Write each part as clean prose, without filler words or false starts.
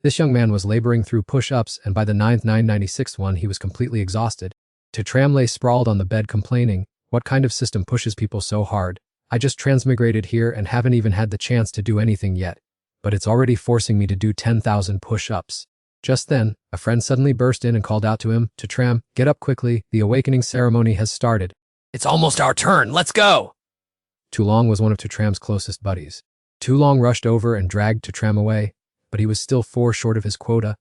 This young man was laboring through push-ups, and by the 996th one he was completely exhausted. Tram lay sprawled on the bed complaining, "What kind of system pushes people so hard? I just transmigrated here and haven't even had the chance to do anything yet, but it's already forcing me to do 10,000 push-ups." Just then, a friend suddenly burst in and called out to him, "Tram, get up quickly, the awakening ceremony has started." "It's almost our turn, let's go!" Tulong was one of Tram's closest buddies. Tulong rushed over and dragged Tram away, but he was still 4 short of his quota,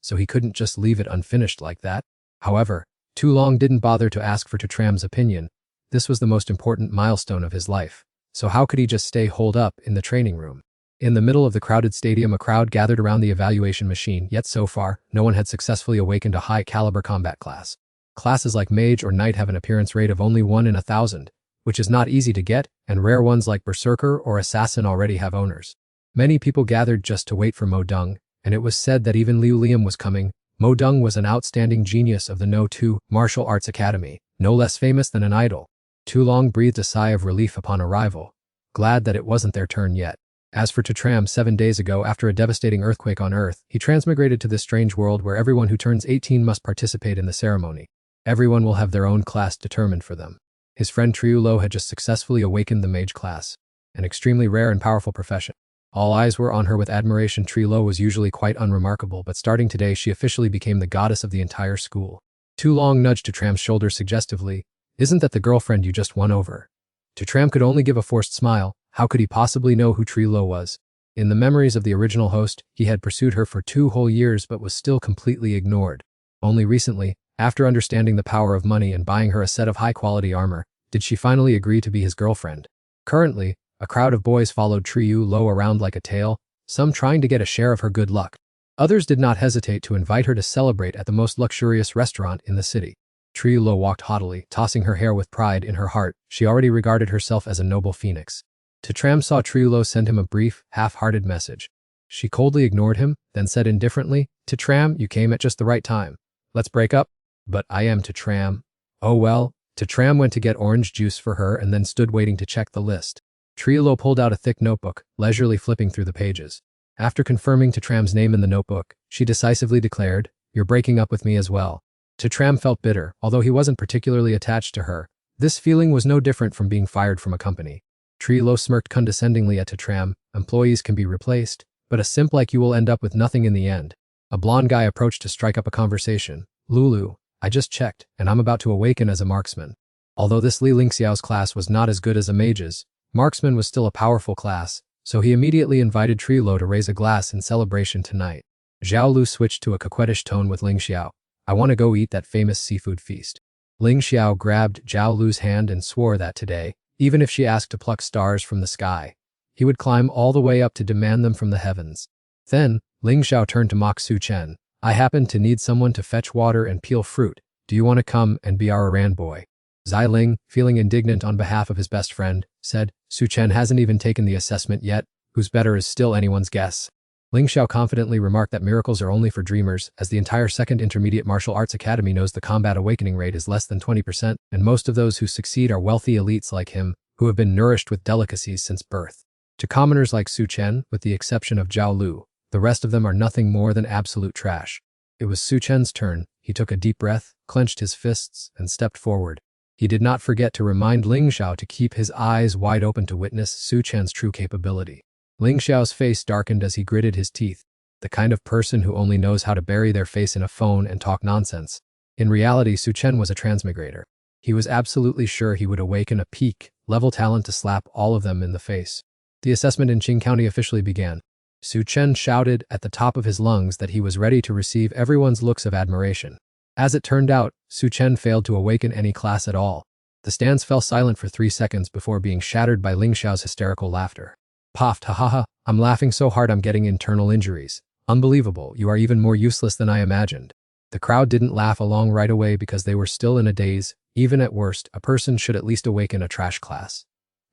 so he couldn't just leave it unfinished like that. However, Tulong didn't bother to ask for Tram's opinion. This was the most important milestone of his life, so how could he just stay holed up in the training room? In the middle of the crowded stadium, a crowd gathered around the evaluation machine, yet so far, no one had successfully awakened a high-caliber combat class. Classes like Mage or Knight have an appearance rate of only 1 in 1,000, which is not easy to get, and rare ones like Berserker or Assassin already have owners. Many people gathered just to wait for Mo Dung, and it was said that even Liu Liam was coming. Mo Dung was an outstanding genius of the No 2 Martial Arts Academy, no less famous than an idol. Tulong breathed a sigh of relief upon arrival, glad that it wasn't their turn yet. As for Tram, 7 days ago, after a devastating earthquake on Earth, he transmigrated to this strange world where everyone who turns 18 must participate in the ceremony. Everyone will have their own class determined for them. His friend Triu Lo had just successfully awakened the mage class, an extremely rare and powerful profession. All eyes were on her with admiration. Triu Lo was usually quite unremarkable, but starting today she officially became the goddess of the entire school. Tulong nudged Tram's shoulder suggestively, "Isn't that the girlfriend you just won over?" Tram could only give a forced smile. How could he possibly know who Triu Lo was? In the memories of the original host, he had pursued her for 2 whole years but was still completely ignored. Only recently, after understanding the power of money and buying her a set of high-quality armor, did she finally agree to be his girlfriend. Currently, a crowd of boys followed Triu Lo around like a tail, some trying to get a share of her good luck. Others did not hesitate to invite her to celebrate at the most luxurious restaurant in the city. Triu Lo walked haughtily, tossing her hair with pride in her heart. She already regarded herself as a noble phoenix. Tram saw Triu Lo send him a brief, half-hearted message. She coldly ignored him, then said indifferently, "Tram, you came at just the right time. Let's break up." "But I am Tram." "Oh well." Tram went to get orange juice for her and then stood waiting to check the list. Triu Lo pulled out a thick notebook, leisurely flipping through the pages. After confirming Tram's name in the notebook, she decisively declared, "You're breaking up with me as well." Tram felt bitter, although he wasn't particularly attached to her. This feeling was no different from being fired from a company. Triu Lo smirked condescendingly at Tram. "Employees can be replaced, but a simp like you will end up with nothing in the end." A blonde guy approached to strike up a conversation. "Lulu, I just checked, and I'm about to awaken as a marksman." Although this Li Lingxiao's class was not as good as a mage's, marksman was still a powerful class, so he immediately invited Triu Lo to raise a glass in celebration tonight. Zhao Lu switched to a coquettish tone with Ling Xiao. "I want to go eat that famous seafood feast." Ling Xiao grabbed Zhao Lu's hand and swore that today, even if she asked to pluck stars from the sky, he would climb all the way up to demand them from the heavens. Then, Ling Xiao turned to mock Su Chen. "I happen to need someone to fetch water and peel fruit. Do you want to come and be our errand boy?" Zai Ling, feeling indignant on behalf of his best friend, said, "Su Chen hasn't even taken the assessment yet. Who's better is still anyone's guess." Ling Xiao confidently remarked that miracles are only for dreamers, as the entire Second Intermediate Martial Arts Academy knows the combat awakening rate is less than 20%, and most of those who succeed are wealthy elites like him, who have been nourished with delicacies since birth. To commoners like Su Chen, with the exception of Zhao Lu, the rest of them are nothing more than absolute trash. It was Su Chen's turn. He took a deep breath, clenched his fists, and stepped forward. He did not forget to remind Ling Xiao to keep his eyes wide open to witness Su Chen's true capability. Ling Xiao's face darkened as he gritted his teeth, the kind of person who only knows how to bury their face in a phone and talk nonsense. In reality, Su Chen was a transmigrator. He was absolutely sure he would awaken a peak-level talent to slap all of them in the face. The assessment in Qing County officially began. Su Chen shouted at the top of his lungs that he was ready to receive everyone's looks of admiration. As it turned out, Su Chen failed to awaken any class at all. The stands fell silent for 3 seconds before being shattered by Ling Xiao's hysterical laughter. "Puffed, ha, I'm laughing so hard I'm getting internal injuries. Unbelievable, you are even more useless than I imagined." The crowd didn't laugh along right away because they were still in a daze. Even at worst, a person should at least awaken a trash class.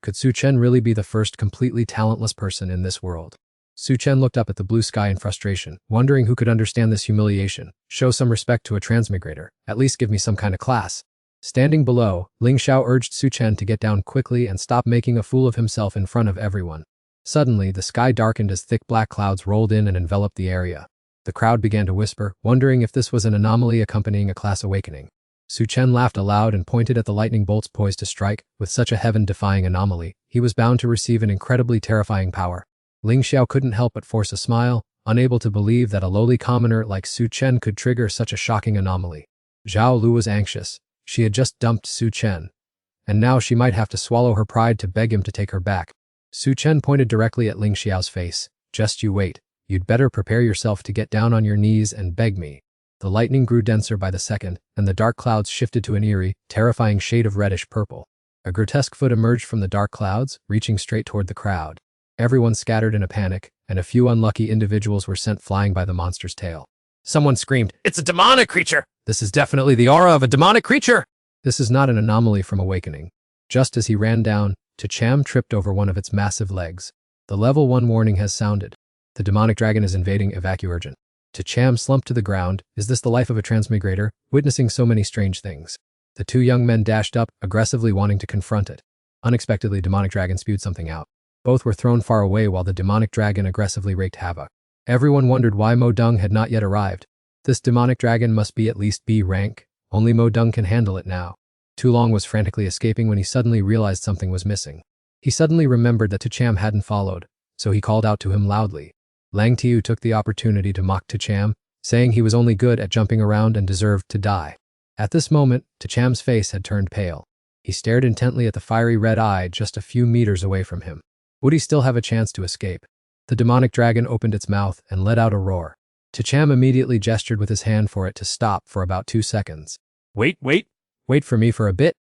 Could Su Chen really be the first completely talentless person in this world? Su Chen looked up at the blue sky in frustration, wondering who could understand this humiliation. Show some respect to a transmigrator. At least give me some kind of class. Standing below, Ling Xiao urged Su Chen to get down quickly and stop making a fool of himself in front of everyone. Suddenly, the sky darkened as thick black clouds rolled in and enveloped the area. The crowd began to whisper, wondering if this was an anomaly accompanying a class awakening. Su Chen laughed aloud and pointed at the lightning bolts poised to strike. With such a heaven-defying anomaly, he was bound to receive an incredibly terrifying power. Ling Xiao couldn't help but force a smile, unable to believe that a lowly commoner like Su Chen could trigger such a shocking anomaly. Zhao Lu was anxious. She had just dumped Su Chen, and now she might have to swallow her pride to beg him to take her back. Su Chen pointed directly at Ling Xiao's face. Just you wait. You'd better prepare yourself to get down on your knees and beg me. The lightning grew denser by the second, and the dark clouds shifted to an eerie, terrifying shade of reddish-purple. A grotesque foot emerged from the dark clouds, reaching straight toward the crowd. Everyone scattered in a panic, and a few unlucky individuals were sent flying by the monster's tail. Someone screamed, "It's a demonic creature! This is definitely the aura of a demonic creature!" This is not an anomaly from awakening. Just as he ran down, Cham tripped over one of its massive legs. The level 1 warning has sounded. The demonic dragon is invading, evacuate urgent. Cham slumped to the ground. Is this the life of a transmigrator, witnessing so many strange things? The two young men dashed up, aggressively wanting to confront it. Unexpectedly, demonic dragon spewed something out. Both were thrown far away while the demonic dragon aggressively wreaked havoc. Everyone wondered why Mo Dong had not yet arrived. This demonic dragon must be at least B rank. Only Mo Dong can handle it now. Tu Long was frantically escaping when he suddenly realized something was missing. He suddenly remembered that Cham hadn't followed, so he called out to him loudly. Lang Tiu took the opportunity to mock Cham, saying he was only good at jumping around and deserved to die. At this moment, Cham's face had turned pale. He stared intently at the fiery red eye just a few meters away from him. Would he still have a chance to escape? The demonic dragon opened its mouth and let out a roar. Cham immediately gestured with his hand for it to stop for about 2 seconds. Wait For me for a bit.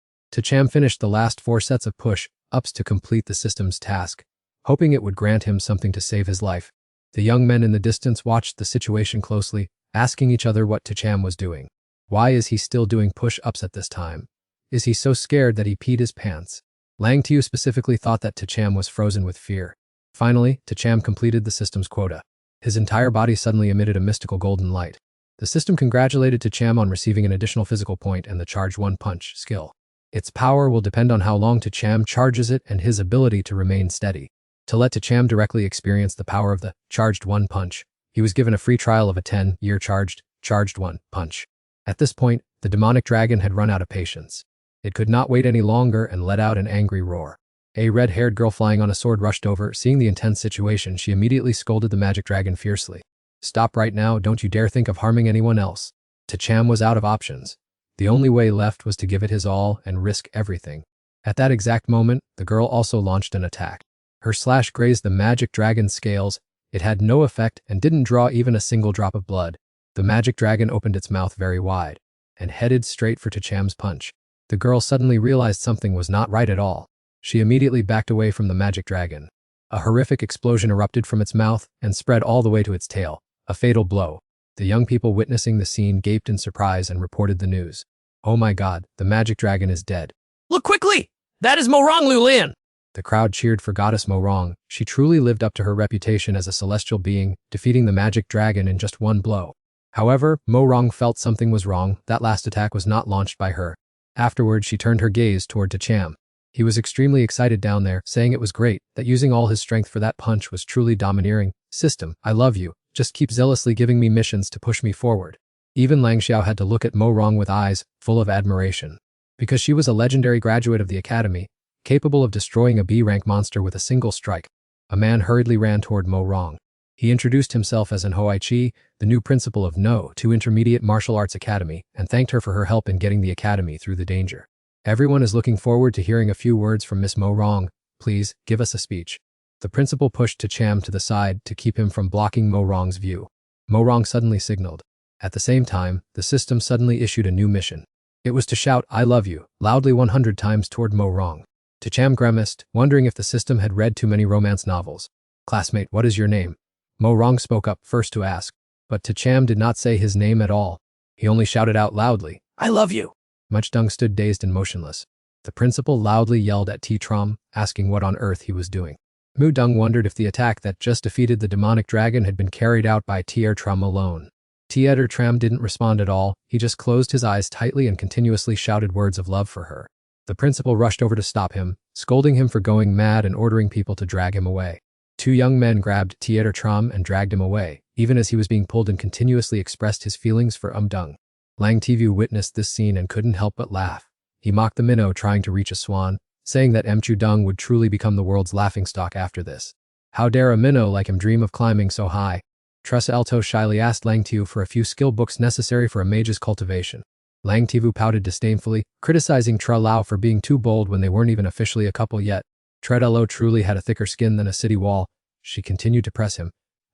Cham finished the last 4 sets of push-ups to complete the system's task, hoping it would grant him something to save his life. The young men in the distance watched the situation closely, asking each other what Cham was doing. Why is he still doing push-ups at this time? Is he so scared that he peed his pants? Lang Tiu specifically thought that Cham was frozen with fear. Finally, Cham completed the system's quota. His entire body suddenly emitted a mystical golden light. The system congratulated Cham on receiving an additional physical point and the charged 1 punch skill. Its power will depend on how long Cham charges it and his ability to remain steady. To let Cham directly experience the power of the charged 1 punch, he was given a free trial of a 10-year charged 1 punch. At this point, the demonic dragon had run out of patience. It could not wait any longer and let out an angry roar. A red-haired girl flying on a sword rushed over. Seeing the intense situation, she immediately scolded the magic dragon fiercely. Stop right now, don't you dare think of harming anyone else. Cham was out of options. The only way left was to give it his all and risk everything. At that exact moment, the girl also launched an attack. Her slash grazed the magic dragon's scales. It had no effect and didn't draw even a single drop of blood. The magic dragon opened its mouth very wide and headed straight for Cham's punch. The girl suddenly realized something was not right at all. She immediately backed away from the magic dragon. A horrific explosion erupted from its mouth and spread all the way to its tail, a fatal blow. The young people witnessing the scene gaped in surprise and reported the news. Oh my god, the magic dragon is dead. Look quickly! That is Mo Rong Lulin! The crowd cheered for Goddess Mo Rong. She truly lived up to her reputation as a celestial being, defeating the magic dragon in just 1 blow. However, Mo Rong felt something was wrong. That last attack was not launched by her. Afterward, she turned her gaze toward Cham. He was extremely excited down there, saying it was great, that using all his strength for that punch was truly domineering. System, I love you. Just keep zealously giving me missions to push me forward. Even Lang Xiao had to look at Mo Rong with eyes full of admiration. Because she was a legendary graduate of the academy, capable of destroying a B-rank monster with a single strike. A man hurriedly ran toward Mo Rong. He introduced himself as An Hoai Chi, the new principal of No 2 Intermediate Martial Arts Academy, and thanked her for her help in getting the academy through the danger. Everyone is looking forward to hearing a few words from Miss Mo Rong. Please, give us a speech. The principal pushed Cham to the side to keep him from blocking Mo Rong's view. Mo Rong suddenly signaled. At the same time, the system suddenly issued a new mission. It was to shout, I love you, loudly 100 times toward Mo Rong. Cham grimaced, wondering if the system had read too many romance novels. Classmate, what is your name? Mo Rong spoke up first to ask. But Cham did not say his name at all. He only shouted out loudly, I love you. Muchdong stood dazed and motionless. The principal loudly yelled at Tram, asking what on earth he was doing. Mu Dong wondered if the attack that just defeated the demonic dragon had been carried out by Tram alone. Tram didn't respond at all. He just closed his eyes tightly and continuously shouted words of love for her. The principal rushed over to stop him, scolding him for going mad and ordering people to drag him away. 2 young men grabbed Tram and dragged him away, even as he was being pulled and continuously expressed his feelings for Dung. Lang Tvu witnessed this scene and couldn't help but laugh. He mocked the minnow trying to reach a swan, saying that Chu Dung would truly become the world's laughingstock after this. How dare a minnow like him dream of climbing so high? Tressa Elto shyly asked Lang Tvu for a few skill books necessary for a mage's cultivation. Lang Tvu pouted disdainfully, criticizing Tre Lao for being too bold when they weren't even officially a couple yet. Tre Lao truly had a thicker skin than a city wall. She continued to press him,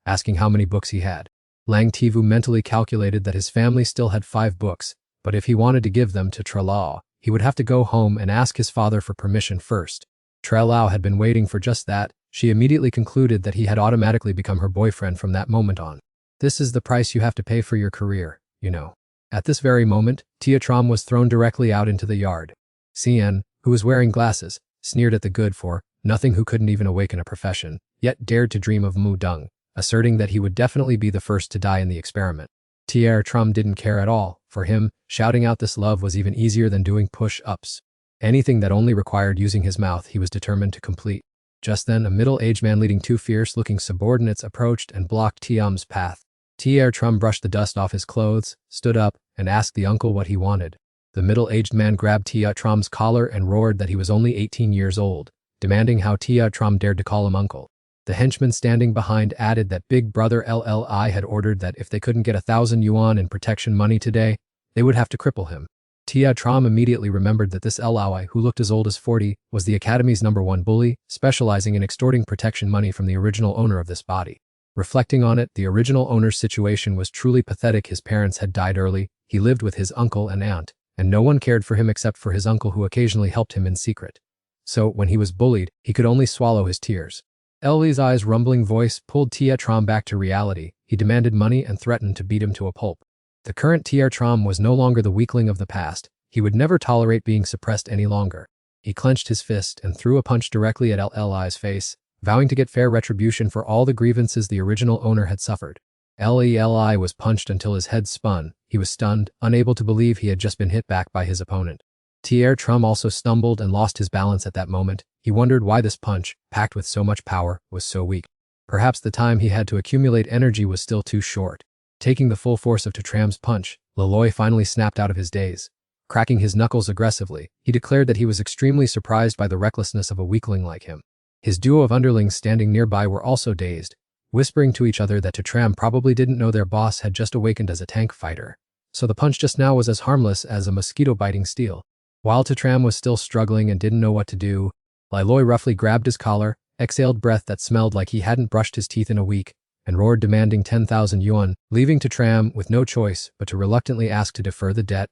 asking how many books he had. Lang Tvu mentally calculated that his family still had 5 books, but if he wanted to give them to Tre Lao, he would have to go home and ask his father for permission first. Tre Lao had been waiting for just that. She immediately concluded that he had automatically become her boyfriend from that moment on. This is the price you have to pay for your career, you know. At this very moment, Tia Trom was thrown directly out into the yard. Cien, who was wearing glasses, sneered at the good-for-nothing who couldn't even awaken a profession, yet dared to dream of Mu Dung, asserting that he would definitely be the first to die in the experiment. Tia Trom didn't care at all. For him, shouting out this love was even easier than doing push-ups. Anything that only required using his mouth he was determined to complete. Just then, a middle-aged man leading 2 fierce-looking subordinates approached and blocked Tiam's path. Tia Trom brushed the dust off his clothes, stood up, and asked the uncle what he wanted. The middle-aged man grabbed Tia Trom's collar and roared that he was only 18 years old, demanding how Tia Trom dared to call him uncle. The henchman standing behind added that Big Brother LLI had ordered that if they couldn't get 1,000 yuan in protection money today, they would have to cripple him. Tia Trom immediately remembered that this LLI, who looked as old as 40, was the Academy's #1 bully, specializing in extorting protection money from the original owner of this body. Reflecting on it, the original owner's situation was truly pathetic. His parents had died early, he lived with his uncle and aunt, and no one cared for him except for his uncle who occasionally helped him in secret. So, when he was bullied, he could only swallow his tears. Ellie's eyes rumbling voice pulled Tia Trom back to reality. He demanded money and threatened to beat him to a pulp. The current Tia Trom was no longer the weakling of the past. He would never tolerate being suppressed any longer. He clenched his fist and threw a punch directly at LLI's face, vowing to get fair retribution for all the grievances the original owner had suffered. LELI was punched until his head spun. He was stunned, unable to believe he had just been hit back by his opponent. Tia Trom also stumbled and lost his balance at that moment. He wondered why this punch, packed with so much power, was so weak. Perhaps the time he had to accumulate energy was still too short. Taking the full force of Tram's punch, Leloy finally snapped out of his daze. Cracking his knuckles aggressively, he declared that he was extremely surprised by the recklessness of a weakling like him. His duo of underlings standing nearby were also dazed, whispering to each other that Tram probably didn't know their boss had just awakened as a tank fighter. So the punch just now was as harmless as a mosquito biting steel. While Tram was still struggling and didn't know what to do, Leloy roughly grabbed his collar, exhaled breath that smelled like he hadn't brushed his teeth in a week, and roared demanding 10,000 yuan, leaving Tram with no choice but to reluctantly ask to defer the debt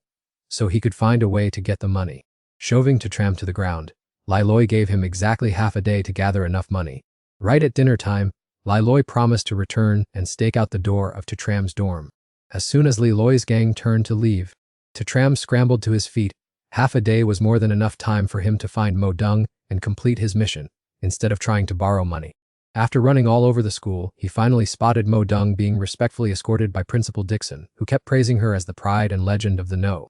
so he could find a way to get the money. Shoving Tram to the ground, Leloy gave him exactly half a day to gather enough money. Right at dinner time, Leloy promised to return and stake out the door of Tram's dorm. As soon as Leloy's gang turned to leave, Tram scrambled to his feet. Half a day was more than enough time for him to find Mo Dung and complete his mission, instead of trying to borrow money. After running all over the school, he finally spotted Mo Dung being respectfully escorted by Principal Dixon, who kept praising her as the pride and legend of the No.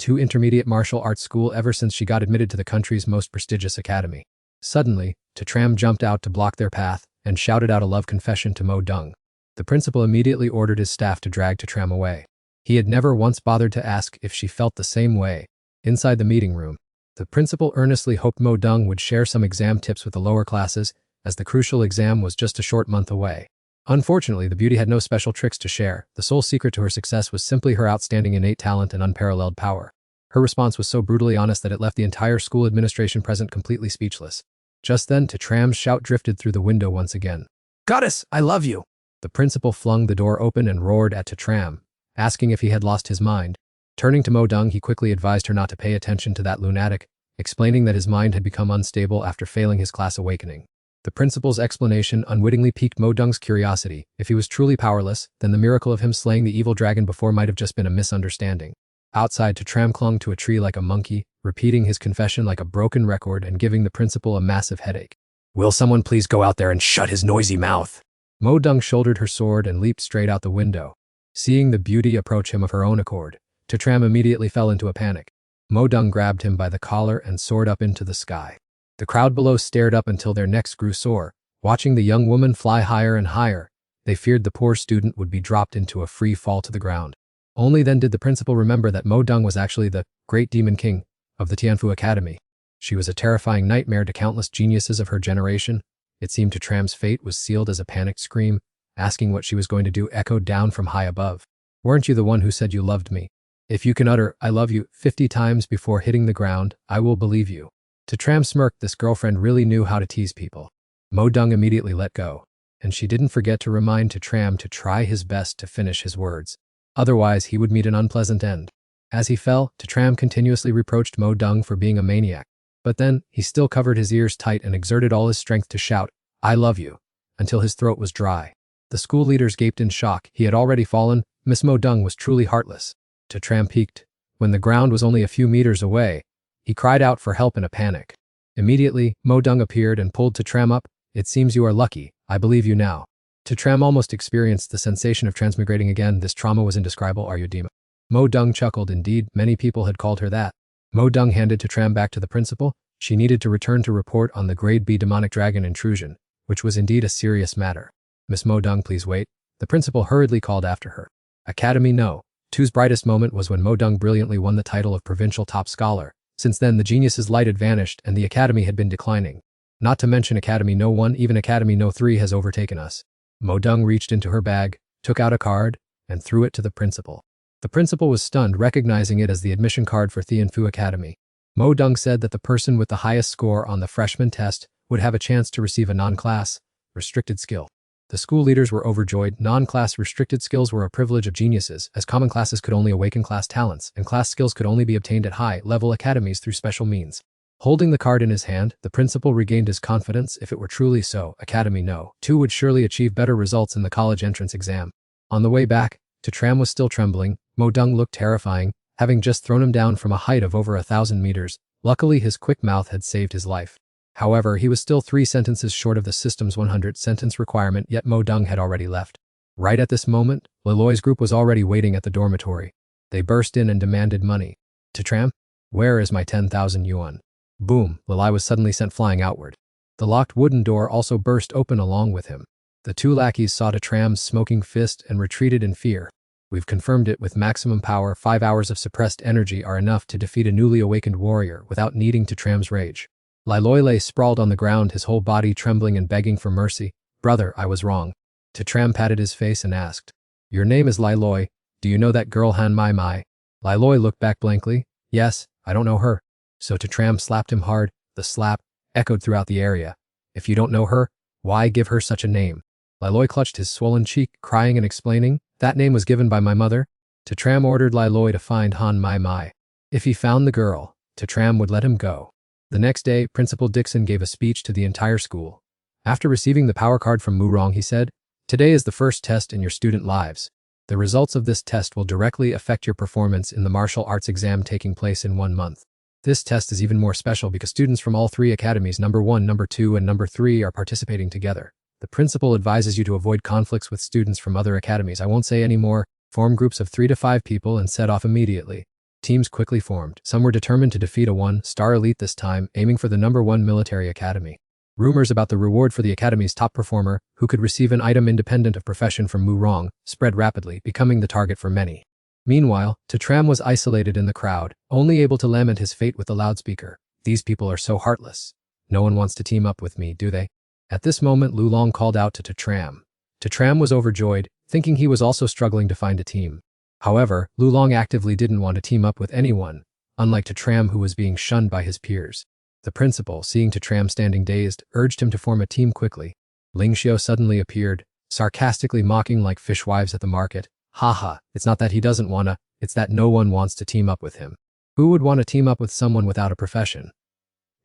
2 intermediate martial arts school ever since she got admitted to the country's most prestigious academy. Suddenly, Tram jumped out to block their path and shouted out a love confession to Mo Dung. The principal immediately ordered his staff to drag Tram away. He had never once bothered to ask if she felt the same way. Inside the meeting room, the principal earnestly hoped Mo Dung would share some exam tips with the lower classes, as the crucial exam was just a short month away. Unfortunately, the beauty had no special tricks to share. The sole secret to her success was simply her outstanding innate talent and unparalleled power. Her response was so brutally honest that it left the entire school administration present completely speechless. Just then, Tram's shout drifted through the window once again. "Goddess, I love you!" The principal flung the door open and roared at Tram, asking if he had lost his mind. Turning to Mo Dung, he quickly advised her not to pay attention to that lunatic, explaining that his mind had become unstable after failing his class awakening. The principal's explanation unwittingly piqued Mo Dung's curiosity. If he was truly powerless, then the miracle of him slaying the evil dragon before might have just been a misunderstanding. Outside, Tram clung to a tree like a monkey, repeating his confession like a broken record and giving the principal a massive headache. "Will someone please go out there and shut his noisy mouth?" Mo Dung shouldered her sword and leaped straight out the window. Seeing the beauty approach him of her own accord, Tram immediately fell into a panic. Mo Dung grabbed him by the collar and soared up into the sky. The crowd below stared up until their necks grew sore, watching the young woman fly higher and higher. They feared the poor student would be dropped into a free fall to the ground. Only then did the principal remember that Mo Dong was actually the great demon king of the Tianfu Academy. She was a terrifying nightmare to countless geniuses of her generation. It seemed to Tram's fate was sealed as a panicked scream, asking what she was going to do echoed down from high above. Weren't you the one who said you loved me? If you can utter, I love you, 50 times before hitting the ground, I will believe you. To Tram smirked, this girlfriend really knew how to tease people. Mo Dong immediately let go, and she didn't forget to remind to Tram to try his best to finish his words. Otherwise, he would meet an unpleasant end. As he fell, to Tram continuously reproached Mo Dong for being a maniac. But then, he still covered his ears tight and exerted all his strength to shout, I love you, until his throat was dry. The school leaders gaped in shock. He had already fallen. Miss Mo Dong was truly heartless. To Tram peaked. When the ground was only a few meters away, he cried out for help in a panic. Immediately, Mo Dong appeared and pulled to Tram up. It seems you are lucky. I believe you now. To Tram almost experienced the sensation of transmigrating again. This trauma was indescribable. Are you demon? Mo Dong chuckled. Indeed, many people had called her that. Mo Dong handed to Tram back to the principal. She needed to return to report on the Grade B demonic dragon intrusion, which was indeed a serious matter. Miss Mo Dong, please wait. The principal hurriedly called after her. Academy no. Tu's brightest moment was when Mo Dong brilliantly won the title of provincial top scholar. Since then, the genius's light had vanished and the academy had been declining. Not to mention Academy No 1, even Academy No 3 has overtaken us. Mo Dong reached into her bag, took out a card, and threw it to the principal. The principal was stunned, recognizing it as the admission card for Tianfu Academy. Mo Dong said that the person with the highest score on the freshman test would have a chance to receive a non-class, restricted skill. The school leaders were overjoyed. Non-class restricted skills were a privilege of geniuses, as common classes could only awaken class talents, and class skills could only be obtained at high-level academies through special means. Holding the card in his hand, the principal regained his confidence. If it were truly so, Academy No. 2 would surely achieve better results in the college entrance exam. On the way back, to Tram was still trembling. Mo Dong looked terrifying, having just thrown him down from a height of over 1,000 meters. Luckily, his quick mouth had saved his life. However, he was still 3 sentences short of the system's 100-sentence requirement, yet Mo Dong had already left. Right at this moment, Liloy's group was already waiting at the dormitory. They burst in and demanded money. To Tram? Where is my 10,000 yuan? Boom, Lilai was suddenly sent flying outward. The locked wooden door also burst open along with him. The 2 lackeys saw to Tram's smoking fist and retreated in fear. We've confirmed it with maximum power. 5 hours of suppressed energy are enough to defeat a newly awakened warrior without needing to Tram's rage. Liloy lay sprawled on the ground, his whole body trembling and begging for mercy. Brother, I was wrong. To Tram patted his face and asked, Your name is Liloy. Do you know that girl Han Mai Mai? Liloy looked back blankly. Yes, I don't know her. So to Tram slapped him hard. The slap echoed throughout the area. If you don't know her, why give her such a name? Liloy clutched his swollen cheek, crying and explaining, That name was given by my mother. To Tram ordered Liloy to find Han Mai Mai. If he found the girl, To Tram would let him go. The next day, Principal Dixon gave a speech to the entire school. After receiving the power card from Murong, he said, Today is the first test in your student lives. The results of this test will directly affect your performance in the martial arts exam taking place in 1 month. This test is even more special because students from all 3 academies, number 1, number 2, and number 3, are participating together. The principal advises you to avoid conflicts with students from other academies. I won't say any more. Form groups of 3 to 5 people and set off immediately. Teams quickly formed. Some were determined to defeat a 1-star elite this time, aiming for the number 1 military academy. Rumors about the reward for the academy's top performer, who could receive an item independent of profession from Murong, spread rapidly, becoming the target for many. Meanwhile, To Tram was isolated in the crowd, only able to lament his fate with the loudspeaker. These people are so heartless. No one wants to team up with me, do they? At this moment, Lu Long called out to Tram. To Tram was overjoyed, thinking he was also struggling to find a team. However, Lu Long actively didn't want to team up with anyone, unlike To Tram, who was being shunned by his peers. The principal, seeing To Tram standing dazed, urged him to form a team quickly. Ling Xiao suddenly appeared, sarcastically mocking like fishwives at the market. Haha, it's not that he doesn't wanna, it's that no one wants to team up with him. Who would want to team up with someone without a profession?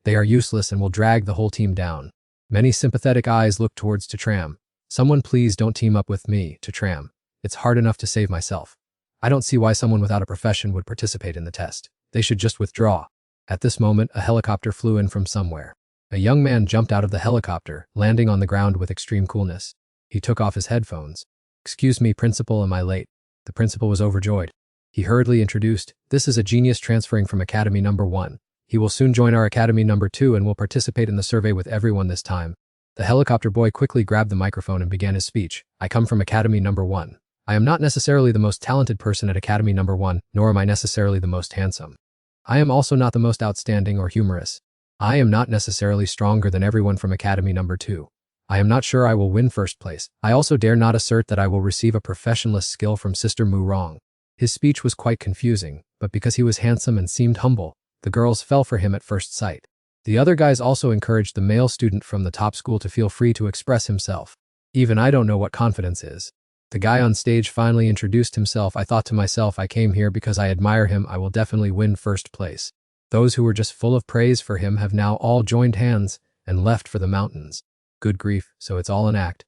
They are useless and will drag the whole team down. Many sympathetic eyes looked towards To Tram. Someone please don't team up with me, To Tram. It's hard enough to save myself. I don't see why someone without a profession would participate in the test. They should just withdraw. At this moment, a helicopter flew in from somewhere. A young man jumped out of the helicopter, landing on the ground with extreme coolness. He took off his headphones. Excuse me, principal, am I late? The principal was overjoyed. He hurriedly introduced, This is a genius transferring from Academy number 1. He will soon join our Academy number 2 and will participate in the survey with everyone this time. The helicopter boy quickly grabbed the microphone and began his speech. I come from Academy Number 1. I am not necessarily the most talented person at Academy Number 1, nor am I necessarily the most handsome. I am also not the most outstanding or humorous. I am not necessarily stronger than everyone from Academy Number 2. I am not sure I will win first place. I also dare not assert that I will receive a professionalist skill from Sister Mu Rong. His speech was quite confusing, but because he was handsome and seemed humble, the girls fell for him at first sight. The other guys also encouraged the male student from the top school to feel free to express himself. Even I don't know what confidence is. The guy on stage finally introduced himself. I thought to myself, I came here because I admire him. I will definitely win first place. Those who were just full of praise for him have now all joined hands and left for the mountains. Good grief, so it's all an act.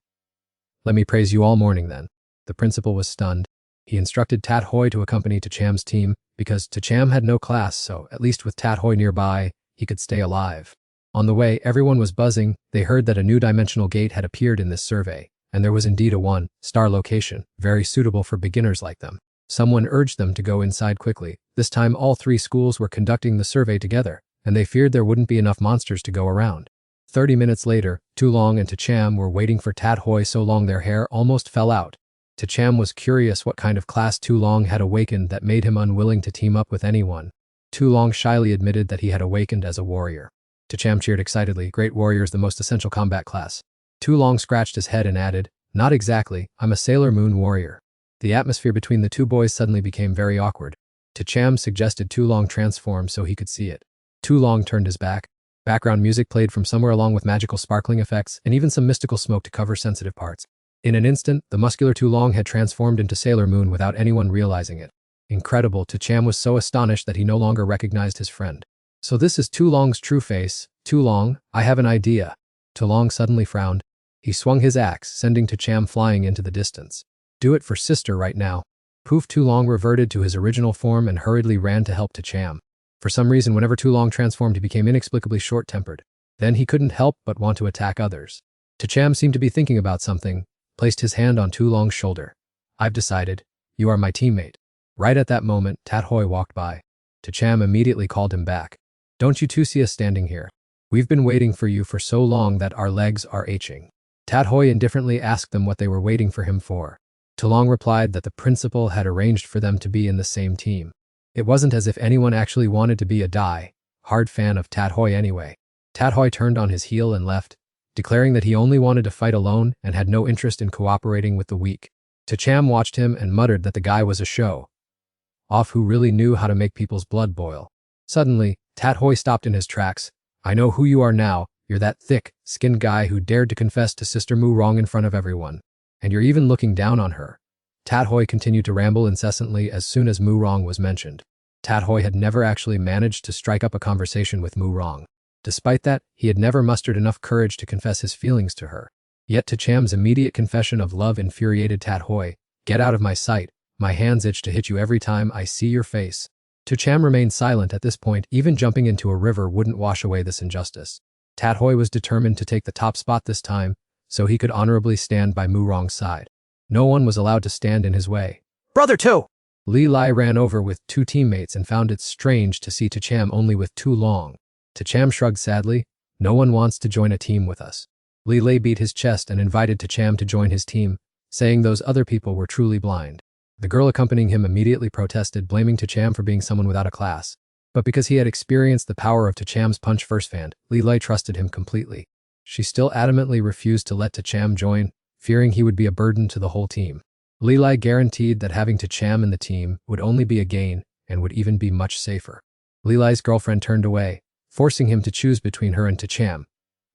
Let me praise you all morning then. The principal was stunned. He instructed Tat Hoi to accompany Tacham's team because Tacham had no class, so at least with Tat Hoi nearby, he could stay alive. On the way, everyone was buzzing. They heard that a new dimensional gate had appeared in this survey, and there was indeed a 1-star location, very suitable for beginners like them. Someone urged them to go inside quickly. This time all 3 schools were conducting the survey together, and they feared there wouldn't be enough monsters to go around. 30 minutes later, Tulong and Tacham were waiting for Tat Hoi so long their hair almost fell out. Tacham was curious what kind of class Tulong had awakened that made him unwilling to team up with anyone. Tulong shyly admitted that he had awakened as a warrior. Tacham cheered excitedly, Great Warrior is the most essential combat class. Tulong scratched his head and added, Not exactly, I'm a Sailor Moon warrior. The atmosphere between the 2 boys suddenly became very awkward. Tacham suggested Tulong transform so he could see it. Tulong turned his back. Background music played from somewhere along with magical sparkling effects and even some mystical smoke to cover sensitive parts. In an instant, the muscular Tulong had transformed into Sailor Moon without anyone realizing it. Incredible, Tacham was so astonished that he no longer recognized his friend. So this is Tulong's true face. Tulong, I have an idea. Tulong suddenly frowned. He swung his axe, sending Tacham flying into the distance. Do it for sister right now. Poof, Tulong reverted to his original form and hurriedly ran to help Tacham. For some reason, whenever Tulong transformed, he became inexplicably short-tempered. Then he couldn't help but want to attack others. Tacham seemed to be thinking about something, placed his hand on Tulong's shoulder. I've decided. You are my teammate. Right at that moment, Tat Hoi walked by. Tacham immediately called him back. Don't you two see us standing here? We've been waiting for you for so long that our legs are aching. Tat Hoi indifferently asked them what they were waiting for him for. Tulong replied that the principal had arranged for them to be in the same team. It wasn't as if anyone actually wanted to be a die-hard fan of Tat Hoi anyway. Tat Hoi turned on his heel and left, declaring that he only wanted to fight alone and had no interest in cooperating with the weak. Tacham watched him and muttered that the guy was a show-off who really knew how to make people's blood boil. Suddenly, Tat Hoi stopped in his tracks. I know who you are now. You're that thick-skinned guy who dared to confess to Sister Mu Rong in front of everyone. And you're even looking down on her. Tat Hoi continued to ramble incessantly as soon as Mu Rong was mentioned. Tat Hoi had never actually managed to strike up a conversation with Mu Rong. Despite that, he had never mustered enough courage to confess his feelings to her. Yet Tacham's immediate confession of love infuriated Tat Hoi. Get out of my sight. My hands itch to hit you every time I see your face. Tacham remained silent at this point. Even jumping into a river wouldn't wash away this injustice. Tat Hoi was determined to take the top spot this time, so he could honorably stand by Mu Rong's side. No one was allowed to stand in his way. Brother too! Li Lai ran over with 2 teammates and found it strange to see Tacham only with Tulong. Tacham shrugged sadly. No one wants to join a team with us. Li Lai beat his chest and invited Tacham to join his team, saying those other people were truly blind. The girl accompanying him immediately protested, blaming Tacham for being someone without a class. But because he had experienced the power of Tacham's punch firsthand, Li Lai trusted him completely. She still adamantly refused to let Tacham join, fearing he would be a burden to the whole team. Li Lai guaranteed that having Tacham in the team would only be a gain and would even be much safer. Li Lai's girlfriend turned away, forcing him to choose between her and Tacham.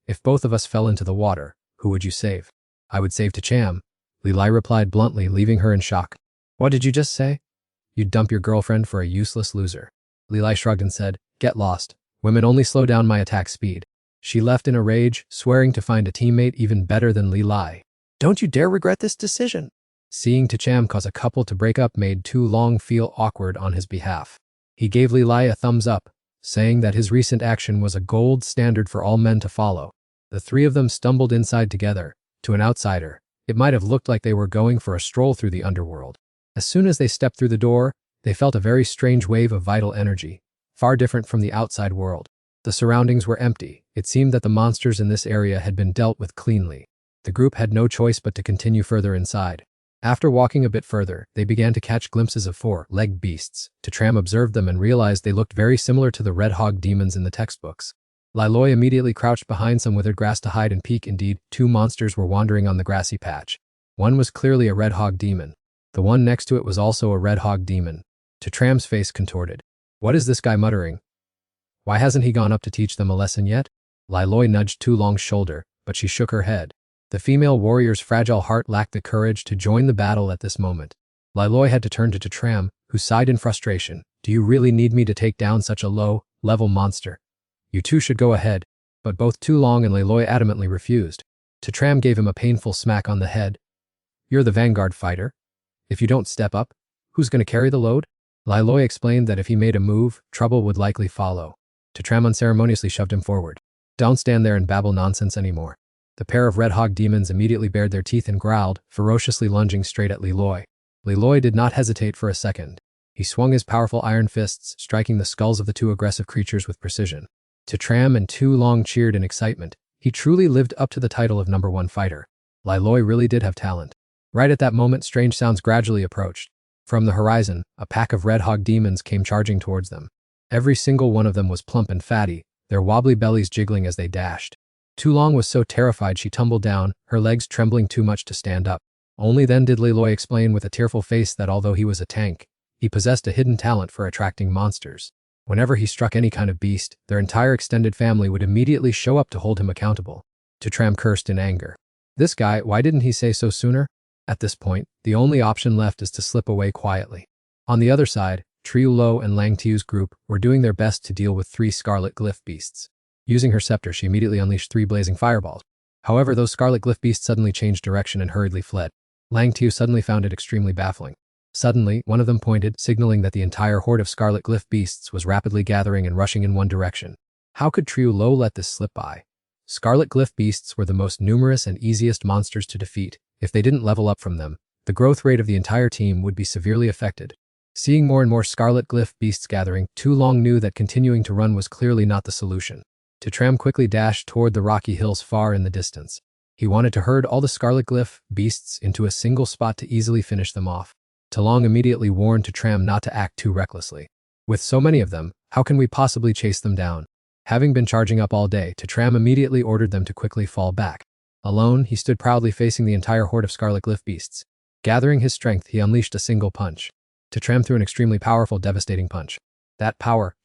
If both of us fell into the water, who would you save? I would save Tacham, Li Lai replied bluntly, leaving her in shock. What did you just say? You'd dump your girlfriend for a useless loser. Li Lai shrugged and said, Get lost. Women only slow down my attack speed. She left in a rage, swearing to find a teammate even better than Li Lai. Don't you dare regret this decision. Seeing Tacham cause a couple to break up made Tulong feel awkward on his behalf. He gave Li Lai a thumbs up, saying that his recent action was a gold standard for all men to follow. The 3 of them stumbled inside together. To an outsider, it might have looked like they were going for a stroll through the underworld. As soon as they stepped through the door, they felt a very strange wave of vital energy, far different from the outside world. The surroundings were empty. It seemed that the monsters in this area had been dealt with cleanly. The group had no choice but to continue further inside. After walking a bit further, they began to catch glimpses of four-legged beasts. Tram observed them and realized they looked very similar to the red hog demons in the textbooks. Liloi immediately crouched behind some withered grass to hide and peek. Indeed, two monsters were wandering on the grassy patch. One was clearly a red hog demon. The one next to it was also a red hog demon. Tram's face contorted. What is this guy muttering? Why hasn't he gone up to teach them a lesson yet? Liloi nudged Tu Long's shoulder, but she shook her head. The female warrior's fragile heart lacked the courage to join the battle at this moment. Liloi had to turn to Tram, who sighed in frustration. Do you really need me to take down such a low-level monster? You two should go ahead. But both Tu Long and Liloi adamantly refused. Tram gave him a painful smack on the head. You're the vanguard fighter. If you don't step up, who's going to carry the load? Liloi explained that if he made a move, trouble would likely follow. Tram unceremoniously shoved him forward. Don't stand there and babble nonsense anymore. The pair of red hog demons immediately bared their teeth and growled, ferociously lunging straight at Liloi. Liloi did not hesitate for a second. He swung his powerful iron fists, striking the skulls of the two aggressive creatures with precision. Tram and Tu Long cheered in excitement. He truly lived up to the title of #1 fighter. Liloi really did have talent. Right at that moment, strange sounds gradually approached. From the horizon, a pack of red hog demons came charging towards them. Every single one of them was plump and fatty, their wobbly bellies jiggling as they dashed. Tu Long was so terrified she tumbled down, her legs trembling too much to stand up. Only then did Liloi explain with a tearful face that although he was a tank, he possessed a hidden talent for attracting monsters. Whenever he struck any kind of beast, their entire extended family would immediately show up to hold him accountable. Tram cursed in anger. This guy, why didn't he say so sooner? At this point, the only option left is to slip away quietly. On the other side, Triu Lo and Lang Tiu's group were doing their best to deal with 3 scarlet glyph beasts. Using her scepter, she immediately unleashed 3 blazing fireballs. However, those scarlet glyph beasts suddenly changed direction and hurriedly fled. Lang Tiu suddenly found it extremely baffling. Suddenly, one of them pointed, signaling that the entire horde of scarlet glyph beasts was rapidly gathering and rushing in one direction. How could Triu Lo let this slip by? Scarlet glyph beasts were the most numerous and easiest monsters to defeat. If they didn't level up from them, the growth rate of the entire team would be severely affected. Seeing more and more scarlet glyph beasts gathering, Tu Long knew that continuing to run was clearly not the solution. Tram quickly dashed toward the rocky hills far in the distance. He wanted to herd all the scarlet glyph beasts into a single spot to easily finish them off. Tu Long immediately warned Tram not to act too recklessly. With so many of them, how can we possibly chase them down? Having been charging up all day, Tram immediately ordered them to quickly fall back. Alone, he stood proudly facing the entire horde of scarlet glyph beasts. Gathering his strength, he unleashed a single punch. Tram threw an extremely powerful, devastating punch. That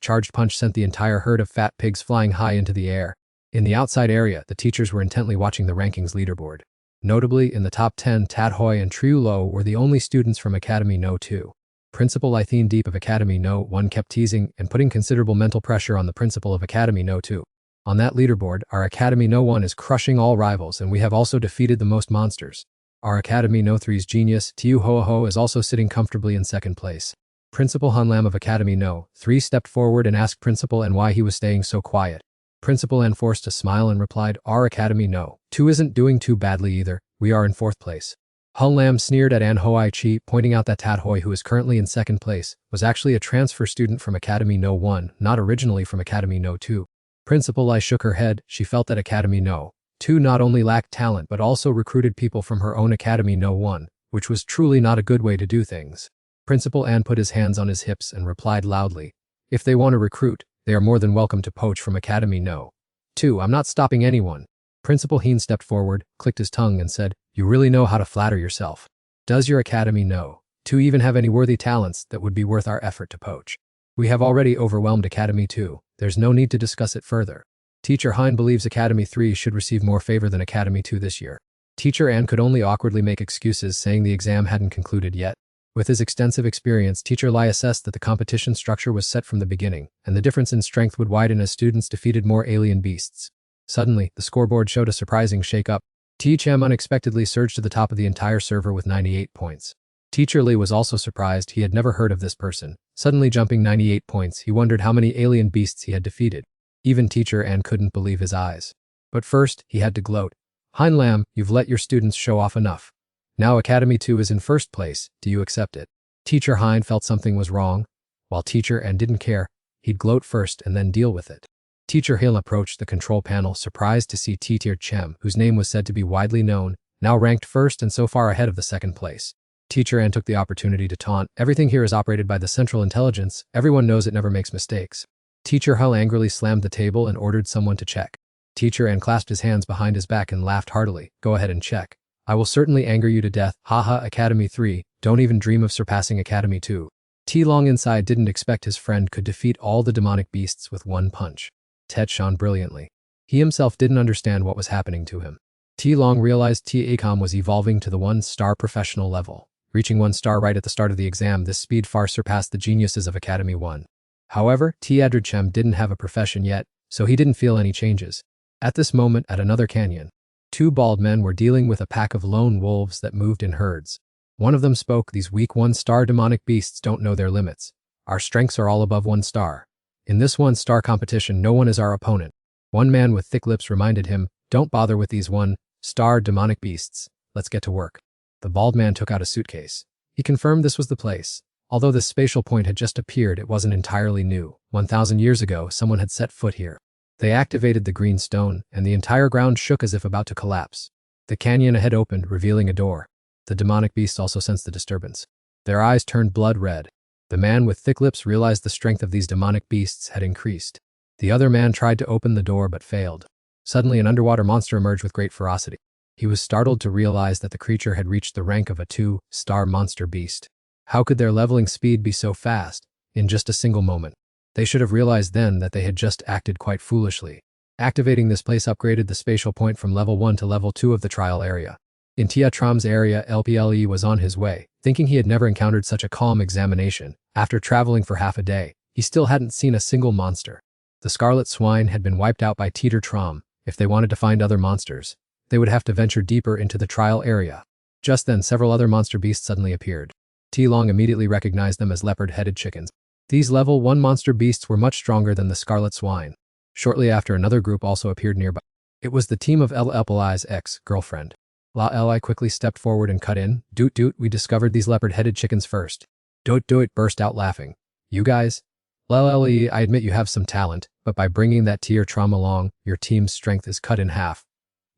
charged punch sent the entire herd of fat pigs flying high into the air. In the outside area, the teachers were intently watching the rankings leaderboard. Notably, in the top 10, Tat Hoi and Triu Lo were the only students from Academy No. 2. Principal Lythene Deep of Academy No. 1 kept teasing and putting considerable mental pressure on the principal of Academy No. 2. On that leaderboard, our Academy No. 1 is crushing all rivals, and we have also defeated the most monsters. Our Academy No. 3's genius, Tiu Ho is also sitting comfortably in second place. Principal Han Lam of Academy No. 3 stepped forward and asked Principal N why he was staying so quiet. Principal N forced a smile and replied, Our Academy No. 2 isn't doing too badly either, we are in 4th place. Han Lam sneered at An Hoi Chi, pointing out that Tat Hoi, who is currently in 2nd place, was actually a transfer student from Academy No. 1, not originally from Academy No. 2. Principal Lai shook her head. She felt that Academy No. 2 not only lacked talent but also recruited people from her own Academy No. 1, which was truly not a good way to do things. Principal An put his hands on his hips and replied loudly, If they want to recruit, they are more than welcome to poach from Academy No. 2. I'm not stopping anyone. Principal Heen stepped forward, clicked his tongue and said, You really know how to flatter yourself. Does your Academy No. 2 even have any worthy talents that would be worth our effort to poach? We have already overwhelmed Academy 2. There's no need to discuss it further. Teacher Hein believes Academy 3 should receive more favor than Academy 2 this year. Teacher An could only awkwardly make excuses, saying the exam hadn't concluded yet. With his extensive experience, Teacher Lai assessed that the competition structure was set from the beginning, and the difference in strength would widen as students defeated more alien beasts. Suddenly, the scoreboard showed a surprising shake-up. T-Chem unexpectedly surged to the top of the entire server with 98 points. Teacher Li was also surprised. He had never heard of this person. Suddenly jumping 98 points, he wondered how many alien beasts he had defeated. Even Teacher An couldn't believe his eyes. But first, he had to gloat. Hein Lam, you've let your students show off enough. Now Academy 2 is in 1st place, do you accept it? Teacher Hein felt something was wrong. While Teacher An didn't care, he'd gloat first and then deal with it. Teacher Hill approached the control panel, surprised to see T-Tier Chem, whose name was said to be widely known, now ranked first and so far ahead of the second place. Teacher An took the opportunity to taunt, "Everything here is operated by the Central Intelligence. Everyone knows it never makes mistakes." Teacher Hull angrily slammed the table and ordered someone to check. Teacher An clasped his hands behind his back and laughed heartily. "Go ahead and check. I will certainly anger you to death. Haha, Academy 3, don't even dream of surpassing Academy 2. T-Long inside didn't expect his friend could defeat all the demonic beasts with one punch. Tet shone brilliantly. He himself didn't understand what was happening to him. T-Long realized T-Acom was evolving to the 1-star professional level. Reaching 1 star right at the start of the exam, this speed far surpassed the geniuses of Academy 1. However, T-Adrid Chem didn't have a profession yet, so he didn't feel any changes. At this moment, at another canyon, 2 bald men were dealing with a pack of lone wolves that moved in herds. One of them spoke, "These weak 1-star demonic beasts don't know their limits. Our strengths are all above 1 star. In this 1-star competition, no one is our opponent." One man with thick lips reminded him, "Don't bother with these 1-star demonic beasts. Let's get to work." The bald man took out a suitcase. He confirmed this was the place. Although this spatial point had just appeared, it wasn't entirely new. 1,000 years ago, someone had set foot here. They activated the green stone, and the entire ground shook as if about to collapse. The canyon ahead opened, revealing a door. The demonic beasts also sensed the disturbance. Their eyes turned blood red. The man with thick lips realized the strength of these demonic beasts had increased. The other man tried to open the door but failed. Suddenly, an underwater monster emerged with great ferocity. He was startled to realize that the creature had reached the rank of a 2-star monster beast. How could their leveling speed be so fast, in just a single moment? They should have realized then that they had just acted quite foolishly. Activating this place upgraded the spatial point from level 1 to level 2 of the trial area. In Tia Tram's area, LPLE was on his way, thinking he had never encountered such a calm examination. After traveling for half a day, he still hadn't seen a single monster. The Scarlet Swine had been wiped out by Teeter Tram. If they wanted to find other monsters, they would have to venture deeper into the trial area. Just then, several other monster beasts suddenly appeared. T-Long immediately recognized them as leopard-headed chickens. These level 1 monster beasts were much stronger than the Scarlet Swine. Shortly after, another group also appeared nearby. It was the team of LLI's ex-girlfriend. La Li quickly stepped forward and cut in. "Doot doot, we discovered these leopard-headed chickens first." Doot doot burst out laughing. "You guys? Li, I admit you have some talent, but by bringing that Tier Tram along, your team's strength is cut in half.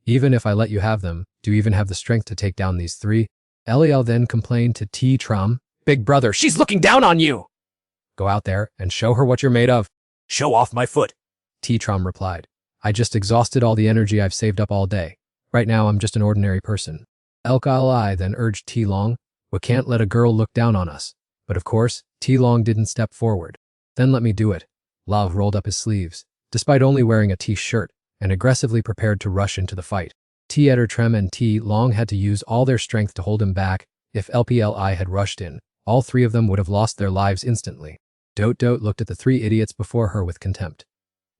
Even if I let you have them, do you even have the strength to take down these 3? Eliel then complained to T. Tram. Big brother, she's looking down on you. "Go out there and show her what you're made of." "Show off my foot." T. Tram replied. "I just exhausted all the energy I've saved up all day. Right now, I'm just an ordinary person." Li then urged T. Long, "We can't let a girl look down on us." But of course, T. Long didn't step forward. "Then let me do it." Lav rolled up his sleeves, despite only wearing a T-shirt, and aggressively prepared to rush into the fight. T. Eder Trem and T. Long had to use all their strength to hold him back. If LPLI had rushed in, all 3 of them would have lost their lives instantly. Dote looked at the 3 idiots before her with contempt.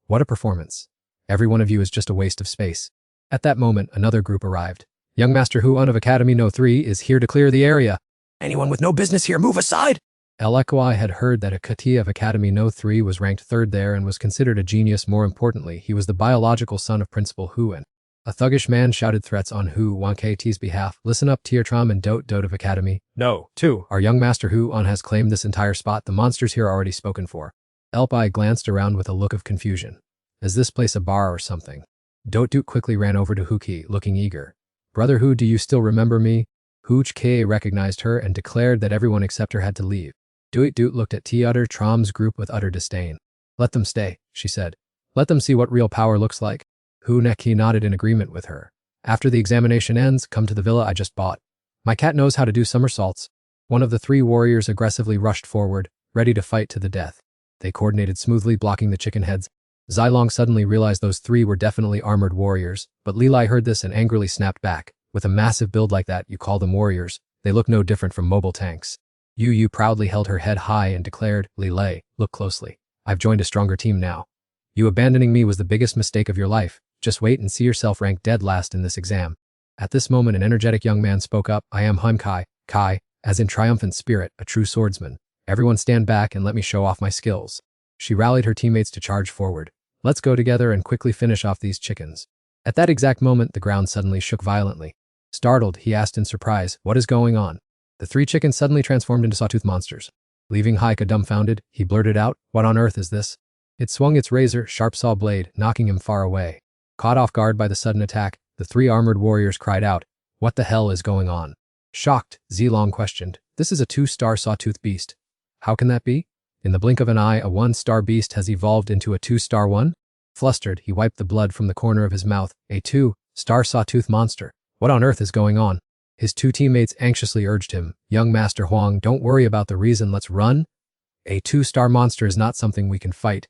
"What a performance. Every one of you is just a waste of space." At that moment, another group arrived. "Young Master Huan of Academy No 3 is here to clear the area." "Anyone with no business here, move aside." Elekwai had heard that Akati of Academy No 3 was ranked 3rd there and was considered a genius. More importantly, he was the biological son of Principal Huan. A thuggish man shouted threats on Hu Wan KT's behalf. "Listen up, Tiertram and Dote of Academy. No, 2. Our young Master Huan has claimed this entire spot. The monsters here are already spoken for." Elpai glanced around with a look of confusion. "Is this place a bar or something?" Dote quickly ran over to Huki, looking eager. "Brother Hu, do you still remember me?" Hooch K recognized her and declared that everyone except her had to leave. Doot looked at T-Utter Tram's group with utter disdain. "Let them stay," she said. "Let them see what real power looks like." Hu Neki nodded in agreement with her. "After the examination ends, come to the villa I just bought. My cat knows how to do somersaults." One of the 3 warriors aggressively rushed forward, ready to fight to the death. They coordinated smoothly, blocking the chicken heads. Zilong suddenly realized those 3 were definitely armored warriors, but Lilai heard this and angrily snapped back. "With a massive build like that, you call them warriors? They look no different from mobile tanks." Yu proudly held her head high and declared, "Lilai, look closely. I've joined a stronger team now. You abandoning me was the biggest mistake of your life. Just wait and see yourself ranked dead last in this exam." At this moment, an energetic young man spoke up. "I am Heim Kai, as in triumphant spirit, a true swordsman. Everyone stand back and let me show off my skills." She rallied her teammates to charge forward. "Let's go together and quickly finish off these chickens." At that exact moment, the ground suddenly shook violently. Startled, he asked in surprise, "What is going on?" The 3 chickens suddenly transformed into sawtooth monsters. Leaving Haika dumbfounded, he blurted out, "What on earth is this?" It swung its razor-sharp saw blade, knocking him far away. Caught off guard by the sudden attack, the 3 armored warriors cried out, "What the hell is going on?" Shocked, Zilong questioned, "This is a 2-star sawtooth beast. How can that be? In the blink of an eye, a 1-star beast has evolved into a 2-star one?" Flustered, he wiped the blood from the corner of his mouth. "A 2-star sawtooth monster. What on earth is going on?" His 2 teammates anxiously urged him, "Young Master Huang, don't worry about the reason, let's run. A 2-star monster is not something we can fight."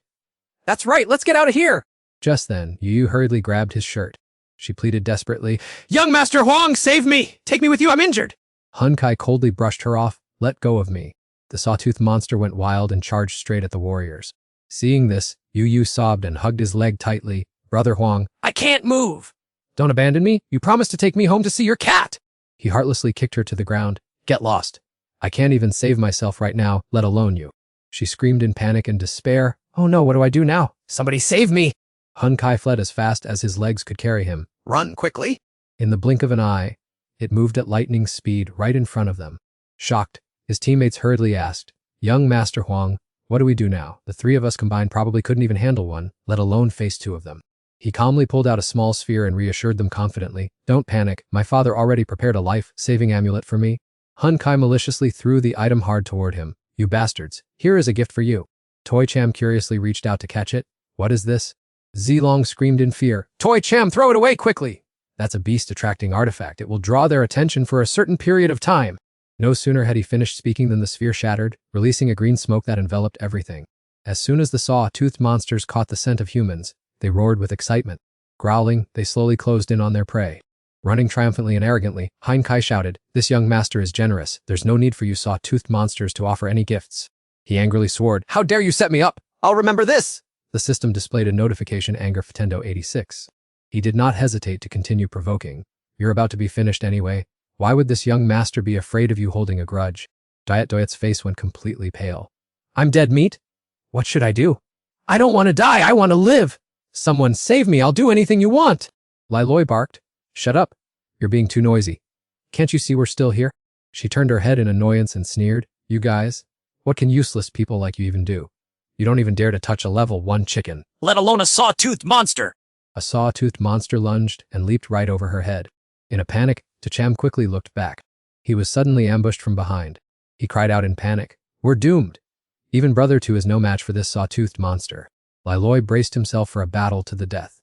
That's right, let's get out of here! Just then, Yu hurriedly grabbed his shirt. She pleaded desperately, Young Master Huang, save me! Take me with you, I'm injured! Hun Kai coldly brushed her off. "Let go of me." The sawtooth monster went wild and charged straight at the warriors. Seeing this, Yu sobbed and hugged his leg tightly. "Brother Huang, I can't move! don't abandon me. You promised to take me home to see your cat!" He heartlessly kicked her to the ground. "Get lost. I can't even save myself right now, let alone you." She screamed in panic and despair. "Oh no, what do I do now?" Somebody save me! Hun Kai fled as fast as his legs could carry him. Run quickly! In the blink of an eye, it moved at lightning speed right in front of them. Shocked, his teammates hurriedly asked, "Young Master Huang, what do we do now? The 3 of us combined probably couldn't even handle one, let alone face 2 of them." He calmly pulled out a small sphere and reassured them confidently, "Don't panic, my father already prepared a life-saving amulet for me." Hun Kai maliciously threw the item hard toward him. "You bastards, here is a gift for you." Toy Cham curiously reached out to catch it. "What is this?" Zilong screamed in fear. Toy Cham, throw it away quickly! "That's a beast-attracting artifact. It will draw their attention for a certain period of time." No sooner had he finished speaking than the sphere shattered, releasing a green smoke that enveloped everything. As soon as the saw-toothed monsters caught the scent of humans, they roared with excitement. Growling, they slowly closed in on their prey. Running triumphantly and arrogantly, Hun Kai shouted, "This young master is generous. There's no need for you saw-toothed monsters to offer any gifts." He angrily swore, How dare you set me up? I'll remember this! The system displayed a notification anger Ftendo 86. He did not hesitate to continue provoking. "You're about to be finished anyway. Why would this young master be afraid of you holding a grudge?" Diet Doyet's face went completely pale. I'm dead meat? What should I do? I don't want to die, I want to live! Someone save me, I'll do anything you want! Liloi barked. "Shut up. You're being too noisy. Can't you see we're still here?" She turned her head in annoyance and sneered, "You guys? What can useless people like you even do? You don't even dare to touch a level 1 chicken. Let alone a saw-toothed monster!" A saw-toothed monster lunged and leaped right over her head. In a panic, Tacham quickly looked back. He was suddenly ambushed from behind. He cried out in panic, "We're doomed! Even Brother 2 is no match for this saw-toothed monster." Liloi braced himself for a battle to the death.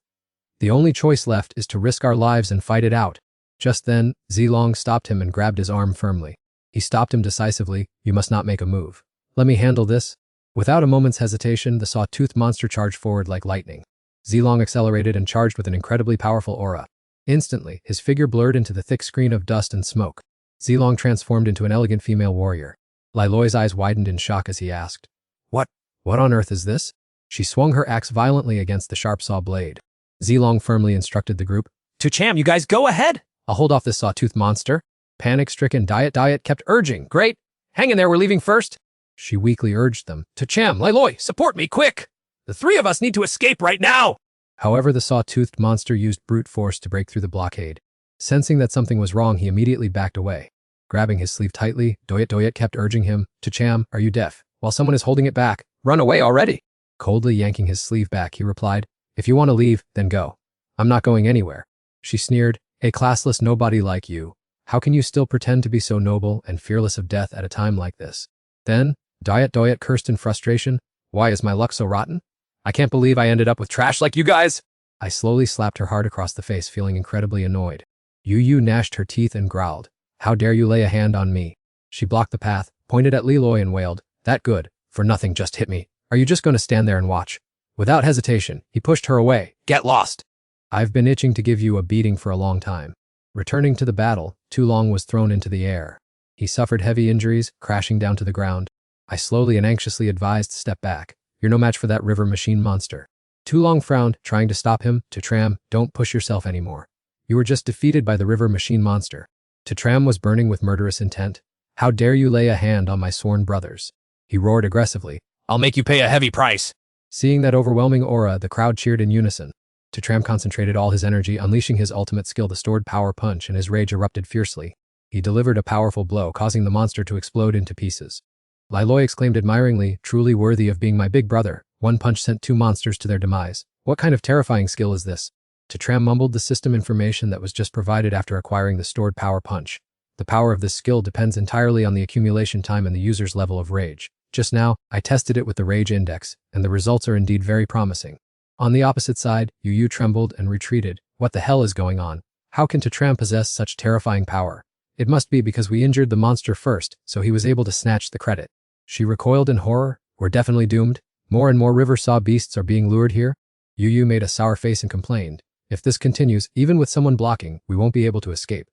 "The only choice left is to risk our lives and fight it out." Just then, Zilong stopped him and grabbed his arm firmly. He stopped him decisively. "You must not make a move. Let me handle this." Without a moment's hesitation, the saw-toothed monster charged forward like lightning. Zilong accelerated and charged with an incredibly powerful aura. Instantly, his figure blurred into the thick screen of dust and smoke. Zilong transformed into an elegant female warrior. Liloi's eyes widened in shock as he asked, What on earth is this?" She swung her axe violently against the sharp saw blade. Zilong firmly instructed the group, To Cham, you guys go ahead! "I'll hold off this saw-toothed monster." Panic-stricken Diet kept urging, Great! Hang in there, we're leaving first! She weakly urged them. To Cham, Liloi, support me, quick! The 3 of us need to escape right now! However, the saw-toothed monster used brute force to break through the blockade. Sensing that something was wrong, he immediately backed away. Grabbing his sleeve tightly, Doyet kept urging him, To Cham, are you deaf? While someone is holding it back. Run away already! Coldly yanking his sleeve back, he replied, "If you want to leave, then go. I'm not going anywhere." She sneered, "A classless nobody like you. How can you still pretend to be so noble and fearless of death at a time like this?" Then, Doyet cursed in frustration, "Why is my luck so rotten? I can't believe I ended up with trash like you guys." I slowly slapped her hard across the face, feeling incredibly annoyed. Yu gnashed her teeth and growled, "How dare you lay a hand on me?" She blocked the path, pointed at Liloi and wailed, "That good, for nothing just hit me. Are you just going to stand there and watch?" Without hesitation, he pushed her away. Get lost! "I've been itching to give you a beating for a long time." Returning to the battle, Tu Long was thrown into the air. He suffered heavy injuries, crashing down to the ground. I slowly and anxiously advised, "Step back. You're no match for that river machine monster." Tu Long frowned, trying to stop him. "To Tram, don't push yourself anymore. You were just defeated by the river machine monster." To Tram was burning with murderous intent. "How dare you lay a hand on my sworn brothers?" He roared aggressively. I'll make you pay a heavy price! Seeing that overwhelming aura, the crowd cheered in unison. Tram concentrated all his energy, unleashing his ultimate skill, the stored power punch, and his rage erupted fiercely. He delivered a powerful blow, causing the monster to explode into pieces. Liloi exclaimed admiringly, "Truly worthy of being my big brother. One punch sent 2 monsters to their demise. What kind of terrifying skill is this? Tram mumbled the system information that was just provided after acquiring the stored power punch. The power of this skill depends entirely on the accumulation time and the user's level of rage. Just now, I tested it with the rage index, and the results are indeed very promising. On the opposite side, Yu trembled and retreated. What the hell is going on? How can Tram possess such terrifying power? It must be because we injured the monster first, so he was able to snatch the credit. She recoiled in horror. We're definitely doomed. More and more river saw beasts are being lured here. Yu made a sour face and complained. If this continues, even with someone blocking, we won't be able to escape.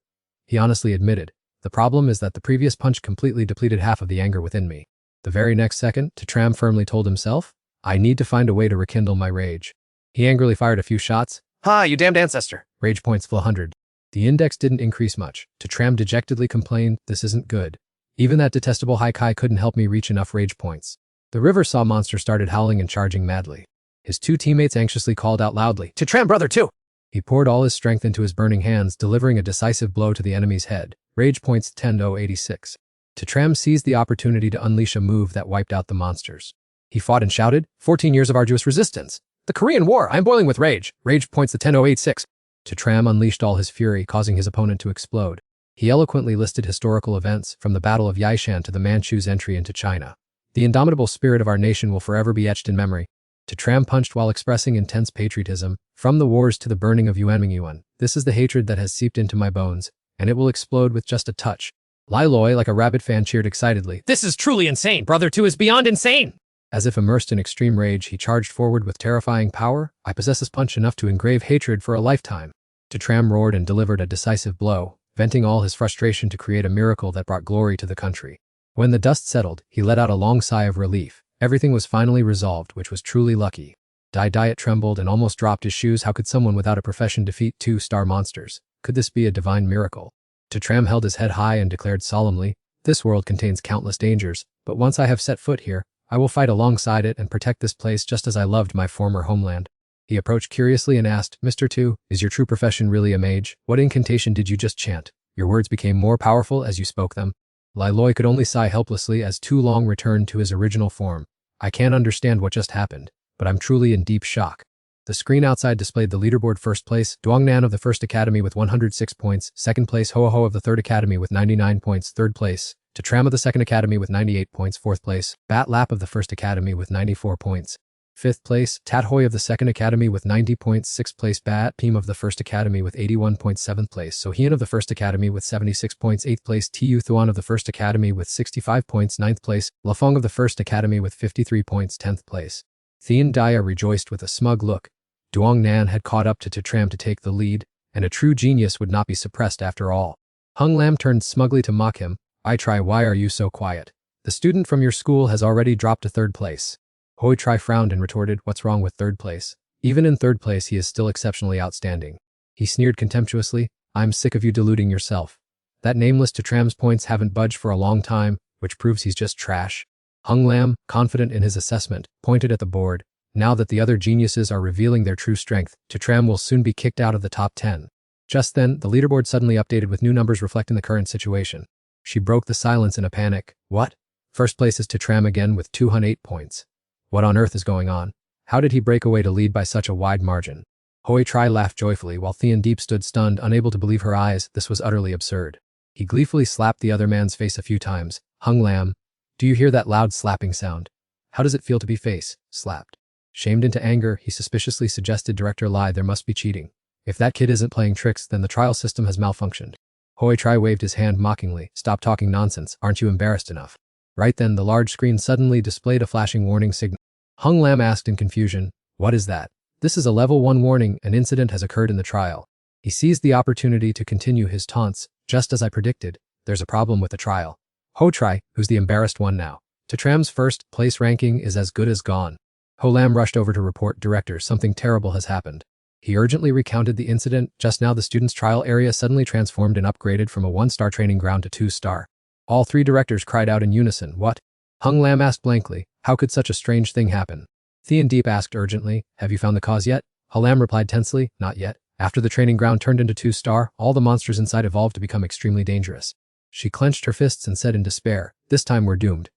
He honestly admitted. The problem is that the previous punch completely depleted half of the anger within me. The very next second, Tram firmly told himself, I need to find a way to rekindle my rage. He angrily fired a few shots. Ha, you damned ancestor. Rage points flew 100. The index didn't increase much. Tram dejectedly complained, this isn't good. Even that detestable Haikai couldn't help me reach enough rage points. The river saw monster started howling and charging madly. His 2 teammates anxiously called out loudly, Tram brother too! He poured all his strength into his burning hands, delivering a decisive blow to the enemy's head. Rage points 10-86. Tram seized the opportunity to unleash a move that wiped out the monsters. He fought and shouted, 14 years of arduous resistance. The Korean War, I'm boiling with rage. Rage points to 10-86. Tram unleashed all his fury, causing his opponent to explode. He eloquently listed historical events, from the Battle of Yaishan to the Manchus' entry into China. The indomitable spirit of our nation will forever be etched in memory. Tram punched while expressing intense patriotism. From the wars to the burning of Yuanmingyuan, this is the hatred that has seeped into my bones, and it will explode with just a touch. Lai Loi, like a rabid fan, cheered excitedly. This is truly insane. Brother 2 is beyond insane. As if immersed in extreme rage, he charged forward with terrifying power. I possess this punch enough to engrave hatred for a lifetime. Tram roared and delivered a decisive blow, venting all his frustration to create a miracle that brought glory to the country. When the dust settled, he let out a long sigh of relief. Everything was finally resolved, which was truly lucky. Diet trembled and almost dropped his shoes. How could someone without a profession defeat 2-star monsters? Could this be a divine miracle? Tram held his head high and declared solemnly, this world contains countless dangers, but once I have set foot here, I will fight alongside it and protect this place just as I loved my former homeland. He approached curiously and asked, Mr. 2, is your true profession really a mage? What incantation did you just chant? Your words became more powerful as you spoke them. Lai Loi could only sigh helplessly as Tu Long returned to his original form. I can't understand what just happened, but I'm truly in deep shock. The screen outside displayed the leaderboard. First place, Duongnan of the 1st Academy with 106 points. Second place, Ho of the 3rd Academy with 99 points. Third place, Tram of the 2nd Academy with 98 points. Fourth place, Bat Lap of the 1st Academy with 94 points. Fifth place, Tat Hoi of the 2nd Academy with 90 points. Sixth place, Bat Pim of the 1st Academy with 81 points. Seventh place, Sohian of the 1st Academy with 76 points. Eighth place, Tu Thuan of the 1st Academy with 65 points. Ninth place, Lafong of the 1st Academy with 53 points. 10th place. Thien Dia rejoiced with a smug look. Duong Nan had caught up to Tram to take the lead, and a true genius would not be suppressed after all. Hung Lam turned smugly to mock him. I try, why are you so quiet? The student from your school has already dropped to 3rd place. Hoi Tri frowned and retorted, what's wrong with 3rd place? Even in 3rd place he is still exceptionally outstanding. He sneered contemptuously, I'm sick of you deluding yourself. That nameless Tram's points haven't budged for a long time, which proves he's just trash. Hung Lam, confident in his assessment, pointed at the board. Now that the other geniuses are revealing their true strength, Tram will soon be kicked out of the top 10. Just then, the leaderboard suddenly updated with new numbers reflecting the current situation. She broke the silence in a panic. What? First place is Tram again with 208 points. What on earth is going on? How did he break away to lead by such a wide margin? Hoi Tri laughed joyfully while Thien Deep stood stunned, unable to believe her eyes. This was utterly absurd. He gleefully slapped the other man's face a few times. Hung Lam, do you hear that loud slapping sound? How does it feel to be face slapped? Shamed into anger, he suspiciously suggested Director Lai, there must be cheating. If that kid isn't playing tricks, then the trial system has malfunctioned. Hoi Tri waved his hand mockingly. Stop talking nonsense, aren't you embarrassed enough? Right then, the large screen suddenly displayed a flashing warning signal. Hung Lam asked in confusion, what is that? This is a level 1 warning, an incident has occurred in the trial. He seized the opportunity to continue his taunts. Just as I predicted, there's a problem with the trial. Ho Tri, who's the embarrassed one now? Tram's 1st place ranking is as good as gone. Ho Lam rushed over to report, Director, something terrible has happened. He urgently recounted the incident. Just now the student's trial area suddenly transformed and upgraded from a 1-star training ground to 2-star. All 3 directors cried out in unison, what? Hung Lam asked blankly, how could such a strange thing happen? Thien Deep asked urgently, have you found the cause yet? Ho Lam replied tensely, not yet. After the training ground turned into 2-star, all the monsters inside evolved to become extremely dangerous. She clenched her fists and said in despair, this time we're doomed.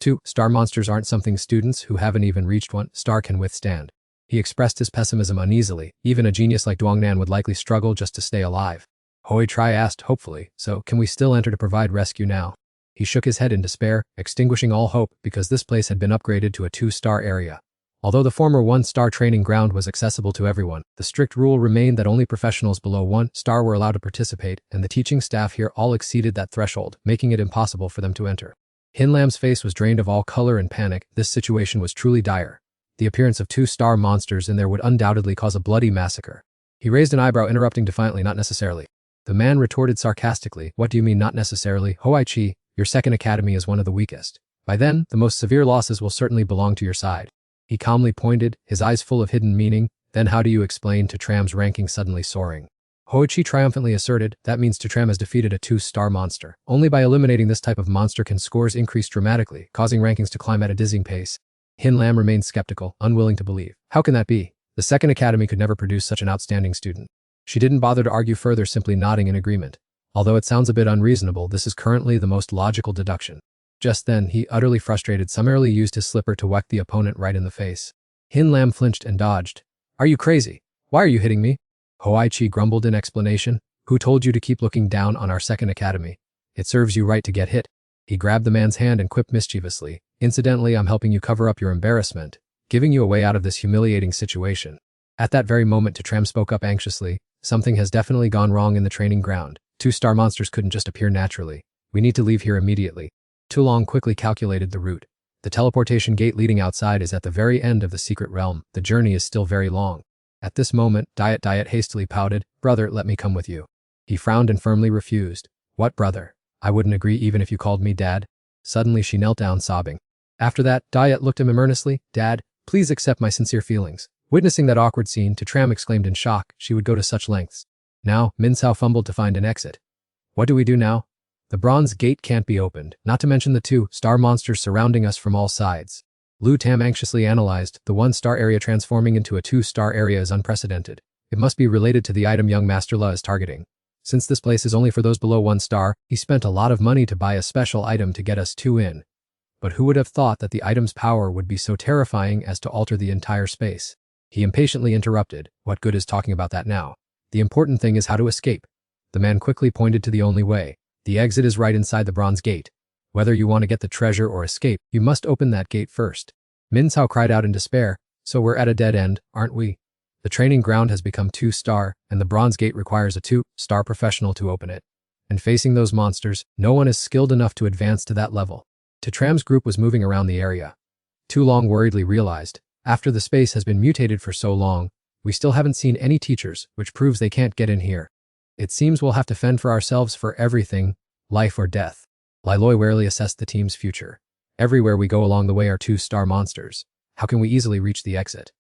2-star monsters aren't something students who haven't even reached 1-star can withstand. He expressed his pessimism uneasily. Even a genius like Duongnan would likely struggle just to stay alive. Hoi Tri asked hopefully, so can we still enter to provide rescue now? He shook his head in despair, extinguishing all hope because this place had been upgraded to a 2-star area. Although the former 1-star training ground was accessible to everyone, the strict rule remained that only professionals below 1-star were allowed to participate, and the teaching staff here all exceeded that threshold, making it impossible for them to enter. Hin Lam's face was drained of all color and panic. This situation was truly dire. The appearance of 2-star monsters in there would undoubtedly cause a bloody massacre. He raised an eyebrow, interrupting defiantly, not necessarily. The man retorted sarcastically, what do you mean not necessarily? Hoi Chi, your second academy is one of the weakest. By then, the most severe losses will certainly belong to your side. He calmly pointed, his eyes full of hidden meaning. Then how do you explain Tram's ranking suddenly soaring? Hoi Chi triumphantly asserted, that means Tram has defeated a 2-star monster. Only by eliminating this type of monster can scores increase dramatically, causing rankings to climb at a dizzying pace. Hin Lam remained skeptical, unwilling to believe. How can that be? The second academy could never produce such an outstanding student. She didn't bother to argue further, simply nodding in agreement. Although it sounds a bit unreasonable, this is currently the most logical deduction. Just then, he, utterly frustrated, summarily used his slipper to whack the opponent right in the face. Hin Lam flinched and dodged. Are you crazy? Why are you hitting me? Hoi Chi grumbled in explanation. Who told you to keep looking down on our second academy? It serves you right to get hit. He grabbed the man's hand and quipped mischievously. Incidentally, I'm helping you cover up your embarrassment, giving you a way out of this humiliating situation. At that very moment, Tram spoke up anxiously. Something has definitely gone wrong in the training ground. 2-star monsters couldn't just appear naturally. We need to leave here immediately. Tulong quickly calculated the route. The teleportation gate leading outside is at the very end of the secret realm. The journey is still very long. At this moment, Diet hastily pouted, brother, let me come with you. He frowned and firmly refused. What brother? I wouldn't agree even if you called me dad. Suddenly she knelt down sobbing. After that, Diet looked at him earnestly. Dad, please accept my sincere feelings. Witnessing that awkward scene, Tram exclaimed in shock, she would go to such lengths. Now, Min Cao fumbled to find an exit. What do we do now? The bronze gate can't be opened, not to mention the 2-star monsters surrounding us from all sides. Lu Tam anxiously analyzed, the 1-star area transforming into a 2-star area is unprecedented. It must be related to the item young Master La is targeting. Since this place is only for those below 1-star, he spent a lot of money to buy a special item to get us 2 in. But who would have thought that the item's power would be so terrifying as to alter the entire space? He impatiently interrupted, what good is talking about that now? The important thing is how to escape. The man quickly pointed to the only way. The exit is right inside the bronze gate. Whether you want to get the treasure or escape, you must open that gate first. Min Cao cried out in despair, so we're at a dead end, aren't we? The training ground has become 2-star, and the bronze gate requires a 2-star professional to open it. And facing those monsters, no one is skilled enough to advance to that level. Tram's group was moving around the area. Tulong worriedly realized, after the space has been mutated for so long, we still haven't seen any teachers, which proves they can't get in here. It seems we'll have to fend for ourselves for everything, life or death. Lai Loi warily assessed the team's future. Everywhere we go along the way are 2-star monsters. How can we easily reach the exit?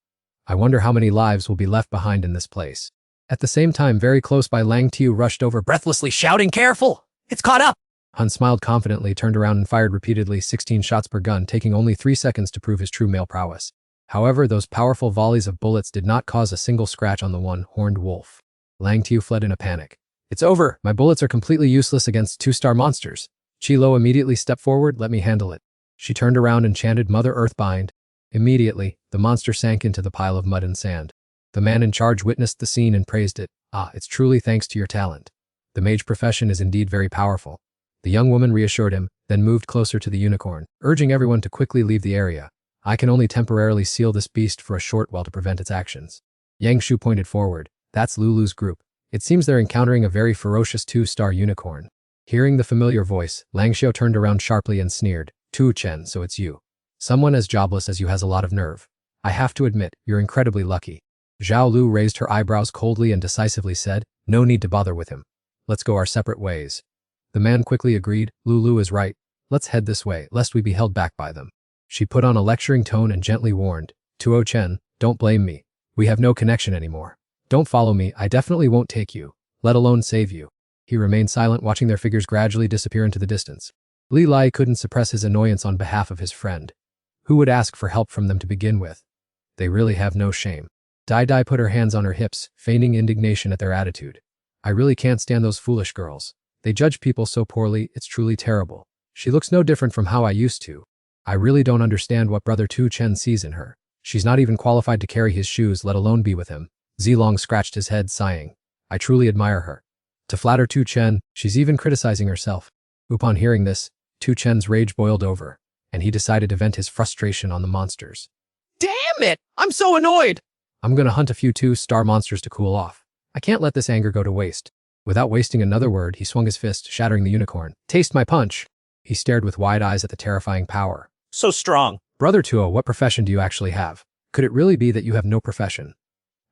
I wonder how many lives will be left behind in this place. At the same time, very close by, Lang Tiu rushed over, breathlessly shouting, careful! It's caught up! Hun smiled confidently, turned around and fired repeatedly, 16 shots per gun, taking only 3 seconds to prove his true male prowess. However, those powerful volleys of bullets did not cause a single scratch on the one-horned wolf. Lang Tiu fled in a panic. It's over! My bullets are completely useless against 2-star monsters. Chi Lo immediately stepped forward, let me handle it. She turned around and chanted, Mother Earth bind. Immediately, the monster sank into the pile of mud and sand. The man in charge witnessed the scene and praised it. Ah, it's truly thanks to your talent. The mage profession is indeed very powerful. The young woman reassured him, then moved closer to the unicorn, urging everyone to quickly leave the area. I can only temporarily seal this beast for a short while to prevent its actions. Yang Shu pointed forward. That's Lulu's group. It seems they're encountering a very ferocious 2-star unicorn. Hearing the familiar voice, Lang Xiao turned around sharply and sneered. Tu Chen, so it's you. Someone as jobless as you has a lot of nerve. I have to admit, you're incredibly lucky. Zhao Lu raised her eyebrows coldly and decisively said, no need to bother with him. Let's go our separate ways. The man quickly agreed, Lulu is right. Let's head this way, lest we be held back by them. She put on a lecturing tone and gently warned, Tuo Chen, don't blame me. We have no connection anymore. Don't follow me, I definitely won't take you, let alone save you. He remained silent, watching their figures gradually disappear into the distance. Li Lai couldn't suppress his annoyance on behalf of his friend. Who would ask for help from them to begin with? They really have no shame. Dai put her hands on her hips, feigning indignation at their attitude. I really can't stand those foolish girls. They judge people so poorly, it's truly terrible. She looks no different from how I used to. I really don't understand what Brother Tu Chen sees in her. She's not even qualified to carry his shoes, let alone be with him. Zilong scratched his head, sighing. I truly admire her. To flatter Tu Chen, she's even criticizing herself. Upon hearing this, Tu Chen's rage boiled over, and he decided to vent his frustration on the monsters. Damn it! I'm so annoyed! I'm gonna hunt a few 2-star monsters to cool off. I can't let this anger go to waste. Without wasting another word, he swung his fist, shattering the unicorn. Taste my punch! He stared with wide eyes at the terrifying power. So strong. Brother Tuo, what profession do you actually have? Could it really be that you have no profession?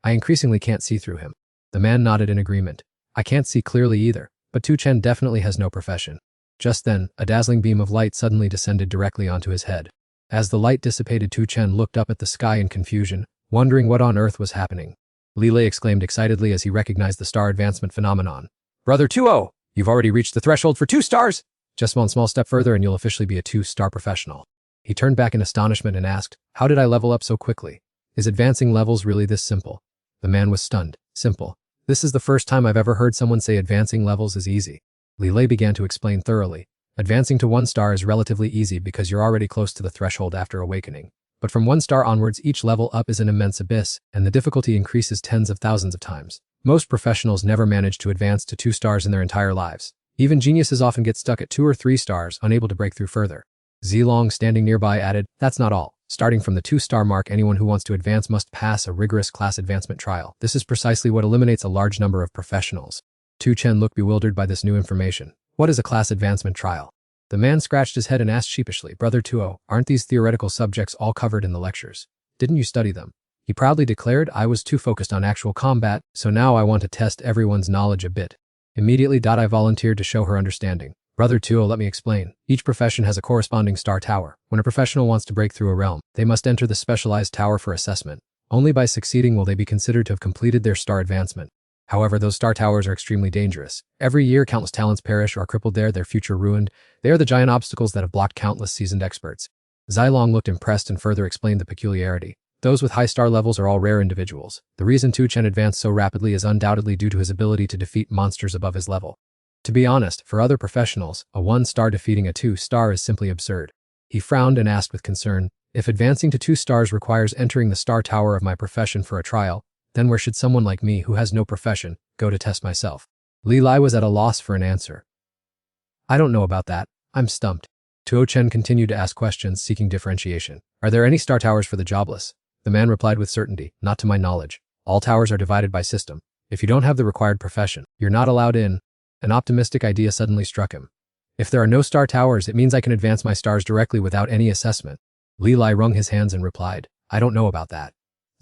I increasingly can't see through him. The man nodded in agreement. I can't see clearly either, but Tu Chen definitely has no profession. Just then, a dazzling beam of light suddenly descended directly onto his head. As the light dissipated, Tu Chen looked up at the sky in confusion, wondering what on earth was happening. Li Lei exclaimed excitedly as he recognized the star advancement phenomenon. Brother Tuo, you've already reached the threshold for 2 stars! Just one small step further and you'll officially be a 2-star professional. He turned back in astonishment and asked, how did I level up so quickly? Is advancing levels really this simple? The man was stunned. Simple. This is the first time I've ever heard someone say advancing levels is easy. Li Lei began to explain thoroughly. Advancing to 1 star is relatively easy because you're already close to the threshold after awakening. But from 1 star onwards, each level up is an immense abyss, and the difficulty increases tens of thousands of times. Most professionals never manage to advance to 2 stars in their entire lives. Even geniuses often get stuck at 2 or 3 stars, unable to break through further. Zilong, standing nearby, added, that's not all. Starting from the 2-star mark, anyone who wants to advance must pass a rigorous class advancement trial. This is precisely what eliminates a large number of professionals. Tu Chen looked bewildered by this new information. What is a class advancement trial? The man scratched his head and asked sheepishly, Brother Tuo, aren't these theoretical subjects all covered in the lectures? Didn't you study them? He proudly declared, I was too focused on actual combat, so now I want to test everyone's knowledge a bit. Immediately, I volunteered to show her understanding. Brother Tuo, let me explain. Each profession has a corresponding star tower. When a professional wants to break through a realm, they must enter the specialized tower for assessment. Only by succeeding will they be considered to have completed their star advancement. However, those star towers are extremely dangerous. Every year, countless talents perish or are crippled there, their future ruined. They are the giant obstacles that have blocked countless seasoned experts. Zilong looked impressed and further explained the peculiarity. Those with high star levels are all rare individuals. The reason Tu Chen advanced so rapidly is undoubtedly due to his ability to defeat monsters above his level. To be honest, for other professionals, a 1-star defeating a 2-star is simply absurd. He frowned and asked with concern, if advancing to 2 stars requires entering the star tower of my profession for a trial, then where should someone like me who has no profession go to test myself? Li Lei was at a loss for an answer. I don't know about that. I'm stumped. Tuo Chen continued to ask questions, seeking differentiation. Are there any star towers for the jobless? The man replied with certainty, not to my knowledge. All towers are divided by system. If you don't have the required profession, you're not allowed in. An optimistic idea suddenly struck him. If there are no star towers, it means I can advance my stars directly without any assessment. Li Lei wrung his hands and replied, I don't know about that.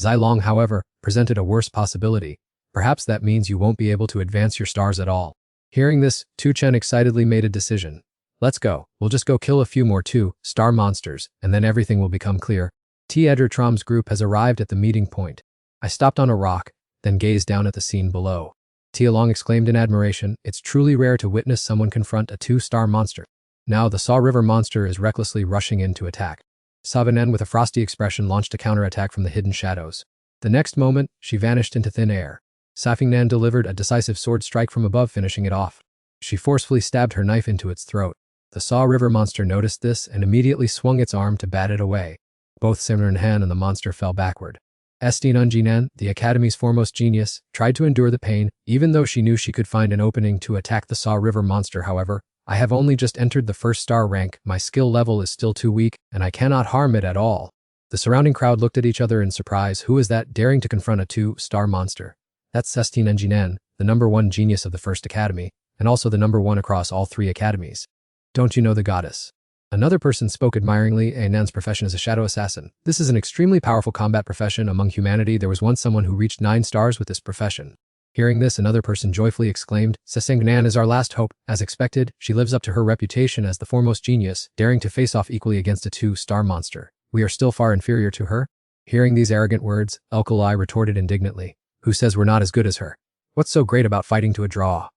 Zilong, however, presented a worse possibility. Perhaps that means you won't be able to advance your stars at all. Hearing this, Tu Chen excitedly made a decision. Let's go. We'll just go kill a few more 2-star monsters, and then everything will become clear. Eder Trom's group has arrived at the meeting point. I stopped on a rock, then gazed down at the scene below. Tialong exclaimed in admiration, it's truly rare to witness someone confront a 2-star monster. Now the Saw River monster is recklessly rushing in to attack. Savanen, with a frosty expression, launched a counterattack from the hidden shadows. The next moment, she vanished into thin air. Safingnan delivered a decisive sword strike from above, finishing it off. She forcefully stabbed her knife into its throat. The Saw River monster noticed this and immediately swung its arm to bat it away. Both Simran and the monster fell backward. Estine Unjinan, the Academy's foremost genius, tried to endure the pain, even though she knew she could find an opening to attack the Saw River monster. However, I have only just entered the 1-star rank, my skill level is still too weak, and I cannot harm it at all. The surrounding crowd looked at each other in surprise. Who is that daring to confront a 2-star monster? That's Estine Unjinan, the #1 genius of the First Academy, and also the #1 across all 3 academies. Don't you know the goddess? Another person spoke admiringly. Ainan's profession is a shadow assassin. This is an extremely powerful combat profession among humanity. There was once someone who reached 9 stars with this profession. Hearing this, another person joyfully exclaimed, Sesengnan is our last hope. As expected, she lives up to her reputation as the foremost genius, daring to face off equally against a 2-star monster. We are still far inferior to her? Hearing these arrogant words, Elkalai retorted indignantly. Who says we're not as good as her? What's so great about fighting to a draw?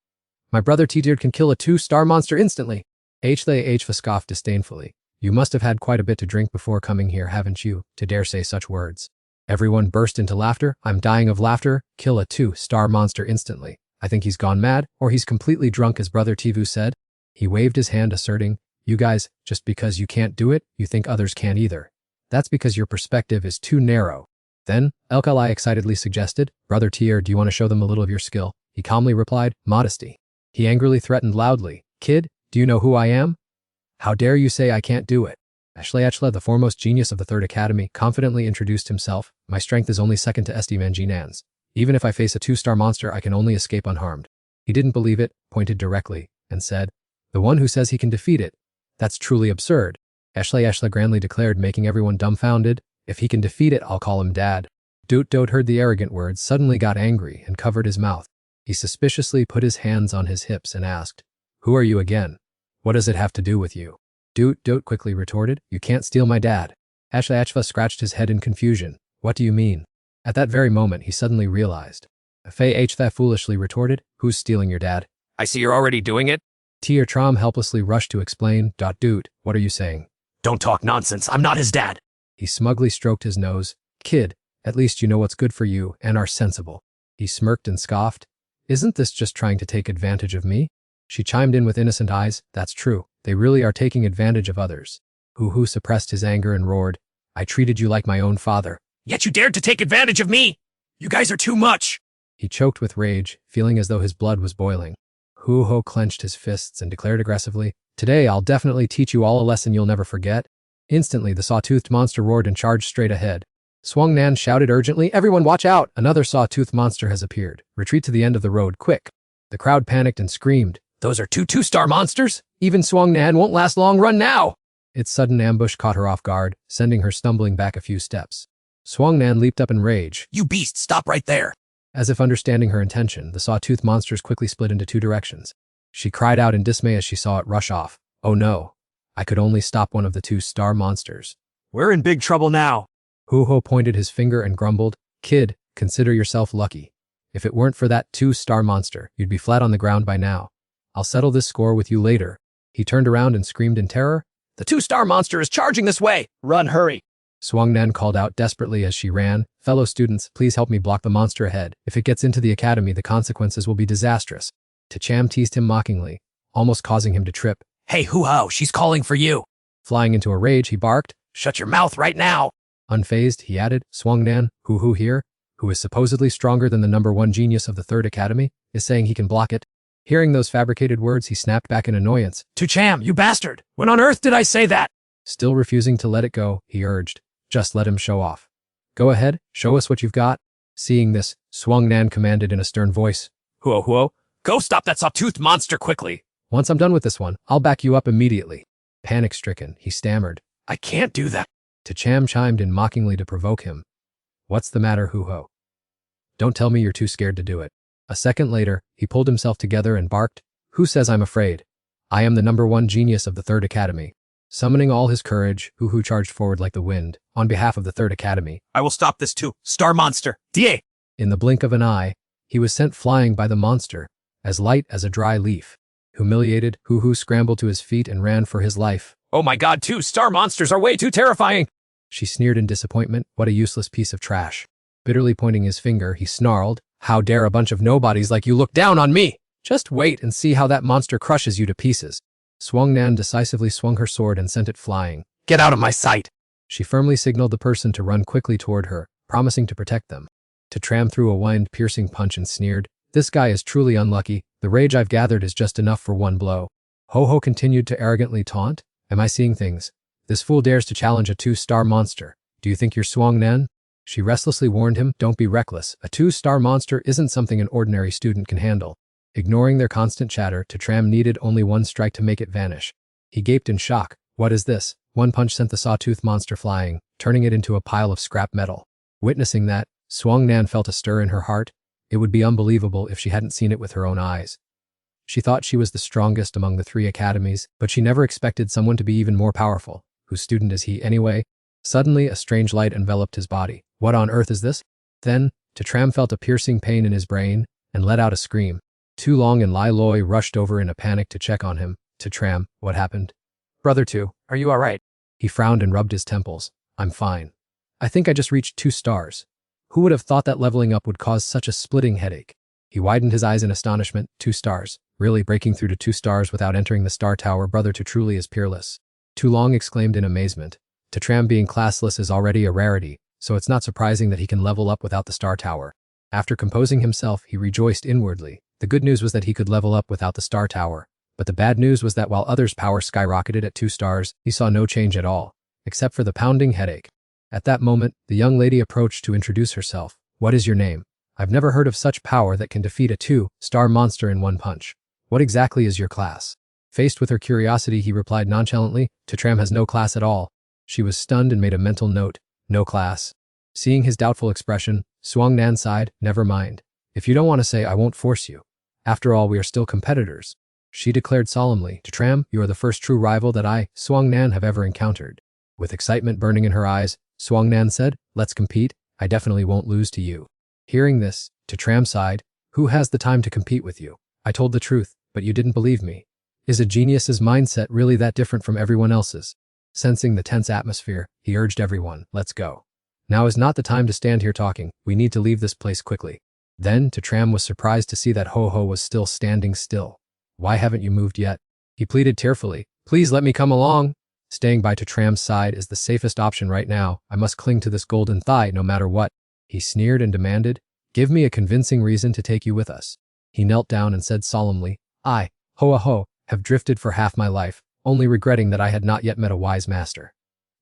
My brother T-Deard can kill a 2-star monster instantly. H scoffed disdainfully. You must have had quite a bit to drink before coming here, haven't you, to dare say such words? Everyone burst into laughter. I'm dying of laughter. Kill a 2-star monster instantly. I think he's gone mad, or he's completely drunk, as Brother Tivu said. He waved his hand, asserting, You guys, just because you can't do it, you think others can't either. That's because your perspective is too narrow. Then, Elkalai excitedly suggested, Brother Tier, do you want to show them a little of your skill? He calmly replied, modesty. He angrily threatened loudly, Kid, do you know who I am? How dare you say I can't do it? Ashla, the foremost genius of the Third Academy, confidently introduced himself. My strength is only second to SD Manjinan's. Even if I face a 2-star monster, I can only escape unharmed. He didn't believe it, pointed directly, and said, the one who says he can defeat it. That's truly absurd. Ashla grandly declared, making everyone dumbfounded. If he can defeat it, I'll call him Dad. Doot heard the arrogant words, suddenly got angry, and covered his mouth. He suspiciously put his hands on his hips and asked, who are you again? What does it have to do with you? Doot quickly retorted, you can't steal my dad. Ashla scratched his head in confusion. What do you mean? At that very moment, he suddenly realized. That foolishly retorted, who's stealing your dad? I see you're already doing it. Tier Tram helplessly rushed to explain. Doot, what are you saying? Don't talk nonsense, I'm not his dad. He smugly stroked his nose. Kid, at least you know what's good for you and are sensible. He smirked and scoffed. Isn't this just trying to take advantage of me? She chimed in with innocent eyes. That's true. They really are taking advantage of others. Hoo suppressed his anger and roared. I treated you like my own father. Yet you dared to take advantage of me! You guys are too much! He choked with rage, feeling as though his blood was boiling. Hoo clenched his fists and declared aggressively, today I'll definitely teach you all a lesson you'll never forget. Instantly, the saw-toothed monster roared and charged straight ahead. Swung Nan shouted urgently, everyone watch out! Another saw-toothed monster has appeared. Retreat to the end of the road, quick! The crowd panicked and screamed. Those are two 2-star monsters? Even Swung Nan won't last long, run now! Its sudden ambush caught her off guard, sending her stumbling back a few steps. Swung Nan leaped up in rage. You beast, stop right there! As if understanding her intention, the saw-toothed monsters quickly split into 2 directions. She cried out in dismay as she saw it rush off. Oh no! I could only stop one of the 2-star monsters. We're in big trouble now. Hoo pointed his finger and grumbled, Kid, consider yourself lucky. If it weren't for that 2-star monster, you'd be flat on the ground by now. I'll settle this score with you later. He turned around and screamed in terror. The 2-star monster is charging this way! Run, hurry! Swung Nan called out desperately as she ran, fellow students, please help me block the monster ahead. If it gets into the academy, the consequences will be disastrous. Tacham teased him mockingly, almost causing him to trip. Hey, Hoo-ho, she's calling for you! Flying into a rage, he barked. Shut your mouth right now! Unfazed, he added, Swung Nan, Hoo here, who is supposedly stronger than the #1 genius of the Third Academy, is saying he can block it. Hearing those fabricated words, he snapped back in annoyance. Tacham, you bastard! When on earth did I say that? Still refusing to let it go, he urged. Just let him show off. Go ahead, show us what you've got. Seeing this, Swung Nan commanded in a stern voice. Hoo, go stop that saw-toothed monster quickly! Once I'm done with this one, I'll back you up immediately. Panic-stricken, he stammered. I can't do that. Tacham chimed in mockingly to provoke him. What's the matter, Hoo? Don't tell me you're too scared to do it. A second later, he pulled himself together and barked. Who says I'm afraid? I am the #1 genius of the Third Academy. Summoning all his courage, Hoo charged forward like the wind, on behalf of the Third Academy. I will stop this 2-star monster. Die! In the blink of an eye, he was sent flying by the monster, as light as a dry leaf. Humiliated, Hoo scrambled to his feet and ran for his life. Oh my god, 2-star monsters are way too terrifying! She sneered in disappointment. What a useless piece of trash. Bitterly pointing his finger, he snarled, How dare a bunch of nobodies like you look down on me? Just wait and see how that monster crushes you to pieces. Swung Nan decisively swung her sword and sent it flying. Get out of my sight! She firmly signaled the person to run quickly toward her, promising to protect them. Tacham threw a wind-piercing punch and sneered, This guy is truly unlucky. The rage I've gathered is just enough for one blow. Ho continued to arrogantly taunt. Am I seeing things? This fool dares to challenge a 2-star monster. Do you think you're Swung Nan? She restlessly warned him, don't be reckless. A 2-star monster isn't something an ordinary student can handle. Ignoring their constant chatter, Tacham needed only one strike to make it vanish. He gaped in shock. What is this? One punch sent the sawtooth monster flying, turning it into a pile of scrap metal. Witnessing that, Swung Nan felt a stir in her heart. It would be unbelievable if she hadn't seen it with her own eyes. She thought she was the strongest among the 3 academies, but she never expected someone to be even more powerful. Whose student is he anyway? Suddenly, a strange light enveloped his body. What on earth is this? Then, Tacham felt a piercing pain in his brain and let out a scream. Tu Long and Lai Loi rushed over in a panic to check on him. Tacham, what happened? Brother Tu, are you alright? He frowned and rubbed his temples. I'm fine. I think I just reached 2 stars. Who would have thought that leveling up would cause such a splitting headache? He widened his eyes in astonishment. 2 stars. Really, breaking through to 2 stars without entering the star tower, brother to truly is peerless. Tu Long exclaimed in amazement. To Tram, being classless is already a rarity, so it's not surprising that he can level up without the star tower. After composing himself, he rejoiced inwardly. The good news was that he could level up without the star tower, but the bad news was that while others' power skyrocketed at 2 stars, he saw no change at all, except for the pounding headache. At that moment, the young lady approached to introduce herself. What is your name? I've never heard of such power that can defeat a 2-star monster in one punch. What exactly is your class? Faced with her curiosity, he replied nonchalantly, Tram has no class at all. She was stunned and made a mental note. No class. Seeing his doubtful expression, Suangnan sighed, never mind. If you don't want to say, I won't force you. After all, we are still competitors. She declared solemnly, Tram, you are the first true rival that I, Suangnan, have ever encountered. With excitement burning in her eyes, Suangnan said, let's compete. I definitely won't lose to you. Hearing this, Tram sighed, who has the time to compete with you? I told the truth, but you didn't believe me. Is a genius's mindset really that different from everyone else's? Sensing the tense atmosphere, he urged everyone, let's go. Now is not the time to stand here talking, we need to leave this place quickly. Then, Tram was surprised to see that Ho-Ho was still standing still. Why haven't you moved yet? He pleaded tearfully, please let me come along. Staying by Tram's side is the safest option right now, I must cling to this golden thigh no matter what. He sneered and demanded, give me a convincing reason to take you with us. He knelt down and said solemnly, I, Ho-Ho, have drifted for half my life, only regretting that I had not yet met a wise master.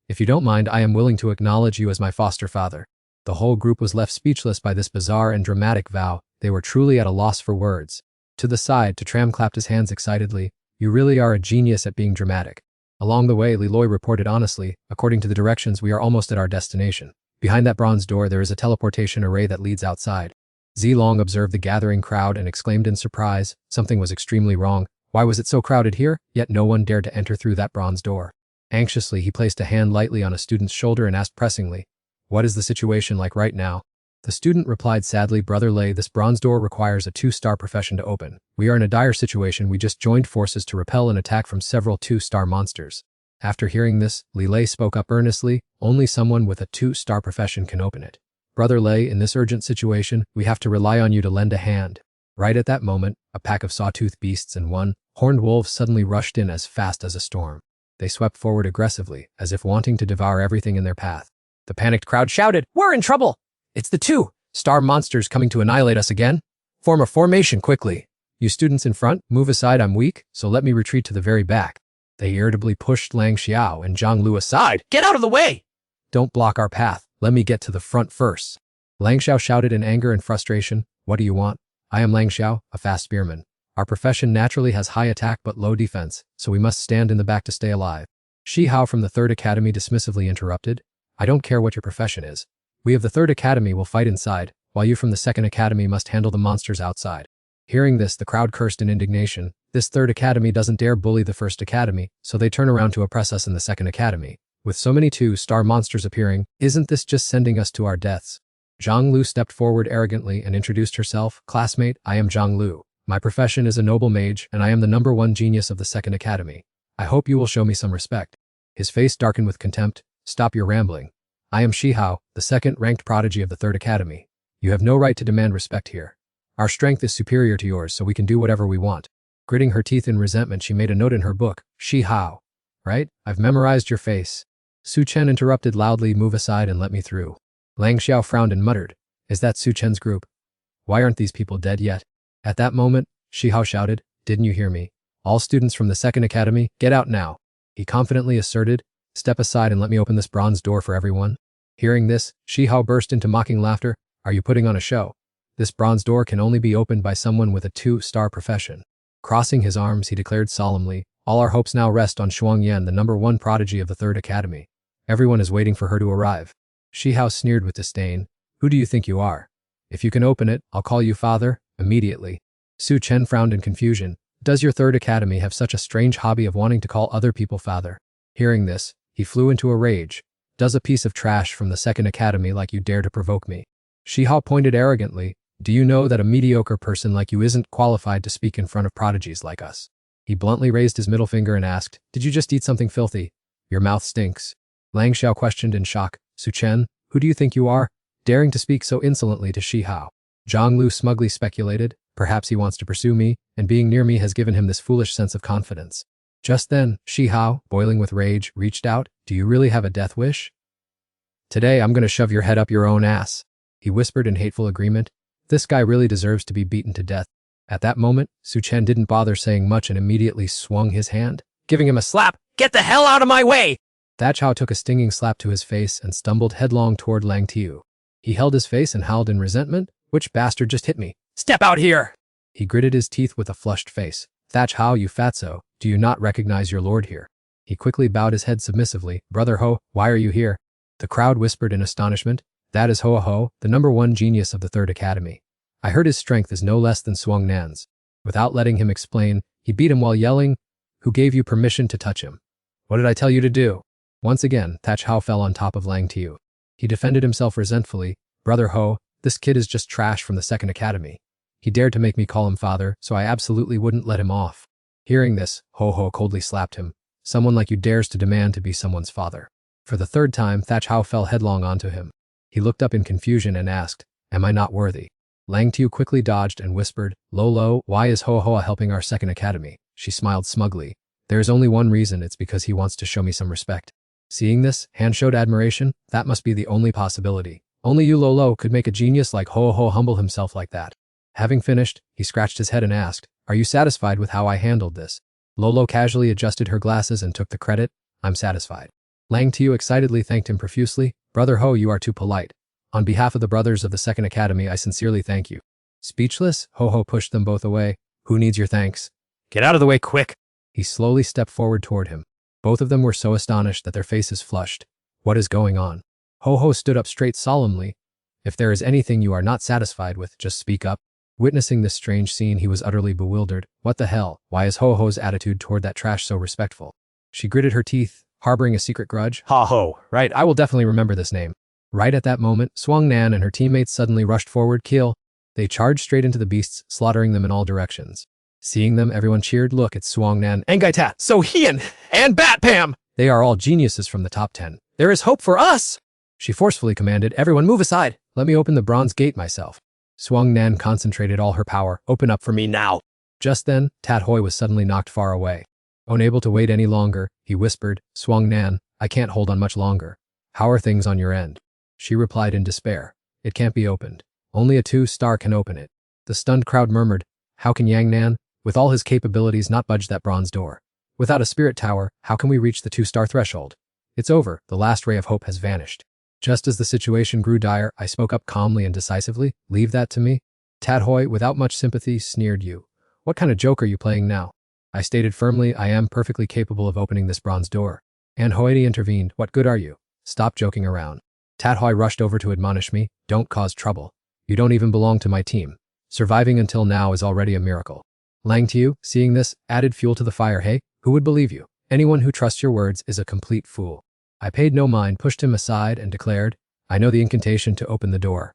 If you don't mind, I am willing to acknowledge you as my foster father. The whole group was left speechless by this bizarre and dramatic vow. They were truly at a loss for words. To the side, Tram clapped his hands excitedly. You really are a genius at being dramatic. Along the way, Liloy reported honestly, according to the directions, we are almost at our destination. Behind that bronze door, there is a teleportation array that leads outside. Zilong observed the gathering crowd and exclaimed in surprise, something was extremely wrong. Why was it so crowded here? Yet no one dared to enter through that bronze door. Anxiously, he placed a hand lightly on a student's shoulder and asked pressingly, what is the situation like right now? The student replied sadly, Brother Lei, this bronze door requires a 2-star profession to open. We are in a dire situation, we just joined forces to repel an attack from several 2-star monsters. After hearing this, Li Lei spoke up earnestly, only someone with a 2-star profession can open it. Brother Lei, in this urgent situation, we have to rely on you to lend a hand. Right at that moment, a pack of sawtooth beasts and one horned wolf suddenly rushed in as fast as a storm. They swept forward aggressively, as if wanting to devour everything in their path. The panicked crowd shouted, we're in trouble! It's the 2-star monsters coming to annihilate us again. Form a formation quickly. You students in front, move aside, I'm weak, so let me retreat to the very back. They irritably pushed Lang Xiao and Zhang Lu aside. Get out of the way! Don't block our path, let me get to the front first. Lang Xiao shouted in anger and frustration, what do you want? I am Lang Xiao, a fast spearman. Our profession naturally has high attack but low defense, so we must stand in the back to stay alive. Shi Hao from the 3rd Academy dismissively interrupted. I don't care what your profession is. We of the 3rd Academy will fight inside, while you from the 2nd Academy must handle the monsters outside. Hearing this, the crowd cursed in indignation. This 3rd Academy doesn't dare bully the 1st Academy, so they turn around to oppress us in the 2nd Academy. With so many 2-star monsters appearing, isn't this just sending us to our deaths? Zhang Lu stepped forward arrogantly and introduced herself. Classmate, I am Zhang Lu. My profession is a noble mage, and I am the #1 genius of the 2nd Academy. I hope you will show me some respect. His face darkened with contempt. Stop your rambling. I am Shi Hao, the 2nd-ranked prodigy of the 3rd Academy. You have no right to demand respect here. Our strength is superior to yours, so we can do whatever we want. Gritting her teeth in resentment, she made a note in her book. Shi Hao. Right? I've memorized your face. Su Chen interrupted loudly, move aside and let me through. Lang Xiao frowned and muttered. Is that Su Chen's group? Why aren't these people dead yet? At that moment, Shi Hao shouted, didn't you hear me? All students from the 2nd Academy, get out now. He confidently asserted, step aside and let me open this bronze door for everyone. Hearing this, Shi Hao burst into mocking laughter. Are you putting on a show? This bronze door can only be opened by someone with a 2-star profession. Crossing his arms, he declared solemnly, all our hopes now rest on Shuang Yan, the #1 prodigy of the 3rd Academy. Everyone is waiting for her to arrive. Shi Hao sneered with disdain. Who do you think you are? If you can open it, I'll call you father, immediately. Su Chen frowned in confusion. Does your 3rd Academy have such a strange hobby of wanting to call other people father? Hearing this, he flew into a rage. Does a piece of trash from the 2nd Academy like you dare to provoke me? Shi Hao pointed arrogantly. Do you know that a mediocre person like you isn't qualified to speak in front of prodigies like us? He bluntly raised his middle finger and asked, did you just eat something filthy? Your mouth stinks. Lang Xiao questioned in shock. Su Chen, who do you think you are, daring to speak so insolently to Shi Hao? Zhang Lu smugly speculated, Perhaps he wants to pursue me, and being near me has given him this foolish sense of confidence. Just then, Shi Hao, boiling with rage, reached out. Do you really have a death wish? Today I'm gonna shove your head up your own ass, he whispered in hateful agreement. This guy really deserves to be beaten to death. At that moment, Su Chen didn't bother saying much and immediately swung his hand, giving him a slap. Get the hell out of my way! Thach Hao took a stinging slap to his face and stumbled headlong toward Lang Tiu. He held his face and howled in resentment. Which bastard just hit me? Step out here! He gritted his teeth with a flushed face. Thach Hao, you fatso, do you not recognize your lord here? He quickly bowed his head submissively. Brother Ho, why are you here? The crowd whispered in astonishment. That is Hoa Ho, the #1 genius of the 3rd Academy. I heard his strength is no less than Suang Nan's. Without letting him explain, he beat him while yelling, Who gave you permission to touch him? What did I tell you to do? Once again, Thach Hao fell on top of Lang Tiu. He defended himself resentfully. Brother Ho, this kid is just trash from the 2nd Academy. He dared to make me call him father, so I absolutely wouldn't let him off. Hearing this, Ho Ho coldly slapped him. Someone like you dares to demand to be someone's father. For the 3rd time, Thach Hao fell headlong onto him. He looked up in confusion and asked, Am I not worthy? Lang Tiu quickly dodged and whispered, Lolo, why is Hoa Hoa helping our 2nd Academy? She smiled smugly. There is only one reason, it's because he wants to show me some respect. Seeing this, Han showed admiration. That must be the only possibility. Only you Lolo could make a genius like Hoa Hoa humble himself like that. Having finished, he scratched his head and asked, Are you satisfied with how I handled this? Lolo casually adjusted her glasses and took the credit. I'm satisfied. Lang Tiu excitedly thanked him profusely. Brother Ho, you are too polite. On behalf of the brothers of the 2nd Academy, I sincerely thank you. Speechless, Ho Ho pushed them both away. Who needs your thanks? Get out of the way quick! He slowly stepped forward toward him. Both of them were so astonished that their faces flushed. What is going on? Ho Ho stood up straight solemnly. If there is anything you are not satisfied with, just speak up. Witnessing this strange scene, he was utterly bewildered. What the hell? Why is Ho Ho's attitude toward that trash so respectful? She gritted her teeth, harboring a secret grudge. Ha Ho, right, I will definitely remember this name. Right at that moment, Suang Nan and her teammates suddenly rushed forward. Kill. They charged straight into the beasts, slaughtering them in all directions. Seeing them, everyone cheered. Look, it's Suang Nan, Angai Tat, So Hien, and Bat Pam! They are all geniuses from the top 10. There is hope for us! She forcefully commanded, Everyone move aside. Let me open the bronze gate myself. Suang Nan concentrated all her power. Open up for me now. Just then, Tat Hoi was suddenly knocked far away. Unable to wait any longer, he whispered, Suang Nan, I can't hold on much longer. How are things on your end? She replied in despair. It can't be opened. Only a 2-star can open it. The stunned crowd murmured, How can Yang Nan, with all his capabilities, not budge that bronze door? Without a spirit tower, how can we reach the 2-star threshold? It's over. The last ray of hope has vanished. Just as the situation grew dire, I spoke up calmly and decisively. Leave that to me. Tat Hoi, without much sympathy, sneered. You. What kind of joke are you playing now? I stated firmly, I am perfectly capable of opening this bronze door. And Hoidi intervened. What good are you? Stop joking around. Tat Hoi rushed over to admonish me. Don't cause trouble. You don't even belong to my team. Surviving until now is already a miracle. Lang Tiu, seeing this, added fuel to the fire. Hey, who would believe you? Anyone who trusts your words is a complete fool. I paid no mind, pushed him aside, and declared, I know the incantation to open the door.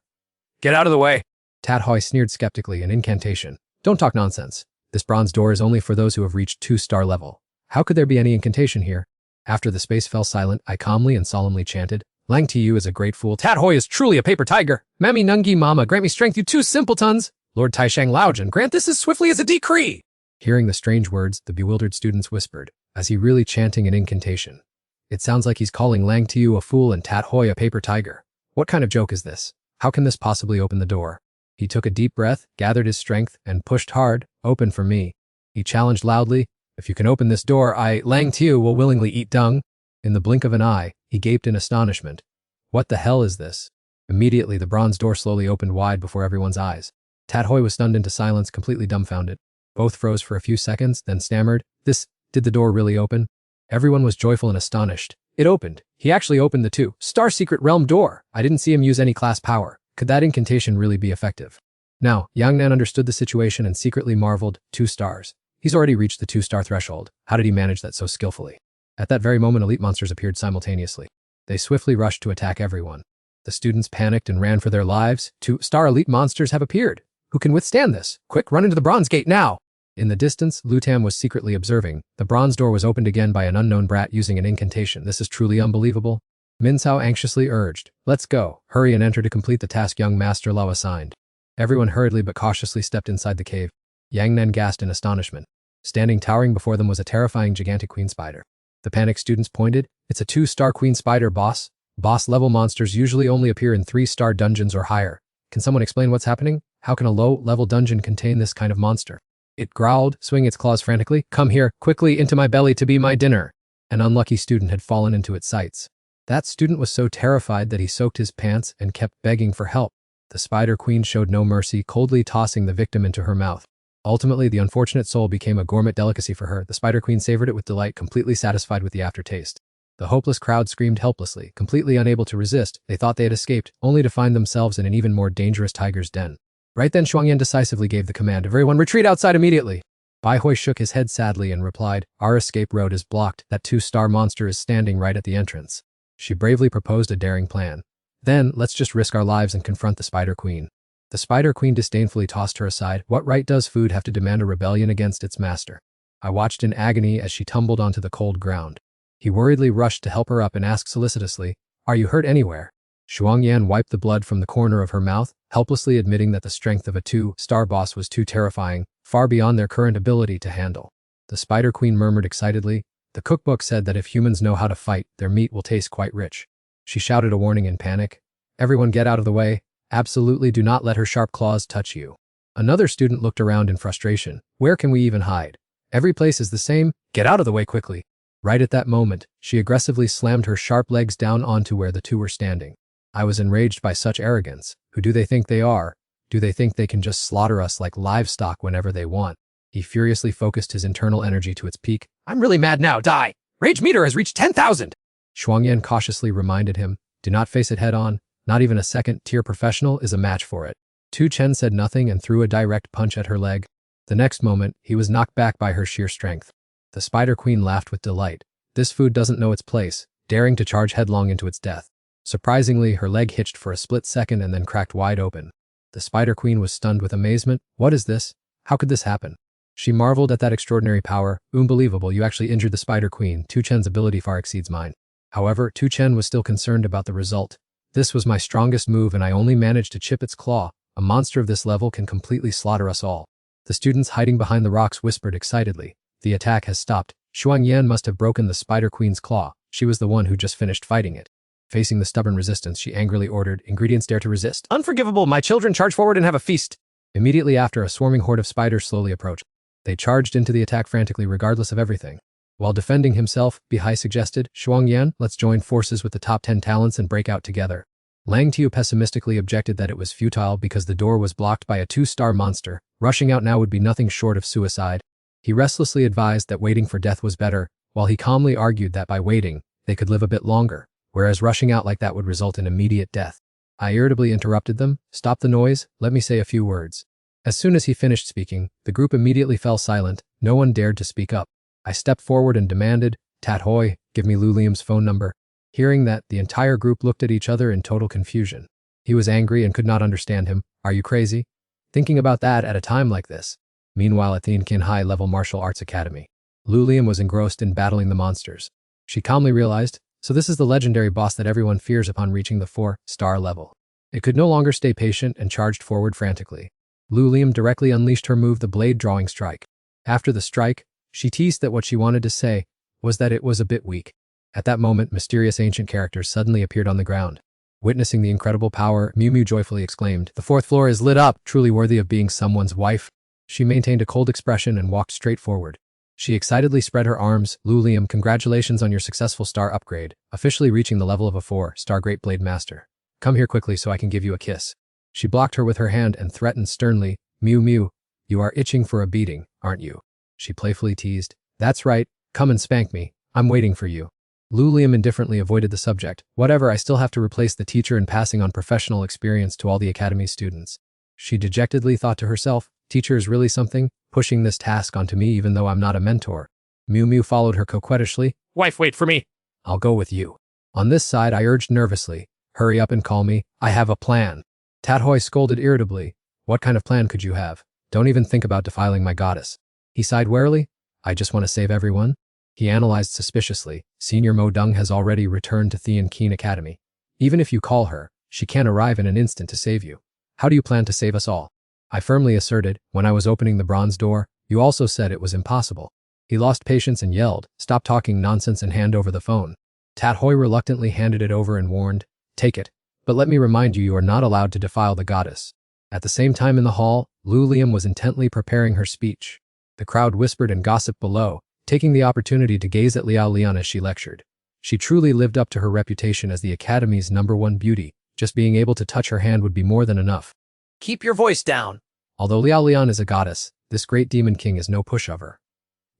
Get out of the way! Tat Hoi sneered skeptically. An incantation. Don't talk nonsense. This bronze door is only for those who have reached 2-star level. How could there be any incantation here? After the space fell silent, I calmly and solemnly chanted, Lang Tiu is a great fool. Tat Hoi is truly a paper tiger. Mammy Nungi Mama, grant me strength, you 2 simpletons. Lord Taishang Laojian, grant this as swiftly as a decree. Hearing the strange words, the bewildered students whispered, Is he really chanting an incantation? It sounds like he's calling Lang Tiu a fool and Tat Hoi a paper tiger. What kind of joke is this? How can this possibly open the door? He took a deep breath, gathered his strength, and pushed hard. Open for me. He challenged loudly, If you can open this door, Lang Tiu, will willingly eat dung. In the blink of an eye, he gaped in astonishment. What the hell is this? Immediately, the bronze door slowly opened wide before everyone's eyes. Tat Hoi was stunned into silence, completely dumbfounded. Both froze for a few seconds, then stammered, Did the door really open? Everyone was joyful and astonished. It opened. He actually opened the 2-star secret realm door. I didn't see him use any class power. Could that incantation really be effective? Now, Yang Nan understood the situation and secretly marveled, 2 stars. He's already reached the 2-star threshold. How did he manage that so skillfully? At that very moment, elite monsters appeared simultaneously. They swiftly rushed to attack everyone. The students panicked and ran for their lives. 2-star elite monsters have appeared. Who can withstand this? Quick, run into the bronze gate now! In the distance, Lu Tam was secretly observing. The bronze door was opened again by an unknown brat using an incantation. This is truly unbelievable. Min Cao anxiously urged, Let's go. Hurry and enter to complete the task young Master Lao assigned. Everyone hurriedly but cautiously stepped inside the cave. Yang Nen gasped in astonishment. Standing towering before them was a terrifying gigantic queen spider. The panicked students pointed. It's a 2-star queen spider, boss. Boss-level monsters usually only appear in 3-star dungeons or higher. Can someone explain what's happening? How can a low-level dungeon contain this kind of monster? It growled, swinging its claws frantically. Come here, quickly, into my belly to be my dinner. An unlucky student had fallen into its sights. That student was so terrified that he soaked his pants and kept begging for help. The spider queen showed no mercy, coldly tossing the victim into her mouth. Ultimately, the unfortunate soul became a gourmet delicacy for her. The spider queen savored it with delight, completely satisfied with the aftertaste. The hopeless crowd screamed helplessly, completely unable to resist. They thought they had escaped, only to find themselves in an even more dangerous tiger's den. Right then, Shuangyan decisively gave the command, everyone retreat outside immediately. Bai Hui shook his head sadly and replied, our escape road is blocked. That 2-star monster is standing right at the entrance. She bravely proposed a daring plan. Then, let's just risk our lives and confront the spider queen. The spider queen disdainfully tossed her aside. What right does food have to demand a rebellion against its master? I watched in agony as she tumbled onto the cold ground. He worriedly rushed to help her up and asked solicitously, are you hurt anywhere? Shuangyan wiped the blood from the corner of her mouth, helplessly admitting that the strength of a 2-star boss was too terrifying, far beyond their current ability to handle. The spider queen murmured excitedly, the cookbook said that if humans know how to fight, their meat will taste quite rich. She shouted a warning in panic. Everyone get out of the way. Absolutely do not let her sharp claws touch you. Another student looked around in frustration. Where can we even hide? Every place is the same. Get out of the way quickly. Right at that moment, she aggressively slammed her sharp legs down onto where the two were standing. I was enraged by such arrogance. Who do they think they are? Do they think they can just slaughter us like livestock whenever they want? He furiously focused his internal energy to its peak. I'm really mad now, die! Rage meter has reached 10,000! Shuangyan cautiously reminded him, do not face it head on. Not even a second-tier professional is a match for it. Tu Chen said nothing and threw a direct punch at her leg. The next moment, he was knocked back by her sheer strength. The spider queen laughed with delight. This food doesn't know its place, daring to charge headlong into its death. Surprisingly, her leg hitched for a split second and then cracked wide open. The spider queen was stunned with amazement. What is this? How could this happen? She marveled at that extraordinary power. Unbelievable, you actually injured the spider queen. Tu Chen's ability far exceeds mine. However, Tu Chen was still concerned about the result. This was my strongest move and I only managed to chip its claw. A monster of this level can completely slaughter us all. The students hiding behind the rocks whispered excitedly. The attack has stopped. Shuangyan must have broken the spider queen's claw. She was the one who just finished fighting it. Facing the stubborn resistance, she angrily ordered, ingredients dare to resist. Unforgivable, my children, charge forward and have a feast. Immediately after, a swarming horde of spiders slowly approached. They charged into the attack frantically regardless of everything. While defending himself, Bihai suggested, Shuangyan, let's join forces with the top 10 talents and break out together. Lang Tiu pessimistically objected that it was futile because the door was blocked by a 2-star monster. Rushing out now would be nothing short of suicide. He restlessly advised that waiting for death was better, while he calmly argued that by waiting, they could live a bit longer, whereas rushing out like that would result in immediate death. I irritably interrupted them. Stop the noise, let me say a few words. As soon as he finished speaking, the group immediately fell silent. No one dared to speak up. I stepped forward and demanded, Tat Hoi, give me Lu Liam's phone number. Hearing that, the entire group looked at each other in total confusion. He was angry and could not understand him. Are you crazy? Thinking about that at a time like this. Meanwhile at the Inkin High-Level Martial Arts Academy, Lu Liam was engrossed in battling the monsters. She calmly realized, so this is the legendary boss that everyone fears upon reaching the 4-star level. It could no longer stay patient and charged forward frantically. Lu Liam directly unleashed her move, the blade drawing strike. After the strike, she teased that what she wanted to say was that it was a bit weak. At that moment, mysterious ancient characters suddenly appeared on the ground. Witnessing the incredible power, Miu Miu joyfully exclaimed, the 4th floor is lit up, truly worthy of being someone's wife. She maintained a cold expression and walked straight forward. She excitedly spread her arms. Lu Liam, congratulations on your successful star upgrade, officially reaching the level of a 4-star Great Blade Master. Come here quickly so I can give you a kiss. She blocked her with her hand and threatened sternly, Miu Miu, you are itching for a beating, aren't you? She playfully teased. That's right, come and spank me, I'm waiting for you. Lu Liam indifferently avoided the subject. Whatever, I still have to replace the teacher in passing on professional experience to all the academy's students. She dejectedly thought to herself, teacher is really something, pushing this task onto me even though I'm not a mentor. Miu Miu followed her coquettishly. Wife, wait for me. I'll go with you. On this side, I urged nervously, hurry up and call me, I have a plan. Tat Hoi scolded irritably. What kind of plan could you have? Don't even think about defiling my goddess. He sighed warily. I just want to save everyone. He analyzed suspiciously. Senior Mo Dung has already returned to Thean Keen Academy. Even if you call her, she can't arrive in an instant to save you. How do you plan to save us all? I firmly asserted, when I was opening the bronze door, you also said it was impossible. He lost patience and yelled, stop talking nonsense and hand over the phone. Tat Hoi reluctantly handed it over and warned, take it, but let me remind you, you are not allowed to defile the goddess. At the same time in the hall, Lu Liam was intently preparing her speech. The crowd whispered and gossiped below, taking the opportunity to gaze at Liao Lian as she lectured. She truly lived up to her reputation as the Academy's #1 beauty. Just being able to touch her hand would be more than enough. Keep your voice down. Although Liao Lian is a goddess, this great demon king is no pushover.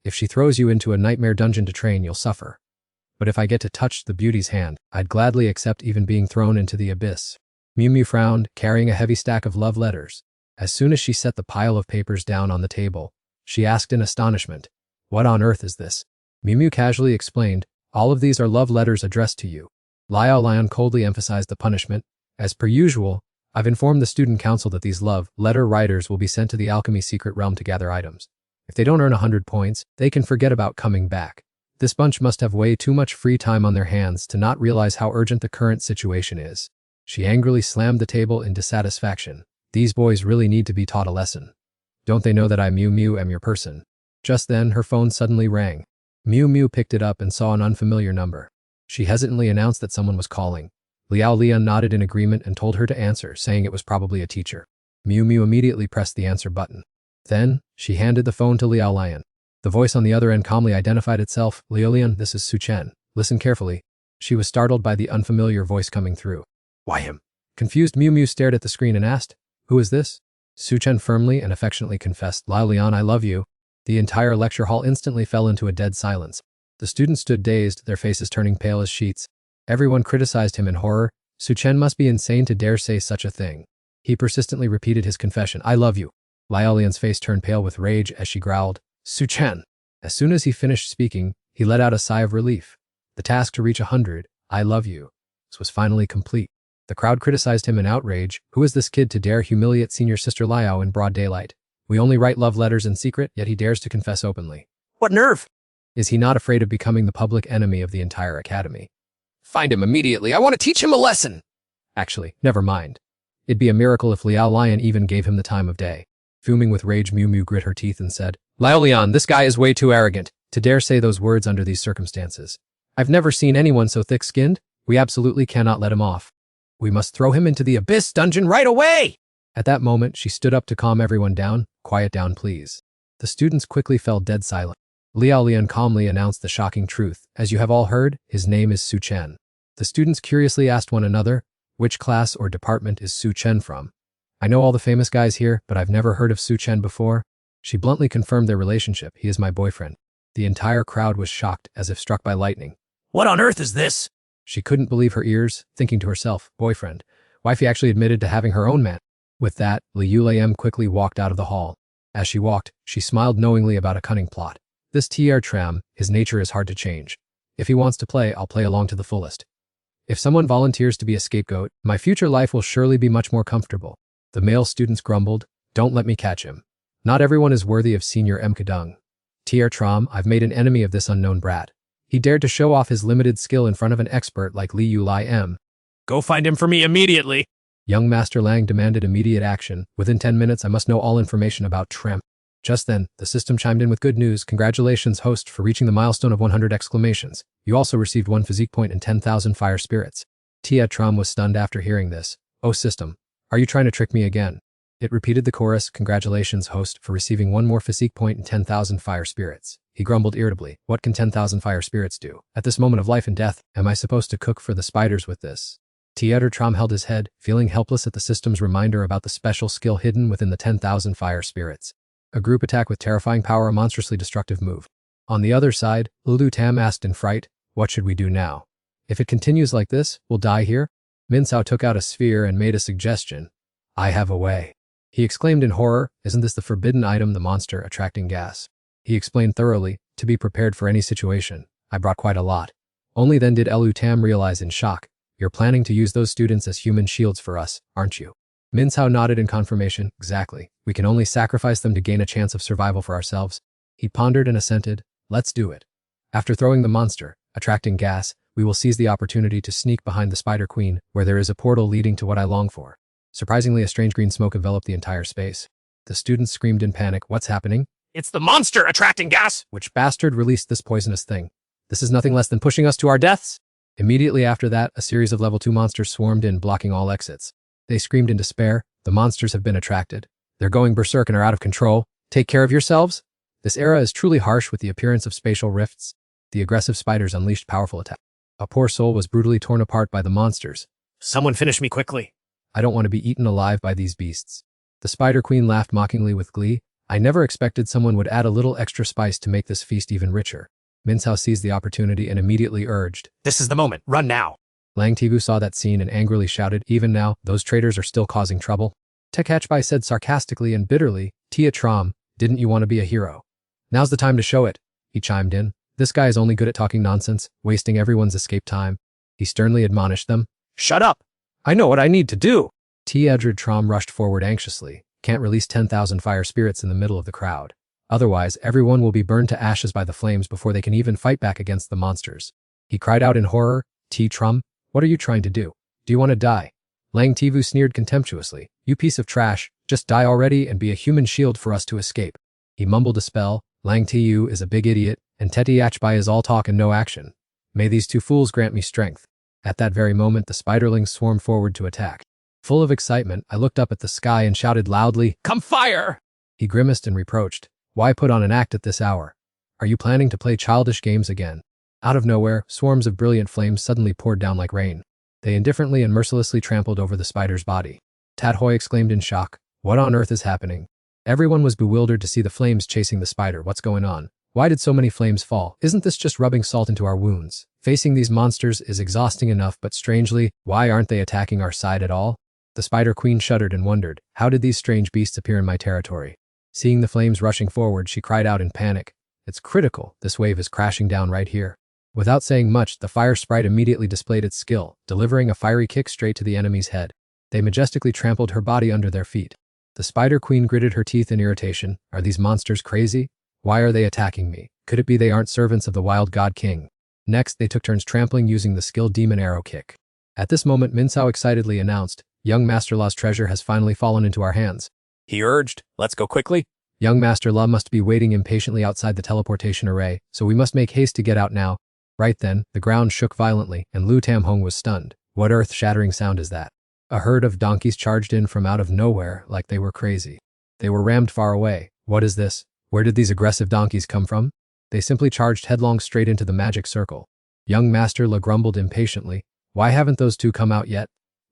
If she throws you into a nightmare dungeon to train, you'll suffer. But if I get to touch the beauty's hand, I'd gladly accept even being thrown into the abyss. Miu Miu frowned, carrying a heavy stack of love letters. As soon as she set the pile of papers down on the table, she asked in astonishment, what on earth is this? Miu Miu casually explained, all of these are love letters addressed to you. Liao Lian coldly emphasized the punishment. As per usual, I've informed the student council that these love letter writers will be sent to the alchemy secret realm to gather items. If they don't earn 100 points, they can forget about coming back. This bunch must have way too much free time on their hands to not realize how urgent the current situation is. She angrily slammed the table in dissatisfaction. These boys really need to be taught a lesson. Don't they know that I Miu Miu am your person? Just then, her phone suddenly rang. Miu Miu picked it up and saw an unfamiliar number. She hesitantly announced that someone was calling. Liao Lian nodded in agreement and told her to answer, saying it was probably a teacher. Miu Miu immediately pressed the answer button. Then, she handed the phone to Liao Lian. The voice on the other end calmly identified itself. Liao Lian, this is Su Chen. Listen carefully. She was startled by the unfamiliar voice coming through. Why him? Confused, Miu Miu stared at the screen and asked, who is this? Su Chen firmly and affectionately confessed, Liao Lian, I love you. The entire lecture hall instantly fell into a dead silence. The students stood dazed, their faces turning pale as sheets. Everyone criticized him in horror. Su Chen must be insane to dare say such a thing. He persistently repeated his confession, I love you. Liao Lian's face turned pale with rage as she growled, Su Chen. As soon as he finished speaking, he let out a sigh of relief. The task to reach 100, I love you, was finally complete. The crowd criticized him in outrage. Who is this kid to dare humiliate senior sister Liao in broad daylight? We only write love letters in secret, yet he dares to confess openly. What nerve? Is he not afraid of becoming the public enemy of the entire academy? Find him immediately. I want to teach him a lesson. Actually, never mind. It'd be a miracle if Liao Lian even gave him the time of day. Fuming with rage, Miu Miu grit her teeth and said, Liao Lian, this guy is way too arrogant to dare say those words under these circumstances. I've never seen anyone so thick-skinned. We absolutely cannot let him off. We must throw him into the abyss dungeon right away! At that moment, she stood up to calm everyone down. Quiet down, please. The students quickly fell dead silent. Liao Lian calmly announced the shocking truth. As you have all heard, his name is Su Chen. The students curiously asked one another, which class or department is Su Chen from? I know all the famous guys here, but I've never heard of Su Chen before. She bluntly confirmed their relationship. He is my boyfriend. The entire crowd was shocked, as if struck by lightning. What on earth is this? She couldn't believe her ears, thinking to herself, boyfriend. Wifey actually admitted to having her own man. With that, Liu Lam quickly walked out of the hall. As she walked, she smiled knowingly about a cunning plot. This Tier Tram, his nature is hard to change. If he wants to play, I'll play along to the fullest. If someone volunteers to be a scapegoat, my future life will surely be much more comfortable. The male students grumbled, don't let me catch him. Not everyone is worthy of Senior M. Kadung. Tier Tram, I've made an enemy of this unknown brat. He dared to show off his limited skill in front of an expert like Liu Lai M. Go find him for me immediately. Young Master Lang demanded immediate action. Within 10 minutes, I must know all information about Trem. Just then, the system chimed in with good news. Congratulations, host, for reaching the milestone of 100 exclamations. You also received 1 physique point and 10,000 fire spirits. Tia Tram was stunned after hearing this. Oh, system. Are you trying to trick me again? It repeated the chorus. Congratulations, host, for receiving 1 more physique point and 10,000 fire spirits. He grumbled irritably. What can 10,000 fire spirits do? At this moment of life and death, am I supposed to cook for the spiders with this? Theater Tram held his head, feeling helpless at the system's reminder about the special skill hidden within the 10,000 fire spirits. A group attack with terrifying power, a monstrously destructive move. On the other side, Lulu Tam asked in fright, what should we do now? If it continues like this, we'll die here? Min Sao took out a sphere and made a suggestion. I have a way. He exclaimed in horror, isn't this the forbidden item, the monster attracting gas? He explained thoroughly, to be prepared for any situation. I brought quite a lot. Only then did Elu Tam realize in shock, you're planning to use those students as human shields for us, aren't you? Min Sao nodded in confirmation, exactly. We can only sacrifice them to gain a chance of survival for ourselves. He pondered and assented, let's do it. After throwing the monster, attracting gas, we will seize the opportunity to sneak behind the Spider Queen, where there is a portal leading to what I long for. Surprisingly, a strange green smoke enveloped the entire space. The students screamed in panic, "What's happening?" It's the monster attracting gas! "Which bastard released this poisonous thing? This is nothing less than pushing us to our deaths!" Immediately after that, a series of level 2 monsters swarmed in, blocking all exits. They screamed in despair, "The monsters have been attracted. They're going berserk and are out of control. Take care of yourselves." This era is truly harsh with the appearance of spatial rifts. The aggressive spiders unleashed powerful attacks. A poor soul was brutally torn apart by the monsters. Someone finish me quickly. "I don't want to be eaten alive by these beasts." The Spider Queen laughed mockingly with glee. "I never expected someone would add a little extra spice to make this feast even richer." Minhwa seized the opportunity and immediately urged, This is the moment. Run now. Lang Tivu saw that scene and angrily shouted, "Even now, those traitors are still causing trouble." Tekachbai said sarcastically and bitterly, "Tia Tram, didn't you want to be a hero? Now's the time to show it," he chimed in. "This guy is only good at talking nonsense, wasting everyone's escape time." He sternly admonished them. Shut up. I know what I need to do. Tia Edred Tram rushed forward anxiously. Can't release 10,000 fire spirits in the middle of the crowd. Otherwise, everyone will be burned to ashes by the flames before they can even fight back against the monsters. He cried out in horror, "T. Trum, what are you trying to do? Do you want to die?" Lang Tivu sneered contemptuously. "You piece of trash, just die already and be a human shield for us to escape." He mumbled a spell. Lang Tu is a big idiot, and Teti Achbai is all talk and no action. May these two fools grant me strength. At that very moment, the spiderlings swarmed forward to attack. Full of excitement, I looked up at the sky and shouted loudly, Come fire! He grimaced and reproached, "Why put on an act at this hour? Are you planning to play childish games again?" Out of nowhere, swarms of brilliant flames suddenly poured down like rain. They indifferently and mercilessly trampled over the spider's body. Tat Hoi exclaimed in shock, "What on earth is happening?" Everyone was bewildered to see the flames chasing the spider. "What's going on? Why did so many flames fall? Isn't this just rubbing salt into our wounds? Facing these monsters is exhausting enough, but strangely, why aren't they attacking our side at all?" The Spider Queen shuddered and wondered, how did these strange beasts appear in my territory? Seeing the flames rushing forward, she cried out in panic, "It's critical, this wave is crashing down right here." Without saying much, the fire sprite immediately displayed its skill, delivering a fiery kick straight to the enemy's head. They majestically trampled her body under their feet. The Spider Queen gritted her teeth in irritation. Are these monsters crazy? Why are they attacking me? Could it be they aren't servants of the Wild God King? Next, they took turns trampling using the skill Demon Arrow Kick. At this moment, Minsao excitedly announced, "Young Master Law's treasure has finally fallen into our hands." He urged, "Let's go quickly." Young Master Law must be waiting impatiently outside the teleportation array, so we must make haste to get out now. Right then, the ground shook violently, and Lu Tam Hong was stunned. What earth-shattering sound is that? A herd of donkeys charged in from out of nowhere like they were crazy. They were rammed far away. What is this? Where did these aggressive donkeys come from? They simply charged headlong straight into the magic circle. Young Master La grumbled impatiently, "Why haven't those two come out yet?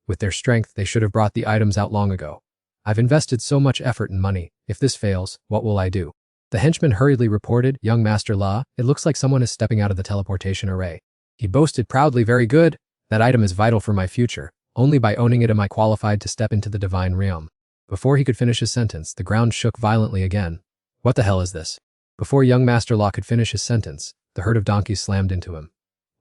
With their strength, they should have brought the items out long ago. I've invested so much effort and money. If this fails, what will I do?" The henchman hurriedly reported, "Young Master La, it looks like someone is stepping out of the teleportation array." He boasted proudly, "Very good. That item is vital for my future. Only by owning it am I qualified to step into the divine realm." Before he could finish his sentence, the ground shook violently again. What the hell is this? Before young Master Law could finish his sentence, the herd of donkeys slammed into him.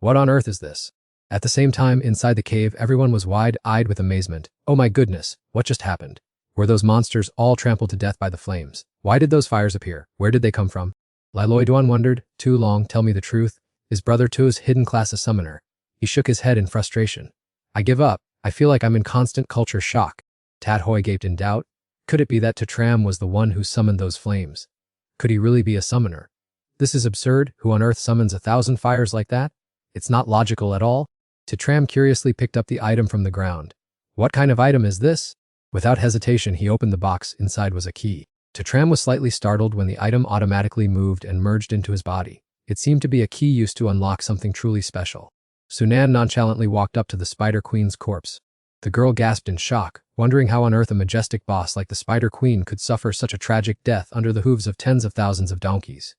What on earth is this? At the same time, inside the cave, everyone was wide-eyed with amazement. Oh my goodness, what just happened? Were those monsters all trampled to death by the flames? Why did those fires appear? Where did they come from? Liloi Duan wondered, "Too long, tell me the truth. Is Brother Tu's hidden class a summoner?" He shook his head in frustration. "I give up. I feel like I'm in constant culture shock." Tat Hoi gaped in doubt. Could it be that Tatram was the one who summoned those flames? Could he really be a summoner? This is absurd. Who on earth summons 1,000 fires like that? It's not logical at all. Tatram curiously picked up the item from the ground. What kind of item is this? Without hesitation, he opened the box. Inside was a key. Tatram was slightly startled when the item automatically moved and merged into his body. It seemed to be a key used to unlock something truly special. Sunan nonchalantly walked up to the Spider Queen's corpse. The girl gasped in shock, wondering how on earth a majestic boss like the Spider Queen could suffer such a tragic death under the hooves of tens of thousands of donkeys.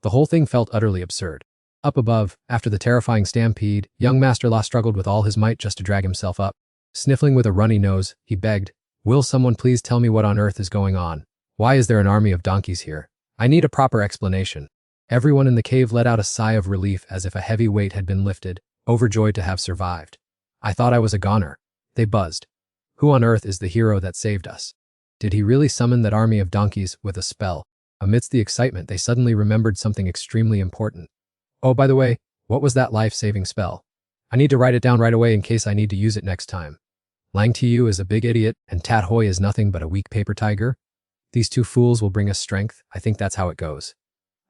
The whole thing felt utterly absurd. Up above, after the terrifying stampede, young Master Law struggled with all his might just to drag himself up. Sniffling with a runny nose, he begged, "Will someone please tell me what on earth is going on? Why is there an army of donkeys here? I need a proper explanation." Everyone in the cave let out a sigh of relief as if a heavy weight had been lifted, overjoyed to have survived. "I thought I was a goner," they buzzed. "Who on earth is the hero that saved us? Did he really summon that army of donkeys with a spell?" Amidst the excitement, they suddenly remembered something extremely important. "Oh, by the way, what was that life-saving spell? I need to write it down right away in case I need to use it next time." Lang Tu is a big idiot, and Tat Hoi is nothing but a weak paper tiger. These two fools will bring us strength. I think that's how it goes.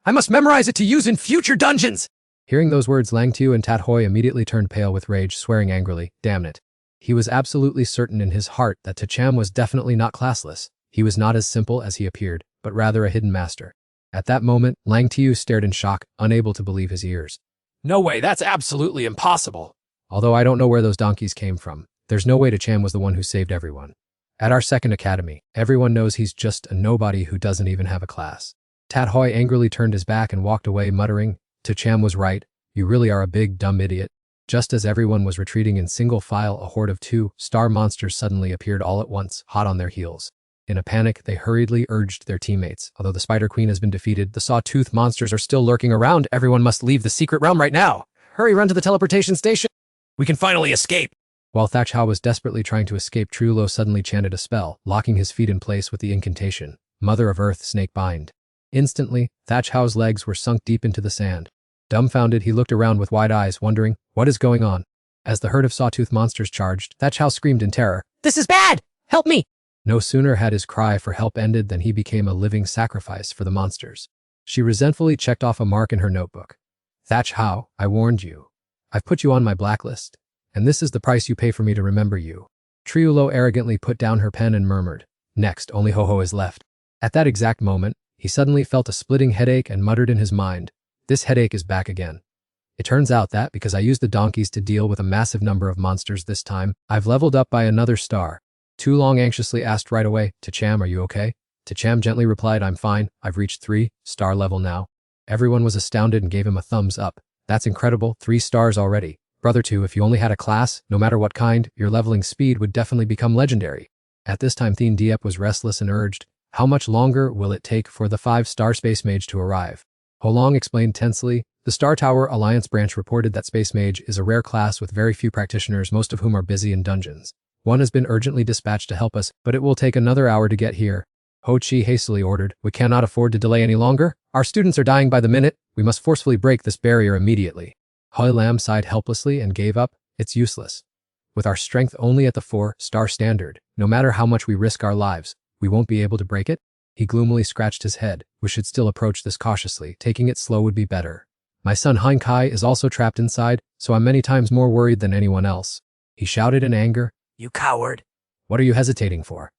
I must memorize it to use in future dungeons! Hearing those words, Lang Tu and Tat Hoi immediately turned pale with rage, swearing angrily, damn it. He was absolutely certain in his heart that Tacham was definitely not classless. He was not as simple as he appeared, but rather a hidden master. At that moment, Lang Tu stared in shock, unable to believe his ears. No way, that's absolutely impossible. Although I don't know where those donkeys came from, there's no way Tacham was the one who saved everyone. At our second academy, everyone knows he's just a nobody who doesn't even have a class. Tat Hoi angrily turned his back and walked away, muttering, Tacham was right, you really are a big dumb idiot. Just as everyone was retreating in single file, a horde of 2-star monsters suddenly appeared all at once, hot on their heels. In a panic, they hurriedly urged their teammates. Although the Spider Queen has been defeated, the Sawtooth monsters are still lurking around. Everyone must leave the secret realm right now. Hurry, run to the teleportation station. We can finally escape. While Thatch Hao was desperately trying to escape, Triulo suddenly chanted a spell, locking his feet in place with the incantation, Mother of Earth, Snake Bind. Instantly, Thatch Hao's legs were sunk deep into the sand. Dumbfounded, he looked around with wide eyes, wondering, what is going on? As the herd of Sawtooth monsters charged, Thatch Hao screamed in terror, This is bad! Help me! No sooner had his cry for help ended than he became a living sacrifice for the monsters. She resentfully checked off a mark in her notebook. Thatch Hao, I warned you. I've put you on my blacklist, and this is the price you pay for me to remember you. Triulo arrogantly put down her pen and murmured, Next, only Ho-Ho is left. At that exact moment, he suddenly felt a splitting headache and muttered in his mind, This headache is back again. It turns out that, because I used the donkeys to deal with a massive number of monsters this time, I've leveled up by another star. Tu Long anxiously asked right away, Tacham, are you okay? Tacham gently replied, I'm fine, I've reached 3-star level now. Everyone was astounded and gave him a thumbs up. That's incredible, 3 stars already. Brother Tu, if you only had a class, no matter what kind, your leveling speed would definitely become legendary. At this time Thien Diep was restless and urged, how much longer will it take for the 5-star Space Mage to arrive? Ho Long explained tensely, the Star Tower Alliance branch reported that Space Mage is a rare class with very few practitioners, most of whom are busy in dungeons. One has been urgently dispatched to help us, but it will take another hour to get here. Ho Chi hastily ordered, we cannot afford to delay any longer. Our students are dying by the minute. We must forcefully break this barrier immediately. Hoi Lam sighed helplessly and gave up. It's useless. With our strength only at the 4-star standard, no matter how much we risk our lives, we won't be able to break it? He gloomily scratched his head. We should still approach this cautiously. Taking it slow would be better. My son Hein Kai is also trapped inside, so I'm many times more worried than anyone else. He shouted in anger. You coward. What are you hesitating for?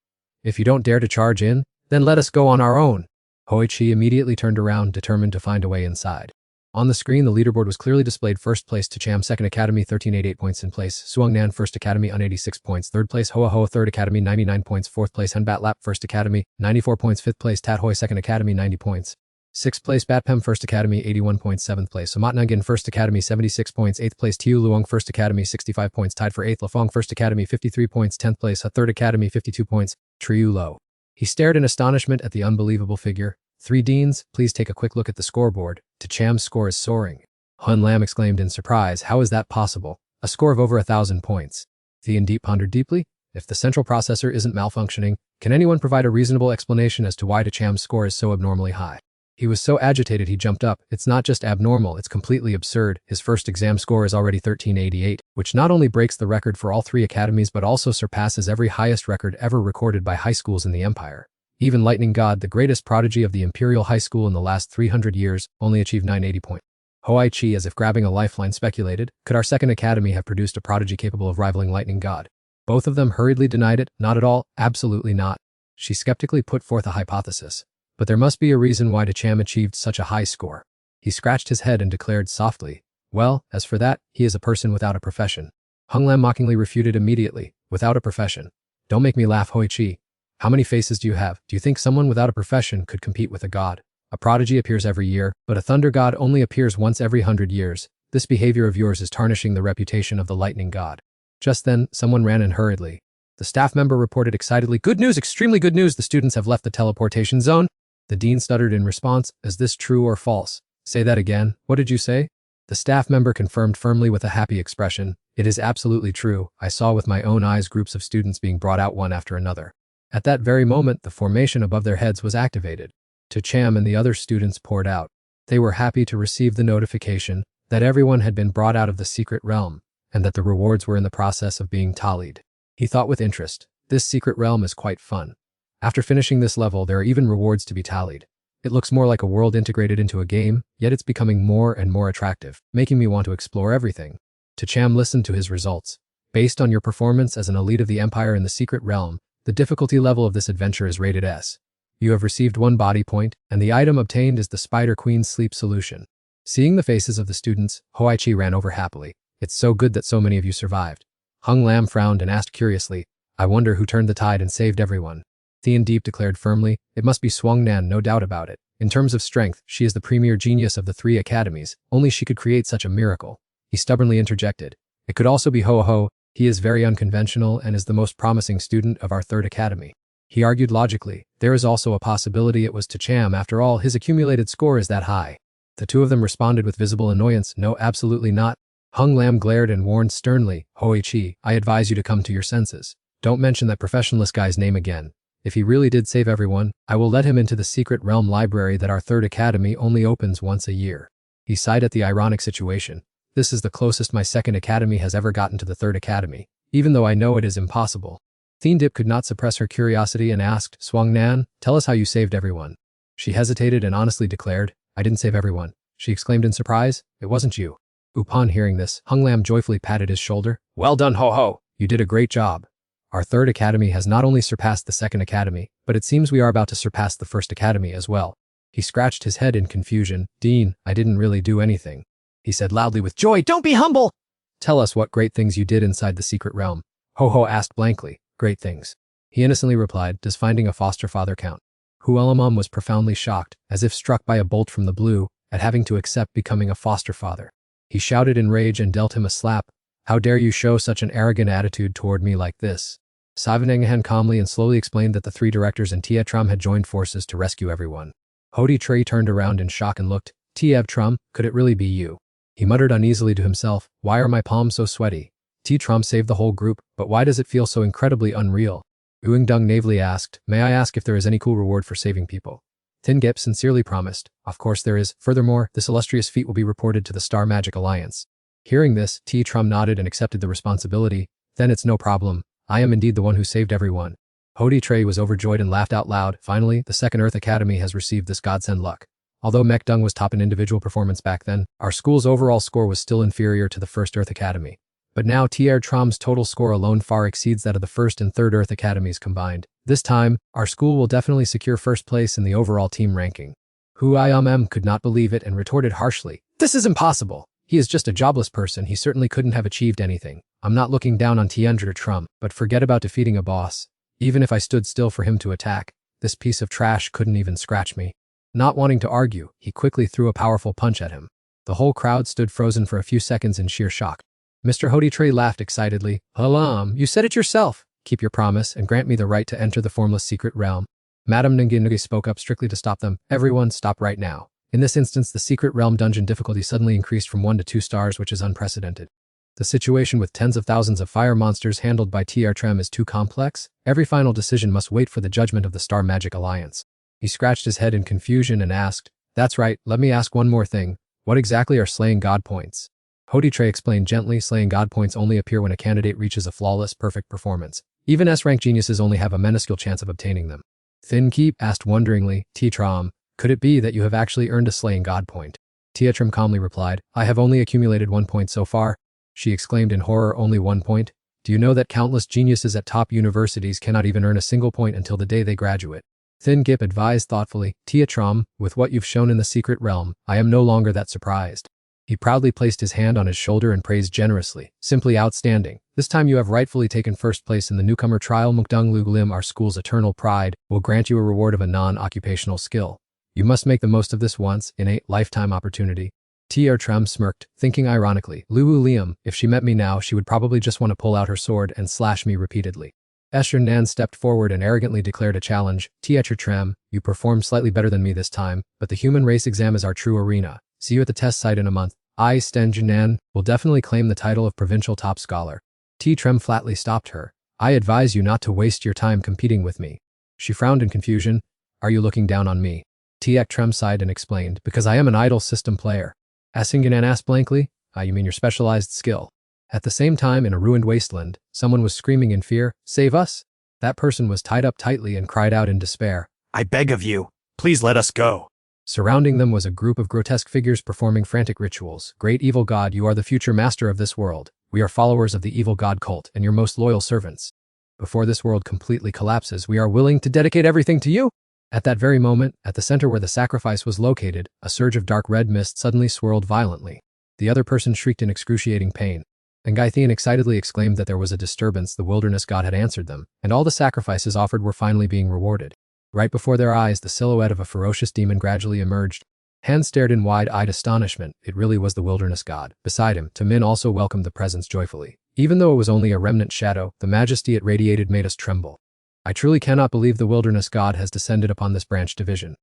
If you don't dare to charge in, then let us go on our own. Hoi Chi immediately turned around, determined to find a way inside. On the screen, the leaderboard was clearly displayed. First place, Tacham, Second Academy, 1388 points in place. Suong Nan, First Academy, 86 points. Third place, Hoa Hoa, Third Academy, 99 points. Fourth place, Han Bat Lap, First Academy, 94 points. Fifth place, Tat Hoi, Second Academy, 90 points. Sixth place, Batpem, First Academy, 81 points. Seventh place, Samat Nungin, First Academy, 76 points. Eighth place, Tiu Luong, First Academy, 65 points. Tied for eighth, Lafong, First Academy, 53 points. 10th place, Third Academy, 52 points. Triu Lo. He stared in astonishment at the unbelievable figure. 3 deans, please take a quick look at the scoreboard. Tacham's score is soaring. Hun Lam exclaimed in surprise, how is that possible? A score of over 1,000 points. Thien Deep pondered deeply. If the central processor isn't malfunctioning, can anyone provide a reasonable explanation as to why Tacham's score is so abnormally high? He was so agitated he jumped up. It's not just abnormal, it's completely absurd. His first exam score is already 1388, which not only breaks the record for all 3 academies but also surpasses every highest record ever recorded by high schools in the Empire. Even Lightning God, the greatest prodigy of the Imperial High School in the last 300 years, only achieved 980 points. Hoai Chi, as if grabbing a lifeline, speculated, could our second academy have produced a prodigy capable of rivaling Lightning God? Both of them hurriedly denied it. Not at all, absolutely not. She skeptically put forth a hypothesis. But there must be a reason why Tacham achieved such a high score. He scratched his head and declared softly, well, as for that, he is a person without a profession. Hung Lam mockingly refuted immediately, without a profession. Don't make me laugh, Hoi Chi. How many faces do you have? Do you think someone without a profession could compete with a god? A prodigy appears every year, but a thunder god only appears once every 100 years. This behavior of yours is tarnishing the reputation of the lightning god. Just then, someone ran in hurriedly. The staff member reported excitedly, good news, extremely good news, the students have left the teleportation zone. The dean stuttered in response, is this true or false? Say that again, what did you say? The staff member confirmed firmly with a happy expression, it is absolutely true, I saw with my own eyes groups of students being brought out one after another. At that very moment, the formation above their heads was activated. Tacham and the other students poured out. They were happy to receive the notification that everyone had been brought out of the secret realm, and that the rewards were in the process of being tallied. He thought with interest. This secret realm is quite fun. After finishing this level, there are even rewards to be tallied. It looks more like a world integrated into a game, yet it's becoming more and more attractive, making me want to explore everything. Cham listened to his results. Based on your performance as an elite of the Empire in the secret realm, the difficulty level of this adventure is rated S. You have received 1 body point, and the item obtained is the Spider Queen's sleep solution. Seeing the faces of the students, Hoichi ran over happily. It's so good that so many of you survived. Hung Lam frowned and asked curiously, I wonder who turned the tide and saved everyone. Thien Deep declared firmly, it must be Swung Nan, no doubt about it. In terms of strength, she is the premier genius of the 3 academies, only she could create such a miracle. He stubbornly interjected. It could also be Ho Ho, he is very unconventional and is the most promising student of our 3rd academy. He argued logically, there is also a possibility it was Cham, after all, his accumulated score is that high. The 2 of them responded with visible annoyance, no, absolutely not. Hung Lam glared and warned sternly, Hoichi, I advise you to come to your senses. Don't mention that professionalist guy's name again. If he really did save everyone, I will let him into the secret realm library that our 3rd academy only opens once a year. He sighed at the ironic situation. This is the closest my 2nd academy has ever gotten to the 3rd academy, even though I know it is impossible. Thien Dip could not suppress her curiosity and asked, Swung Nan, tell us how you saved everyone. She hesitated and honestly declared, I didn't save everyone. She exclaimed in surprise, it wasn't you. Upon hearing this, Hung Lam joyfully patted his shoulder. Well done, Ho Ho. You did a great job. Our 3rd academy has not only surpassed the 2nd academy, but it seems we are about to surpass the 1st academy as well. He scratched his head in confusion. Dean, I didn't really do anything. He said loudly with joy, don't be humble! Tell us what great things you did inside the secret realm. Ho Ho asked blankly, great things. He innocently replied, does finding a foster father count? Huelamam was profoundly shocked, as if struck by a bolt from the blue, at having to accept becoming a foster father. He shouted in rage and dealt him a slap. How dare you show such an arrogant attitude toward me like this? Savanengahan calmly and slowly explained that the 3 directors and Tietram had joined forces to rescue everyone. Hodi Trey turned around in shock and looked. Tietram, could it really be you? He muttered uneasily to himself, why are my palms so sweaty? Tietram saved the whole group, but why does it feel so incredibly unreal? Uingdung naively asked, may I ask if there is any cool reward for saving people? Thingep sincerely promised, of course there is. Furthermore, this illustrious feat will be reported to the Star Magic Alliance. Hearing this, Tietram nodded and accepted the responsibility. Then it's no problem. I am indeed the one who saved everyone. Hodi Trey was overjoyed and laughed out loud. Finally, the 2nd Earth Academy has received this godsend luck. Although Mekdung was top in individual performance back then, our school's overall score was still inferior to the 1st Earth Academy. But now Tram's total score alone far exceeds that of the 1st and 3rd Earth Academies combined. This time, our school will definitely secure 1st place in the overall team ranking. Huayum could not believe it and retorted harshly, this is impossible. He is just a jobless person, he certainly couldn't have achieved anything. I'm not looking down on Trum, but forget about defeating a boss. Even if I stood still for him to attack, this piece of trash couldn't even scratch me. Not wanting to argue, he quickly threw a powerful punch at him. The whole crowd stood frozen for a few seconds in sheer shock. Mr. Hodi Trey laughed excitedly. You said it yourself. Keep your promise and grant me the right to enter the formless secret realm. Madame Nungi spoke up strictly to stop them. Everyone, stop right now. In this instance, the secret realm dungeon difficulty suddenly increased from 1 to 2 stars, which is unprecedented. The situation with tens of thousands of fire monsters handled by Trem is too complex. Every final decision must wait for the judgment of the Star Magic Alliance. He scratched his head in confusion and asked, that's right, let me ask one more thing. What exactly are slaying god points? Hodi Trey explained gently, slaying god points only appear when a candidate reaches a flawless, perfect performance. Even S-rank geniuses only have a minuscule chance of obtaining them. Thin Keep asked wonderingly, Tram, could it be that you have actually earned a slaying god point? Tietram calmly replied, I have only accumulated 1 point so far. She exclaimed in horror, only 1 point? Do you know that countless geniuses at top universities cannot even earn a single point until the day they graduate? Thin Gip advised thoughtfully, Tietram, with what you've shown in the secret realm, I am no longer that surprised. He proudly placed his hand on his shoulder and praised generously, simply outstanding. This time you have rightfully taken first place in the newcomer trial. Mukdung Luglim, our school's eternal pride, will grant you a reward of a non-occupational skill. You must make the most of this once in a lifetime opportunity. Tram smirked, thinking ironically, Lulu Liam, if she met me now, she would probably just want to pull out her sword and slash me repeatedly. Escher Nan stepped forward and arrogantly declared a challenge. Tram, you performed slightly better than me this time, but the human race exam is our true arena. See you at the test site in a month. I, Stenjunan, will definitely claim the title of provincial top scholar. Trem flatly stopped her. I advise you not to waste your time competing with me. She frowned in confusion. Are you looking down on me? Trem sighed and explained, because I am an idle system player. Asinganan asked blankly, you mean your specialized skill? At the same time, in a ruined wasteland, someone was screaming in fear, "Save us!" That person was tied up tightly and cried out in despair. I beg of you, please let us go. Surrounding them was a group of grotesque figures performing frantic rituals. "Great evil god, you are the future master of this world. We are followers of the evil god cult and your most loyal servants. Before this world completely collapses, we are willing to dedicate everything to you." At that very moment, at the center where the sacrifice was located, a surge of dark red mist suddenly swirled violently. The other person shrieked in excruciating pain. Engaithian excitedly exclaimed that there was a disturbance. The wilderness god had answered them, and all the sacrifices offered were finally being rewarded. Right before their eyes, the silhouette of a ferocious demon gradually emerged. Han stared in wide-eyed astonishment. It really was the wilderness god. Beside him, Tamin also welcomed the presence joyfully. Even though it was only a remnant shadow, the majesty it radiated made us tremble. "I truly cannot believe the wilderness god has descended upon this branch division."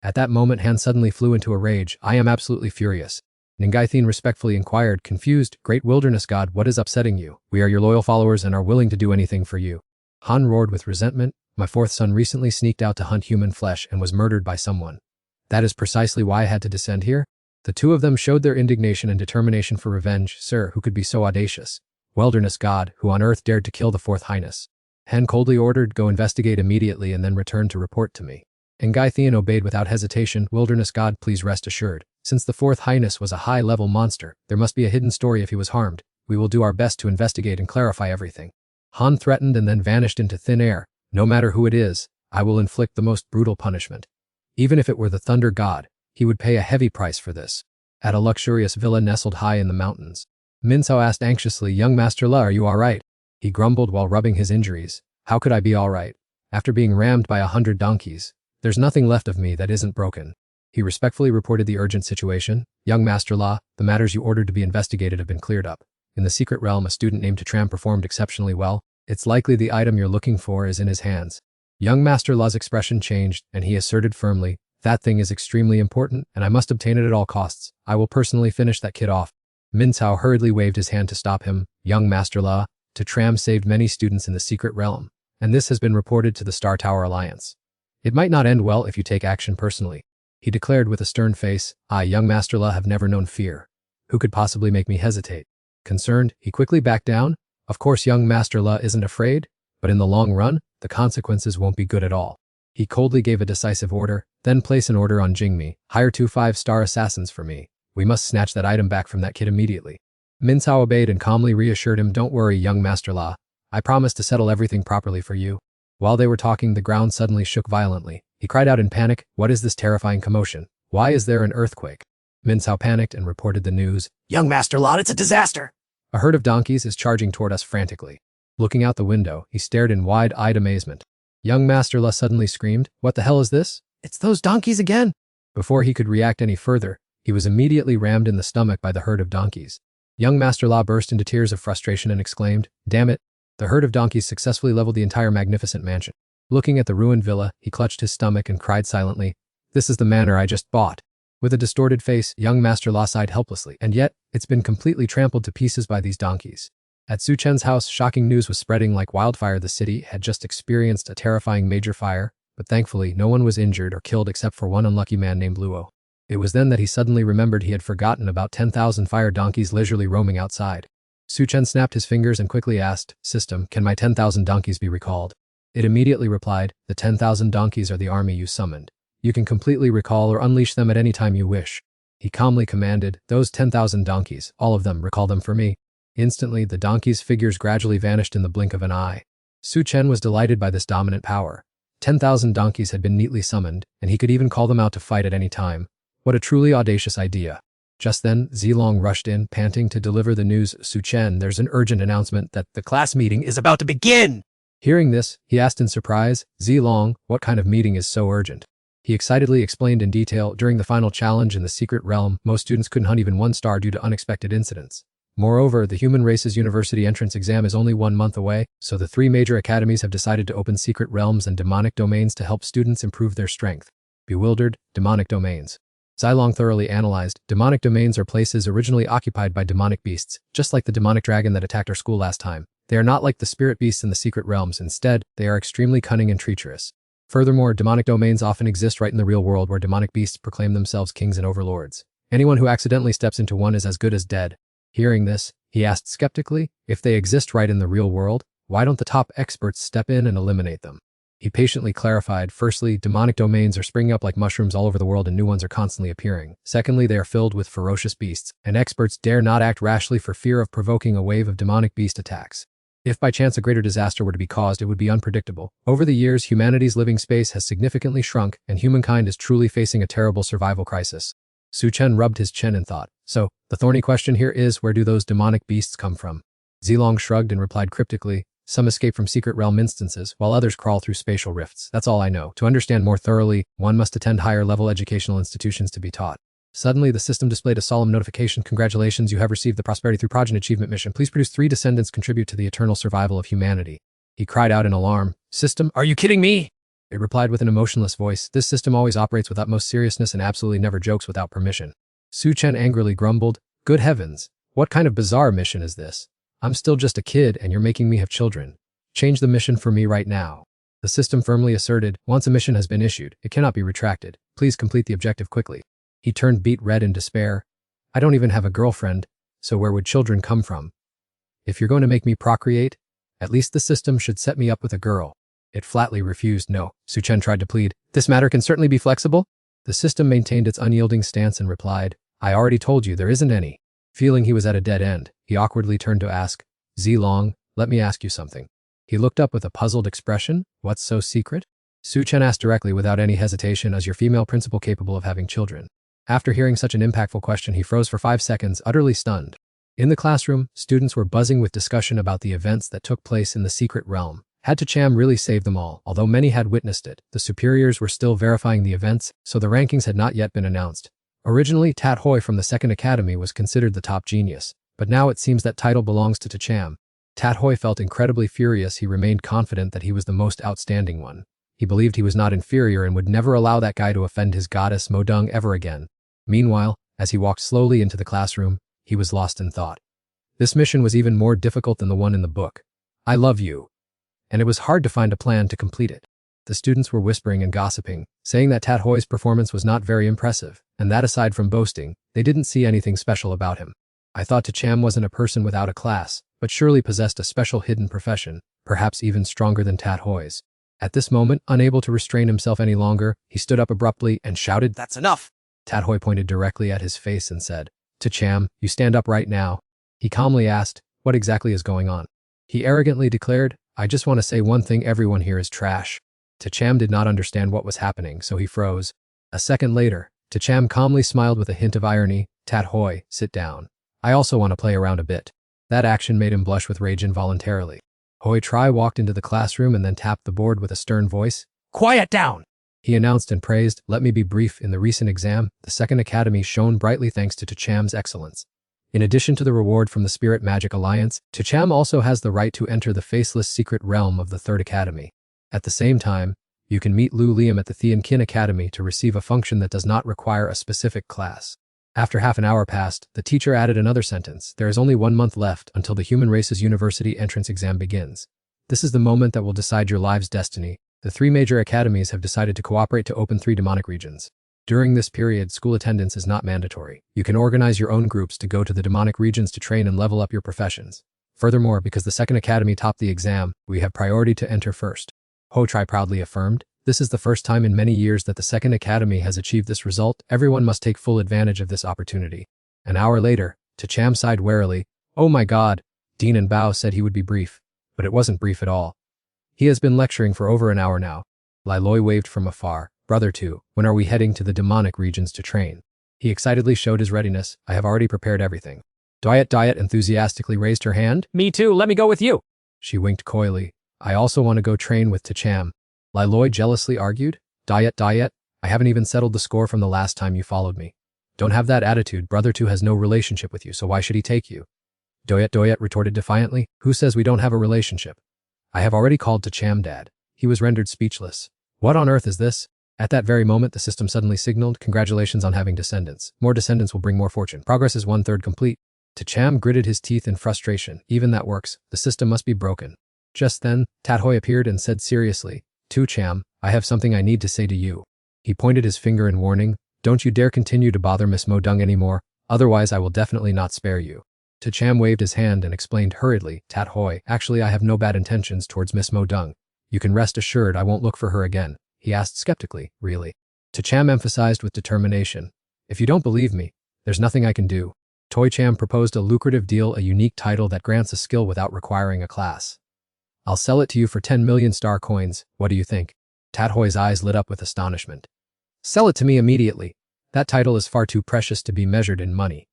At that moment, Han suddenly flew into a rage. "I am absolutely furious." Engaithian respectfully inquired, confused, "Great wilderness god, what is upsetting you? We are your loyal followers and are willing to do anything for you." Han roared with resentment. "My fourth son recently sneaked out to hunt human flesh and was murdered by someone. That is precisely why I had to descend here." The two of them showed their indignation and determination for revenge. "Sir, who could be so audacious? Wilderness god, who on earth dared to kill the fourth highness?" Han coldly ordered, "Go investigate immediately and then return to report to me." Engaithian obeyed without hesitation. "Wilderness god, please rest assured. Since the fourth highness was a high-level monster, there must be a hidden story if he was harmed. We will do our best to investigate and clarify everything." Han threatened and then vanished into thin air. "No matter who it is, I will inflict the most brutal punishment. Even if it were the Thunder God, he would pay a heavy price for this." At a luxurious villa nestled high in the mountains, Min Cao asked anxiously, "Young Master La, are you all right?" He grumbled while rubbing his injuries. "How could I be all right? After being rammed by 100 donkeys, there's nothing left of me that isn't broken." He respectfully reported the urgent situation. "Young Master La, the matters you ordered to be investigated have been cleared up. In the secret realm, a student named Tram performed exceptionally well. It's likely the item you're looking for is in his hands." Young Master La's expression changed, and he asserted firmly, "That thing is extremely important, and I must obtain it at all costs. I will personally finish that kid off." Min Cao hurriedly waved his hand to stop him. "Young Master La, Tram saved many students in the secret realm, and this has been reported to the Star Tower Alliance. It might not end well if you take action personally," he declared with a stern face. "I, Young Master La, have never known fear. Who could possibly make me hesitate?" Concerned, he quickly backed down. "Of course Young Master La isn't afraid, but in the long run, the consequences won't be good at all." He coldly gave a decisive order, "Then place an order on Jingmi. Hire 2 5-star assassins for me. We must snatch that item back from that kid immediately." Min Cao obeyed and calmly reassured him, "Don't worry, Young Master La. I promise to settle everything properly for you." While they were talking, the ground suddenly shook violently. He cried out in panic, "What is this terrifying commotion? Why is there an earthquake?" Min Cao panicked and reported the news. Young Master La, it's a disaster. "A herd of donkeys is charging toward us frantically." Looking out the window, he stared in wide-eyed amazement. Young Master La suddenly screamed, "What the hell is this? It's those donkeys again!" Before he could react any further, he was immediately rammed in the stomach by the herd of donkeys. Young Master La burst into tears of frustration and exclaimed, "Damn it!" The herd of donkeys successfully leveled the entire magnificent mansion. Looking at the ruined villa, he clutched his stomach and cried silently, "This is the manor I just bought." With a distorted face, Young Master La sighed helplessly, and yet, it's been completely trampled to pieces by these donkeys. At Su Chen's house, shocking news was spreading like wildfire. The city had just experienced a terrifying major fire, but thankfully, no one was injured or killed except for one unlucky man named Luo. It was then that he suddenly remembered he had forgotten about 10,000 fire donkeys leisurely roaming outside. Su Chen snapped his fingers and quickly asked, "System, can my 10,000 donkeys be recalled?" It immediately replied, "The 10,000 donkeys are the army you summoned. You can completely recall or unleash them at any time you wish." He calmly commanded, "Those 10,000 donkeys, all of them, recall them for me." Instantly, the donkeys' figures gradually vanished in the blink of an eye. Su Chen was delighted by this dominant power. 10,000 donkeys had been neatly summoned, and he could even call them out to fight at any time. What a truly audacious idea. Just then, Zilong rushed in, panting to deliver the news. "Su Chen, there's an urgent announcement that the class meeting is about to begin." Hearing this, he asked in surprise, "Zilong, what kind of meeting is so urgent?" He excitedly explained in detail, during the final challenge in the secret realm, most students couldn't hunt even 1 star due to unexpected incidents. Moreover, the human race's university entrance exam is only 1 month away, so the 3 major academies have decided to open secret realms and demonic domains to help students improve their strength. Bewildered, demonic domains. Zilong thoroughly analyzed. Demonic domains are places originally occupied by demonic beasts, just like the demonic dragon that attacked our school last time. They are not like the spirit beasts in the secret realms. Instead, they are extremely cunning and treacherous. Furthermore, demonic domains often exist right in the real world where demonic beasts proclaim themselves kings and overlords. Anyone who accidentally steps into one is as good as dead. Hearing this, He asked skeptically. If they exist right in the real world, why don't the top experts step in and eliminate them? He patiently clarified, firstly, demonic domains are springing up like mushrooms all over the world and new ones are constantly appearing. Secondly, they are filled with ferocious beasts, and experts dare not act rashly for fear of provoking a wave of demonic beast attacks. If by chance a greater disaster were to be caused, it would be unpredictable. Over the years, humanity's living space has significantly shrunk, and humankind is truly facing a terrible survival crisis. Su Chen rubbed his chin in thought. So, the thorny question here is, where do those demonic beasts come from? Zilong shrugged and replied cryptically, some escape from secret realm instances, while others crawl through spatial rifts. That's all I know. To understand more thoroughly, one must attend higher-level educational institutions to be taught. Suddenly, the system displayed a solemn notification. Congratulations, you have received the Prosperity Through Progeny Achievement mission. Please produce 3 descendants contribute to the eternal survival of humanity. He cried out in alarm. System, are you kidding me? It replied with an emotionless voice. This system always operates with utmost seriousness and absolutely never jokes without permission. Su Chen angrily grumbled. Good heavens, what kind of bizarre mission is this? I'm still just a kid and you're making me have children. Change the mission for me right now. The system firmly asserted, once a mission has been issued, it cannot be retracted. Please complete the objective quickly. He turned beet red in despair. I don't even have a girlfriend, so where would children come from? If you're going to make me procreate, at least the system should set me up with a girl. It flatly refused. No, Su Chen tried to plead. This matter can certainly be flexible. The system maintained its unyielding stance and replied, I already told you there isn't any. Feeling he was at a dead end, he awkwardly turned to ask, Zilong, let me ask you something. He looked up with a puzzled expression. What's so secret? Su Chen asked directly without any hesitation, is your female principal capable of having children? After hearing such an impactful question, he froze for 5 seconds, utterly stunned. In the classroom, students were buzzing with discussion about the events that took place in the secret realm. Had Tacham really saved them all? Although many had witnessed it, the superiors were still verifying the events, so the rankings had not yet been announced. Originally, Tat Hoi from the Second Academy was considered the top genius, but now it seems that title belongs to Tacham. Tat Hoi felt incredibly furious. He remained confident that he was the most outstanding one. He believed he was not inferior and would never allow that guy to offend his goddess Modung ever again. Meanwhile, as he walked slowly into the classroom, he was lost in thought. This mission was even more difficult than the one in the book. I love you. And it was hard to find a plan to complete it. The students were whispering and gossiping, saying that Tat Hoi's performance was not very impressive, and that aside from boasting, they didn't see anything special about him. I thought Tacham wasn't a person without a class, but surely possessed a special hidden profession, perhaps even stronger than Tat Hoi's. At this moment, unable to restrain himself any longer, he stood up abruptly and shouted, That's enough! Tat Hoi pointed directly at his face and said, Tacham, you stand up right now. He calmly asked, what exactly is going on? He arrogantly declared, I just want to say one thing, everyone here is trash. Tacham did not understand what was happening, so he froze. A second later, Tacham calmly smiled with a hint of irony. Tat Hoi, sit down. I also want to play around a bit. That action made him blush with rage involuntarily. Hoi Tri walked into the classroom and then tapped the board with a stern voice. Quiet down! He announced and praised, let me be brief, in the recent exam, the Second Academy shone brightly thanks to Tacham's excellence. In addition to the reward from the Spirit Magic Alliance, Tacham also has the right to enter the faceless secret realm of the Third Academy. At the same time, you can meet Lu Liam at the Thean Kin Academy to receive a function that does not require a specific class. After half an hour passed, the teacher added another sentence. There is only 1 month left until the human race's university entrance exam begins. This is the moment that will decide your life's destiny. The 3 major academies have decided to cooperate to open 3 demonic regions. During this period, school attendance is not mandatory. You can organize your own groups to go to the demonic regions to train and level up your professions. Furthermore, because the Second Academy topped the exam, we have priority to enter first. Ho Tri proudly affirmed, this is the first time in many years that the Second Academy has achieved this result. Everyone must take full advantage of this opportunity. An hour later, Tacham sighed warily. Oh my god, Dean and Bao said he would be brief. But it wasn't brief at all. He has been lecturing for over an hour now. Lai Loi waved from afar. Brother two, when are we heading to the demonic regions to train? He excitedly showed his readiness. I have already prepared everything. Diet enthusiastically raised her hand. Me too, let me go with you. She winked coyly. I also want to go train with Tacham. Lai Loi jealously argued. Diet, I haven't even settled the score from the last time you followed me. Don't have that attitude. Brother two has no relationship with you, so why should he take you? Doyet retorted defiantly. Who says we don't have a relationship? I have already called Tacham Dad. He was rendered speechless. What on earth is this? At that very moment, the system suddenly signaled, congratulations on having descendants. More descendants will bring more fortune. Progress is 1/3 complete. Tacham gritted his teeth in frustration. Even that works. The system must be broken. Just then, Tat Hoi appeared and said seriously, Cham, I have something I need to say to you. He pointed his finger in warning. Don't you dare continue to bother Miss Modung anymore, otherwise I will definitely not spare you. Cham waved his hand and explained hurriedly, Tat Hoi, actually I have no bad intentions towards Miss Mo Dung. You can rest assured I won't look for her again. He asked skeptically, really? Cham emphasized with determination. If you don't believe me, there's nothing I can do. Toi Cham proposed a lucrative deal, a unique title that grants a skill without requiring a class. I'll sell it to you for 10 million star coins, what do you think? Tat Hoi's eyes lit up with astonishment. Sell it to me immediately. That title is far too precious to be measured in money.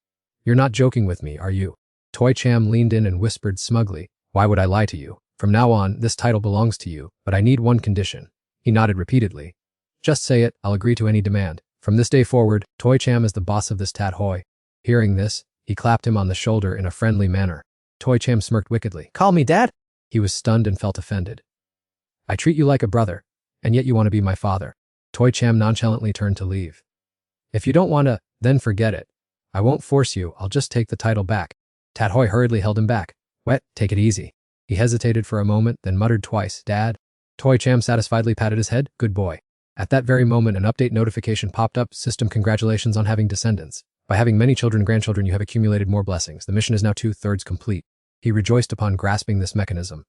You're not joking with me, are you? Toi Cham leaned in and whispered smugly, why would I lie to you? From now on, this title belongs to you, but I need one condition. He nodded repeatedly. Just say it, I'll agree to any demand. From this day forward, Toi Cham is the boss of this Tat Hoi. Hearing this, he clapped him on the shoulder in a friendly manner. Toi Cham smirked wickedly. Call me Dad? He was stunned and felt offended. I treat you like a brother, and yet you want to be my father. Toi Cham nonchalantly turned to leave. If you don't want to, then forget it. I won't force you, I'll just take the title back. Tat Hoi hurriedly held him back. Wet, take it easy. He hesitated for a moment, then muttered twice, Dad. Toi Cham satisfiedly patted his head, good boy. At that very moment, an update notification popped up, system congratulations on having descendants. By having many children and grandchildren, you have accumulated more blessings. The mission is now 2/3 complete. He rejoiced upon grasping this mechanism.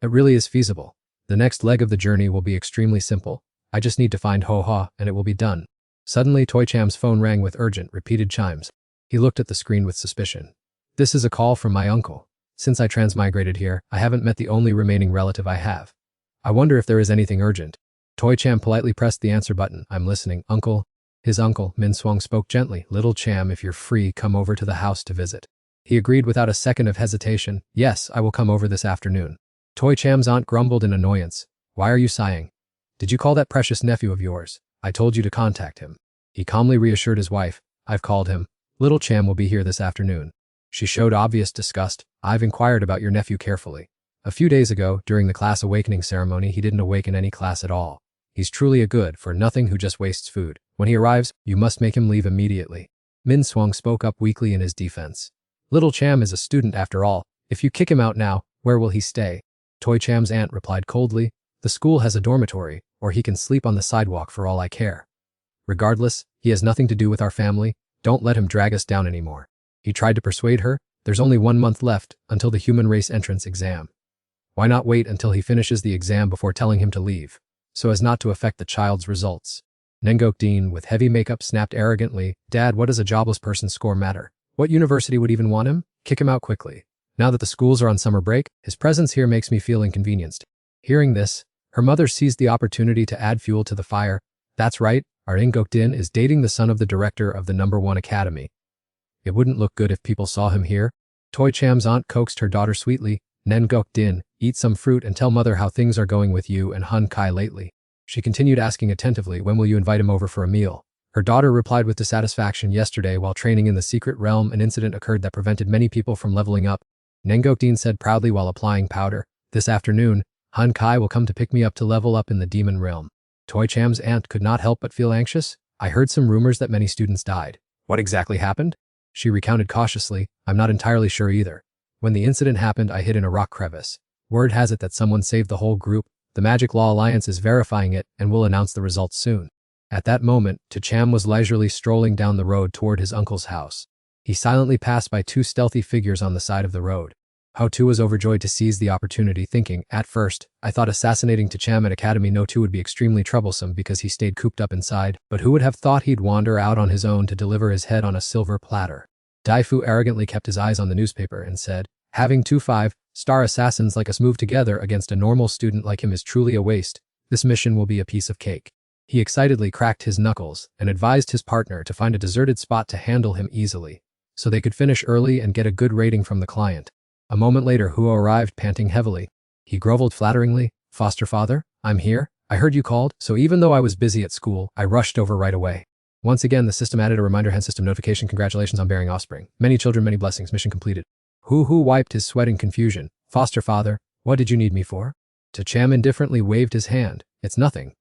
It really is feasible. The next leg of the journey will be extremely simple. I just need to find Ho-Ha, and it will be done. Suddenly, Toi Cham's phone rang with urgent, repeated chimes. He looked at the screen with suspicion. This is a call from my uncle. Since I transmigrated here, I haven't met the only remaining relative I have. I wonder if there is anything urgent. Toi Cham politely pressed the answer button. I'm listening, uncle. His uncle, Min Swang, spoke gently. Little Cham, if you're free, come over to the house to visit. He agreed without a second of hesitation. Yes, I will come over this afternoon. Toi Cham's aunt grumbled in annoyance. Why are you sighing? Did you call that precious nephew of yours? I told you to contact him. He calmly reassured his wife. I've called him. Little Cham will be here this afternoon. She showed obvious disgust. I've inquired about your nephew carefully. A few days ago, during the class awakening ceremony, he didn't awaken any class at all. He's truly a good-for-nothing who just wastes food. When he arrives, you must make him leave immediately. Min Swang spoke up weakly in his defense. Little Cham is a student after all. If you kick him out now, where will he stay? Toi Cham's aunt replied coldly. The school has a dormitory, or he can sleep on the sidewalk for all I care. Regardless, he has nothing to do with our family. Don't let him drag us down anymore. He tried to persuade her. There's only 1 month left until the human race entrance exam. Why not wait until he finishes the exam before telling him to leave, so as not to affect the child's results? Nengok Dean, with heavy makeup, snapped arrogantly, Dad, what does a jobless person's score matter? What university would even want him? Kick him out quickly. Now that the schools are on summer break, his presence here makes me feel inconvenienced. Hearing this, her mother seized the opportunity to add fuel to the fire. That's right, our Nengok Din is dating the son of the director of the #1 academy. It wouldn't look good if people saw him here. Toi Cham's aunt coaxed her daughter sweetly, Nengok Din, eat some fruit and tell mother how things are going with you and Hun Kai lately. She continued asking attentively, when will you invite him over for a meal? Her daughter replied with dissatisfaction, yesterday while training in the secret realm, an incident occurred that prevented many people from leveling up. Nengok Din said proudly while applying powder, this afternoon, Hun Kai will come to pick me up to level up in the demon realm. Toi Cham's aunt could not help but feel anxious. I heard some rumors that many students died. What exactly happened? She recounted cautiously, I'm not entirely sure either. When the incident happened, I hid in a rock crevice. Word has it that someone saved the whole group. The Magic Law Alliance is verifying it and will announce the results soon. At that moment, Cham was leisurely strolling down the road toward his uncle's house. He silently passed by 2 stealthy figures on the side of the road. Hao Tu was overjoyed to seize the opportunity, thinking, at first, I thought assassinating Cham at Academy No 2 would be extremely troublesome because he stayed cooped up inside, but who would have thought he'd wander out on his own to deliver his head on a silver platter? Dai Fu arrogantly kept his eyes on the newspaper and said, having 2 5-star assassins like us move together against a normal student like him is truly a waste. This mission will be a piece of cake. He excitedly cracked his knuckles and advised his partner to find a deserted spot to handle him easily, so they could finish early and get a good rating from the client. A moment later, Huo arrived, panting heavily. He groveled flatteringly, foster father, I'm here. I heard you called, so even though I was busy at school, I rushed over right away. Once again, the system added a reminder hand system notification, congratulations on bearing offspring. Many children, many blessings, mission completed. Hu wiped his sweat in confusion. Foster father, what did you need me for? Cham indifferently waved his hand. It's nothing.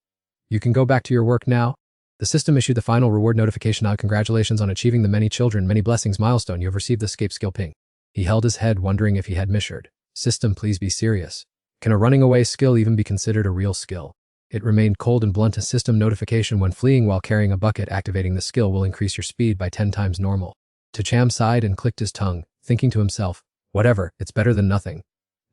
You can go back to your work now. The system issued the final reward notification out. Congratulations on achieving the many children, many blessings milestone. You have received the escape skill ping. He held his head, wondering if he had misheard. System, please be serious. Can a running away skill even be considered a real skill? It remained cold and blunt. A system notification when fleeing while carrying a bucket. Activating the skill will increase your speed by 10 times normal. Cham sighed and clicked his tongue. thinking to himself, whatever, it's better than nothing.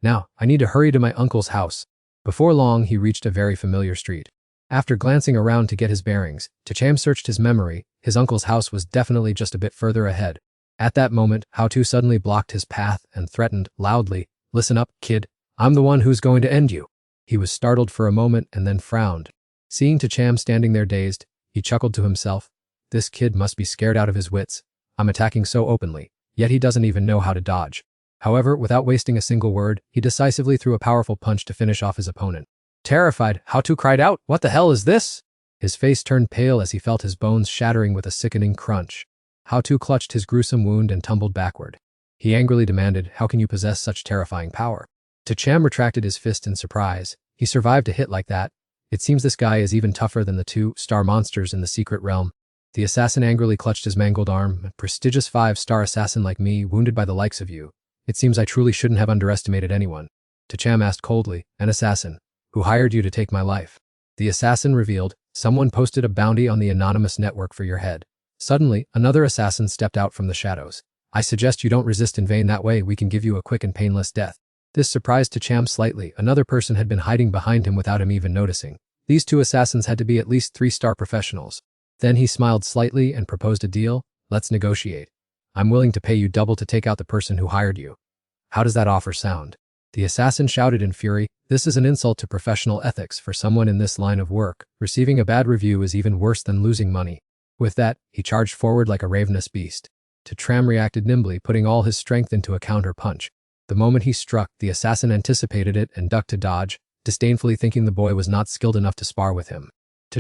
Now, I need to hurry to my uncle's house. Before long, he reached a very familiar street. After glancing around to get his bearings, Cham searched his memory. His uncle's house was definitely just a bit further ahead. At that moment, How-To suddenly blocked his path and threatened, loudly, "Listen up, kid. I'm the one who's going to end you." He was startled for a moment and then frowned. Seeing Cham standing there dazed, he chuckled to himself. This kid must be scared out of his wits. I'm attacking so openly, yet he doesn't even know how to dodge. However, without wasting a single word, he decisively threw a powerful punch to finish off his opponent. Terrified, How-To cried out, "What the hell is this?" His face turned pale as he felt his bones shattering with a sickening crunch. How-To clutched his gruesome wound and tumbled backward. He angrily demanded, "How can you possess such terrifying power?" Cham retracted his fist in surprise. He survived a hit like that. It seems this guy is even tougher than the 2-star monsters in the secret realm. The assassin angrily clutched his mangled arm. "A prestigious 5-star assassin like me, wounded by the likes of you. It seems I truly shouldn't have underestimated anyone." Cham asked coldly, "An assassin? Who hired you to take my life?" The assassin revealed, "Someone posted a bounty on the anonymous network for your head." Suddenly, another assassin stepped out from the shadows. "I suggest you don't resist in vain, that way we can give you a quick and painless death." This surprised Cham slightly. Another person had been hiding behind him without him even noticing. These 2 assassins had to be at least 3-star professionals. Then he smiled slightly and proposed a deal. "Let's negotiate. I'm willing to pay you double to take out the person who hired you. How does that offer sound?" The assassin shouted in fury, "This is an insult to professional ethics for someone in this line of work. Receiving a bad review is even worse than losing money." With that, he charged forward like a ravenous beast. Cham reacted nimbly, putting all his strength into a counter punch. The moment he struck, the assassin anticipated it and ducked to dodge, disdainfully thinking the boy was not skilled enough to spar with him.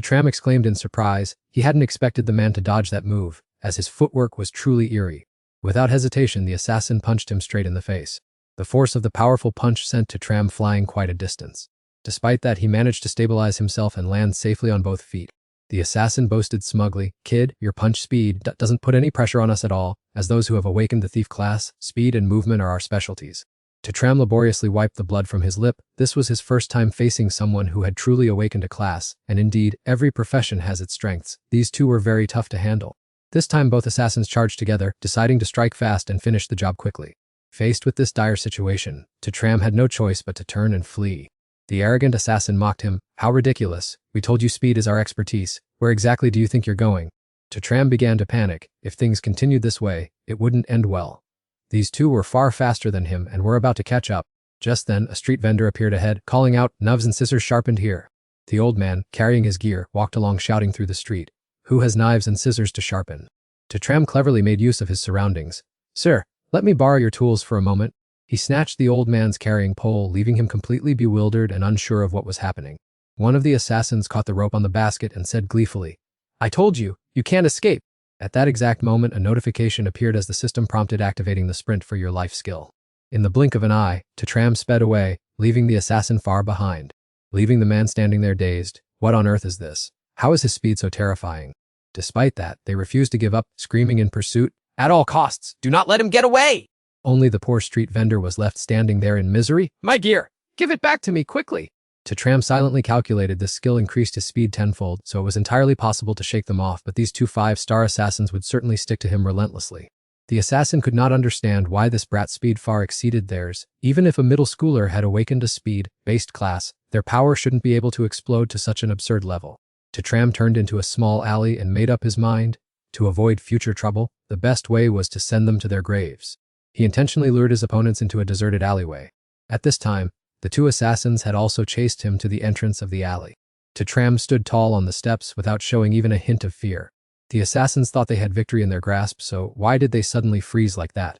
Cham exclaimed in surprise. He hadn't expected the man to dodge that move, as his footwork was truly eerie. Without hesitation, the assassin punched him straight in the face. The force of the powerful punch sent Cham flying quite a distance. Despite that, he managed to stabilize himself and land safely on both feet. The assassin boasted smugly, "Kid, your punch speed doesn't put any pressure on us at all. As those who have awakened the thief class, speed and movement are our specialties." Cham laboriously wiped the blood from his lip. This was his first time facing someone who had truly awakened a class, and indeed, every profession has its strengths. These 2 were very tough to handle. This time both assassins charged together, deciding to strike fast and finish the job quickly. Faced with this dire situation, Cham had no choice but to turn and flee. The arrogant assassin mocked him, "How ridiculous. We told you speed is our expertise. Where exactly do you think you're going?" Cham began to panic. If things continued this way, it wouldn't end well. These 2 were far faster than him and were about to catch up. Just then, a street vendor appeared ahead, calling out, "Knives and scissors sharpened here." The old man, carrying his gear, walked along shouting through the street, "Who has knives and scissors to sharpen?" Cham cleverly made use of his surroundings. "Sir, let me borrow your tools for a moment." He snatched the old man's carrying pole, leaving him completely bewildered and unsure of what was happening. One of the assassins caught the rope on the basket and said gleefully, "I told you, you can't escape." At that exact moment, a notification appeared as the system prompted activating the sprint for your life skill. In the blink of an eye, Cham sped away, leaving the assassin far behind. Leaving the man standing there dazed. What on earth is this? How is his speed so terrifying? Despite that, they refused to give up, screaming in pursuit, "At all costs, do not let him get away!" Only the poor street vendor was left standing there in misery. "My gear! Give it back to me, quickly!" Cham silently calculated this skill increased his speed tenfold, so it was entirely possible to shake them off, but these 2 5-star assassins would certainly stick to him relentlessly. The assassin could not understand why this brat's speed far exceeded theirs. Even if a middle schooler had awakened a speed-based class, their power shouldn't be able to explode to such an absurd level. Cham turned into a small alley and made up his mind. To avoid future trouble, the best way was to send them to their graves. He intentionally lured his opponents into a deserted alleyway. At this time, the 2 assassins had also chased him to the entrance of the alley. Cham stood tall on the steps without showing even a hint of fear. The assassins thought they had victory in their grasp, so why did they suddenly freeze like that?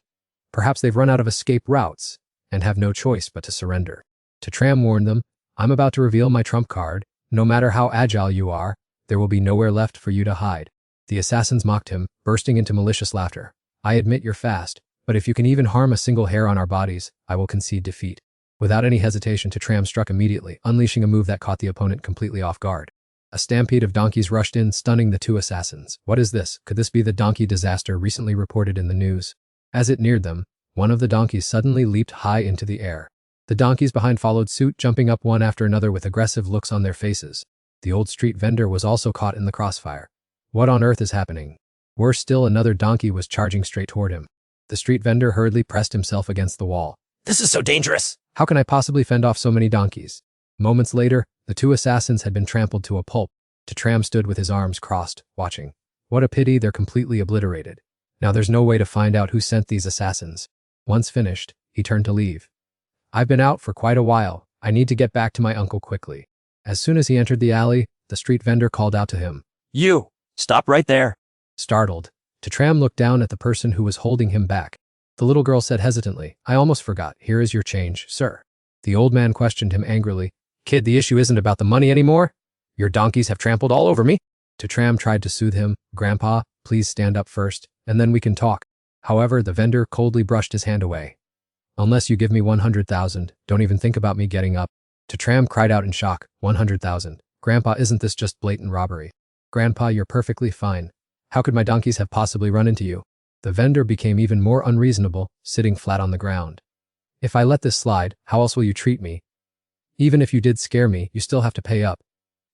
Perhaps they've run out of escape routes and have no choice but to surrender. Cham warned them, "I'm about to reveal my trump card. No matter how agile you are, there will be nowhere left for you to hide." The assassins mocked him, bursting into malicious laughter. "I admit you're fast, but if you can even harm a single hair on our bodies, I will concede defeat." Without any hesitation, Cham struck immediately, unleashing a move that caught the opponent completely off guard. A stampede of donkeys rushed in, stunning the 2 assassins. What is this? Could this be the donkey disaster recently reported in the news? As it neared them, one of the donkeys suddenly leaped high into the air. The donkeys behind followed suit, jumping up one after another with aggressive looks on their faces. The old street vendor was also caught in the crossfire. What on earth is happening? Worse still, another donkey was charging straight toward him. The street vendor hurriedly pressed himself against the wall. This is so dangerous. How can I possibly fend off so many donkeys? Moments later, the two assassins had been trampled to a pulp. Tram stood with his arms crossed, watching. What a pity they're completely obliterated. Now there's no way to find out who sent these assassins. Once finished, he turned to leave. I've been out for quite a while. I need to get back to my uncle quickly. As soon as he entered the alley, the street vendor called out to him. You, stop right there. Startled, Tram looked down at the person who was holding him back. The little girl said hesitantly, I almost forgot. Here is your change, sir. The old man questioned him angrily. Kid, the issue isn't about the money anymore. Your donkeys have trampled all over me. Tram tried to soothe him. Grandpa, please stand up first, and then we can talk. However, the vendor coldly brushed his hand away. Unless you give me 100,000, don't even think about me getting up. Tram cried out in shock. 100,000. Grandpa, isn't this just blatant robbery? Grandpa, you're perfectly fine. How could my donkeys have possibly run into you? The vendor became even more unreasonable, sitting flat on the ground. If I let this slide, how else will you treat me? Even if you did scare me, you still have to pay up.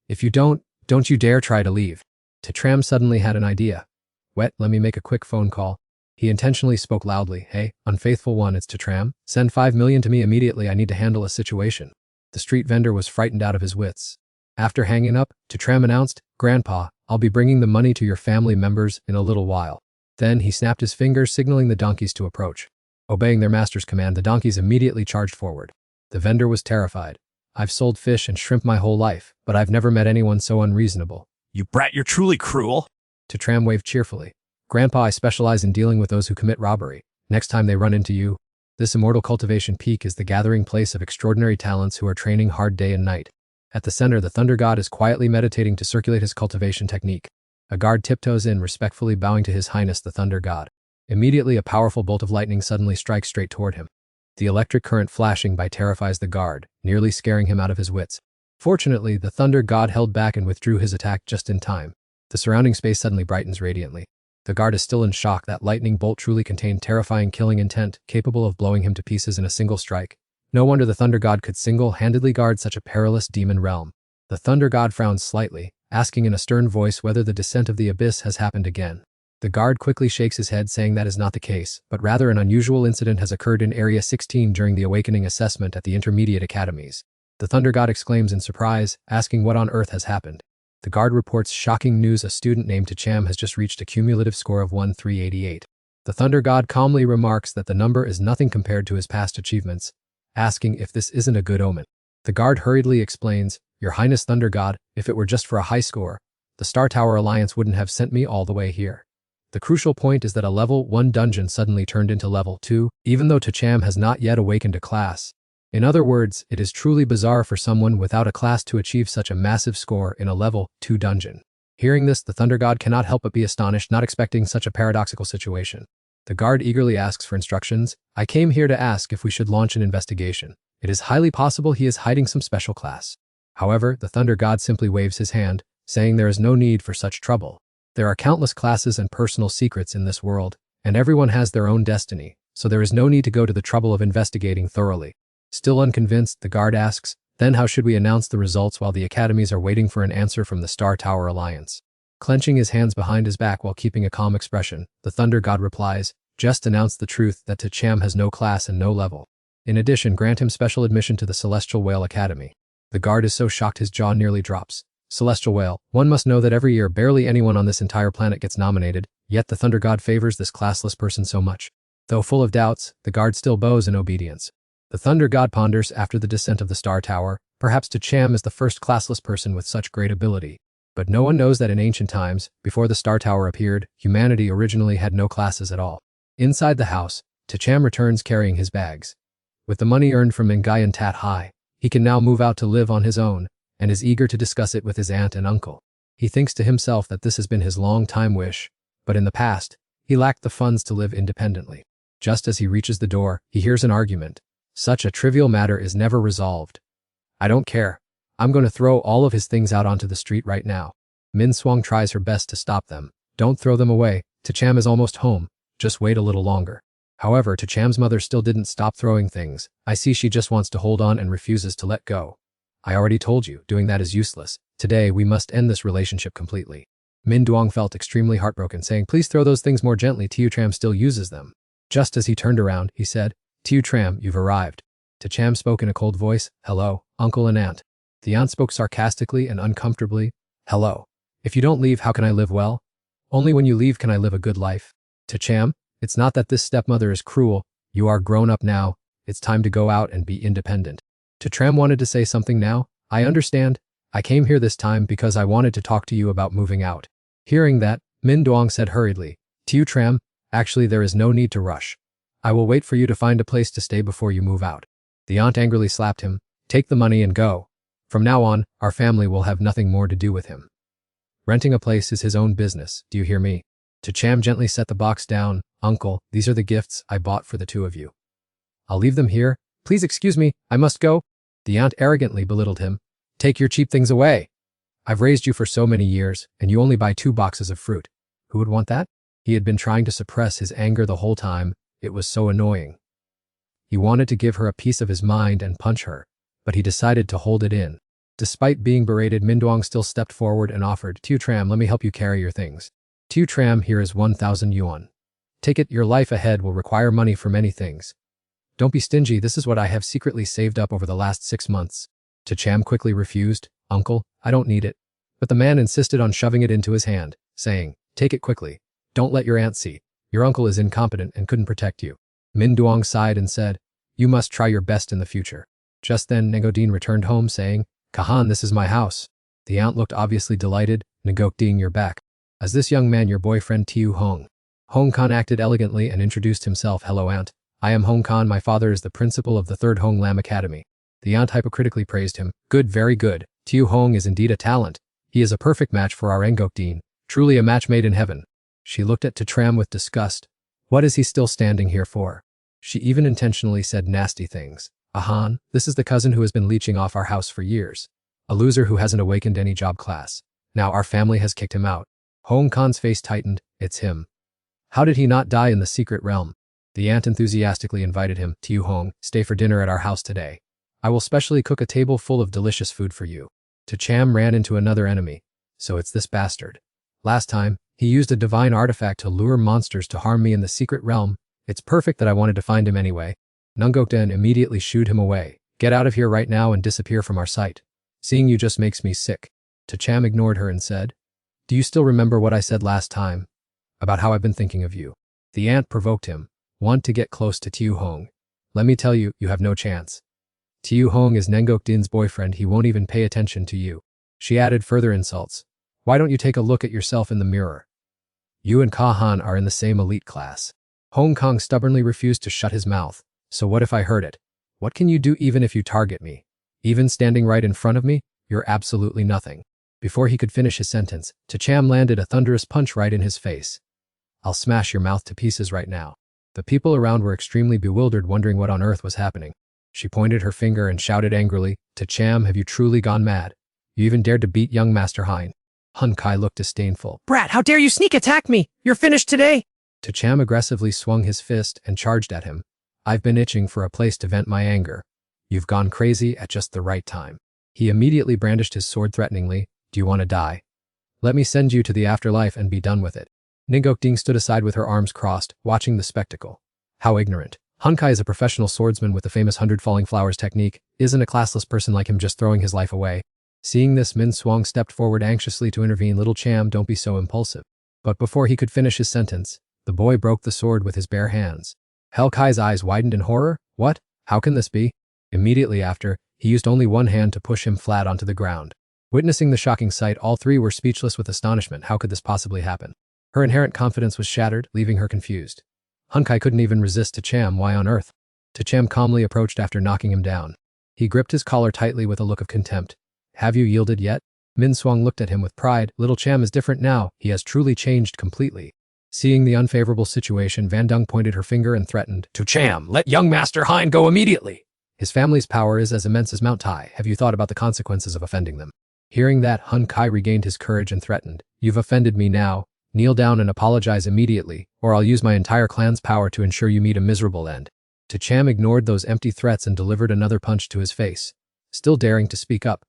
If you don't you dare try to leave. Tram suddenly had an idea. Wait, let me make a quick phone call. He intentionally spoke loudly. Hey, unfaithful one, it's Tram. Send 5 million to me immediately. I need to handle a situation. The street vendor was frightened out of his wits. After hanging up, Tram announced, Grandpa, I'll be bringing the money to your family members in a little while. Then he snapped his fingers, signaling the donkeys to approach. Obeying their master's command, the donkeys immediately charged forward. The vendor was terrified. I've sold fish and shrimp my whole life, but I've never met anyone so unreasonable. You brat, you're truly cruel. Tram waved cheerfully. Grandpa, I specialize in dealing with those who commit robbery. Next time they run into you. This immortal cultivation peak is the gathering place of extraordinary talents who are training hard day and night. At the center, the Thunder God is quietly meditating to circulate his cultivation technique. A guard tiptoes in, respectfully bowing to His Highness the Thunder God. Immediately, a powerful bolt of lightning suddenly strikes straight toward him. The electric current flashing by terrifies the guard, nearly scaring him out of his wits. Fortunately, the Thunder God held back and withdrew his attack just in time. The surrounding space suddenly brightens radiantly. The guard is still in shock. That lightning bolt truly contained terrifying killing intent, capable of blowing him to pieces in a single strike. No wonder the Thunder God could single-handedly guard such a perilous demon realm. The Thunder God frowns slightly, asking in a stern voice whether the descent of the abyss has happened again. The guard quickly shakes his head, saying that is not the case, but rather an unusual incident has occurred in Area 16 during the awakening assessment at the intermediate academies. The Thunder God exclaims in surprise, asking what on earth has happened. The guard reports shocking news: a student named Tram has just reached a cumulative score of 1388. The Thunder God calmly remarks that the number is nothing compared to his past achievements, asking if this isn't a good omen. The guard hurriedly explains, Your Highness Thunder God, if it were just for a high score, the Star Tower Alliance wouldn't have sent me all the way here. The crucial point is that a level 1 dungeon suddenly turned into level 2, even though Tram has not yet awakened a class. In other words, it is truly bizarre for someone without a class to achieve such a massive score in a level 2 dungeon. Hearing this, the Thunder God cannot help but be astonished, not expecting such a paradoxical situation. The guard eagerly asks for instructions. I came here to ask if we should launch an investigation. It is highly possible he is hiding some special class. However, the Thunder God simply waves his hand, saying there is no need for such trouble. There are countless classes and personal secrets in this world, and everyone has their own destiny, so there is no need to go to the trouble of investigating thoroughly. Still unconvinced, the guard asks, then how should we announce the results while the academies are waiting for an answer from the Star Tower Alliance? Clenching his hands behind his back while keeping a calm expression, the Thunder God replies, just announce the truth that Tram has no class and no level. In addition, grant him special admission to the Celestial Whale Academy. The guard is so shocked his jaw nearly drops. Celestial Whale, one must know that every year barely anyone on this entire planet gets nominated, yet the Thunder God favors this classless person so much. Though full of doubts, the guard still bows in obedience. The Thunder God ponders after the descent of the Star Tower, perhaps Tram is the first classless person with such great ability. But no one knows that in ancient times, before the Star Tower appeared, humanity originally had no classes at all. Inside the house, Tram returns carrying his bags. With the money earned from Mengai and Tat Hai, he can now move out to live on his own, and is eager to discuss it with his aunt and uncle. He thinks to himself that this has been his long-time wish, but in the past, he lacked the funds to live independently. Just as he reaches the door, he hears an argument. Such a trivial matter is never resolved. I don't care. I'm going to throw all of his things out onto the street right now. Min Swang tries her best to stop them. Don't throw them away. Tram is almost home. Just wait a little longer. However, Tram's mother still didn't stop throwing things. I see she just wants to hold on and refuses to let go. I already told you, doing that is useless. Today, we must end this relationship completely. Min Duong felt extremely heartbroken, saying, please throw those things more gently. Tram still uses them. Just as he turned around, he said, "Tiu Tram, you've arrived." To Cham spoke in a cold voice, "Hello, uncle and aunt." The aunt spoke sarcastically and uncomfortably, "Hello. If you don't leave, how can I live well? Only when you leave can I live a good life." To Cham, "It's not that this stepmother is cruel. You are grown up now. It's time to go out and be independent." To Tram wanted to say something now. "I understand. I came here this time because I wanted to talk to you about moving out." Hearing that, Min Duong said hurriedly, "Tiu Tram, actually there is no need to rush. I will wait for you to find a place to stay before you move out." The aunt angrily slapped him, "Take the money and go. From now on, our family will have nothing more to do with him. Renting a place is his own business, do you hear me?" To Cham gently set the box down, "Uncle, these are the gifts I bought for the two of you. I'll leave them here. Please excuse me, I must go." The aunt arrogantly belittled him, "Take your cheap things away. I've raised you for so many years, and you only buy 2 boxes of fruit. Who would want that?" He had been trying to suppress his anger the whole time. It was so annoying. He wanted to give her a piece of his mind and punch her, but he decided to hold it in. Despite being berated, Min Duong still stepped forward and offered, "Tiu Tram, let me help you carry your things. Tiu Tram, here is 1,000 yuan. Take it, your life ahead will require money for many things. Don't be stingy, this is what I have secretly saved up over the last 6 months. To Cham quickly refused, "Uncle, I don't need it." But the man insisted on shoving it into his hand, saying, "Take it quickly. Don't let your aunt see. Your uncle is incompetent and couldn't protect you." Min Duong sighed and said, "You must try your best in the future." Just then, Ngok returned home saying, "Kahan, this is my house." The aunt looked obviously delighted. "Ngok, you're back. Is this young man your boyfriend Tiu Hong?" Hong Kong acted elegantly and introduced himself. "Hello, aunt. I am Hong Kong. My father is the principal of the 3rd Hong Lam Academy." The aunt hypocritically praised him. "Good, very good. Tiu Hong is indeed a talent. He is a perfect match for our Ngok. Truly a match made in heaven." She looked at Tram with disgust. What is he still standing here for? She even intentionally said nasty things. "Ahan, this is the cousin who has been leeching off our house for years. A loser who hasn't awakened any job class. Now our family has kicked him out." Hong Kong's face tightened. "It's him. How did he not die in the secret realm?" The aunt enthusiastically invited him. "Tiu Hong, stay for dinner at our house today. I will specially cook a table full of delicious food for you." To Cham ran into another enemy. "So it's this bastard. Last time, he used a divine artifact to lure monsters to harm me in the secret realm. It's perfect that I wanted to find him anyway." Ngok immediately shooed him away. "Get out of here right now and disappear from our sight. Seeing you just makes me sick." To Cham ignored her and said, "Do you still remember what I said last time? About how I've been thinking of you?" The aunt provoked him. "Want to get close to Tiu Hong? Let me tell you, you have no chance. Tiu Hong is Ngok boyfriend, he won't even pay attention to you." She added further insults. "Why don't you take a look at yourself in the mirror? You and Kahan are in the same elite class." Hong Kong stubbornly refused to shut his mouth. "So what if I heard it? What can you do even if you target me? Even standing right in front of me, you're absolutely nothing." Before he could finish his sentence, Cham landed a thunderous punch right in his face. "I'll smash your mouth to pieces right now." The people around were extremely bewildered, wondering what on earth was happening. She pointed her finger and shouted angrily, "To Cham, have you truly gone mad? You even dared to beat young Master Hein." Hun Kai looked disdainful. "Brat, how dare you sneak attack me? You're finished today." To Cham aggressively swung his fist and charged at him. "I've been itching for a place to vent my anger. You've gone crazy at just the right time." He immediately brandished his sword threateningly. "Do you want to die? Let me send you to the afterlife and be done with it." Ngok stood aside with her arms crossed, watching the spectacle. How ignorant. Hun Kai is a professional swordsman with the famous 100 falling flowers technique. Isn't a classless person like him just throwing his life away? Seeing this, Min Swang stepped forward anxiously to intervene. "Little Cham, don't be so impulsive." But before he could finish his sentence, the boy broke the sword with his bare hands. Hel Kai's eyes widened in horror. "What? How can this be?" Immediately after, he used only one hand to push him flat onto the ground. Witnessing the shocking sight, all three were speechless with astonishment. How could this possibly happen? Her inherent confidence was shattered, leaving her confused. Hun Kai couldn't even resist To Cham. Why on earth? To Cham calmly approached after knocking him down. He gripped his collar tightly with a look of contempt. "Have you yielded yet?" Min Swang looked at him with pride. "Little Cham is different now. He has truly changed completely." Seeing the unfavorable situation, Van Dung pointed her finger and threatened, "To Cham, let young Master Hein go immediately. His family's power is as immense as Mount Tai. Have you thought about the consequences of offending them?" Hearing that, Hun Kai regained his courage and threatened, "You've offended me now. Kneel down and apologize immediately, or I'll use my entire clan's power to ensure you meet a miserable end." To Cham ignored those empty threats and delivered another punch to his face, still daring to speak up.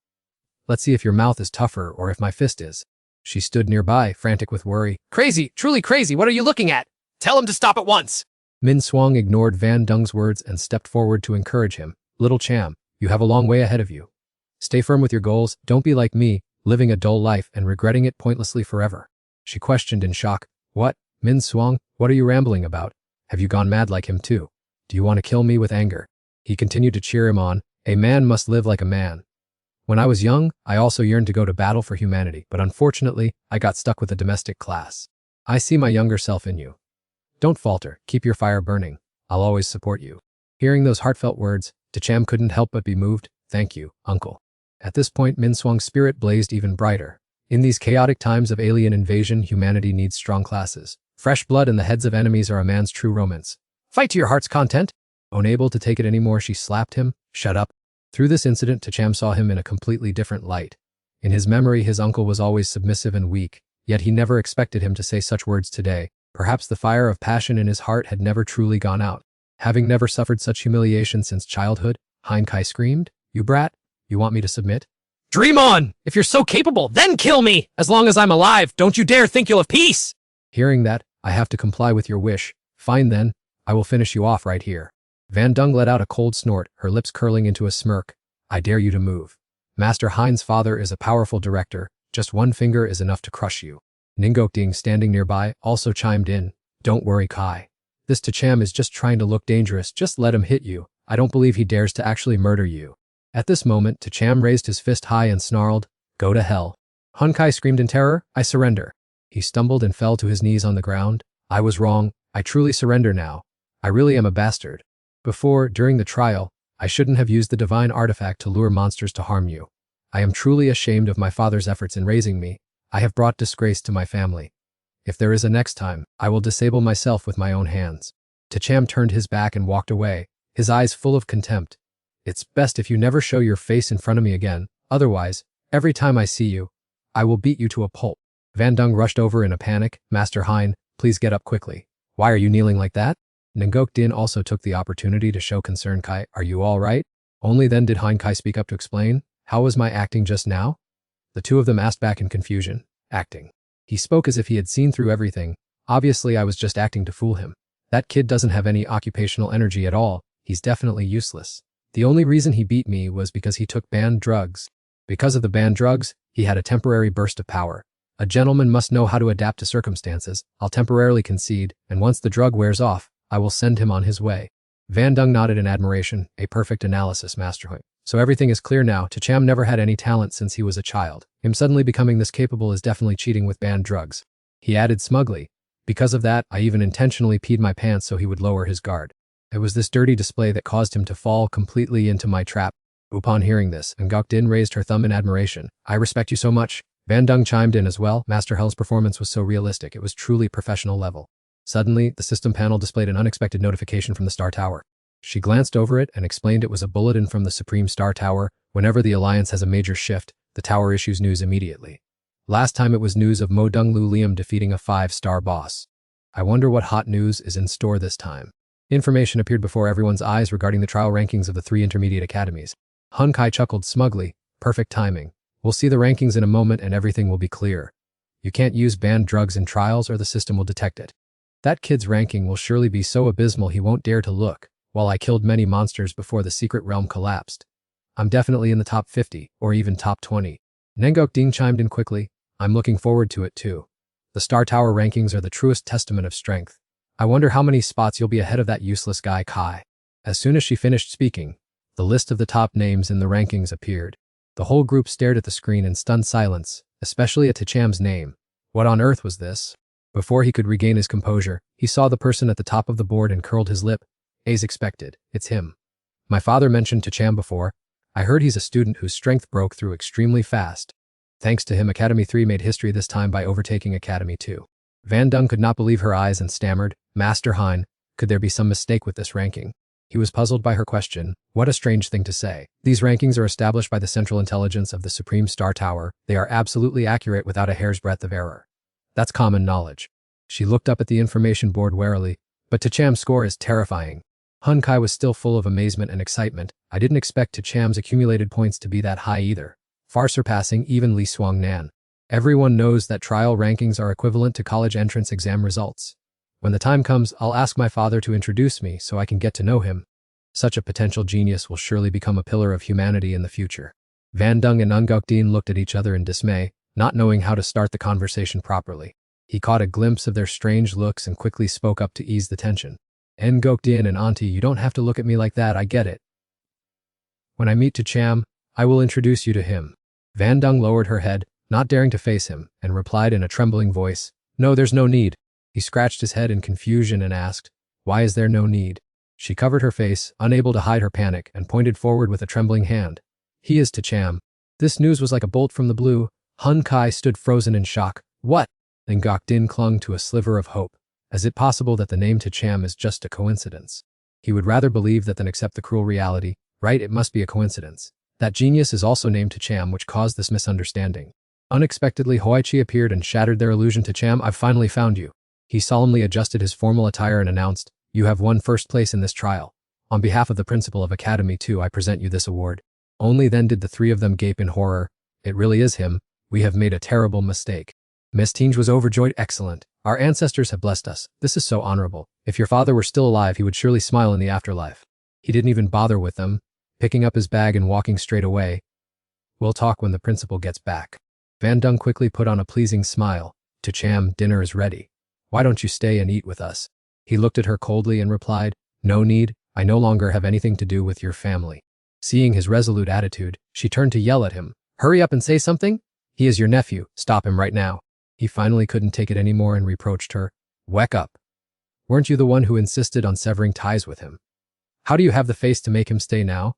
"Let's see if your mouth is tougher or if my fist is." She stood nearby, frantic with worry. "Crazy, truly crazy, what are you looking at? Tell him to stop at once." Min Swang ignored Van Dung's words and stepped forward to encourage him. Little Cham, you have a long way ahead of you. Stay firm with your goals, don't be like me, living a dull life and regretting it pointlessly forever. She questioned in shock. What? Min Swang, what are you rambling about? Have you gone mad like him too? Do you want to kill me with anger? He continued to cheer him on. A man must live like a man. When I was young, I also yearned to go to battle for humanity, but unfortunately, I got stuck with the domestic class. I see my younger self in you. Don't falter, keep your fire burning. I'll always support you. Hearing those heartfelt words, Tacham couldn't help but be moved. Thank you, uncle. At this point, Min Swang's spirit blazed even brighter. In these chaotic times of alien invasion, humanity needs strong classes. Fresh blood and the heads of enemies are a man's true romance. Fight to your heart's content. Unable to take it anymore, she slapped him. Shut up. Through this incident, Tacham saw him in a completely different light. In his memory, his uncle was always submissive and weak, yet he never expected him to say such words today. Perhaps the fire of passion in his heart had never truly gone out. Having never suffered such humiliation since childhood, Hein Kai screamed, You brat, you want me to submit? Dream on! If you're so capable, then kill me! As long as I'm alive, don't you dare think you'll have peace! Hearing that, I have to comply with your wish. Fine then, I will finish you off right here. Van Dung let out a cold snort, her lips curling into a smirk. I dare you to move. Master Hein's father is a powerful director. Just one finger is enough to crush you. Ningokding, standing nearby, also chimed in. Don't worry, Kai. This Tacham is just trying to look dangerous. Just let him hit you. I don't believe he dares to actually murder you. At this moment, Tacham raised his fist high and snarled, Go to hell. Hun Kai screamed in terror, I surrender. He stumbled and fell to his knees on the ground. I was wrong. I truly surrender now. I really am a bastard. Before, during the trial, I shouldn't have used the divine artifact to lure monsters to harm you. I am truly ashamed of my father's efforts in raising me. I have brought disgrace to my family. If there is a next time, I will disable myself with my own hands. Tacham turned his back and walked away, his eyes full of contempt. It's best if you never show your face in front of me again. Otherwise, every time I see you, I will beat you to a pulp. Van Dung rushed over in a panic. Master Hein, please get up quickly. Why are you kneeling like that? Ngok Din also took the opportunity to show concern. Kai, are you all right? Only then did Hein Kai speak up to explain. How was my acting just now? The two of them asked back in confusion. Acting. He spoke as if he had seen through everything. Obviously, I was just acting to fool him. That kid doesn't have any occupational energy at all. He's definitely useless. The only reason he beat me was because he took banned drugs. Because of the banned drugs, he had a temporary burst of power. A gentleman must know how to adapt to circumstances. I'll temporarily concede, and once the drug wears off, I will send him on his way. Van Dung nodded in admiration. A perfect analysis, Master Hui. So everything is clear now. Tacham never had any talent since he was a child. Him suddenly becoming this capable is definitely cheating with banned drugs. He added smugly. Because of that, I even intentionally peed my pants so he would lower his guard. It was this dirty display that caused him to fall completely into my trap. Upon hearing this, Ngok Din raised her thumb in admiration. I respect you so much. Van Dung chimed in as well. Master Hell's performance was so realistic. It was truly professional level. Suddenly, the system panel displayed an unexpected notification from the Star Tower. She glanced over it and explained it was a bulletin from the Supreme Star Tower. Whenever the Alliance has a major shift, the tower issues news immediately. Last time it was news of Mo Dung Lu Liam defeating a 5-star boss. I wonder what hot news is in store this time. Information appeared before everyone's eyes regarding the trial rankings of the 3 intermediate academies. Hun Kai chuckled smugly. Perfect timing. We'll see the rankings in a moment and everything will be clear. You can't use banned drugs in trials or the system will detect it. That kid's ranking will surely be so abysmal he won't dare to look, while I killed many monsters before the secret realm collapsed. I'm definitely in the top 50, or even top 20. Ngok Ding chimed in quickly. I'm looking forward to it too. The Star Tower rankings are the truest testament of strength. I wonder how many spots you'll be ahead of that useless guy Kai. As soon as she finished speaking, the list of the top names in the rankings appeared. The whole group stared at the screen in stunned silence, especially at Tacham's name. What on earth was this? Before he could regain his composure, he saw the person at the top of the board and curled his lip. As expected, it's him. My father mentioned Tacham before. I heard he's a student whose strength broke through extremely fast. Thanks to him, Academy 3 made history this time by overtaking Academy 2. Van Dung could not believe her eyes and stammered, Master Hein, could there be some mistake with this ranking? He was puzzled by her question. What a strange thing to say. These rankings are established by the central intelligence of the Supreme Star Tower. They are absolutely accurate without a hair's breadth of error. That's common knowledge. She looked up at the information board warily, but Tacham's score is terrifying. Hun Kai was still full of amazement and excitement. I didn't expect Tacham's accumulated points to be that high either, far surpassing even Li Suang Nan. Everyone knows that trial rankings are equivalent to college entrance exam results. When the time comes, I'll ask my father to introduce me so I can get to know him. Such a potential genius will surely become a pillar of humanity in the future. Van Dung and Ungukdin looked at each other in dismay, not knowing how to start the conversation properly. He caught a glimpse of their strange looks and quickly spoke up to ease the tension. Ngokdin and Auntie, you don't have to look at me like that, I get it. When I meet Cham, I will introduce you to him. Van Dung lowered her head, not daring to face him, and replied in a trembling voice, no, there's no need. He scratched his head in confusion and asked, why is there no need? She covered her face, unable to hide her panic, and pointed forward with a trembling hand. He is Cham. This news was like a bolt from the blue. Hun Kai stood frozen in shock. What? Ngokdin clung to a sliver of hope. Is it possible that the name Cham is just a coincidence? He would rather believe that than accept the cruel reality. Right, it must be a coincidence. That genius is also named Cham, which caused this misunderstanding. Unexpectedly, Hoichi appeared and shattered their illusion. Cham, I've finally found you. He solemnly adjusted his formal attire and announced, you have won first place in this trial. On behalf of the principal of Academy 2, I present you this award. Only then did the three of them gape in horror. It really is him. We have made a terrible mistake. Miss Tinge was overjoyed. Excellent. Our ancestors have blessed us. This is so honorable. If your father were still alive, he would surely smile in the afterlife. He didn't even bother with them, picking up his bag and walking straight away. We'll talk when the principal gets back. Van Dung quickly put on a pleasing smile. Cham, dinner is ready. Why don't you stay and eat with us? He looked at her coldly and replied, no need, I no longer have anything to do with your family. Seeing his resolute attitude, she turned to yell at him. Hurry up and say something? He is your nephew, stop him right now. He finally couldn't take it anymore and reproached her. Wake up. Weren't you the one who insisted on severing ties with him? How do you have the face to make him stay now?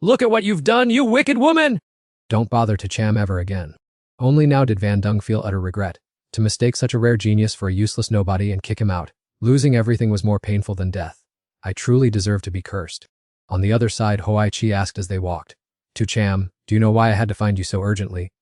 Look at what you've done, you wicked woman! Don't bother Cham ever again. Only now did Van Dung feel utter regret. To mistake such a rare genius for a useless nobody and kick him out. Losing everything was more painful than death. I truly deserve to be cursed. On the other side, Hoichi asked as they walked. Cham, do you know why I had to find you so urgently?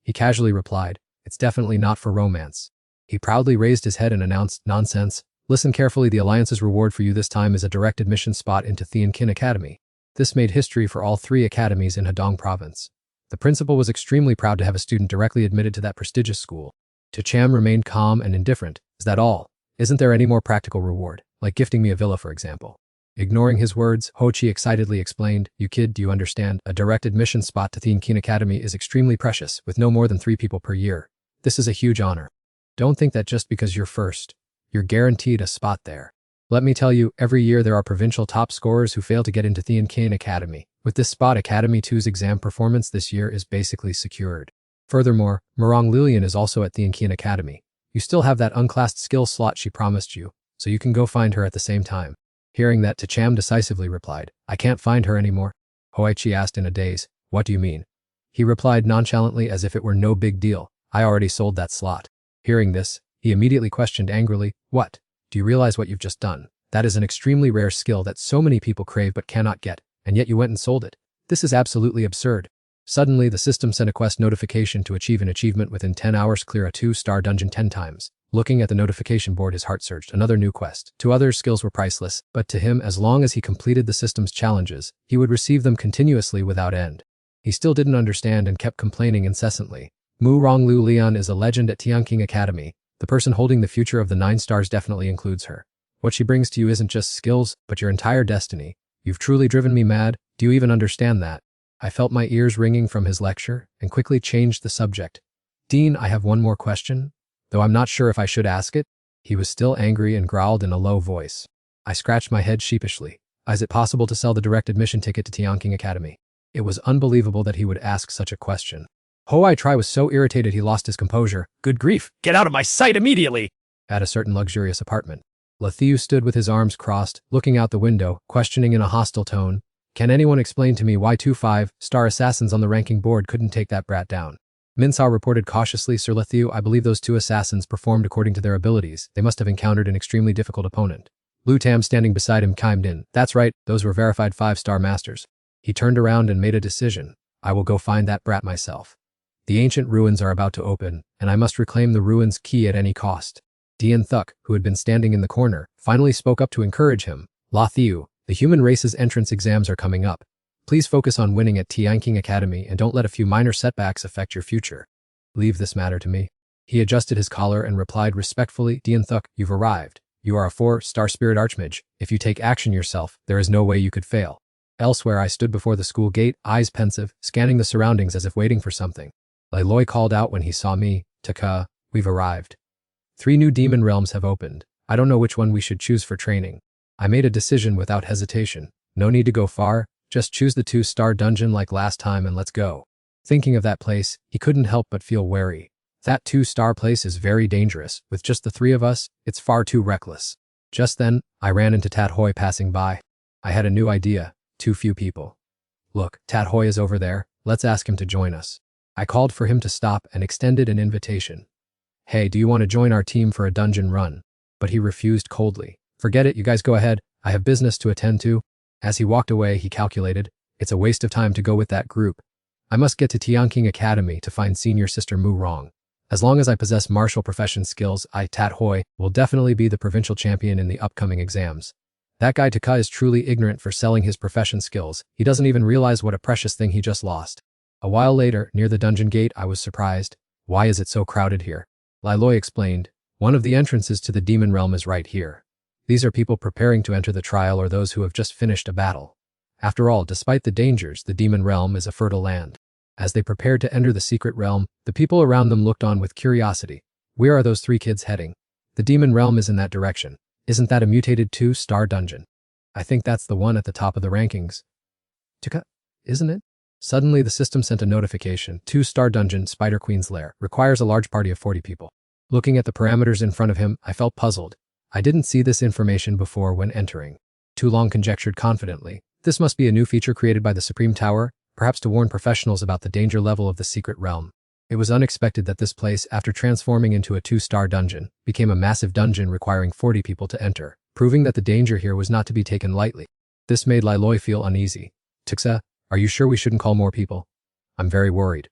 He casually replied, it's definitely not for romance. He proudly raised his head and announced, nonsense. Listen carefully, the Alliance's reward for you this time is a direct admission spot into Tianqin Academy. This made history for all three academies in Hedong province. The principal was extremely proud to have a student directly admitted to that prestigious school. Cham remained calm and indifferent. Is that all? Isn't there any more practical reward, like gifting me a villa for example? Ignoring his words, Hoichi excitedly explained, you kid, do you understand? A direct admission spot to Tianqin Academy is extremely precious, with no more than 3 people per year. This is a huge honor. Don't think that just because you're first, you're guaranteed a spot there. Let me tell you, every year there are provincial top scorers who fail to get into Tianqin Academy. With this spot, Academy 2's exam performance this year is basically secured. Furthermore, Murong Lilian is also at Tianqin Academy. You still have that unclassed skill slot she promised you, so you can go find her at the same time. Hearing that, Cham decisively replied, I can't find her anymore. Hoichi asked in a daze, what do you mean? He replied nonchalantly as if it were no big deal, I already sold that slot. Hearing this, he immediately questioned angrily, what? Do you realize what you've just done? That is an extremely rare skill that so many people crave but cannot get, and yet you went and sold it. This is absolutely absurd. Suddenly, the system sent a quest notification to achieve an achievement within 10 hours, clear a 2-star dungeon 10 times. Looking at the notification board, his heart surged. Another new quest. To others, skills were priceless, but to him, as long as he completed the system's challenges, he would receive them continuously without end. He still didn't understand and kept complaining incessantly. Mu Ronglu Lian is a legend at Tianqin Academy. The person holding the future of the 9 stars definitely includes her. What she brings to you isn't just skills, but your entire destiny. You've truly driven me mad. Do you even understand that? I felt my ears ringing from his lecture and quickly changed the subject. Dean, I have one more question, though I'm not sure if I should ask it. He was still angry and growled in a low voice. I scratched my head sheepishly. Is it possible to sell the direct admission ticket to Tianqin Academy? It was unbelievable that he would ask such a question. Hoichi was so irritated he lost his composure. Good grief, get out of my sight immediately! At a certain luxurious apartment. Lathieu stood with his arms crossed, looking out the window, questioning in a hostile tone. Can anyone explain to me why 2 5-star assassins on the ranking board couldn't take that brat down? Minsao reported cautiously, Sir Lathieu, I believe those 2 assassins performed according to their abilities. They must have encountered an extremely difficult opponent. Lu Tam, standing beside him, chimed in. That's right, those were verified 5-star masters. He turned around and made a decision. I will go find that brat myself. The ancient ruins are about to open, and I must reclaim the ruins' key at any cost. Dian Thuk, who had been standing in the corner, finally spoke up to encourage him. Lathieu, the human race's entrance exams are coming up. Please focus on winning at Tianqin Academy and don't let a few minor setbacks affect your future. Leave this matter to me. He adjusted his collar and replied respectfully, Dian Thuk, you've arrived. You are a 4-star spirit archmage. If you take action yourself, there is no way you could fail. Elsewhere, I stood before the school gate, eyes pensive, scanning the surroundings as if waiting for something. Lailoy called out when he saw me, Taka, we've arrived. 3 new demon realms have opened. I don't know which one we should choose for training. I made a decision without hesitation. No need to go far, just choose the 2-star dungeon like last time and let's go. Thinking of that place, he couldn't help but feel wary. That 2-star place is very dangerous. With just the 3 of us, it's far too reckless. Just then, I ran into Tat Hoi passing by. I had a new idea. Too few people. Look, Tat Hoi is over there. Let's ask him to join us. I called for him to stop and extended an invitation. Hey, do you want to join our team for a dungeon run? But he refused coldly. Forget it, you guys go ahead. I have business to attend to. As he walked away, he calculated, it's a waste of time to go with that group. I must get to Tianqing Academy to find senior sister Mu Rong. As long as I possess martial profession skills, I, Tat Hoi, will definitely be the provincial champion in the upcoming exams. That guy Taka is truly ignorant for selling his profession skills. He doesn't even realize what a precious thing he just lost. A while later, near the dungeon gate, I was surprised. Why is it so crowded here? Lailoy explained. One of the entrances to the demon realm is right here. These are people preparing to enter the trial or those who have just finished a battle. After all, despite the dangers, the demon realm is a fertile land. As they prepared to enter the secret realm, the people around them looked on with curiosity. Where are those 3 kids heading? The demon realm is in that direction. Isn't that a mutated 2-star dungeon? I think that's the one at the top of the rankings. Taka, isn't it? Suddenly the system sent a notification. 2-star dungeon, Spider Queen's Lair, requires a large party of 40 people. Looking at the parameters in front of him, I felt puzzled. I didn't see this information before when entering. Tu Long conjectured confidently. This must be a new feature created by the Supreme Tower, perhaps to warn professionals about the danger level of the secret realm. It was unexpected that this place, after transforming into a 2-star dungeon, became a massive dungeon requiring 40 people to enter, proving that the danger here was not to be taken lightly. This made Lailoy feel uneasy. Tixa, are you sure we shouldn't call more people? I'm very worried.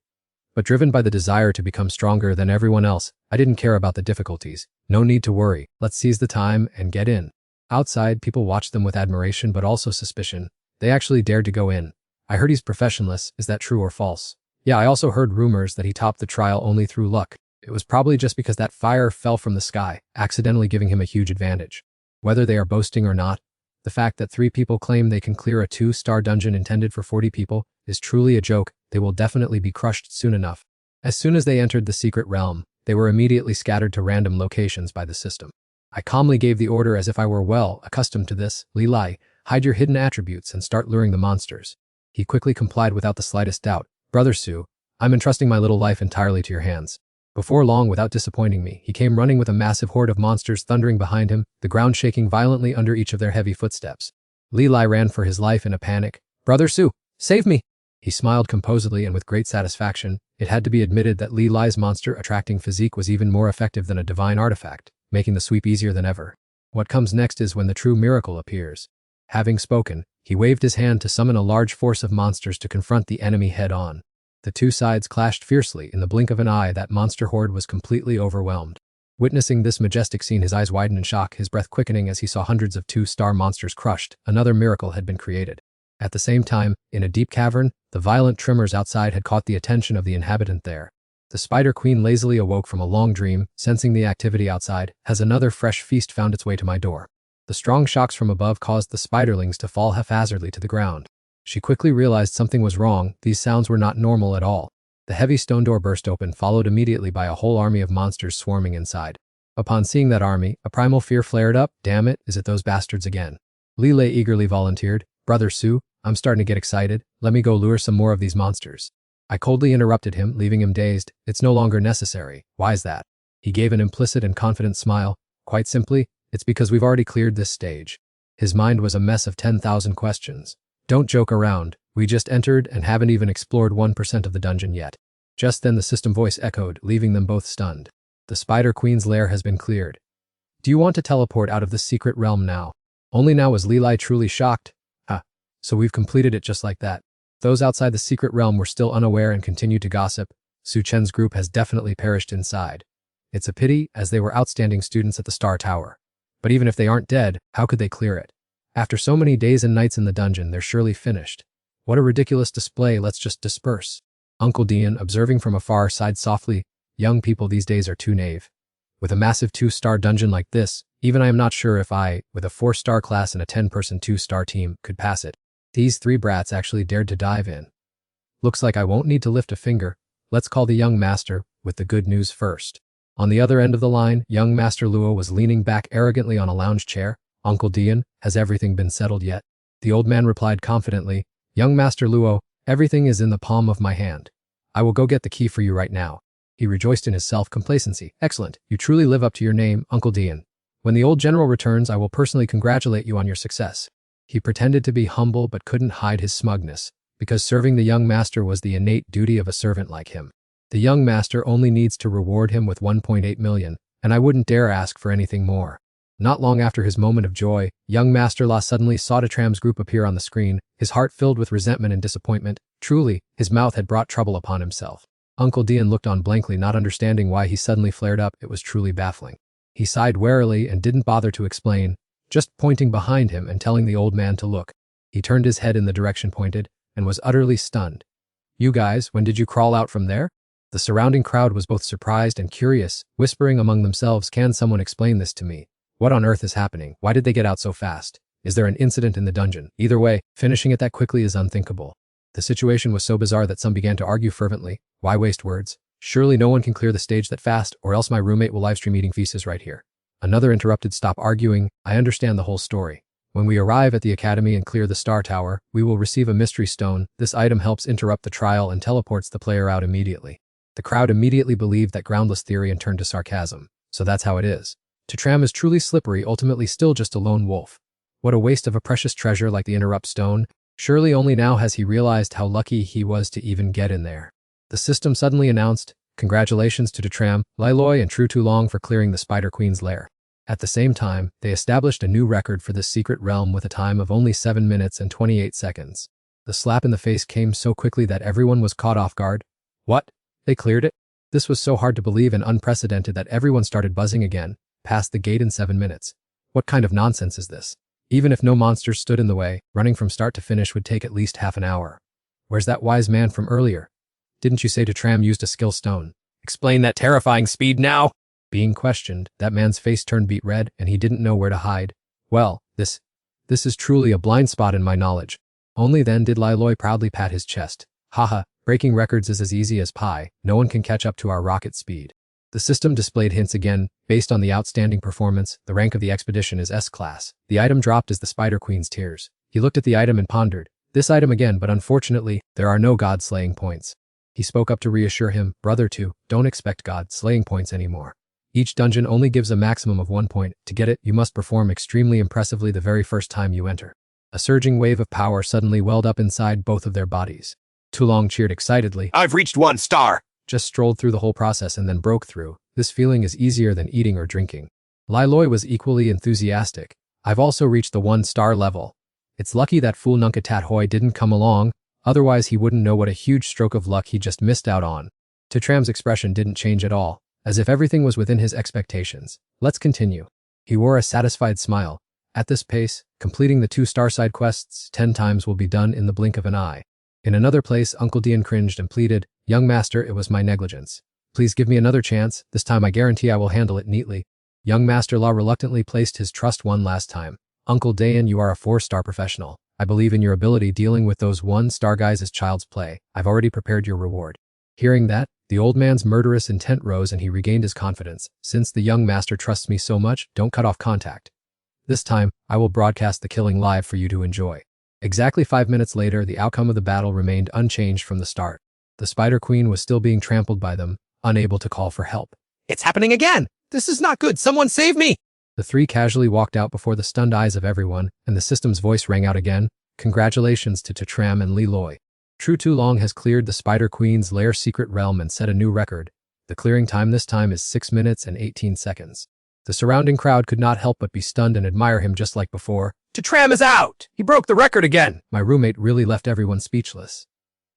But driven by the desire to become stronger than everyone else, I didn't care about the difficulties. No need to worry. Let's seize the time and get in. Outside, people watched them with admiration but also suspicion. They actually dared to go in. I heard he's professionless. Is that true or false? Yeah, I also heard rumors that he topped the trial only through luck. It was probably just because that fire fell from the sky, accidentally giving him a huge advantage. Whether they are boasting or not, the fact that 3 people claim they can clear a 2-star dungeon intended for 40 people is truly a joke. They will definitely be crushed soon enough. As soon as they entered the secret realm, they were immediately scattered to random locations by the system. I calmly gave the order as if I were well accustomed to this. Li Lai, hide your hidden attributes and start luring the monsters. He quickly complied without the slightest doubt. Brother Su, I'm entrusting my little life entirely to your hands. Before long, without disappointing me, he came running with a massive horde of monsters thundering behind him, the ground shaking violently under each of their heavy footsteps. Li Lai ran for his life in a panic. Brother Su, save me! He smiled composedly and with great satisfaction. It had to be admitted that Li Lai's monster-attracting physique was even more effective than a divine artifact, making the sweep easier than ever. What comes next is when the true miracle appears. Having spoken, he waved his hand to summon a large force of monsters to confront the enemy head-on. The 2 sides clashed fiercely. In the blink of an eye, that monster horde was completely overwhelmed. Witnessing this majestic scene, his eyes widened in shock, his breath quickening as he saw hundreds of 2-star monsters crushed. Another miracle had been created. At the same time, in a deep cavern, the violent tremors outside had caught the attention of the inhabitant there. The Spider Queen lazily awoke from a long dream, sensing the activity outside. Has another fresh feast found its way to my door? The strong shocks from above caused the spiderlings to fall haphazardly to the ground. She quickly realized something was wrong. These sounds were not normal at all. The heavy stone door burst open, followed immediately by a whole army of monsters swarming inside. Upon seeing that army, a primal fear flared up. Damn it, is it those bastards again? Li Lei eagerly volunteered. Brother Su, I'm starting to get excited. Let me go lure some more of these monsters. I coldly interrupted him, leaving him dazed. It's no longer necessary. Why is that? He gave an implicit and confident smile. Quite simply, it's because we've already cleared this stage. His mind was a mess of 10,000 questions. Don't joke around. We just entered and haven't even explored 1% of the dungeon yet. Just then the system voice echoed, leaving them both stunned. The Spider Queen's lair has been cleared. Do you want to teleport out of the secret realm now? Only now was Li Lai truly shocked. So we've completed it just like that. Those outside the secret realm were still unaware and continued to gossip. Su Chen's group has definitely perished inside. It's a pity, as they were outstanding students at the Star Tower. But even if they aren't dead, how could they clear it? After so many days and nights in the dungeon, they're surely finished. What a ridiculous display, let's just disperse. Uncle Dian, observing from afar, sighed softly. Young people these days are too naive. With a massive 2-star dungeon like this, Even I am not sure if I, with a 4-star class and a 10-person 2-star team, could pass it. These 3 brats actually dared to dive in. Looks like I won't need to lift a finger. Let's call the young master with the good news first. On the other end of the line, young Master Luo was leaning back arrogantly on a lounge chair. Uncle Dian, has everything been settled yet? The old man replied confidently, Young Master Luo, everything is in the palm of my hand. I will go get the key for you right now. He rejoiced in his self-complacency. Excellent, you truly live up to your name, Uncle Dian. When the old general returns, I will personally congratulate you on your success. He pretended to be humble but couldn't hide his smugness, because serving the young master was the innate duty of a servant like him. The young master only needs to reward him with 1.8 million, and I wouldn't dare ask for anything more. Not long after his moment of joy, young Master La suddenly saw Tram's group appear on the screen, his heart filled with resentment and disappointment. Truly, his mouth had brought trouble upon himself. Uncle Dian looked on blankly, not understanding why he suddenly flared up. It was truly baffling. He sighed warily and didn't bother to explain, just pointing behind him and telling the old man to look. He turned his head in the direction pointed and was utterly stunned. You guys, when did you crawl out from there? The surrounding crowd was both surprised and curious, whispering among themselves, can someone explain this to me? What on earth is happening? Why did they get out so fast? Is there an incident in the dungeon? Either way, finishing it that quickly is unthinkable. The situation was so bizarre that some began to argue fervently. Why waste words? Surely no one can clear the stage that fast, or else my roommate will livestream eating feces right here. Another interrupted, stop arguing, I understand the whole story. When we arrive at the academy and clear the Star Tower, we will receive a mystery stone. This item helps interrupt the trial and teleports the player out immediately. The crowd immediately believed that groundless theory and turned to sarcasm. So that's how it is. Tram is truly slippery, ultimately still just a lone wolf. What a waste of a precious treasure like the interrupt stone. Surely only now has he realized how lucky he was to even get in there. The system suddenly announced, congratulations to Tram, Liloi and Tru Tulong for clearing the Spider Queen's lair. At the same time, they established a new record for this secret realm with a time of only 7 minutes and 28 seconds. The slap in the face came so quickly that everyone was caught off guard. What? They cleared it? This was so hard to believe and unprecedented that everyone started buzzing again. Passed the gate in 7 minutes. What kind of nonsense is this? Even if no monsters stood in the way, running from start to finish would take at least half an hour. Where's that wise man from earlier? Didn't you say Tram used a skill stone? Explain that terrifying speed now. Being questioned, that man's face turned beet red and he didn't know where to hide. Well, this is truly a blind spot in my knowledge. Only then did Liloi proudly pat his chest. Haha, breaking records is as easy as pie. No one can catch up to our rocket speed. The system displayed hints again. Based on the outstanding performance, the rank of the expedition is S-class. The item dropped as the Spider Queen's tears. He looked at the item and pondered. This item again, but unfortunately, there are no god-slaying points. He spoke up to reassure him, Brother 2, don't expect god-slaying points anymore. Each dungeon only gives a maximum of 1 point. To get it, you must perform extremely impressively the very first time you enter. A surging wave of power suddenly welled up inside both of their bodies. Tulong cheered excitedly. I've reached 1 star. Just strolled through the whole process and then broke through. This feeling is easier than eating or drinking. Liloi was equally enthusiastic. I've also reached the 1-star level. It's lucky that fool Nunkatat Hoi didn't come along, otherwise he wouldn't know what a huge stroke of luck he just missed out on. Tram's expression didn't change at all, as if everything was within his expectations. Let's continue. He wore a satisfied smile. At this pace, completing the 2-star side quests 10 times will be done in the blink of an eye. In another place, Uncle Dian cringed and pleaded, Young master, it was my negligence. Please give me another chance. This time I guarantee I will handle it neatly. Young Master La reluctantly placed his trust one last time. Uncle Dian, you are a 4-star professional. I believe in your ability. Dealing with those 1-star guys is child's play. I've already prepared your reward. Hearing that, the old man's murderous intent rose and he regained his confidence. Since the young master trusts me so much, don't cut off contact. This time, I will broadcast the killing live for you to enjoy. Exactly 5 minutes later, the outcome of the battle remained unchanged from the start. The Spider Queen was still being trampled by them, unable to call for help. It's happening again. This is not good. Someone save me. The 3 casually walked out before the stunned eyes of everyone, and the system's voice rang out again. Congratulations to Tram and Liloi. Tru Tulong has cleared the Spider Queen's lair secret realm and set a new record. The clearing time this time is 6 minutes and 18 seconds. The surrounding crowd could not help but be stunned and admire him just like before. Tram is out. He broke the record again. My roommate really left everyone speechless.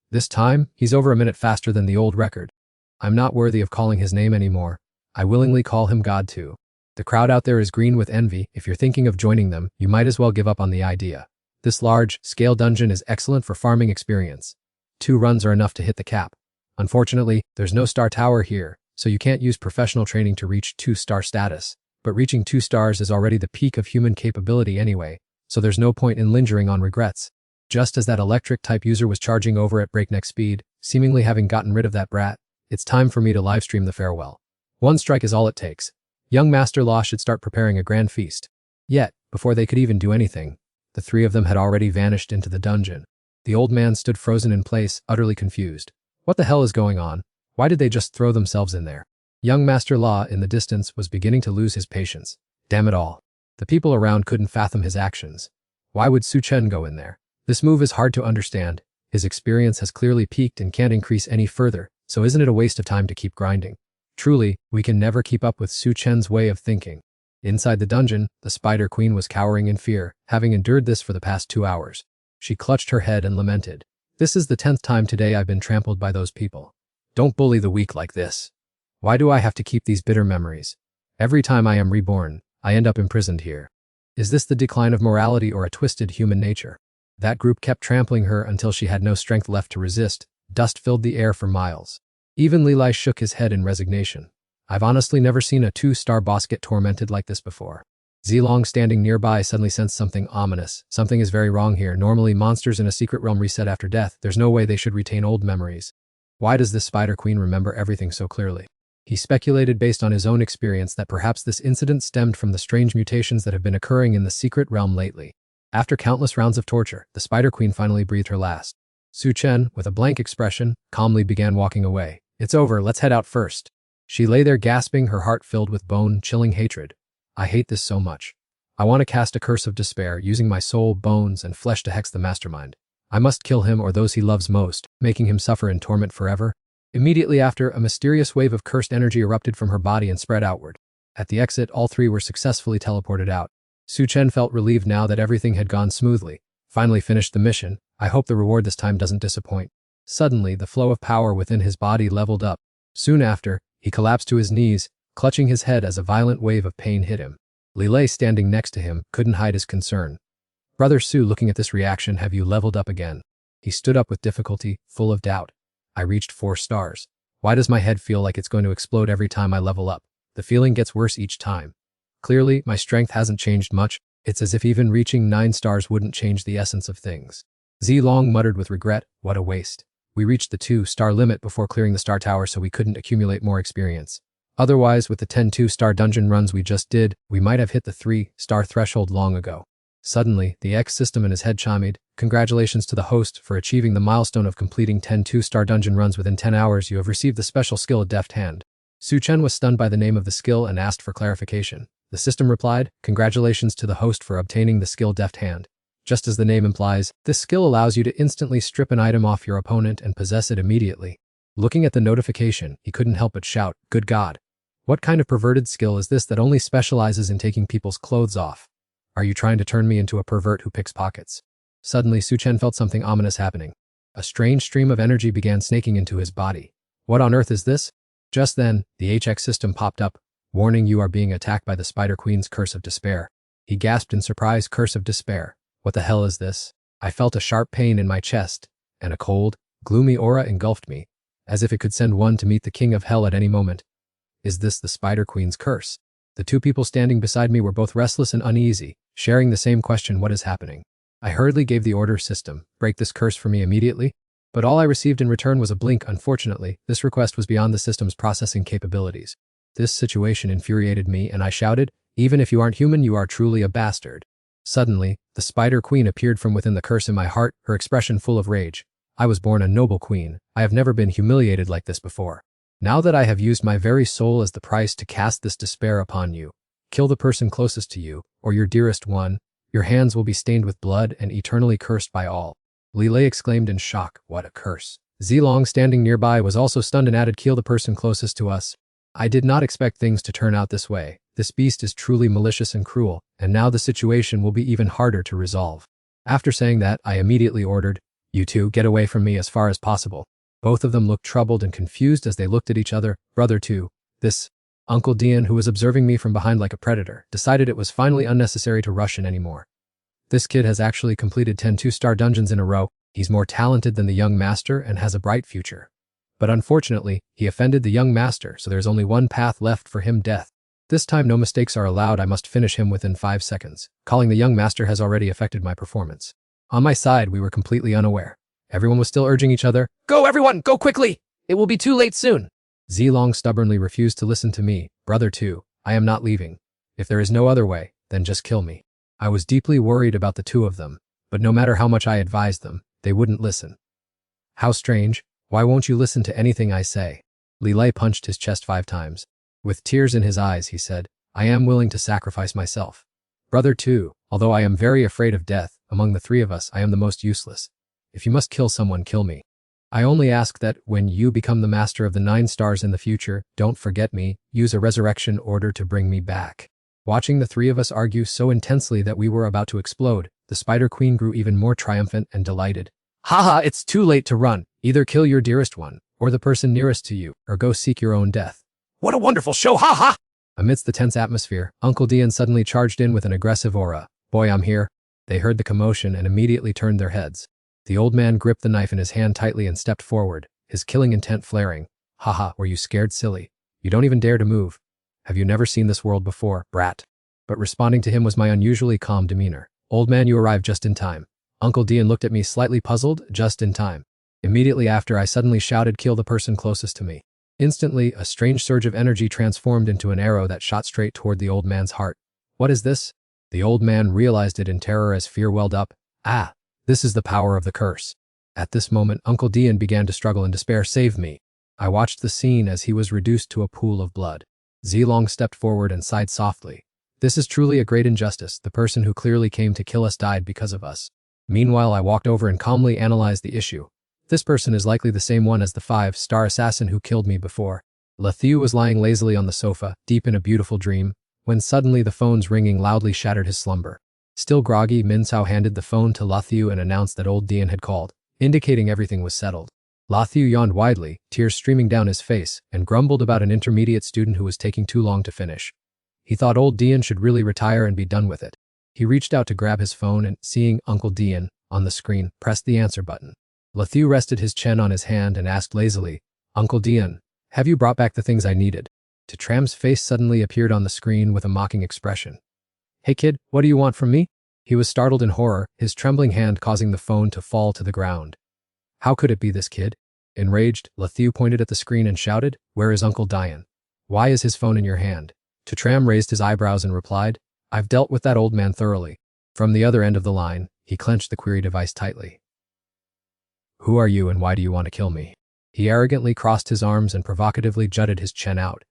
This time, he's over a minute faster than the old record. I'm not worthy of calling his name anymore. I willingly call him God too. The crowd out there is green with envy. If you're thinking of joining them, you might as well give up on the idea. This large-scale dungeon is excellent for farming experience. 2 runs are enough to hit the cap. Unfortunately, there's no star tower here, so you can't use professional training to reach 2-star status. but reaching 2 stars is already the peak of human capability anyway, so there's no point in lingering on regrets. Just as that electric-type user was charging over at breakneck speed, seemingly having gotten rid of that brat, it's time for me to livestream the farewell. 1 strike is all it takes. Young Master Law should start preparing a grand feast. Yet, before they could even do anything, the 3 of them had already vanished into the dungeon. The old man stood frozen in place, utterly confused. What the hell is going on? Why did they just throw themselves in there? Young Master Law, in the distance, was beginning to lose his patience. Damn it all. The people around couldn't fathom his actions. Why would Su Chen go in there? This move is hard to understand. His experience has clearly peaked and can't increase any further, so isn't it a waste of time to keep grinding? Truly, we can never keep up with Su Chen's way of thinking. Inside the dungeon, the Spider Queen was cowering in fear, having endured this for the past 2 hours. She clutched her head and lamented. This is the 10th time today I've been trampled by those people. Don't bully the weak like this. Why do I have to keep these bitter memories? Every time I am reborn, I end up imprisoned here. Is this the decline of morality or a twisted human nature? That group kept trampling her until she had no strength left to resist. Dust filled the air for miles. Even Li Lai shook his head in resignation. I've honestly never seen a 2-star boss get tormented like this before. Zilong, standing nearby, suddenly sensed something ominous. Something is very wrong here. Normally, monsters in a secret realm reset after death. There's no way they should retain old memories. Why does this Spider Queen remember everything so clearly? He speculated based on his own experience that perhaps this incident stemmed from the strange mutations that have been occurring in the secret realm lately. After countless rounds of torture, the Spider Queen finally breathed her last. Su Chen, with a blank expression, calmly began walking away. It's over, let's head out first. She lay there gasping, her heart filled with bone-chilling hatred. I hate this so much. I want to cast a curse of despair, using my soul, bones, and flesh to hex the mastermind. I must kill him or those he loves most, making him suffer in torment forever. Immediately after, a mysterious wave of cursed energy erupted from her body and spread outward. At the exit, all 3 were successfully teleported out. Su Chen felt relieved now that everything had gone smoothly. Finally finished the mission. I hope the reward this time doesn't disappoint. Suddenly, the flow of power within his body leveled up. Soon after, he collapsed to his knees, clutching his head as a violent wave of pain hit him. Li Lei, standing next to him, couldn't hide his concern. Brother Su, looking at this reaction, have you leveled up again? He stood up with difficulty, full of doubt. I reached 4 stars. Why does my head feel like it's going to explode every time I level up? The feeling gets worse each time. Clearly, my strength hasn't changed much. It's as if even reaching 9 stars wouldn't change the essence of things. Zilong muttered with regret, what a waste. We reached the 2-star limit before clearing the star tower, so we couldn't accumulate more experience. Otherwise, with the 10 2-star dungeon runs we just did, we might have hit the 3-star threshold long ago. Suddenly, the X system in his head chimed. Congratulations to the host for achieving the milestone of completing 10 2-star dungeon runs within 10 hours. You have received the special skill Deft Hand. Su Chen was stunned by the name of the skill and asked for clarification. The system replied, congratulations to the host for obtaining the skill Deft Hand. Just as the name implies, this skill allows you to instantly strip an item off your opponent and possess it immediately. Looking at the notification, he couldn't help but shout, good God. What kind of perverted skill is this that only specializes in taking people's clothes off? Are you trying to turn me into a pervert who picks pockets? Suddenly, Su Chen felt something ominous happening. A strange stream of energy began snaking into his body. What on earth is this? Just then, the HX system popped up, warning you are being attacked by the Spider Queen's Curse of Despair. He gasped in surprise, Curse of Despair. What the hell is this? I felt a sharp pain in my chest, and a cold, gloomy aura engulfed me, as if it could send one to meet the King of Hell at any moment. Is this the Spider Queen's curse? The 2 people standing beside me were both restless and uneasy, sharing the same question, what is happening? I hurriedly gave the order, system, break this curse for me immediately, but all I received in return was a blink. Unfortunately, this request was beyond the system's processing capabilities. This situation infuriated me and I shouted, even if you aren't human, you are truly a bastard. Suddenly, the Spider Queen appeared from within the curse in my heart, her expression full of rage. I was born a noble queen. I have never been humiliated like this before. Now that I have used my very soul as the price to cast this despair upon you, kill the person closest to you, or your dearest one. Your hands will be stained with blood and eternally cursed by all. Li Lei exclaimed in shock, what a curse. Zilong, standing nearby, was also stunned and added, kill the person closest to us. I did not expect things to turn out this way. This beast is truly malicious and cruel, and now the situation will be even harder to resolve. After saying that, I immediately ordered, you 2 get away from me as far as possible. Both of them looked troubled and confused as they looked at each other. Brother 2, this Uncle Dian, who was observing me from behind like a predator, decided it was finally unnecessary to rush in anymore. This kid has actually completed 10 2-star dungeons in a row. He's more talented than the young master and has a bright future. But unfortunately, he offended the young master, so there's only one path left for him, death. This time no mistakes are allowed, I must finish him within 5 seconds. Calling the young master has already affected my performance. On my side, we were completely unaware. Everyone was still urging each other, Go everyone, go quickly! It will be too late soon. Zilong stubbornly refused to listen to me. Brother 2, I am not leaving. If there is no other way, then just kill me. I was deeply worried about the two of them, but no matter how much I advised them, they wouldn't listen. How strange, why won't you listen to anything I say? Li Lei punched his chest 5 times. With tears in his eyes, he said, I am willing to sacrifice myself. Brother 2, although I am very afraid of death, among the 3 of us I am the most useless. If you must kill someone, kill me. I only ask that, when you become the master of the 9 stars in the future, don't forget me, use a resurrection order to bring me back. Watching the 3 of us argue so intensely that we were about to explode, the Spider Queen grew even more triumphant and delighted. Haha, it's too late to run. Either kill your dearest one, or the person nearest to you, or go seek your own death. What a wonderful show, haha! Amidst the tense atmosphere, Uncle Dian suddenly charged in with an aggressive aura. Boy, I'm here. They heard the commotion and immediately turned their heads. The old man gripped the knife in his hand tightly and stepped forward, his killing intent flaring. Haha, were you scared, silly? You don't even dare to move. Have you never seen this world before, brat? But responding to him was my unusually calm demeanor. Old man, you arrived just in time. Uncle Dian looked at me slightly puzzled, just in time. Immediately after, I suddenly shouted, kill the person closest to me. Instantly, a strange surge of energy transformed into an arrow that shot straight toward the old man's heart. What is this? The old man realized it in terror as fear welled up. Ah, this is the power of the curse. At this moment, Uncle Dian began to struggle in despair. Save me. I watched the scene as he was reduced to a pool of blood. Zilong stepped forward and sighed softly. This is truly a great injustice. The person who clearly came to kill us died because of us. Meanwhile, I walked over and calmly analyzed the issue. This person is likely the same one as the 5-star assassin who killed me before. Lathieu was lying lazily on the sofa, deep in a beautiful dream, when suddenly the phone's ringing loudly shattered his slumber. Still groggy, Min Cao handed the phone to Lathieu and announced that old Dian had called, indicating everything was settled. Lathieu yawned widely, tears streaming down his face, and grumbled about an intermediate student who was taking too long to finish. He thought old Dian should really retire and be done with it. He reached out to grab his phone and, seeing Uncle Dian on the screen, pressed the answer button. Lathieu rested his chin on his hand and asked lazily, Uncle Dian, have you brought back the things I needed? Tram's face suddenly appeared on the screen with a mocking expression. Hey kid, what do you want from me? He was startled in horror, his trembling hand causing the phone to fall to the ground. How could it be this kid? Enraged, Lathieu pointed at the screen and shouted, where is Uncle Dian? Why is his phone in your hand? Tram raised his eyebrows and replied, I've dealt with that old man thoroughly. From the other end of the line, he clenched the query device tightly. Who are you and why do you want to kill me? He arrogantly crossed his arms and provocatively jutted his chin out.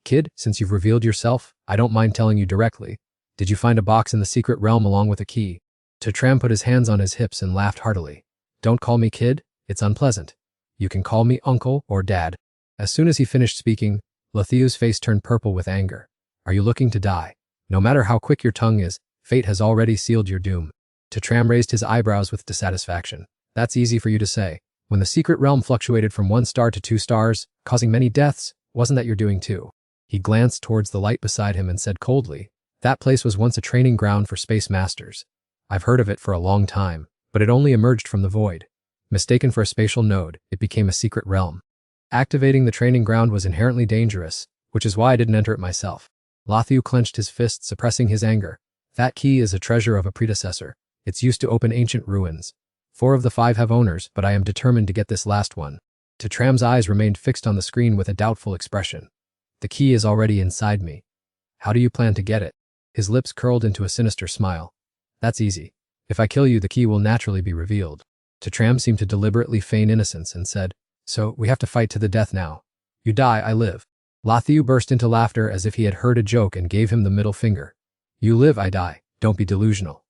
Kid, since you've revealed yourself, I don't mind telling you directly. Did you find a box in the secret realm along with a key? Tram put his hands on his hips and laughed heartily. Don't call me kid, it's unpleasant. You can call me uncle or dad. As soon as he finished speaking, Lathieu's face turned purple with anger. Are you looking to die? No matter how quick your tongue is, fate has already sealed your doom. Tram raised his eyebrows with dissatisfaction. That's easy for you to say. When the secret realm fluctuated from 1 star to 2 stars, causing many deaths, wasn't that your doing too? He glanced towards the light beside him and said coldly, that place was once a training ground for space masters. I've heard of it for a long time, but it only emerged from the void. Mistaken for a spatial node, it became a secret realm. Activating the training ground was inherently dangerous, which is why I didn't enter it myself. Lathieu clenched his fist, suppressing his anger. That key is a treasure of a predecessor. It's used to open ancient ruins. 4 of the 5 have owners, but I am determined to get this last one. Tram's eyes remained fixed on the screen with a doubtful expression. The key is already inside me. How do you plan to get it? His lips curled into a sinister smile. That's easy. If I kill you, the key will naturally be revealed. Tram seemed to deliberately feign innocence and said, so we have to fight to the death now. You die, I live. Lathieu burst into laughter as if he had heard a joke and gave him the middle finger. You live, I die. Don't be delusional.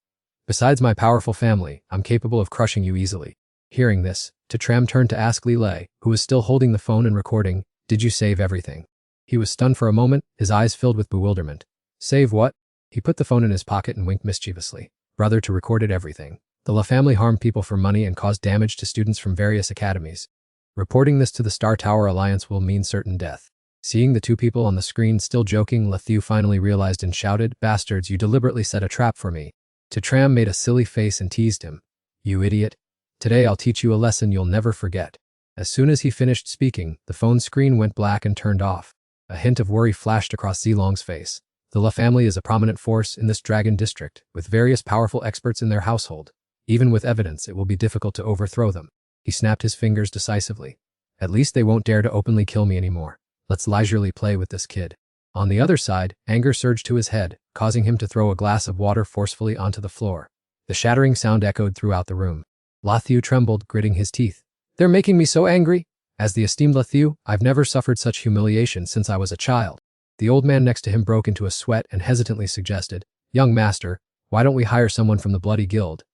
Besides my powerful family, I'm capable of crushing you easily. Hearing this, Tram turned to ask Li Lei, who was still holding the phone and recording, did you save everything? He was stunned for a moment, his eyes filled with bewilderment. Save what? He put the phone in his pocket and winked mischievously. Brother, to recorded everything. The La family harmed people for money and caused damage to students from various academies. Reporting this to the Star Tower Alliance will mean certain death. Seeing the 2 people on the screen still joking, Lathieu finally realized and shouted, bastards, you deliberately set a trap for me. Tram made a silly face and teased him. You idiot. Today I'll teach you a lesson you'll never forget. As soon as he finished speaking, the phone screen went black and turned off. A hint of worry flashed across Zilong's face. The La family is a prominent force in this dragon district, with various powerful experts in their household. Even with evidence, it will be difficult to overthrow them. He snapped his fingers decisively. At least they won't dare to openly kill me anymore. Let's leisurely play with this kid. On the other side, anger surged to his head, causing him to throw a glass of water forcefully onto the floor. The shattering sound echoed throughout the room. Lathieu trembled, gritting his teeth. They're making me so angry. As the esteemed Lathieu, I've never suffered such humiliation since I was a child. The old man next to him broke into a sweat and hesitantly suggested, Young master, why don't we hire someone from the Bloody Guild?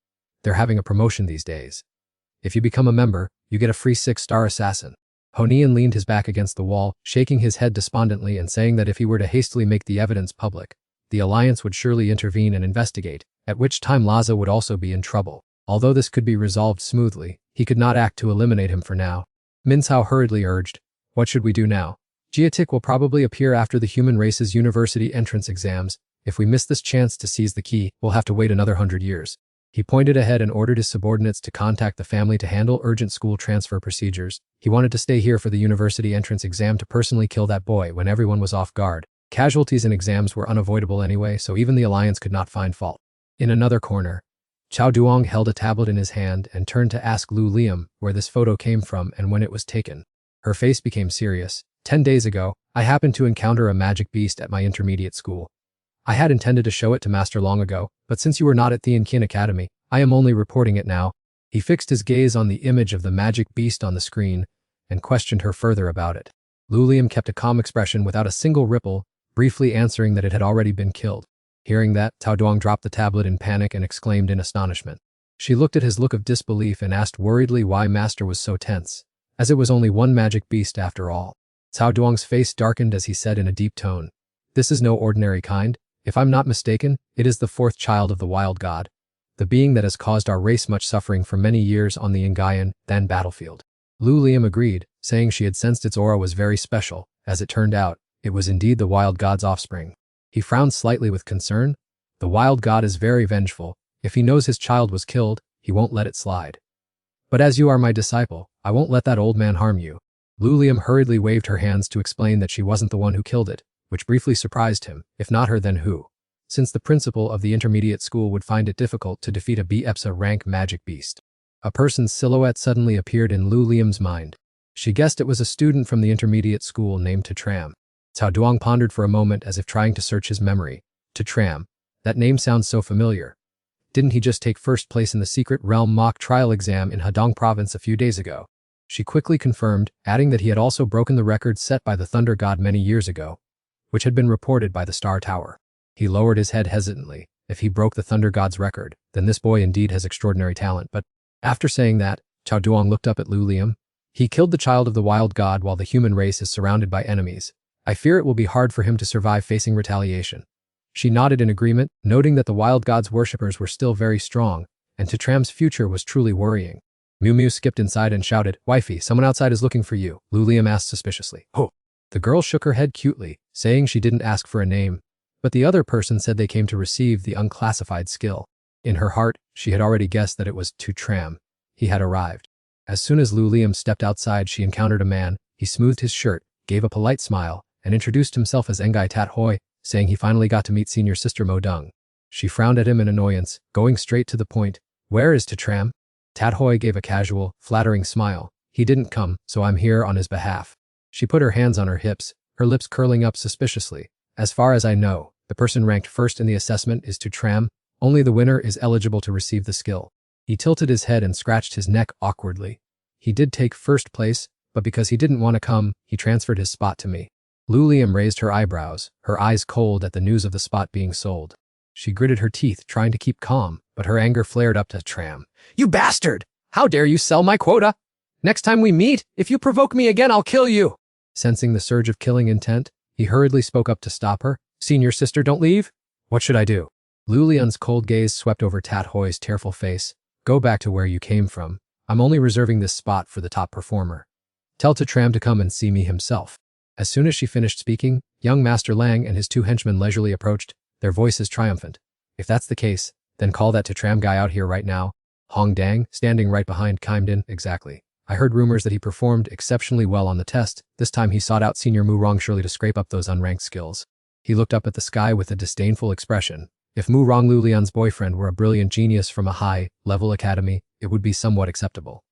They're having a promotion these days. If you become a member, you get a free 6-star assassin. Honian leaned his back against the wall, shaking his head despondently and saying that if he were to hastily make the evidence public, the Alliance would surely intervene and investigate, at which time Laza would also be in trouble. Although this could be resolved smoothly, he could not act to eliminate him for now. Minzhao hurriedly urged, What should we do now? Jiatik will probably appear after the human race's university entrance exams. If we miss this chance to seize the key, we'll have to wait another 100 years. He pointed ahead and ordered his subordinates to contact the family to handle urgent school transfer procedures. He wanted to stay here for the university entrance exam to personally kill that boy when everyone was off guard. Casualties in exams were unavoidable anyway, so even the Alliance could not find fault. In another corner, Chao Duong held a tablet in his hand and turned to ask Lu Liam where this photo came from and when it was taken. Her face became serious. 10 days ago, I happened to encounter a magic beast at my intermediate school. I had intended to show it to Master long ago, but since you were not at the Inkin Academy, I am only reporting it now. He fixed his gaze on the image of the magic beast on the screen and questioned her further about it. Lu Liam kept a calm expression without a single ripple, briefly answering that it had already been killed. Hearing that, Cao Duong dropped the tablet in panic and exclaimed in astonishment. She looked at his look of disbelief and asked worriedly why Master was so tense, as it was only one magic beast after all. Cao Duong's face darkened as he said in a deep tone, This is no ordinary kind. If I'm not mistaken, it is the 4th child of the wild god, the being that has caused our race much suffering for many years on the Ingayan, then battlefield. Lu Liam agreed, saying she had sensed its aura was very special. As it turned out, it was indeed the wild god's offspring. He frowned slightly with concern. The wild god is very vengeful. If he knows his child was killed, he won't let it slide. But as you are my disciple, I won't let that old man harm you. Lu Liam hurriedly waved her hands to explain that she wasn't the one who killed it, which briefly surprised him. If not her, then who? Since the principal of the intermediate school would find it difficult to defeat a BEPSA rank magic beast. A person's silhouette suddenly appeared in Lu Liam's mind. She guessed it was a student from the intermediate school named Tram. Cao Duong pondered for a moment as if trying to search his memory. Tram. That name sounds so familiar. Didn't he just take first place in the secret realm mock trial exam in Hadong province a few days ago? She quickly confirmed, adding that he had also broken the record set by the Thunder God many years ago, which had been reported by the Star Tower. He lowered his head hesitantly. If he broke the Thunder God's record, then this boy indeed has extraordinary talent. But after saying that, Cao Duong looked up at Lu Liam. He killed the child of the wild god while the human race is surrounded by enemies. I fear it will be hard for him to survive facing retaliation. She nodded in agreement, noting that the wild god's worshippers were still very strong, and Tram's future was truly worrying. Miu Miu skipped inside and shouted, Wifey, someone outside is looking for you. Lu Liam asked suspiciously. Oh. The girl shook her head cutely, saying she didn't ask for a name, but the other person said they came to receive the unclassified skill. In her heart, she had already guessed that it was Tram. He had arrived. As soon as Lu Liam stepped outside, she encountered a man. He smoothed his shirt, gave a polite smile, and introduced himself as Engai Tat Hoi, saying he finally got to meet senior sister Mo Dung. She frowned at him in annoyance, going straight to the point. Where is Tram? Tat Hoi gave a casual, flattering smile. He didn't come, so I'm here on his behalf. She put her hands on her hips, her lips curling up suspiciously. As far as I know, the person ranked first in the assessment is Tram. Only the winner is eligible to receive the skill. He tilted his head and scratched his neck awkwardly. He did take first place, but because he didn't want to come, he transferred his spot to me. Lu Liam raised her eyebrows, her eyes cold at the news of the spot being sold. She gritted her teeth, trying to keep calm, but her anger flared up to Tram. You bastard! How dare you sell my quota? Next time we meet, if you provoke me again, I'll kill you. Sensing the surge of killing intent, he hurriedly spoke up to stop her. Senior sister, don't leave. What should I do? Lu Lian's cold gaze swept over Tat Hoi's tearful face. Go back to where you came from. I'm only reserving this spot for the top performer. Tell Tram to come and see me himself. As soon as she finished speaking, young Master Lang and his 2 henchmen leisurely approached, their voices triumphant. If that's the case, then call that Tram guy out here right now. Hong Dang, standing right behind Kimdin, exactly. I heard rumors that he performed exceptionally well on the test. This time he sought out Senior Mu Rong surely to scrape up those unranked skills. He looked up at the sky with a disdainful expression. If Mu Rong Lulian's boyfriend were a brilliant genius from a high-level academy, it would be somewhat acceptable.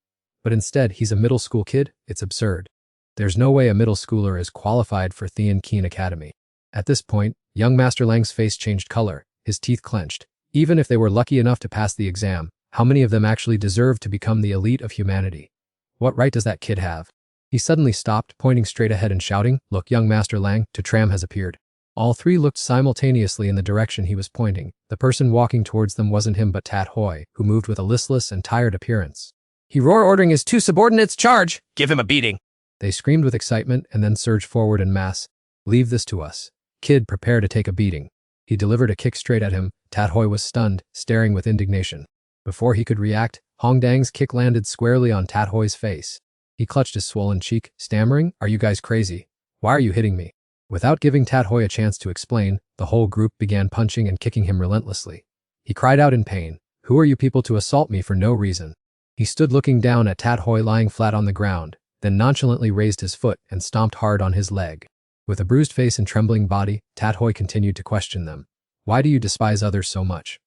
But instead, he's a middle school kid? It's absurd. There's no way a middle schooler is qualified for Thean Keen Academy. At this point, young Master Lang's face changed color, his teeth clenched. Even if they were lucky enough to pass the exam, how many of them actually deserve to become the elite of humanity? What right does that kid have? He suddenly stopped, pointing straight ahead and shouting, "Look, young Master Lang, Tram has appeared." All three looked simultaneously in the direction he was pointing. The person walking towards them wasn't him but Tat Hoi, who moved with a listless and tired appearance. He roared, ordering his two subordinates charge. Give him a beating. They screamed with excitement and then surged forward en masse. Leave this to us. Kid, prepare to take a beating. He delivered a kick straight at him. Tat Hoi was stunned, staring with indignation. Before he could react, Hong Dang's kick landed squarely on Tat Hoi's face. He clutched his swollen cheek, stammering, "Are you guys crazy? Why are you hitting me?" Without giving Tat Hoi a chance to explain, the whole group began punching and kicking him relentlessly. He cried out in pain, "Who are you people to assault me for no reason?" He stood looking down at Tat Hoi lying flat on the ground, then nonchalantly raised his foot and stomped hard on his leg. With a bruised face and trembling body, Tat Hoi continued to question them. "Why do you despise others so much?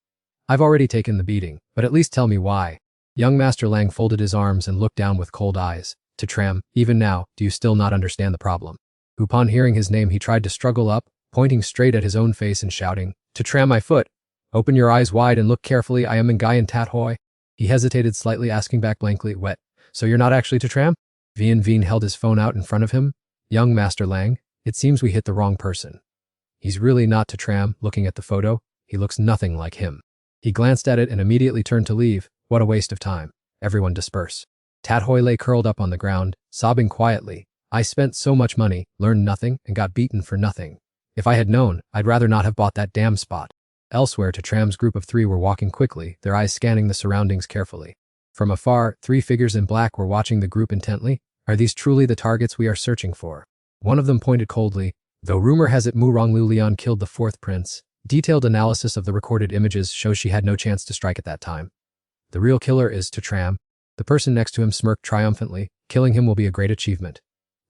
I've already taken the beating, but at least tell me why." Young Master Lang folded his arms and looked down with cold eyes. "Tram, even now, do you still not understand the problem?" Upon hearing his name, he tried to struggle up, pointing straight at his own face and shouting, "Tram, my foot! Open your eyes wide and look carefully, I am Nguyen Tat Hoi." He hesitated slightly, asking back blankly, "Wet, so you're not actually Tram?" Vien held his phone out in front of him. "Young Master Lang, it seems we hit the wrong person. He's really not Tram." Looking at the photo, he looks nothing like him. He glanced at it and immediately turned to leave. What a waste of time. Everyone disperse. Tat Hoi lay curled up on the ground, sobbing quietly. "I spent so much money, learned nothing, and got beaten for nothing. If I had known, I'd rather not have bought that damn spot." Elsewhere, Tram's group of three were walking quickly, their eyes scanning the surroundings carefully. From afar, three figures in black were watching the group intently. "Are these truly the targets we are searching for?" One of them pointed coldly. "Though rumor has it Mu Rong Lulian killed the fourth prince, detailed analysis of the recorded images shows she had no chance to strike at that time. The real killer is Tram." The person next to him smirked triumphantly. "Killing him will be a great achievement.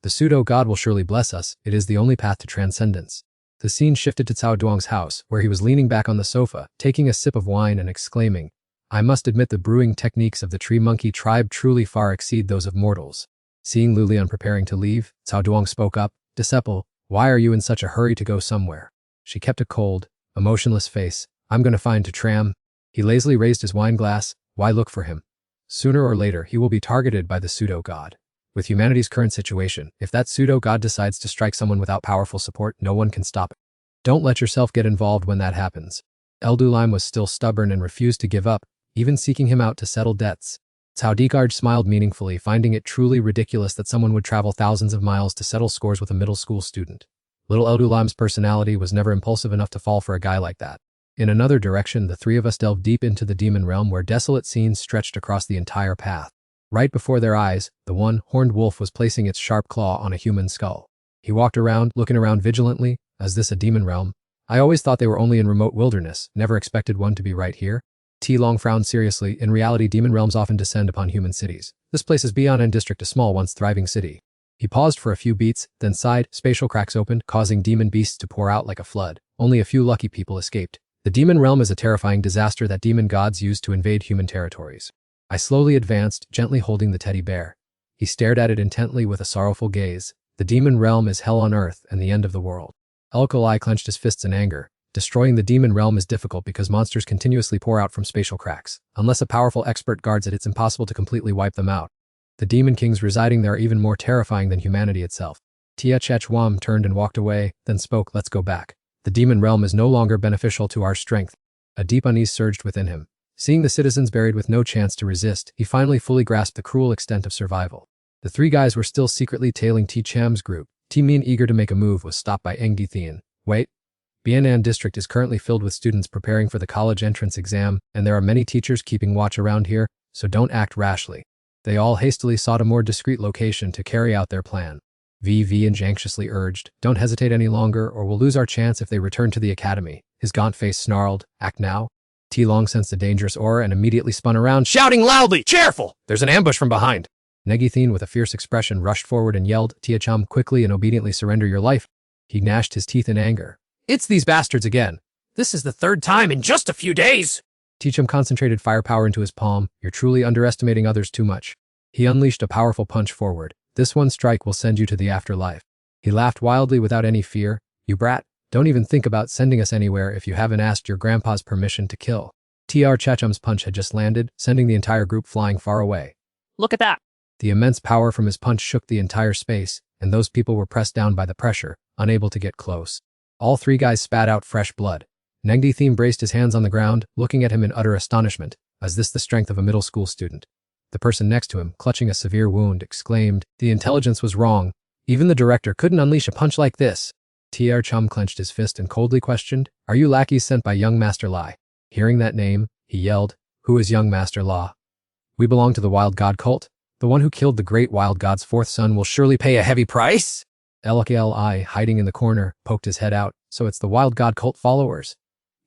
The pseudo-god will surely bless us. It is the only path to transcendence." The scene shifted to Cao Duang's house, where he was leaning back on the sofa, taking a sip of wine and exclaiming, "I must admit the brewing techniques of the tree monkey tribe truly far exceed those of mortals." Seeing Lulian preparing to leave, Cao Duang spoke up, "Disciple, why are you in such a hurry to go somewhere?" She kept a cold, emotionless face. "I'm going to find Tram." He lazily raised his wine glass. "Why look for him? Sooner or later, he will be targeted by the pseudo-god. With humanity's current situation, if that pseudo-god decides to strike someone without powerful support, no one can stop it. Don't let yourself get involved when that happens." Eldulim was still stubborn and refused to give up, even seeking him out to settle debts. Cao Dikarj smiled meaningfully, finding it truly ridiculous that someone would travel thousands of miles to settle scores with a middle school student. Little Eldulim's personality was never impulsive enough to fall for a guy like that. In another direction, the three of us delved deep into the demon realm where desolate scenes stretched across the entire path. Right before their eyes, the one-horned wolf was placing its sharp claw on a human skull. He walked around, looking around vigilantly. "Is this a demon realm? I always thought they were only in remote wilderness, never expected one to be right here." T. Long frowned seriously. "In reality, demon realms often descend upon human cities. This place is Bian District, a small, once thriving city." He paused for a few beats, then sighed. "Spatial cracks opened, causing demon beasts to pour out like a flood. Only a few lucky people escaped. The demon realm is a terrifying disaster that demon gods use to invade human territories." I slowly advanced, gently holding the teddy bear. He stared at it intently with a sorrowful gaze. "The demon realm is hell on earth and the end of the world." Elkolai clenched his fists in anger. "Destroying the demon realm is difficult because monsters continuously pour out from spatial cracks. Unless a powerful expert guards it, it's impossible to completely wipe them out. The demon kings residing there are even more terrifying than humanity itself." Tia Chechwam turned and walked away, then spoke, "Let's go back. The demon realm is no longer beneficial to our strength." A deep unease surged within him. Seeing the citizens buried with no chance to resist, he finally fully grasped the cruel extent of survival. The three guys were still secretly tailing T. Cham's group. T. Min, eager to make a move, was stopped by Eng Dithian. "Wait. Bianan district is currently filled with students preparing for the college entrance exam, and there are many teachers keeping watch around here, so don't act rashly." They all hastily sought a more discreet location to carry out their plan. VV anxiously urged, "Don't hesitate any longer or we'll lose our chance if they return to the academy." His gaunt face snarled, "Act now." T. Long sensed a dangerous aura and immediately spun around, shouting loudly, "Careful! There's an ambush from behind." Negithin, with a fierce expression, rushed forward and yelled, Tiacham, quickly and obediently surrender your life. He gnashed his teeth in anger. It's these bastards again. This is the third time in just a few days. Tiacham concentrated firepower into his palm. You're truly underestimating others too much. He unleashed a powerful punch forward. This one strike will send you to the afterlife. He laughed wildly without any fear. You brat, don't even think about sending us anywhere if you haven't asked your grandpa's permission to kill. Tr Chacham's punch had just landed, sending the entire group flying far away. Look at that. The immense power from his punch shook the entire space, and those people were pressed down by the pressure, unable to get close. All three guys spat out fresh blood. Negithin braced his hands on the ground, looking at him in utter astonishment. Is this the strength of a middle school student? The person next to him, clutching a severe wound, exclaimed, the intelligence was wrong. Even the director couldn't unleash a punch like this. Tr Chum clenched his fist and coldly questioned, are you lackeys sent by young Master Lai? Hearing that name, he yelled, who is young Master La? We belong to the Wild God cult. The one who killed the great Wild God's fourth son will surely pay a heavy price. LKLI, hiding in the corner, poked his head out. So it's the Wild God cult followers.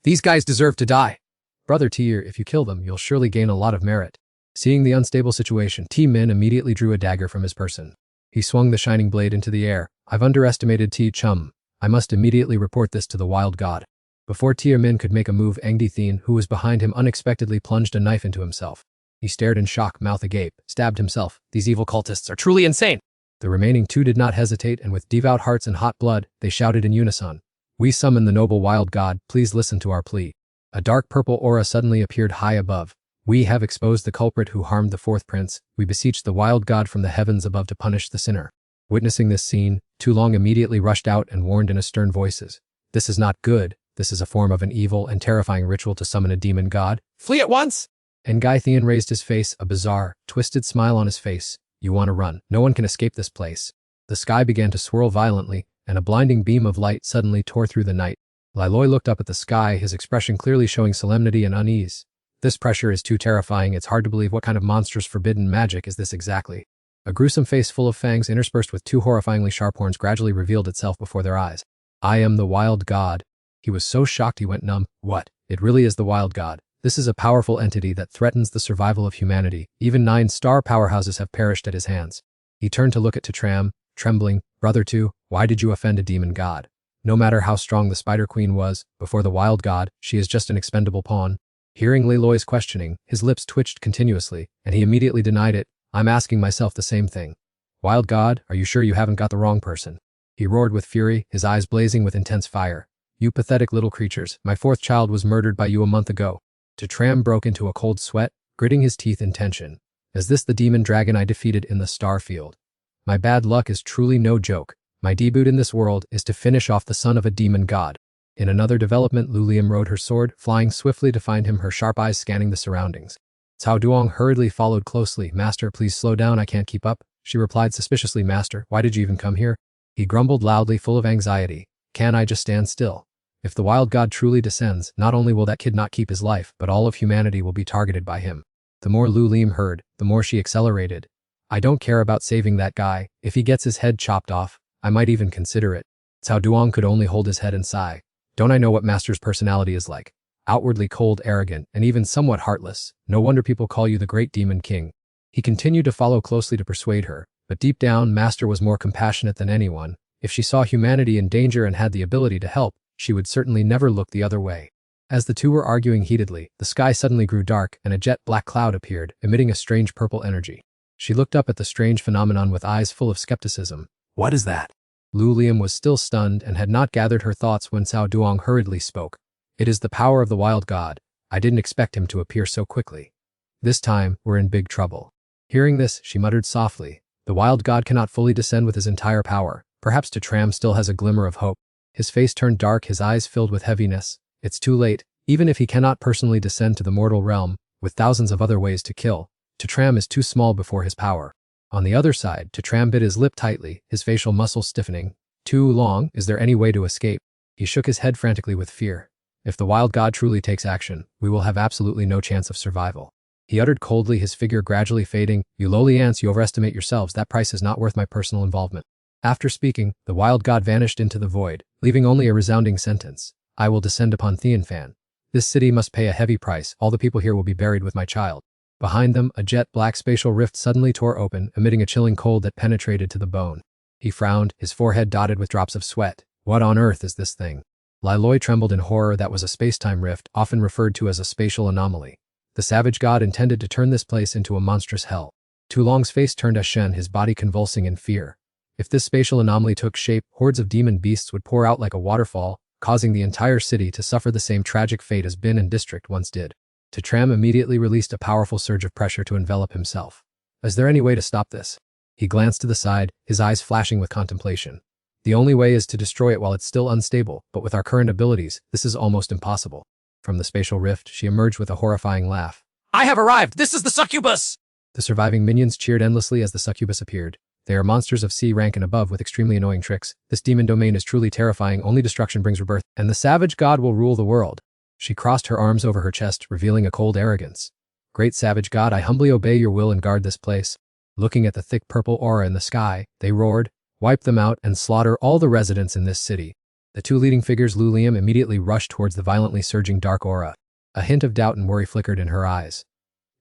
These guys deserve to die. Brother Tyr, if you kill them, you'll surely gain a lot of merit. Seeing the unstable situation, T-Min immediately drew a dagger from his person. He swung the shining blade into the air. I've underestimated T-Chum. I must immediately report this to the Wild God. Before T-Min could make a move, Negithin, who was behind him, unexpectedly plunged a knife into himself. He stared in shock, mouth agape, stabbed himself. These evil cultists are truly insane. The remaining two did not hesitate, and with devout hearts and hot blood, they shouted in unison. We summon the noble Wild God, please listen to our plea. A dark purple aura suddenly appeared high above. We have exposed the culprit who harmed the fourth prince. We beseech the Wild God from the heavens above to punish the sinner. Witnessing this scene, Tulong immediately rushed out and warned in a stern voices. This is not good. This is a form of an evil and terrifying ritual to summon a demon god. Flee at once! Negithin raised his face, a bizarre, twisted smile on his face. You want to run. No one can escape this place. The sky began to swirl violently, and a blinding beam of light suddenly tore through the night. Liloi looked up at the sky, his expression clearly showing solemnity and unease. This pressure is too terrifying. It's hard to believe what kind of monstrous forbidden magic is this exactly. A gruesome face full of fangs interspersed with two horrifyingly sharp horns gradually revealed itself before their eyes. I am the Wild God. He was so shocked he went numb. What? It really is the Wild God. This is a powerful entity that threatens the survival of humanity. Even 9-star powerhouses have perished at his hands. He turned to look at Tram, trembling. Brother Tu, why did you offend a demon god? No matter how strong the Spider Queen was, before the Wild God, she is just an expendable pawn. Hearing Liloi's questioning, his lips twitched continuously, and he immediately denied it. I'm asking myself the same thing. Wild God, are you sure you haven't got the wrong person? He roared with fury, his eyes blazing with intense fire. You pathetic little creatures, my fourth child was murdered by you a month ago. Tram broke into a cold sweat, gritting his teeth in tension. Is this the demon dragon I defeated in the star field? My bad luck is truly no joke. My debut in this world is to finish off the son of a demon god. In another development, Luliam rode her sword, flying swiftly to find him, her sharp eyes scanning the surroundings. Cao Duong hurriedly followed closely. Master, please slow down, I can't keep up. She replied suspiciously, Master, why did you even come here? He grumbled loudly, full of anxiety. Can I just stand still? If the Wild God truly descends, not only will that kid not keep his life, but all of humanity will be targeted by him. The more Luliam heard, the more she accelerated. I don't care about saving that guy. If he gets his head chopped off, I might even consider it. Cao Duong could only hold his head and sigh. Don't I know what Master's personality is like? Outwardly cold, arrogant, and even somewhat heartless. No wonder people call you the Great Demon King. He continued to follow closely to persuade her, but deep down, Master was more compassionate than anyone. If she saw humanity in danger and had the ability to help, she would certainly never look the other way. As the two were arguing heatedly, the sky suddenly grew dark and a jet black cloud appeared, emitting a strange purple energy. She looked up at the strange phenomenon with eyes full of skepticism. What is that? Luliam was still stunned and had not gathered her thoughts when Cao Duong hurriedly spoke. It is the power of the Wild God. I didn't expect him to appear so quickly. This time, we're in big trouble. Hearing this, she muttered softly. The Wild God cannot fully descend with his entire power. Perhaps Tram still has a glimmer of hope. His face turned dark, his eyes filled with heaviness. It's too late. Even if he cannot personally descend to the mortal realm, with thousands of other ways to kill, Tram is too small before his power. On the other side, Tram bit his lip tightly, his facial muscles stiffening. Too long, is there any way to escape? He shook his head frantically with fear. If the Wild God truly takes action, we will have absolutely no chance of survival. He uttered coldly, his figure gradually fading. You lowly ants, you overestimate yourselves. That price is not worth my personal involvement. After speaking, the Wild God vanished into the void, leaving only a resounding sentence. I will descend upon Tianfan. This city must pay a heavy price. All the people here will be buried with my child. Behind them, a jet black spatial rift suddenly tore open, emitting a chilling cold that penetrated to the bone. He frowned, his forehead dotted with drops of sweat. What on earth is this thing? Liloi trembled in horror. That was a space-time rift, often referred to as a spatial anomaly. The savage god intended to turn this place into a monstrous hell. Tu Long's face turned ashen, his body convulsing in fear. If this spatial anomaly took shape, hordes of demon beasts would pour out like a waterfall, causing the entire city to suffer the same tragic fate as Bin and District once did. Tram immediately released a powerful surge of pressure to envelop himself. Is there any way to stop this? He glanced to the side, his eyes flashing with contemplation. The only way is to destroy it while it's still unstable, but with our current abilities, this is almost impossible. From the spatial rift, she emerged with a horrifying laugh. I have arrived! This is the succubus! The surviving minions cheered endlessly as the succubus appeared. They are monsters of C rank and above with extremely annoying tricks. This demon domain is truly terrifying, only destruction brings rebirth, and the savage god will rule the world. She crossed her arms over her chest, revealing a cold arrogance. Great savage god, I humbly obey your will and guard this place. Looking at the thick purple aura in the sky, they roared, wipe them out and slaughter all the residents in this city. The two leading figures, Lu Liam, immediately rushed towards the violently surging dark aura. A hint of doubt and worry flickered in her eyes.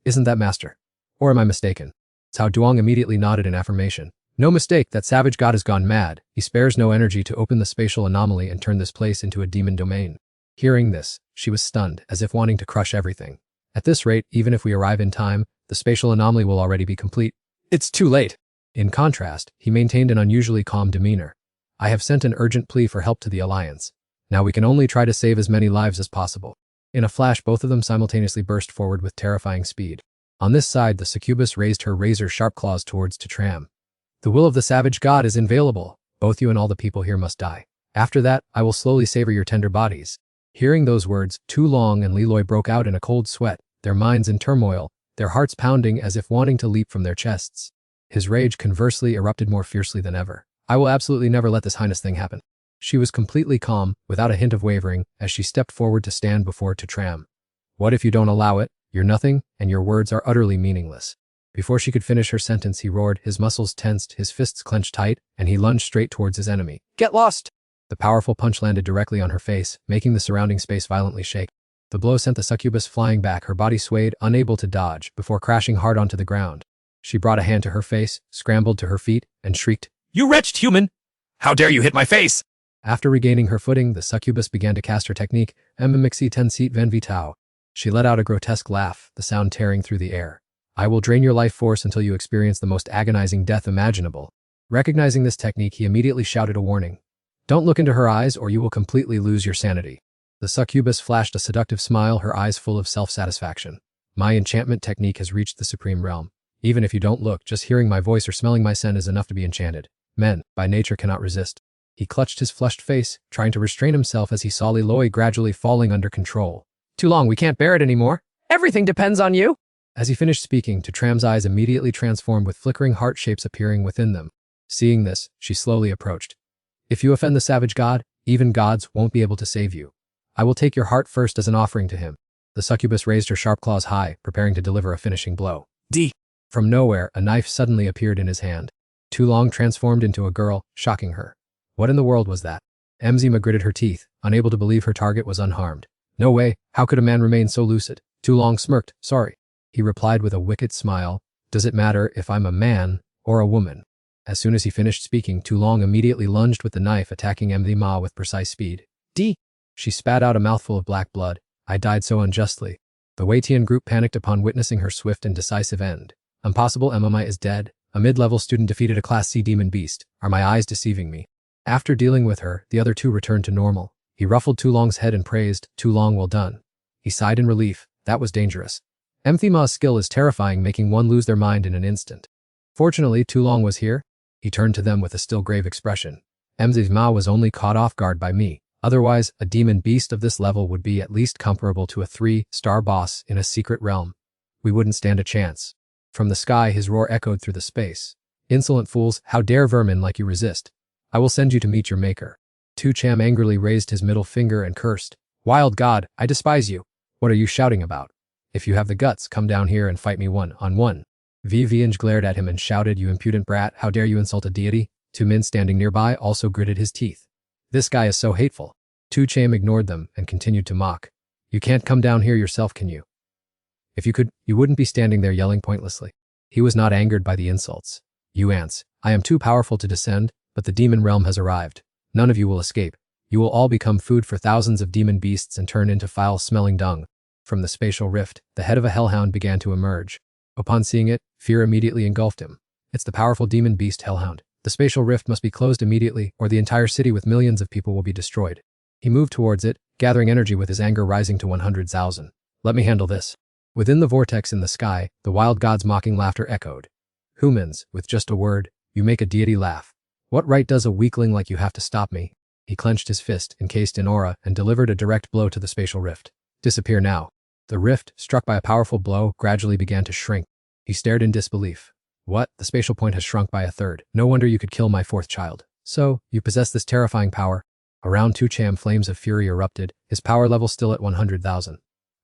Isn't that master? Or am I mistaken? Cao Duong immediately nodded in affirmation. No mistake, that savage god has gone mad. He spares no energy to open the spatial anomaly and turn this place into a demon domain. Hearing this, she was stunned, as if wanting to crush everything. At this rate, even if we arrive in time, the spatial anomaly will already be complete. It's too late. In contrast, he maintained an unusually calm demeanor. I have sent an urgent plea for help to the Alliance. Now we can only try to save as many lives as possible. In a flash, both of them simultaneously burst forward with terrifying speed. On this side, the succubus raised her razor-sharp claws towards Tram. The will of the savage god is inviolable. Both you and all the people here must die. After that, I will slowly savor your tender bodies. Hearing those words, Tu Long and Liloi broke out in a cold sweat, their minds in turmoil, their hearts pounding as if wanting to leap from their chests. His rage conversely erupted more fiercely than ever. I will absolutely never let this heinous thing happen. She was completely calm, without a hint of wavering, as she stepped forward to stand before Tram. What if you don't allow it? You're nothing, and your words are utterly meaningless. Before she could finish her sentence, he roared, his muscles tensed, his fists clenched tight, and he lunged straight towards his enemy. Get lost! The powerful punch landed directly on her face, making the surrounding space violently shake. The blow sent the succubus flying back, her body swayed, unable to dodge, before crashing hard onto the ground. She brought a hand to her face, scrambled to her feet, and shrieked, You wretched human! How dare you hit my face! After regaining her footing, the succubus began to cast her technique, Mmixi Tensit Ven Vitao. She let out a grotesque laugh, the sound tearing through the air. I will drain your life force until you experience the most agonizing death imaginable. Recognizing this technique, he immediately shouted a warning. Don't look into her eyes or you will completely lose your sanity. The succubus flashed a seductive smile, her eyes full of self-satisfaction. My enchantment technique has reached the supreme realm. Even if you don't look, just hearing my voice or smelling my scent is enough to be enchanted. Men, by nature, cannot resist. He clutched his flushed face, trying to restrain himself as he saw Liloi gradually falling under control. Too long, we can't bear it anymore. Everything depends on you. As he finished speaking, Tram's eyes immediately transformed with flickering heart shapes appearing within them. Seeing this, she slowly approached. If you offend the savage god, even gods won't be able to save you. I will take your heart first as an offering to him. The succubus raised her sharp claws high, preparing to deliver a finishing blow. D. From nowhere, a knife suddenly appeared in his hand. Tu Long transformed into a girl, shocking her. What in the world was that? Mzima gritted her teeth, unable to believe her target was unharmed. No way, how could a man remain so lucid? Tu Long smirked, sorry. He replied with a wicked smile, does it matter if I'm a man or a woman? As soon as he finished speaking, Tu Long immediately lunged with the knife, attacking Mzima with precise speed. D. She spat out a mouthful of black blood. I died so unjustly. The Wei Tian group panicked upon witnessing her swift and decisive end. Impossible, Mmai is dead. A mid-level student defeated a Class C demon beast. Are my eyes deceiving me? After dealing with her, the other two returned to normal. He ruffled Tu Long's head and praised, Tu Long, well done. He sighed in relief. That was dangerous. Mthima's skill is terrifying, making one lose their mind in an instant. Fortunately, Tu Long was here. He turned to them with a still grave expression. Mzima was only caught off guard by me. Otherwise, a demon beast of this level would be at least comparable to a 3-star boss in a secret realm. We wouldn't stand a chance. From the sky, his roar echoed through the space. Insolent fools, how dare vermin like you resist? I will send you to meet your maker. Tu Cham angrily raised his middle finger and cursed. Wild god, I despise you. What are you shouting about? If you have the guts, come down here and fight me one-on-one. Viviange glared at him and shouted, you impudent brat, how dare you insult a deity? Tu Min standing nearby also gritted his teeth. This guy is so hateful. Tu Cham ignored them and continued to mock. You can't come down here yourself, can you? If you could, you wouldn't be standing there yelling pointlessly. He was not angered by the insults. You ants, I am too powerful to descend, but the demon realm has arrived. None of you will escape. You will all become food for thousands of demon beasts and turn into foul-smelling dung. From the spatial rift, the head of a hellhound began to emerge. Upon seeing it, fear immediately engulfed him. It's the powerful demon beast hellhound. The spatial rift must be closed immediately, or the entire city with millions of people will be destroyed. He moved towards it, gathering energy with his anger rising to 100,000. Let me handle this. Within the vortex in the sky, the wild god's mocking laughter echoed. Humans, with just a word, you make a deity laugh. What right does a weakling like you have to stop me? He clenched his fist, encased in aura, and delivered a direct blow to the spatial rift. Disappear now. The rift, struck by a powerful blow, gradually began to shrink. He stared in disbelief. What? The spatial point has shrunk by a third. No wonder you could kill my fourth child. So, you possess this terrifying power? Around Tucham, flames of fury erupted, his power level still at 100,000.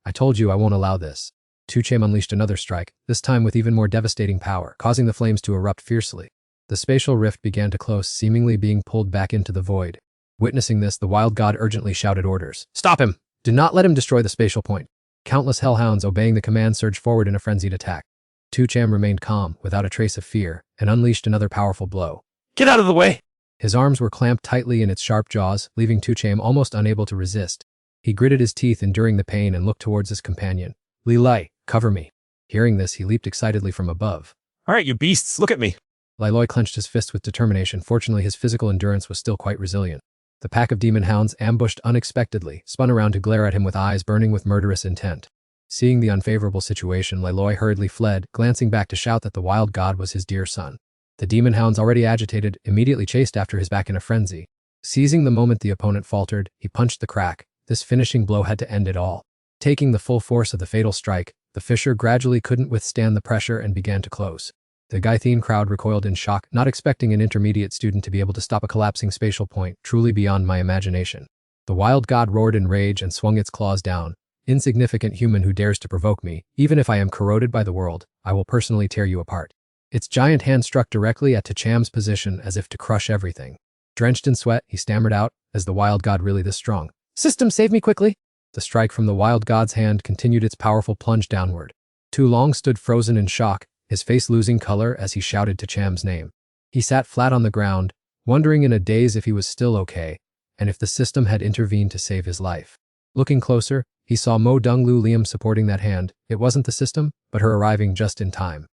I told you I won't allow this. Tucham unleashed another strike, this time with even more devastating power, causing the flames to erupt fiercely. The spatial rift began to close, seemingly being pulled back into the void. Witnessing this, the wild god urgently shouted orders. Stop him! Do not let him destroy the spatial point. Countless hellhounds obeying the command surged forward in a frenzied attack. Tucham remained calm, without a trace of fear, and unleashed another powerful blow. Get out of the way! His arms were clamped tightly in its sharp jaws, leaving Tucham almost unable to resist. He gritted his teeth, enduring the pain, and looked towards his companion. Li Lai, cover me. Hearing this, he leaped excitedly from above. All right, you beasts, look at me. Lai Loi clenched his fist with determination. Fortunately, his physical endurance was still quite resilient. The pack of demon hounds, ambushed unexpectedly, spun around to glare at him with eyes burning with murderous intent. Seeing the unfavorable situation, Lai Loi hurriedly fled, glancing back to shout that the wild god was his dear son. The demon hounds, already agitated, immediately chased after his back in a frenzy. Seizing the moment the opponent faltered, he punched the crack. This finishing blow had to end it all. Taking the full force of the fatal strike, the fissure gradually couldn't withstand the pressure and began to close. The Gythene crowd recoiled in shock, not expecting an intermediate student to be able to stop a collapsing spatial point, truly beyond my imagination. The wild god roared in rage and swung its claws down. Insignificant human who dares to provoke me, even if I am corroded by the world, I will personally tear you apart. Its giant hand struck directly at Tucham's position as if to crush everything. Drenched in sweat, he stammered out, "Is the wild god really this strong? System, save me quickly!" The strike from the wild god's hand continued its powerful plunge downward. Tu Long stood frozen in shock, his face losing color as he shouted Tucham's name. He sat flat on the ground, wondering in a daze if he was still okay, and if the system had intervened to save his life. Looking closer, he saw Mo Dung Lu Liam supporting that hand. It wasn't the system, but her arriving just in time.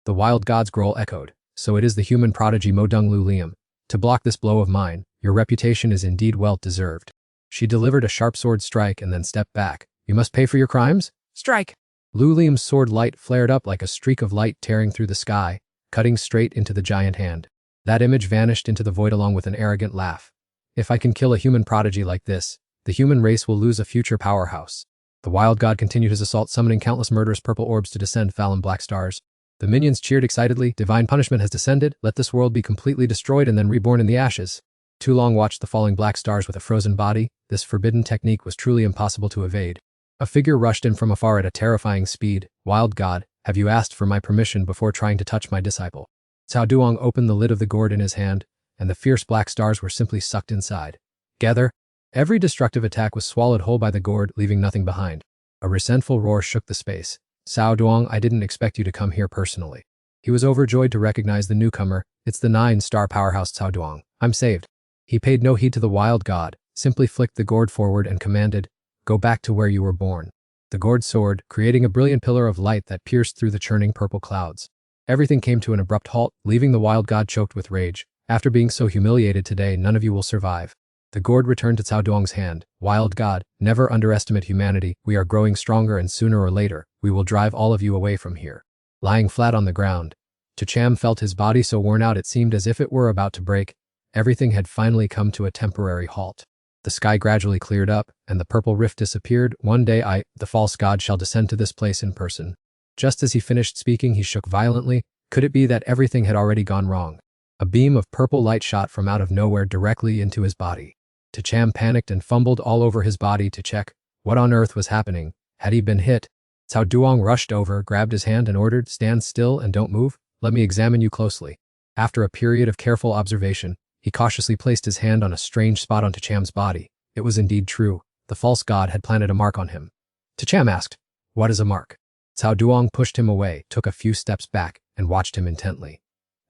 The wild god's growl echoed. So it is the human prodigy Mo Dung Lu Liam. To block this blow of mine, your reputation is indeed well deserved. She delivered a sharp sword strike and then stepped back. You must pay for your crimes? Strike! Lu Liam's sword light flared up like a streak of light tearing through the sky, cutting straight into the giant hand. That image vanished into the void along with an arrogant laugh. If I can kill a human prodigy like this, the human race will lose a future powerhouse. The wild god continued his assault, summoning countless murderous purple orbs to descend fallen black stars. The minions cheered excitedly. Divine punishment has descended. Let this world be completely destroyed and then reborn in the ashes. Tu Long watched the falling black stars with a frozen body. This forbidden technique was truly impossible to evade. A figure rushed in from afar at a terrifying speed. Wild god, have you asked for my permission before trying to touch my disciple? Cao Duong opened the lid of the gourd in his hand, and the fierce black stars were simply sucked inside. Together, every destructive attack was swallowed whole by the gourd, leaving nothing behind. A resentful roar shook the space. Cao Duong, I didn't expect you to come here personally. He was overjoyed to recognize the newcomer. It's the 9-star powerhouse Cao Duong. I'm saved. He paid no heed to the wild god, simply flicked the gourd forward and commanded, go back to where you were born. The gourd soared, creating a brilliant pillar of light that pierced through the churning purple clouds. Everything came to an abrupt halt, leaving the wild god choked with rage. After being so humiliated today, none of you will survive. The gourd returned to Cao Duong's hand. Wild god, never underestimate humanity. We are growing stronger and sooner or later, we will drive all of you away from here. Lying flat on the ground, Tucham felt his body so worn out it seemed as if it were about to break. Everything had finally come to a temporary halt. The sky gradually cleared up, and the purple rift disappeared. One day I, the false god, shall descend to this place in person. Just as he finished speaking, he shook violently. Could it be that everything had already gone wrong? A beam of purple light shot from out of nowhere directly into his body. Tucham panicked and fumbled all over his body to check what on earth was happening. Had he been hit? Cao Duong rushed over, grabbed his hand and ordered, stand still and don't move. Let me examine you closely. After a period of careful observation, he cautiously placed his hand on a strange spot on Tucham's body. It was indeed true. The false god had planted a mark on him. Tucham asked, what is a mark? Cao Duong pushed him away, took a few steps back, and watched him intently.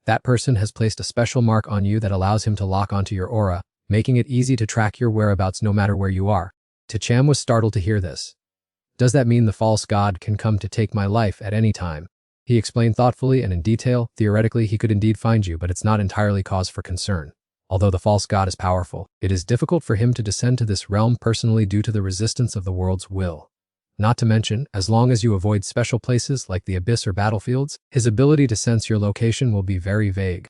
That person has placed a special mark on you that allows him to lock onto your aura, making it easy to track your whereabouts no matter where you are. Cham was startled to hear this. Does that mean the false god can come to take my life at any time? He explained thoughtfully and in detail. Theoretically, he could indeed find you, but it's not entirely cause for concern. Although the false god is powerful, it is difficult for him to descend to this realm personally due to the resistance of the world's will. Not to mention, as long as you avoid special places like the abyss or battlefields, his ability to sense your location will be very vague.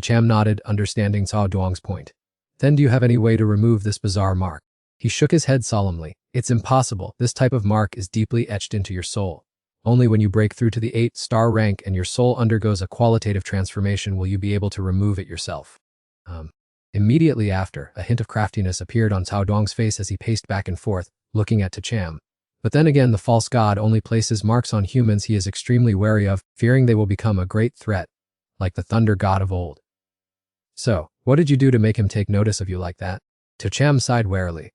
Cham nodded, understanding Cao Duong's point. Then do you have any way to remove this bizarre mark? He shook his head solemnly. It's impossible. This type of mark is deeply etched into your soul. Only when you break through to the 8-star rank and your soul undergoes a qualitative transformation will you be able to remove it yourself. Immediately after, a hint of craftiness appeared on Cao Duong's face as he paced back and forth, looking at Cham. But then again, the false god only places marks on humans he is extremely wary of, fearing they will become a great threat, like the thunder god of old. So, what did you do to make him take notice of you like that? Cham sighed warily.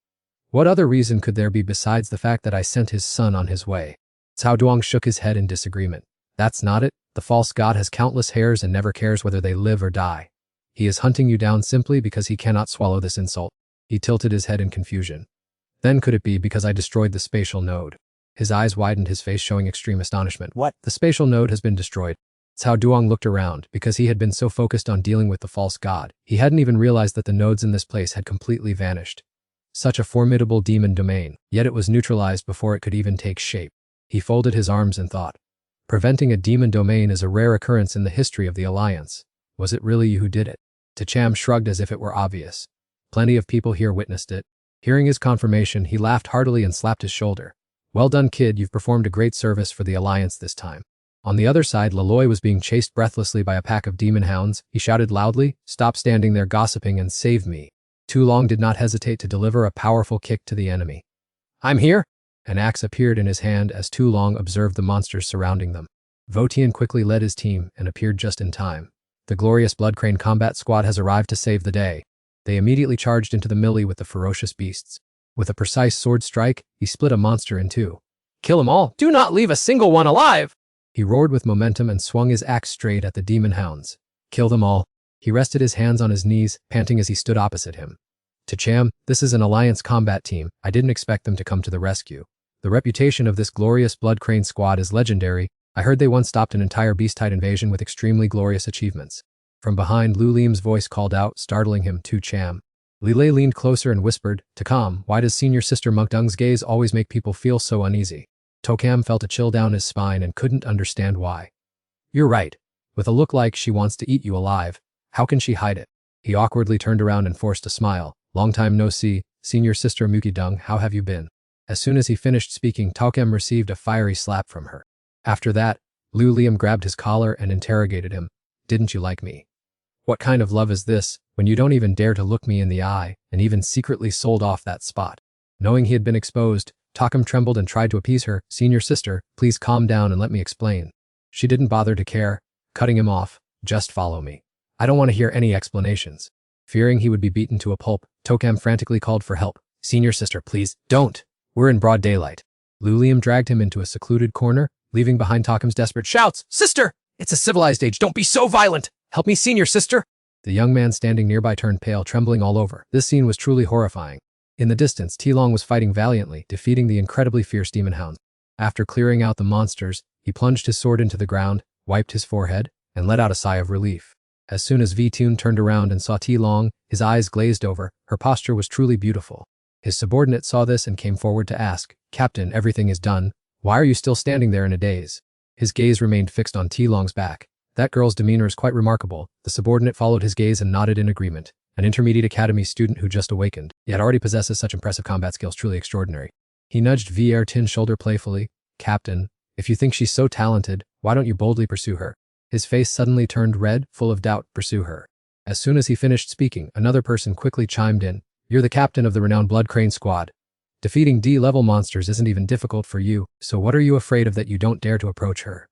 What other reason could there be besides the fact that I sent his son on his way? Cao Duong shook his head in disagreement. That's not it. The false god has countless hairs and never cares whether they live or die. He is hunting you down simply because he cannot swallow this insult. He tilted his head in confusion. Then could it be because I destroyed the spatial node? His eyes widened, his face showing extreme astonishment. What? The spatial node has been destroyed. Cao Duong looked around. Because he had been so focused on dealing with the false god, he hadn't even realized that the nodes in this place had completely vanished. Such a formidable demon domain, yet it was neutralized before it could even take shape. He folded his arms and thought. Preventing a demon domain is a rare occurrence in the history of the Alliance. Was it really you who did it? Cham shrugged as if it were obvious. Plenty of people here witnessed it. Hearing his confirmation, he laughed heartily and slapped his shoulder. Well done, kid, you've performed a great service for the Alliance this time. On the other side, Laloy was being chased breathlessly by a pack of demon hounds. He shouted loudly, "Stop standing there gossiping and save me." Tu Long did not hesitate to deliver a powerful kick to the enemy. I'm here! An axe appeared in his hand as Tu Long observed the monsters surrounding them. Votian quickly led his team and appeared just in time. The glorious Blood Crane combat squad has arrived to save the day. They immediately charged into the melee with the ferocious beasts. With a precise sword strike, he split a monster in two. Kill them all! Do not leave a single one alive! He roared with momentum and swung his axe straight at the demon hounds. Kill them all! He rested his hands on his knees, panting as he stood opposite him. Cham, this is an Alliance combat team. I didn't expect them to come to the rescue. The reputation of this glorious Blood Crane squad is legendary. I heard they once stopped an entire beast-tide invasion with extremely glorious achievements. From behind, Lu Liam's voice called out, startling him. Cham. Lilei leaned closer and whispered, Takam, why does senior sister Mukdung's gaze always make people feel so uneasy? Tokam felt a chill down his spine and couldn't understand why. You're right. With a look like she wants to eat you alive, how can she hide it? He awkwardly turned around and forced a smile. Long time no see, senior sister Mukdung, how have you been? As soon as he finished speaking, Tokam received a fiery slap from her. After that, Lu Liam grabbed his collar and interrogated him. Didn't you like me? What kind of love is this, when you don't even dare to look me in the eye, and even secretly sold off that spot? Knowing he had been exposed, Tokam trembled and tried to appease her. Senior sister, please calm down and let me explain. She didn't bother to care, cutting him off. Just follow me. I don't want to hear any explanations. Fearing he would be beaten to a pulp, Tokam frantically called for help. Senior sister, please, don't. We're in broad daylight. Lu Liam dragged him into a secluded corner, leaving behind Tokam's desperate shouts. Sister! It's a civilized age. Don't be so violent. Help me, senior sister. The young man standing nearby turned pale, trembling all over. This scene was truly horrifying. In the distance, T-Long was fighting valiantly, defeating the incredibly fierce demon hounds. After clearing out the monsters, he plunged his sword into the ground, wiped his forehead, and let out a sigh of relief. As soon as V-Tune turned around and saw T-Long, his eyes glazed over. Her posture was truly beautiful. His subordinate saw this and came forward to ask, Captain, everything is done. Why are you still standing there in a daze? His gaze remained fixed on T-Long's back. That girl's demeanor is quite remarkable. The subordinate followed his gaze and nodded in agreement. An intermediate academy student who just awakened, yet already possesses such impressive combat skills, truly extraordinary. He nudged VR-Tin's shoulder playfully. Captain, if you think she's so talented, why don't you boldly pursue her? His face suddenly turned red, full of doubt. Pursue her. As soon as he finished speaking, another person quickly chimed in. You're the captain of the renowned Blood Crane squad. Defeating D-level monsters isn't even difficult for you, so what are you afraid of that you don't dare to approach her?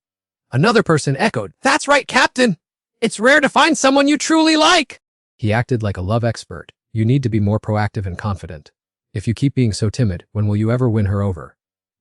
Another person echoed, That's right, Captain! It's rare to find someone you truly like! He acted like a love expert. You need to be more proactive and confident. If you keep being so timid, when will you ever win her over?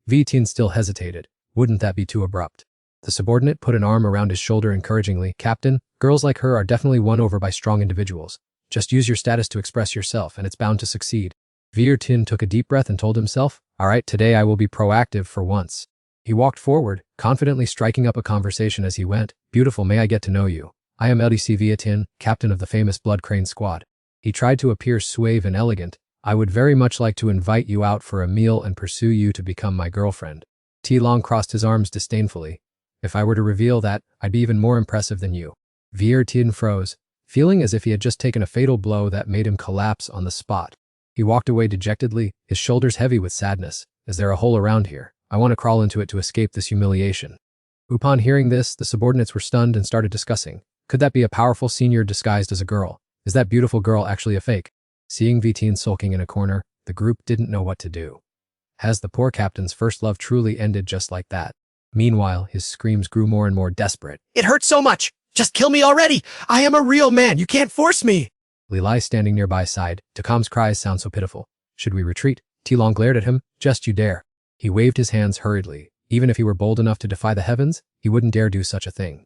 V-Teen still hesitated. Wouldn't that be too abrupt? The subordinate put an arm around his shoulder encouragingly. Captain, girls like her are definitely won over by strong individuals. Just use your status to express yourself and it's bound to succeed. Tin took a deep breath and told himself, all right, today I will be proactive for once. He walked forward, confidently striking up a conversation as he went. Beautiful, may I get to know you? I am LDC Tin, captain of the famous Blood Crane squad. He tried to appear suave and elegant. I would very much like to invite you out for a meal and pursue you to become my girlfriend. Long crossed his arms disdainfully. If I were to reveal that, I'd be even more impressive than you. Tin froze, feeling as if he had just taken a fatal blow that made him collapse on the spot. He walked away dejectedly, his shoulders heavy with sadness. Is there a hole around here? I want to crawl into it to escape this humiliation. Upon hearing this, the subordinates were stunned and started discussing. Could that be a powerful senior disguised as a girl? Is that beautiful girl actually a fake? Seeing Tin sulking in a corner, the group didn't know what to do. Has the poor captain's first love truly ended just like that? Meanwhile, his screams grew more and more desperate. It hurts so much! Just kill me already! I am a real man! You can't force me! Lilai standing nearby sighed. Takam's cries sound so pitiful. Should we retreat? Long glared at him. Just you dare. He waved his hands hurriedly. Even if he were bold enough to defy the heavens, he wouldn't dare do such a thing.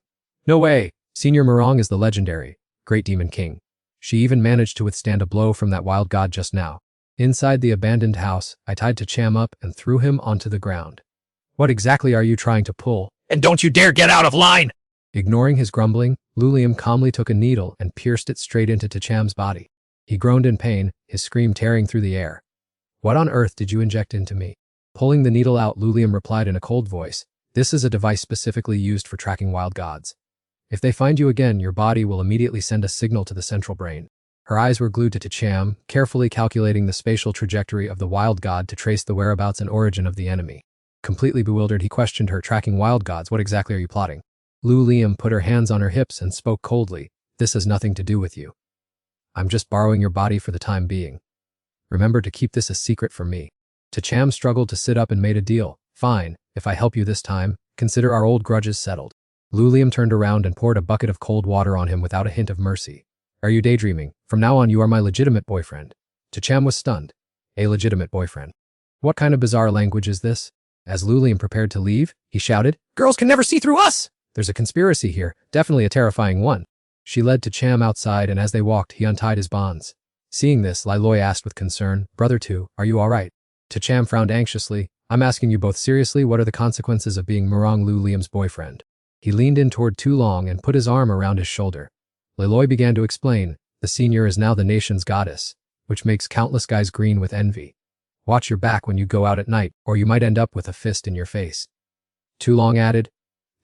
No way! Senior Murong is the legendary, great demon king. She even managed to withstand a blow from that wild god just now. Inside the abandoned house, I tied Tacham up and threw him onto the ground. What exactly are you trying to pull? And don't you dare get out of line! Ignoring his grumbling, Lulium calmly took a needle and pierced it straight into Tacham's body. He groaned in pain, his scream tearing through the air. What on earth did you inject into me? Pulling the needle out, Lulium replied in a cold voice. This is a device specifically used for tracking wild gods. If they find you again, your body will immediately send a signal to the central brain. Her eyes were glued to Tacham, carefully calculating the spatial trajectory of the wild god to trace the whereabouts and origin of the enemy. Completely bewildered, he questioned her. Tracking wild gods, what exactly are you plotting? Lulium put her hands on her hips and spoke coldly. This has nothing to do with you. I'm just borrowing your body for the time being. Remember to keep this a secret from me. Tacham struggled to sit up and made a deal. Fine, if I help you this time, consider our old grudges settled. Lulium turned around and poured a bucket of cold water on him without a hint of mercy. Are you daydreaming? From now on you are my legitimate boyfriend. Tacham was stunned. A legitimate boyfriend. What kind of bizarre language is this? As Lulium prepared to leave, he shouted, Girls can never see through us! There's a conspiracy here, definitely a terrifying one. She led Tacham outside and as they walked, he untied his bonds. Seeing this, Liloi asked with concern, Brother Tu, are you alright? Tacham frowned anxiously. I'm asking you both seriously, what are the consequences of being Murong Lulium's boyfriend? He leaned in toward Tu Long and put his arm around his shoulder. Liloi began to explain, the senior is now the nation's goddess, which makes countless guys green with envy. Watch your back when you go out at night, or you might end up with a fist in your face. Tu Long added,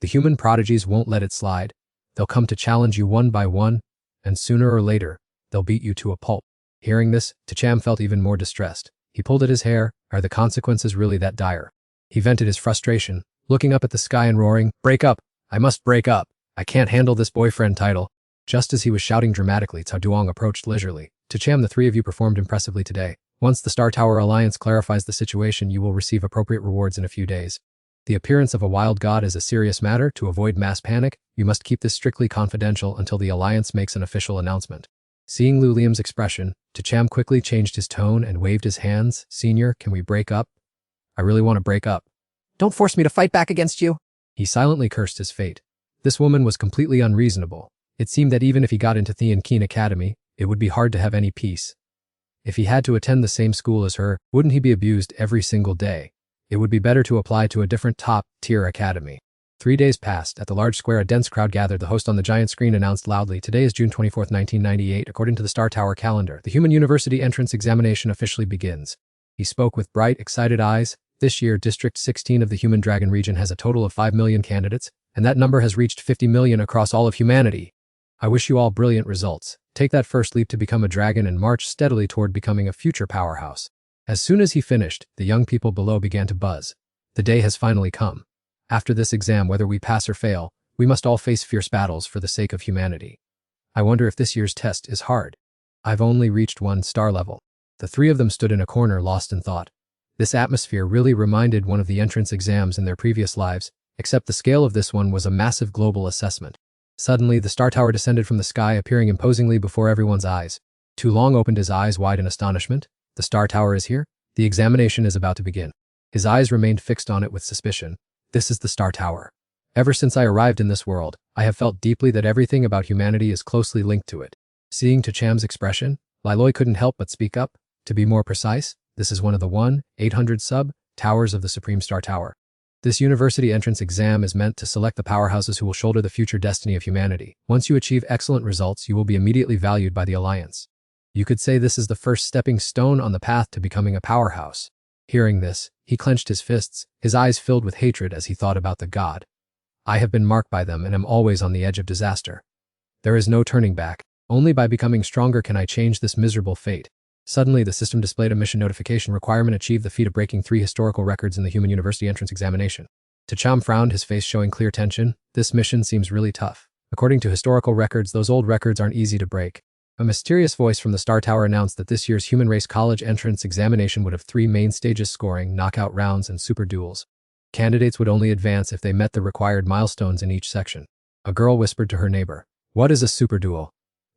the human prodigies won't let it slide. They'll come to challenge you one by one, and sooner or later, they'll beat you to a pulp. Hearing this, Tacham felt even more distressed. He pulled at his hair. Are the consequences really that dire? He vented his frustration, looking up at the sky and roaring, Break up! I must break up! I can't handle this boyfriend title. Just as he was shouting dramatically, Cao Duong approached leisurely. Tacham, the three of you performed impressively today. Once the Star Tower Alliance clarifies the situation, you will receive appropriate rewards in a few days. The appearance of a wild god is a serious matter. To avoid mass panic, you must keep this strictly confidential until the Alliance makes an official announcement. Seeing Lulium's expression, Tacham quickly changed his tone and waved his hands. Senior, can we break up? I really want to break up. Don't force me to fight back against you. He silently cursed his fate. This woman was completely unreasonable. It seemed that even if he got into Thean Keen Academy, it would be hard to have any peace. If he had to attend the same school as her, wouldn't he be abused every single day? It would be better to apply to a different top-tier academy. 3 days passed. At the large square, a dense crowd gathered. The host on the giant screen announced loudly, Today is June 24, 1998. According to the Star Tower calendar, the Human University entrance examination officially begins. He spoke with bright, excited eyes. This year, District 16 of the Human Dragon region has a total of 5 million candidates, and that number has reached 50 million across all of humanity. I wish you all brilliant results. Take that first leap to become a dragon and march steadily toward becoming a future powerhouse. As soon as he finished, the young people below began to buzz. The day has finally come. After this exam, whether we pass or fail, we must all face fierce battles for the sake of humanity. I wonder if this year's test is hard. I've only reached 1 star level. The three of them stood in a corner lost in thought. This atmosphere really reminded one of the entrance exams in their previous lives, except the scale of this one was a massive global assessment. Suddenly, the Star Tower descended from the sky, appearing imposingly before everyone's eyes. Tu Long opened his eyes wide in astonishment. The Star Tower is here? The examination is about to begin. His eyes remained fixed on it with suspicion. This is the Star Tower. Ever since I arrived in this world, I have felt deeply that everything about humanity is closely linked to it. Seeing Cham's expression, Liloi couldn't help but speak up. To be more precise, this is one of the 1-800 sub-towers of the Supreme Star Tower. This university entrance exam is meant to select the powerhouses who will shoulder the future destiny of humanity. Once you achieve excellent results, you will be immediately valued by the Alliance. You could say this is the first stepping stone on the path to becoming a powerhouse. Hearing this, he clenched his fists, his eyes filled with hatred as he thought about the god. I have been marked by them and am always on the edge of disaster. There is no turning back. Only by becoming stronger can I change this miserable fate. Suddenly, the system displayed a mission notification requirement: achieve the feat of breaking 3 historical records in the Human University entrance examination. Cham frowned, his face showing clear tension. This mission seems really tough. According to historical records, those old records aren't easy to break. A mysterious voice from the Star Tower announced that this year's Human Race College entrance examination would have 3 main stages: scoring, knockout rounds, and super duels. Candidates would only advance if they met the required milestones in each section. A girl whispered to her neighbor, "What is a super duel?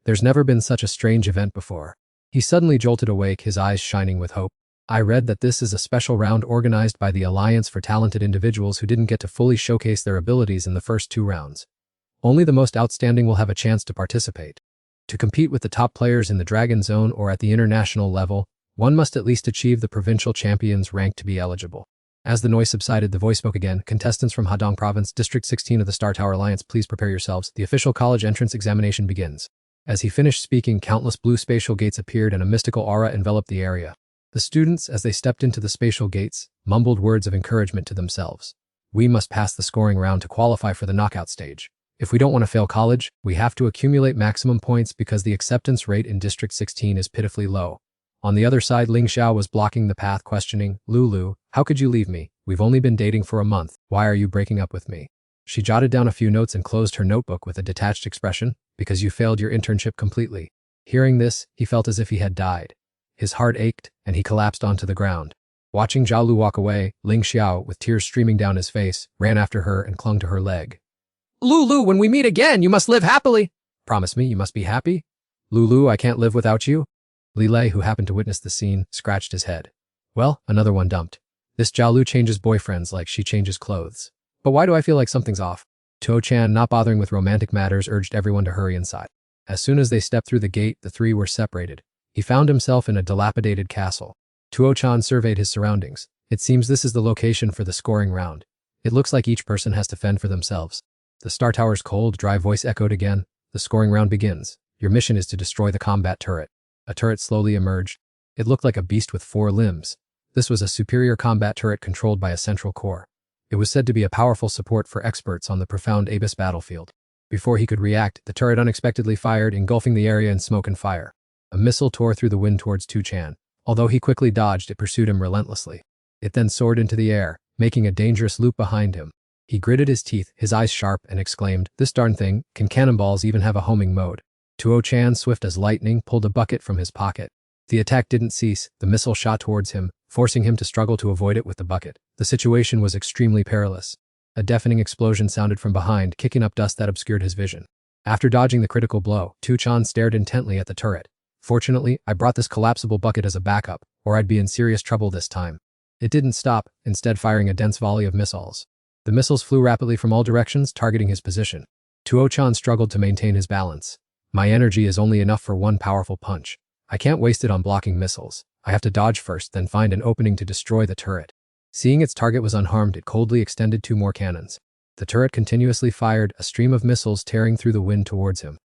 There's never been such a strange event before." He suddenly jolted awake, his eyes shining with hope. I read that this is a special round organized by the Alliance for talented individuals who didn't get to fully showcase their abilities in the first 2 rounds. Only the most outstanding will have a chance to participate. To compete with the top players in the Dragon Zone or at the international level, one must at least achieve the provincial champion's rank to be eligible. As the noise subsided, the voice spoke again. "Contestants from Hadong Province, District 16 of the Star Tower Alliance, please prepare yourselves. The official college entrance examination begins." As he finished speaking, countless blue spatial gates appeared and a mystical aura enveloped the area. The students, as they stepped into the spatial gates, mumbled words of encouragement to themselves. "We must pass the scoring round to qualify for the knockout stage. If we don't want to fail college, we have to accumulate maximum points because the acceptance rate in District 16 is pitifully low." On the other side, Ling Xiao was blocking the path, questioning, "Lulu, how could you leave me? We've only been dating for a month. Why are you breaking up with me?" She jotted down a few notes and closed her notebook with a detached expression. "Because you failed your internship completely." Hearing this, he felt as if he had died. His heart ached, and he collapsed onto the ground. Watching Zhao Lu walk away, Ling Xiao, with tears streaming down his face, ran after her and clung to her leg. Lulu, when we meet again, you must live happily. "Promise me you must be happy?" "Lulu, I can't live without you." Li Lei, who happened to witness the scene, scratched his head. "Well, another one dumped. This Zhao Lu changes boyfriends like she changes clothes. But why do I feel like something's off?" Tuo Chan, not bothering with romantic matters, urged everyone to hurry inside. As soon as they stepped through the gate, the 3 were separated. He found himself in a dilapidated castle. Tuo Chan surveyed his surroundings. It seems this is the location for the scoring round. It looks like each person has to fend for themselves. The Star Tower's cold, dry voice echoed again. "The scoring round begins. Your mission is to destroy the combat turret." A turret slowly emerged. It looked like a beast with 4 limbs. This was a superior combat turret controlled by a central core. It was said to be a powerful support for experts on the profound Abyss battlefield. Before he could react, the turret unexpectedly fired, engulfing the area in smoke and fire. A missile tore through the wind towards Tu Chan. Although he quickly dodged, it pursued him relentlessly. It then soared into the air, making a dangerous loop behind him. He gritted his teeth, his eyes sharp, and exclaimed, "This darn thing, can cannonballs even have a homing mode?" Tuo Chan, swift as lightning, pulled a bucket from his pocket. The attack didn't cease. The missile shot towards him, forcing him to struggle to avoid it with the bucket. The situation was extremely perilous. A deafening explosion sounded from behind, kicking up dust that obscured his vision. After dodging the critical blow, Tu Chan stared intently at the turret. "Fortunately, I brought this collapsible bucket as a backup, or I'd be in serious trouble this time." It didn't stop, instead firing a dense volley of missiles. The missiles flew rapidly from all directions, targeting his position. Tuo Chan struggled to maintain his balance. "My energy is only enough for one powerful punch. I can't waste it on blocking missiles. I have to dodge first, then find an opening to destroy the turret." Seeing its target was unharmed, it coldly extended 2 more cannons. The turret continuously fired, a stream of missiles tearing through the wind towards him.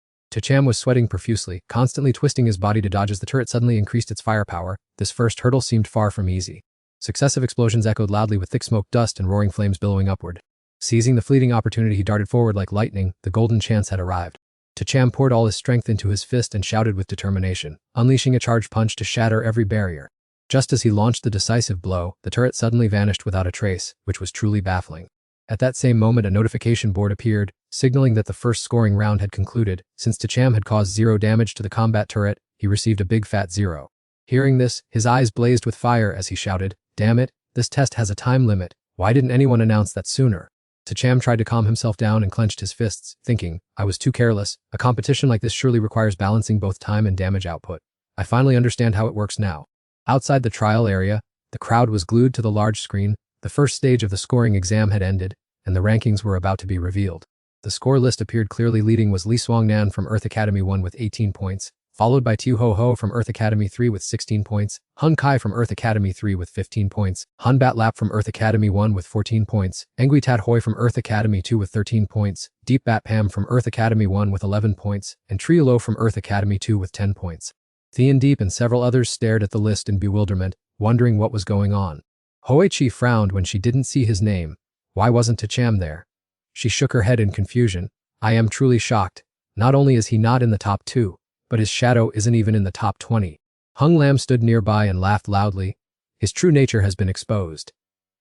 Cham was sweating profusely, constantly twisting his body to dodge as the turret suddenly increased its firepower. This first hurdle seemed far from easy. Successive explosions echoed loudly with thick smoke, dust, and roaring flames billowing upward. Seizing the fleeting opportunity, he darted forward like lightning. The golden chance had arrived. Cham poured all his strength into his fist and shouted with determination, unleashing a charged punch to shatter every barrier. Just as he launched the decisive blow, the turret suddenly vanished without a trace, which was truly baffling. At that same moment, a notification board appeared, signaling that the first scoring round had concluded. Since Cham had caused 0 damage to the combat turret, he received a big fat 0. Hearing this, his eyes blazed with fire as he shouted, "Damn it, this test has a time limit. Why didn't anyone announce that sooner?" Cham tried to calm himself down and clenched his fists, thinking, "I was too careless. A competition like this surely requires balancing both time and damage output. I finally understand how it works now." Outside the trial area, the crowd was glued to the large screen. The first stage of the scoring exam had ended, and the rankings were about to be revealed. The score list appeared clearly. Leading was Lee Swang-nan from Earth Academy 1 with 18 points, followed by Tiu Ho-ho from Earth Academy 3 with 16 points, Hun Kai from Earth Academy 3 with 15 points, Han Bat Lap from Earth Academy 1 with 14 points, Engui Tat Hoi from Earth Academy 2 with 13 points, Deep Bat Pam from Earth Academy 1 with 11 points, and Triolo from Earth Academy 2 with 10 points. Thean Deep and several others stared at the list in bewilderment, wondering what was going on. Hoi-chi frowned when she didn't see his name. Why wasn't Tacham there? She shook her head in confusion. I am truly shocked. Not only is he not in the top 2, but his shadow isn't even in the top 20. Hung Lam stood nearby and laughed loudly. His true nature has been exposed.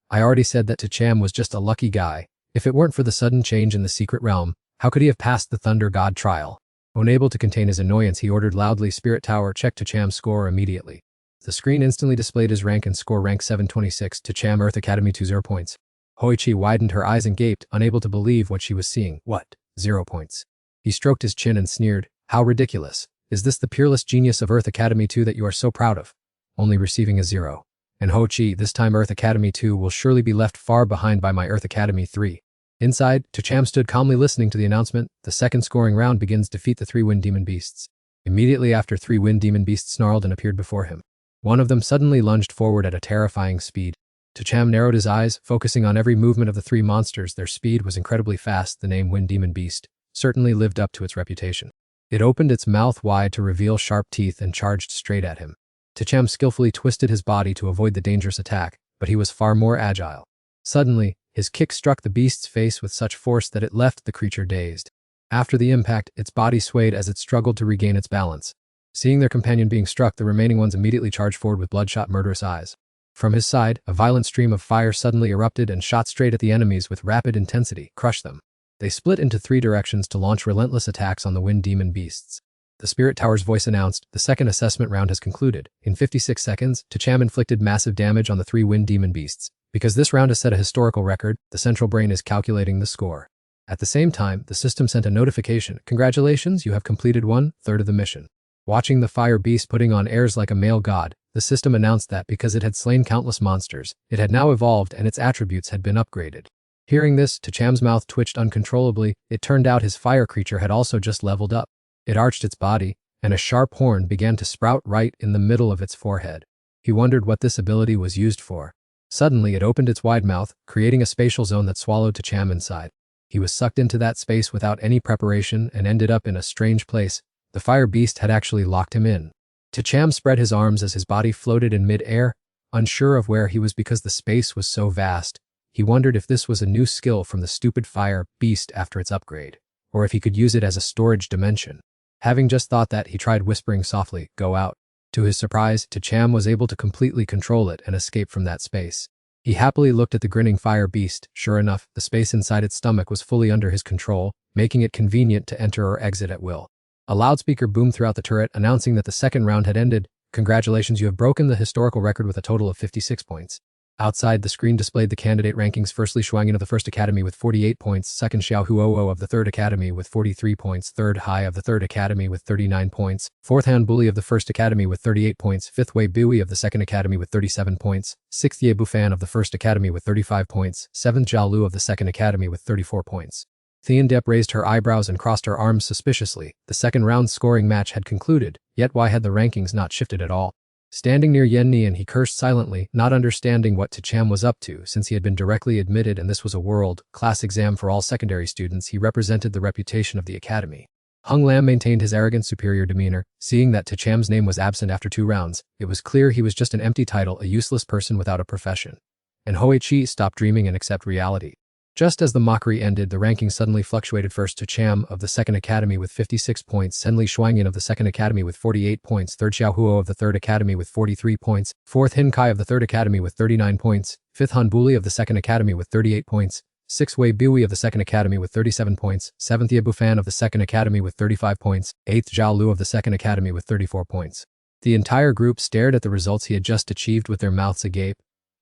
I already said that Tacham was just a lucky guy. If it weren't for the sudden change in the secret realm, how could he have passed the Thunder God trial? Unable to contain his annoyance, he ordered loudly, Spirit Tower, check Tacham's score immediately. The screen instantly displayed his rank and score: rank 726, Tacham, Earth Academy 2, 0 points. Hoi-chi widened her eyes and gaped, unable to believe what she was seeing. What? 0 points. He stroked his chin and sneered. How ridiculous. Is this the peerless genius of Earth Academy 2 that you are so proud of? Only receiving a 0. And Ho-chi, this time Earth Academy 2 will surely be left far behind by my Earth Academy 3. Inside, Tacham stood calmly listening to the announcement. The second scoring round begins. Defeat the 3 wind demon beasts. Immediately after, 3 wind demon beasts snarled and appeared before him. One of them suddenly lunged forward at a terrifying speed. Tacham narrowed his eyes, focusing on every movement of the 3 monsters. Their speed was incredibly fast. The name Wind Demon Beast certainly lived up to its reputation. It opened its mouth wide to reveal sharp teeth and charged straight at him. Tacham skillfully twisted his body to avoid the dangerous attack, but he was far more agile. Suddenly, his kick struck the beast's face with such force that it left the creature dazed. After the impact, its body swayed as it struggled to regain its balance. Seeing their companion being struck, the remaining ones immediately charged forward with bloodshot, murderous eyes. From his side, a violent stream of fire suddenly erupted and shot straight at the enemies with rapid intensity, crushed them. They split into 3 directions to launch relentless attacks on the wind demon beasts. The Spirit Tower's voice announced, the second assessment round has concluded. In 56 seconds, Tacham inflicted massive damage on the 3 wind demon beasts. Because this round has set a historical record, the central brain is calculating the score. At the same time, the system sent a notification. Congratulations, you have completed 1/3 of the mission. Watching the fire beast putting on airs like a male god, the system announced that because it had slain countless monsters, it had now evolved and its attributes had been upgraded. Hearing this, Tacham's mouth twitched uncontrollably. It turned out his fire creature had also just leveled up. It arched its body, and a sharp horn began to sprout right in the middle of its forehead. He wondered what this ability was used for. Suddenly, it opened its wide mouth, creating a spatial zone that swallowed Tacham inside. He was sucked into that space without any preparation and ended up in a strange place. The fire beast had actually locked him in. Tacham spread his arms as his body floated in mid-air, unsure of where he was because the space was so vast. He wondered if this was a new skill from the stupid fire beast after its upgrade, or if he could use it as a storage dimension. Having just thought that, he tried whispering softly, "Go out." To his surprise, Tacham was able to completely control it and escape from that space. He happily looked at the grinning fire beast. Sure enough, the space inside its stomach was fully under his control, making it convenient to enter or exit at will. A loudspeaker boomed throughout the turret, announcing that the second round had ended. Congratulations, you have broken the historical record with a total of 56 points. Outside, the screen displayed the candidate rankings. Firstly, Shuangyin of the First Academy with 48 points, second Xiao Huo of the Third Academy with 43 points, third Hai of the Third Academy with 39 points, fourth Han Buli of the First Academy with 38 points, fifth Wei Bui of the Second Academy with 37 points, sixth Ye Bufan of the First Academy with 35 points, seventh Zhao Lu of the Second Academy with 34 points. Thean Depp raised her eyebrows and crossed her arms suspiciously. The second round scoring match had concluded, yet why had the rankings not shifted at all? Standing near Yen Nian, he cursed silently, not understanding what Tacham was up to since he had been directly admitted and this was a world-class exam for all secondary students. He represented the reputation of the academy. Hung Lam maintained his arrogant superior demeanor. Seeing that Tacham's name was absent after 2 rounds, it was clear he was just an empty title, a useless person without a profession. And Hoi-chi stopped dreaming and accept reality. Just as the mockery ended, the rankings suddenly fluctuated. First Tacham of the Second Academy with 56 points, Senli Shuangyin of the Second Academy with 48 points, third Xiao Huo of the Third Academy with 43 points, fourth Hin Kai of the Third Academy with 39 points, fifth Han Buli of the Second Academy with 38 points, sixth Wei Bui of the Second Academy with 37 points, seventh Ye Bufan of the Second Academy with 35 points, eighth Zhao Lu of the Second Academy with 34 points. The entire group stared at the results he had just achieved with their mouths agape.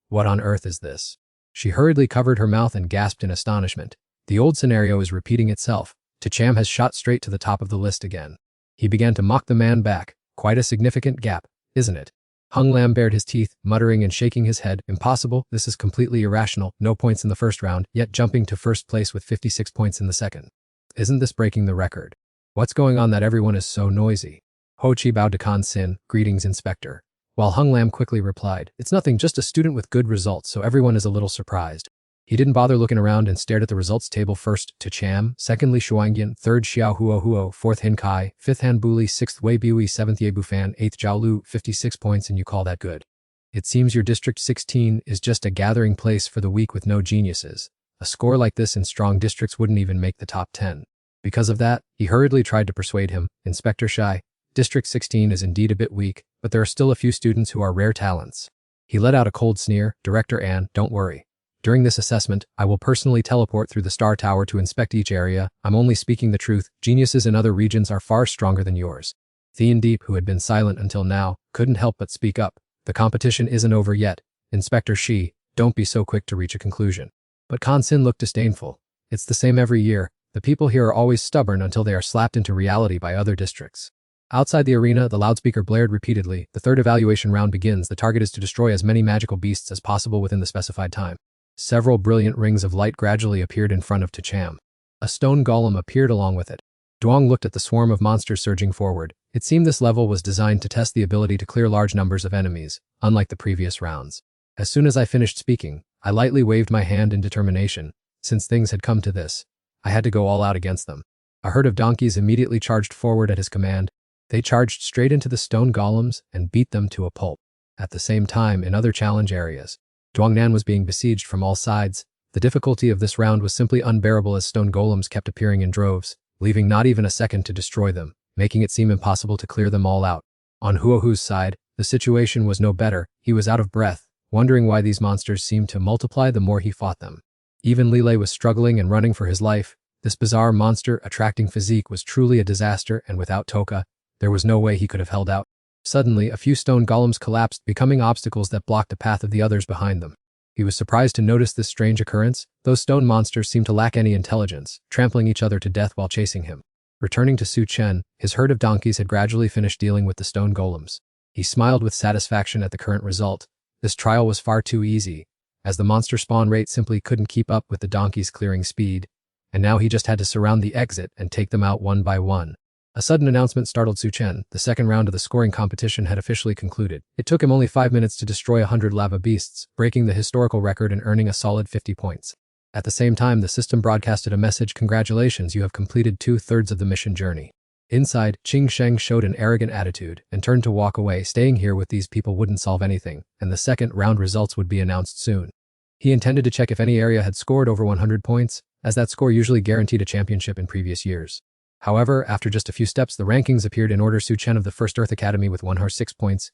What on earth is this? She hurriedly covered her mouth and gasped in astonishment. The old scenario is repeating itself. Tacham has shot straight to the top of the list again. He began to mock the man back. Quite a significant gap, isn't it? Hung Lam bared his teeth, muttering and shaking his head. Impossible, this is completely irrational. No points in the first round, yet jumping to first place with 56 points in the second. Isn't this breaking the record? What's going on that everyone is so noisy? Ho Chi bowed to Khan Sin, greetings, Inspector. While Hung Lam quickly replied, it's nothing, just a student with good results, so everyone is a little surprised. He didn't bother looking around and stared at the results table. First, To Cham, secondly Shuangyan, third Xiao Huo, fourth Hin Kai, fifth Han Buli, sixth Wei Bui, seventh Ye Bufan, eighth Zhao Lu, 56 points, and you call that good? It seems your District 16 is just a gathering place for the weak with no geniuses. A score like this in strong districts wouldn't even make the top 10. Because of that, he hurriedly tried to persuade him, Inspector Shai, District 16 is indeed a bit weak, but there are still a few students who are rare talents. He let out a cold sneer, Director Ann, don't worry. During this assessment, I will personally teleport through the Star Tower to inspect each area. I'm only speaking the truth. Geniuses in other regions are far stronger than yours. Thean Deep, who had been silent until now, couldn't help but speak up. The competition isn't over yet. Inspector Shi, don't be so quick to reach a conclusion. But Khan Sin looked disdainful. It's the same every year. The people here are always stubborn until they are slapped into reality by other districts. Outside the arena, the loudspeaker blared repeatedly. The third evaluation round begins. The target is to destroy as many magical beasts as possible within the specified time. Several brilliant rings of light gradually appeared in front of To Cham. A stone golem appeared along with it. Duong looked at the swarm of monsters surging forward. It seemed this level was designed to test the ability to clear large numbers of enemies, unlike the previous rounds. As soon as I finished speaking, I lightly waved my hand in determination. Since things had come to this, I had to go all out against them. A herd of donkeys immediately charged forward at his command. They charged straight into the stone golems and beat them to a pulp. At the same time, in other challenge areas, Duongnan was being besieged from all sides. The difficulty of this round was simply unbearable as stone golems kept appearing in droves, leaving not even a second to destroy them, making it seem impossible to clear them all out. On Huohu's side, the situation was no better. He was out of breath, wondering why these monsters seemed to multiply the more he fought them. Even Lilei was struggling and running for his life. This bizarre monster-attracting physique was truly a disaster, and without Toka, there was no way he could have held out. Suddenly, a few stone golems collapsed, becoming obstacles that blocked the path of the others behind them. He was surprised to notice this strange occurrence. Those stone monsters seemed to lack any intelligence, trampling each other to death while chasing him. Returning to Su Chen, his herd of donkeys had gradually finished dealing with the stone golems. He smiled with satisfaction at the current result. This trial was far too easy, as the monster spawn rate simply couldn't keep up with the donkeys' clearing speed, and now he just had to surround the exit and take them out one by one. A sudden announcement startled Su Chen. The second round of the scoring competition had officially concluded. It took him only 5 minutes to destroy 100 lava beasts, breaking the historical record and earning a solid 50 points. At the same time, the system broadcasted a message, congratulations, you have completed 2/3 of the mission journey. Inside, Qing Sheng showed an arrogant attitude and turned to walk away. Staying here with these people wouldn't solve anything, and the second round results would be announced soon. He intended to check if any area had scored over 100 points, as that score usually guaranteed a championship in previous years. However, after just a few steps, the rankings appeared in order: Su Chen of the First Earth Academy with 106 points,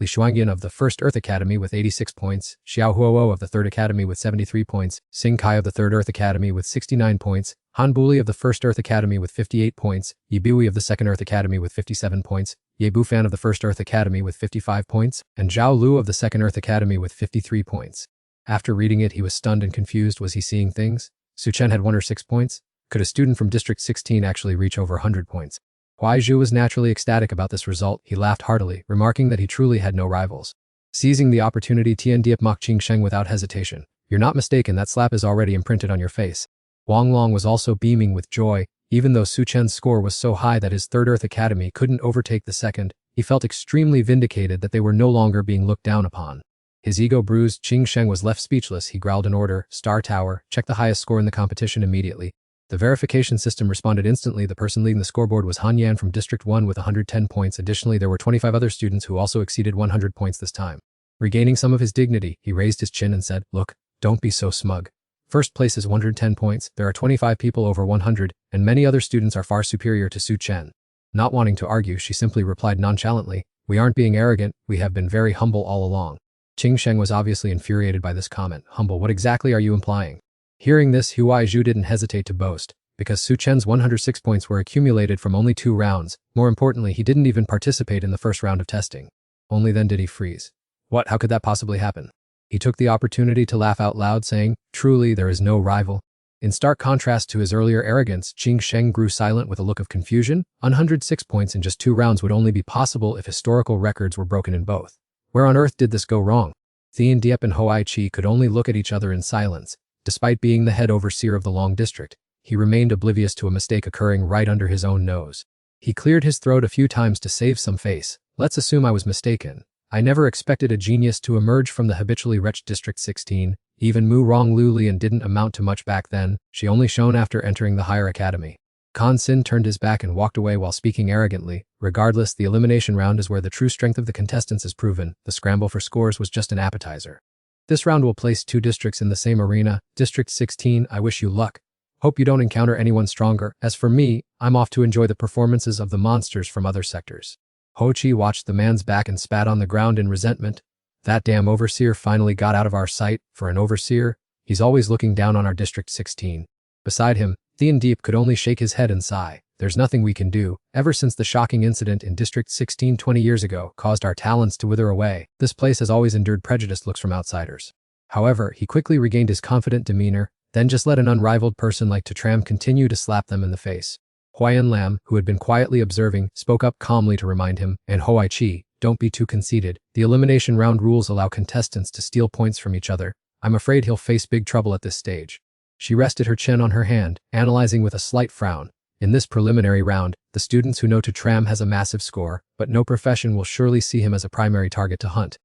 Li Shuangyan of the First Earth Academy with 86 points, Xiao Huo of the Third Academy with 73 points, Xing Kai of the Third Earth Academy with 69 points, Han Buli of the First Earth Academy with 58 points, Yi Bui of the Second Earth Academy with 57 points, Ye Bufan of the First Earth Academy with 55 points, and Zhao Lu of the Second Earth Academy with 53 points. After reading it, he was stunned and confused. Was he seeing things? Su Chen had 106 points? Could a student from District 16 actually reach over 100 points? Huai Zhu was naturally ecstatic about this result. He laughed heartily, remarking that he truly had no rivals. Seizing the opportunity, Tian Diep mocked Qing Sheng without hesitation. You're not mistaken, that slap is already imprinted on your face. Wang Long was also beaming with joy. Even though Su Chen's score was so high that his Third Earth Academy couldn't overtake the second, he felt extremely vindicated that they were no longer being looked down upon. His ego bruised, Qing Sheng was left speechless. He growled an order, Star Tower, check the highest score in the competition immediately. The verification system responded instantly. The person leading the scoreboard was Han Yan from District 1 with 110 points. Additionally, there were 25 other students who also exceeded 100 points this time. Regaining some of his dignity, he raised his chin and said, look, don't be so smug. First place is 110 points, there are 25 people over 100, and many other students are far superior to Su Chen. Not wanting to argue, she simply replied nonchalantly, we aren't being arrogant, we have been very humble all along. Qing Sheng was obviously infuriated by this comment. Humble, what exactly are you implying? Hearing this, Huai Zhu didn't hesitate to boast, because Su Chen's 106 points were accumulated from only 2 rounds. More importantly, he didn't even participate in the first round of testing. Only then did he freeze. What? How could that possibly happen? He took the opportunity to laugh out loud, saying, truly, there is no rival. In stark contrast to his earlier arrogance, Qing Sheng grew silent with a look of confusion. 106 points in just 2 rounds would only be possible if historical records were broken in both. Where on earth did this go wrong? Thien Diep and Hoai Chi could only look at each other in silence. Despite being the head overseer of the Long District, he remained oblivious to a mistake occurring right under his own nose. He cleared his throat a few times to save some face. Let's assume I was mistaken. I never expected a genius to emerge from the habitually wretched District 16. Even Mu Rong Lu Lian didn't amount to much back then. She only shone after entering the higher academy. Kan Sin turned his back and walked away while speaking arrogantly. Regardless, the elimination round is where the true strength of the contestants is proven. The scramble for scores was just an appetizer. This round will place 2 districts in the same arena. District 16, I wish you luck. Hope you don't encounter anyone stronger. As for me, I'm off to enjoy the performances of the monsters from other sectors. Ho Chi watched the man's back and spat on the ground in resentment. That damn overseer finally got out of our sight. For an overseer, he's always looking down on our District 16. Beside him, Thien Diep could only shake his head and sigh. There's nothing we can do. Ever since the shocking incident in District 16 20 years ago caused our talents to wither away, this place has always endured prejudiced looks from outsiders. However, he quickly regained his confident demeanor, then just let an unrivaled person like Tram continue to slap them in the face. Huayan Lam, who had been quietly observing, spoke up calmly to remind him, and Hoai Chi, don't be too conceited. The elimination round rules allow contestants to steal points from each other. I'm afraid he'll face big trouble at this stage. She rested her chin on her hand, analyzing with a slight frown. In this preliminary round, the students who know Tram has a massive score, but no profession will surely see him as a primary target to hunt.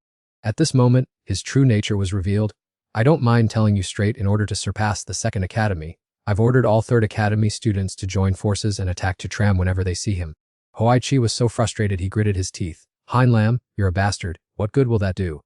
At this moment, his true nature was revealed. I don't mind telling you straight, in order to surpass the second academy, I've ordered all third academy students to join forces and attack Tram whenever they see him. Hoai Chi was so frustrated he gritted his teeth. Hein Lam, you're a bastard. What good will that do?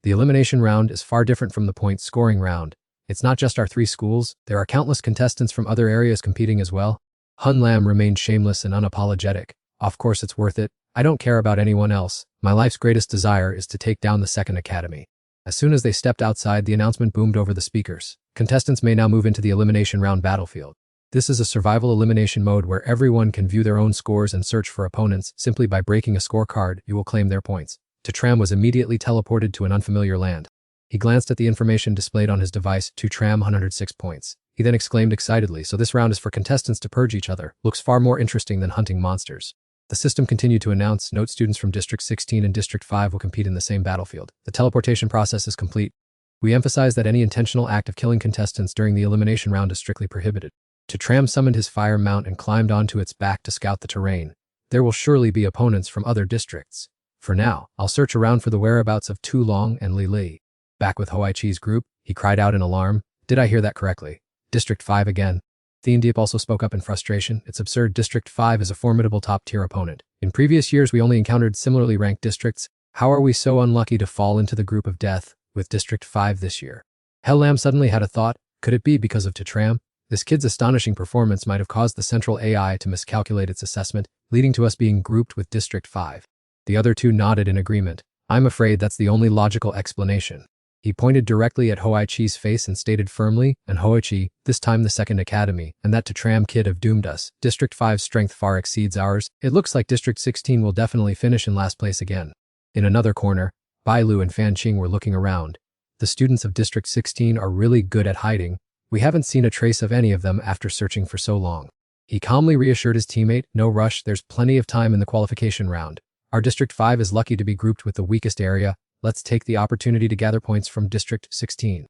The elimination round is far different from the point scoring round. It's not just our 3 schools, there are countless contestants from other areas competing as well. Hun Lam remained shameless and unapologetic. Of course it's worth it. I don't care about anyone else. My life's greatest desire is to take down the second academy. As soon as they stepped outside, the announcement boomed over the speakers. Contestants may now move into the elimination round battlefield. This is a survival elimination mode where everyone can view their own scores and search for opponents. Simply by breaking a scorecard, you will claim their points. Tram was immediately teleported to an unfamiliar land. He glanced at the information displayed on his device. Tram 106 points. He then exclaimed excitedly, so this round is for contestants to purge each other. Looks far more interesting than hunting monsters. The system continued to announce, note students from District 16 and District 5 will compete in the same battlefield. The teleportation process is complete. We emphasize that any intentional act of killing contestants during the elimination round is strictly prohibited. Tram summoned his fire mount and climbed onto its back to scout the terrain. There will surely be opponents from other districts. For now, I'll search around for the whereabouts of Tu Long and Li Li. Back with Hoai Chi's group, he cried out in alarm. Did I hear that correctly? District 5 again. Thien Diep also spoke up in frustration. It's absurd. District 5 is a formidable top-tier opponent. In previous years, we only encountered similarly ranked districts. How are we so unlucky to fall into the group of death with District 5 this year? Hell Lam suddenly had a thought. Could it be because of Tram? This kid's astonishing performance might have caused the central AI to miscalculate its assessment, leading to us being grouped with District 5. The other 2 nodded in agreement. I'm afraid that's the only logical explanation. He pointed directly at Hoai Chi's face and stated firmly, and Hoai Chi, this time the second academy, and that Tram kid have doomed us. District 5's strength far exceeds ours. It looks like District 16 will definitely finish in last place again. In another corner, Bai Lu and Fan Qing were looking around. The students of District 16 are really good at hiding. We haven't seen a trace of any of them after searching for so long. He calmly reassured his teammate, no rush, there's plenty of time in the qualification round. Our District 5 is lucky to be grouped with the weakest area. Let's take the opportunity to gather points from District 16.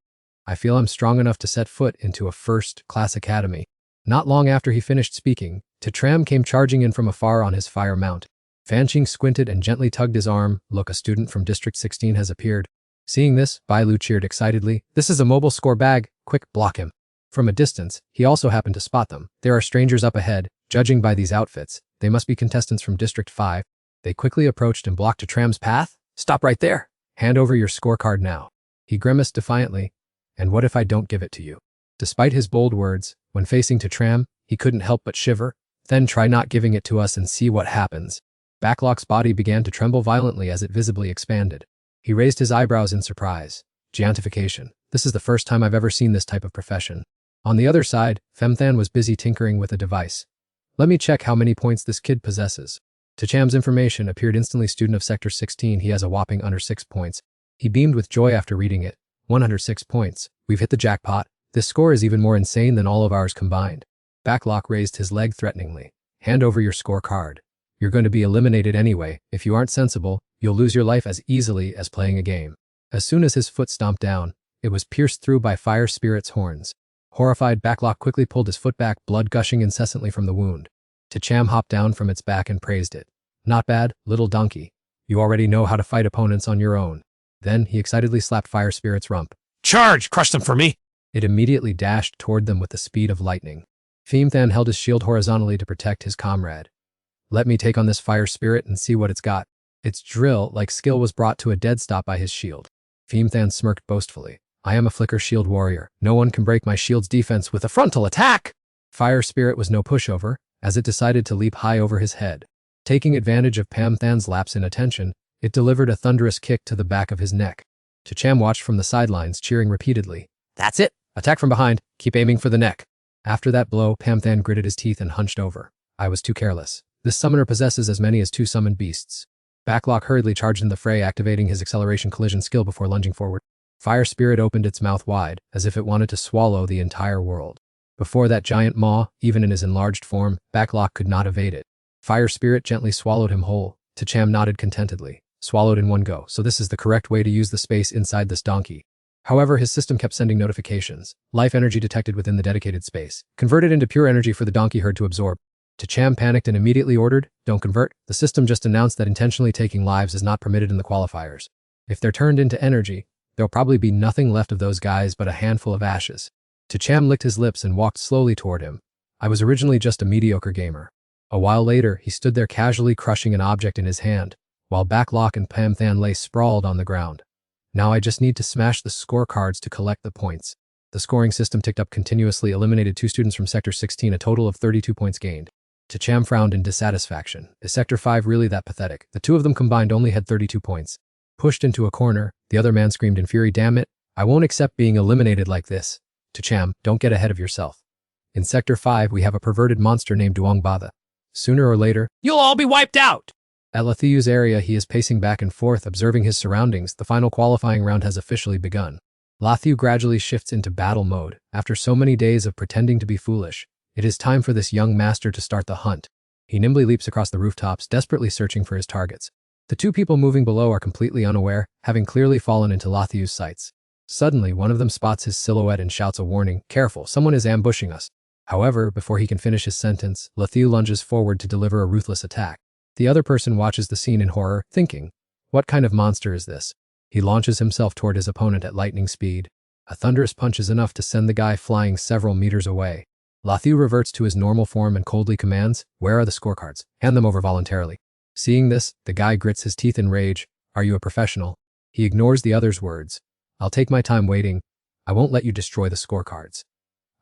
I feel I'm strong enough to set foot into a first-class academy. Not long after he finished speaking, Tram came charging in from afar on his fire mount. Fan Qing squinted and gently tugged his arm. Look, a student from District 16 has appeared. Seeing this, Bai Lu cheered excitedly. This is a mobile score bag. Quick, block him. From a distance, he also happened to spot them. There are strangers up ahead. Judging by these outfits, they must be contestants from District 5. They quickly approached and blocked Tram's path. Stop right there. Hand over your scorecard now. He grimaced defiantly. And what if I don't give it to you? Despite his bold words, when facing Tram, he couldn't help but shiver. Then try not giving it to us and see what happens. Backlock's body began to tremble violently as it visibly expanded. He raised his eyebrows in surprise. Giantification. This is the first time I've ever seen this type of profession. On the other side, Femthan was busy tinkering with a device. Let me check how many points this kid possesses. Tram's information appeared instantly. Student of Sector 16, he has a whopping under 6 points. He beamed with joy after reading it. 106 points. We've hit the jackpot. This score is even more insane than all of ours combined. Backlock raised his leg threateningly. Hand over your scorecard. You're going to be eliminated anyway. If you aren't sensible, You'll lose your life as easily as playing a game. As soon as his foot stomped down, it was pierced through by Fire Spirit's horns. Horrified, Backlock quickly pulled his foot back, blood gushing incessantly from the wound. Cham hopped down from its back and praised it. Not bad, little donkey. You already know how to fight opponents on your own. Then he excitedly slapped Fire Spirit's rump. Charge! Crush them for me! It immediately dashed toward them with the speed of lightning. Fiamthan held his shield horizontally to protect his comrade. Let me take on this Fire Spirit and see what it's got. Its drill-like skill was brought to a dead stop by his shield. Fiamthan smirked boastfully. I am a flicker shield warrior. No one can break my shield's defense with a frontal attack! Fire Spirit was no pushover, as it decided to leap high over his head. Taking advantage of Fiamthan's lapse in attention, it delivered a thunderous kick to the back of his neck. Cham watched from the sidelines, cheering repeatedly. That's it! Attack from behind. Keep aiming for the neck. After that blow, Fiamthan gritted his teeth and hunched over. I was too careless. This summoner possesses as many as 2 summoned beasts. Backlock hurriedly charged in the fray, activating his acceleration collision skill before lunging forward. Fire Spirit opened its mouth wide, as if it wanted to swallow the entire world. Before that giant maw, even in his enlarged form, Backlock could not evade it. Fire Spirit gently swallowed him whole. Cham nodded contentedly. Swallowed in one go, so this is the correct way to use the space inside this donkey. However, his system kept sending notifications. Life energy detected within the dedicated space. Converted into pure energy for the donkey herd to absorb. Cham panicked and immediately ordered, don't convert. The system just announced that intentionally taking lives is not permitted in the qualifiers. If they're turned into energy, there'll probably be nothing left of those guys but a handful of ashes. Cham licked his lips and walked slowly toward him. I was originally just a mediocre gamer. A while later, he stood there casually crushing an object in his hand, while Backlock and Fiamthan lay sprawled on the ground. Now I just need to smash the scorecards to collect the points. The scoring system ticked up continuously, eliminated 2 students from Sector 16, a total of 32 points gained. Cham frowned in dissatisfaction. Is Sector 5 really that pathetic? The 2 of them combined only had 32 points. Pushed into a corner, the other man screamed in fury, damn it, I won't accept being eliminated like this. Cham, don't get ahead of yourself. In Sector 5 we have a perverted monster named Duongbada. Sooner or later, you'll all be wiped out! At Lathiu's area, he is pacing back and forth, observing his surroundings. The final qualifying round has officially begun. Lathiu gradually shifts into battle mode. After so many days of pretending to be foolish, it is time for this young master to start the hunt. He nimbly leaps across the rooftops, desperately searching for his targets. The 2 people moving below are completely unaware, having clearly fallen into Lathiu's sights. Suddenly, one of them spots his silhouette and shouts a warning, careful, someone is ambushing us. However, before he can finish his sentence, Lathiu lunges forward to deliver a ruthless attack. The other person watches the scene in horror, thinking, what kind of monster is this? He launches himself toward his opponent at lightning speed. A thunderous punch is enough to send the guy flying several meters away. Lathiu reverts to his normal form and coldly commands, where are the scorecards? Hand them over voluntarily. Seeing this, the guy grits his teeth in rage. Are you a professional? He ignores the other's words. I'll take my time waiting. I won't let you destroy the scorecards.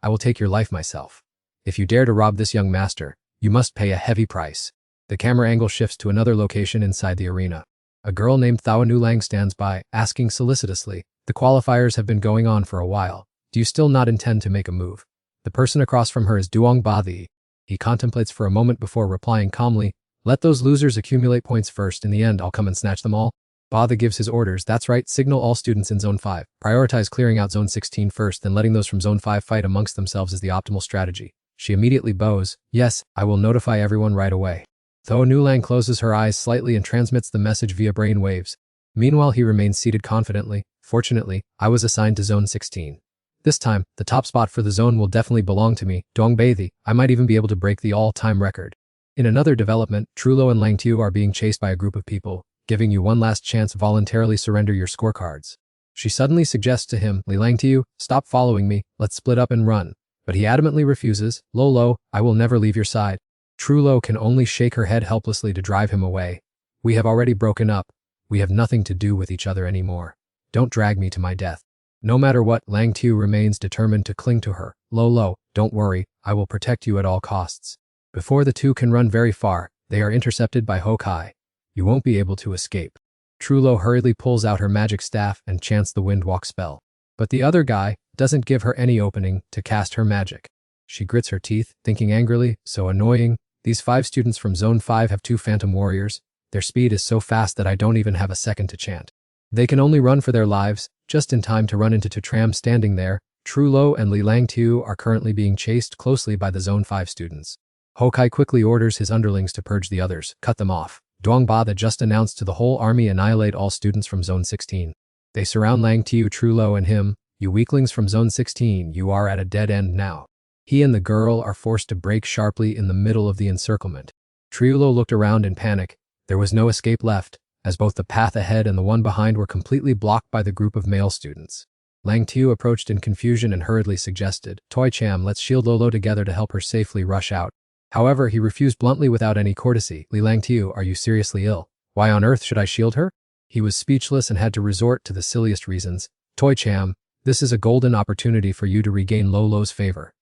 I will take your life myself. If you dare to rob this young master, you must pay a heavy price. The camera angle shifts to another location inside the arena. A girl named Thao Nulang stands by, asking solicitously, the qualifiers have been going on for a while. Do you still not intend to make a move? The person across from her is Duong Bathi. He contemplates for a moment before replying calmly, let those losers accumulate points first. In the end, I'll come and snatch them all. Bathi gives his orders. That's right, signal all students in Zone 5. Prioritize clearing out Zone 16 first, then letting those from Zone 5 fight amongst themselves is the optimal strategy. She immediately bows. Yes, I will notify everyone right away. Thao Nulang closes her eyes slightly and transmits the message via brain waves. Meanwhile, he remains seated confidently. Fortunately, I was assigned to Zone 16. This time, the top spot for the zone will definitely belong to me, Dongbathi. I might even be able to break the all-time record. In another development, Trulo and Langtiu are being chased by a group of people, giving you one last chance to voluntarily surrender your scorecards. She suddenly suggests to him, Li Langtiu, stop following me, let's split up and run. But he adamantly refuses. Lolo, I will never leave your side. Trulo can only shake her head helplessly to drive him away. We have already broken up. We have nothing to do with each other anymore. Don't drag me to my death. No matter what, Langtiu remains determined to cling to her. Lolo, don't worry, I will protect you at all costs. Before the 2 can run very far, they are intercepted by Hokai. You won't be able to escape. Trulo hurriedly pulls out her magic staff and chants the Windwalk spell. But the other guy doesn't give her any opening to cast her magic. She grits her teeth, thinking angrily, so annoying. These 5 students from Zone 5 have 2 Phantom Warriors. Their speed is so fast that I don't even have a second to chant. They can only run for their lives, just in time to run into Tutram standing there. Trulo and Li Langtiu are currently being chased closely by the Zone 5 students. Hokai quickly orders his underlings to purge the others, cut them off. Duangba that just announced to the whole army annihilate all students from Zone 16. They surround Lang Tiu, Trulo, and him. You weaklings from Zone 16, you are at a dead end now. He and the girl are forced to break sharply in the middle of the encirclement. Triulo looked around in panic. There was no escape left, as both the path ahead and the one behind were completely blocked by the group of male students. Lang Tiu approached in confusion and hurriedly suggested, Toy Cham, let's shield Lolo together to help her safely rush out. However, he refused bluntly without any courtesy. Li Lang Tiu, are you seriously ill? Why on earth should I shield her? He was speechless and had to resort to the silliest reasons. Toy Cham, this is a golden opportunity for you to regain Lolo's favor.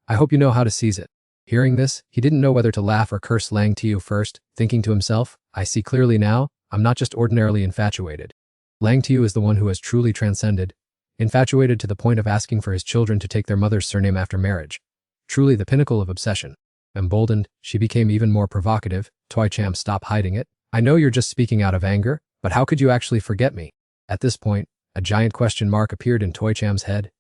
I hope you know how to seize it. Hearing this, he didn't know whether to laugh or curse Lang Tiu first, thinking to himself, I see clearly now, I'm not just ordinarily infatuated. Lang Tiu is the one who has truly transcended, infatuated to the point of asking for his children to take their mother's surname after marriage. Truly the pinnacle of obsession. Emboldened, she became even more provocative. Toy Cham, stop hiding it. I know you're just speaking out of anger, but how could you actually forget me? At this point, a giant question mark appeared in Toy Cham's head.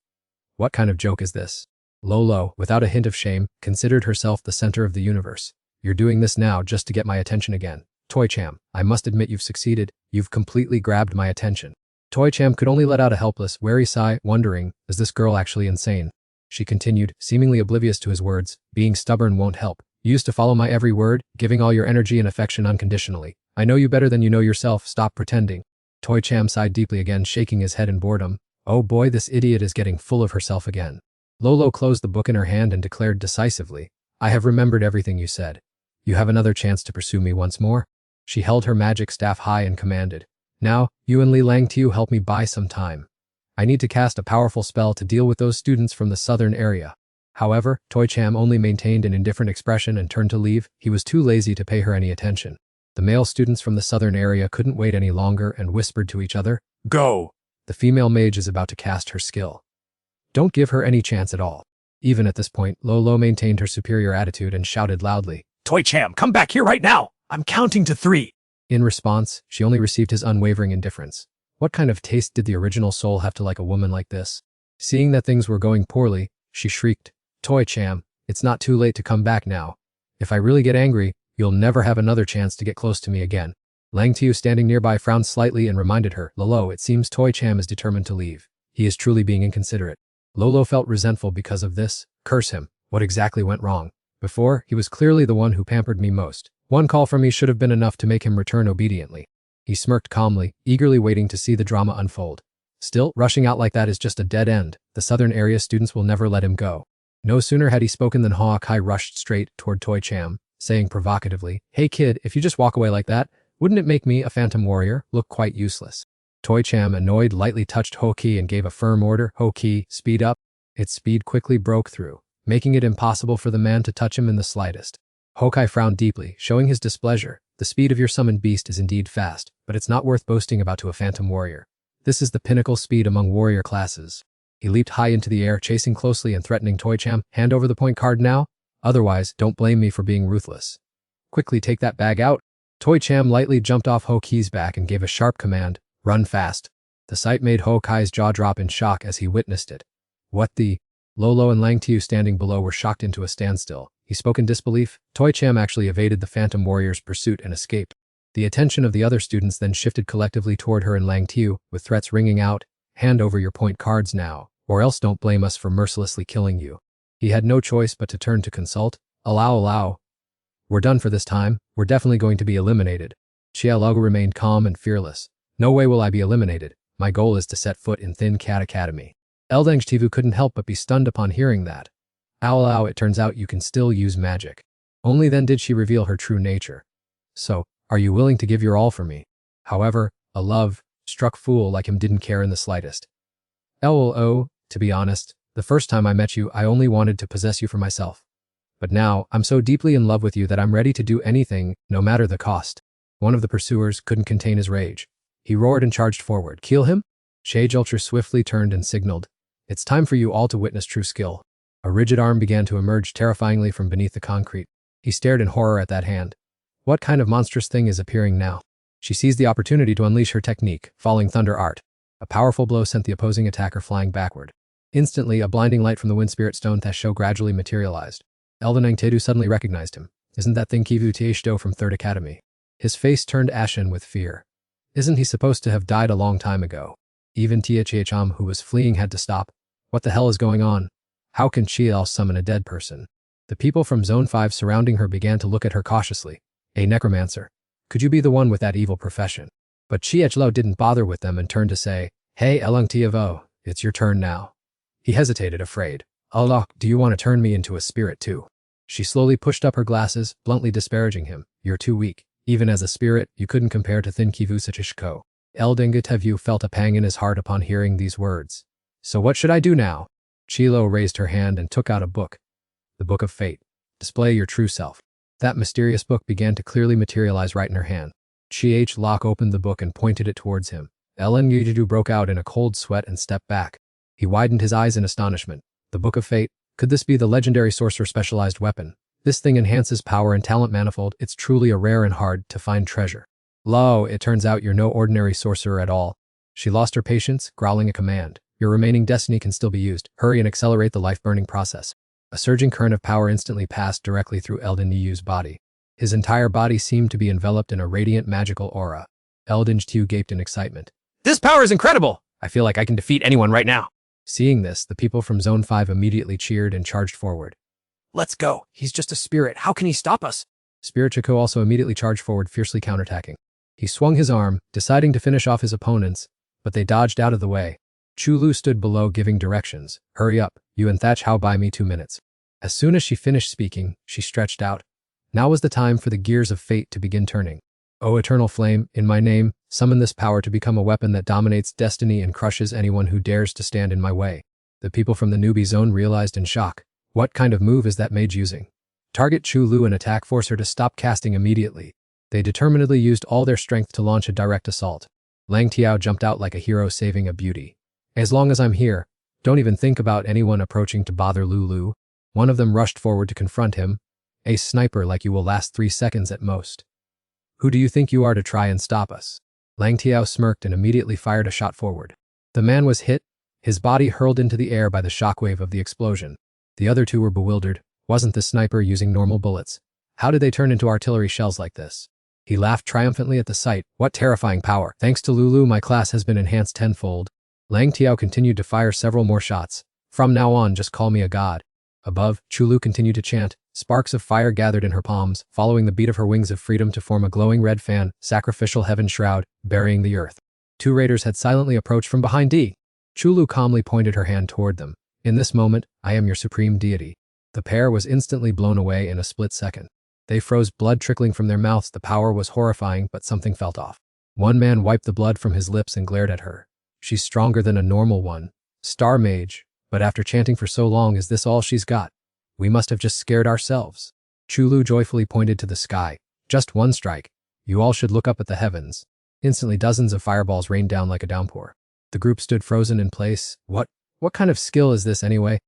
What kind of joke is this? Lolo, without a hint of shame, considered herself the center of the universe. You're doing this now just to get my attention again. Toy Cham, I must admit you've succeeded. You've completely grabbed my attention. Toy Cham could only let out a helpless, wary sigh, wondering, is this girl actually insane? She continued, seemingly oblivious to his words, being stubborn won't help. You used to follow my every word, giving all your energy and affection unconditionally. I know you better than you know yourself, stop pretending. Toy Cham sighed deeply again, shaking his head in boredom. Oh boy, this idiot is getting full of herself again. Lolo closed the book in her hand and declared decisively, I have remembered everything you said. You have another chance to pursue me once more. She held her magic staff high and commanded, now, you and Li Lang Tiu help me buy some time. I need to cast a powerful spell to deal with those students from the southern area. However, Toy Cham only maintained an indifferent expression and turned to leave. He was too lazy to pay her any attention. The male students from the southern area couldn't wait any longer and whispered to each other, Go! The female mage is about to cast her skill. Don't give her any chance at all. Even at this point, Lolo maintained her superior attitude and shouted loudly, Toy Cham, come back here right now! I'm counting to 3. In response, she only received his unwavering indifference. What kind of taste did the original soul have to like a woman like this? Seeing that things were going poorly, she shrieked, Toy Cham, it's not too late to come back now. If I really get angry, you'll never have another chance to get close to me again. Lang Tiu, standing nearby, frowned slightly and reminded her, Lolo, it seems Toy Cham is determined to leave. He is truly being inconsiderate. Lolo felt resentful because of this. Curse him. What exactly went wrong? Before, he was clearly the one who pampered me most. One call from me should have been enough to make him return obediently. He smirked calmly, eagerly waiting to see the drama unfold. Still, rushing out like that is just a dead end. The southern area students will never let him go. No sooner had he spoken than Hawkeye rushed straight toward Toy Cham, saying provocatively, Hey kid, if you just walk away like that, wouldn't it make me, a phantom warrior, look quite useless? Toy Cham, annoyed, lightly touched Hoki and gave a firm order, Hoki, speed up. Its speed quickly broke through, making it impossible for the man to touch him in the slightest. Hokai frowned deeply, showing his displeasure. The speed of your summoned beast is indeed fast, but it's not worth boasting about to a phantom warrior. This is the pinnacle speed among warrior classes. He leaped high into the air, chasing closely and threatening Toy Cham, hand over the point card now. Otherwise, don't blame me for being ruthless. Quickly take that bag out. Toy Cham lightly jumped off Hokai's back and gave a sharp command, run fast. The sight made Hokai's jaw drop in shock as he witnessed it. What the? Lolo and Lang Tiu standing below were shocked into a standstill. He spoke in disbelief. Toy Cham actually evaded the phantom warrior's pursuit and escaped. The attention of the other students then shifted collectively toward her and Lang Tiu, with threats ringing out, hand over your point cards now, or else don't blame us for mercilessly killing you. He had no choice but to turn to consult. Allow. We're done for this time. We're definitely going to be eliminated. Chia Lugu remained calm and fearless. No way will I be eliminated. My goal is to set foot in Thin Cat Academy. Eldang Tivu couldn't help but be stunned upon hearing that. Ow, it turns out you can still use magic. Only then did she reveal her true nature. So, are you willing to give your all for me? However, a love-struck fool like him didn't care in the slightest. To be honest, the first time I met you, I only wanted to possess you for myself. But now, I'm so deeply in love with you that I'm ready to do anything, no matter the cost. One of the pursuers couldn't contain his rage. He roared and charged forward. Kill him? Shejulcher swiftly turned and signaled. It's time for you all to witness true skill. A rigid arm began to emerge terrifyingly from beneath the concrete. He stared in horror at that hand. What kind of monstrous thing is appearing now? She seized the opportunity to unleash her technique, Falling Thunder Art. A powerful blow sent the opposing attacker flying backward. Instantly, a blinding light from the Wind Spirit Stone Thasho gradually materialized. Eldenang Tedu suddenly recognized him. Isn't that thing Kivu Tieshdo from 3rd Academy? His face turned ashen with fear. Isn't he supposed to have died a long time ago? Even Tham, who was fleeing, had to stop. What the hell is going on? How can Chiel summon a dead person? The people from Zone 5 surrounding her began to look at her cautiously. A necromancer. Could you be the one with that evil profession? But Chielo didn't bother with them and turned to say, Hey Elung Tiavo, it's your turn now. He hesitated, afraid. Allah, do you want to turn me into a spirit too? She slowly pushed up her glasses, bluntly disparaging him. You're too weak. Even as a spirit, you couldn't compare to Thin Kivu Sachishko. Eldingatevu felt a pang in his heart upon hearing these words. So what should I do now? Chilo raised her hand and took out a book. The Book of Fate. Display your true self. That mysterious book began to clearly materialize right in her hand. Chi Lok opened the book and pointed it towards him. Ellen Yujidu broke out in a cold sweat and stepped back. He widened his eyes in astonishment. The Book of Fate? Could this be the legendary sorcerer specialized weapon? This thing enhances power and talent manifold. It's truly a rare and hard to find treasure. Lo, it turns out you're no ordinary sorcerer at all. She lost her patience, growling a command. Your remaining destiny can still be used. Hurry and accelerate the life-burning process. A surging current of power instantly passed directly through Eldin Yu's body. His entire body seemed to be enveloped in a radiant magical aura. Eldin Tiu gaped in excitement. This power is incredible! I feel like I can defeat anyone right now. Seeing this, the people from Zone 5 immediately cheered and charged forward. Let's go. He's just a spirit. How can he stop us? Spirit Chico also immediately charged forward, fiercely counterattacking. He swung his arm, deciding to finish off his opponents, but they dodged out of the way. Chulu stood below giving directions. Hurry up, you and Thatch, how by me 2 minutes. As soon as she finished speaking, she stretched out. Now was the time for the gears of fate to begin turning. O eternal flame, in my name, summon this power to become a weapon that dominates destiny and crushes anyone who dares to stand in my way. The people from the newbie zone realized in shock. What kind of move is that mage using? Target Chulu and attack, force her to stop casting immediately. They determinedly used all their strength to launch a direct assault. Lang Tiao jumped out like a hero saving a beauty. As long as I'm here, don't even think about anyone approaching to bother Lulu. One of them rushed forward to confront him. A sniper like you will last 3 seconds at most. Who do you think you are to try and stop us? Lang Tiao smirked and immediately fired a shot forward. The man was hit, his body hurled into the air by the shockwave of the explosion. The other two were bewildered. Wasn't the sniper using normal bullets? How did they turn into artillery shells like this? He laughed triumphantly at the sight. What terrifying power. Thanks to Lulu, my class has been enhanced tenfold. Lang Tiao continued to fire several more shots. From now on, just call me a god. Above, Chulu continued to chant. Sparks of fire gathered in her palms, following the beat of her wings of freedom to form a glowing red fan, sacrificial heaven shroud, burying the earth. 2 raiders had silently approached from behind D. Chulu calmly pointed her hand toward them. In this moment, I am your supreme deity. The pair was instantly blown away in a split second. They froze, blood trickling from their mouths. The power was horrifying, but something felt off. One man wiped the blood from his lips and glared at her. She's stronger than a normal one. Star mage. But after chanting for so long, is this all she's got? We must have just scared ourselves. Chulu joyfully pointed to the sky. Just one strike. You all should look up at the heavens. Instantly dozens of fireballs rained down like a downpour. The group stood frozen in place. What kind of skill is this anyway?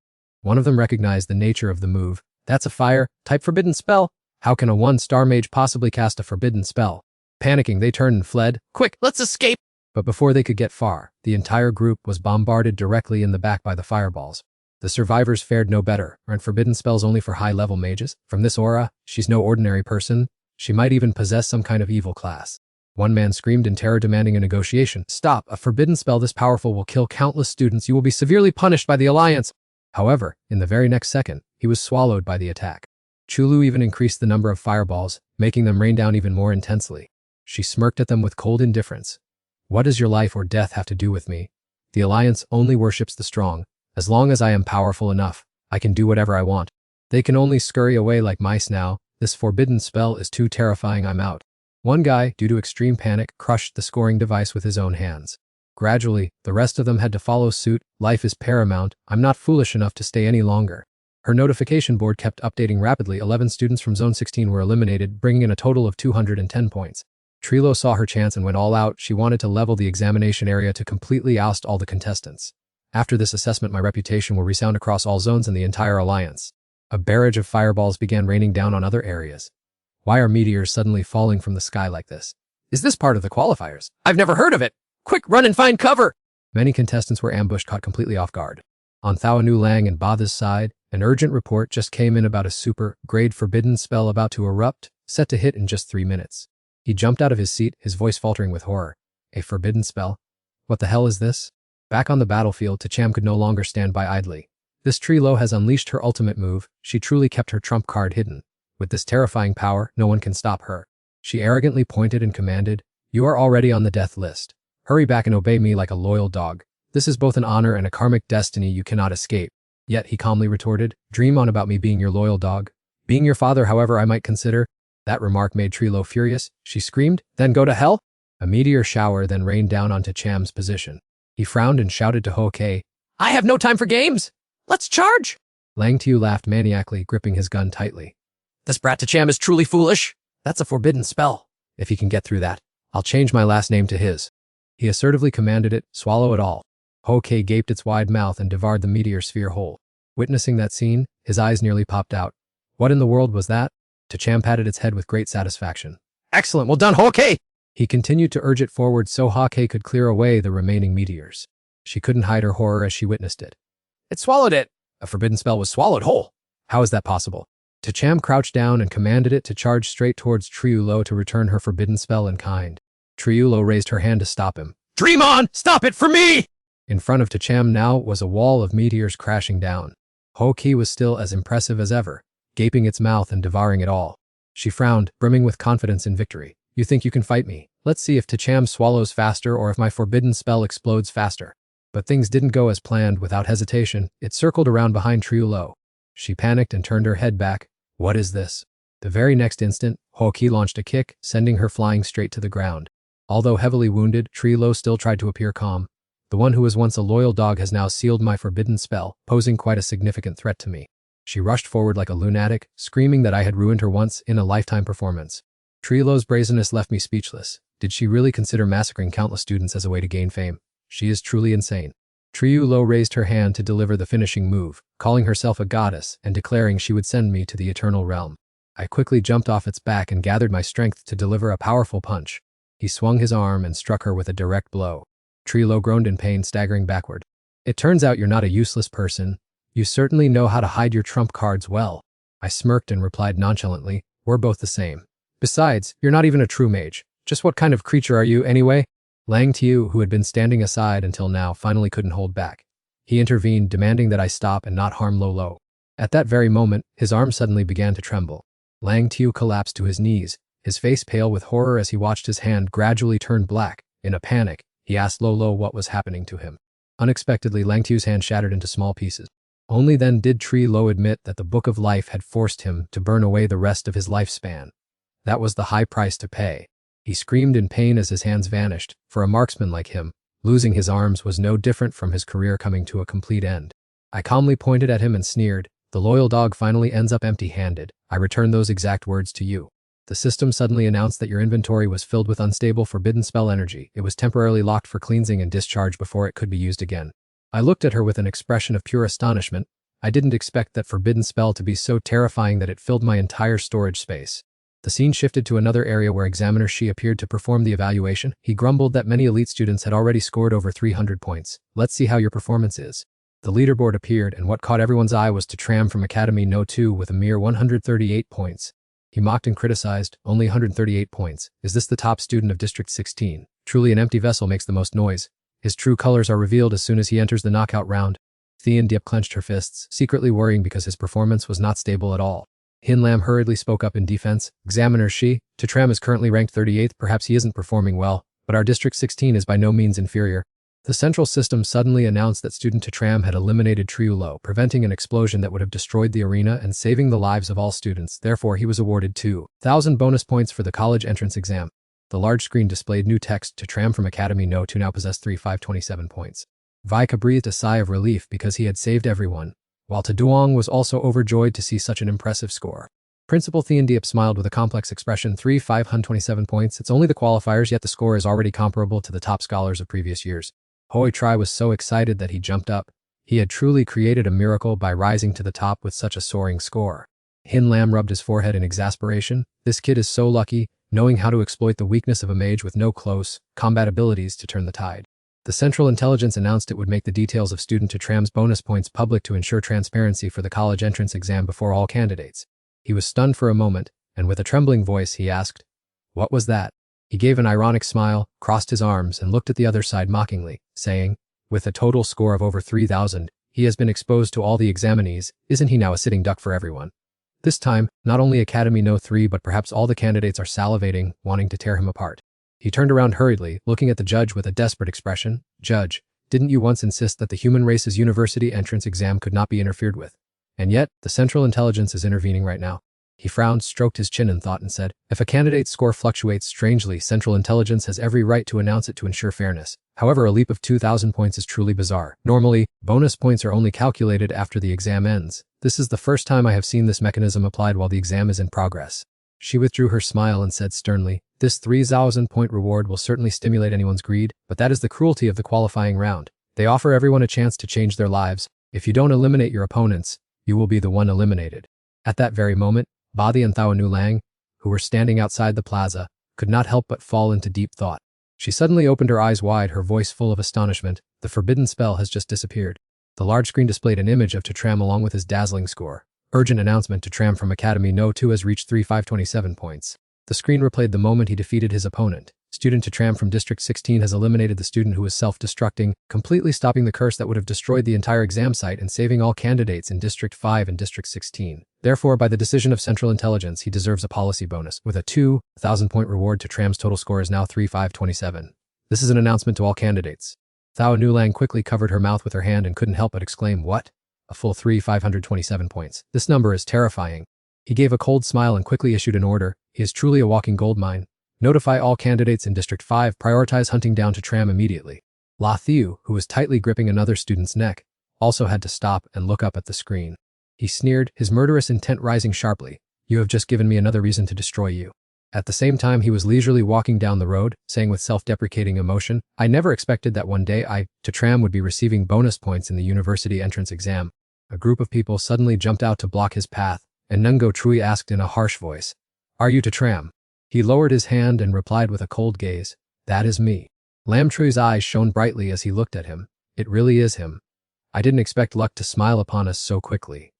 One of them recognized the nature of the move. That's a fire-type forbidden spell. How can a 1-star mage possibly cast a forbidden spell? Panicking, they turned and fled. Quick, let's escape! But before they could get far, the entire group was bombarded directly in the back by the fireballs. The survivors fared no better. Aren't forbidden spells only for high-level mages? From this aura, she's no ordinary person. She might even possess some kind of evil class. One man screamed in terror, demanding a negotiation. Stop! A forbidden spell this powerful will kill countless students. You will be severely punished by the Alliance. However, in the very next second, he was swallowed by the attack. Chulu even increased the number of fireballs, making them rain down even more intensely. She smirked at them with cold indifference. What does your life or death have to do with me? The Alliance only worships the strong. As long as I am powerful enough, I can do whatever I want. They can only scurry away like mice now. This forbidden spell is too terrifying. I'm out. One guy, due to extreme panic, crushed the scoring device with his own hands. Gradually, the rest of them had to follow suit. Life is paramount. I'm not foolish enough to stay any longer. Her notification board kept updating rapidly. 11 students from Zone 16 were eliminated, bringing in a total of 210 points. Trilo saw her chance and went all out. She wanted to level the examination area to completely oust all the contestants. After this assessment, my reputation will resound across all zones in the entire Alliance. A barrage of fireballs began raining down on other areas. Why are meteors suddenly falling from the sky like this? Is this part of the qualifiers? I've never heard of it! Quick, run and find cover! Many contestants were ambushed, caught completely off guard. On Thao Nu Lang and Botha's side, an urgent report just came in about a super-grade forbidden spell about to erupt, set to hit in just 3 minutes. He jumped out of his seat, his voice faltering with horror. A forbidden spell? What the hell is this? Back on the battlefield, Tacham could no longer stand by idly. This Trilo has unleashed her ultimate move. She truly kept her trump card hidden. With this terrifying power, no one can stop her. She arrogantly pointed and commanded, "You are already on the death list. Hurry back and obey me like a loyal dog. This is both an honor and a karmic destiny you cannot escape." Yet, he calmly retorted, "Dream on about me being your loyal dog. Being your father, however, I might consider." That remark made Trilo furious. She screamed, "Then go to hell!" A meteor shower then rained down onto Cham's position. He frowned and shouted to Ho-Kei, I have no time for games! Let's charge! Lang Tiu laughed maniacally, gripping his gun tightly. This brat Tacham is truly foolish. That's a forbidden spell. If he can get through that, I'll change my last name to his. He assertively commanded it, swallow it all. Ho-Kei gaped its wide mouth and devoured the meteor sphere whole. Witnessing that scene, his eyes nearly popped out. What in the world was that? Tacham patted its head with great satisfaction. Excellent, well done, Ho-Kei! He continued to urge it forward so Ho-Kei could clear away the remaining meteors. She couldn't hide her horror as she witnessed it. It swallowed it. A forbidden spell was swallowed whole. How is that possible? Tacham crouched down and commanded it to charge straight towards Triulo to return her forbidden spell in kind. Triulo raised her hand to stop him. Dream on! Stop it for me! In front of Tacham now was a wall of meteors crashing down. Ho-Kei was still as impressive as ever, gaping its mouth and devouring it all. She frowned, brimming with confidence in victory. You think you can fight me? Let's see if Tacham swallows faster or if my forbidden spell explodes faster. But things didn't go as planned. Without hesitation, it circled around behind Triulo. She panicked and turned her head back. What is this? The very next instant, Ho-Kei launched a kick, sending her flying straight to the ground. Although heavily wounded, Triulo still tried to appear calm. The one who was once a loyal dog has now sealed my forbidden spell, posing quite a significant threat to me. She rushed forward like a lunatic, screaming that I had ruined her once in a lifetime performance. Triulo's brazenness left me speechless. Did she really consider massacring countless students as a way to gain fame? She is truly insane. Triulo raised her hand to deliver the finishing move, calling herself a goddess and declaring she would send me to the eternal realm. I quickly jumped off its back and gathered my strength to deliver a powerful punch. He swung his arm and struck her with a direct blow. Triulo groaned in pain, staggering backward. It turns out you're not a useless person. You certainly know how to hide your trump cards well. I smirked and replied nonchalantly, we're both the same. Besides, you're not even a true mage. Just what kind of creature are you anyway? Lang Tiu, who had been standing aside until now, finally couldn't hold back. He intervened, demanding that I stop and not harm Lolo. At that very moment, his arm suddenly began to tremble. Lang Tiu collapsed to his knees, his face pale with horror as he watched his hand gradually turn black. In a panic, he asked Lolo what was happening to him. Unexpectedly, Lang Tiu's hand shattered into small pieces. Only then did Trilo admit that the Book of Life had forced him to burn away the rest of his lifespan. That was the high price to pay. He screamed in pain as his hands vanished. For a marksman like him, losing his arms was no different from his career coming to a complete end. I calmly pointed at him and sneered, the loyal dog finally ends up empty-handed. I return those exact words to you. The system suddenly announced that your inventory was filled with unstable forbidden spell energy. It was temporarily locked for cleansing and discharge before it could be used again. I looked at her with an expression of pure astonishment. I didn't expect that forbidden spell to be so terrifying that it filled my entire storage space. The scene shifted to another area where Examiner Shi appeared to perform the evaluation. He grumbled that many elite students had already scored over 300 points. Let's see how your performance is. The leaderboard appeared, and what caught everyone's eye was Tram from Academy No. 2 with a mere 138 points. He mocked and criticized, only 138 points. Is this the top student of District 16? Truly an empty vessel makes the most noise. His true colors are revealed as soon as he enters the knockout round. Thean Diep clenched her fists, secretly worrying because his performance was not stable at all. Hin Lam hurriedly spoke up in defense. Examiner Shi, Tram is currently ranked 38th. Perhaps he isn't performing well, but our District 16 is by no means inferior. The central system suddenly announced that student Tram had eliminated Triulo, preventing an explosion that would have destroyed the arena and saving the lives of all students. Therefore, he was awarded 2,000 bonus points for the college entrance exam. The large screen displayed new text. Tram from Academy No. 2 now possessed 3,527 points. Vaika breathed a sigh of relief because he had saved everyone, while Taduong was also overjoyed to see such an impressive score. Principal Thean Diep smiled with a complex expression. 3,527 points. It's only the qualifiers, yet the score is already comparable to the top scholars of previous years. Hoi Tri was so excited that he jumped up. He had truly created a miracle by rising to the top with such a soaring score. Hin Lam rubbed his forehead in exasperation. This kid is so lucky, knowing how to exploit the weakness of a mage with no close combat abilities to turn the tide. The Central Intelligence announced it would make the details of student Tram's bonus points public to ensure transparency for the college entrance exam before all candidates. He was stunned for a moment, and with a trembling voice he asked, What was that? He gave an ironic smile, crossed his arms, and looked at the other side mockingly, saying, with a total score of over 3,000, he has been exposed to all the examinees, isn't he now a sitting duck for everyone? This time, not only Academy No 3 but perhaps all the candidates are salivating, wanting to tear him apart. He turned around hurriedly, looking at the judge with a desperate expression. Judge, didn't you once insist that the human race's university entrance exam could not be interfered with? And yet, the Central Intelligence is intervening right now. He frowned, stroked his chin in thought and said, if a candidate's score fluctuates strangely, Central Intelligence has every right to announce it to ensure fairness. However, a leap of 2,000 points is truly bizarre. Normally, bonus points are only calculated after the exam ends. This is the first time I have seen this mechanism applied while the exam is in progress. She withdrew her smile and said sternly, this 3,000-point reward will certainly stimulate anyone's greed, but that is the cruelty of the qualifying round. They offer everyone a chance to change their lives. If you don't eliminate your opponents, you will be the one eliminated. At that very moment, Badi and Thao Nu Lang, who were standing outside the plaza, could not help but fall into deep thought. She suddenly opened her eyes wide, her voice full of astonishment. The forbidden spell has just disappeared. The large screen displayed an image of Tram along with his dazzling score. Urgent announcement: Tram from Academy No 2 has reached 3,527 points. The screen replayed the moment he defeated his opponent. Student Tram from District 16 has eliminated the student who was self-destructing, completely stopping the curse that would have destroyed the entire exam site and saving all candidates in District 5 and District 16. Therefore, by the decision of Central Intelligence, he deserves a policy bonus. With a 2,000-point reward, Tram's total score is now 3,527. This is an announcement to all candidates. Thao Nu Lang quickly covered her mouth with her hand and couldn't help but exclaim, what? A full 3,527 points. This number is terrifying. He gave a cold smile and quickly issued an order. He is truly a walking goldmine. Notify all candidates in District 5, prioritize hunting down Tram immediately. La Thiu, who was tightly gripping another student's neck, also had to stop and look up at the screen. He sneered, his murderous intent rising sharply. You have just given me another reason to destroy you. At the same time, he was leisurely walking down the road, saying with self-deprecating emotion, I never expected that one day Tram would be receiving bonus points in the university entrance exam. A group of people suddenly jumped out to block his path, and Nungo Trui asked in a harsh voice, Are you Tram? He lowered his hand and replied with a cold gaze, That is me. Lam Trui's eyes shone brightly as he looked at him. It really is him. I didn't expect luck to smile upon us so quickly.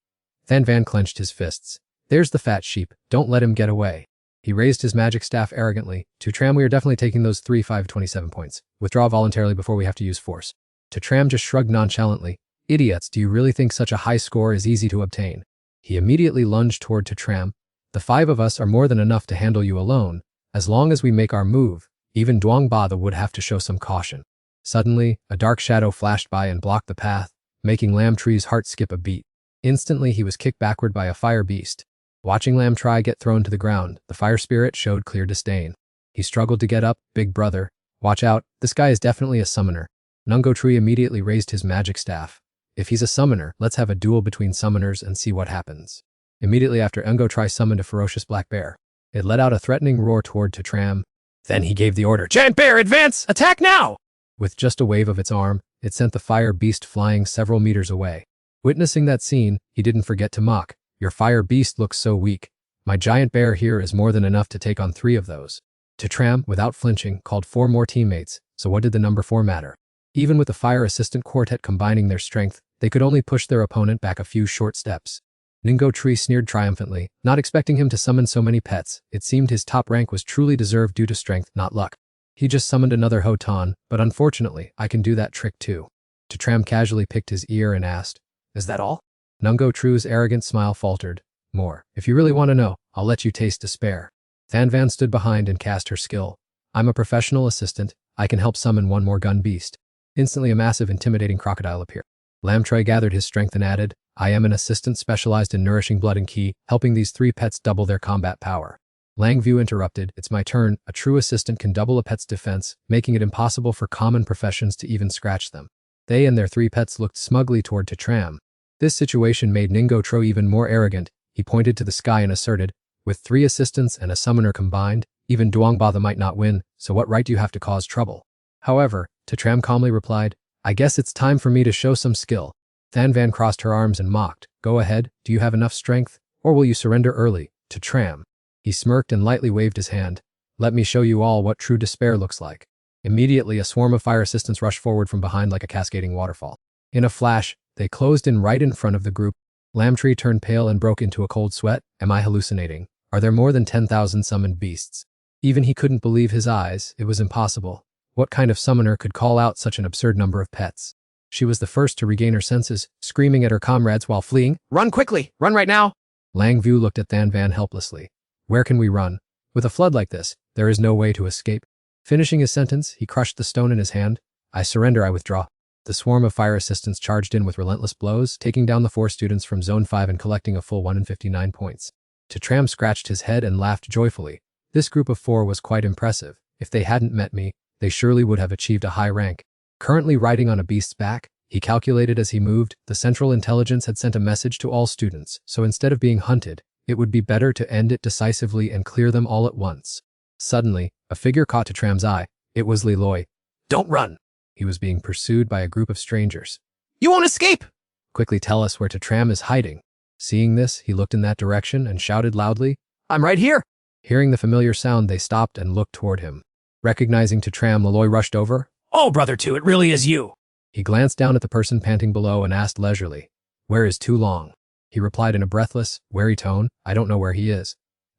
Than Van clenched his fists. There's the fat sheep, don't let him get away. He raised his magic staff arrogantly. Tram, we are definitely taking those 3,527 points. Withdraw voluntarily before we have to use force. Tram just shrugged nonchalantly. Idiots, do you really think such a high score is easy to obtain? He immediately lunged toward Tram. The 5 of us are more than enough to handle you alone. As long as we make our move, even Duang Bada would have to show some caution. Suddenly, a dark shadow flashed by and blocked the path, making Lam Tri's heart skip a beat. Instantly, he was kicked backward by a fire beast. Watching Lam Tri get thrown to the ground, the fire spirit showed clear disdain. He struggled to get up. Big brother, watch out, this guy is definitely a summoner. Nungo Trui immediately raised his magic staff. If he's a summoner, let's have a duel between summoners and see what happens. Immediately after, Nungo Trui summoned a ferocious black bear. It let out a threatening roar toward Tram. Then he gave the order, Giant bear, advance! Attack now! With just a wave of its arm, it sent the fire beast flying several meters away. Witnessing that scene, he didn't forget to mock. Your fire beast looks so weak. My giant bear here is more than enough to take on 3 of those. Tram, without flinching, called 4 more teammates, so what did the number 4 matter? Even with the fire assistant quartet combining their strength, they could only push their opponent back a few short steps. Nungo Trui sneered triumphantly, not expecting him to summon so many pets. It seemed his top rank was truly deserved due to strength, not luck. He just summoned another Hotan, but unfortunately, I can do that trick too. Tram casually picked his ear and asked, Is that all? Nungo Trui's arrogant smile faltered. More. If you really want to know, I'll let you taste despair. Than Van stood behind and cast her skill. I'm a professional assistant. I can help summon 1 more gun beast. Instantly, a massive, intimidating crocodile appeared. Lam Trui gathered his strength and added, I am an assistant specialized in nourishing blood and ki, helping these 3 pets double their combat power. Lang Vu interrupted, It's my turn. A true assistant can double a pet's defense, making it impossible for common professions to even scratch them. They and their 3 pets looked smugly toward Tram. This situation made Nungo Trui even more arrogant. He pointed to the sky and asserted, with 3 assistants and a summoner combined, even Duang Bada might not win, so what right do you have to cause trouble? However, Tram calmly replied, I guess it's time for me to show some skill. Than Van crossed her arms and mocked, Go ahead, do you have enough strength, or will you surrender early? Tram. He smirked and lightly waved his hand. Let me show you all what true despair looks like. Immediately, a swarm of fire assistants rushed forward from behind like a cascading waterfall. In a flash, they closed in right in front of the group. Lam Tri turned pale and broke into a cold sweat. Am I hallucinating? Are there more than 10,000 summoned beasts? Even he couldn't believe his eyes. It was impossible. What kind of summoner could call out such an absurd number of pets? She was the first to regain her senses, screaming at her comrades while fleeing. Run quickly! Run right now! Lang Vu looked at Than Van helplessly. Where can we run? With a flood like this, there is no way to escape. Finishing his sentence, he crushed the stone in his hand. I surrender, I withdraw. The swarm of fire assistants charged in with relentless blows, taking down the 4 students from Zone 5 and collecting a full 159 points. Tram scratched his head and laughed joyfully. This group of 4 was quite impressive. If they hadn't met me, they surely would have achieved a high rank. Currently riding on a beast's back, he calculated as he moved, the Central Intelligence had sent a message to all students, so instead of being hunted, it would be better to end it decisively and clear them all at once. Suddenly, a figure caught Tram's eye. It was Leloy. Don't run! He was being pursued by a group of strangers. You won't escape! Quickly tell us where Tram is hiding. Seeing this, he looked in that direction and shouted loudly. I'm right here! Hearing the familiar sound, they stopped and looked toward him. Recognizing Tram, Leloy rushed over. Oh, Brother Two, it really is you! He glanced down at the person panting below and asked leisurely, Where is Too Long? He replied in a breathless, wary tone, I don't know where he is.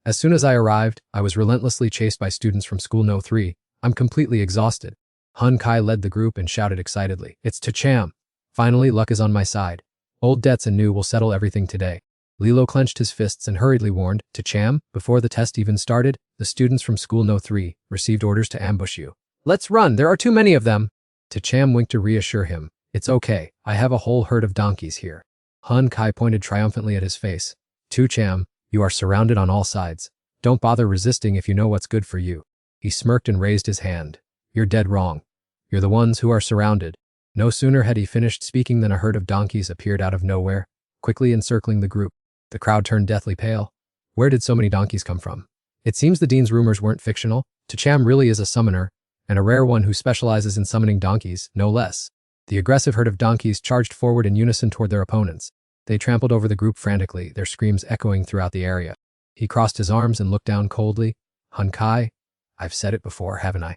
As soon as I arrived, I was relentlessly chased by students from School No. 3. I'm completely exhausted. Hun Kai led the group and shouted excitedly, It's Cham. Finally, luck is on my side. Old debts and new will settle everything today. Lilo clenched his fists and hurriedly warned, Cham, before the test even started, the students from School No. 3 received orders to ambush you. Let's run, there are too many of them. Cham winked to reassure him. It's okay, I have a whole herd of donkeys here. Hun Kai pointed triumphantly at his face. Cham, you are surrounded on all sides. Don't bother resisting if you know what's good for you. He smirked and raised his hand. You're dead wrong. You're the ones who are surrounded. No sooner had he finished speaking than a herd of donkeys appeared out of nowhere, quickly encircling the group. The crowd turned deathly pale. Where did so many donkeys come from? It seems the dean's rumors weren't fictional. Cham really is a summoner, and a rare one who specializes in summoning donkeys, no less. The aggressive herd of donkeys charged forward in unison toward their opponents. They trampled over the group frantically, their screams echoing throughout the area. He crossed his arms and looked down coldly. Hun Kai, I've said it before, haven't I?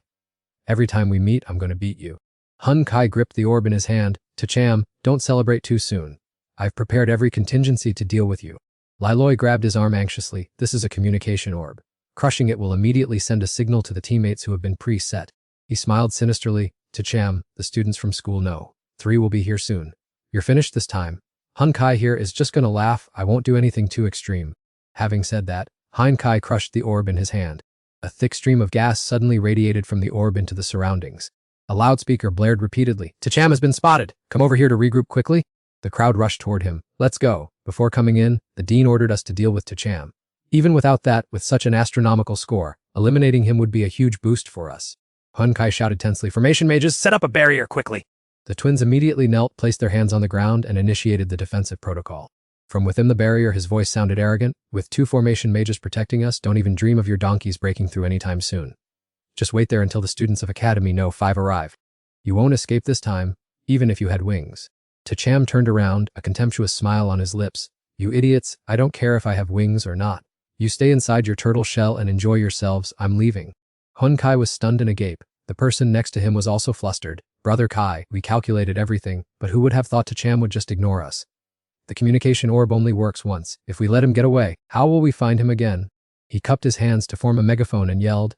Every time we meet, I'm going to beat you. Hun Kai gripped the orb in his hand. Cham, don't celebrate too soon. I've prepared every contingency to deal with you. Liloy grabbed his arm anxiously. This is a communication orb. Crushing it will immediately send a signal to the teammates who have been preset. He smiled sinisterly. Cham, the students from School No. 3 will be here soon. You're finished this time. Hun Kai here is just gonna laugh. I won't do anything too extreme. Having said that, Hun Kai crushed the orb in his hand. A thick stream of gas suddenly radiated from the orb into the surroundings. A loudspeaker blared repeatedly. Cham has been spotted. Come over here to regroup quickly. The crowd rushed toward him. Let's go. Before coming in, the dean ordered us to deal with Cham. Even without that, with such an astronomical score, eliminating him would be a huge boost for us. Hun Kai shouted tensely, Formation mages, set up a barrier quickly. The twins immediately knelt, placed their hands on the ground, and initiated the defensive protocol. From within the barrier, his voice sounded arrogant. With 2 formation mages protecting us, don't even dream of your donkeys breaking through anytime soon. Just wait there until the students of Academy No. 5 arrive. You won't escape this time, even if you had wings. Cham turned around, a contemptuous smile on his lips. You idiots, I don't care if I have wings or not. You stay inside your turtle shell and enjoy yourselves, I'm leaving. Hun Kai was stunned and agape. The person next to him was also flustered. Brother Kai, we calculated everything, but who would have thought Cham would just ignore us? The communication orb only works once. If we let him get away, how will we find him again? He cupped his hands to form a megaphone and yelled,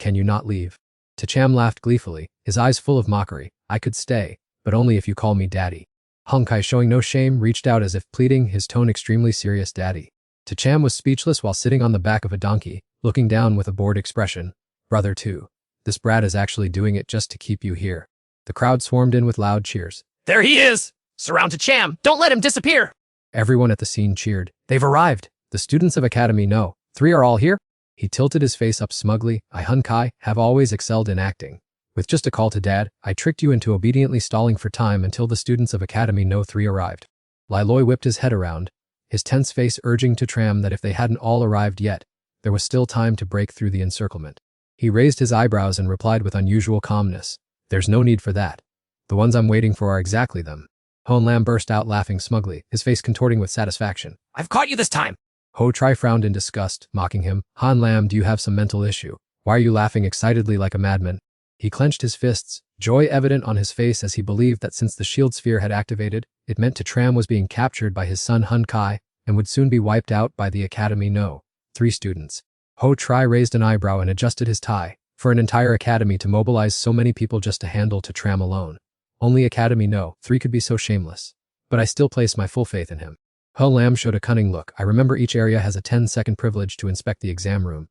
Can you not leave? Cham laughed gleefully, his eyes full of mockery. I could stay, but only if you call me daddy. Hun Kai, showing no shame, reached out as if pleading, his tone extremely serious. Daddy. Cham was speechless while sitting on the back of a donkey, looking down with a bored expression. Brother Two, this brat is actually doing it just to keep you here. The crowd swarmed in with loud cheers. There he is! Surround Cham! Don't let him disappear! Everyone at the scene cheered. They've arrived! The students of Academy No. 3 are all here? He tilted his face up smugly. I, Hun Kai, have always excelled in acting. With just a call to Dad, I tricked you into obediently stalling for time until the students of Academy No. 3 arrived. Liloy whipped his head around, his tense face urging Tram that if they hadn't all arrived yet, there was still time to break through the encirclement. He raised his eyebrows and replied with unusual calmness. There's no need for that. The ones I'm waiting for are exactly them. Hon Lam burst out laughing smugly, his face contorting with satisfaction. I've caught you this time! Ho Tri frowned in disgust, mocking him. Han Lam, do you have some mental issue? Why are you laughing excitedly like a madman? He clenched his fists, joy evident on his face as he believed that since the shield sphere had activated, it meant Tram was being captured by his son Hun Kai and would soon be wiped out by the Academy No. 3 students. Ho Tri raised an eyebrow and adjusted his tie. For an entire academy to mobilize so many people just to handle to Tram alone. Only Academy No. 3 could be so shameless. But I still place my full faith in him. He Lam showed a cunning look. I remember each area has a 10-second privilege to inspect the exam room.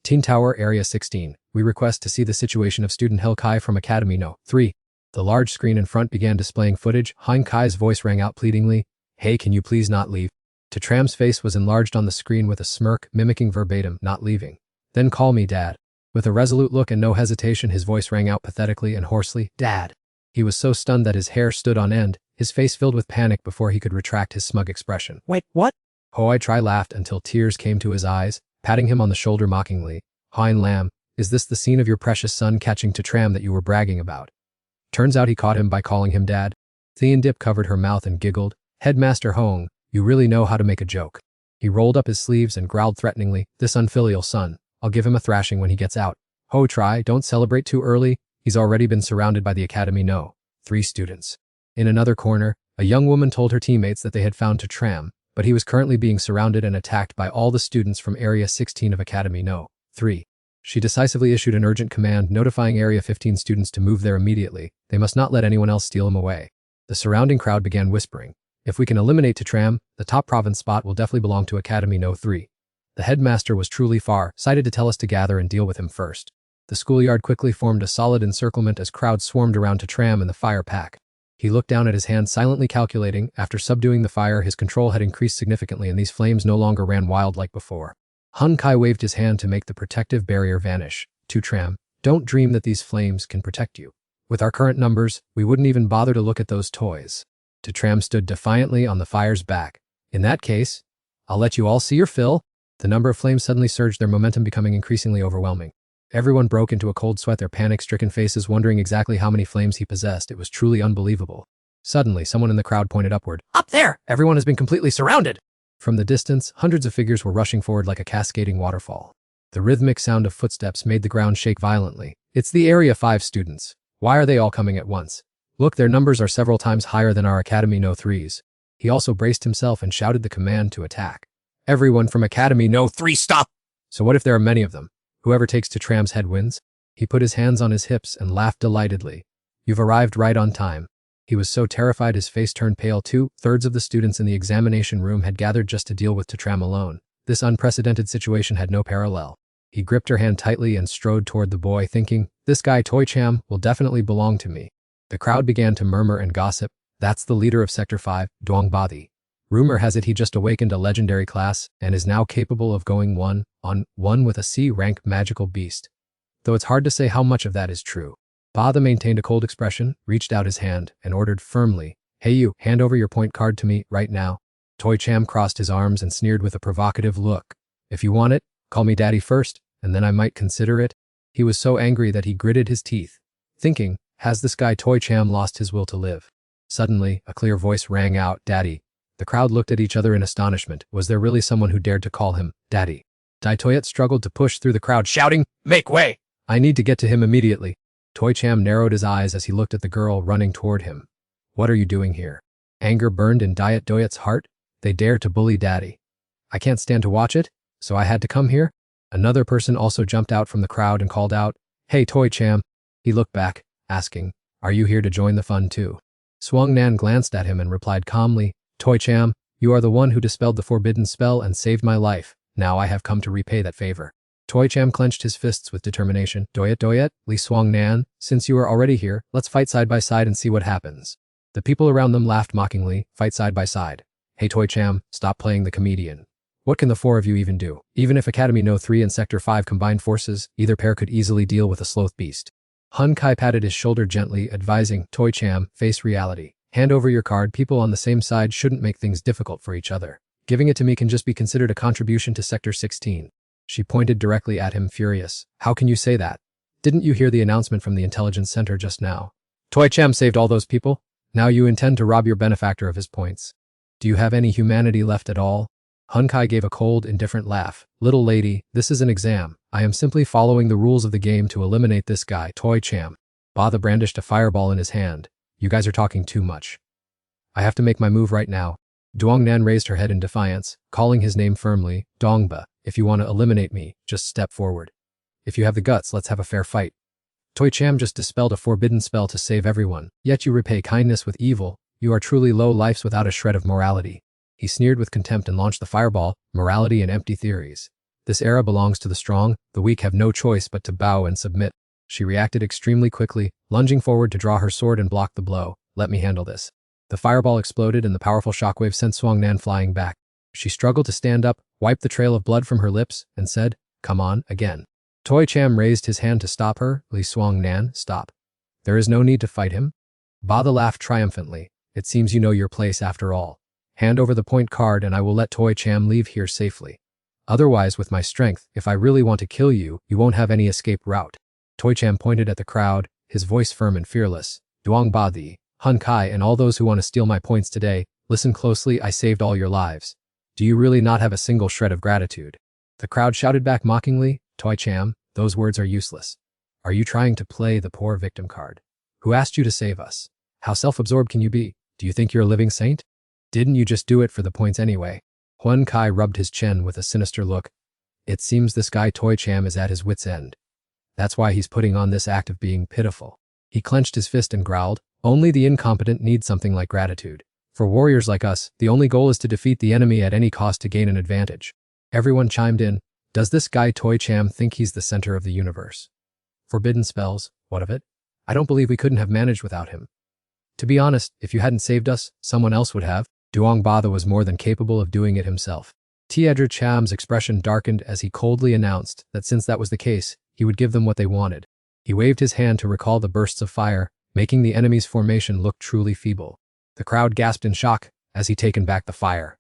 Teen Tower Area 16. We request to see the situation of student Hel Kai from Academy No. 3. The large screen in front began displaying footage. Han Kai's voice rang out pleadingly. Hey, can you please not leave? To Tram's face was enlarged on the screen with a smirk, mimicking verbatim, not leaving. Then call me Dad. With a resolute look and no hesitation, his voice rang out pathetically and hoarsely, Dad. He was so stunned that his hair stood on end, his face filled with panic before he could retract his smug expression. Wait, what? Hoi Tri laughed until tears came to his eyes, patting him on the shoulder mockingly. Hein Lam, is this the scene of your precious son catching to Tram that you were bragging about? Turns out he caught him by calling him Dad. Thean Dip covered her mouth and giggled. Headmaster Hong, you really know how to make a joke. He rolled up his sleeves and growled threateningly, this unfilial son. I'll give him a thrashing when he gets out. Ho Tri, don't celebrate too early. He's already been surrounded by the Academy No. 3 students. In another corner, a young woman told her teammates that they had found to Tram, but he was currently being surrounded and attacked by all the students from Area 16 of Academy No. 3. She decisively issued an urgent command notifying Area 15 students to move there immediately. They must not let anyone else steal him away. The surrounding crowd began whispering. If we can eliminate to Tram, the top province spot will definitely belong to Academy No. 3. The headmaster was truly far-sighted to tell us to gather and deal with him first. The schoolyard quickly formed a solid encirclement as crowds swarmed around to Tram and the fire pack. He looked down at his hand, silently calculating. After subduing the fire, his control had increased significantly and these flames no longer ran wild like before. Han Kai waved his hand to make the protective barrier vanish. To Tram, don't dream that these flames can protect you. With our current numbers, we wouldn't even bother to look at those toys. To Tram stood defiantly on the fire's back. In that case, I'll let you all see your fill. The number of flames suddenly surged, their momentum becoming increasingly overwhelming. Everyone broke into a cold sweat, their panic-stricken faces wondering exactly how many flames he possessed. It was truly unbelievable. Suddenly, someone in the crowd pointed upward. Up there! Everyone has been completely surrounded! From the distance, hundreds of figures were rushing forward like a cascading waterfall. The rhythmic sound of footsteps made the ground shake violently. It's the Area 5 students. Why are they all coming at once? Look, their numbers are several times higher than our Academy No. 3's. He also braced himself and shouted the command to attack. Everyone from Academy No. 3, stop! So what if there are many of them? Whoever takes to Tram's head wins? He put his hands on his hips and laughed delightedly. You've arrived right on time. He was so terrified his face turned pale. 2/3 of the students in the examination room had gathered just to deal with Tram alone. This unprecedented situation had no parallel. He gripped her hand tightly and strode toward the boy, thinking, this guy Toi Cham will definitely belong to me. The crowd began to murmur and gossip. That's the leader of Sector 5, Duong Badi. Rumor has it he just awakened a legendary class and is now capable of going one-on-one with a C-rank magical beast. Though it's hard to say how much of that is true. Bada maintained a cold expression, reached out his hand, and ordered firmly, hey you, hand over your point card to me right now. Toi Cham crossed his arms and sneered with a provocative look. If you want it, call me daddy first, and then I might consider it. He was so angry that he gritted his teeth, thinking, has this guy Toi Cham lost his will to live? Suddenly, a clear voice rang out, Daddy. The crowd looked at each other in astonishment. Was there really someone who dared to call him Daddy? Dai Toyet struggled to push through the crowd, shouting, make way! I need to get to him immediately. Toi Cham narrowed his eyes as he looked at the girl running toward him. What are you doing here? Anger burned in Diet Doyet's heart. They dare to bully Daddy. I can't stand to watch it, so I had to come here. Another person also jumped out from the crowd and called out, hey Toi Cham. He looked back, asking, are you here to join the fun too? Swung Nan glanced at him and replied calmly, Toi Cham, you are the one who dispelled the forbidden spell and saved my life. Now I have come to repay that favor. Toi Cham clenched his fists with determination. Doyet, Li Swang Nan, since you are already here, let's fight side by side and see what happens. The people around them laughed mockingly, fight side by side. Hey Toi Cham, stop playing the comedian. What can the four of you even do? Even if Academy No. 3 and Sector 5 combined forces, either pair could easily deal with a sloth beast. Hun Kai patted his shoulder gently, advising, Toi Cham, face reality. Hand over your card. People on the same side shouldn't make things difficult for each other. Giving it to me can just be considered a contribution to Sector 16. She pointed directly at him, furious. How can you say that? Didn't you hear the announcement from the intelligence center just now? Toi Cham saved all those people? Now you intend to rob your benefactor of his points. Do you have any humanity left at all? Hun Kai gave a cold, indifferent laugh. Little lady, this is an exam. I am simply following the rules of the game to eliminate this guy, Toi Cham. Bada brandished a fireball in his hand. You guys are talking too much. I have to make my move right now. Duong Nan raised her head in defiance, calling his name firmly, Dongba. If you want to eliminate me, just step forward. If you have the guts, let's have a fair fight. Toy Cham just dispelled a forbidden spell to save everyone, yet you repay kindness with evil. You are truly low lifes without a shred of morality. He sneered with contempt and launched the fireball, morality and empty theories. This era belongs to the strong, the weak have no choice but to bow and submit. She reacted extremely quickly, lunging forward to draw her sword and block the blow. Let me handle this. The fireball exploded and the powerful shockwave sent Swang Nan flying back. She struggled to stand up, wiped the trail of blood from her lips, and said, "Come on, again." Toy Cham raised his hand to stop her. Li Swang Nan, stop. There is no need to fight him. Bada laughed triumphantly. It seems you know your place after all. Hand over the point card and I will let Toy Cham leave here safely. Otherwise, with my strength, if I really want to kill you, you won't have any escape route. Toy Cham pointed at the crowd, his voice firm and fearless. Duong Ba Di, Hun Kai and all those who want to steal my points today, listen closely, I saved all your lives. Do you really not have a single shred of gratitude? The crowd shouted back mockingly, Toy Cham, those words are useless. Are you trying to play the poor victim card? Who asked you to save us? How self-absorbed can you be? Do you think you're a living saint? Didn't you just do it for the points anyway? Hun Kai rubbed his chin with a sinister look. It seems this guy Toy Cham is at his wit's end. That's why he's putting on this act of being pitiful. He clenched his fist and growled, only the incompetent need something like gratitude. For warriors like us, the only goal is to defeat the enemy at any cost to gain an advantage. Everyone chimed in. Does this guy Toy Cham think he's the center of the universe? Forbidden spells, what of it? I don't believe we couldn't have managed without him. To be honest, if you hadn't saved us, someone else would have. Duong Ba was more than capable of doing it himself. Tiedra Cham's expression darkened as he coldly announced that since that was the case, he would give them what they wanted. He waved his hand to recall the bursts of fire, making the enemy's formation look truly feeble. The crowd gasped in shock as he taken back the fire.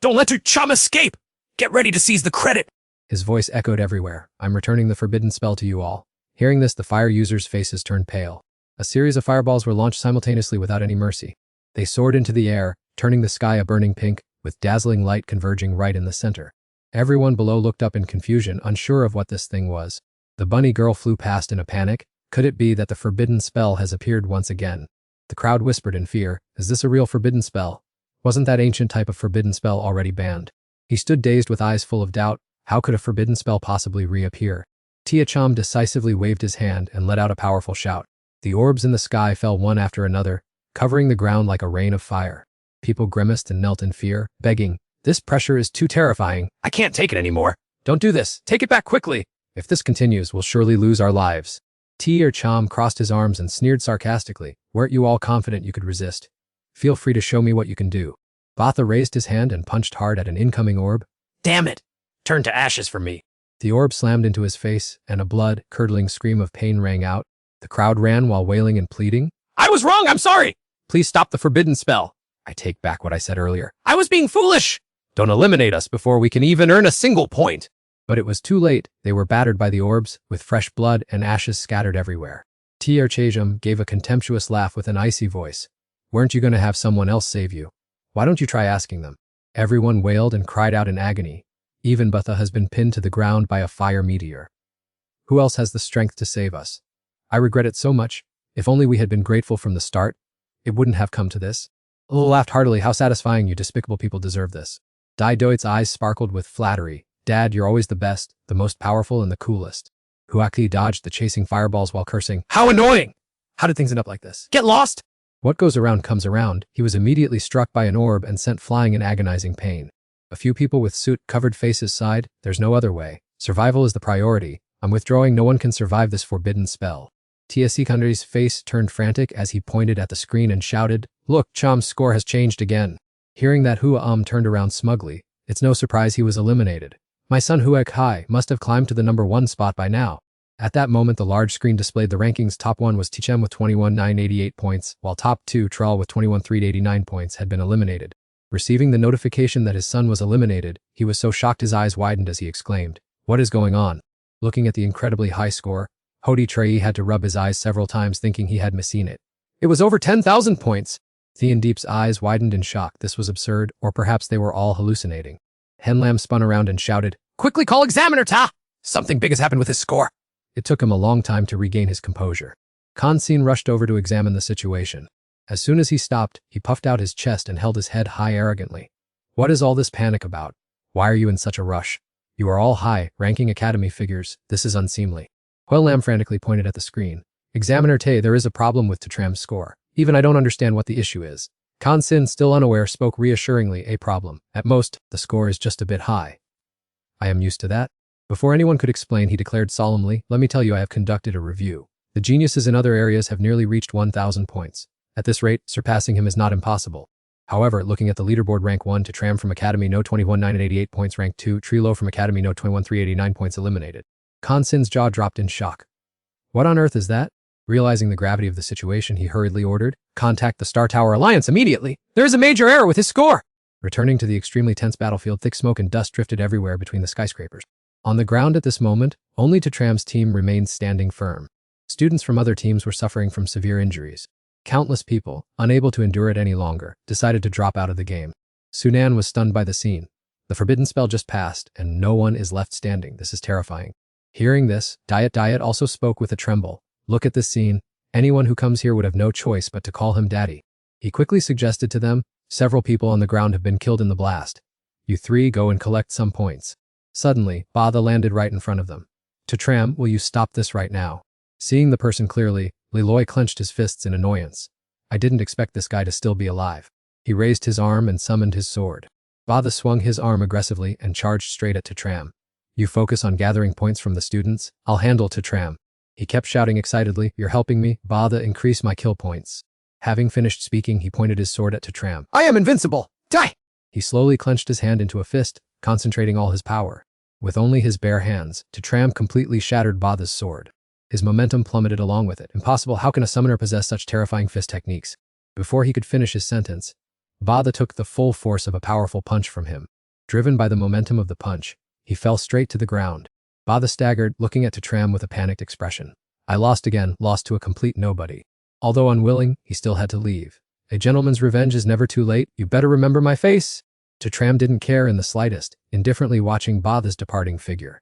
Don't let your chum escape! Get ready to seize the credit! His voice echoed everywhere. I'm returning the forbidden spell to you all. Hearing this, the fire users' faces turned pale. A series of fireballs were launched simultaneously without any mercy. They soared into the air, turning the sky a burning pink, with dazzling light converging right in the center. Everyone below looked up in confusion, unsure of what this thing was. The bunny girl flew past in a panic. Could it be that the forbidden spell has appeared once again? The crowd whispered in fear, is this a real forbidden spell? Wasn't that ancient type of forbidden spell already banned? He stood dazed with eyes full of doubt. How could a forbidden spell possibly reappear? Tia Cham decisively waved his hand and let out a powerful shout. The orbs in the sky fell one after another, covering the ground like a rain of fire. People grimaced and knelt in fear, begging, this pressure is too terrifying. I can't take it anymore. Don't do this. Take it back quickly. If this continues, we'll surely lose our lives. Tia Cham crossed his arms and sneered sarcastically. Weren't you all confident you could resist? Feel free to show me what you can do. Batha raised his hand and punched hard at an incoming orb. Damn it! Turn to ashes for me. The orb slammed into his face, and a blood-curdling scream of pain rang out. The crowd ran while wailing and pleading. I was wrong, I'm sorry! Please stop the forbidden spell. I take back what I said earlier. I was being foolish! Don't eliminate us before we can even earn a single point. But it was too late. They were battered by the orbs, with fresh blood and ashes scattered everywhere. Tier Chejum gave a contemptuous laugh with an icy voice. Weren't you going to have someone else save you? Why don't you try asking them? Everyone wailed and cried out in agony. Even Batha has been pinned to the ground by a fire meteor. Who else has the strength to save us? I regret it so much. If only we had been grateful from the start, it wouldn't have come to this. Lil laughed heartily. How satisfying, you despicable people deserve this. Dai Doit's eyes sparkled with flattery. Dad, you're always the best, the most powerful and the coolest. Huaki dodged the chasing fireballs while cursing. How annoying! How did things end up like this? Get lost! What goes around comes around. He was immediately struck by an orb and sent flying in agonizing pain. A few people with soot-covered faces sighed. There's no other way. Survival is the priority. I'm withdrawing. No one can survive this forbidden spell. Tia Sekunri's face turned frantic as he pointed at the screen and shouted, Look, Cham's score has changed again. Hearing that, Hua turned around smugly. It's no surprise he was eliminated. My son Hua Kai must have climbed to the number 1 spot by now. At that moment, the large screen displayed the rankings. Top 1 was Tichem with 21,988 points, while top 2, Tral with 21,389 points, had been eliminated. Receiving the notification that his son was eliminated, he was so shocked his eyes widened as he exclaimed, What is going on? Looking at the incredibly high score, Hodi Trei had to rub his eyes several times thinking he had misseen it. It was over 10,000 points. Thean Deep's eyes widened in shock. This was absurd, or perhaps they were all hallucinating. Henlam spun around and shouted, Quickly call Examiner Ta! Something big has happened with his score. It took him a long time to regain his composure. Kansin rushed over to examine the situation. As soon as he stopped, he puffed out his chest and held his head high arrogantly. What is all this panic about? Why are you in such a rush? You are all high-ranking academy figures. This is unseemly. Huel Lam frantically pointed at the screen. Examiner Tay, there is a problem with Tram's score. Even I don't understand what the issue is. Kan Sin, still unaware, spoke reassuringly. A problem. At most, the score is just a bit high. I am used to that. Before anyone could explain, he declared solemnly, let me tell you, I have conducted a review. The geniuses in other areas have nearly reached 1,000 points. At this rate, surpassing him is not impossible. However, looking at the leaderboard, rank 1 to Tram from Academy No 21-9 at 88 points, rank 2 Trilo from Academy No 21-3 89 points eliminated. Kan Sin's jaw dropped in shock. What on earth is that? Realizing the gravity of the situation, he hurriedly ordered, contact the Star Tower Alliance immediately. There is a major error with his score. Returning to the extremely tense battlefield, thick smoke and dust drifted everywhere between the skyscrapers. On the ground at this moment, only Tram's team remained standing firm. Students from other teams were suffering from severe injuries. Countless people, unable to endure it any longer, decided to drop out of the game. Sunan was stunned by the scene. The forbidden spell just passed, and no one is left standing. This is terrifying. Hearing this, Diet also spoke with a tremble. Look at this scene. Anyone who comes here would have no choice but to call him daddy. He quickly suggested to them, several people on the ground have been killed in the blast. You three go and collect some points. Suddenly, Bada landed right in front of them. Tram, will you stop this right now? Seeing the person clearly, Liloy clenched his fists in annoyance. I didn't expect this guy to still be alive. He raised his arm and summoned his sword. Bada swung his arm aggressively and charged straight at Tram. You focus on gathering points from the students. I'll handle Tram. He kept shouting excitedly, you're helping me, Bada, increase my kill points. Having finished speaking, he pointed his sword at Tram. I am invincible! Die! He slowly clenched his hand into a fist, concentrating all his power. With only his bare hands, Tram completely shattered Bada's sword. His momentum plummeted along with it. Impossible, how can a summoner possess such terrifying fist techniques? Before he could finish his sentence, Bada took the full force of a powerful punch from him. Driven by the momentum of the punch, he fell straight to the ground. Bada staggered, looking at Tram with a panicked expression. I lost again, lost to a complete nobody. Although unwilling, he still had to leave. A gentleman's revenge is never too late. You better remember my face. Tram didn't care in the slightest, indifferently watching Bada's departing figure.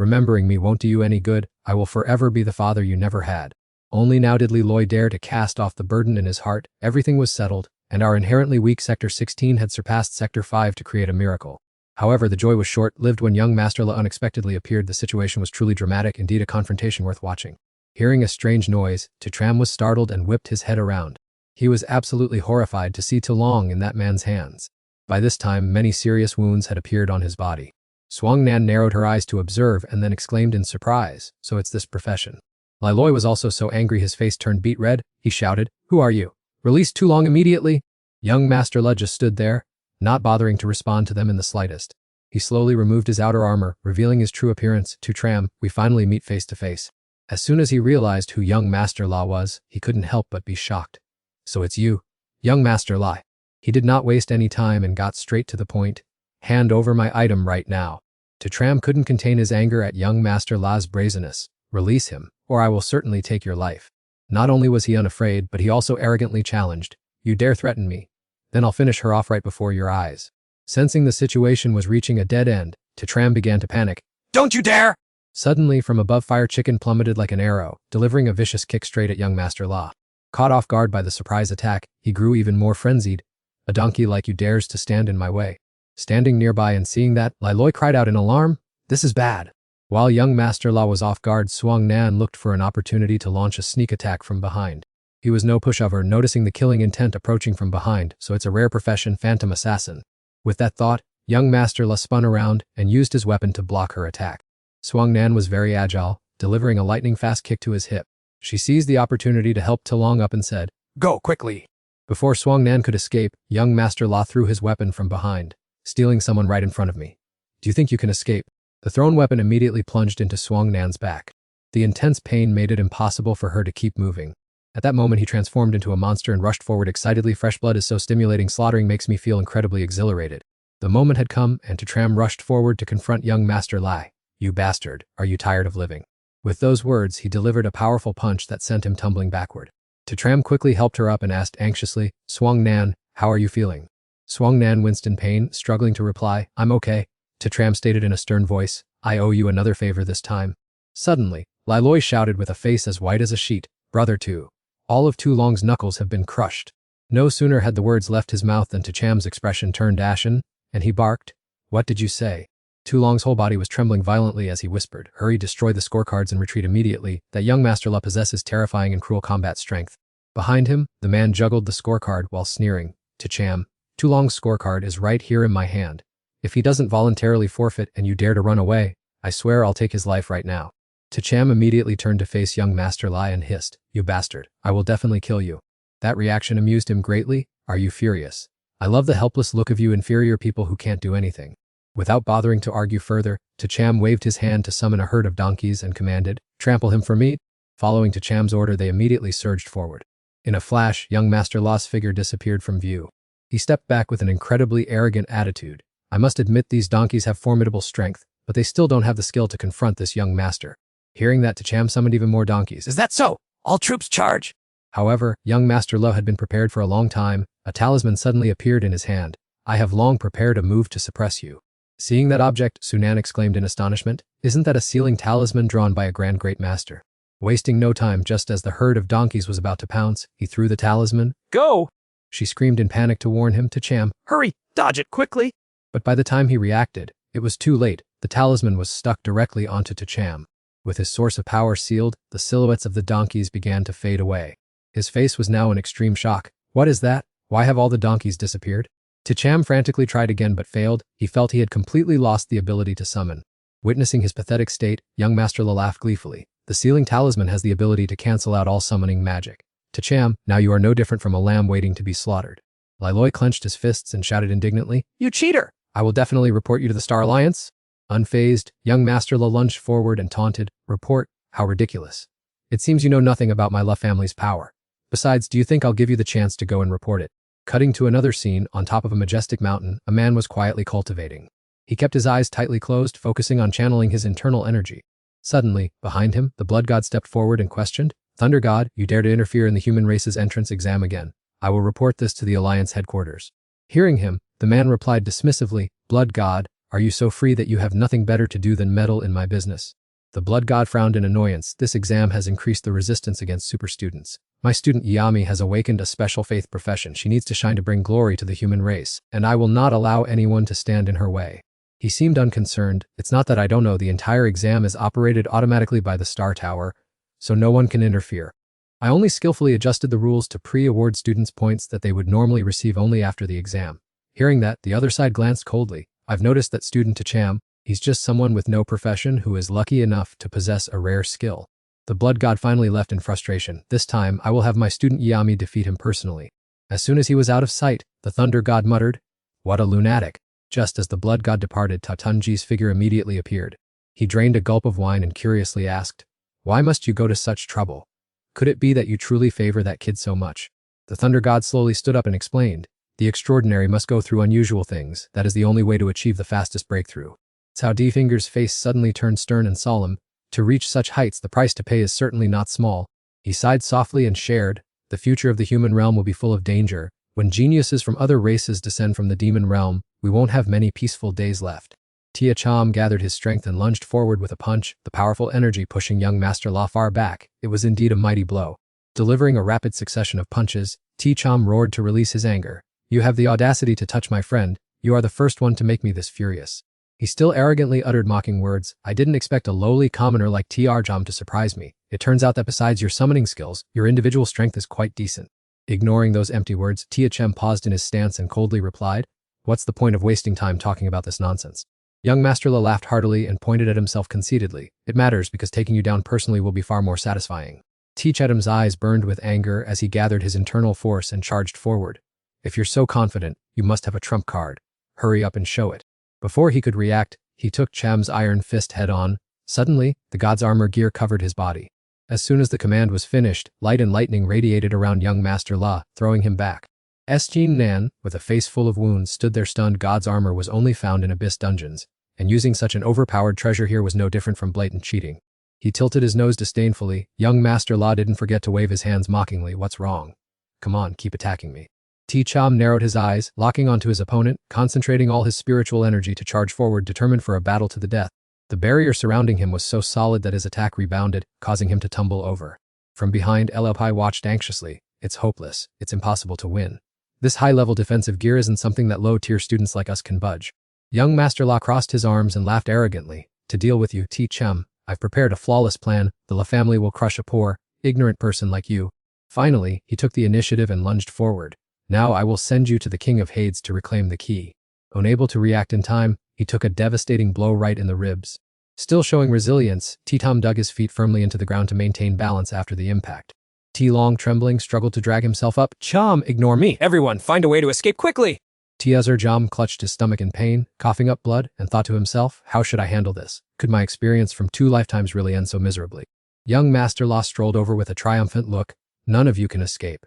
Remembering me won't do you any good. I will forever be the father you never had. Only now did Liloy dare to cast off the burden in his heart. Everything was settled, and our inherently weak Sector 16 had surpassed Sector 5 to create a miracle. However, the joy was short-lived when young Master La unexpectedly appeared. The situation was truly dramatic, indeed a confrontation worth watching. Hearing a strange noise, Tram was startled and whipped his head around. He was absolutely horrified to see Tulong in that man's hands. By this time, many serious wounds had appeared on his body. Swang Nan narrowed her eyes to observe and then exclaimed in surprise, so it's this profession. Liloy was also so angry his face turned beet red. He shouted, who are you? Release Tulong immediately. Young Master La just stood there, not bothering to respond to them in the slightest. He slowly removed his outer armor, revealing his true appearance. Tram, we finally meet face to face. As soon as he realized who young Master La was, he couldn't help but be shocked. So it's you, young Master La. He did not waste any time and got straight to the point. Hand over my item right now. Tram couldn't contain his anger at young Master La's brazenness. Release him, or I will certainly take your life. Not only was he unafraid, but he also arrogantly challenged. You dare threaten me? Then I'll finish her off right before your eyes. Sensing the situation was reaching a dead end, Tram began to panic. Don't you dare! Suddenly, from above, Fire Chicken plummeted like an arrow, delivering a vicious kick straight at young Master La. Caught off guard by the surprise attack, he grew even more frenzied. A donkey like you dares to stand in my way. Standing nearby and seeing that, Liloy cried out in alarm, this is bad. While young Master La was off guard, Swang Nan looked for an opportunity to launch a sneak attack from behind. He was no pushover, noticing the killing intent approaching from behind, so it's a rare profession, phantom assassin. With that thought, young Master La spun around and used his weapon to block her attack. Swang Nan was very agile, delivering a lightning-fast kick to his hip. She seized the opportunity to help Tulong up and said, go quickly. Before Swang Nan could escape, young Master La threw his weapon from behind, stealing someone right in front of me. Do you think you can escape? The thrown weapon immediately plunged into Swang Nan's back. The intense pain made it impossible for her to keep moving. At that moment, he transformed into a monster and rushed forward excitedly. Fresh blood is so stimulating, slaughtering makes me feel incredibly exhilarated. The moment had come, and Tram rushed forward to confront young Master La. You bastard, are you tired of living? With those words, he delivered a powerful punch that sent him tumbling backward. Tram quickly helped her up and asked anxiously, Swang Nan, how are you feeling? Swang Nan winced in pain, struggling to reply, I'm okay. Tram stated in a stern voice, I owe you another favor this time. Suddenly, Liloy shouted with a face as white as a sheet, Brother Tu. All of Tulong's knuckles have been crushed. No sooner had the words left his mouth than Tram's expression turned ashen, and he barked, What did you say? Tu Long's whole body was trembling violently as he whispered, "Hurry, destroy the scorecards and retreat immediately. That young Master La possesses terrifying and cruel combat strength." Behind him, the man juggled the scorecard while sneering, "To Cham, Tu Long's scorecard is right here in my hand. If he doesn't voluntarily forfeit and you dare to run away, I swear I'll take his life right now." To Cham immediately turned to face young Master La and hissed, "You bastard, I will definitely kill you." That reaction amused him greatly. "Are you furious? I love the helpless look of you inferior people who can't do anything." Without bothering to argue further, To Cham waved his hand to summon a herd of donkeys and commanded, "Trample him for meat." Following To Cham's order, they immediately surged forward. In a flash, young Master La's figure disappeared from view. He stepped back with an incredibly arrogant attitude. "I must admit these donkeys have formidable strength, but they still don't have the skill to confront this young master." Hearing that, To Cham summoned even more donkeys. Is that so? All troops charge! However, young Master Lo had been prepared for a long time. A talisman suddenly appeared in his hand. "I have long prepared a move to suppress you." Seeing that object, Sunan exclaimed in astonishment, "Isn't that a sealing talisman drawn by a grand great master?" Wasting no time, just as the herd of donkeys was about to pounce, he threw the talisman. Go! She screamed in panic to warn him. To Cham, Hurry! Dodge it quickly! but by the time he reacted, it was too late. The talisman was stuck directly onto To Cham. With his source of power sealed, the silhouettes of the donkeys began to fade away. His face was now in extreme shock. "What is that? Why have all the donkeys disappeared?" To Cham frantically tried again but failed. He felt he had completely lost the ability to summon. Witnessing his pathetic state, young Master La laughed gleefully. "The sealing talisman has the ability to cancel out all summoning magic. To Cham, now you are no different from a lamb waiting to be slaughtered." Liloi clenched his fists and shouted indignantly, You cheater! "I will definitely report you to the Star Alliance." Unfazed, young Master La lunged forward and taunted, "Report? How ridiculous. It seems you know nothing about my La family's power. Besides, do you think I'll give you the chance to go and report it?" Cutting to another scene, on top of a majestic mountain, a man was quietly cultivating. He kept his eyes tightly closed, focusing on channeling his internal energy. Suddenly, behind him, the Blood God stepped forward and questioned, "Thunder God, you dare to interfere in the human race's entrance exam again. I will report this to the Alliance headquarters." Hearing him, the man replied dismissively, "Blood God, are you so free that you have nothing better to do than meddle in my business?" The Blood God frowned in annoyance. "This exam has increased the resistance against super students. My student Yami has awakened a special faith profession. She needs to shine to bring glory to the human race, and I will not allow anyone to stand in her way." He seemed unconcerned. "It's not that I don't know. The entire exam is operated automatically by the Star Tower, so no one can interfere. I only skillfully adjusted the rules to pre-award students points that they would normally receive only after the exam." Hearing that, the other side glanced coldly. "I've noticed that student To Cham. He's just someone with no profession who is lucky enough to possess a rare skill." The Blood God finally left in frustration. "This time, I will have my student Yami defeat him personally." As soon as he was out of sight, the Thunder God muttered, "What a lunatic." Just as the Blood God departed, Tatunji's figure immediately appeared. He drained a gulp of wine and curiously asked, "Why must you go to such trouble? Could it be that you truly favor that kid so much?" The Thunder God slowly stood up and explained, "The extraordinary must go through unusual things. That is the only way to achieve the fastest breakthrough." Cao Difinger's face suddenly turned stern and solemn. "To reach such heights, the price to pay is certainly not small." He sighed softly and shared, "The future of the human realm will be full of danger. When geniuses from other races descend from the demon realm, we won't have many peaceful days left." Tia Cham gathered his strength and lunged forward with a punch, the powerful energy pushing young Master La far back. It was indeed a mighty blow. Delivering a rapid succession of punches, Tia Cham roared to release his anger. "You have the audacity to touch my friend. You are the first one to make me this furious." He still arrogantly uttered mocking words. "I didn't expect a lowly commoner like Tr Jam to surprise me. It turns out that besides your summoning skills, your individual strength is quite decent." Ignoring those empty words, Tia Chem paused in his stance and coldly replied, "What's the point of wasting time talking about this nonsense?" Young Master La laughed heartily and pointed at himself conceitedly. "It matters because taking you down personally will be far more satisfying." T. Chetham's eyes burned with anger as he gathered his internal force and charged forward. "If you're so confident, you must have a trump card. Hurry up and show it." Before he could react, he took Cham's iron fist head-on. Suddenly, the god's armor gear covered his body. As soon as the command was finished, light and lightning radiated around young Master La, throwing him back. Jin Nan, with a face full of wounds, stood there stunned. God's armor was only found in Abyss dungeons, and using such an overpowered treasure here was no different from blatant cheating. He tilted his nose disdainfully. Young Master La didn't forget to wave his hands mockingly. "What's wrong? Come on, keep attacking me." T. Cham narrowed his eyes, locking onto his opponent, concentrating all his spiritual energy to charge forward, determined for a battle to the death. The barrier surrounding him was so solid that his attack rebounded, causing him to tumble over. From behind, LLPI watched anxiously. "It's hopeless. It's impossible to win. This high-level defensive gear isn't something that low-tier students like us can budge." Young Master La crossed his arms and laughed arrogantly. To deal with you, T-Chem, I've prepared a flawless plan. The La family will crush a poor, ignorant person like you. Finally, he took the initiative and lunged forward. Now I will send you to the King of Hades to reclaim the key. Unable to react in time, he took a devastating blow right in the ribs. Still showing resilience, T-Tom dug his feet firmly into the ground to maintain balance after the impact. T-Long, trembling, struggled to drag himself up. Chom, ignore me. Everyone, find a way to escape quickly. T-Uzur-Jam clutched his stomach in pain, coughing up blood, and thought to himself, how should I handle this? Could my experience from 2 lifetimes really end so miserably? Young Master La strolled over with a triumphant look. None of you can escape.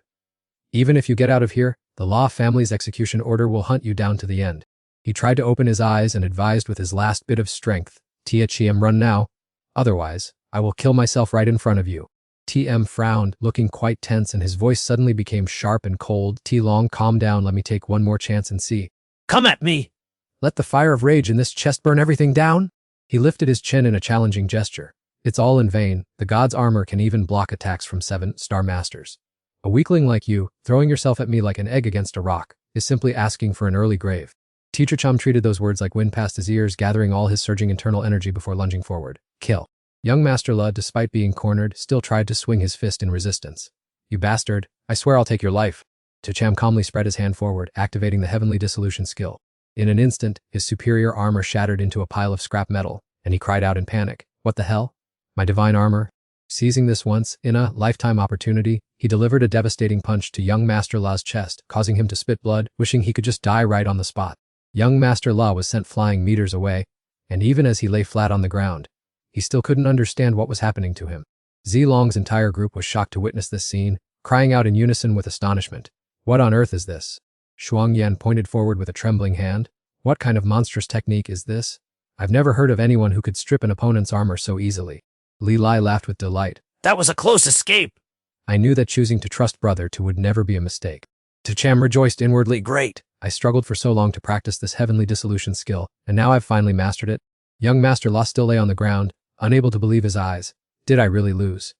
Even if you get out of here, the La family's execution order will hunt you down to the end. He tried to open his eyes and advised with his last bit of strength, Tia-Chiem, run now. Otherwise, I will kill myself right in front of you. T.M. frowned, looking quite tense, and his voice suddenly became sharp and cold. T-Long, calm down, let me take one more chance and see. Come at me! Let the fire of rage in this chest burn everything down? He lifted his chin in a challenging gesture. It's all in vain. The god's armor can even block attacks from 7-star masters. A weakling like you, throwing yourself at me like an egg against a rock, is simply asking for an early grave. Teacher Chom treated those words like wind past his ears, gathering all his surging internal energy before lunging forward. Kill. Young Master La, despite being cornered, still tried to swing his fist in resistance. You bastard, I swear I'll take your life. Cham calmly spread his hand forward, activating the heavenly dissolution skill. In an instant, his superior armor shattered into a pile of scrap metal, and he cried out in panic, what the hell? My divine armor? Seizing this once in a lifetime opportunity, he delivered a devastating punch to young Master La's chest, causing him to spit blood, wishing he could just die right on the spot. Young Master La was sent flying meters away, and even as he lay flat on the ground, he still couldn't understand what was happening to him. Zilong's entire group was shocked to witness this scene, crying out in unison with astonishment. What on earth is this? Shuang Yan pointed forward with a trembling hand. What kind of monstrous technique is this? I've never heard of anyone who could strip an opponent's armor so easily. Li Lai laughed with delight. That was a close escape. I knew that choosing to trust Brother Tu would never be a mistake. Cham rejoiced inwardly. Great! I struggled for so long to practice this heavenly dissolution skill, and now I've finally mastered it. Young Master La still lay on the ground, unable to believe his eyes. Did I really lose?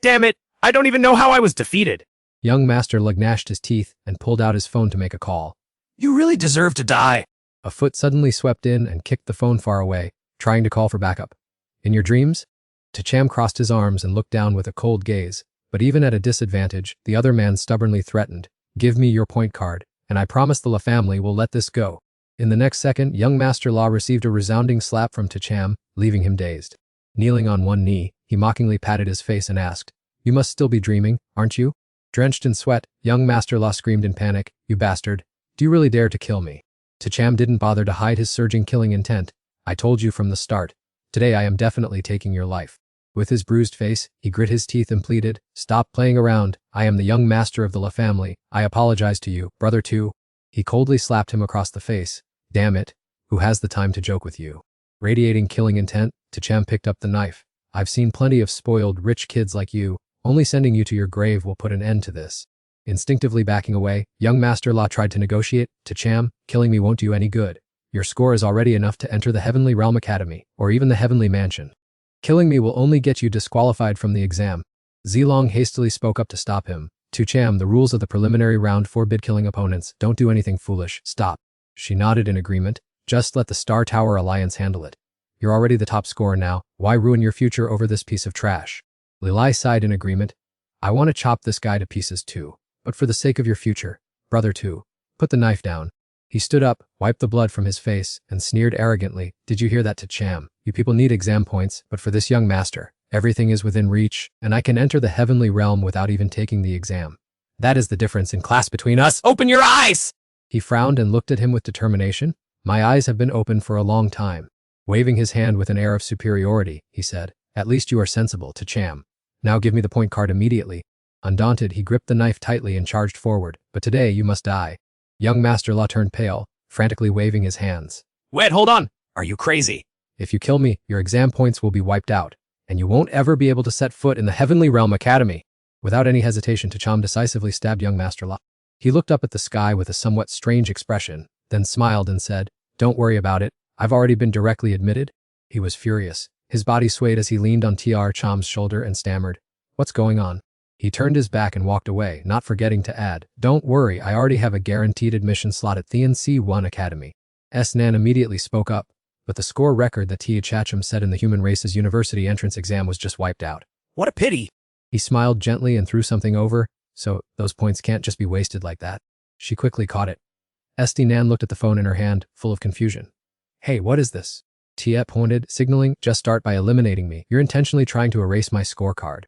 Damn it! I don't even know how I was defeated. Young Master La gnashed his teeth and pulled out his phone to make a call. You really deserve to die. A foot suddenly swept in and kicked the phone far away, trying to call for backup. In your dreams? Cham crossed his arms and looked down with a cold gaze, but even at a disadvantage, the other man stubbornly threatened, give me your point card, and I promise the La family will let this go. In the next second, young Master La received a resounding slap from Cham, leaving him dazed. Kneeling on one knee, he mockingly patted his face and asked, you must still be dreaming, aren't you? Drenched in sweat, young Master La screamed in panic, you bastard, do you really dare to kill me? Cham didn't bother to hide his surging killing intent. I told you from the start. Today I am definitely taking your life. With his bruised face, he grit his teeth and pleaded, stop playing around, I am the young master of the La family, I apologize to you, Brother Tu. He coldly slapped him across the face. Damn it, who has the time to joke with you? Radiating killing intent, Cham picked up the knife. I've seen plenty of spoiled rich kids like you, only sending you to your grave will put an end to this. Instinctively backing away, young Master La tried to negotiate. Cham, killing me won't do you any good. Your score is already enough to enter the Heavenly Realm Academy, or even the Heavenly Mansion. Killing me will only get you disqualified from the exam. Zilong hastily spoke up to stop him. Cham, the rules of the preliminary round forbid killing opponents. Don't do anything foolish. Stop. She nodded in agreement. Just let the Star Tower Alliance handle it. You're already the top scorer now. Why ruin your future over this piece of trash? Lilai sighed in agreement. I want to chop this guy to pieces too. But for the sake of your future, Brother Tu, put the knife down. He stood up, wiped the blood from his face, and sneered arrogantly. Did you hear that, Cham? You people need exam points, but for this young master, everything is within reach, and I can enter the heavenly realm without even taking the exam. That is the difference in class between us. Open your eyes! He frowned and looked at him with determination. My eyes have been open for a long time. Waving his hand with an air of superiority, he said, at least you are sensible, Cham. Now give me the point card immediately. Undaunted, he gripped the knife tightly and charged forward. But today you must die. Young Master La turned pale, frantically waving his hands. Wait, hold on. Are you crazy? If you kill me, your exam points will be wiped out, and you won't ever be able to set foot in the Heavenly Realm Academy. Without any hesitation, Cham decisively stabbed young Master La. He looked up at the sky with a somewhat strange expression, then smiled and said, don't worry about it. I've already been directly admitted. He was furious. His body swayed as he leaned on Tr Cham's shoulder and stammered, what's going on? He turned his back and walked away, not forgetting to add, don't worry, I already have a guaranteed admission slot at the NC1 Academy. S-Nan immediately spoke up, but the score record that Tia Chacham set in the Human Races University entrance exam was just wiped out. What a pity. He smiled gently and threw something over, so those points can't just be wasted like that. She quickly caught it. Nan looked at the phone in her hand, full of confusion. Hey, what is this? Tia pointed, signaling, just start by eliminating me. You're intentionally trying to erase my scorecard.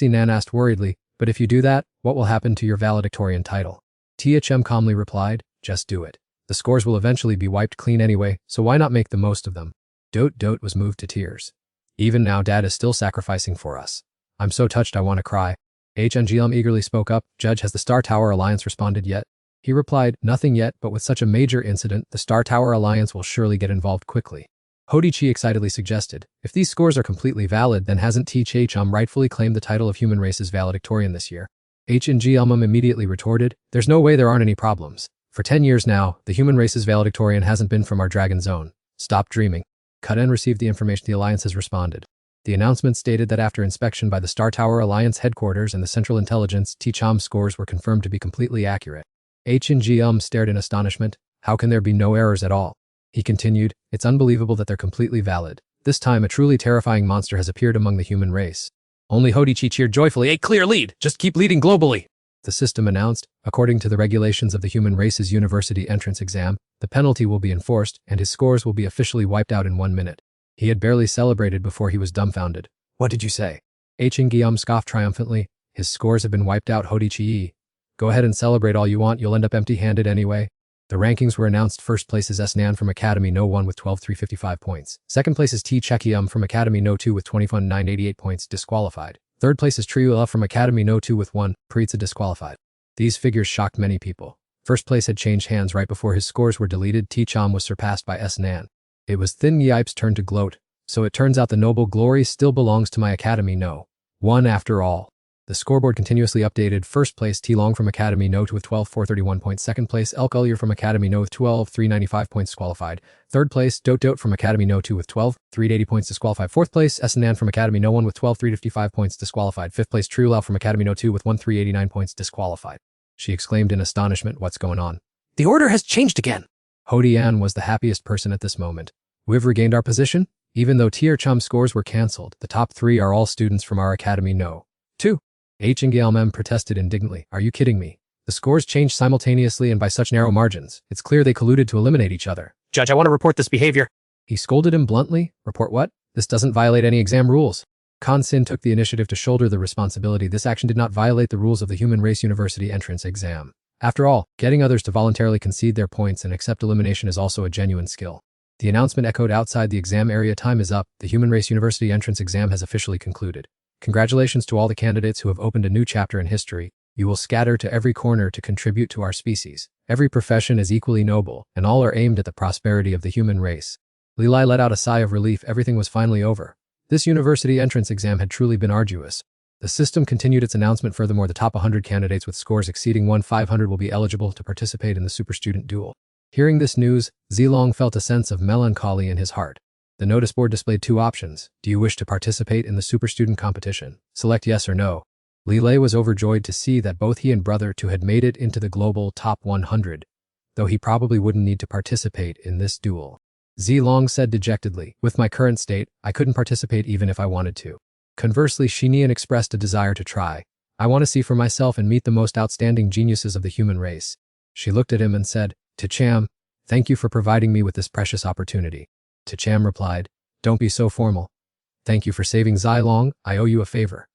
Nan asked worriedly, but if you do that, what will happen to your valedictorian title? Tia Chem calmly replied, just do it. The scores will eventually be wiped clean anyway, so why not make the most of them? Dote was moved to tears. Even now Dad is still sacrificing for us. I'm so touched I want to cry. HNGLM eagerly spoke up, Judge, has the Star Tower Alliance responded yet? He replied, nothing yet, but with such a major incident, the Star Tower Alliance will surely get involved quickly. Hodichi excitedly suggested, if these scores are completely valid, then hasn't T-Chum rightfully claimed the title of Human Races valedictorian this year? HNGLM immediately retorted, there's no way there aren't any problems. For 10 years now, the Human Races valedictorian hasn't been from our Dragon Zone. Stop dreaming. Kuten received the information the Alliance has responded. The announcement stated that after inspection by the Star Tower Alliance headquarters and the Central Intelligence, T-Chom's scores were confirmed to be completely accurate. HNGLM stared in astonishment. How can there be no errors at all? He continued, it's unbelievable that they're completely valid. This time a truly terrifying monster has appeared among the human race. Only Hodichi cheered joyfully, a clear lead! Just keep leading globally! The system announced, according to the regulations of the Human Races University entrance exam, the penalty will be enforced and his scores will be officially wiped out in 1 minute. He had barely celebrated before he was dumbfounded. What did you say? HNGLM scoffed triumphantly, his scores have been wiped out, Hodichi. Go ahead and celebrate all you want, you'll end up empty-handed anyway. The rankings were announced. First place is S-Nan from Academy No 1 with 12,355 points. Second place is T-Chekium from Academy No 2 with 21,988 points, disqualified. Third place is Triula from Academy No 2 with 1, Pritza disqualified. These figures shocked many people. First place had changed hands right before his scores were deleted. T-Chom was surpassed by S-Nan. It was Thin Yipe's turn to gloat. So it turns out the noble glory still belongs to my Academy No 1 after all. The scoreboard continuously updated. First place T-Long from Academy No 2 with 12,431 points. Second place El Gullier from Academy No with 12,395 points, disqualified. Third place Dote from Academy No 2 with 12,380 points, disqualified. Fourth place S-Nan from Academy No 1 with 12,355 points, disqualified. Fifth place Triulao from Academy No 2 with 1,389 points, disqualified. She exclaimed in astonishment, what's going on? The order has changed again. Hodian was the happiest person at this moment. We've regained our position? Even though Tier Chum scores were cancelled, the top 3 are all students from our Academy No 2. HNGLM protested indignantly. Are you kidding me? The scores changed simultaneously and by such narrow margins. It's clear they colluded to eliminate each other. Judge, I want to report this behavior. He scolded him bluntly. Report what? This doesn't violate any exam rules. Kansin took the initiative to shoulder the responsibility. This action did not violate the rules of the Human Race University entrance exam. After all, getting others to voluntarily concede their points and accept elimination is also a genuine skill. The announcement echoed outside the exam area. Time is up. The Human Race University entrance exam has officially concluded. Congratulations to all the candidates who have opened a new chapter in history. You will scatter to every corner to contribute to our species. Every profession is equally noble, and all are aimed at the prosperity of the human race. Lilai let out a sigh of relief. Everything was finally over. This university entrance exam had truly been arduous. The system continued its announcement. Furthermore, the top 100 candidates with scores exceeding 1,500 will be eligible to participate in the Super Student Duel. Hearing this news, Zilong felt a sense of melancholy in his heart. The notice board displayed 2 options. Do you wish to participate in the Super Student competition? Select yes or no. Lilei was overjoyed to see that both he and Brother 2 had made it into the global top 100, though he probably wouldn't need to participate in this duel. Zilong said dejectedly, with my current state, I couldn't participate even if I wanted to. Conversely, Shinian expressed a desire to try. I want to see for myself and meet the most outstanding geniuses of the human race. She looked at him and said, Tacham, thank you for providing me with this precious opportunity. Tacham replied, don't be so formal. Thank you for saving Zilong, I owe you a favor.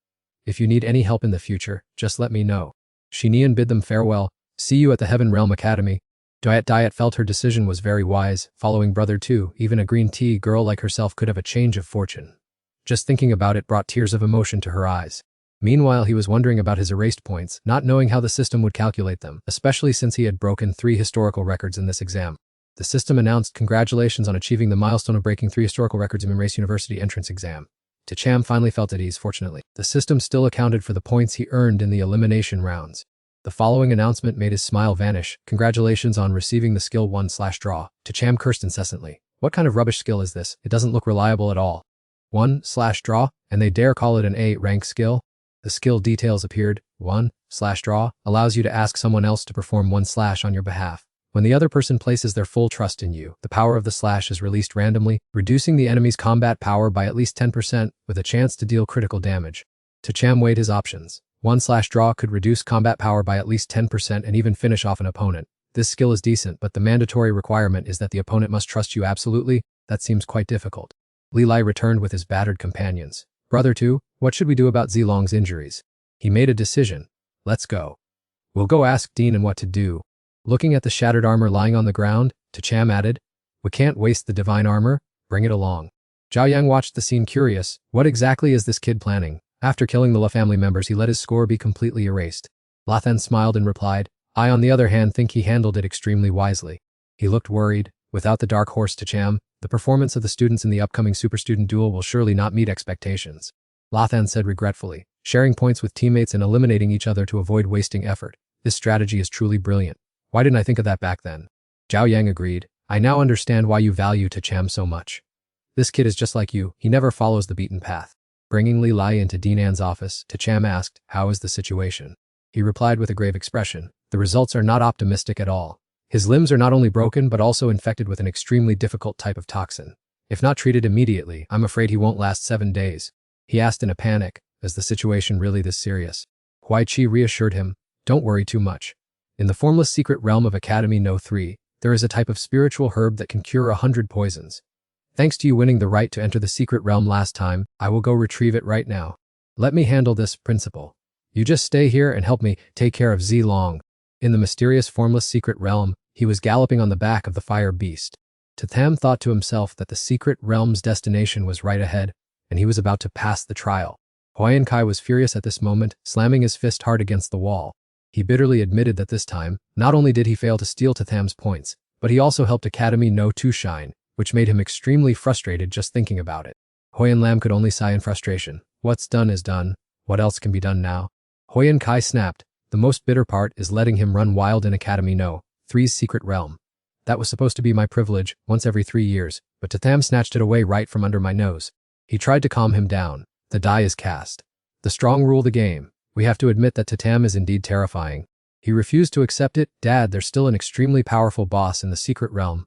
If you need any help in the future, just let me know. Shinian bid them farewell. See you at the Heaven Realm Academy. Diet felt her decision was very wise. Following Brother 2, even a green tea girl like herself could have a change of fortune. Just thinking about it brought tears of emotion to her eyes. Meanwhile, he was wondering about his erased points, not knowing how the system would calculate them, especially since he had broken 3 historical records in this exam. The system announced congratulations on achieving the milestone of breaking 3 historical records in Human Race University entrance exam. Tacham finally felt at ease. Fortunately, the system still accounted for the points he earned in the elimination rounds. The following announcement made his smile vanish. Congratulations on receiving the skill 1/draw. Tacham cursed incessantly. What kind of rubbish skill is this? It doesn't look reliable at all. 1/draw, and they dare call it an A-rank skill? The skill details appeared. 1/draw allows you to ask someone else to perform 1/ on your behalf. When the other person places their full trust in you, the power of the slash is released randomly, reducing the enemy's combat power by at least 10% with a chance to deal critical damage. Cham weighed his options. 1/draw could reduce combat power by at least 10% and even finish off an opponent. This skill is decent, but the mandatory requirement is that the opponent must trust you absolutely. That seems quite difficult. Li Lai returned with his battered companions. Brother 2, what should we do about Zilong's injuries? He made a decision. Let's go. We'll go ask Dean and what to do. Looking at the shattered armor lying on the ground, Cham added, we can't waste the divine armor, bring it along. Zhao Yang watched the scene curious. What exactly is this kid planning? After killing the La family members, he let his score be completely erased. Lathan smiled and replied, I on the other hand think he handled it extremely wisely. He looked worried. Without the dark horse Cham, the performance of the students in the upcoming super student duel will surely not meet expectations. Lathan said regretfully, sharing points with teammates and eliminating each other to avoid wasting effort. This strategy is truly brilliant. Why didn't I think of that back then? Zhao Yang agreed. I now understand why you value Cham so much. This kid is just like you, he never follows the beaten path. Bringing Li Lai into Dean An's office, Cham asked, how is the situation? He replied with a grave expression, the results are not optimistic at all. His limbs are not only broken but also infected with an extremely difficult type of toxin. If not treated immediately, I'm afraid he won't last 7 days. He asked in a panic, is the situation really this serious? Huai Qi reassured him, don't worry too much. In the formless secret realm of Academy No. 3, there is a type of spiritual herb that can cure 100 poisons. Thanks to you winning the right to enter the secret realm last time, I will go retrieve it right now. Let me handle this, principal. You just stay here and help me take care of Zilong. In the mysterious formless secret realm, he was galloping on the back of the fire beast. Tatham thought to himself that the secret realm's destination was right ahead, and he was about to pass the trial. Huayan Kai was furious at this moment, slamming his fist hard against the wall. He bitterly admitted that this time, not only did he fail to steal Tatham's points, but he also helped Academy No. 2 shine, which made him extremely frustrated just thinking about it. Huayan Lam could only sigh in frustration. What's done is done. What else can be done now? Huayan Kai snapped. The most bitter part is letting him run wild in Academy No. 3's secret realm. That was supposed to be my privilege once every 3 years, but Tatham snatched it away right from under my nose. He tried to calm him down. The die is cast. The strong rule the game. We have to admit that Tatham is indeed terrifying. He refused to accept it. Dad, there's still an extremely powerful boss in the secret realm.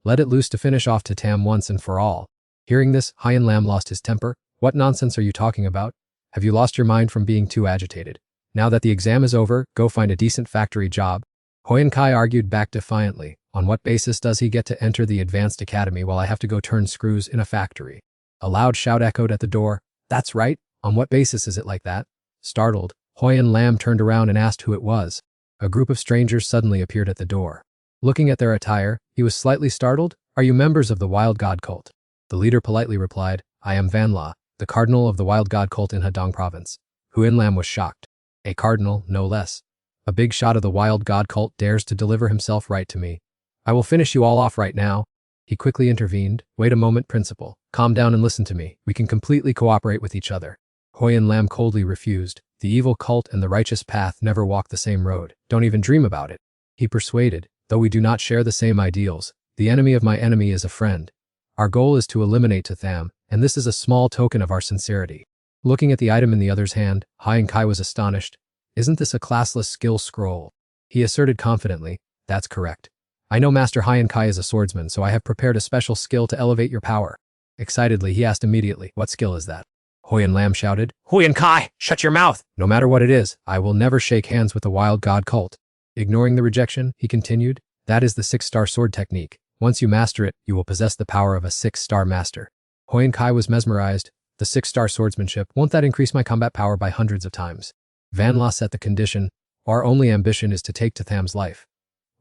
Let it loose to finish off Tatham once and for all. Hearing this, Huayan Lam lost his temper. What nonsense are you talking about? Have you lost your mind from being too agitated? Now that the exam is over, go find a decent factory job. Huayan Kai argued back defiantly. On what basis does he get to enter the advanced academy while I have to go turn screws in a factory? A loud shout echoed at the door. That's right. On what basis is it like that? Startled, Huayan Lam turned around and asked who it was. A group of strangers suddenly appeared at the door. Looking at their attire, he was slightly startled. Are you members of the Wild God cult? The leader politely replied, I am Vanla, the cardinal of the Wild God cult in Hadong province. Huayan Lam was shocked. A cardinal, no less. A big shot of the Wild God cult dares to deliver himself right to me. I will finish you all off right now. He quickly intervened. Wait a moment, principal. Calm down and listen to me. We can completely cooperate with each other. Huayan Lam coldly refused. The evil cult and the righteous path never walk the same road. Don't even dream about it. He persuaded, though we do not share the same ideals, the enemy of my enemy is a friend. Our goal is to eliminate Tatham, and this is a small token of our sincerity. Looking at the item in the other's hand, Huayan Kai was astonished. Isn't this a classless skill scroll? He asserted confidently, that's correct. I know Master Huayan Kai is a swordsman, so I have prepared a special skill to elevate your power. Excitedly, he asked immediately, what skill is that? Huayan Lam shouted, Huayan Kai, shut your mouth! No matter what it is, I will never shake hands with the Wild God cult. Ignoring the rejection, he continued, that is the 6-star sword technique. Once you master it, you will possess the power of a 6-star master. Huayan Kai was mesmerized. The 6-star swordsmanship, won't that increase my combat power by hundreds of times? Vanla set the condition. Our only ambition is to take Tatham's life.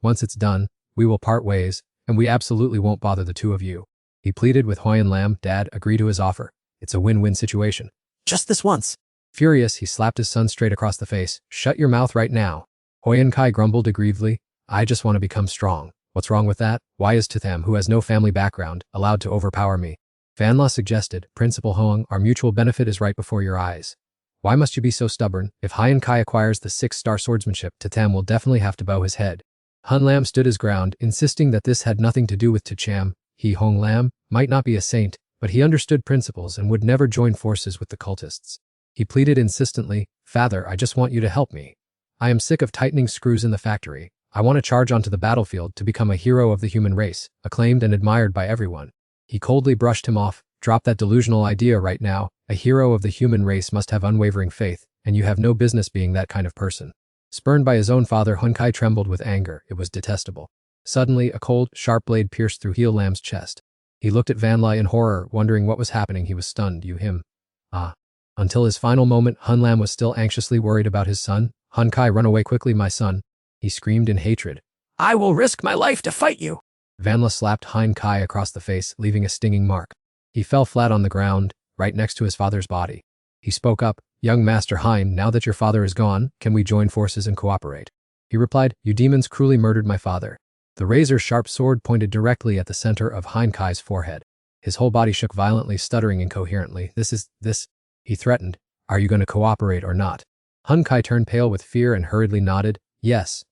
Once it's done, we will part ways, and we absolutely won't bother the two of you. He pleaded with Huayan Lam. Dad, agree to his offer. It's a win-win situation. Just this once. Furious, he slapped his son straight across the face. Shut your mouth right now. Huayan Kai grumbled aggrievedly. I just want to become strong. What's wrong with that? Why is Tatham, who has no family background, allowed to overpower me? Vanla suggested, Principal Hoang, our mutual benefit is right before your eyes. Why must you be so stubborn? If Huayan Kai acquires the 6-star swordsmanship, Tatham will definitely have to bow his head. Hun Lam stood his ground, insisting that this had nothing to do with Tacham. He, Hong Lam, might not be a saint, but he understood principles and would never join forces with the cultists. He pleaded insistently, Father, I just want you to help me. I am sick of tightening screws in the factory. I want to charge onto the battlefield to become a hero of the human race, acclaimed and admired by everyone. He coldly brushed him off. Drop that delusional idea right now. A hero of the human race must have unwavering faith, and you have no business being that kind of person. Spurned by his own father, Hunkai trembled with anger. It was detestable. Suddenly, a cold, sharp blade pierced through Heel Lam's chest. He looked at Vanla in horror, wondering what was happening. He was stunned. Him. Ah. Until his final moment, Hun Lam was still anxiously worried about his son. Hunkai, run away quickly, my son. He screamed in hatred. I will risk my life to fight you. Vanla slapped Hunkai across the face, leaving a stinging mark. He fell flat on the ground, right next to his father's body. He spoke up. Young Master Hein, now that your father is gone, can we join forces and cooperate? He replied, you demons cruelly murdered my father. The razor-sharp sword pointed directly at the center of Hunkai's forehead. His whole body shook violently, stuttering incoherently. This, he threatened. Are you going to cooperate or not? Hunkai turned pale with fear and hurriedly nodded. Yes.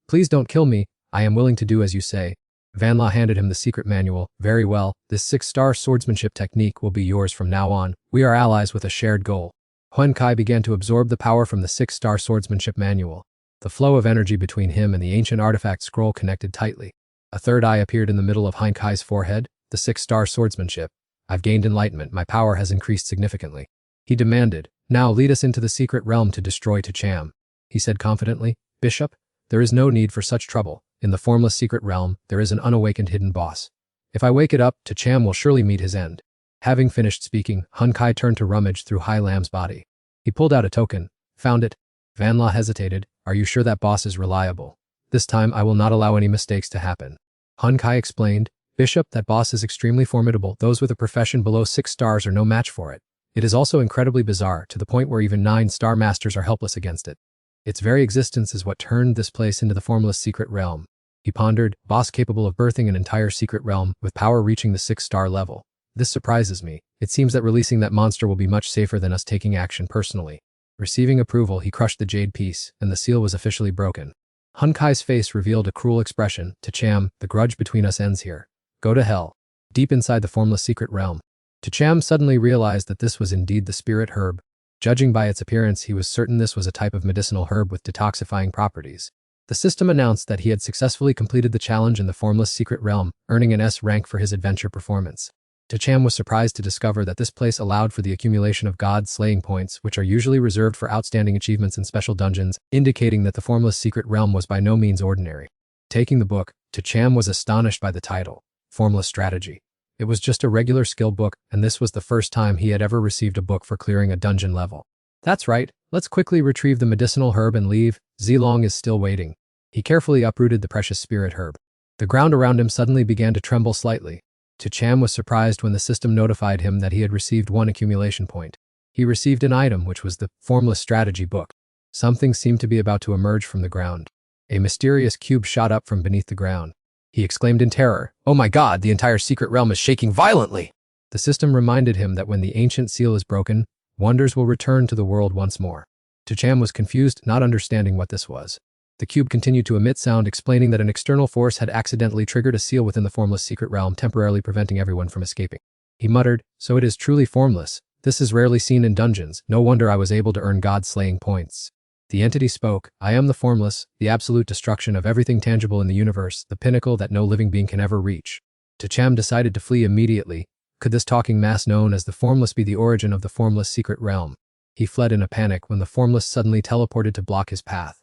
Please don't kill me. I am willing to do as you say. Vanla handed him the secret manual. Very well, this 6-star swordsmanship technique will be yours from now on. We are allies with a shared goal. Hunkai began to absorb the power from the 6-star swordsmanship manual. The flow of energy between him and the ancient artifact scroll connected tightly. A third eye appeared in the middle of Hunkai's forehead. The 6-star swordsmanship. I've gained enlightenment. My power has increased significantly. He demanded. Now lead us into the secret realm to destroy Tacham. He said confidently. Bishop, there is no need for such trouble. In the formless secret realm, there is an unawakened hidden boss. If I wake it up, Tacham will surely meet his end. Having finished speaking, Hunkai turned to rummage through Hai Lam's body. He pulled out a token. Found it. Vanla hesitated. Are you sure that boss is reliable? This time I will not allow any mistakes to happen. Hunkai explained. Bishop, that boss is extremely formidable. Those with a profession below 6 stars are no match for it. It is also incredibly bizarre, to the point where even 9-star masters are helpless against it. Its very existence is what turned this place into the formless secret realm. He pondered, boss capable of birthing an entire secret realm, with power reaching the 6-star level. This surprises me. It seems that releasing that monster will be much safer than us taking action personally. Receiving approval, he crushed the jade piece, and the seal was officially broken. Hunkai's face revealed a cruel expression. Tacham, the grudge between us ends here. Go to hell. Deep inside the formless secret realm. Tacham suddenly realized that this was indeed the spirit herb. Judging by its appearance, he was certain this was a type of medicinal herb with detoxifying properties. The system announced that he had successfully completed the challenge in the formless secret realm, earning an S rank for his adventure performance. Tacham was surprised to discover that this place allowed for the accumulation of god-slaying points, which are usually reserved for outstanding achievements in special dungeons, indicating that the formless secret realm was by no means ordinary. Taking the book, Tacham was astonished by the title, Formless Strategy. It was just a regular skill book, and this was the first time he had ever received a book for clearing a dungeon level. That's right, let's quickly retrieve the medicinal herb and leave. Zilong is still waiting. He carefully uprooted the precious spirit herb. The ground around him suddenly began to tremble slightly. Tacham was surprised when the system notified him that he had received 1 accumulation point. He received an item, which was the Formless Strategy book. Something seemed to be about to emerge from the ground. A mysterious cube shot up from beneath the ground. He exclaimed in terror, "Oh my God, the entire secret realm is shaking violently!" The system reminded him that when the ancient seal is broken, wonders will return to the world once more. Tacham was confused, not understanding what this was. The cube continued to emit sound, explaining that an external force had accidentally triggered a seal within the formless secret realm, temporarily preventing everyone from escaping. He muttered, "So it is truly formless. This is rarely seen in dungeons. No wonder I was able to earn god-slaying points." The entity spoke, "I am the formless, the absolute destruction of everything tangible in the universe, the pinnacle that no living being can ever reach." Tacham decided to flee immediately. Could this talking mass known as the Formless be the origin of the formless secret realm? He fled in a panic when the Formless suddenly teleported to block his path.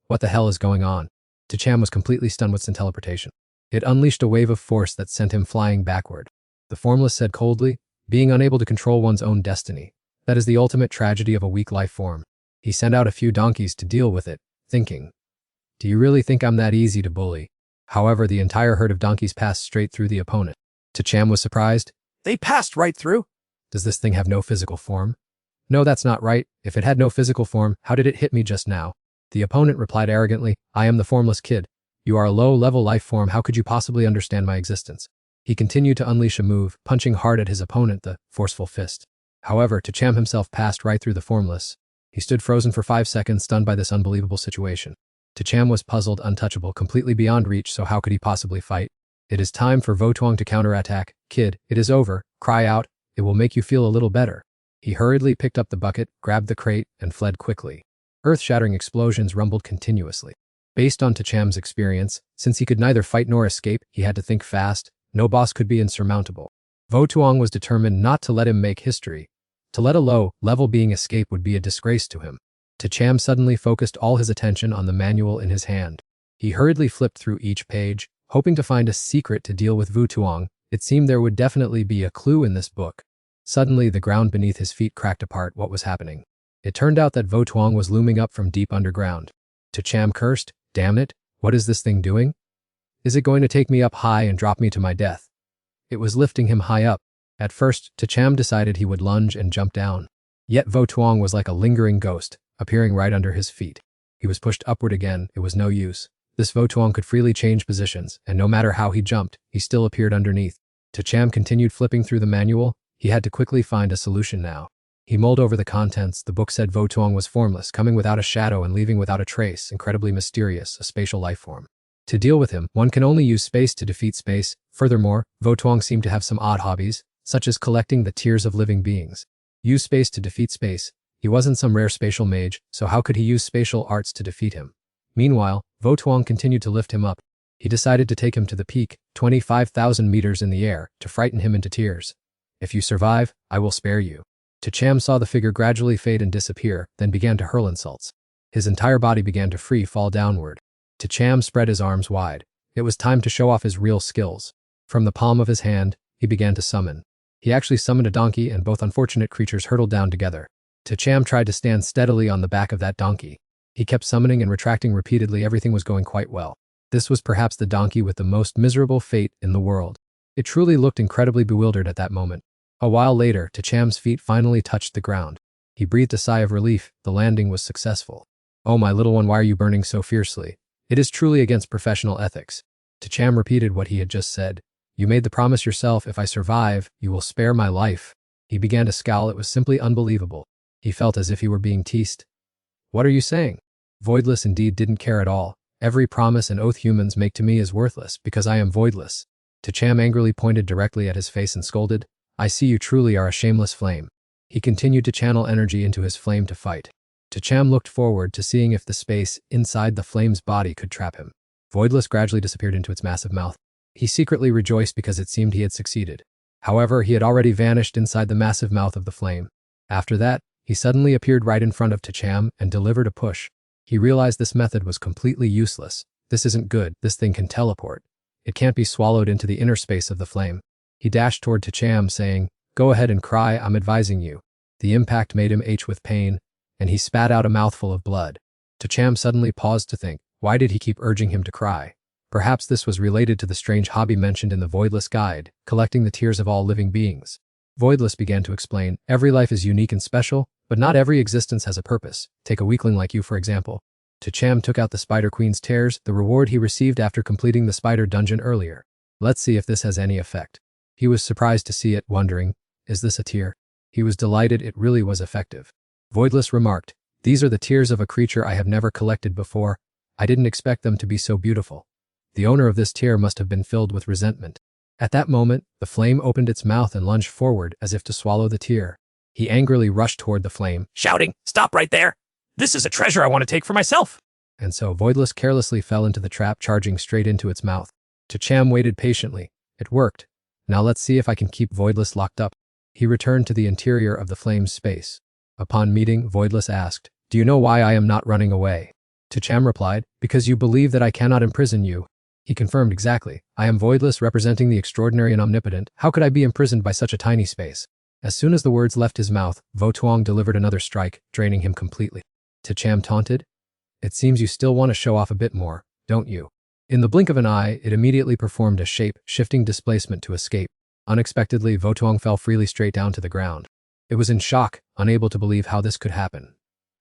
What the hell is going on? Tacham was completely stunned with teleportation. It unleashed a wave of force that sent him flying backward. The Formless said coldly, "Being unable to control one's own destiny. That is the ultimate tragedy of a weak life form." He sent out a few donkeys to deal with it, thinking, "Do you really think I'm that easy to bully?" However, the entire herd of donkeys passed straight through the opponent. Tacham was surprised. "They passed right through? Does this thing have no physical form?" "No, that's not right. If it had no physical form, how did it hit me just now?" The opponent replied arrogantly, "I am the Formless Kid. You are a low-level life form. How could you possibly understand my existence?" He continued to unleash a move, punching hard at his opponent, the forceful fist. However, Tacham himself passed right through the Formless. He stood frozen for 5 seconds, stunned by this unbelievable situation. Tacham was puzzled, untouchable, completely beyond reach, so how could he possibly fight? "It is time for Votuang to counterattack. Kid, it is over. Cry out. It will make you feel a little better." He hurriedly picked up the bucket, grabbed the crate, and fled quickly. Earth-shattering explosions rumbled continuously. Based on Tacham's experience, since he could neither fight nor escape, he had to think fast. No boss could be insurmountable. Vo Tuong was determined not to let him make history. To let a low-level being escape would be a disgrace to him. Tacham suddenly focused all his attention on the manual in his hand. He hurriedly flipped through each page, hoping to find a secret to deal with Vo Tuong. It seemed there would definitely be a clue in this book. Suddenly, the ground beneath his feet cracked apart. What was happening? It turned out that Vo Tuong was looming up from deep underground. Tacham cursed, "Damn it, what is this thing doing? Is it going to take me up high and drop me to my death?" It was lifting him high up. At first, Tacham decided he would lunge and jump down. Yet Vo Tuong was like a lingering ghost, appearing right under his feet. He was pushed upward again. It was no use. This Vo Tuong could freely change positions, and no matter how he jumped, he still appeared underneath. Tacham continued flipping through the manual. He had to quickly find a solution now. He mulled over the contents. The book said Vo Tuong was formless, coming without a shadow and leaving without a trace, incredibly mysterious, a spatial life form. To deal with him, one can only use space to defeat space. Furthermore, Vo Tuong seemed to have some odd hobbies, such as collecting the tears of living beings. Use space to defeat space. He wasn't some rare spatial mage, so how could he use spatial arts to defeat him? Meanwhile, Vo Tuong continued to lift him up. He decided to take him to the peak, 25,000 meters in the air, to frighten him into tears. "If you survive, I will spare you." Tacham saw the figure gradually fade and disappear, then began to hurl insults. His entire body began to free fall downward. Tacham spread his arms wide. It was time to show off his real skills. From the palm of his hand, he began to summon. He actually summoned a donkey, and both unfortunate creatures hurtled down together. Tacham tried to stand steadily on the back of that donkey. He kept summoning and retracting repeatedly. Everything was going quite well. This was perhaps the donkey with the most miserable fate in the world. It truly looked incredibly bewildered at that moment. A while later, Tacham's feet finally touched the ground. He breathed a sigh of relief. The landing was successful. "Oh, my little one, why are you burning so fiercely? It is truly against professional ethics." Tacham repeated what he had just said. "You made the promise yourself. If I survive, you will spare my life." He began to scowl. It was simply unbelievable. He felt as if he were being teased. "What are you saying?" Voidless indeed didn't care at all. "Every promise and oath humans make to me is worthless because I am voidless." Tacham angrily pointed directly at his face and scolded, "I see you truly are a shameless flame." He continued to channel energy into his flame to fight. Tacham looked forward to seeing if the space inside the flame's body could trap him. Voidless gradually disappeared into its massive mouth. He secretly rejoiced because it seemed he had succeeded. However, he had already vanished inside the massive mouth of the flame. After that, he suddenly appeared right in front of Tacham and delivered a push. He realized this method was completely useless. This isn't good. This thing can teleport. It can't be swallowed into the inner space of the flame. He dashed toward Tacham, saying, "Go ahead and cry, I'm advising you." The impact made him ache with pain, and he spat out a mouthful of blood. Tacham suddenly paused to think, why did he keep urging him to cry? Perhaps this was related to the strange hobby mentioned in the Voidless Guide, collecting the tears of all living beings. Voidless began to explain, "Every life is unique and special, but not every existence has a purpose. Take a weakling like you, for example." Tacham took out the Spider Queen's tears, the reward he received after completing the spider dungeon earlier. Let's see if this has any effect. He was surprised to see it, wondering, is this a tear? He was delighted it really was effective. Voidless remarked, "These are the tears of a creature I have never collected before. I didn't expect them to be so beautiful." The owner of this tear must have been filled with resentment. At that moment, the flame opened its mouth and lunged forward as if to swallow the tear. He angrily rushed toward the flame, shouting, "Stop right there! This is a treasure I want to take for myself!" And so Voidless carelessly fell into the trap, charging straight into its mouth. Tacham waited patiently. It worked. Now let's see if I can keep Voidless locked up. He returned to the interior of the flame's space. Upon meeting, Voidless asked, "Do you know why I am not running away?" Tacham replied, "Because you believe that I cannot imprison you." He confirmed, "Exactly. I am Voidless, representing the extraordinary and omnipotent. How could I be imprisoned by such a tiny space?" As soon as the words left his mouth, Vo Tuong delivered another strike, draining him completely. Tacham taunted, "It seems you still want to show off a bit more, don't you?" In the blink of an eye, it immediately performed a shape-shifting displacement to escape. Unexpectedly, Vo Tuong fell freely straight down to the ground. It was in shock, unable to believe how this could happen.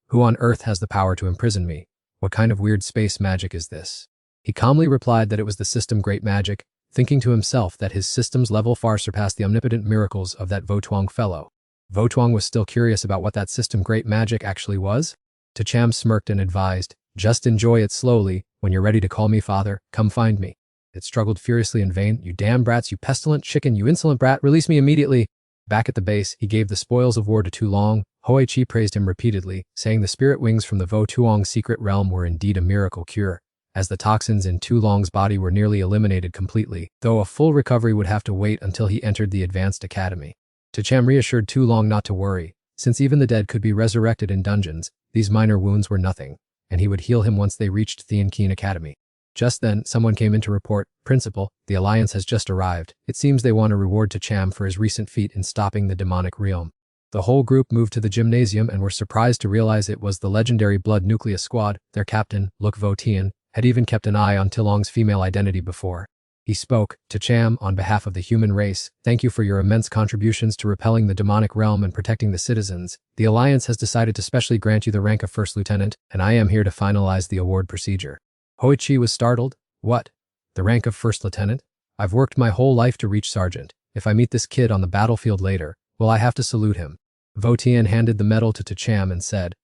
"Who on earth has the power to imprison me? What kind of weird space magic is this?" He calmly replied that it was the system Great Magic, thinking to himself that his system's level far surpassed the omnipotent miracles of that Vo Tuong fellow. Vo Tuong was still curious about what that system Great Magic actually was. Tacham smirked and advised, "Just enjoy it slowly. When you're ready to call me father, come find me." It struggled furiously in vain. "You damn brats, you pestilent chicken, you insolent brat, release me immediately." Back at the base, he gave the spoils of war to Tu Long. Hoi Chi praised him repeatedly, saying the spirit wings from the Vo Tuong secret realm were indeed a miracle cure. as the toxins in Tu Long's body were nearly eliminated completely, though a full recovery would have to wait until he entered the advanced academy. Cham reassured Tu Long not to worry, since even the dead could be resurrected in dungeons, these minor wounds were nothing, and he would heal him once they reached Thean Keen Academy. Just then, someone came in to report, "Principal, the Alliance has just arrived. It seems they want a reward to Cham for his recent feat in stopping the demonic realm." The whole group moved to the gymnasium and were surprised to realize it was the legendary Blood Nucleus Squad. Their captain, Luk Votian, had even kept an eye on Tilong's female identity before. He spoke to Cham on behalf of the human race. "Thank you for your immense contributions to repelling the demonic realm and protecting the citizens. The Alliance has decided to specially grant you the rank of First Lieutenant, and I am here to finalize the award procedure." Hoichi was startled. "What? The rank of First Lieutenant? I've worked my whole life to reach Sergeant. If I meet this kid on the battlefield later, will I have to salute him?" Votian handed the medal to Cham and said,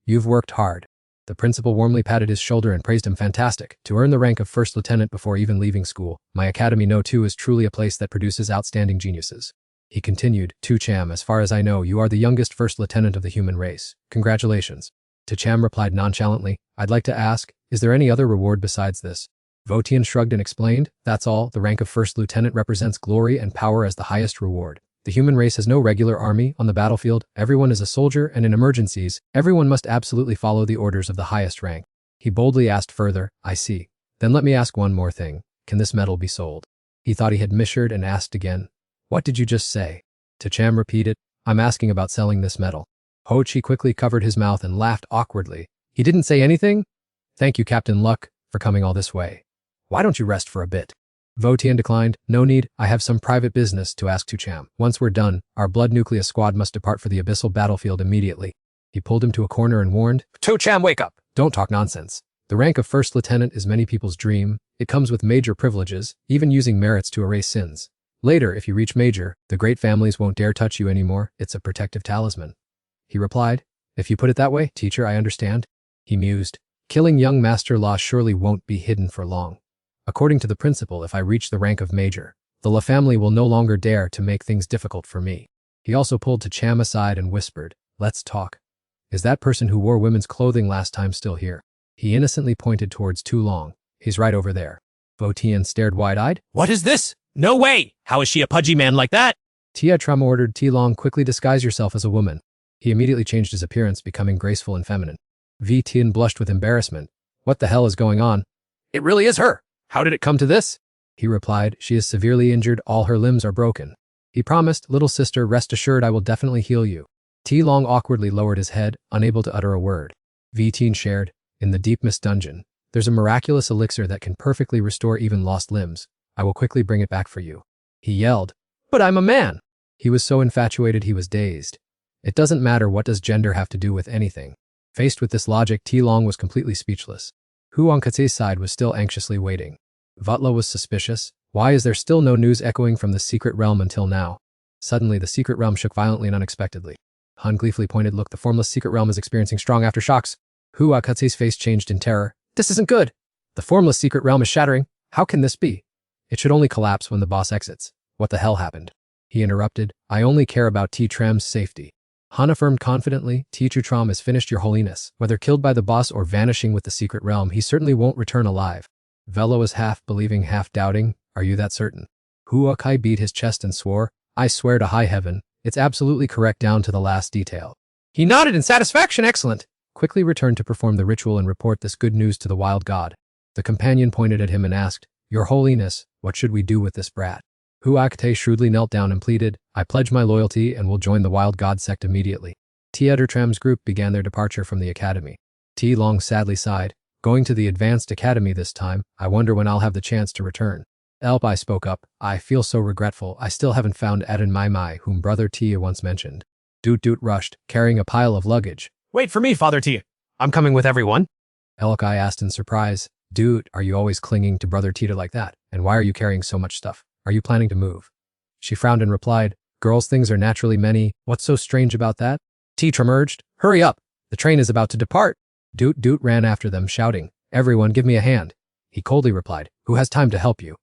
"You've worked hard." The principal warmly patted his shoulder and praised him. "Fantastic. To earn the rank of First Lieutenant before even leaving school, my academy No 2 is truly a place that produces outstanding geniuses." He continued, "To Cham, as far as I know, you are the youngest First Lieutenant of the human race. Congratulations." Cham replied nonchalantly, "I'd like to ask, is there any other reward besides this?" Votian shrugged and explained, "That's all. The rank of First Lieutenant represents glory and power as the highest reward. The human race has no regular army on the battlefield. Everyone is a soldier, and in emergencies, everyone must absolutely follow the orders of the highest rank." He boldly asked further, "I see. Then let me ask one more thing. Can this medal be sold?" He thought he had misheard and asked again, "What did you just say?" Cham repeated, "I'm asking about selling this medal." Hoichi quickly covered his mouth and laughed awkwardly. "He didn't say anything? Thank you, Captain Luck, for coming all this way. Why don't you rest for a bit?" Votian declined, "No need, I have some private business to ask Cham. Once we're done, our Blood Nucleus Squad must depart for the abyssal battlefield immediately." He pulled him to a corner and warned, Cham, wake up! Don't talk nonsense. The rank of First Lieutenant is many people's dream. It comes with major privileges, even using merits to erase sins. Later, if you reach Major, the great families won't dare touch you anymore. It's a protective talisman." He replied, "If you put it that way, teacher, I understand." He mused, "Killing young Master Law surely won't be hidden for long. According to the principal, if I reach the rank of Major, the La family will no longer dare to make things difficult for me." He also pulled Cham aside and whispered, "Let's talk. Is that person who wore women's clothing last time still here?" He innocently pointed towards Tu Long. "He's right over there." Votian stared wide-eyed. "What is this? No way! How is she a pudgy man like that?" Tram ordered Long, "Quickly disguise yourself as a woman." He immediately changed his appearance, becoming graceful and feminine. Tian blushed with embarrassment. "What the hell is going on?" "It really is her. How did it come to this?" He replied, "She is severely injured, all her limbs are broken." He promised, "Little sister, rest assured I will definitely heal you." Long awkwardly lowered his head, unable to utter a word. Tian shared, "In the deep mist dungeon, there's a miraculous elixir that can perfectly restore even lost limbs. I will quickly bring it back for you." He yelled, "But I'm a man!" He was so infatuated he was dazed. It doesn't matter, what does gender have to do with anything? Faced with this logic, Long was completely speechless. Hu on Katse's side was still anxiously waiting. Vatla was suspicious. Why is there still no news echoing from the secret realm until now? Suddenly, the secret realm shook violently and unexpectedly. Han gleefully pointed, "Look, the formless secret realm is experiencing strong aftershocks." Hu Katse's face changed in terror. "This isn't good. The formless secret realm is shattering. How can this be? It should only collapse when the boss exits. What the hell happened?" He interrupted, "I only care about Tram's safety." Han affirmed confidently, Tram is finished, Your Holiness. Whether killed by the boss or vanishing with the secret realm, he certainly won't return alive. Velo was half believing, half doubting. "Are you that certain?" Hua Kai beat his chest and swore, "I swear to high heaven, it's absolutely correct down to the last detail." He nodded in satisfaction. "Excellent." Quickly returned to perform the ritual and report this good news to the wild god. The companion pointed at him and asked, "Your Holiness, what should we do with this brat?" Huakte shrewdly knelt down and pleaded, "I pledge my loyalty and will join the Wild God sect immediately." Tram's group began their departure from the academy. Long sadly sighed, "Going to the advanced academy this time, I wonder when I'll have the chance to return." Elpai spoke up, "I feel so regretful, I still haven't found Aden Mai, whom Brother Tia once mentioned." Doot rushed, carrying a pile of luggage. "Wait for me, Father Tia. I'm coming with everyone." Elkai asked in surprise, "Doot, are you always clinging to Brother Tita like that? And why are you carrying so much stuff? Are you planning to move?" She frowned and replied, "Girls' things are naturally many. What's so strange about that?" Tram urged, "Hurry up. The train is about to depart." Doot ran after them, shouting, "Everyone give me a hand." He coldly replied, "Who has time to help you?"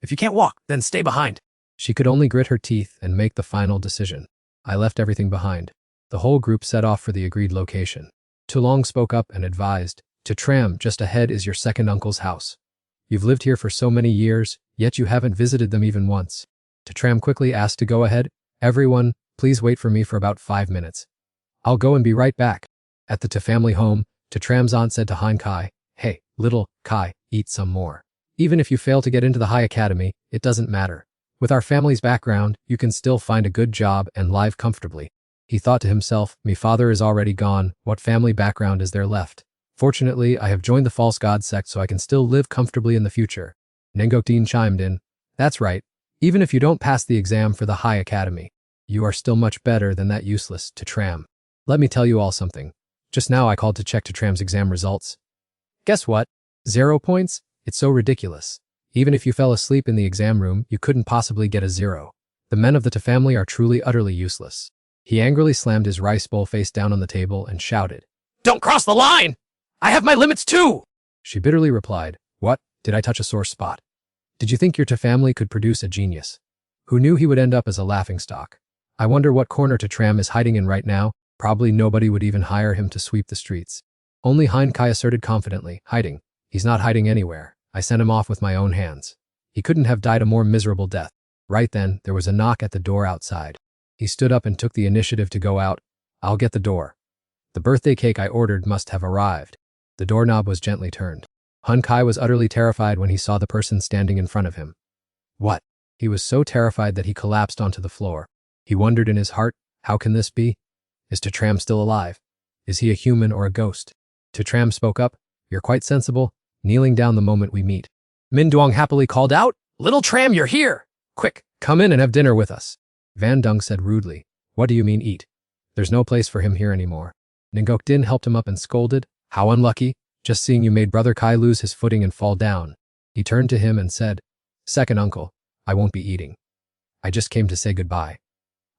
"If you can't walk, then stay behind." She could only grit her teeth and make the final decision. "I left everything behind." The whole group set off for the agreed location. Tulong spoke up and advised, To Tram, just ahead is your second uncle's house. You've lived here for so many years, yet you haven't visited them even once. To Tram quickly asked to go ahead. Everyone, please wait for me for about 5 minutes. I'll go and be right back. At the family home, To Tram's aunt said to Hein Kai, hey, little Kai, eat some more. Even if you fail to get into the high academy, it doesn't matter. With our family's background, you can still find a good job and live comfortably. He thought to himself, me father is already gone, what family background is there left? Fortunately, I have joined the false god sect so I can still live comfortably in the future. Nengokdin chimed in, that's right. Even if you don't pass the exam for the high academy, you are still much better than that useless To Tram. Let me tell you all something. Just now I called to check To Tram's exam results. Guess what? 0 points? It's so ridiculous. Even if you fell asleep in the exam room, you couldn't possibly get a 0. The men of the To family are truly utterly useless. He angrily slammed his rice bowl face down on the table and shouted, Don't cross the line! I have my limits too! She bitterly replied, what? Did I touch a sore spot? Did you think your To family could produce a genius? Who knew he would end up as a laughingstock? I wonder what corner To Tram is hiding in right now. Probably nobody would even hire him to sweep the streets. Only Hein Kai asserted confidently, hiding. He's not hiding anywhere. I sent him off with my own hands. He couldn't have died a more miserable death. Right then, there was a knock at the door outside. He stood up and took the initiative to go out. I'll get the door. The birthday cake I ordered must have arrived. The doorknob was gently turned. Hein Kai was utterly terrified when he saw the person standing in front of him. What? He was so terrified that he collapsed onto the floor. He wondered in his heart, how can this be? Is To Tram still alive? Is he a human or a ghost? To Tram spoke up, you're quite sensible, kneeling down the moment we meet. Min Duong happily called out, Little Tram, you're here! Quick, come in and have dinner with us. Van Dung said rudely, what do you mean eat? There's no place for him here anymore. Ngok Din helped him up and scolded, how unlucky, just seeing you made Brother Kai lose his footing and fall down. He turned to him and said, second uncle, I won't be eating. I just came to say goodbye.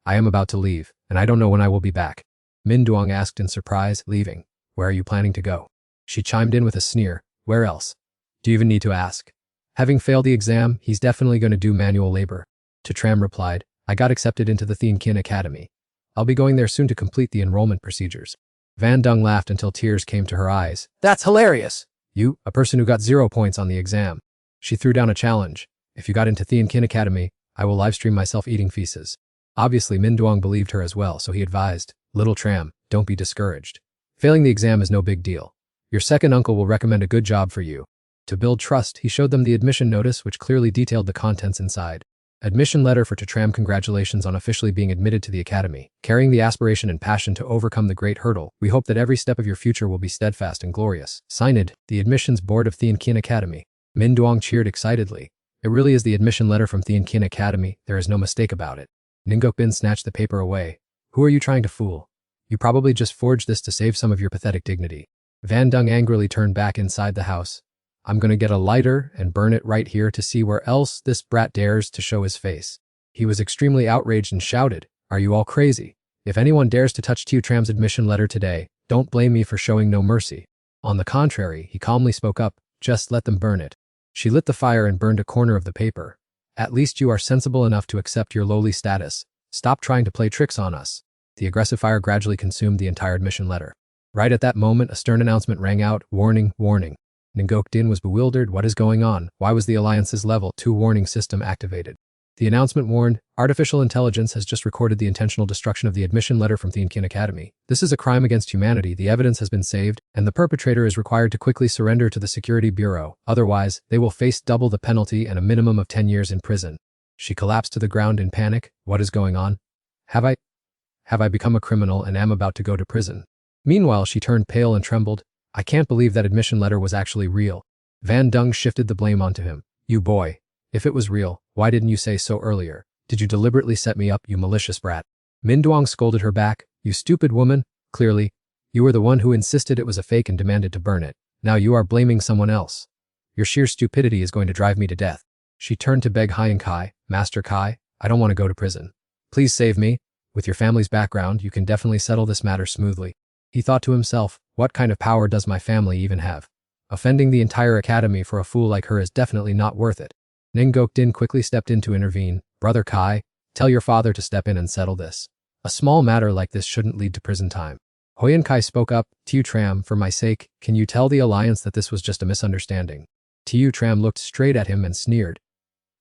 I am about to leave, and I don't know when I will be back. Min Duong asked in surprise, leaving. Where are you planning to go? She chimed in with a sneer, where else? Do you even need to ask? Having failed the exam, he's definitely going to do manual labor. To Tram replied, I got accepted into the Thien Kin Academy. I'll be going there soon to complete the enrollment procedures. Van Dung laughed until tears came to her eyes. That's hilarious. You, a person who got 0 points on the exam. She threw down a challenge. If you got into Thien Kin Academy, I will livestream myself eating feces. Obviously, Min Duong believed her as well, so he advised, little Tram, don't be discouraged. Failing the exam is no big deal. Your second uncle will recommend a good job for you. To build trust, he showed them the admission notice which clearly detailed the contents inside. Admission letter for To Tram, congratulations on officially being admitted to the academy. Carrying the aspiration and passion to overcome the great hurdle, we hope that every step of your future will be steadfast and glorious. Signed, the Admissions Board of Thien Kin Academy. Min Duong cheered excitedly. It really is the admission letter from Thien Kin Academy, there is no mistake about it. Ningok Bin snatched the paper away. Who are you trying to fool? You probably just forged this to save some of your pathetic dignity. Van Dung angrily turned back inside the house. I'm gonna get a lighter and burn it right here to see where else this brat dares to show his face. He was extremely outraged and shouted, are you all crazy? If anyone dares to touch To Tram's admission letter today, don't blame me for showing no mercy. On the contrary, he calmly spoke up, just let them burn it. She lit the fire and burned a corner of the paper. At least you are sensible enough to accept your lowly status. Stop trying to play tricks on us. The aggressive fire gradually consumed the entire admission letter. Right at that moment, a stern announcement rang out, warning, warning. Ngok Din was bewildered, what is going on? Why was the Alliance's Level 2 warning system activated? The announcement warned, artificial intelligence has just recorded the intentional destruction of the admission letter from Thien Kin Academy. This is a crime against humanity, the evidence has been saved, and the perpetrator is required to quickly surrender to the Security Bureau, otherwise, they will face double the penalty and a minimum of 10 years in prison. She collapsed to the ground in panic, what is going on? Have I become a criminal and am about to go to prison? Meanwhile, she turned pale and trembled. I can't believe that admission letter was actually real. Van Dung shifted the blame onto him. You boy. If it was real, why didn't you say so earlier? Did you deliberately set me up, you malicious brat? Min Duong scolded her back. You stupid woman. Clearly, you were the one who insisted it was a fake and demanded to burn it. Now you are blaming someone else. Your sheer stupidity is going to drive me to death. She turned to beg Hein Kai, Master Kai, I don't want to go to prison. Please save me. With your family's background, you can definitely settle this matter smoothly. He thought to himself, what kind of power does my family even have? Offending the entire academy for a fool like her is definitely not worth it. Ngok Din quickly stepped in to intervene. Brother Kai, tell your father to step in and settle this. A small matter like this shouldn't lead to prison time. Hoyan Kai spoke up, Tu Tram, for my sake, can you tell the Alliance that this was just a misunderstanding? Tu Tram looked straight at him and sneered.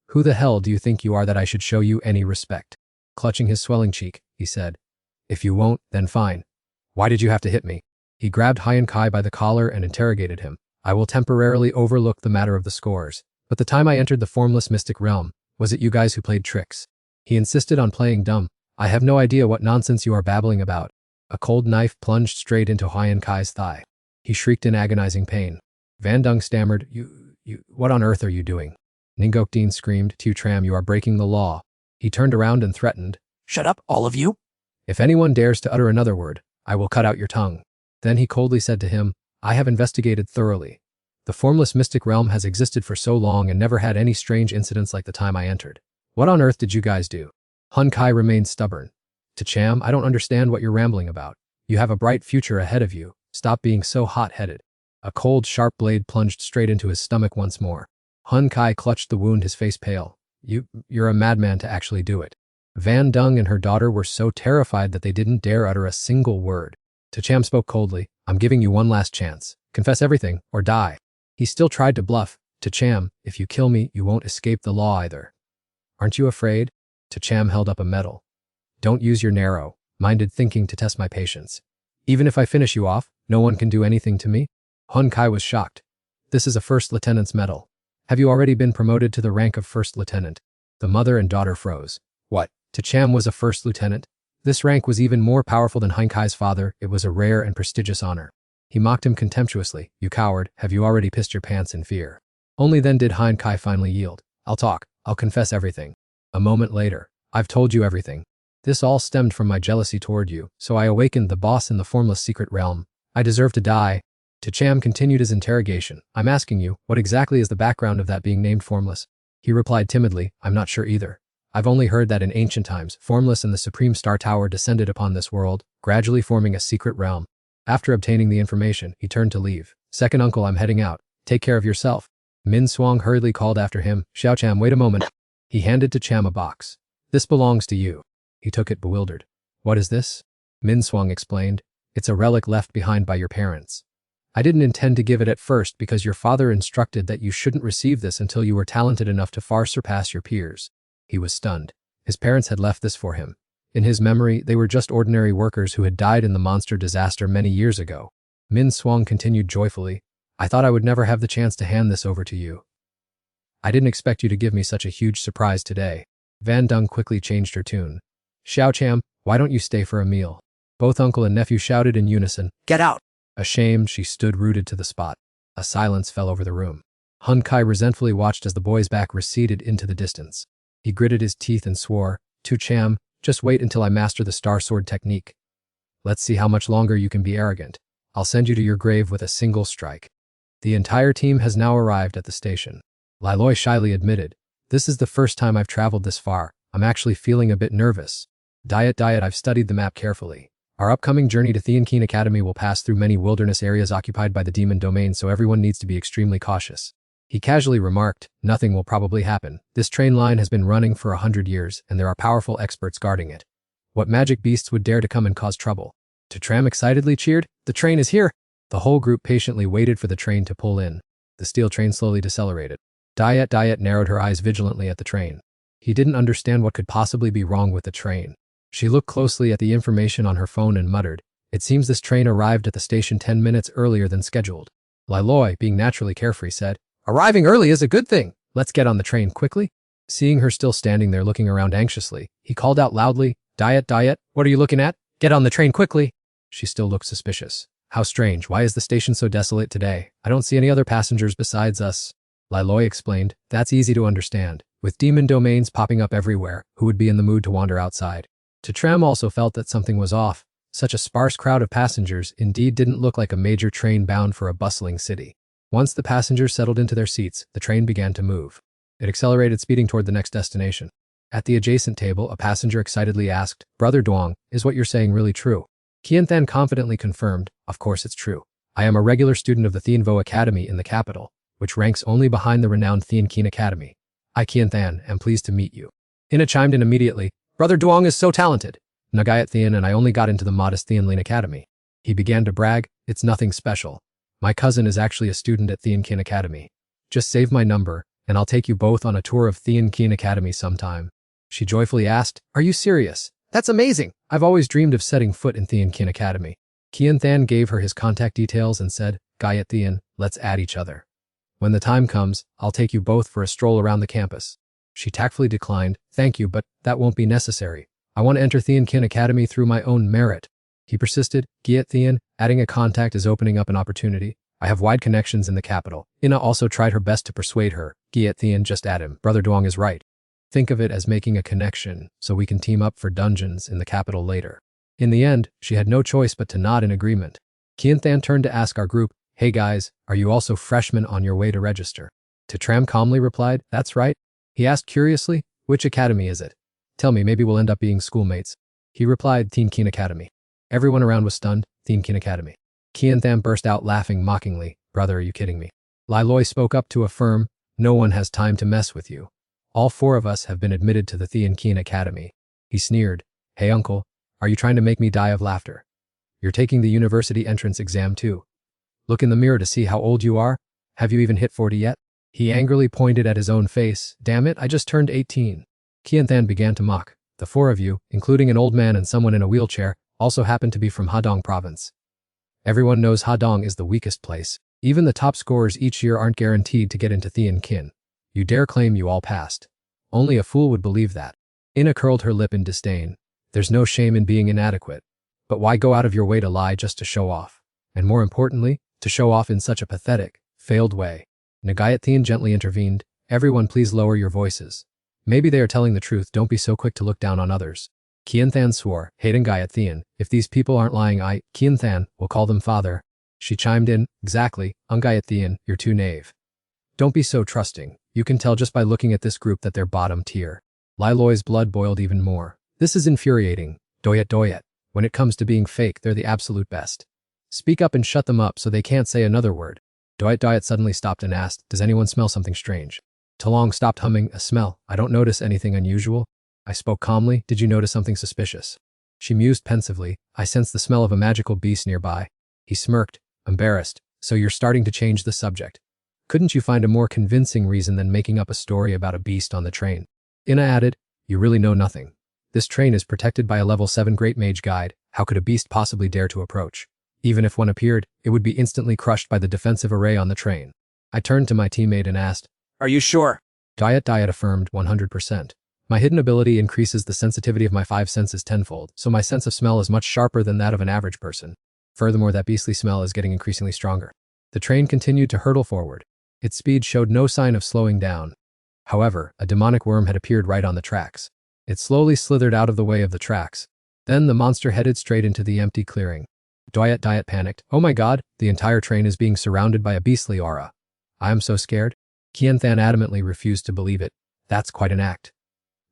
Who the hell do you think you are that I should show you any respect? Clutching his swelling cheek, he said. If you won't, then fine. Why did you have to hit me? He grabbed Hoyan Kai by the collar and interrogated him. I will temporarily overlook the matter of the scores, but the time I entered the formless mystic realm, was it you guys who played tricks? He insisted on playing dumb. I have no idea what nonsense you are babbling about. A cold knife plunged straight into Hoyan Kai's thigh. He shrieked in agonizing pain. Van Dung stammered, what on earth are you doing? Ningok Dean screamed, Tu Tram, you are breaking the law. He turned around and threatened, Shut up, all of you. If anyone dares to utter another word, I will cut out your tongue. Then he coldly said to him, I have investigated thoroughly. The formless mystic realm has existed for so long and never had any strange incidents like the time I entered. What on earth did you guys do? Hun Kai remained stubborn. Tu Tram, I don't understand what you're rambling about. You have a bright future ahead of you. Stop being so hot-headed. A cold, sharp blade plunged straight into his stomach once more. Hun Kai clutched the wound, his face pale. You're a madman to actually do it. Van Dung and her daughter were so terrified that they didn't dare utter a single word. Tu Tram spoke coldly, I'm giving you one last chance. Confess everything, or die. He still tried to bluff. Tu Tram, if you kill me, you won't escape the law either. Aren't you afraid? Tu Tram held up a medal. Don't use your narrow-minded thinking to test my patience. Even if I finish you off, no one can do anything to me? Hun Kai was shocked. This is a first lieutenant's medal. Have you already been promoted to the rank of first lieutenant? The mother and daughter froze. What? Tu Tram was a first lieutenant? This rank was even more powerful than Hun Kai's father. It was a rare and prestigious honor. He mocked him contemptuously. You coward, have you already pissed your pants in fear? Only then did Hun Kai finally yield. I'll talk. I'll confess everything. A moment later. I've told you everything. This all stemmed from my jealousy toward you, so I awakened the boss in the formless secret realm. I deserve to die. Tu Tram continued his interrogation. I'm asking you, what exactly is the background of that being named formless? He replied timidly, I'm not sure either. I've only heard that in ancient times, Formless and the Supreme Star Tower descended upon this world, gradually forming a secret realm. After obtaining the information, he turned to leave. Second uncle, I'm heading out. Take care of yourself. Min Swang hurriedly called after him. Xiao Cham, wait a moment. He handed to Cham a box. This belongs to you. He took it bewildered. What is this? Min Swang explained. It's a relic left behind by your parents. I didn't intend to give it at first because your father instructed that you shouldn't receive this until you were talented enough to far surpass your peers. He was stunned. His parents had left this for him. In his memory, they were just ordinary workers who had died in the monster disaster many years ago. Min Swang continued joyfully. I thought I would never have the chance to hand this over to you. I didn't expect you to give me such a huge surprise today. Van Dung quickly changed her tune. Xiao Cham, why don't you stay for a meal? Both uncle and nephew shouted in unison. Get out! Ashamed, she stood rooted to the spot. A silence fell over the room. Hun Kai resentfully watched as the boy's back receded into the distance. He gritted his teeth and swore, Tu Tram, just wait until I master the Star Sword technique. Let's see how much longer you can be arrogant. I'll send you to your grave with a single strike. The entire team has now arrived at the station. Liloi shyly admitted, this is the first time I've traveled this far. I'm actually feeling a bit nervous. Diet, I've studied the map carefully. Our upcoming journey to Theankeen Academy will pass through many wilderness areas occupied by the demon domain, so everyone needs to be extremely cautious. He casually remarked, nothing will probably happen. This train line has been running for 100 years, and there are powerful experts guarding it. What magic beasts would dare to come and cause trouble? Tu Tram excitedly cheered, the train is here. The whole group patiently waited for the train to pull in. The steel train slowly decelerated. Diet narrowed her eyes vigilantly at the train. He didn't understand what could possibly be wrong with the train. She looked closely at the information on her phone and muttered, it seems this train arrived at the station 10 minutes earlier than scheduled. Liloi, being naturally carefree, said, arriving early is a good thing. Let's get on the train quickly. Seeing her still standing there looking around anxiously, he called out loudly, Diet, what are you looking at? Get on the train quickly. She still looked suspicious. How strange, why is the station so desolate today? I don't see any other passengers besides us. Liloi explained, that's easy to understand. With demon domains popping up everywhere, who would be in the mood to wander outside? Tu Tram also felt that something was off. Such a sparse crowd of passengers indeed didn't look like a major train bound for a bustling city. Once the passengers settled into their seats, the train began to move. It accelerated, speeding toward the next destination. At the adjacent table, a passenger excitedly asked, Brother Duong, is what you're saying really true? Qianthan confidently confirmed, of course it's true. I am a regular student of the Thienvo Academy in the capital, which ranks only behind the renowned Theankeen Academy. I, Qianthan, am pleased to meet you. Ina chimed in immediately, Brother Duong is so talented. Nagayat Thien and I only got into the modest Thienlin Academy. He began to brag, "It's nothing special. My cousin is actually a student at Theankin Academy. Just save my number, and I'll take you both on a tour of Theankin Academy sometime." She joyfully asked, "Are you serious? That's amazing. I've always dreamed of setting foot in Theankin Academy." Kian Than gave her his contact details and said, "Gayat Thean, let's add each other. When the time comes, I'll take you both for a stroll around the campus." She tactfully declined, "Thank you, but that won't be necessary. I want to enter Theankin Academy through my own merit." He persisted, "Gayat Thean, adding a contact is opening up an opportunity. I have wide connections in the capital." Ina also tried her best to persuade her, "Gayat Thean, just add him. Brother Duong is right. Think of it as making a connection so we can team up for dungeons in the capital later." In the end, she had no choice but to nod in agreement. Kian Than turned to ask our group, "Hey guys, are you also freshmen on your way to register?" Tram calmly replied, "That's right." He asked curiously, "Which academy is it? Tell me, maybe we'll end up being schoolmates." He replied, "Theankin Academy." Everyone around was stunned. Theankin Academy. Kian Than burst out laughing mockingly, "Brother, are you kidding me?" Lai Loi spoke up to affirm, "No one has time to mess with you. All four of us have been admitted to the Theankin Academy." He sneered, "Hey uncle, are you trying to make me die of laughter? You're taking the university entrance exam too. Look in the mirror to see how old you are. Have you even hit 40 yet?" He angrily pointed at his own face. "Damn it, I just turned 18. Kian Than began to mock. "The four of you, including an old man and someone in a wheelchair, also happen to be from Hadong province. Everyone knows Hadong is the weakest place. Even the top scorers each year aren't guaranteed to get into Theankin. You dare claim you all passed? Only a fool would believe that." Ina curled her lip in disdain. "There's no shame in being inadequate. But why go out of your way to lie just to show off? And more importantly, to show off in such a pathetic, failed way." Nagayat Thean gently intervened, "Everyone please lower your voices. Maybe they are telling the truth, don't be so quick to look down on others." Kian Than swore, "Hating Gayat Thean, if these people aren't lying Kian Than, will call them father." She chimed in, "Exactly, Gayat Thean, you're too naive. Don't be so trusting. You can tell just by looking at this group that they're bottom tier." Lai Loi's blood boiled even more. "This is infuriating. Doyet. When it comes to being fake, they're the absolute best. Speak up and shut them up so they can't say another word." Doyet suddenly stopped and asked, "Does anyone smell something strange?" Talong stopped humming, "A smell. I don't notice anything unusual." I spoke calmly, "Did you notice something suspicious?" She mused pensively, "I sense the smell of a magical beast nearby." He smirked, embarrassed, "So you're starting to change the subject. Couldn't you find a more convincing reason than making up a story about a beast on the train?" Ina added, "You really know nothing. This train is protected by a level 7 Great Mage Guide. How could a beast possibly dare to approach? Even if one appeared, it would be instantly crushed by the defensive array on the train." I turned to my teammate and asked, "Are you sure?" Diet affirmed, 100%. My hidden ability increases the sensitivity of my 5 senses tenfold, so my sense of smell is much sharper than that of an average person. Furthermore, that beastly smell is getting increasingly stronger. The train continued to hurtle forward. Its speed showed no sign of slowing down. However, a demonic worm had appeared right on the tracks. It slowly slithered out of the way of the tracks. Then the monster headed straight into the empty clearing. Diet panicked. "Oh my god, the entire train is being surrounded by a beastly aura. I am so scared." Kian Than adamantly refused to believe it. "That's quite an act.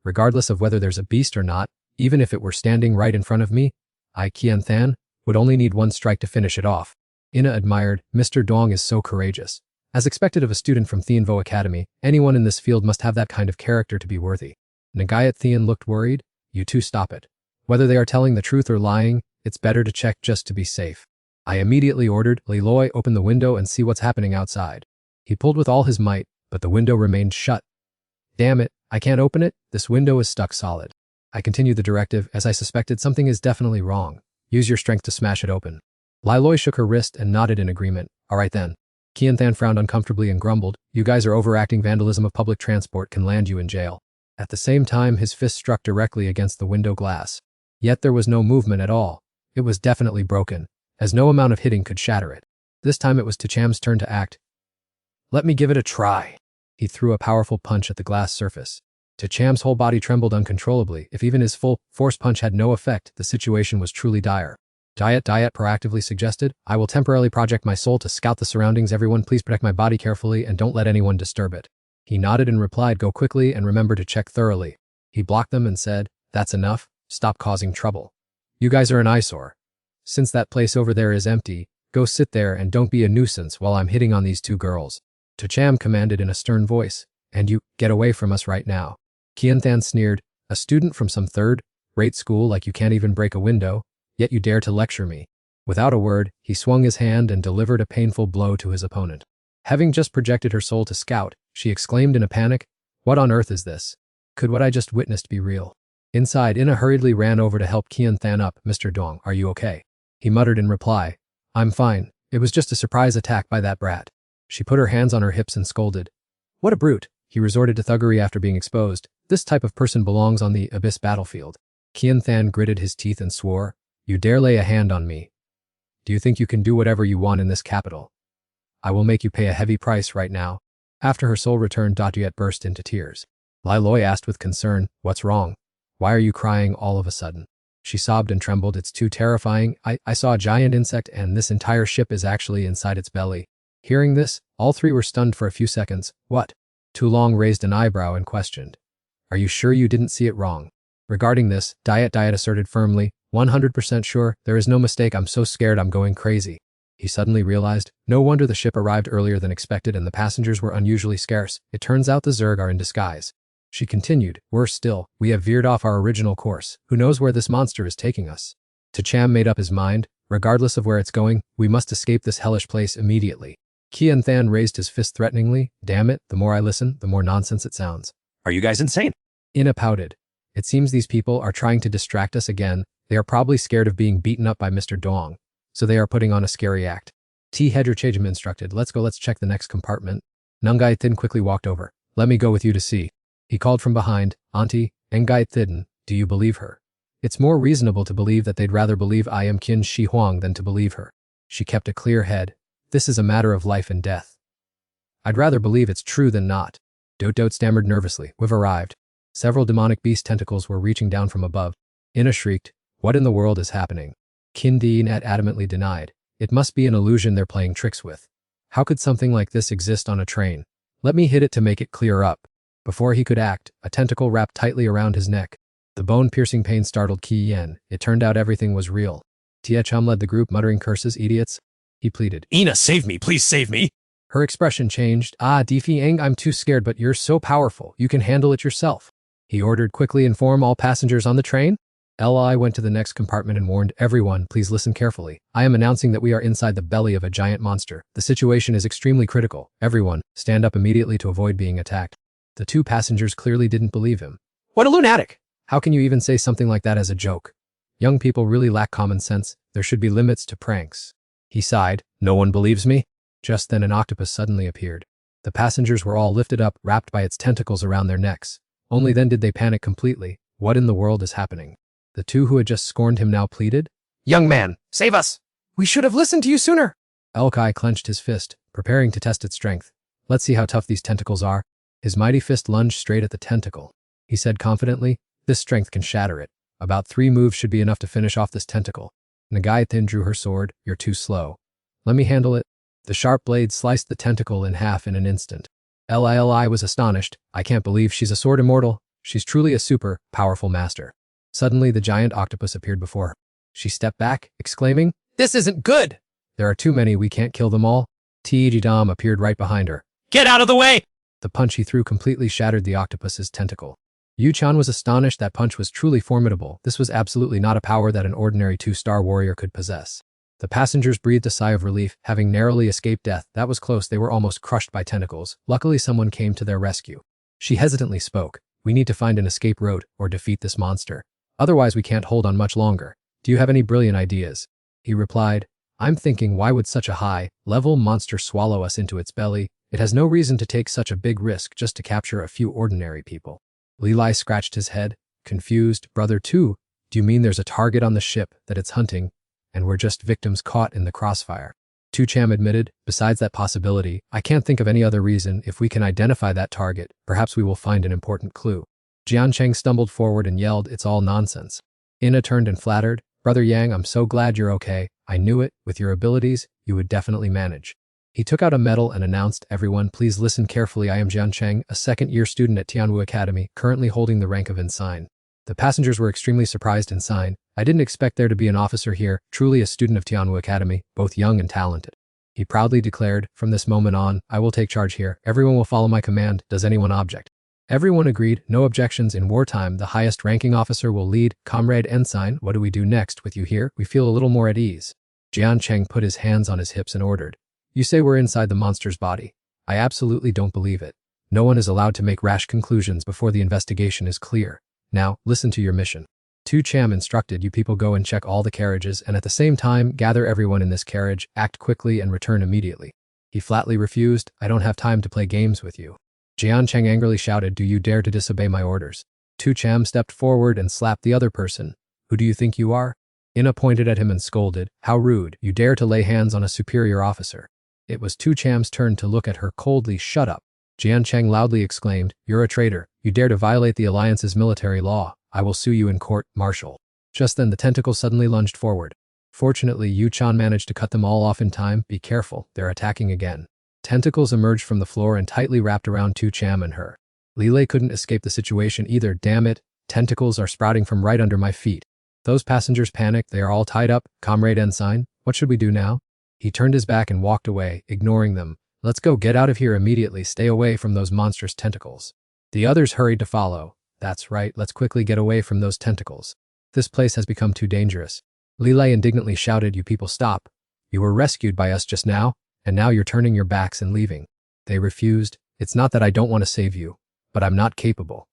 Regardless of whether there's a beast or not, even if it were standing right in front of me, Kian Than, would only need one strike to finish it off." Ina admired, "Mr. Duong is so courageous. As expected of a student from Theanvo Academy, anyone in this field must have that kind of character to be worthy." Nagayat Thean looked worried. "You two stop it. Whether they are telling the truth or lying, it's better to check just to be safe." I immediately ordered, "Lai Loi, open the window and see what's happening outside." He pulled with all his might, but the window remained shut. "Damn it, I can't open it, this window is stuck solid." I continued the directive, as I suspected something is definitely wrong. "Use your strength to smash it open." Lai Loi shook her wrist and nodded in agreement. "All right then." Kian Than frowned uncomfortably and grumbled, "You guys are overacting. Vandalism of public transport can land you in jail." At the same time, his fist struck directly against the window glass. Yet there was no movement at all. It was definitely broken, as no amount of hitting could shatter it. This time it was Cham's turn to act. "Let me give it a try." He threw a powerful punch at the glass surface. Cham's whole body trembled uncontrollably. If even his full force punch had no effect, the situation was truly dire. Diet proactively suggested, "I will temporarily project my soul to scout the surroundings. Everyone please protect my body carefully and don't let anyone disturb it." He nodded and replied, "Go quickly and remember to check thoroughly." He blocked them and said, "That's enough, stop causing trouble. You guys are an eyesore. Since that place over there is empty, go sit there and don't be a nuisance while I'm hitting on these two girls." Cham commanded in a stern voice, "And you, get away from us right now." Kian Than sneered, "A student from some third-rate school like you can't even break a window, yet you dare to lecture me." Without a word, he swung his hand and delivered a painful blow to his opponent. Having just projected her soul to scout, she exclaimed in a panic, "What on earth is this? Could what I just witnessed be real?" Inside, Ina hurriedly ran over to help Kian Than up. "Mr. Dong, are you okay?" He muttered in reply, "I'm fine. It was just a surprise attack by that brat." She put her hands on her hips and scolded. "What a brute." He resorted to thuggery after being exposed. "This type of person belongs on the abyss battlefield." Kian Than gritted his teeth and swore, "You dare lay a hand on me? Do you think you can do whatever you want in this capital? I will make you pay a heavy price right now." After her soul returned, Datuet burst into tears. Lai Loi asked with concern, "What's wrong? Why are you crying all of a sudden?" She sobbed and trembled. "It's too terrifying. I saw a giant insect and this entire ship is actually inside its belly." Hearing this, all three were stunned for a few seconds. "What?" Tu Long raised an eyebrow and questioned. "Are you sure you didn't see it wrong?" Regarding this, Diet asserted firmly, 100% sure, there is no mistake. I'm so scared I'm going crazy." He suddenly realized, no wonder the ship arrived earlier than expected and the passengers were unusually scarce. It turns out the Zerg are in disguise. She continued, "Worse still, we have veered off our original course. Who knows where this monster is taking us?" Cham made up his mind, regardless of where it's going, we must escape this hellish place immediately. Kian Than raised his fist threateningly, "Damn it, the more I listen, the more nonsense it sounds." Are you guys insane? Ina pouted. "It seems these people are trying to distract us again. They are probably scared of being beaten up by Mr. Dong, so they are putting on a scary act." T. Hedrachajim instructed, "Let's go, let's check the next compartment." Nungai Thin quickly walked over. "Let me go with you to see." He called from behind, "Auntie, Ngai Thidin, do you believe her? It's more reasonable to believe that they'd rather believe I am Qin Shi Huang than to believe her." She kept a clear head. "This is a matter of life and death. I'd rather believe it's true than not." Dot stammered nervously. "We've arrived." Several demonic beast tentacles were reaching down from above. Ina shrieked, "What in the world is happening?" Qin Dinet adamantly denied. "It must be an illusion they're playing tricks with. How could something like this exist on a train? Let me hit it to make it clear up." Before he could act, a tentacle wrapped tightly around his neck. The bone-piercing pain startled Qi Yen. It turned out everything was real. Tia Chum led the group, muttering curses. "Idiots," he pleaded. Ina, save me, please save me. Her expression changed. "Difi Eng, I'm too scared, but you're so powerful. You can handle it yourself." He ordered, "Quickly inform all passengers on the train." Li went to the next compartment and warned everyone, "Please listen carefully. I am announcing that we are inside the belly of a giant monster. The situation is extremely critical. Everyone, stand up immediately to avoid being attacked." The two passengers clearly didn't believe him. What a lunatic! How can you even say something like that as a joke? Young people really lack common sense. There should be limits to pranks. He sighed. "No one believes me?" Just then an octopus suddenly appeared. The passengers were all lifted up, wrapped by its tentacles around their necks. Only then did they panic completely. What in the world is happening? The two who had just scorned him now pleaded. Young man, save us! We should have listened to you sooner! Elkai clenched his fist, preparing to test its strength. "Let's see how tough these tentacles are." His mighty fist lunged straight at the tentacle. He said confidently, "This strength can shatter it. About 3 moves should be enough to finish off this tentacle." Nagai Thin drew her sword. "You're too slow. Let me handle it." The sharp blade sliced the tentacle in half in an instant. Li was astonished. "I can't believe she's a sword immortal. She's truly a super, powerful master." Suddenly the giant octopus appeared before her. She stepped back, exclaiming, This isn't good! "There are too many, we can't kill them all." Jidam appeared right behind her. Get out of the way! The punch he threw completely shattered the octopus's tentacle. Yu Chan was astonished. That punch was truly formidable. This was absolutely not a power that an ordinary 2-star warrior could possess. The passengers breathed a sigh of relief, having narrowly escaped death. That was close. They were almost crushed by tentacles. Luckily someone came to their rescue. She hesitantly spoke. "We need to find an escape route or defeat this monster. Otherwise we can't hold on much longer. Do you have any brilliant ideas?" He replied, "I'm thinking, why would such a high-level monster swallow us into its belly? It has no reason to take such a big risk just to capture a few ordinary people." Li Lai scratched his head, confused. "Brother too, do you mean there's a target on the ship that it's hunting, and we're just victims caught in the crossfire?" Tu Cham admitted, "Besides that possibility, I can't think of any other reason. If we can identify that target, perhaps we will find an important clue." Jian Cheng stumbled forward and yelled, "It's all nonsense." Ina turned and flattered, "Brother Yang, I'm so glad you're okay. I knew it. With your abilities, you would definitely manage." He took out a medal and announced, "Everyone, please listen carefully. I am Jian Cheng, a second-year student at Tianwu Academy, currently holding the rank of ensign." The passengers were extremely surprised. "Ensign? I didn't expect there to be an officer here, truly a student of Tianwu Academy, both young and talented." He proudly declared, "From this moment on, I will take charge here. Everyone will follow my command. Does anyone object?" Everyone agreed. No objections. In wartime, the highest-ranking officer will lead. "Comrade Ensign, what do we do next? With you here, we feel a little more at ease." Jian Cheng put his hands on his hips and ordered, "You say we're inside the monster's body. I absolutely don't believe it. No one is allowed to make rash conclusions before the investigation is clear. Now, listen to your mission." Tu Cham instructed, "You people go and check all the carriages and at the same time, gather everyone in this carriage, act quickly and return immediately." He flatly refused, "I don't have time to play games with you." Jian Cheng angrily shouted, "Do you dare to disobey my orders?" Tu Cham stepped forward and slapped the other person. "Who do you think you are?" Ina pointed at him and scolded, "How rude, you dare to lay hands on a superior officer." It was Tu Cham's turn to look at her coldly. "Shut up." Jian Cheng loudly exclaimed, "You're a traitor. You dare to violate the Alliance's military law. I will sue you in court-martial." Just then the tentacles suddenly lunged forward. Fortunately, Yu Chan managed to cut them all off in time. "Be careful, they're attacking again." Tentacles emerged from the floor and tightly wrapped around Tu Cham and her. Li Lei couldn't escape the situation either. "Damn it, tentacles are sprouting from right under my feet." Those passengers panicked. "They are all tied up. Comrade Ensign, what should we do now?" He turned his back and walked away, ignoring them. "Let's go, get out of here immediately. Stay away from those monstrous tentacles." The others hurried to follow. "That's right, let's quickly get away from those tentacles. This place has become too dangerous." Li Lei indignantly shouted, "You people stop. You were rescued by us just now, and now you're turning your backs and leaving." They refused. "It's not that I don't want to save you, but I'm not capable.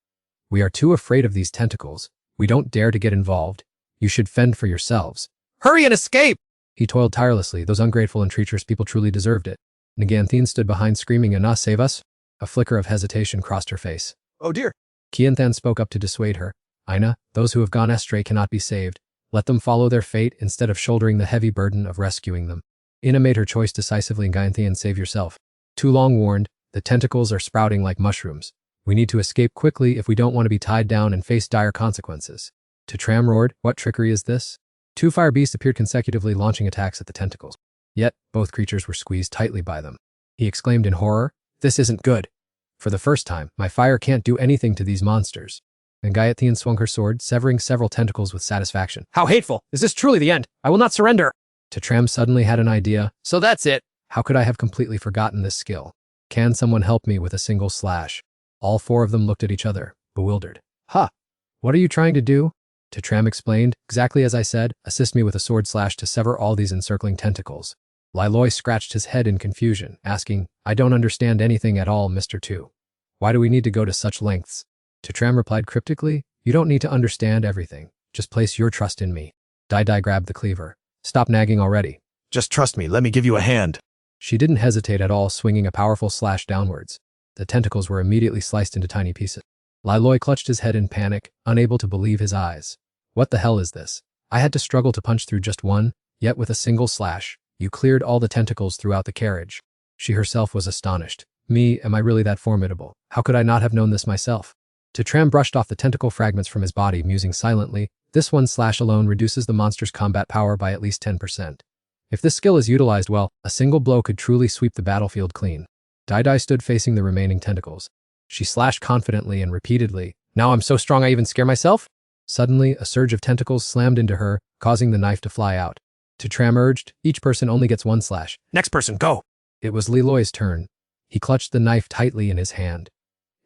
We are too afraid of these tentacles. We don't dare to get involved. You should fend for yourselves." Hurry and escape! He toiled tirelessly. Those ungrateful and treacherous people truly deserved it. Nganthin stood behind screaming, "Ina, save us." A flicker of hesitation crossed her face. Oh dear. Qianthan spoke up to dissuade her. "Ina, those who have gone astray cannot be saved. Let them follow their fate instead of shouldering the heavy burden of rescuing them." Ina made her choice decisively. "Nganthin, save yourself." Tu Long warned, "The tentacles are sprouting like mushrooms. We need to escape quickly if we don't want to be tied down and face dire consequences." Tu Tram roared, "What trickery is this?" Two fire beasts appeared consecutively, launching attacks at the tentacles. Yet, both creatures were squeezed tightly by them. He exclaimed in horror, "This isn't good. For the first time, my fire can't do anything to these monsters." And Gayathian swung her sword, severing several tentacles with satisfaction. How hateful! Is this truly the end? I will not surrender! Tu Tram suddenly had an idea. So that's it! How could I have completely forgotten this skill? Can someone help me with a single slash? All four of them looked at each other, bewildered. "Huh! What are you trying to do?" Tu Tram explained, "Exactly as I said, assist me with a sword slash to sever all these encircling tentacles." Lai Loi scratched his head in confusion, asking, "I don't understand anything at all, Mr. Tu. Why do we need to go to such lengths?" Tu Tram replied cryptically, "You don't need to understand everything. Just place your trust in me." Dai Dai grabbed the cleaver. "Stop nagging already." Just trust me, let me give you a hand. She didn't hesitate at all, swinging a powerful slash downwards. The tentacles were immediately sliced into tiny pieces. Lai Loi clutched his head in panic, unable to believe his eyes. "What the hell is this? I had to struggle to punch through just one, yet with a single slash, you cleared all the tentacles throughout the carriage." She herself was astonished. "Me, am I really that formidable? How could I not have known this myself?" Tu Tram brushed off the tentacle fragments from his body, musing silently, "This one slash alone reduces the monster's combat power by at least 10%. If this skill is utilized well, a single blow could truly sweep the battlefield clean." Dai Dai stood facing the remaining tentacles. She slashed confidently and repeatedly. "Now I'm so strong I even scare myself?" Suddenly, a surge of tentacles slammed into her, causing the knife to fly out. Tu Tram urged, "Each person only gets one slash." Next person, go. It was Li Loi's turn. He clutched the knife tightly in his hand.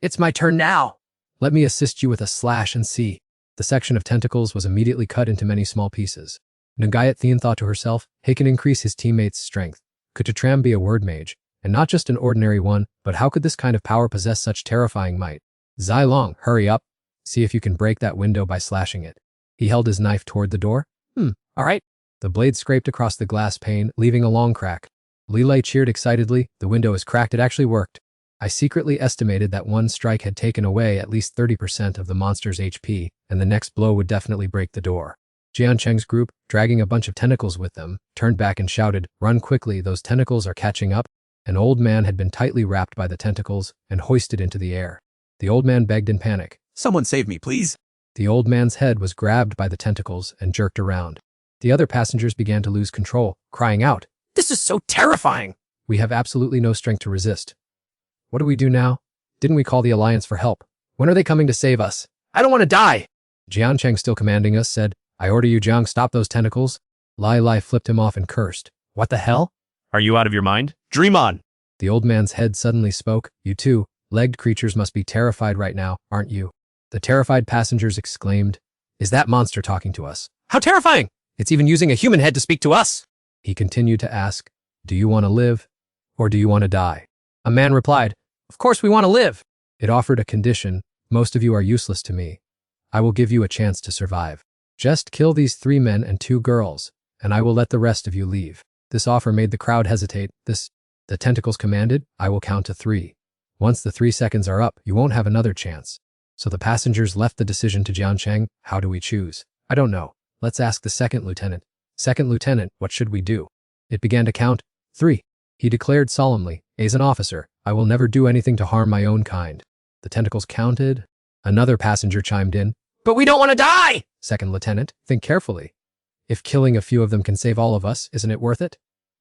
It's my turn now! "Let me assist you with a slash and see." The section of tentacles was immediately cut into many small pieces. Nagayat thought to herself, he can increase his teammates' strength. Could Tu Tram be a word mage? And not just an ordinary one, but how could this kind of power possess such terrifying might? "Zai Long, hurry up. See if you can break that window by slashing it." He held his knife toward the door. All right. The blade scraped across the glass pane, leaving a long crack. Li Lei cheered excitedly. "The window is cracked. It actually worked." I secretly estimated that one strike had taken away at least 30% of the monster's HP, and the next blow would definitely break the door. Jian Cheng's group, dragging a bunch of tentacles with them, turned back and shouted, "Run quickly, those tentacles are catching up." An old man had been tightly wrapped by the tentacles and hoisted into the air. The old man begged in panic. Someone save me, please. The old man's head was grabbed by the tentacles and jerked around. The other passengers began to lose control, crying out, This is so terrifying! "We have absolutely no strength to resist. What do we do now? Didn't we call the Alliance for help? When are they coming to save us?" I don't want to die! Jian Cheng, still commanding us, said, "I order you, Jiang, stop those tentacles." Lai Lai flipped him off and cursed. "What the hell?" Are you out of your mind? Dream on. The old man's head suddenly spoke. "You two, legged creatures must be terrified right now, aren't you?" The terrified passengers exclaimed, "Is that monster talking to us? How terrifying! It's even using a human head to speak to us!" He continued to ask, "Do you want to live, or do you want to die?" A man replied, "Of course we want to live." It offered a condition. "Most of you are useless to me. I will give you a chance to survive. Just kill these 3 men and 2 girls, and I will let the rest of you leave." This offer made the crowd hesitate. The tentacles commanded, "I will count to 3. Once the 3 seconds are up, you won't have another chance." So the passengers left the decision to Jiancheng. "How do we choose?" "I don't know. Let's ask the second lieutenant." "Second lieutenant, what should we do?" It began to count. 3. He declared solemnly, "As an officer, I will never do anything to harm my own kind." The tentacles counted. Another passenger chimed in, "But we don't want to die!" "Second lieutenant, think carefully. If killing a few of them can save all of us, isn't it worth it?"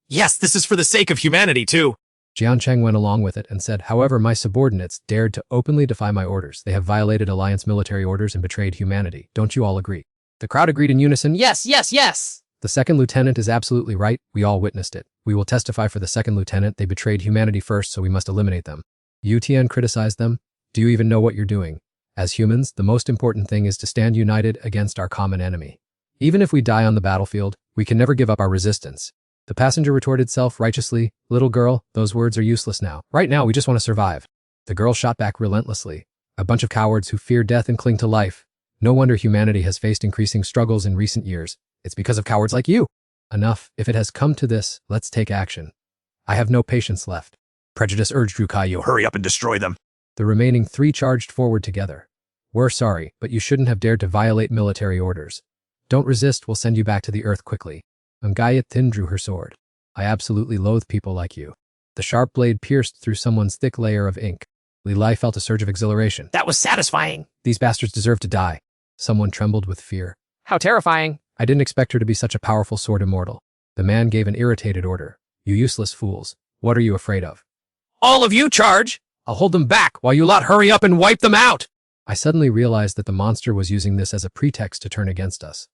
Yes, this is for the sake of humanity, too. Jiancheng went along with it and said, "However, my subordinates dared to openly defy my orders. They have violated Alliance military orders and betrayed humanity. Don't you all agree?" The crowd agreed in unison, Yes, yes, yes. "The second lieutenant is absolutely right. We all witnessed it. We will testify for the second lieutenant. They betrayed humanity first, so we must eliminate them." Yu Tian criticized them. "Do you even know what you're doing? As humans, the most important thing is to stand united against our common enemy. Even if we die on the battlefield, we can never give up our resistance." The passenger retorted self-righteously, "Little girl, those words are useless now. Right now, we just want to survive." The girl shot back relentlessly. "A bunch of cowards who fear death and cling to life. No wonder humanity has faced increasing struggles in recent years. It's because of cowards like you." "Enough. If it has come to this, let's take action. I have no patience left." Prejudice urged Rukayo, "Hurry up and destroy them." The remaining 3 charged forward together. "We're sorry, but you shouldn't have dared to violate military orders. Don't resist, we'll send you back to the earth quickly." Ngayat Thin drew her sword. "I absolutely loathe people like you." The sharp blade pierced through someone's thick layer of ink. Li Lai felt a surge of exhilaration. That was satisfying. "These bastards deserve to die." Someone trembled with fear. How terrifying. "I didn't expect her to be such a powerful sword immortal." The man gave an irritated order. "You useless fools. What are you afraid of?" All of you charge. I'll hold them back while you lot hurry up and wipe them out. I suddenly realized that the monster was using this as a pretext to turn against us.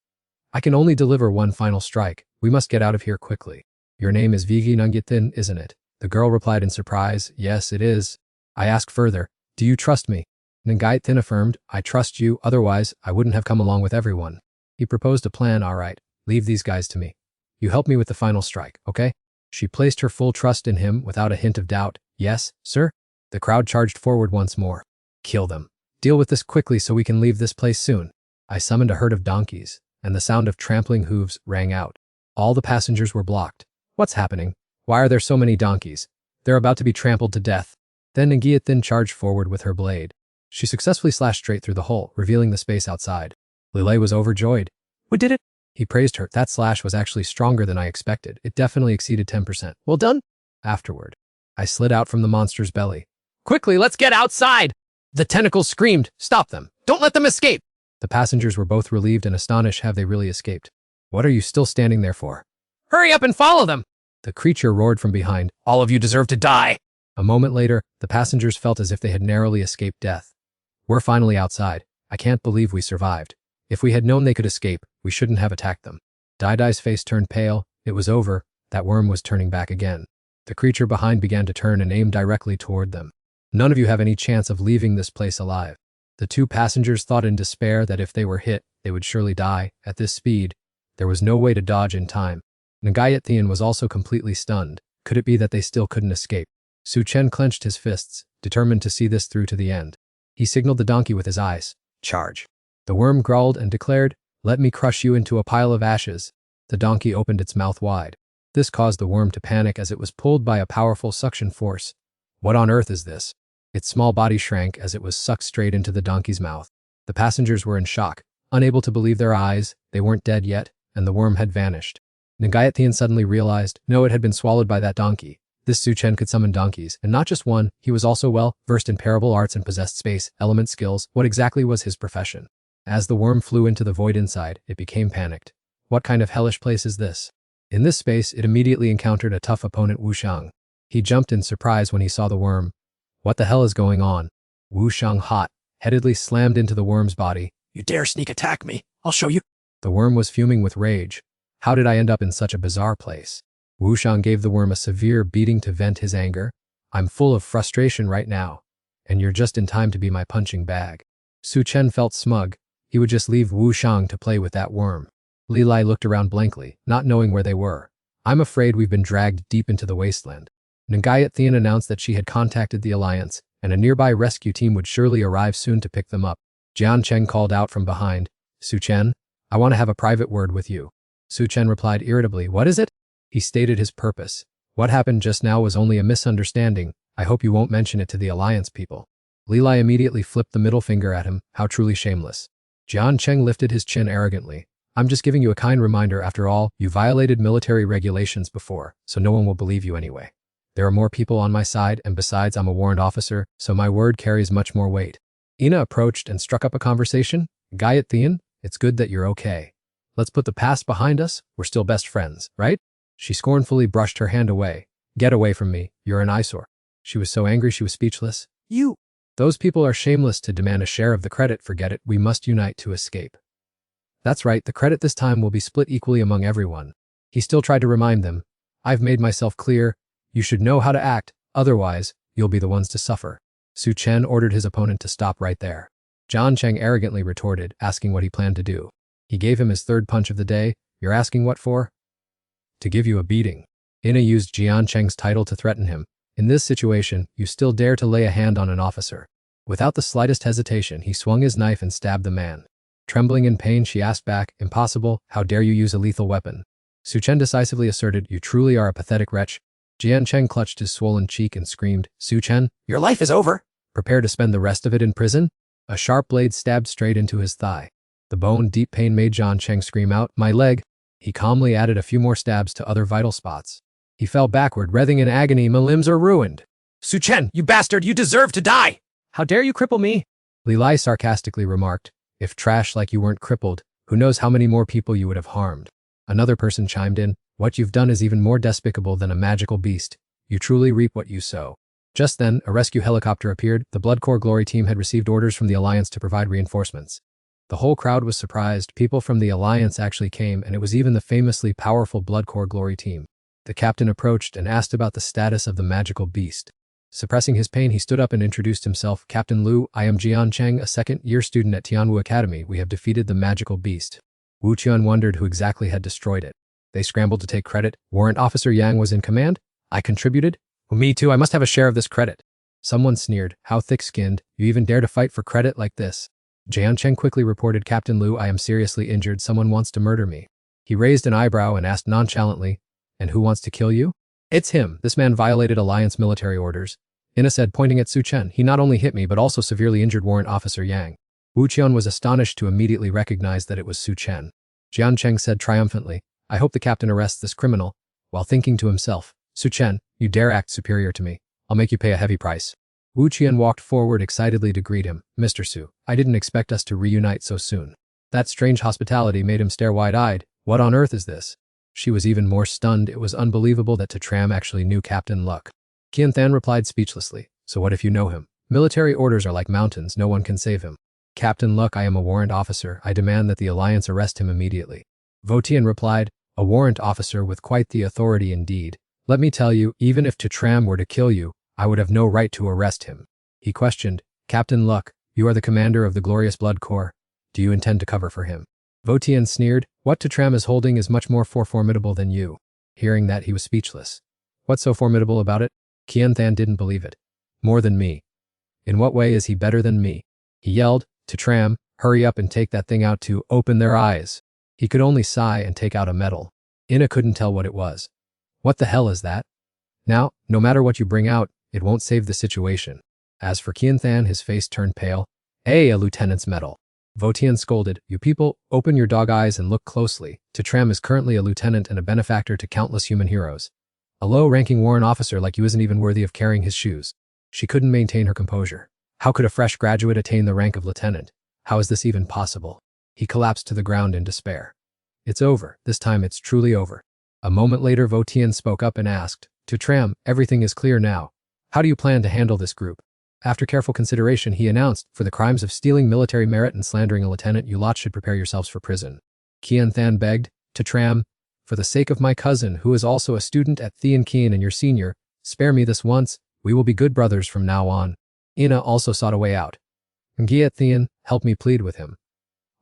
"I can only deliver one final strike. We must get out of here quickly." "Your name is Vigi Nungyitin, isn't it?" The girl replied in surprise, "Yes, it is." I asked further, "Do you trust me?" Nungyitin affirmed, "I trust you, otherwise I wouldn't have come along with everyone." He proposed a plan. "All right, leave these guys to me. You help me with the final strike, okay?" She placed her full trust in him without a hint of doubt. "Yes, sir." The crowd charged forward once more. "Kill them. Deal with this quickly so we can leave this place soon." I summoned a herd of donkeys, and the sound of trampling hooves rang out. All the passengers were blocked. "What's happening? Why are there so many donkeys? They're about to be trampled to death." Then Ngiathin charged forward with her blade. She successfully slashed straight through the hole, revealing the space outside. Lilei was overjoyed. We did it. He praised her. "That slash was actually stronger than I expected. It definitely exceeded 10%. Well done." Afterward, I slid out from the monster's belly. Quickly, let's get outside. The tentacles screamed, "Stop them. Don't let them escape." The passengers were both relieved and astonished. Have they really escaped? "What are you still standing there for?" Hurry up and follow them. The creature roared from behind. All of you deserve to die. A moment later, the passengers felt as if they had narrowly escaped death. "We're finally outside. I can't believe we survived. If we had known they could escape, we shouldn't have attacked them." Dai's face turned pale. It was over. That worm was turning back again. The creature behind began to turn and aim directly toward them. "None of you have any chance of leaving this place alive." The 2 passengers thought in despair that if they were hit, they would surely die. At this speed, there was no way to dodge in time. Ngayat was also completely stunned. Could it be that they still couldn't escape? Su Chen clenched his fists, determined to see this through to the end. He signaled the donkey with his eyes. "Charge." The worm growled and declared, "Let me crush you into a pile of ashes." The donkey opened its mouth wide. This caused the worm to panic as it was pulled by a powerful suction force. "What on earth is this?" Its small body shrank as it was sucked straight into the donkey's mouth. The passengers were in shock, unable to believe their eyes. They weren't dead yet, and the worm had vanished. Ngayat suddenly realized, no, it had been swallowed by that donkey. This Su Chen could summon donkeys, and not just one. He was also well versed in parable arts and possessed space element skills. What exactly was his profession? As the worm flew into the void inside, it became panicked. What kind of hellish place is this? In this space, it immediately encountered a tough opponent, Wu Shang. He jumped in surprise when he saw the worm. "What the hell is going on?" Wu Shang hot-headedly slammed into the worm's body. "You dare sneak attack me? I'll show you." The worm was fuming with rage. "How did I end up in such a bizarre place?" Wu Shang gave the worm a severe beating to vent his anger. "I'm full of frustration right now, and you're just in time to be my punching bag." Su Chen felt smug. He would just leave Wu Shang to play with that worm. Li Lai looked around blankly, not knowing where they were. I'm afraid we've been dragged deep into the wasteland. Ngayat Thean announced that she had contacted the Alliance, and a nearby rescue team would surely arrive soon to pick them up. Jian Cheng called out from behind, Su Chen, I want to have a private word with you. Su Chen replied irritably, what is it? He stated his purpose. What happened just now was only a misunderstanding. I hope you won't mention it to the Alliance people. Li Lai immediately flipped the middle finger at him, how truly shameless. Jian Cheng lifted his chin arrogantly. I'm just giving you a kind reminder, after all, you violated military regulations before, so no one will believe you anyway. There are more people on my side, and besides I'm a warrant officer, so my word carries much more weight. Ina approached and struck up a conversation. Gayat Thean, it's good that you're okay. Let's put the past behind us, we're still best friends, right? She scornfully brushed her hand away. Get away from me, you're an eyesore. She was so angry she was speechless. You! Those people are shameless to demand a share of the credit, forget it, we must unite to escape. That's right, the credit this time will be split equally among everyone. He still tried to remind them. I've made myself clear, you should know how to act, otherwise, you'll be the ones to suffer. Su Chen ordered his opponent to stop right there. Jian Cheng arrogantly retorted, asking what he planned to do. He gave him his third punch of the day. You're asking what for? To give you a beating. Ina used Jian Cheng's title to threaten him. In this situation, you still dare to lay a hand on an officer. Without the slightest hesitation, he swung his knife and stabbed the man. Trembling in pain, she asked back, impossible, how dare you use a lethal weapon? Su Chen decisively asserted, you truly are a pathetic wretch. Jian Cheng clutched his swollen cheek and screamed, Su Chen, your life is over. Prepare to spend the rest of it in prison? A sharp blade stabbed straight into his thigh. The bone-deep pain made Jian Cheng scream out, my leg. He calmly added a few more stabs to other vital spots. He fell backward, writhing in agony, my limbs are ruined. Su Chen, you bastard, you deserve to die! How dare you cripple me? Li Lai sarcastically remarked, if trash like you weren't crippled, who knows how many more people you would have harmed. Another person chimed in, what you've done is even more despicable than a magical beast. You truly reap what you sow. Just then, a rescue helicopter appeared. The Blood Corps Glory team had received orders from the Alliance to provide reinforcements. The whole crowd was surprised. People from the Alliance actually came, and it was even the famously powerful Blood Corps Glory team. The captain approached and asked about the status of the magical beast. Suppressing his pain, he stood up and introduced himself. Captain Liu, I am Jian Cheng, a second-year student at Tianwu Academy. We have defeated the magical beast. Wu Qian wondered who exactly had destroyed it. They scrambled to take credit. Warrant Officer Yang was in command. I contributed. Well, me too, I must have a share of this credit. Someone sneered, how thick-skinned, you even dare to fight for credit like this. Jian Cheng quickly reported, Captain Liu, I am seriously injured, someone wants to murder me. He raised an eyebrow and asked nonchalantly, and who wants to kill you? It's him, this man violated Alliance military orders. Ina said, pointing at Su Chen, he not only hit me but also severely injured Warrant Officer Yang. Wu Qian was astonished to immediately recognize that it was Su Chen. Jian Cheng said triumphantly, I hope the captain arrests this criminal, while thinking to himself, Su Chen, you dare act superior to me. I'll make you pay a heavy price. Wu Qian walked forward excitedly to greet him. Mr. Su, I didn't expect us to reunite so soon. That strange hospitality made him stare wide-eyed. What on earth is this? She was even more stunned. It was unbelievable that Tram actually knew Captain Luck. Qian Than replied speechlessly, so what if you know him? Military orders are like mountains, no one can save him. Captain Luck, I am a warrant officer. I demand that the Alliance arrest him immediately. Votian replied, a warrant officer with quite the authority indeed. Let me tell you, even if Tram were to kill you, I would have no right to arrest him. He questioned, Captain Luck, you are the commander of the glorious Blood Corps. Do you intend to cover for him? Votian sneered, what Tram is holding is much more formidable than you. Hearing that, he was speechless. What's so formidable about it? Qian Than didn't believe it. More than me. In what way is he better than me? He yelled, Tram, hurry up and take that thing out to open their eyes. He could only sigh and take out a medal. Ina couldn't tell what it was. What the hell is that? Now, no matter what you bring out, it won't save the situation. As for Qian Than, his face turned pale. A lieutenant's medal. Votian scolded, you people, open your dog eyes and look closely. Tram is currently a lieutenant and a benefactor to countless human heroes. A low-ranking warrant officer like you isn't even worthy of carrying his shoes. She couldn't maintain her composure. How could a fresh graduate attain the rank of lieutenant? How is this even possible? He collapsed to the ground in despair. It's over. This time it's truly over. A moment later, Votian spoke up and asked, Tram, everything is clear now. How do you plan to handle this group? After careful consideration, he announced, for the crimes of stealing military merit and slandering a lieutenant, you lot should prepare yourselves for prison. Qian Than begged, Tram, for the sake of my cousin, who is also a student at Thean Qian and your senior, spare me this once. We will be good brothers from now on. Ina also sought a way out. Ngiat Thean, help me plead with him.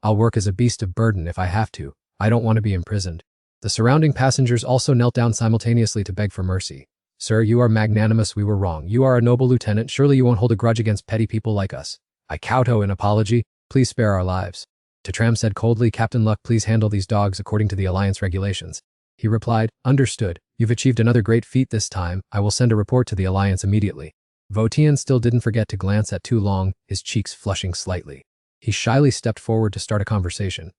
I'll work as a beast of burden if I have to. I don't want to be imprisoned. The surrounding passengers also knelt down simultaneously to beg for mercy. Sir, you are magnanimous, we were wrong. You are a noble lieutenant, surely you won't hold a grudge against petty people like us. I kowtow in apology, please spare our lives. Tram said coldly, Captain Luck, please handle these dogs according to the Alliance regulations. He replied, understood, you've achieved another great feat this time, I will send a report to the Alliance immediately. Votian still didn't forget to glance at Tu Long, his cheeks flushing slightly. He shyly stepped forward to start a conversation.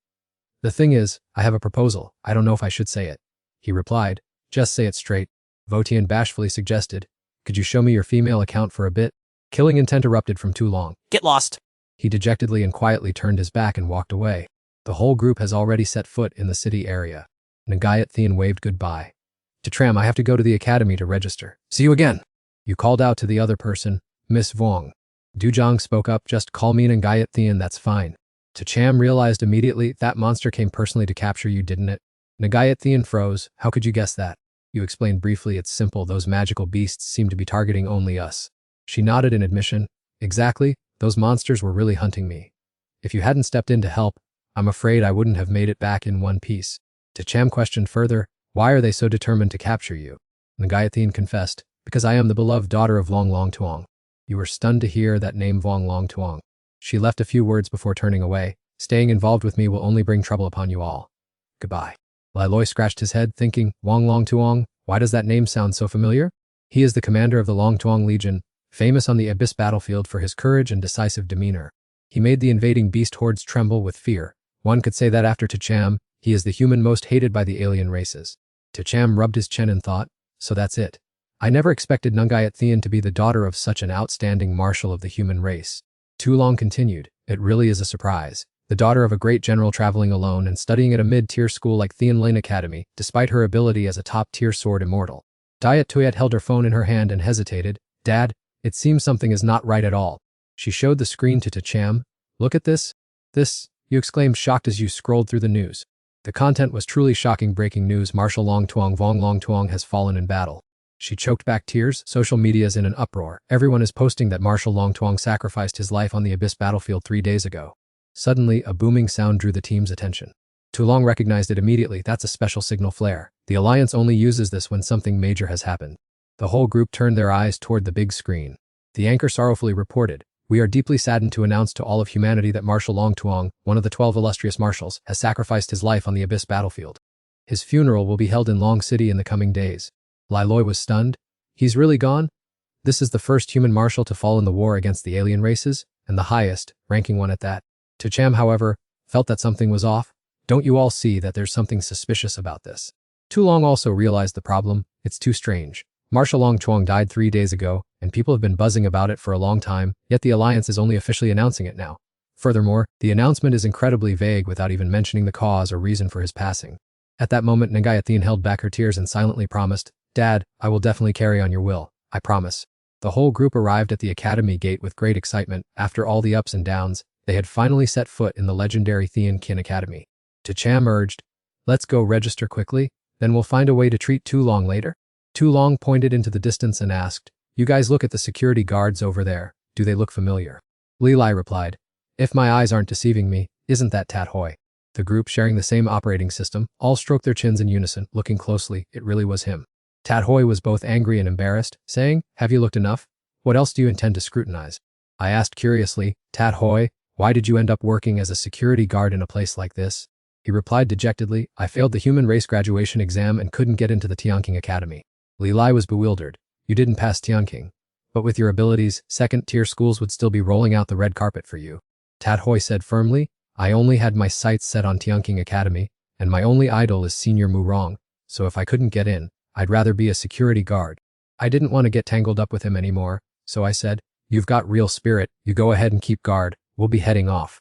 The thing is, I have a proposal, I don't know if I should say it. He replied, just say it straight. Votian bashfully suggested, could you show me your female account for a bit? Killing Intent erupted from Tu Long. Get lost. He dejectedly and quietly turned his back and walked away. The whole group has already set foot in the city area. Nagayat Thean waved goodbye. To Tram, I have to go to the academy to register. See you again. You called out to the other person, Miss Vuong. Dujong spoke up, just call me Nagayat Thean, that's fine. To Cham realized immediately, that monster came personally to capture you, didn't it? Nagayat Thean froze, how could you guess that? You explained briefly, it's simple, those magical beasts seem to be targeting only us. She nodded in admission. Exactly, those monsters were really hunting me. If you hadn't stepped in to help, I'm afraid I wouldn't have made it back in one piece. Cham questioned further, why are they so determined to capture you? Nagayat Thean confessed, because I am the beloved daughter of Long Long Tuong. You were stunned to hear that name, Vuong Long Tuong. She left a few words before turning away. Staying involved with me will only bring trouble upon you all. Goodbye. Lai Loi scratched his head, thinking, Vuong Long Tuong, why does that name sound so familiar? He is the commander of the Long Tuong Legion, famous on the Abyss battlefield for his courage and decisive demeanor. He made the invading beast hordes tremble with fear. One could say that after Cham, he is the human most hated by the alien races. Cham rubbed his chin and thought, so that's it. I never expected Nagayat Thean to be the daughter of such an outstanding marshal of the human race. Tu Long continued, it really is a surprise. The daughter of a great general traveling alone and studying at a mid-tier school like Thean Lane Academy, despite her ability as a top-tier sword immortal. Dayat Tuyat held her phone in her hand and hesitated. Dad, it seems something is not right at all. She showed the screen to Cham. Look at this. This, you exclaimed shocked as you scrolled through the news. The content was truly shocking. Breaking news, Marshal Long Tuong Vuong Long Tuong has fallen in battle. She choked back tears. Social media is in an uproar. Everyone is posting that Marshal Long Tuong sacrificed his life on the Abyss battlefield 3 days ago. Suddenly, a booming sound drew the team's attention. Tu Long recognized it immediately. That's a special signal flare. The Alliance only uses this when something major has happened. The whole group turned their eyes toward the big screen. The anchor sorrowfully reported, we are deeply saddened to announce to all of humanity that Marshal Long Tuong, one of the 12 illustrious marshals, has sacrificed his life on the Abyss battlefield. His funeral will be held in Long City in the coming days. Lai Loi was stunned. He's really gone? This is the first human marshal to fall in the war against the alien races, and the highest, ranking one at that. Cham, however, felt that something was off. Don't you all see that there's something suspicious about this? Tu Long also realized the problem. It's too strange. Marshal Long Tuong died 3 days ago, and people have been buzzing about it for a long time, yet the Alliance is only officially announcing it now. Furthermore, the announcement is incredibly vague without even mentioning the cause or reason for his passing. At that moment, Nagayat Thean held back her tears and silently promised, Dad, I will definitely carry on your will, I promise. The whole group arrived at the academy gate with great excitement. After all the ups and downs, they had finally set foot in the legendary Thean Kin Academy. Cham urged, let's go register quickly, then we'll find a way to treat Tu Long later. Tu Long pointed into the distance and asked, you guys look at the security guards over there, do they look familiar? Li Lai replied, if my eyes aren't deceiving me, isn't that Tat Hoi? The group, sharing the same operating system, all stroked their chins in unison. Looking closely, it really was him. Tat Hoi was both angry and embarrassed, saying, have you looked enough? What else do you intend to scrutinize? I asked curiously, Tat Hoi, why did you end up working as a security guard in a place like this? He replied dejectedly, I failed the human race graduation exam and couldn't get into the Tianqing Academy. Li Lai was bewildered. You didn't pass Tianqing. But with your abilities, second-tier schools would still be rolling out the red carpet for you. Tat Hoi said firmly, I only had my sights set on Tianqing Academy, and my only idol is Senior Mu Rong, so if I couldn't get in, I'd rather be a security guard. I didn't want to get tangled up with him anymore, so I said, you've got real spirit, you go ahead and keep guard, we'll be heading off.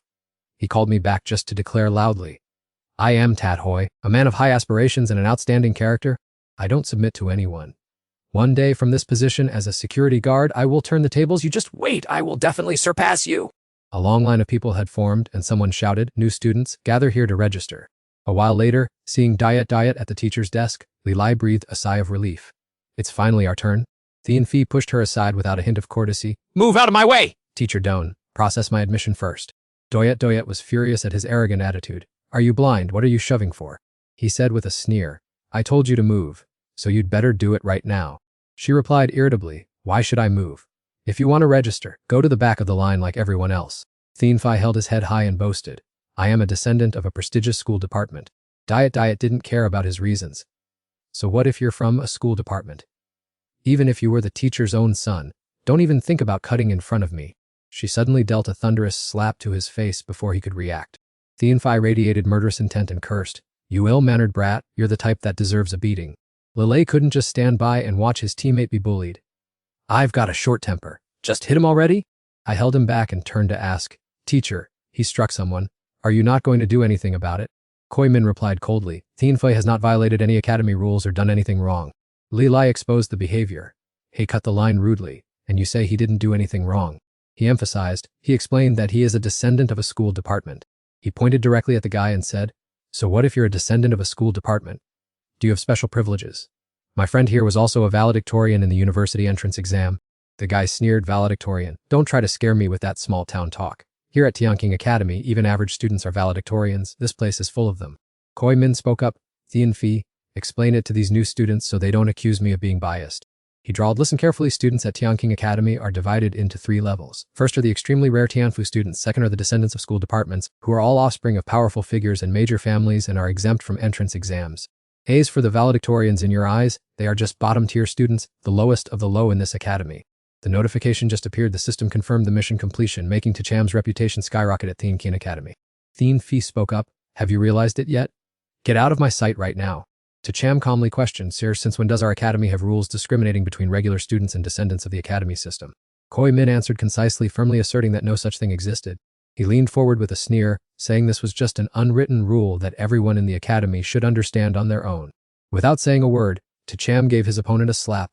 He called me back just to declare loudly, I am Tat Hoi, a man of high aspirations and an outstanding character. I don't submit to anyone. One day from this position as a security guard, I will turn the tables. You just wait, I will definitely surpass you. A long line of people had formed, and someone shouted, new students, gather here to register. A while later, seeing Dayat at the teacher's desk, Li Lai breathed a sigh of relief. It's finally our turn. Thean Phi pushed her aside without a hint of courtesy. Move out of my way! Teacher Doan, process my admission first. Dayat was furious at his arrogant attitude. Are you blind? What are you shoving for? he said with a sneer. I told you to move, so you'd better do it right now. She replied irritably, why should I move? If you want to register, go to the back of the line like everyone else. Thienfi held his head high and boasted, I am a descendant of a prestigious school department. Diet didn't care about his reasons. So what if you're from a school department? Even if you were the teacher's own son, don't even think about cutting in front of me. She suddenly dealt a thunderous slap to his face before he could react. Thienfi radiated murderous intent and cursed, you ill-mannered brat, you're the type that deserves a beating. Lele couldn't just stand by and watch his teammate be bullied. I've got a short temper. Just hit him already? I held him back and turned to ask, Teacher, he struck someone. Are you not going to do anything about it? Koi Min replied coldly, Thienfi has not violated any academy rules or done anything wrong. Li Lai exposed the behavior. He cut the line rudely, and you say he didn't do anything wrong. He emphasized, he explained that he is a descendant of a school department. He pointed directly at the guy and said, so what if you're a descendant of a school department? Do you have special privileges? My friend here was also a valedictorian in the university entrance exam. The guy sneered, valedictorian. Don't try to scare me with that small town talk. Here at Tianqing Academy, even average students are valedictorians. This place is full of them. Koi Min spoke up, Thienfi, explain it to these new students so they don't accuse me of being biased. He drawled, listen carefully, students at Tianqing Academy are divided into 3 levels. First are the extremely rare Tianfu students, second are the descendants of school departments, who are all offspring of powerful figures and major families and are exempt from entrance exams. A's for the valedictorians in your eyes, they are just bottom-tier students, the lowest of the low in this academy. The notification just appeared, the system confirmed the mission completion, making Tacham's reputation skyrocket at Tianqing Academy. Thienfi spoke up, have you realized it yet? Get out of my sight right now. Tacham calmly questioned, Sir, since when does our academy have rules discriminating between regular students and descendants of the academy system? Koi Min answered concisely, firmly asserting that no such thing existed. He leaned forward with a sneer, saying this was just an unwritten rule that everyone in the academy should understand on their own. Without saying a word, Tacham gave his opponent a slap.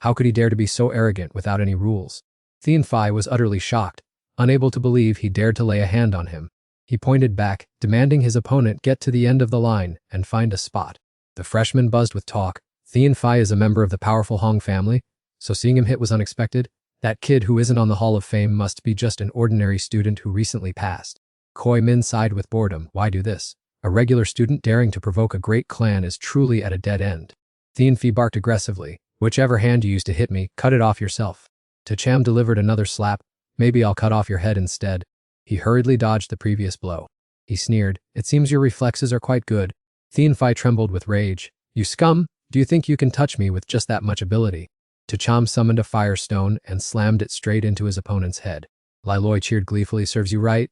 How could he dare to be so arrogant without any rules? Thienfi was utterly shocked, unable to believe he dared to lay a hand on him. He pointed back, demanding his opponent get to the end of the line and find a spot. The freshman buzzed with talk. Thienfi is a member of the powerful Hong family, so seeing him hit was unexpected. That kid who isn't on the Hall of Fame must be just an ordinary student who recently passed. Koi Min sighed with boredom. Why do this? A regular student daring to provoke a great clan is truly at a dead end. Thienfi barked aggressively. Whichever hand you use to hit me, cut it off yourself. Tacham delivered another slap. Maybe I'll cut off your head instead. He hurriedly dodged the previous blow. He sneered. It seems your reflexes are quite good. Thienfi trembled with rage. You scum! Do you think you can touch me with just that much ability? Tacham summoned a firestone and slammed it straight into his opponent's head. Lai Loi cheered gleefully, serves you right.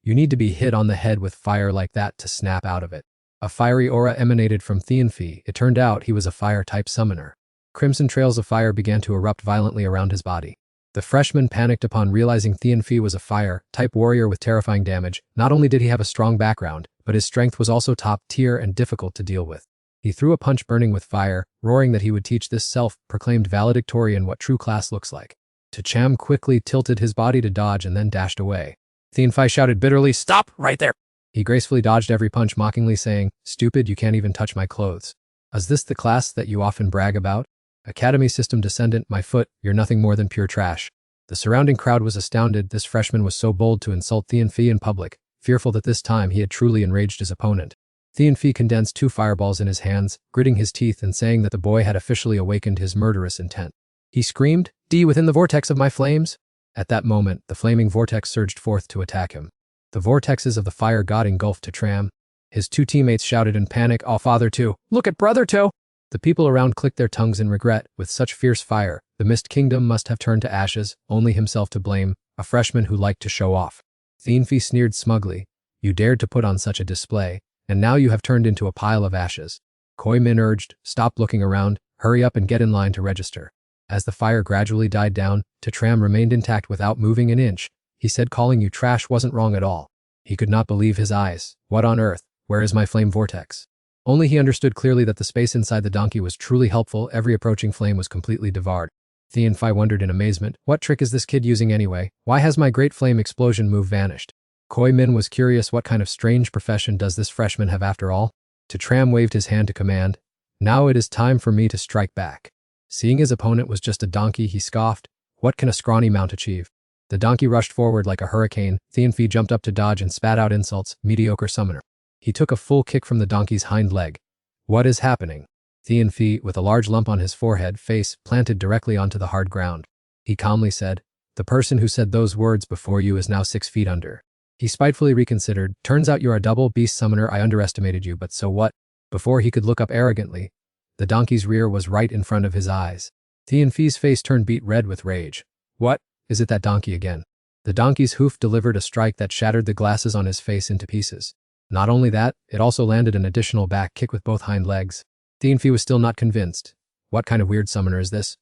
You need to be hit on the head with fire like that to snap out of it. A fiery aura emanated from Thienfi. It turned out he was a fire-type summoner. Crimson trails of fire began to erupt violently around his body. The freshman panicked upon realizing Thienfi was a fire-type warrior with terrifying damage. Not only did he have a strong background, but his strength was also top-tier and difficult to deal with. He threw a punch burning with fire, roaring that he would teach this self-proclaimed valedictorian what true class looks like. Tacham quickly tilted his body to dodge and then dashed away. Thienfi shouted bitterly, Stop right there. He gracefully dodged every punch, mockingly saying, Stupid, you can't even touch my clothes. Is this the class that you often brag about? Academy system descendant, my foot, you're nothing more than pure trash. The surrounding crowd was astounded. This freshman was so bold to insult Thienfi in public, fearful that this time he had truly enraged his opponent. Thienfi condensed 2 fireballs in his hands, gritting his teeth and saying that the boy had officially awakened his murderous intent. He screamed, D within the vortex of my flames? At that moment, the flaming vortex surged forth to attack him. The vortexes of the fire god engulfed Tacham. His 2 teammates shouted in panic, Oh, father too! Look at brother too! The people around clicked their tongues in regret. With such fierce fire, the Mist Kingdom must have turned to ashes, only himself to blame, a freshman who liked to show off. Thienfi sneered smugly. You dared to put on such a display, and now you have turned into a pile of ashes. Koi Min urged, Stop looking around, hurry up and get in line to register. As the fire gradually died down, Tacham remained intact without moving an inch. He said calling you trash wasn't wrong at all. He could not believe his eyes. What on earth? Where is my flame vortex? Only he understood clearly that the space inside the donkey was truly helpful. Every approaching flame was completely devoured. Thienfi wondered in amazement, what trick is this kid using anyway? Why has my great flame explosion move vanished? Koi Min was curious, what kind of strange profession does this freshman have after all? Tacham waved his hand to command. Now it is time for me to strike back. Seeing his opponent was just a donkey, he scoffed. What can a scrawny mount achieve? The donkey rushed forward like a hurricane. Thienfi jumped up to dodge and spat out insults, mediocre summoner. He took a full kick from the donkey's hind leg. What is happening? Thean Phi, with a large lump on his forehead, face planted directly onto the hard ground. He calmly said, "The person who said those words before you is now 6 feet under." He spitefully reconsidered. "Turns out you're a double beast summoner. I underestimated you, but so what?" Before he could look up arrogantly, the donkey's rear was right in front of his eyes. Thean Phi's face turned beet red with rage. "What? Is it that donkey again?" The donkey's hoof delivered a strike that shattered the glasses on his face into pieces. Not only that, it also landed an additional back kick with both hind legs. Thean Phi was still not convinced. What kind of weird summoner is this?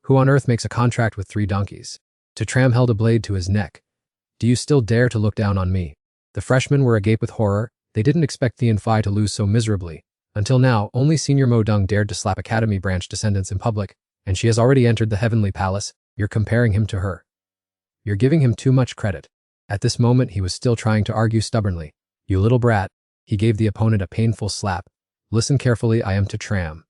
Who on earth makes a contract with 3 donkeys? Tram held a blade to his neck. "Do you still dare to look down on me?" The freshmen were agape with horror. They didn't expect Thean Phi to lose so miserably. Until now, only Senior Mo Dung dared to slap Academy branch descendants in public, and she has already entered the Heavenly Palace. You're comparing him to her. You're giving him too much credit. At this moment, he was still trying to argue stubbornly. "You little brat." He gave the opponent a painful slap. "Listen carefully, I am Tram.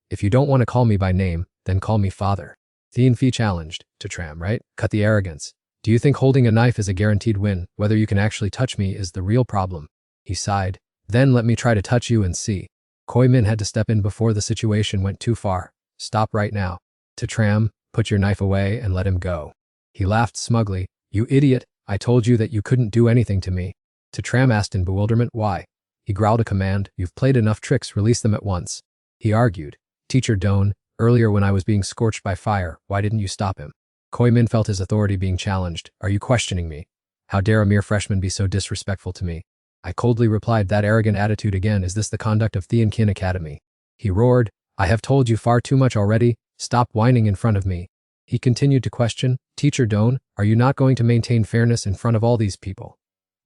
If you don't want to call me by name, then call me father." Thean Phi challenged. "Tram, right? Cut the arrogance. Do you think holding a knife is a guaranteed win? Whether you can actually touch me is the real problem." He sighed. "Then let me try to touch you and see." Koi Min had to step in before the situation went too far. "Stop right now. Tram, put your knife away and let him go." He laughed smugly. "You idiot, I told you that you couldn't do anything to me." Tram asked in bewilderment. "Why?" He growled a command. "You've played enough tricks, release them at once." He argued. "Teacher Doan, earlier when I was being scorched by fire, why didn't you stop him?" Koi Min felt his authority being challenged. "Are you questioning me? How dare a mere freshman be so disrespectful to me?" I coldly replied. "That arrogant attitude again, is this the conduct of Thean Kin Academy?" He roared. "I have told you far too much already, stop whining in front of me." He continued to question. "Teacher Doan, are you not going to maintain fairness in front of all these people?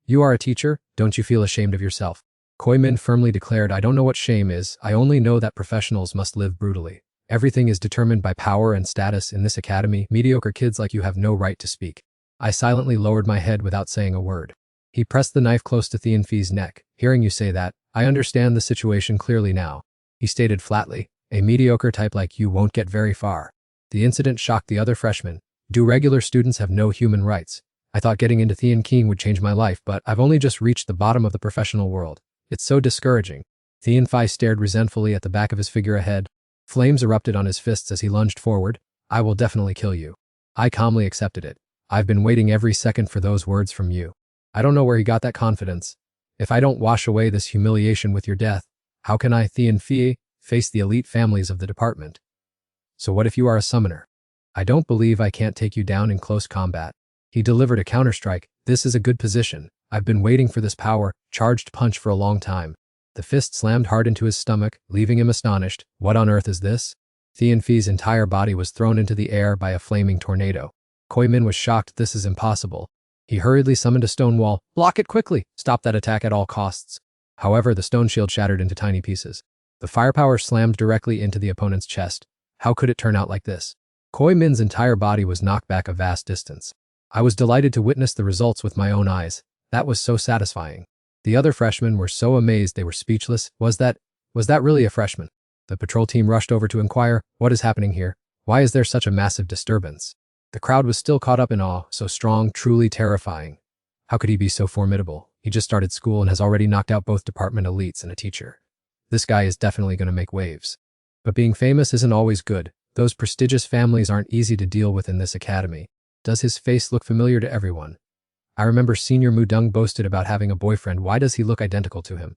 You are a teacher, don't you feel ashamed of yourself?" Koi Min firmly declared. "I don't know what shame is, I only know that professionals must live brutally. Everything is determined by power and status in this academy. Mediocre kids like you have no right to speak." I silently lowered my head without saying a word. He pressed the knife close to Thean Phi's neck. "Hearing you say that, I understand the situation clearly now." He stated flatly, "A mediocre type like you won't get very far." The incident shocked the other freshmen. "Do regular students have no human rights? I thought getting into Thean King would change my life, but I've only just reached the bottom of the professional world. It's so discouraging." Thean Phi stared resentfully at the back of his figure ahead. Flames erupted on his fists as he lunged forward. "I will definitely kill you." I calmly accepted it. "I've been waiting every second for those words from you." I don't know where he got that confidence. "If I don't wash away this humiliation with your death, how can I, Thean Phi, face the elite families of the department? So what if you are a summoner? I don't believe I can't take you down in close combat." He delivered a counterstrike. "This is a good position. I've been waiting for this charged punch for a long time." The fist slammed hard into his stomach, leaving him astonished. What on earth is this? Thean Phi's entire body was thrown into the air by a flaming tornado. Koi Min was shocked. "This is impossible." He hurriedly summoned a stone wall. "Block it quickly! Stop that attack at all costs." However, the stone shield shattered into tiny pieces. The firepower slammed directly into the opponent's chest. How could it turn out like this? Koi Min's entire body was knocked back a vast distance. I was delighted to witness the results with my own eyes. That was so satisfying. The other freshmen were so amazed they were speechless. Was that really a freshman? The patrol team rushed over to inquire, "What is happening here? Why is there such a massive disturbance?" The crowd was still caught up in awe. So strong, truly terrifying. How could he be so formidable? He just started school and has already knocked out both department elites and a teacher. This guy is definitely going to make waves. But being famous isn't always good. Those prestigious families aren't easy to deal with in this academy. Does his face look familiar to everyone? I remember Senior Mudung boasted about having a boyfriend. Why does he look identical to him?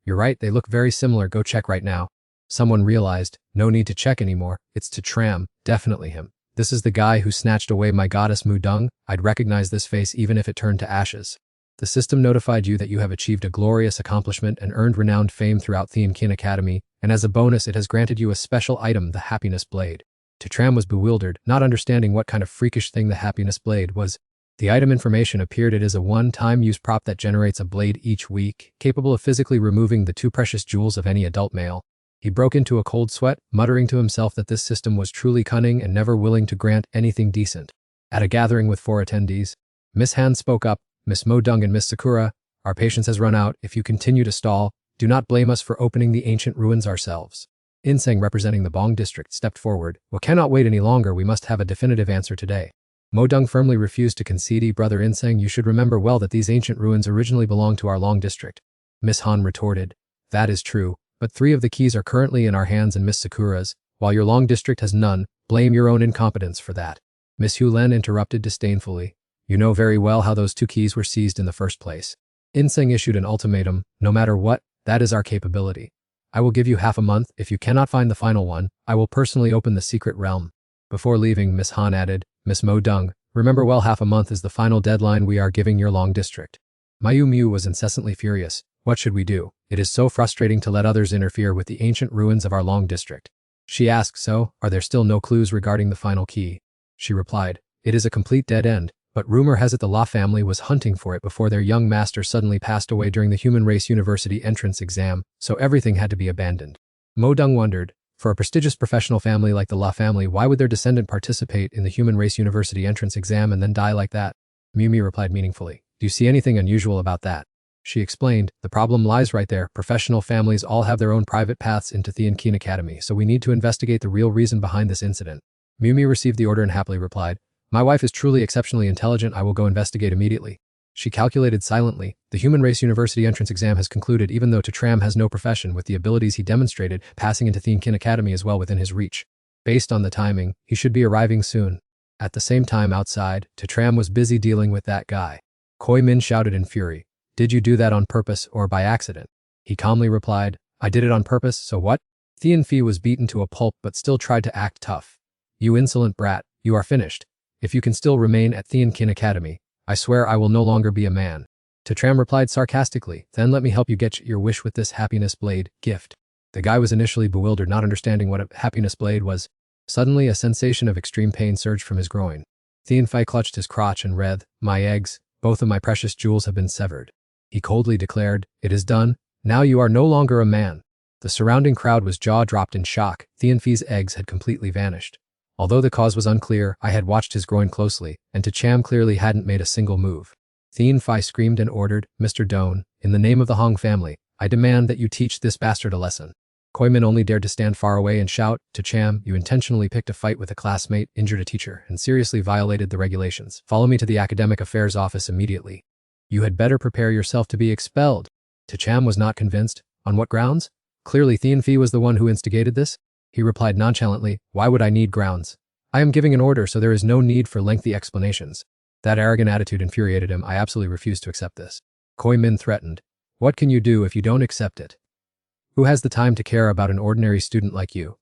You're right, they look very similar. Go check right now. Someone realized, no need to check anymore. It's Tram, definitely him. This is the guy who snatched away my goddess Mudung. I'd recognize this face even if it turned to ashes. The system notified you that you have achieved a glorious accomplishment and earned renowned fame throughout Thean Kin Academy, and as a bonus it has granted you a special item, the Happiness Blade. Tram was bewildered, not understanding what kind of freakish thing the Happiness Blade was. The item information appeared. It is a one-time use prop that generates a blade each week, capable of physically removing the 2 precious jewels of any adult male. He broke into a cold sweat, muttering to himself that this system was truly cunning and never willing to grant anything decent. At a gathering with 4 attendees, Miss Han spoke up. "Miss Modung and Miss Sakura, our patience has run out. If you continue to stall, do not blame us for opening the ancient ruins ourselves." Inseng, representing the Bong district, stepped forward. "We cannot wait any longer. We must have a definitive answer today." Modung firmly refused to concede. "Brother Inseng, you should remember well that these ancient ruins originally belonged to our Long district. Miss Han retorted. That is true, but 3 of the keys are currently in our hands and Miss Sakura's, while your long district has none. Blame your own incompetence for that. Miss Hulen interrupted disdainfully. You know very well how those 2 keys were seized in the first place. Inseng issued an ultimatum, no matter what, that is our capability. I will give you half a month. If you cannot find the final one, I will personally open the secret realm. Before leaving, Miss Han added, Miss Mo Dung, remember well, half a month is the final deadline we are giving your long district. Mayu Mu was incessantly furious. What should we do? It is so frustrating to let others interfere with the ancient ruins of our long district. She asked, so, are there still no clues regarding the final key? She replied, it is a complete dead end, but rumor has it the La family was hunting for it before their young master suddenly passed away during the Human Race University entrance exam, so everything had to be abandoned. Mo Dung wondered, for a prestigious professional family like the La family, why would their descendant participate in the Human Race University entrance exam and then die like that? Mimi replied meaningfully, do you see anything unusual about that? She explained, the problem lies right there. Professional families all have their own private paths into Thean Keen Academy, so we need to investigate the real reason behind this incident. Mimi received the order and happily replied, my wife is truly exceptionally intelligent. I will go investigate immediately. She calculated silently. The Human Race University entrance exam has concluded, even though Tram has no profession. With the abilities he demonstrated, passing into Thean Keen Academy is well within his reach. Based on the timing, he should be arriving soon. At the same time outside, Tram was busy dealing with that guy. Koi Min shouted in fury. Did you do that on purpose or by accident? He calmly replied, I did it on purpose, so what? Thean Fei was beaten to a pulp but still tried to act tough. You insolent brat, you are finished. If you can still remain at Thean Keen Academy, I swear I will no longer be a man. Tram replied sarcastically, then let me help you get your wish with this happiness blade gift. The guy was initially bewildered, not understanding what a happiness blade was. Suddenly a sensation of extreme pain surged from his groin. Thean Fei clutched his crotch and writhed, my eggs, both of my precious jewels have been severed. He coldly declared, it is done, now you are no longer a man. The surrounding crowd was jaw-dropped in shock. Thean Fei's eggs had completely vanished. Although the cause was unclear, I had watched his groin closely, and Cham clearly hadn't made a single move. Thean Fei screamed and ordered, Mr. Doan, in the name of the Hong family, I demand that you teach this bastard a lesson. Koi Min only dared to stand far away and shout, Cham, you intentionally picked a fight with a classmate, injured a teacher, and seriously violated the regulations. Follow me to the academic affairs office immediately. You had better prepare yourself to be expelled. Cham was not convinced. On what grounds? Clearly Thean Fei was the one who instigated this. He replied nonchalantly, why would I need grounds? I am giving an order, so there is no need for lengthy explanations. That arrogant attitude infuriated him. I absolutely refuse to accept this. Koi Min threatened. What can you do if you don't accept it? Who has the time to care about an ordinary student like you?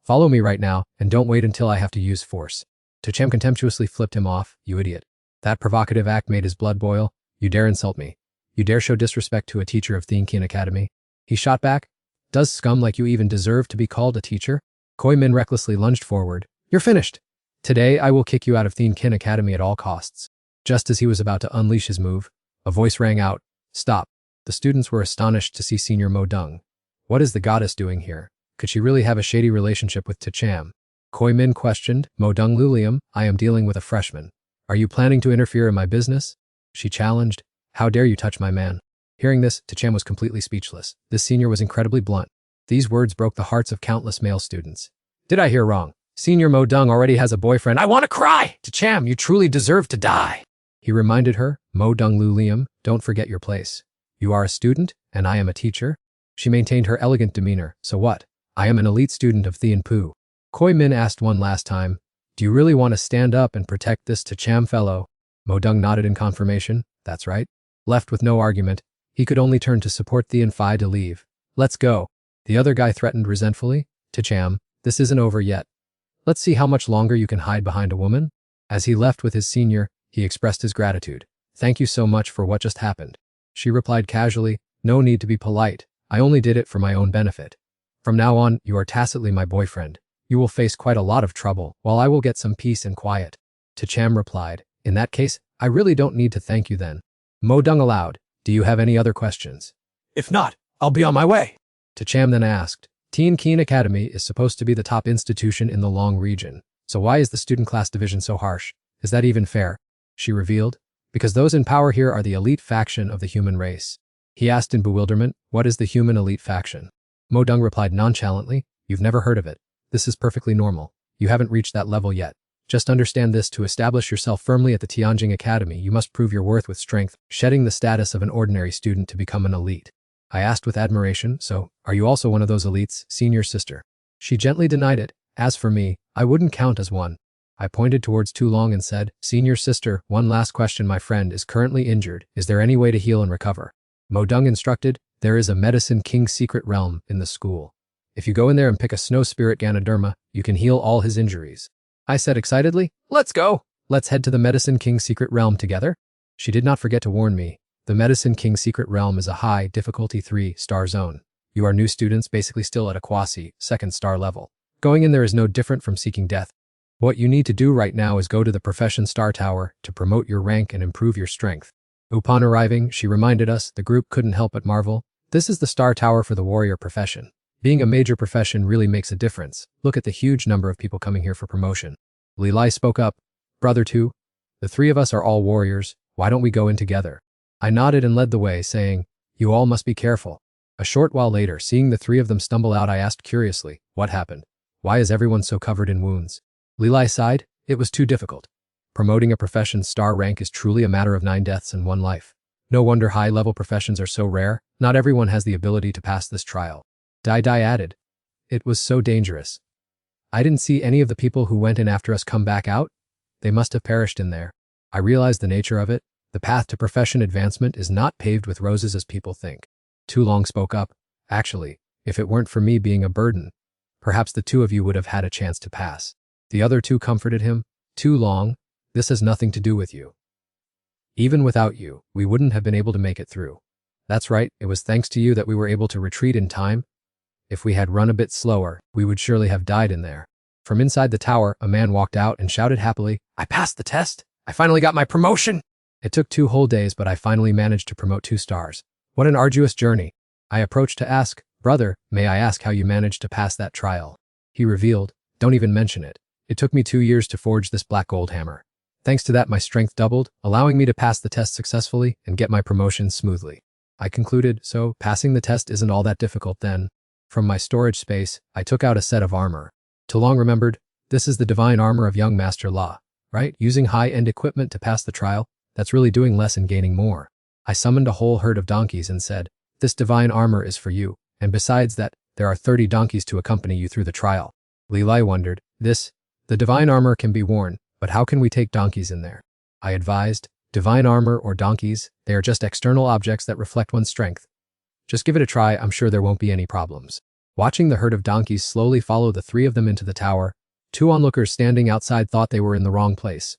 Follow me right now, and don't wait until I have to use force. Cham contemptuously flipped him off, you idiot. That provocative act made his blood boil. You dare insult me. You dare show disrespect to a teacher of Thean Keen Academy? He shot back. Does scum like you even deserve to be called a teacher? Koi Min recklessly lunged forward. You're finished. Today I will kick you out of Thean Keen Academy at all costs. Just as he was about to unleash his move, a voice rang out. Stop. The students were astonished to see Senior Mo Dung. What is the goddess doing here? Could she really have a shady relationship with Cham? Koi Min questioned. Mo Dung Lulium, I am dealing with a freshman. Are you planning to interfere in my business? She challenged. How dare you touch my man? Hearing this, Cham was completely speechless. This senior was incredibly blunt. These words broke the hearts of countless male students. Did I hear wrong? Senior Mo Dung already has a boyfriend. I want to cry! Cham, you truly deserve to die. He reminded her, Mo Dung Lulium, don't forget your place. You are a student, and I am a teacher. She maintained her elegant demeanor. So what? I am an elite student of Thean Pu. Koi Min asked one last time, do you really want to stand up and protect this Cham fellow? Mo Dung nodded in confirmation. That's right. Left with no argument, he could only turn to support Thean Fei to leave. Let's go. The other guy threatened resentfully. Cham, this isn't over yet. Let's see how much longer you can hide behind a woman. As he left with his senior, he expressed his gratitude. Thank you so much for what just happened. She replied casually, no need to be polite. I only did it for my own benefit. From now on, you are tacitly my boyfriend. You will face quite a lot of trouble, while I will get some peace and quiet. Cham replied, in that case, I really don't need to thank you then. Mo Dung aloud, do you have any other questions? If not, I'll be on my way. Cham then asked, Thean Keen Academy is supposed to be the top institution in the Long region, so why is the student class division so harsh? Is that even fair? She revealed, because those in power here are the elite faction of the human race. He asked in bewilderment, what is the human elite faction? Mo Dung replied nonchalantly, you've never heard of it. This is perfectly normal. You haven't reached that level yet. Just understand this: to establish yourself firmly at the Tianjing Academy, you must prove your worth with strength, shedding the status of an ordinary student to become an elite. I asked with admiration, so, are you also one of those elites, senior sister? She gently denied it. As for me, I wouldn't count as one. I pointed towards Tu Long and said, Senior sister, one last question. My friend is currently injured. Is there any way to heal and recover? Mo Deng instructed, there is a Medicine King's secret realm in the school. If you go in there and pick a snow spirit Ganoderma, you can heal all his injuries. I said excitedly, let's go. Let's head to the Medicine King's secret realm together. She did not forget to warn me. The Medicine King's secret realm is a high difficulty 3-star zone. You are new students, basically still at a quasi 2nd-star level. Going in there is no different from seeking death. What you need to do right now is go to the Profession Star Tower to promote your rank and improve your strength. Upon arriving, she reminded us, the group couldn't help but marvel. This is the Star Tower for the warrior profession. Being a major profession really makes a difference. Look at the huge number of people coming here for promotion. Li Lai spoke up. Brother Tu, the three of us are all warriors. Why don't we go in together? I nodded and led the way, saying, you all must be careful. A short while later, seeing the three of them stumble out, I asked curiously, what happened? Why is everyone so covered in wounds? Li Lai sighed, it was too difficult. Promoting a profession's star rank is truly a matter of 9 deaths and 1 life. No wonder high-level professions are so rare. Not everyone has the ability to pass this trial. Dai Dai added, it was so dangerous. I didn't see any of the people who went in after us come back out. They must have perished in there. I realized the nature of it. The path to profession advancement is not paved with roses as people think. Tu Long spoke up. Actually, if it weren't for me being a burden, perhaps the two of you would have had a chance to pass. The other two comforted him. Tu Long, this has nothing to do with you. Even without you, we wouldn't have been able to make it through. That's right, it was thanks to you that we were able to retreat in time. If we had run a bit slower, we would surely have died in there. From inside the tower, a man walked out and shouted happily, I passed the test! I finally got my promotion! It took 2 whole days, but I finally managed to promote 2 stars. What an arduous journey. I approached to ask, brother, may I ask how you managed to pass that trial? He revealed, don't even mention it. It took me 2 years to forge this black gold hammer. Thanks to that, my strength doubled, allowing me to pass the test successfully and get my promotion smoothly. I concluded, so passing the test isn't all that difficult then. From my storage space, I took out a set of armor. Tu Long remembered, this is the divine armor of young Master La, right? Using high-end equipment to pass the trial, that's really doing less and gaining more. I summoned a whole herd of donkeys and said, this divine armor is for you, and besides that, there are 30 donkeys to accompany you through the trial. Li Lai wondered, the divine armor can be worn, but how can we take donkeys in there? I advised, divine armor or donkeys, they are just external objects that reflect one's strength. Just give it a try, I'm sure there won't be any problems. Watching the herd of donkeys slowly follow the 3 of them into the tower, 2 onlookers standing outside thought they were in the wrong place.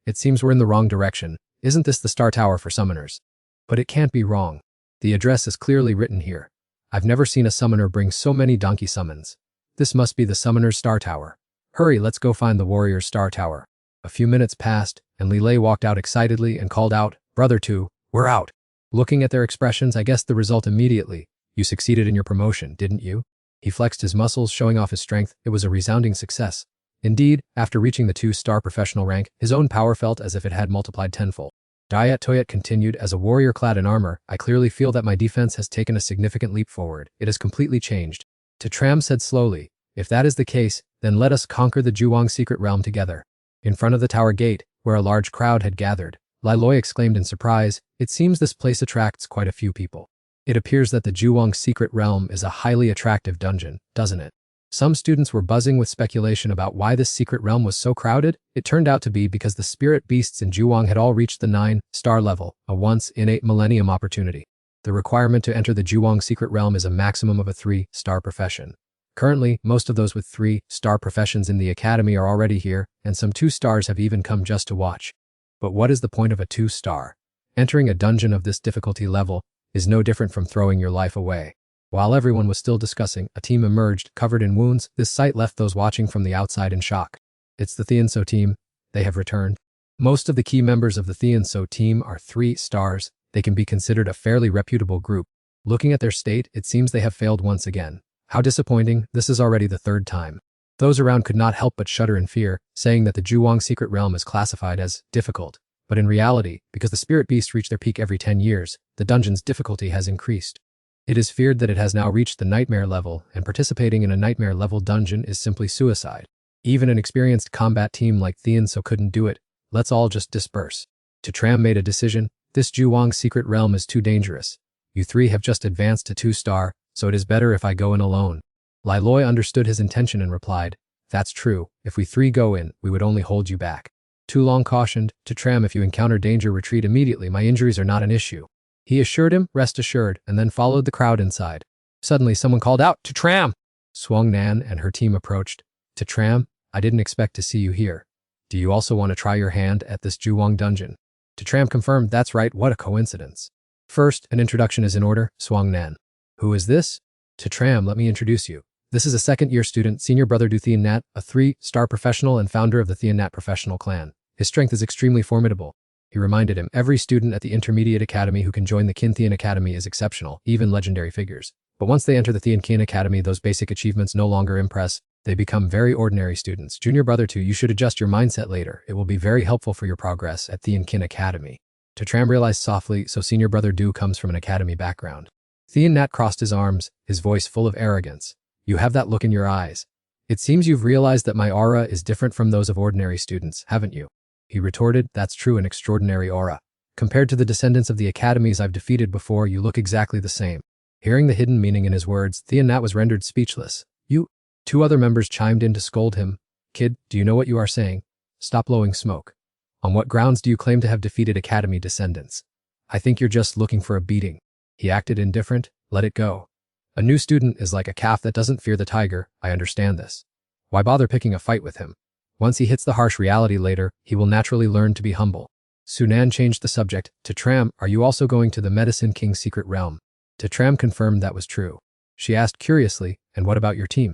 It seems we're in the wrong direction. Isn't this the Star Tower for summoners? But it can't be wrong. The address is clearly written here. I've never seen a summoner bring so many donkey summons. This must be the Summoner's Star Tower. Hurry, let's go find the Warrior's Star Tower. A few minutes passed, and Li Lei walked out excitedly and called out, Brother Tu, we're out. Looking at their expressions, I guessed the result immediately. You succeeded in your promotion, didn't you? He flexed his muscles, showing off his strength. It was a resounding success. Indeed, after reaching the 2-star professional rank, his own power felt as if it had multiplied tenfold. Dayat Toyat continued, as a warrior clad in armor, I clearly feel that my defense has taken a significant leap forward. It has completely changed. To Tram said slowly, if that is the case, then let us conquer the Juwang secret realm together. In front of the tower gate, where a large crowd had gathered, Lai Loi exclaimed in surprise, it seems this place attracts quite a few people. It appears that the Juwang secret realm is a highly attractive dungeon, doesn't it? Some students were buzzing with speculation about why this secret realm was so crowded. It turned out to be because the spirit beasts in Juwang had all reached the 9-star level, a once-in-a millennium opportunity. The requirement to enter the Juwang secret realm is a maximum of a 3-star profession. Currently, most of those with 3-star professions in the academy are already here, and some 2 stars have even come just to watch. But what is the point of a 2-star? Entering a dungeon of this difficulty level is no different from throwing your life away. While everyone was still discussing, a team emerged, covered in wounds. This sight left those watching from the outside in shock. It's the Thianso team. They have returned. Most of the key members of the Thianso team are 3 stars. They can be considered a fairly reputable group. Looking at their state, it seems they have failed once again. How disappointing, this is already the 3rd time. Those around could not help but shudder in fear, saying that the Juwang secret realm is classified as difficult. But in reality, because the spirit beasts reach their peak every 10 years, the dungeon's difficulty has increased. It is feared that it has now reached the nightmare level, and participating in a nightmare level dungeon is simply suicide. Even an experienced combat team like Thean so couldn't do it. Let's all just disperse. Tram made a decision. This Juwang's secret realm is too dangerous. You three have just advanced to 2-star, so it is better if I go in alone. Lai Loi understood his intention and replied, that's true. If we three go in, we would only hold you back. Tu Long cautioned, Tram, if you encounter danger, retreat immediately. My injuries are not an issue. He assured him, rest assured, and then followed the crowd inside. Suddenly, someone called out, Tram! Swang Nan and her team approached. Tram, I didn't expect to see you here. Do you also want to try your hand at this Juwang dungeon? Tram confirmed, that's right, what a coincidence. First, an introduction is in order, Swang Nan. Who is this? Tram, let me introduce you. This is a second-year student, senior brother to Thean Nat, a 3-star professional and founder of the Thean Nat professional clan. His strength is extremely formidable. He reminded him, every student at the Intermediate Academy who can join the Kin Thean Academy is exceptional, even legendary figures. But once they enter the Thean Kin Academy, those basic achievements no longer impress. They become very ordinary students. Junior brother 2, you should adjust your mindset later. It will be very helpful for your progress at Thean Kin Academy. Tram realized softly, so senior brother Do comes from an academy background. Thean Nat crossed his arms, his voice full of arrogance. You have that look in your eyes. It seems you've realized that my aura is different from those of ordinary students, haven't you? He retorted, that's true, an extraordinary aura. Compared to the descendants of the academies I've defeated before, you look exactly the same. Hearing the hidden meaning in his words, Thean Nat was rendered speechless. You? 2 other members chimed in to scold him. Kid, do you know what you are saying? Stop blowing smoke. On what grounds do you claim to have defeated academy descendants? I think you're just looking for a beating. He acted indifferent. Let it go. A new student is like a calf that doesn't fear the tiger. I understand this. Why bother picking a fight with him? Once he hits the harsh reality later, he will naturally learn to be humble. Sunan changed the subject. Tram, are you also going to the Medicine King's secret realm? Tram confirmed that was true. She asked curiously, and what about your team?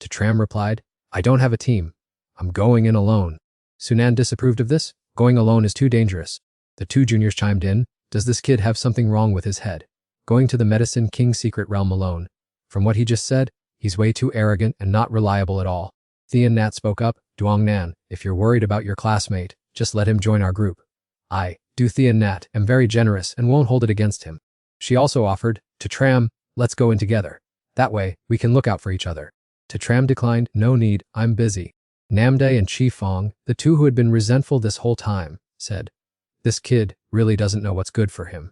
Tram replied, I don't have a team. I'm going in alone. Sunan disapproved of this. Going alone is too dangerous. The 2 juniors chimed in. Does this kid have something wrong with his head? Going to the Medicine King's secret realm alone? From what he just said, he's way too arrogant and not reliable at all. Thean Nat spoke up. Duong Nan, if you're worried about your classmate, just let him join our group. I, Thean Nat, am very generous and won't hold it against him. She also offered, Tram, let's go in together. That way, we can look out for each other. Tram declined, no need, I'm busy. Namdae and Chi Fong, the 2 who had been resentful this whole time, said, this kid really doesn't know what's good for him.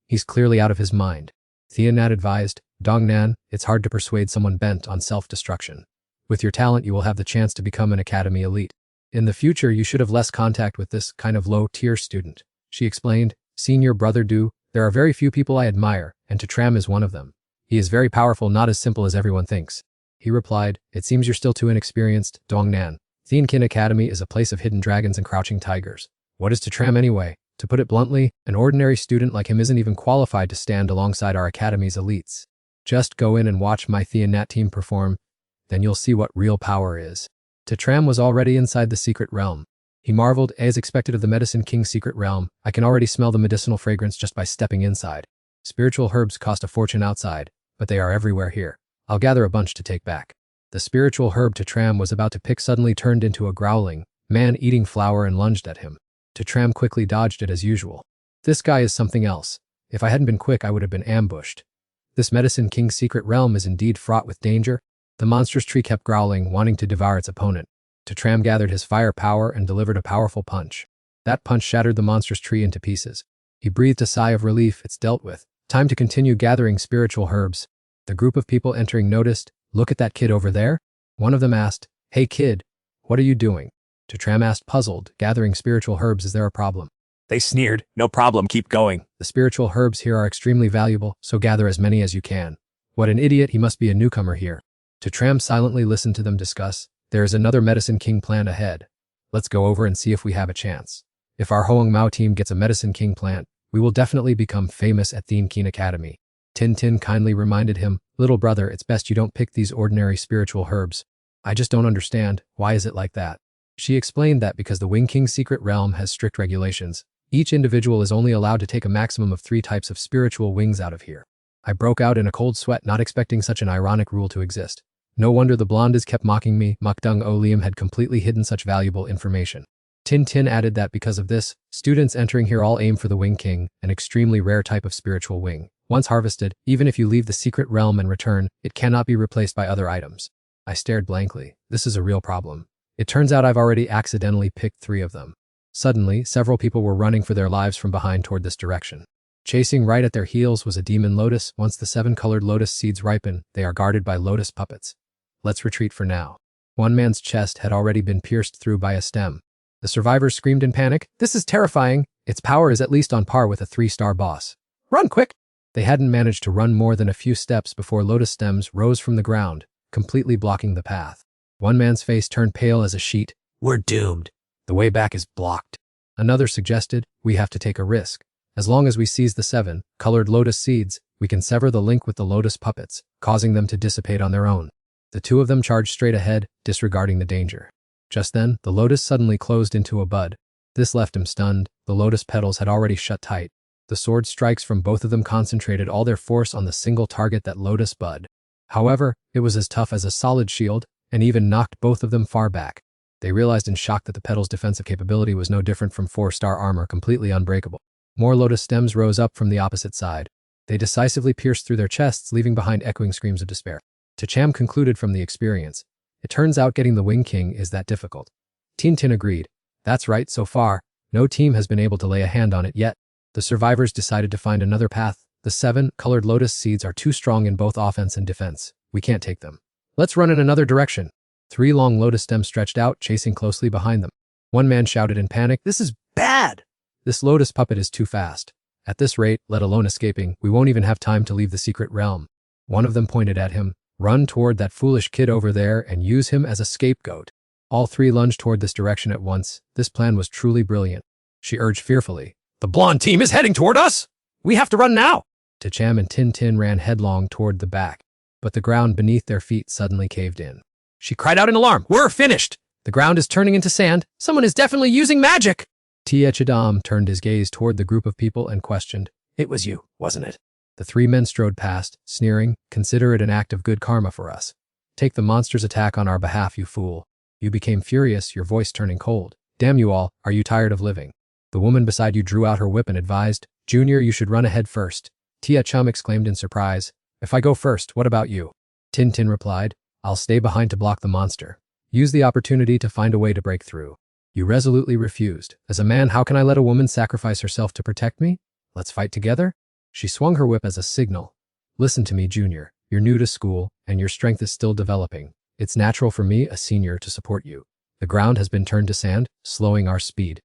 He's clearly out of his mind. Thean Nat advised, Dong Nan, it's hard to persuade someone bent on self-destruction. With your talent, you will have the chance to become an academy elite. In the future, you should have less contact with this kind of low-tier student. She explained, senior brother Do, there are very few people I admire, and Tram is one of them. He is very powerful, not as simple as everyone thinks. He replied, it seems you're still too inexperienced, Dong Nan. Thean Kin Academy is a place of hidden dragons and crouching tigers. What is Tram anyway? To put it bluntly, an ordinary student like him isn't even qualified to stand alongside our academy's elites. Just go in and watch my Thean Nat team perform, then you'll see what real power is. Tram was already inside the secret realm. He marveled, as expected of the Medicine King's secret realm, I can already smell the medicinal fragrance just by stepping inside. Spiritual herbs cost a fortune outside, but they are everywhere here. I'll gather a bunch to take back. The spiritual herb Tram was about to pick suddenly turned into a growling, man-eating flower and lunged at him. Tram quickly dodged it as usual. This guy is something else. If I hadn't been quick, I would have been ambushed. This Medicine King's secret realm is indeed fraught with danger. The monstrous tree kept growling, wanting to devour its opponent. Tram gathered his fire power and delivered a powerful punch. That punch shattered the monstrous tree into pieces. He breathed a sigh of relief. It's dealt with. Time to continue gathering spiritual herbs. The group of people entering noticed, look at that kid over there? One of them asked, hey kid, what are you doing? Tram asked, puzzled, gathering spiritual herbs, is there a problem? They sneered, no problem, keep going. The spiritual herbs here are extremely valuable, so gather as many as you can. What an idiot, he must be a newcomer here. Tram silently listened to them discuss, there is another Medicine King plant ahead. Let's go over and see if we have a chance. If our Hoang Mao team gets a Medicine King plant, we will definitely become famous at Thean Kin Academy. Tin Tin kindly reminded him, little brother, it's best you don't pick these ordinary spiritual herbs. I just don't understand, why is it like that? She explained that because the Wing King's secret realm has strict regulations, each individual is only allowed to take a maximum of 3 types of spiritual wings out of here. I broke out in a cold sweat, not expecting such an ironic rule to exist. No wonder the blondes kept mocking me. Mukdung O Liam had completely hidden such valuable information. Tin Tin added that because of this, students entering here all aim for the Wing King, an extremely rare type of spiritual wing. Once harvested, even if you leave the secret realm and return, it cannot be replaced by other items. I stared blankly. This is a real problem. It turns out I've already accidentally picked 3 of them. Suddenly, several people were running for their lives from behind toward this direction. Chasing right at their heels was a demon lotus. Once the 7 colored lotus seeds ripen, they are guarded by lotus puppets. Let's retreat for now. One man's chest had already been pierced through by a stem. The survivors screamed in panic. This is terrifying. Its power is at least on par with a 3-star boss. Run quick! They hadn't managed to run more than a few steps before lotus stems rose from the ground, completely blocking the path. One man's face turned pale as a sheet. We're doomed. The way back is blocked. Another suggested, we have to take a risk. As long as we seize the 7 colored lotus seeds, we can sever the link with the lotus puppets, causing them to dissipate on their own. The 2 of them charged straight ahead, disregarding the danger. Just then, the lotus suddenly closed into a bud. This left him stunned. The lotus petals had already shut tight. The sword strikes from both of them concentrated all their force on the single target, that lotus bud. However, it was as tough as a solid shield, and even knocked both of them far back. They realized in shock that the petal's defensive capability was no different from 4-star armor, completely unbreakable. More lotus stems rose up from the opposite side. They decisively pierced through their chests, leaving behind echoing screams of despair. Cham concluded from the experience, it turns out getting the Wing King is that difficult. Tin agreed. That's right, so far, no team has been able to lay a hand on it yet. The survivors decided to find another path. The 7 colored lotus seeds are too strong in both offense and defense. We can't take them. Let's run in another direction. 3 long lotus stems stretched out, chasing closely behind them. One man shouted in panic, this is bad! This lotus puppet is too fast. At this rate, let alone escaping, we won't even have time to leave the secret realm. One of them pointed at him. Run toward that foolish kid over there and use him as a scapegoat. All 3 lunged toward this direction at once. This plan was truly brilliant. She urged fearfully, the blonde team is heading toward us! We have to run now! Cham and Tin ran headlong toward the back, but the ground beneath their feet suddenly caved in. She cried out in alarm, we're finished! The ground is turning into sand. Someone is definitely using magic! Chidam turned his gaze toward the group of people and questioned, it was you, wasn't it? The 3 men strode past, sneering, consider it an act of good karma for us. Take the monster's attack on our behalf, you fool. You became furious, your voice turning cold. Damn you all, are you tired of living? The woman beside you drew out her whip and advised, Junior, you should run ahead first. Chum exclaimed in surprise, if I go first, what about you? Tin replied, I'll stay behind to block the monster. Use the opportunity to find a way to break through. You resolutely refused. As a man, how can I let a woman sacrifice herself to protect me? Let's fight together? She swung her whip as a signal. Listen to me, Junior. You're new to school, and your strength is still developing. It's natural for me, a senior, to support you. The ground has been turned to sand, slowing our speed.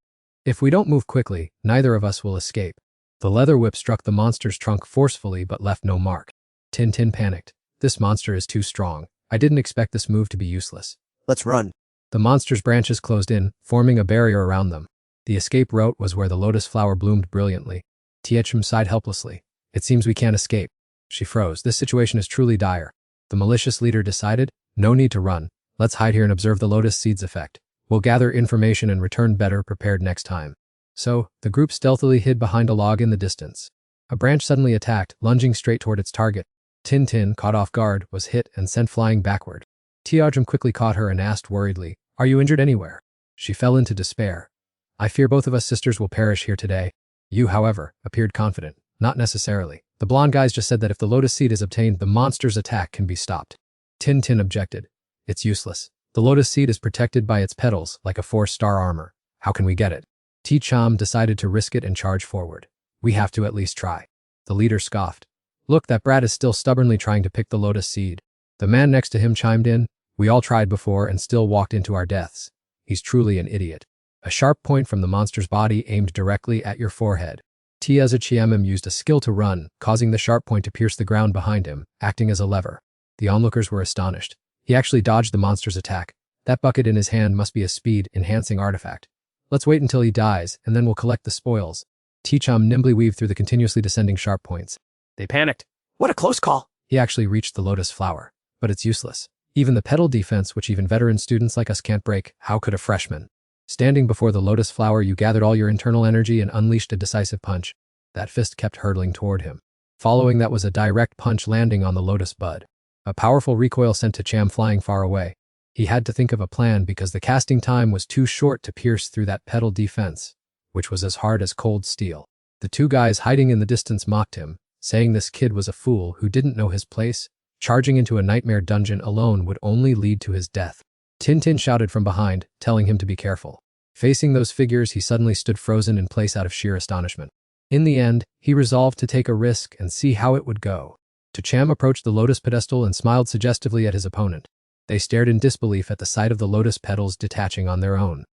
If we don't move quickly, neither of us will escape. The leather whip struck the monster's trunk forcefully but left no mark. Tin panicked. This monster is too strong. I didn't expect this move to be useless. Let's run. The monster's branches closed in, forming a barrier around them. The escape route was where the lotus flower bloomed brilliantly. Chum sighed helplessly. It seems we can't escape. She froze. This situation is truly dire. The malicious leader decided, no need to run. Let's hide here and observe the lotus seed's effect. We'll gather information and return better prepared next time. So, the group stealthily hid behind a log in the distance. A branch suddenly attacked, lunging straight toward its target. Tin, caught off guard, was hit and sent flying backward. Tiajum quickly caught her and asked worriedly, are you injured anywhere? She fell into despair. I fear both of us sisters will perish here today. You, however, appeared confident. Not necessarily. The blonde guys just said that if the lotus seed is obtained, the monster's attack can be stopped. Tin objected. It's useless. The lotus seed is protected by its petals, like a 4-star armor. How can we get it? Cham decided to risk it and charge forward. We have to at least try. The leader scoffed. Look, that brat is still stubbornly trying to pick the lotus seed. The man next to him chimed in. We all tried before and still walked into our deaths. He's truly an idiot. A sharp point from the monster's body aimed directly at your forehead. Chiam used a skill to run, causing the sharp point to pierce the ground behind him, acting as a lever. The onlookers were astonished. He actually dodged the monster's attack. That bucket in his hand must be a speed-enhancing artifact. Let's wait until he dies, and then we'll collect the spoils. Cham nimbly weaved through the continuously descending sharp points. They panicked. What a close call. He actually reached the lotus flower, but it's useless. Even the petal defense, which even veteran students like us can't break, how could a freshman? Standing before the lotus flower, you gathered all your internal energy and unleashed a decisive punch. That fist kept hurtling toward him. Following that was a direct punch landing on the lotus bud. A powerful recoil sent Cham flying far away. He had to think of a plan because the casting time was too short to pierce through that petal defense, which was as hard as cold steel. The 2 guys hiding in the distance mocked him, saying this kid was a fool who didn't know his place. Charging into a nightmare dungeon alone would only lead to his death. Tintin shouted from behind, telling him to be careful. Facing those figures, he suddenly stood frozen in place out of sheer astonishment. In the end, he resolved to take a risk and see how it would go. Cham approached the lotus pedestal and smiled suggestively at his opponent. They stared in disbelief at the sight of the lotus petals detaching on their own.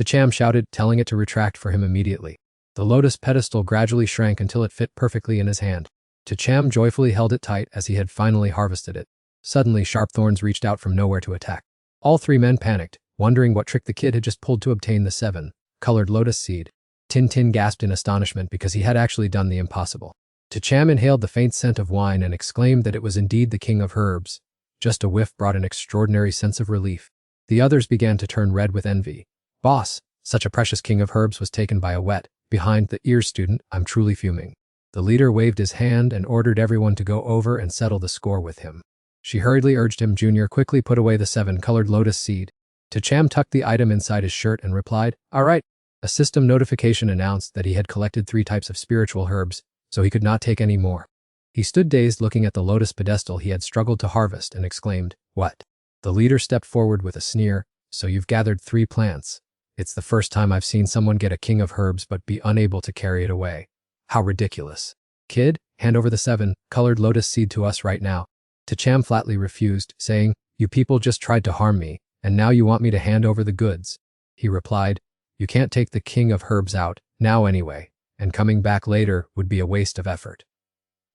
Cham shouted, telling it to retract for him immediately. The lotus pedestal gradually shrank until it fit perfectly in his hand. Cham joyfully held it tight as he had finally harvested it. Suddenly, sharp thorns reached out from nowhere to attack. All three men panicked, wondering what trick the kid had just pulled to obtain the 7-colored lotus seed. Tintin gasped in astonishment because he had actually done the impossible. Cham inhaled the faint scent of wine and exclaimed that it was indeed the king of herbs. Just a whiff brought an extraordinary sense of relief. The others began to turn red with envy. Boss, such a precious king of herbs was taken by a wet, behind-the-ears student. I'm truly fuming. The leader waved his hand and ordered everyone to go over and settle the score with him. She hurriedly urged him, Junior, quickly put away the 7-colored lotus seed. Cham tucked the item inside his shirt and replied, all right. A system notification announced that he had collected 3 types of spiritual herbs, so he could not take any more. He stood dazed looking at the lotus pedestal he had struggled to harvest and exclaimed, what? The leader stepped forward with a sneer, so you've gathered 3 plants. It's the first time I've seen someone get a king of herbs but be unable to carry it away. How ridiculous. Kid, hand over the 7-colored lotus seed to us right now. Cham flatly refused, saying, you people just tried to harm me, and now you want me to hand over the goods. He replied, you can't take the king of herbs out, now anyway, and coming back later would be a waste of effort.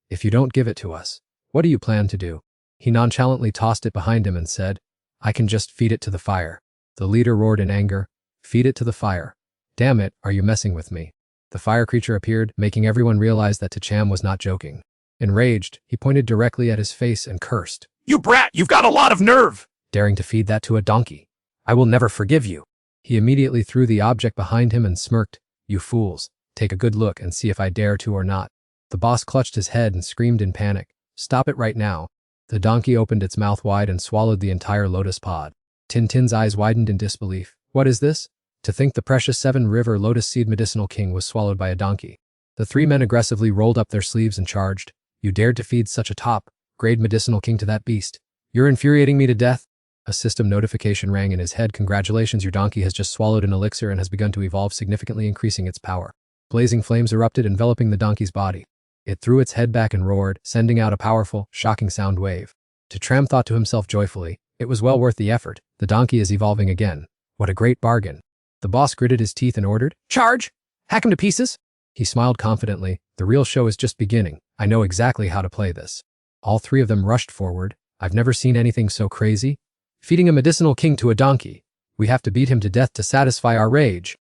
If you don't give it to us, what do you plan to do? He nonchalantly tossed it behind him and said, I can just feed it to the fire. The leader roared in anger, feed it to the fire. Damn it, are you messing with me? The fire creature appeared, making everyone realize that Cham was not joking. Enraged, he pointed directly at his face and cursed, You brat, you've got a lot of nerve! daring to feed that to a donkey. I will never forgive you. He immediately threw the object behind him and smirked, you fools, take a good look and see if I dare to or not. The boss clutched his head and screamed in panic, stop it right now. The donkey opened its mouth wide and swallowed the entire lotus pod. Tintin's eyes widened in disbelief. What is this? To think the precious 7-river lotus seed medicinal king was swallowed by a donkey. The 3 men aggressively rolled up their sleeves and charged. You dared to feed such a top-grade medicinal king to that beast. You're infuriating me to death. A system notification rang in his head. Congratulations, your donkey has just swallowed an elixir and has begun to evolve, significantly increasing its power. Blazing flames erupted, enveloping the donkey's body. It threw its head back and roared, sending out a powerful, shocking sound wave. Cham thought to himself joyfully, it was well worth the effort. The donkey is evolving again. What a great bargain. The boss gritted his teeth and ordered, charge! Hack him to pieces! He smiled confidently, the real show is just beginning. I know exactly how to play this. All 3 of them rushed forward. I've never seen anything so crazy. Feeding a medicinal king to a donkey. We have to beat him to death to satisfy our rage.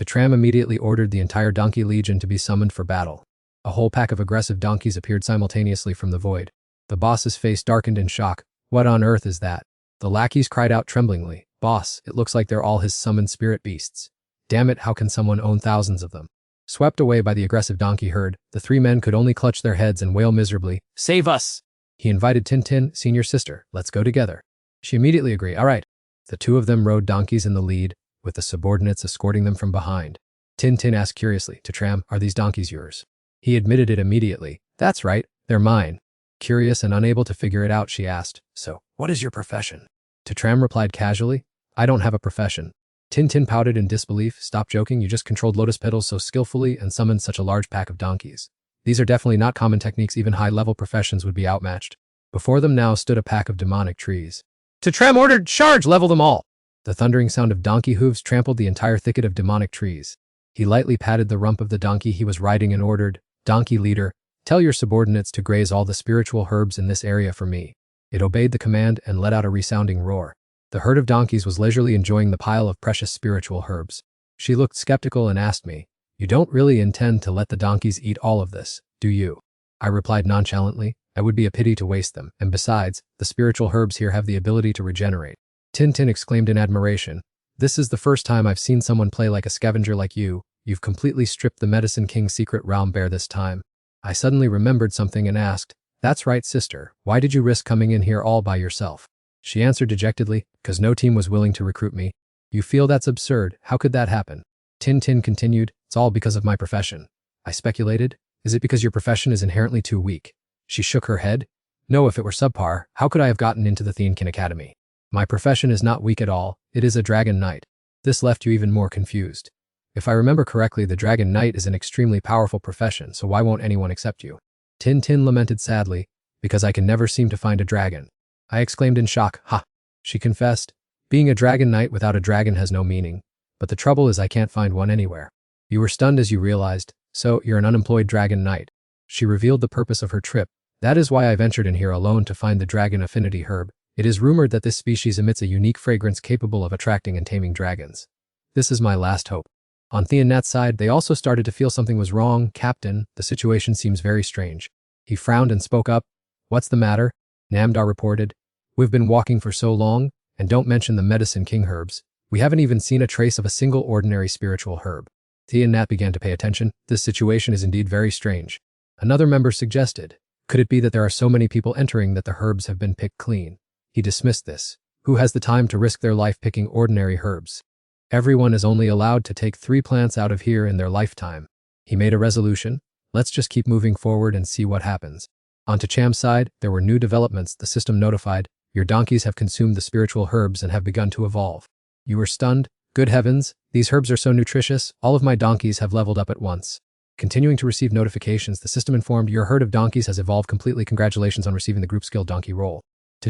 Cham immediately ordered the entire donkey legion to be summoned for battle. A whole pack of aggressive donkeys appeared simultaneously from the void. The boss's face darkened in shock. What on earth is that? The lackeys cried out tremblingly, Boss, it looks like they're all his summoned spirit beasts. Damn it, how can someone own thousands of them? Swept away by the aggressive donkey herd, the 3 men could only clutch their heads and wail miserably, save us! He invited Tintin, senior sister, let's go together. She immediately agreed, all right. The 2 of them rode donkeys in the lead, with the subordinates escorting them from behind. Tintin asked curiously, Cham, are these donkeys yours? He admitted it immediately. That's right, they're mine. Curious and unable to figure it out, she asked, so, what is your profession? Cham replied casually, I don't have a profession. Tintin pouted in disbelief, stop joking, you just controlled lotus petals so skillfully and summoned such a large pack of donkeys. These are definitely not common techniques, even high-level professions would be outmatched. Before them now stood a pack of demonic trees. Cham ordered, charge, level them all! The thundering sound of donkey hooves trampled the entire thicket of demonic trees. He lightly patted the rump of the donkey he was riding and ordered, Donkey leader, tell your subordinates to graze all the spiritual herbs in this area for me. It obeyed the command and let out a resounding roar. The herd of donkeys was leisurely enjoying the pile of precious spiritual herbs. She looked skeptical and asked me, you don't really intend to let the donkeys eat all of this, do you? I replied nonchalantly, it would be a pity to waste them, and besides, the spiritual herbs here have the ability to regenerate. Tintin exclaimed in admiration, this is the first time I've seen someone play like a scavenger like you. You've completely stripped the Medicine King's secret realm bare this time. I suddenly remembered something and asked, that's right, sister, why did you risk coming in here all by yourself? She answered dejectedly, because no team was willing to recruit me. You feel that's absurd, how could that happen? Tintin continued, it's all because of my profession. I speculated, is it because your profession is inherently too weak? She shook her head. No, if it were subpar, how could I have gotten into the Thienkin Academy? My profession is not weak at all, it is a dragon knight. This left you even more confused. If I remember correctly, the dragon knight is an extremely powerful profession, so why won't anyone accept you? Tin lamented sadly, because I can never seem to find a dragon. I exclaimed in shock, ha! She confessed, being a dragon knight without a dragon has no meaning, but the trouble is I can't find one anywhere. You were stunned as you realized, so you're an unemployed dragon knight. She revealed the purpose of her trip. That is why I ventured in here alone to find the dragon affinity herb. It is rumored that this species emits a unique fragrance capable of attracting and taming dragons. This is my last hope. On Theonat's side, they also started to feel something was wrong. Captain, the situation seems very strange. He frowned and spoke up. What's the matter? Namdar reported. We've been walking for so long, and don't mention the medicine king herbs. We haven't even seen a trace of a single ordinary spiritual herb. Theonat began to pay attention. This situation is indeed very strange. Another member suggested, could it be that there are so many people entering that the herbs have been picked clean? He dismissed this. Who has the time to risk their life picking ordinary herbs? Everyone is only allowed to take 3 plants out of here in their lifetime. He made a resolution. Let's just keep moving forward and see what happens. On to Cham's side, there were new developments. The system notified, your donkeys have consumed the spiritual herbs and have begun to evolve. You were stunned. Good heavens, these herbs are so nutritious, all of my donkeys have leveled up at once. Continuing to receive notifications, the system informed your herd of donkeys has evolved completely. Congratulations on receiving the group skill Donkey Roll.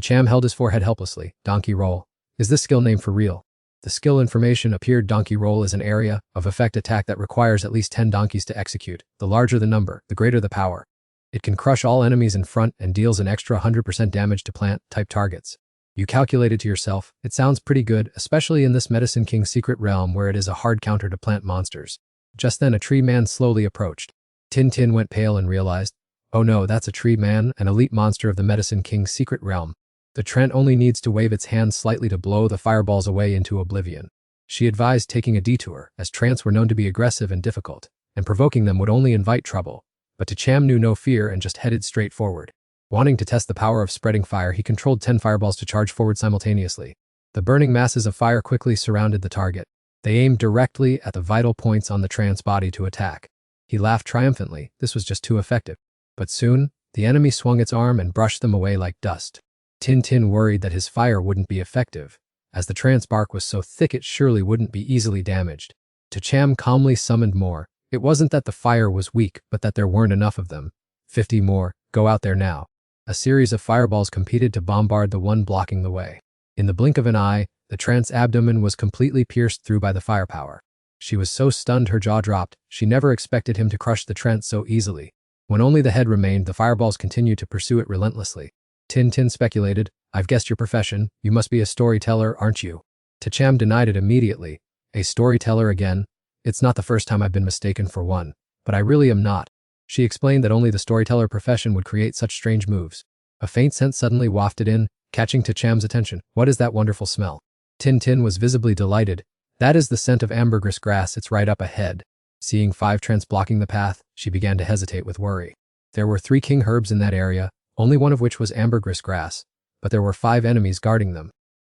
Cham held his forehead helplessly. Donkey Roll. Is this skill name for real? The skill information appeared. Donkey Roll is an area of effect attack that requires at least 10 donkeys to execute. The larger the number, the greater the power. It can crush all enemies in front and deals an extra 100% damage to plant-type targets. You calculated to yourself, it sounds pretty good, especially in this Medicine King's secret realm where it is a hard counter to plant monsters. Just then a tree man slowly approached. Tin went pale and realized, oh no, that's a tree man, an elite monster of the Medicine King's secret realm. The Trent only needs to wave its hand slightly to blow the fireballs away into oblivion. She advised taking a detour, as Trants were known to be aggressive and difficult, and provoking them would only invite trouble. But Cham knew no fear and just headed straight forward. Wanting to test the power of spreading fire, he controlled 10 fireballs to charge forward simultaneously. The burning masses of fire quickly surrounded the target. They aimed directly at the vital points on the Trant's body to attack. He laughed triumphantly. This was just too effective. But soon, the enemy swung its arm and brushed them away like dust. Tin worried that his fire wouldn't be effective, as the Trant's bark was so thick it surely wouldn't be easily damaged. Cham calmly summoned more. It wasn't that the fire was weak, but that there weren't enough of them. 50 more, go out there now. A series of fireballs competed to bombard the one blocking the way. In the blink of an eye, the Trant's abdomen was completely pierced through by the firepower. She was so stunned her jaw dropped. She never expected him to crush the Trent so easily. When only the head remained, the fireballs continued to pursue it relentlessly. Tin speculated, I've guessed your profession, you must be a storyteller, aren't you? Cham denied it immediately. A storyteller again? It's not the first time I've been mistaken for one, but I really am not. She explained that only the storyteller profession would create such strange moves. A faint scent suddenly wafted in, catching Cham's attention. What is that wonderful smell? Tin was visibly delighted. That is the scent of ambergris grass, it's right up ahead. Seeing 5 Trents blocking the path, she began to hesitate with worry. There were 3 king herbs in that area, only one of which was ambergris grass, but there were 5 enemies guarding them.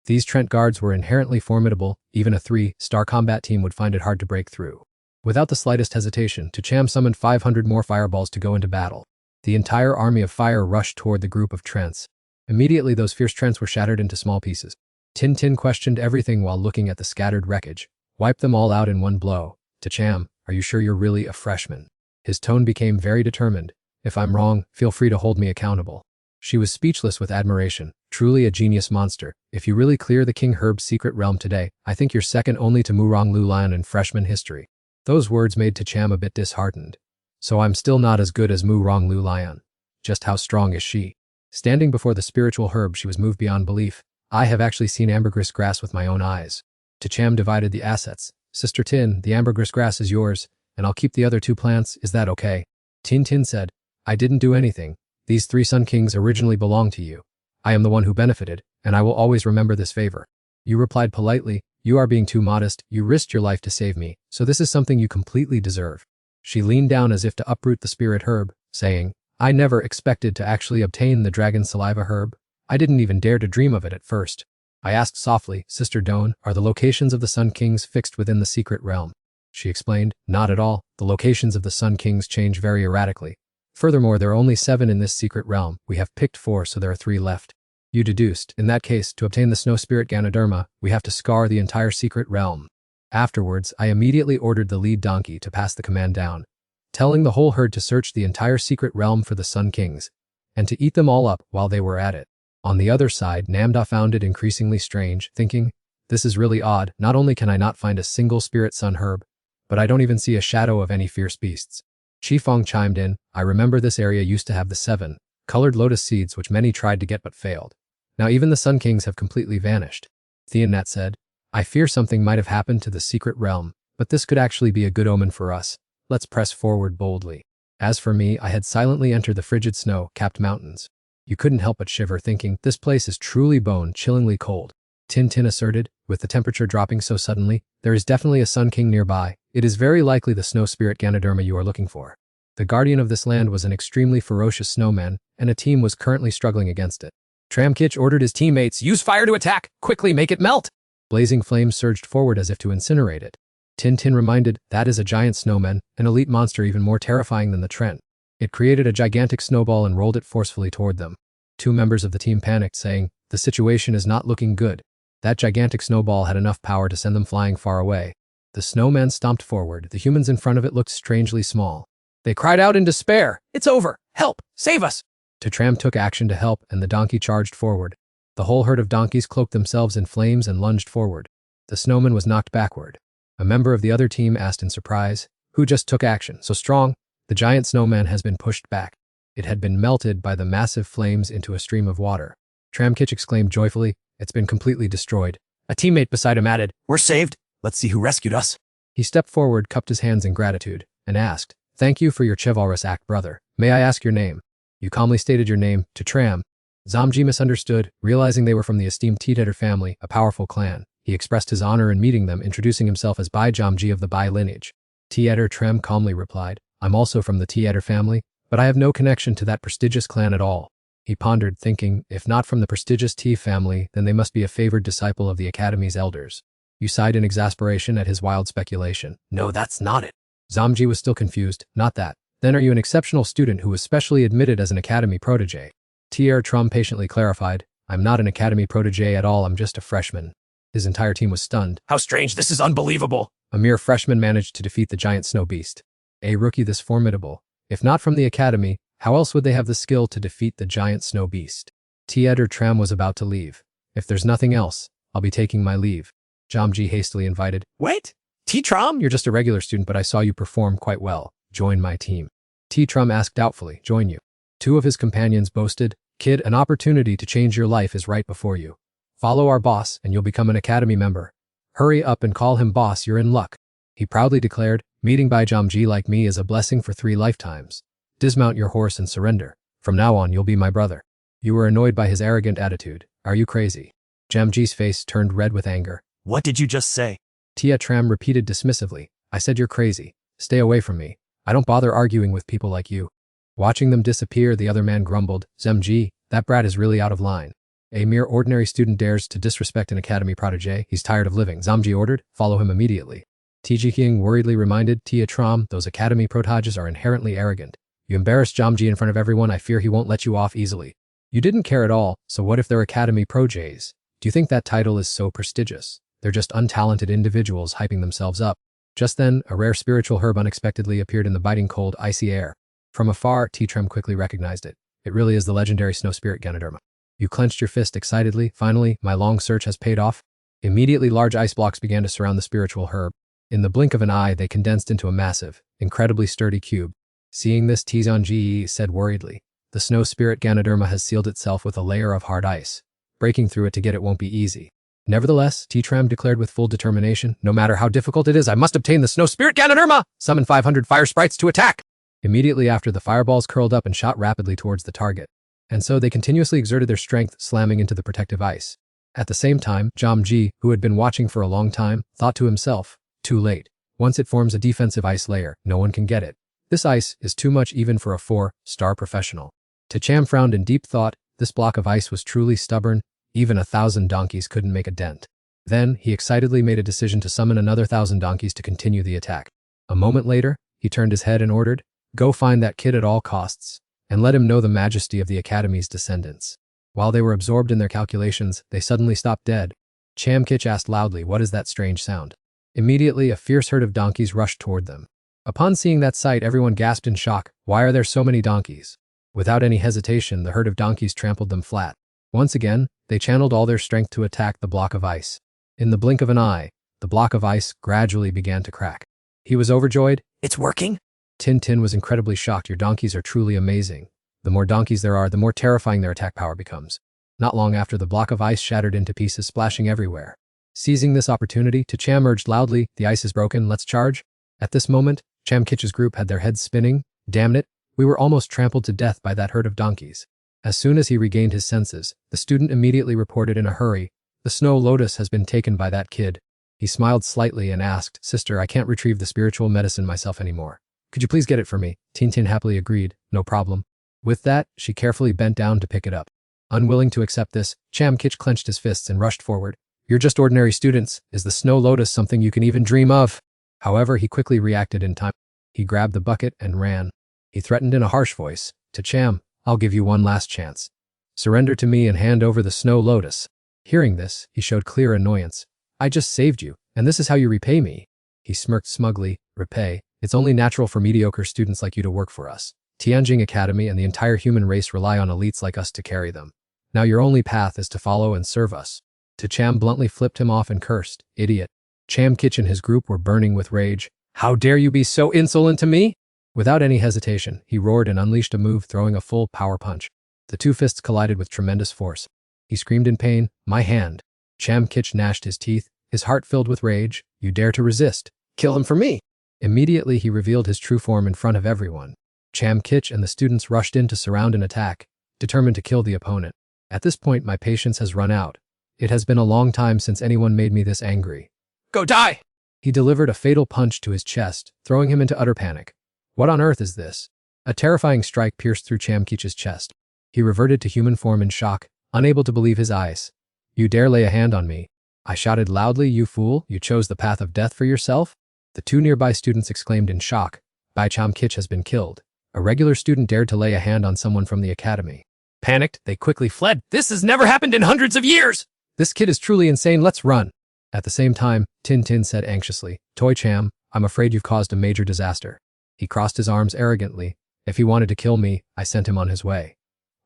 These Trent guards were inherently formidable, even a 3-star combat team would find it hard to break through. Without the slightest hesitation, Cham summoned 500 more fireballs to go into battle. The entire army of fire rushed toward the group of Trents. Immediately those fierce Trents were shattered into small pieces. Tin questioned everything while looking at the scattered wreckage. Wipe them all out in one blow. Cham, are you sure you're really a freshman? His tone became very determined. If I'm wrong, feel free to hold me accountable. She was speechless with admiration. Truly a genius monster. If you really clear the King Herb's secret realm today, I think you're second only to Murong Lulian in freshman history. Those words made Cham a bit disheartened. So I'm still not as good as Murong Lulian. Just how strong is she? Standing before the spiritual herb, she was moved beyond belief. I have actually seen ambergris grass with my own eyes. Cham divided the assets. Sister Tin, the ambergris grass is yours, and I'll keep the other 2 plants, is that okay? Tin said, I didn't do anything. These 3 Sun Kings originally belonged to you. I am the one who benefited, and I will always remember this favor. You replied politely, you are being too modest, you risked your life to save me, so this is something you completely deserve. She leaned down as if to uproot the spirit herb, saying, I never expected to actually obtain the dragon saliva herb. I didn't even dare to dream of it at first. I asked softly, Sister Doan, are the locations of the Sun Kings fixed within the secret realm? She explained, not at all, the locations of the Sun Kings change very erratically. Furthermore, there are only 7 in this secret realm, we have picked 4 so there are 3 left. You deduced. In that case, to obtain the snow spirit Ganoderma, we have to scour the entire secret realm. Afterwards, I immediately ordered the lead donkey to pass the command down, telling the whole herd to search the entire secret realm for the Sun Kings, and to eat them all up while they were at it. On the other side, Namda found it increasingly strange, thinking, this is really odd, not only can I not find a single spirit sun herb, but I don't even see a shadow of any fierce beasts. Qifeng chimed in, I remember this area used to have the 7 colored lotus seeds which many tried to get but failed. Now even the Sun Kings have completely vanished. Theonat said, I fear something might have happened to the secret realm, but this could actually be a good omen for us. Let's press forward boldly. As for me, I had silently entered the frigid snow-capped mountains. You couldn't help but shiver, thinking, this place is truly bone-chillingly cold. Tintin asserted, with the temperature dropping so suddenly, there is definitely a Sun King nearby. It is very likely the snow spirit Ganoderma you are looking for. The guardian of this land was an extremely ferocious snowman, and a team was currently struggling against it. Tramkitch ordered his teammates, use fire to attack! Quickly, make it melt! Blazing flames surged forward as if to incinerate it. Tintin reminded, that is a giant snowman, an elite monster even more terrifying than the Trent. It created a gigantic snowball and rolled it forcefully toward them. 2 members of the team panicked, saying, the situation is not looking good. That gigantic snowball had enough power to send them flying far away. The snowman stomped forward. The humans in front of it looked strangely small. They cried out in despair, it's over! Help! Save us! Tram took action to help, and the donkey charged forward. The whole herd of donkeys cloaked themselves in flames and lunged forward. The snowman was knocked backward. A member of the other team asked in surprise, who just took action so strong? The giant snowman has been pushed back. It had been melted by the massive flames into a stream of water. Tramkitch exclaimed joyfully, it's been completely destroyed. A teammate beside him added, We're saved. Let's see who rescued us. He stepped forward, cupped his hands in gratitude, and asked, thank you for your chivalrous act, brother. May I ask your name? You calmly stated your name, to Tram. Zamji misunderstood, realizing they were from the esteemed Teetetter family, a powerful clan. He expressed his honor in meeting them, introducing himself as Bai Jamji of the Bai lineage. Teetetter Tram calmly replied, I'm also from the Teetetter family, but I have no connection to that prestigious clan at all. He pondered, thinking, if not from the prestigious T family, then they must be a favored disciple of the Academy's elders. You sighed in exasperation at his wild speculation. No, that's not it. Zamji was still confused. Not that. Then are you an exceptional student who was specially admitted as an Academy protege? Trum patiently clarified, I'm not an Academy protege at all, I'm just a freshman. His entire team was stunned. How strange, this is unbelievable. A mere freshman managed to defeat the giant snow beast. A rookie this formidable. If not from the Academy, how else would they have the skill to defeat the giant snow beast? Tram was about to leave. If there's nothing else, I'll be taking my leave. Jamji hastily invited. Wait, Tram? You're just a regular student, but I saw you perform quite well. Join my team. Trum asked doubtfully, join you. 2 of his companions boasted, kid, an opportunity to change your life is right before you. Follow our boss and you'll become an Academy member. Hurry up and call him boss, you're in luck. He proudly declared, meeting Bai Jamji like me is a blessing for 3 lifetimes. Dismount your horse and surrender. From now on, you'll be my brother. You were annoyed by his arrogant attitude. Are you crazy? Jamji's face turned red with anger. What did you just say? Tram repeated dismissively, I said you're crazy. Stay away from me. I don't bother arguing with people like you. Watching them disappear, the other man grumbled, Zemji, that brat is really out of line. A mere ordinary student dares to disrespect an Academy protege. He's tired of living. Zamji ordered, follow him immediately. Tijiking worriedly reminded Tram, those Academy protages are inherently arrogant. You embarrassed Jamji in front of everyone, I fear he won't let you off easily. You didn't care at all, so what if they're Academy proteges? Do you think that title is so prestigious? They're just untalented individuals hyping themselves up. Just then, a rare spiritual herb unexpectedly appeared in the biting cold, icy air. From afar, Tram quickly recognized it. It really is the legendary snow spirit Ganoderma. You clenched your fist excitedly. Finally, my long search has paid off. Immediately, large ice blocks began to surround the spiritual herb. In the blink of an eye, they condensed into a massive, incredibly sturdy cube. Seeing this, Tizanji said worriedly, the snow spirit Ganoderma has sealed itself with a layer of hard ice. Breaking through it to get it won't be easy. Nevertheless, Tram declared with full determination, no matter how difficult it is, I must obtain the snow spirit Ganoderma! Summon 500 fire sprites to attack! Immediately after, the fireballs curled up and shot rapidly towards the target. And so they continuously exerted their strength, slamming into the protective ice. At the same time, Jamji, who had been watching for a long time, thought to himself, too late. Once it forms a defensive ice layer, no one can get it. This ice is too much even for a 4-star professional. Tcham frowned in deep thought. This block of ice was truly stubborn. Even 1,000 donkeys couldn't make a dent. Then, he excitedly made a decision to summon another 1,000 donkeys to continue the attack. A moment later, he turned his head and ordered, go find that kid at all costs, and let him know the majesty of the Academy's descendants. While they were absorbed in their calculations, they suddenly stopped dead. Cham Kitch asked loudly, "What is that strange sound?" Immediately, a fierce herd of donkeys rushed toward them. Upon seeing that sight, everyone gasped in shock. Why are there so many donkeys? Without any hesitation, the herd of donkeys trampled them flat. Once again, they channeled all their strength to attack the block of ice. In the blink of an eye, the block of ice gradually began to crack. He was overjoyed. It's working? Tin was incredibly shocked. Your donkeys are truly amazing. The more donkeys there are, the more terrifying their attack power becomes. Not long after, the block of ice shattered into pieces, splashing everywhere. Seizing this opportunity, Cham urged loudly, "The ice is broken, let's charge." At this moment, Cham Kitch's group had their heads spinning. Damn it, we were almost trampled to death by that herd of donkeys. As soon as he regained his senses, the student immediately reported in a hurry, "The snow lotus has been taken by that kid." He smiled slightly and asked, "Sister, I can't retrieve the spiritual medicine myself anymore. Could you please get it for me?" Tin happily agreed, "No problem." With that, she carefully bent down to pick it up. Unwilling to accept this, Cham Kitch clenched his fists and rushed forward. "You're just ordinary students. Is the snow lotus something you can even dream of?" However, he quickly reacted in time. He grabbed the bucket and ran. He threatened in a harsh voice, "To Cham, I'll give you one last chance. Surrender to me and hand over the snow lotus." Hearing this, he showed clear annoyance. "I just saved you, and this is how you repay me." He smirked smugly. "Repay? It's only natural for mediocre students like you to work for us. Tianjing Academy and the entire human race rely on elites like us to carry them. Now your only path is to follow and serve us." Cham bluntly flipped him off and cursed, "Idiot." Cham Kitch and his group were burning with rage. "How dare you be so insolent to me?" Without any hesitation, he roared and unleashed a move, throwing a full power punch. The two fists collided with tremendous force. He screamed in pain, "My hand." Cham Kitch gnashed his teeth, his heart filled with rage. "You dare to resist? Kill him for me." Immediately, he revealed his true form in front of everyone. Cham Kitch and the students rushed in to surround and attack, determined to kill the opponent. At this point, my patience has run out. It has been a long time since anyone made me this angry. Go die! He delivered a fatal punch to his chest, throwing him into utter panic. What on earth is this? A terrifying strike pierced through Cham Kitch's chest. He reverted to human form in shock, unable to believe his eyes. "You dare lay a hand on me?" I shouted loudly. "You fool, you chose the path of death for yourself?" The two nearby students exclaimed in shock. Cham Kitch has been killed. A regular student dared to lay a hand on someone from the academy. Panicked, they quickly fled. "This has never happened in hundreds of years!" "This kid is truly insane, let's run." At the same time, Tin said anxiously, Cham, I'm afraid you've caused a major disaster." He crossed his arms arrogantly. "If he wanted to kill me, I sent him on his way.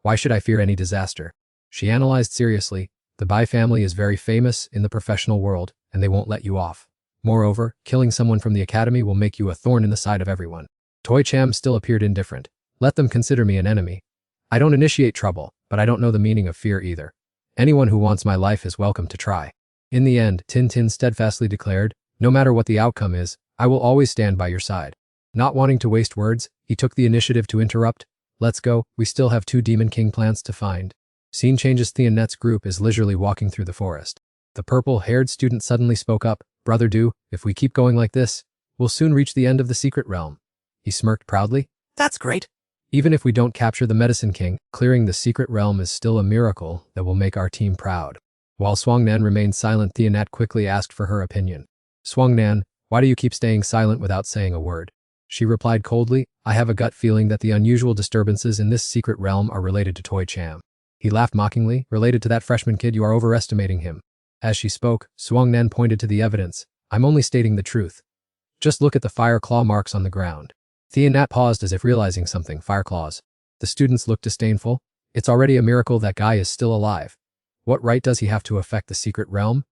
Why should I fear any disaster?" She analyzed seriously. "The Bai family is very famous in the professional world, and they won't let you off. Moreover, killing someone from the academy will make you a thorn in the side of everyone." Cham still appeared indifferent. "Let them consider me an enemy. I don't initiate trouble, but I don't know the meaning of fear either. Anyone who wants my life is welcome to try." In the end, Tin steadfastly declared, "No matter what the outcome is, I will always stand by your side." Not wanting to waste words, he took the initiative to interrupt. "Let's go, we still have 2 Demon King plants to find." Scene changes. Theonet's group is leisurely walking through the forest. The purple-haired student suddenly spoke up, "Brother Du, if we keep going like this, we'll soon reach the end of the secret realm." He smirked proudly. That's great. "Even if we don't capture the Medicine King, clearing the secret realm is still a miracle that will make our team proud." While Swangnan remained silent, Theonet quickly asked for her opinion. "Swangnan, why do you keep staying silent without saying a word?" She replied coldly, "I have a gut feeling that the unusual disturbances in this secret realm are related to Cham." He laughed mockingly. "Related to that freshman kid? You are overestimating him." As she spoke, Swangnan pointed to the evidence. "I'm only stating the truth. Just look at the fire claw marks on the ground." Theonat paused as if realizing something. "Fire claws?" The students looked disdainful. "It's already a miracle that guy is still alive. What right does he have to affect the secret realm?"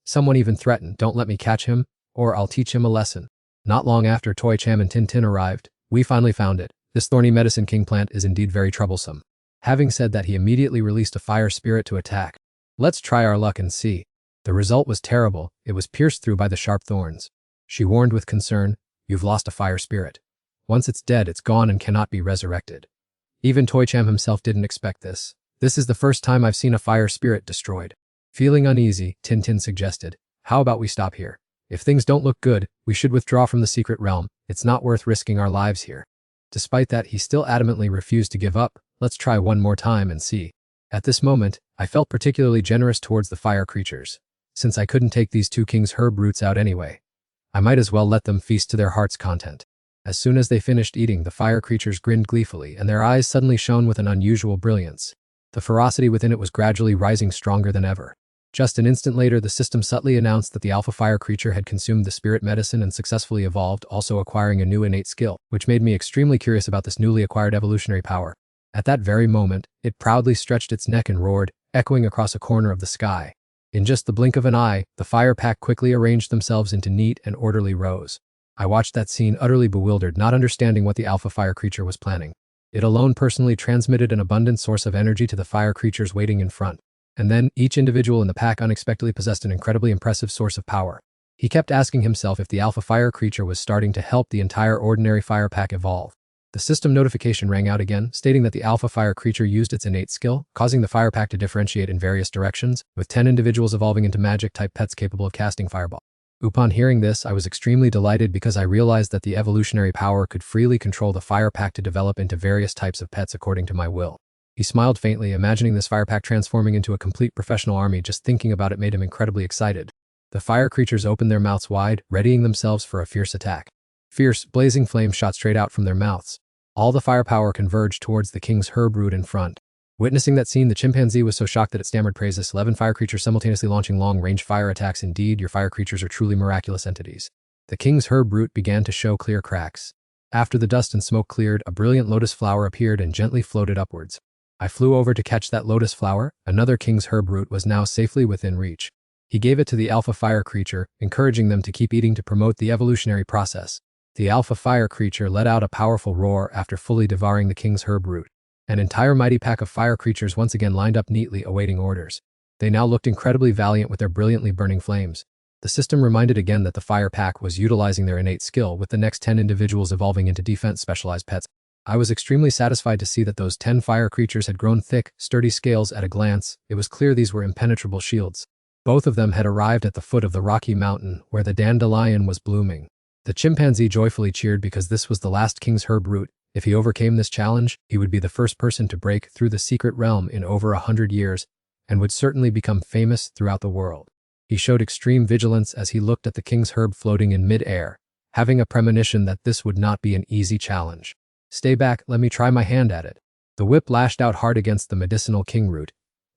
Someone even threatened, "Don't let me catch him, or I'll teach him a lesson." Not long after Cham and Tin arrived, "We finally found it. This thorny Medicine King plant is indeed very troublesome." Having said that, he immediately released a fire spirit to attack. "Let's try our luck and see." The result was terrible. It was pierced through by the sharp thorns. She warned with concern, "You've lost a fire spirit. Once it's dead, it's gone and cannot be resurrected." Even Cham himself didn't expect this. "This is the first time I've seen a fire spirit destroyed." Feeling uneasy, Tin suggested, "How about we stop here? If things don't look good, we should withdraw from the secret realm. It's not worth risking our lives here." Despite that, he still adamantly refused to give up. "Let's try one more time and see." At this moment, I felt particularly generous towards the fire creatures. Since I couldn't take these 2 king's herb roots out anyway, I might as well let them feast to their heart's content. As soon as they finished eating, the fire creatures grinned gleefully, and their eyes suddenly shone with an unusual brilliance. The ferocity within it was gradually rising stronger than ever. Just an instant later, the system subtly announced that the alpha fire creature had consumed the spirit medicine and successfully evolved, also acquiring a new innate skill, which made me extremely curious about this newly acquired evolutionary power. At that very moment, it proudly stretched its neck and roared, echoing across a corner of the sky. In just the blink of an eye, the fire pack quickly arranged themselves into neat and orderly rows. I watched that scene utterly bewildered, not understanding what the alpha fire creature was planning. It alone personally transmitted an abundant source of energy to the fire creatures waiting in front. And then, each individual in the pack unexpectedly possessed an incredibly impressive source of power. He kept asking himself if the alpha fire creature was starting to help the entire ordinary fire pack evolve. The system notification rang out again, stating that the alpha fire creature used its innate skill, causing the fire pack to differentiate in various directions, with 10 individuals evolving into magic-type pets capable of casting fireball. Upon hearing this, I was extremely delighted because I realized that the evolutionary power could freely control the fire pack to develop into various types of pets according to my will. He smiled faintly, imagining this fire pack transforming into a complete professional army. Just thinking about it made him incredibly excited. The fire creatures opened their mouths wide, readying themselves for a fierce attack. Fierce, blazing flames shot straight out from their mouths. All the firepower converged towards the king's herb root in front. Witnessing that scene, the chimpanzee was so shocked that it stammered praises. 11 fire creatures simultaneously launching long-range fire attacks. Indeed, your fire creatures are truly miraculous entities. The king's herb root began to show clear cracks. After the dust and smoke cleared, a brilliant lotus flower appeared and gently floated upwards. I flew over to catch that lotus flower. Another king's herb root was now safely within reach. He gave it to the alpha fire creature, encouraging them to keep eating to promote the evolutionary process. The alpha fire creature let out a powerful roar after fully devouring the king's herb root. An entire mighty pack of fire creatures once again lined up neatly, awaiting orders. They now looked incredibly valiant with their brilliantly burning flames. The system reminded again that the fire pack was utilizing their innate skill, with the next 10 individuals evolving into defense-specialized pets. I was extremely satisfied to see that those 10 fire creatures had grown thick, sturdy scales. At a glance, it was clear these were impenetrable shields. Both of them had arrived at the foot of the rocky mountain where the dandelion was blooming. The chimpanzee joyfully cheered because this was the last king's herb root. If he overcame this challenge, he would be the first person to break through the secret realm in over 100 years and would certainly become famous throughout the world. He showed extreme vigilance as he looked at the king's herb floating in mid-air, having a premonition that this would not be an easy challenge. Stay back, let me try my hand at it. The whip lashed out hard against the medicinal king root,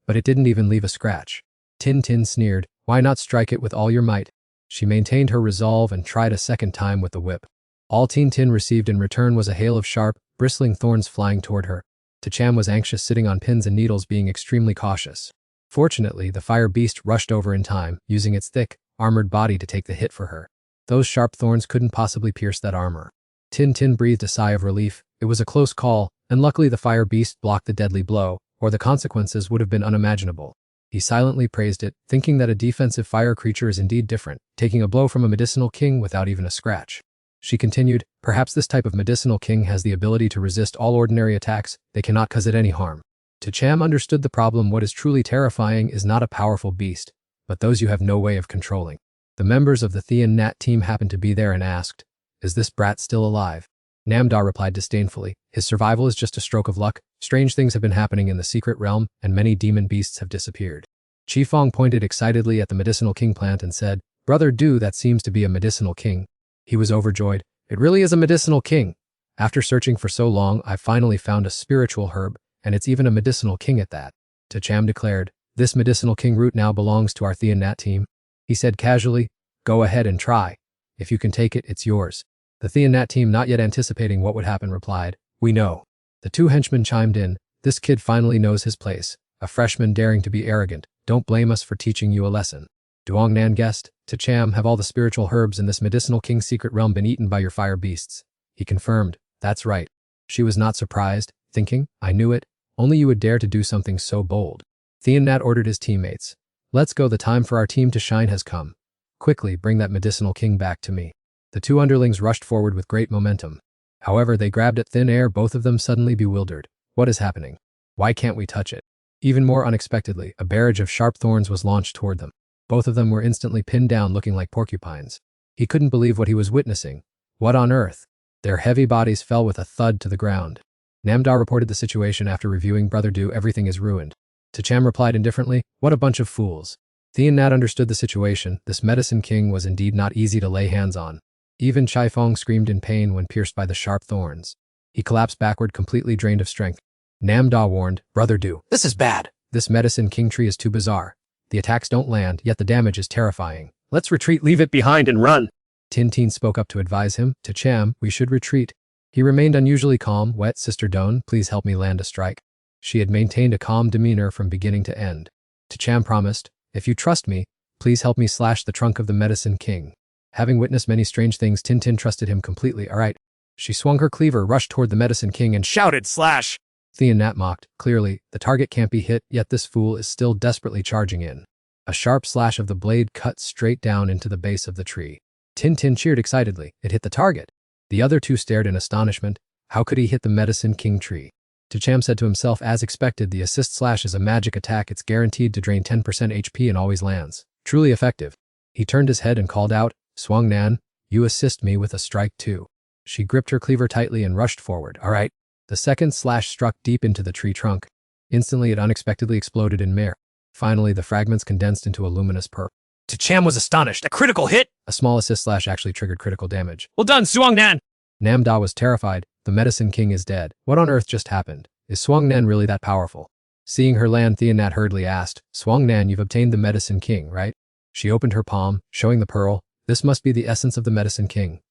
but it didn't even leave a scratch. Tin Tin sneered, why not strike it with all your might? She maintained her resolve and tried a second time with the whip. All Tin Tin received in return was a hail of sharp, bristling thorns flying toward her. Tacham was anxious, sitting on pins and needles, being extremely cautious. Fortunately, the fire beast rushed over in time, using its thick, armored body to take the hit for her. Those sharp thorns couldn't possibly pierce that armor. Tin Tin breathed a sigh of relief. It was a close call, and luckily the fire beast blocked the deadly blow, or the consequences would have been unimaginable. He silently praised it, thinking that a defensive fire creature is indeed different, taking a blow from a medicinal king without even a scratch. She continued, perhaps this type of medicinal king has the ability to resist all ordinary attacks. They cannot cause it any harm. Tacham understood the problem. What is truly terrifying is not a powerful beast, but those you have no way of controlling. The members of the Thean Nat team happened to be there and asked, is this brat still alive? Namdar replied disdainfully, his survival is just a stroke of luck. Strange things have been happening in the secret realm, and many demon beasts have disappeared. Qifeng pointed excitedly at the medicinal king plant and said, Brother Du, that seems to be a medicinal king. He was overjoyed. It really is a medicinal king. After searching for so long, I finally found a spiritual herb, and it's even a medicinal king at that. Tacham declared, this medicinal king root now belongs to our Thean Nat team. He said casually, go ahead and try. If you can take it, it's yours. The Thean Nat team, not yet anticipating what would happen, replied, we know. The two henchmen chimed in, this kid finally knows his place. A freshman daring to be arrogant. Don't blame us for teaching you a lesson. Duong Nan guessed, Tacham, have all the spiritual herbs in this medicinal king's secret realm been eaten by your fire beasts? He confirmed, that's right. She was not surprised, thinking, I knew it, only you would dare to do something so bold. Thean Nat ordered his teammates, let's go, the time for our team to shine has come. Quickly, bring that medicinal king back to me. The two underlings rushed forward with great momentum. However, they grabbed at thin air, both of them suddenly bewildered. What is happening? Why can't we touch it? Even more unexpectedly, a barrage of sharp thorns was launched toward them. Both of them were instantly pinned down, looking like porcupines. He couldn't believe what he was witnessing. What on earth? Their heavy bodies fell with a thud to the ground. Namdar reported the situation after reviewing Brother Du, everything is ruined. Tacham replied indifferently, what a bunch of fools. Thean Nat understood the situation. This medicine king was indeed not easy to lay hands on. Even Qifeng screamed in pain when pierced by the sharp thorns. He collapsed backward, completely drained of strength. Namda warned, Brother Do. This is bad. This Medicine King tree is too bizarre. The attacks don't land, yet the damage is terrifying. Let's retreat, leave it behind, and run. Tintin spoke up to advise him. To Cham, we should retreat. He remained unusually calm. Wet Sister Don, please help me land a strike. She had maintained a calm demeanor from beginning to end. To Cham promised, if you trust me, please help me slash the trunk of the Medicine King. Having witnessed many strange things, Tintin trusted him completely. All right. She swung her cleaver, rushed toward the Medicine King, and Shouted, slash. Nat mocked. Clearly, the target can't be hit, yet this fool is still desperately charging in. A sharp slash of the blade cut straight down into the base of the tree. Tintin cheered excitedly. It hit the target. The other two stared in astonishment. How could he hit the Medicine King tree? Cham said to himself, as expected, the assist slash is a magic attack. It's guaranteed to drain 10% HP and always lands. Truly effective. He turned his head and called out, Swang Nan, you assist me with a strike too. She gripped her cleaver tightly and rushed forward. All right. The second slash struck deep into the tree trunk. Instantly, it unexpectedly exploded in mire. Finally, the fragments condensed into a luminous purple. Cham was astonished. A critical hit? A small assist slash actually triggered critical damage. Well done, Suang Nan. Namda was terrified. The Medicine King is dead. What on earth just happened? Is Swang Nan really that powerful? Seeing her land, Nat hurriedly asked, Swang Nan, you've obtained the Medicine King, right? She opened her palm, showing the pearl. This must be the essence of the Medicine King.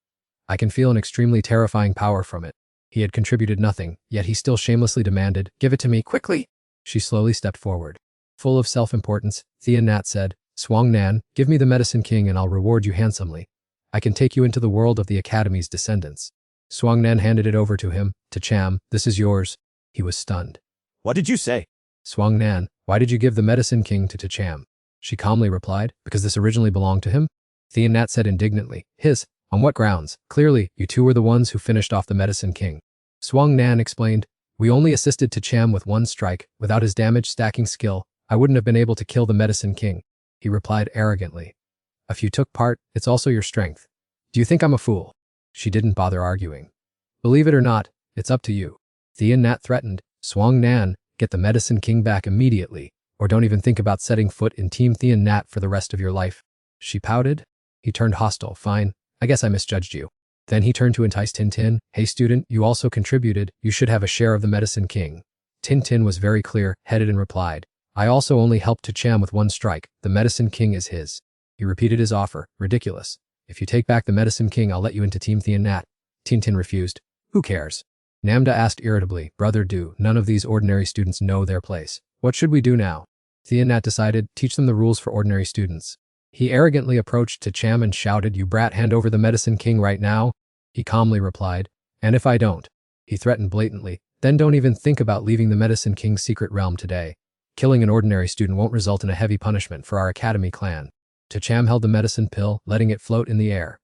I can feel an extremely terrifying power from it. He had contributed nothing, yet he still shamelessly demanded, give it to me, quickly. She slowly stepped forward. Full of self-importance, Nat said, Swang Nan, give me the Medicine King and I'll reward you handsomely. I can take you into the world of the Academy's descendants. Swang Nan handed it over to him. To Cham, this is yours. He was stunned. What did you say? Swang Nan, why did you give the Medicine King to Cham? She calmly replied, because this originally belonged to him. Nat said indignantly, his, on what grounds? Clearly, you two were the ones who finished off the Medicine King. Swang Nan explained, we only assisted to Cham with one strike. Without his damage stacking skill, I wouldn't have been able to kill the Medicine King. He replied arrogantly. If you took part, it's also your strength. Do you think I'm a fool? She didn't bother arguing. Believe it or not, it's up to you. Nat threatened, Swang Nan, get the Medicine King back immediately, or don't even think about setting foot in Team Nat for the rest of your life. She pouted. He turned hostile. Fine, I guess I misjudged you. Then he turned to entice Tintin. Hey student, you also contributed. You should have a share of the Medicine King. Tintin was very clear-headed and replied, I also only helped to Cham with one strike. The Medicine King is his. He repeated his offer. Ridiculous. If you take back the Medicine King, I'll let you into Team Nat. Tintin refused. Who cares? Namda asked irritably, Brother Do, none of these ordinary students know their place. What should we do now? Nat decided, teach them the rules for ordinary students. He arrogantly approached to Cham and shouted, you brat, hand over the Medicine King right now. He calmly replied, and if I don't? He threatened blatantly, then don't even think about leaving the Medicine King's secret realm today. Killing an ordinary student won't result in a heavy punishment for our Academy clan. Cham held the medicine pill, letting it float in the air.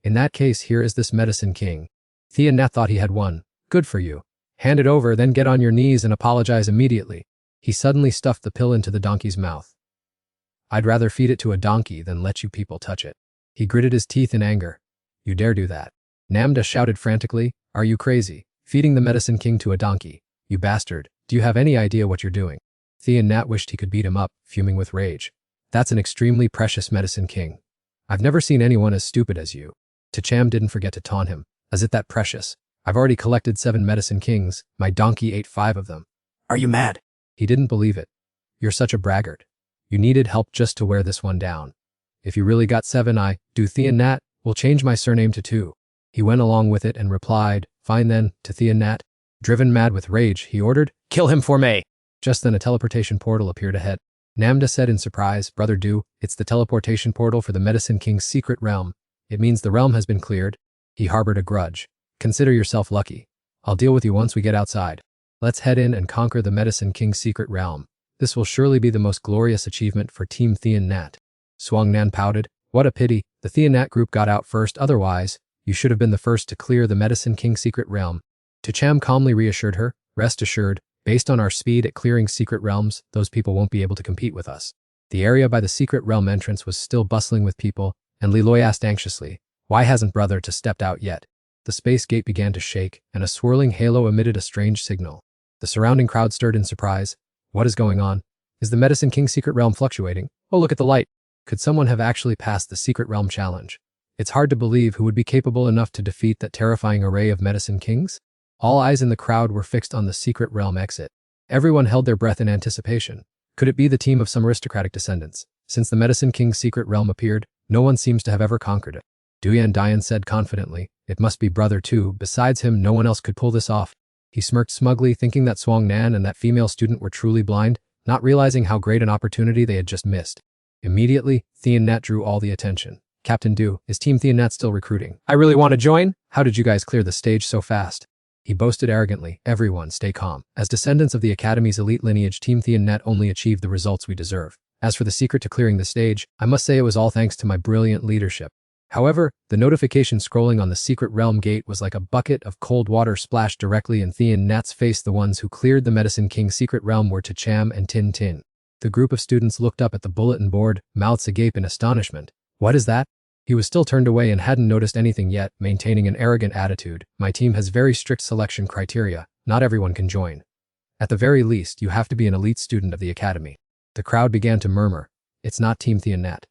In that case, here is this Medicine King. Nat thought he had won. Good for you. Hand it over, then get on your knees and apologize immediately. He suddenly stuffed the pill into the donkey's mouth. I'd rather feed it to a donkey than let you people touch it. He gritted his teeth in anger. You dare do that? Namda shouted frantically, are you crazy? Feeding the Medicine King to a donkey? You bastard. Do you have any idea what you're doing? Nat wished he could beat him up, fuming with rage. That's an extremely precious Medicine King. I've never seen anyone as stupid as you. Cham didn't forget to taunt him. Is it that precious? I've already collected 7 Medicine Kings. My donkey ate 5 of them. Are you mad? He didn't believe it. You're such a braggart. You needed help just to wear this one down. If you really got 7, I, do Nat, will change my surname to 2. He went along with it and replied, fine then, to Nat. Driven mad with rage, he ordered, kill him for me. Just then a teleportation portal appeared ahead. Namda said in surprise, Brother Do, it's the teleportation portal for the Medicine King's secret realm. It means the realm has been cleared. He harbored a grudge. Consider yourself lucky. I'll deal with you once we get outside. Let's head in and conquer the Medicine King's secret realm. This will surely be the most glorious achievement for Team Nat. Swang Nan pouted. What a pity, the Nat group got out first, otherwise, you should have been the first to clear the Medicine King's secret realm. Cham calmly reassured her, rest assured, based on our speed at clearing secret realms, those people won't be able to compete with us. The area by the secret realm entrance was still bustling with people, and Liloy asked anxiously, why hasn't Brother To stepped out yet? The space gate began to shake, and a swirling halo emitted a strange signal. The surrounding crowd stirred in surprise. What is going on? Is the Medicine King's secret realm fluctuating? Oh, look at the light. Could someone have actually passed the secret realm challenge? It's hard to believe who would be capable enough to defeat that terrifying array of Medicine Kings. All eyes in the crowd were fixed on the secret realm exit. Everyone held their breath in anticipation. Could it be the team of some aristocratic descendants? Since the Medicine King's secret realm appeared, no one seems to have ever conquered it. Duyan Dian said confidently, "It must be brother too. Besides him, no one else could pull this off." He smirked smugly, thinking that Swang Nan and that female student were truly blind, not realizing how great an opportunity they had just missed. Immediately, Thean Nat drew all the attention. "Captain Du, is Team Thean Nat still recruiting? I really want to join. How did you guys clear the stage so fast?" He boasted arrogantly. "Everyone, stay calm. As descendants of the Academy's elite lineage, Team Thean Nat only achieved the results we deserve. As for the secret to clearing the stage, I must say it was all thanks to my brilliant leadership." However, the notification scrolling on the secret realm gate was like a bucket of cold water splashed directly in Thean Nat's face. The ones who cleared the Medicine King's secret realm were Cham and Tin Tin. The group of students looked up at the bulletin board, mouths agape in astonishment. "What is that?" He was still turned away and hadn't noticed anything yet, maintaining an arrogant attitude. "My team has very strict selection criteria. Not everyone can join. At the very least, you have to be an elite student of the Academy." The crowd began to murmur. "It's not Team Thean Nat.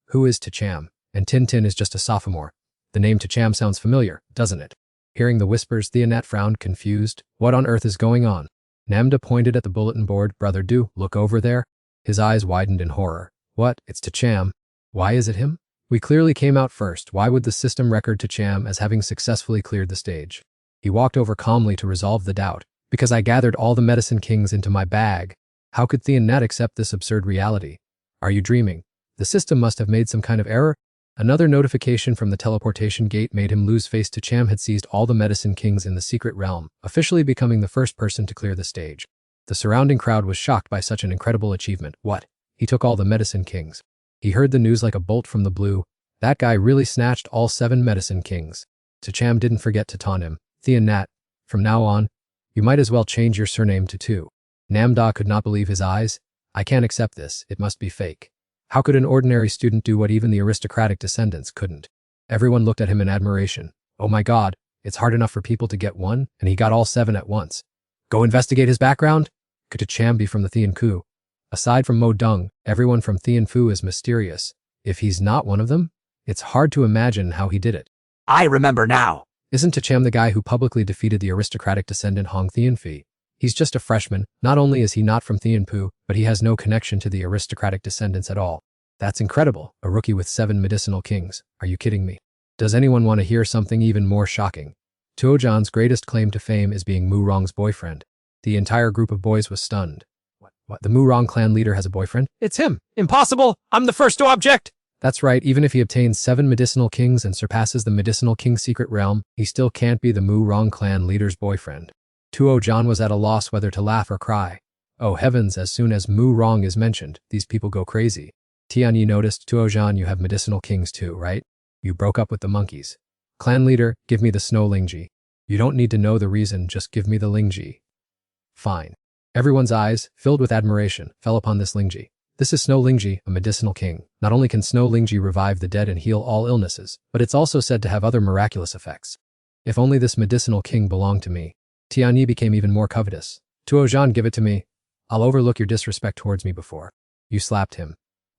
Who is Cham? And Tin Tin is just a sophomore. The name Cham sounds familiar, doesn't it?" Hearing the whispers, Thean Nat frowned, confused. What on earth is going on? Namda pointed at the bulletin board. "Brother Du, look over there." His eyes widened in horror. "What? It's Cham. Why is it him? We clearly came out first. Why would the system record Cham as having successfully cleared the stage?" He walked over calmly to resolve the doubt. "Because I gathered all the Medicine Kings into my bag." How could Thean Nat accept this absurd reality? Are you dreaming? The system must have made some kind of error. Another notification from the teleportation gate made him lose face. Cham had seized all the Medicine Kings in the secret realm, officially becoming the first person to clear the stage. The surrounding crowd was shocked by such an incredible achievement. What? He took all the Medicine Kings. He heard the news like a bolt from the blue. That guy really snatched all 7 Medicine Kings. Cham didn't forget to taunt him. "Thean Nat, from now on, you might as well change your surname to Tu." Namda could not believe his eyes. "I can't accept this. It must be fake. How could an ordinary student do what even the aristocratic descendants couldn't?" Everyone looked at him in admiration. "Oh my god, it's hard enough for people to get one, and he got all 7 at once. Go investigate his background?" Could Cham be from the Thean Ku? Aside from Mo Dung, everyone from Thean Fu is mysterious. If he's not one of them, it's hard to imagine how he did it. I remember now. Isn't Cham the guy who publicly defeated the aristocratic descendant Hong Theanfi? He's just a freshman. Not only is he not from Theanpu, but he has no connection to the aristocratic descendants at all. That's incredible. A rookie with 7 medicinal kings. Are you kidding me? Does anyone want to hear something even more shocking? Tuojan's greatest claim to fame is being Mu Rong's boyfriend. The entire group of boys was stunned. What? The Mu Rong clan leader has a boyfriend? It's him. Impossible. I'm the first to object. That's right. Even if he obtains 7 medicinal kings and surpasses the medicinal king's secret realm, he still can't be the Mu Rong clan leader's boyfriend. Tuojan was at a loss whether to laugh or cry. Oh heavens, as soon as Mu Rong is mentioned, these people go crazy. Tianyi noticed. "Tuojan, you have medicinal kings too, right? You broke up with the monkeys. Clan leader, give me the snow Lingji. You don't need to know the reason, just give me the Lingji." Fine. Everyone's eyes, filled with admiration, fell upon this Lingji. This is Snow Lingji, a medicinal king. Not only can Snow Lingji revive the dead and heal all illnesses, but it's also said to have other miraculous effects. If only this medicinal king belonged to me. Tianyi became even more covetous. "Tuojan, give it to me. I'll overlook your disrespect towards me before. You slapped him.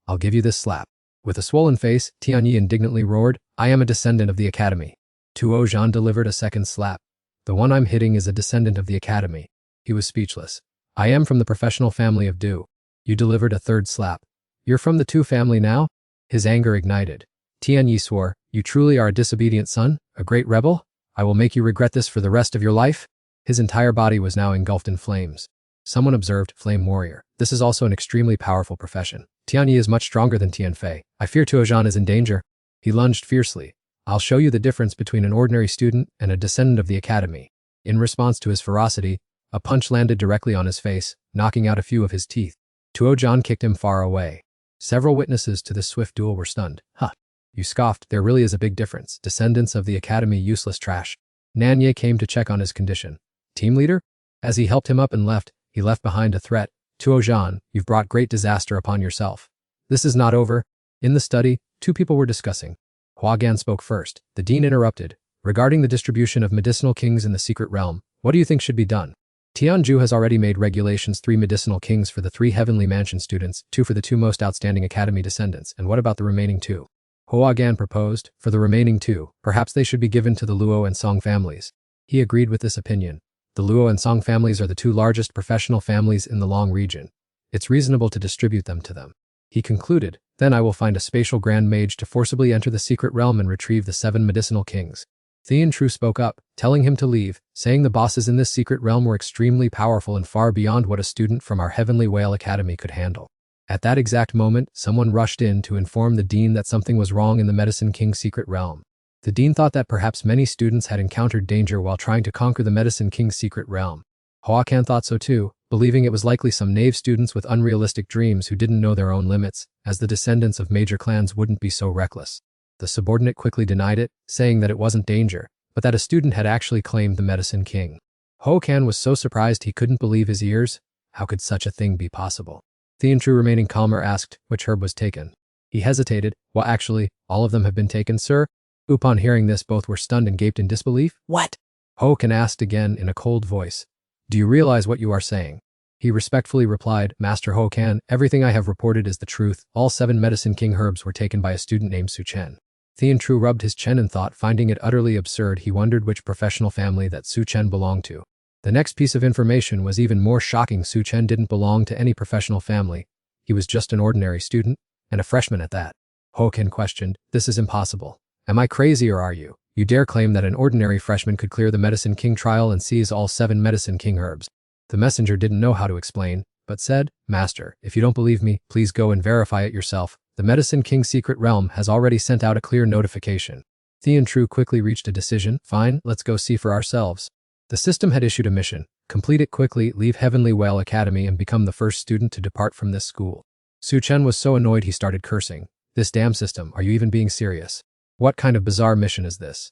I'll give you this slap." With a swollen face, Tianyi indignantly roared, "I am a descendant of the Academy." Tuojan delivered a second slap. "The one I'm hitting is a descendant of the Academy." He was speechless. "I am from the professional family of Du." You delivered a third slap. "You're from the Tu family now?" His anger ignited. Tianyi swore, "You truly are a disobedient son, a great rebel? I will make you regret this for the rest of your life." His entire body was now engulfed in flames. Someone observed, "Flame warrior. This is also an extremely powerful profession. Tianyi is much stronger than Tianfei. I fear Tuojan is in danger." He lunged fiercely. "I'll show you the difference between an ordinary student and a descendant of the Academy." In response to his ferocity, a punch landed directly on his face, knocking out a few of his teeth. Tuojan kicked him far away. Several witnesses to this swift duel were stunned. "Huh. You scoffed. There really is a big difference. Descendants of the Academy, useless trash." Nanye came to check on his condition. "Team leader?" As he helped him up and left, he left behind a threat. "Tuojan, you've brought great disaster upon yourself. This is not over." In the study, 2 people were discussing. Huagan spoke first. The dean interrupted. "Regarding the distribution of medicinal kings in the secret realm, what do you think should be done?" Tianju has already made regulations: 3 medicinal kings for the 3 heavenly mansion students, 2 for the 2 most outstanding academy descendants, and what about the remaining 2? Huagan proposed, for the remaining 2, perhaps they should be given to the Luo and Song families. He agreed with this opinion. The Luo and Song families are the two largest professional families in the Long region. It's reasonable to distribute them to them. He concluded, then I will find a spatial grand mage to forcibly enter the secret realm and retrieve the 7 medicinal kings. Thean Tru spoke up, telling him to leave, saying the bosses in this secret realm were extremely powerful and far beyond what a student from our Heavenly Whale Academy could handle. At that exact moment, someone rushed in to inform the dean that something was wrong in the Medicine King secret realm. The dean thought that perhaps many students had encountered danger while trying to conquer the Medicine King's secret realm. Hoakan thought so too, believing it was likely some naive students with unrealistic dreams who didn't know their own limits, as the descendants of major clans wouldn't be so reckless. The subordinate quickly denied it, saying that it wasn't danger, but that a student had actually claimed the Medicine King. Hoakan was so surprised he couldn't believe his ears. How could such a thing be possible? Thean Tru, remaining calmer, asked which herb was taken. He hesitated. Well, actually, all of them have been taken, sir. Upon hearing this, both were stunned and gaped in disbelief. What? Hoakan asked again in a cold voice. Do you realize what you are saying? He respectfully replied, Master Hoakan, everything I have reported is the truth. All 7 Medicine King herbs were taken by a student named Su Chen. Thean Tru rubbed his chin and thought, finding it utterly absurd. He wondered which professional family that Su Chen belonged to. The next piece of information was even more shocking. Su Chen didn't belong to any professional family. He was just an ordinary student, and a freshman at that. Hoakan questioned, this is impossible. Am I crazy or are you? You dare claim that an ordinary freshman could clear the Medicine King trial and seize all 7 Medicine King herbs? The messenger didn't know how to explain, but said, Master, if you don't believe me, please go and verify it yourself. The Medicine King secret realm has already sent out a clear notification. Thean Tru quickly reached a decision. Fine, let's go see for ourselves. The system had issued a mission. Complete it quickly, leave Heavenly Whale Academy and become the first student to depart from this school. Su Chen was so annoyed he started cursing. This damn system, are you even being serious? What kind of bizarre mission is this?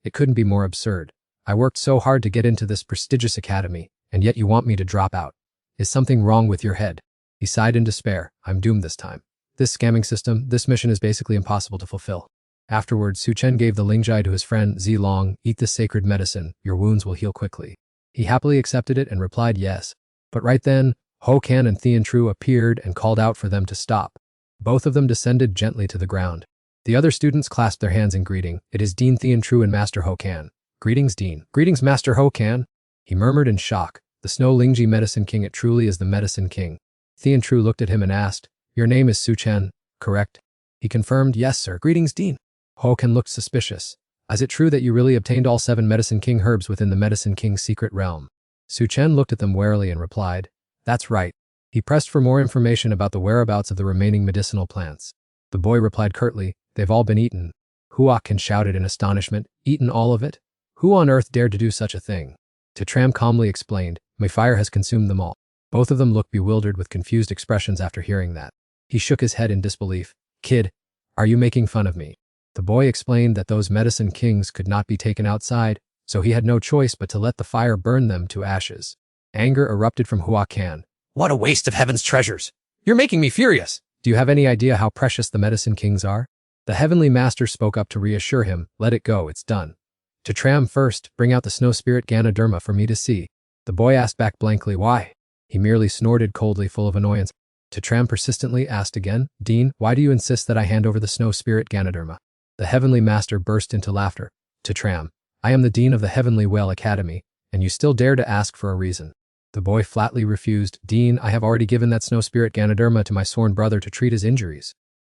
It couldn't be more absurd. I worked so hard to get into this prestigious academy, and yet you want me to drop out. Is something wrong with your head? He sighed in despair. I'm doomed this time. This scamming system, this mission is basically impossible to fulfill. Afterwards, Su Chen gave the Lingjai to his friend Zilong. Eat this sacred medicine, your wounds will heal quickly. He happily accepted it and replied yes. But right then, Hoakan and Thean Tru appeared and called out for them to stop. Both of them descended gently to the ground. The other students clasped their hands in greeting. It is Dean Thean Tru and Master Hoakan. Greetings, Dean. Greetings, Master Hoakan. He murmured in shock. The Snow Lingji Medicine King, it truly is the Medicine King. Thean Tru looked at him and asked, your name is Su Chen, correct? He confirmed, yes, sir. Greetings, Dean. Hoakan looked suspicious. Is it true that you really obtained all 7 Medicine King herbs within the Medicine King's secret realm? Su Chen looked at them warily and replied, that's right. He pressed for more information about the whereabouts of the remaining medicinal plants. The boy replied curtly, they've all been eaten. Hoakan shouted in astonishment, eaten all of it? Who on earth dared to do such a thing? Tram calmly explained, my fire has consumed them all. Both of them looked bewildered with confused expressions after hearing that. He shook his head in disbelief. Kid, are you making fun of me? The boy explained that those Medicine Kings could not be taken outside, so he had no choice but to let the fire burn them to ashes. Anger erupted from Hoakan. What a waste of heaven's treasures. You're making me furious. Do you have any idea how precious the Medicine Kings are? The Heavenly Master spoke up to reassure him, let it go, it's done. Tram, first, bring out the Snow Spirit Ganoderma for me to see. The boy asked back blankly, why? He merely snorted coldly, full of annoyance. Tram persistently asked again, Dean, why do you insist that I hand over the Snow Spirit Ganoderma? The Heavenly Master burst into laughter. Tram, I am the Dean of the Heavenly Whale Academy, and you still dare to ask for a reason. The boy flatly refused. Dean, I have already given that Snow Spirit Ganoderma to my sworn brother to treat his injuries.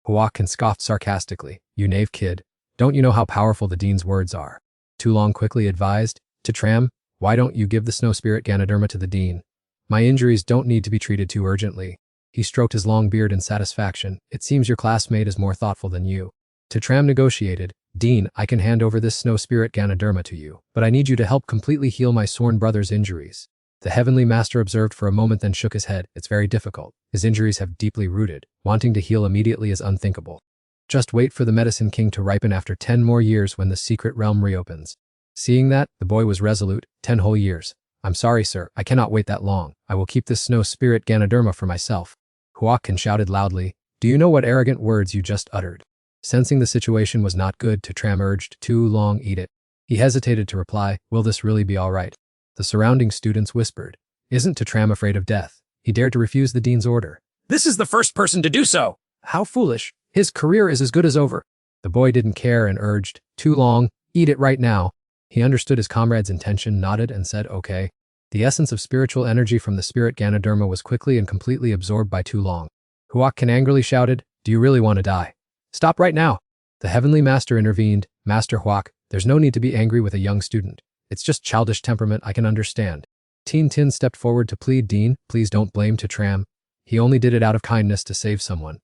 Hoakan scoffed sarcastically. You knave kid. Don't you know how powerful the Dean's words are? Tulong quickly advised. Tram, why don't you give the Snow Spirit Ganoderma to the Dean? My injuries don't need to be treated too urgently. He stroked his long beard in satisfaction. It seems your classmate is more thoughtful than you. Tram negotiated. Dean, I can hand over this Snow Spirit Ganoderma to you, but I need you to help completely heal my sworn brother's injuries. The Heavenly Master observed for a moment, then shook his head. It's very difficult. His injuries have deeply rooted. Wanting to heal immediately is unthinkable. Just wait for the Medicine King to ripen after 10 more years when the secret realm reopens. Seeing that, the boy was resolute. 10 whole years. I'm sorry, sir. I cannot wait that long. I will keep this Snow Spirit Ganoderma for myself. Hoakan shouted loudly. Do you know what arrogant words you just uttered? Sensing the situation was not good, Tram urged, too long, eat it. He hesitated to reply, will this really be all right? The surrounding students whispered. Isn't Tram afraid of death? He dared to refuse the Dean's order. This is the first person to do so. How foolish. His career is as good as over. The boy didn't care and urged, too long, eat it right now. He understood his comrade's intention, nodded, and said, okay. The essence of spiritual energy from the spirit Ganoderma was quickly and completely absorbed by Tu Long. Huacan angrily shouted, do you really want to die? Stop right now. The Heavenly Master intervened, Master Huac, there's no need to be angry with a young student. It's just childish temperament, I can understand. Teen Tin stepped forward to plead, Dean, please don't blame Tatram. He only did it out of kindness to save someone.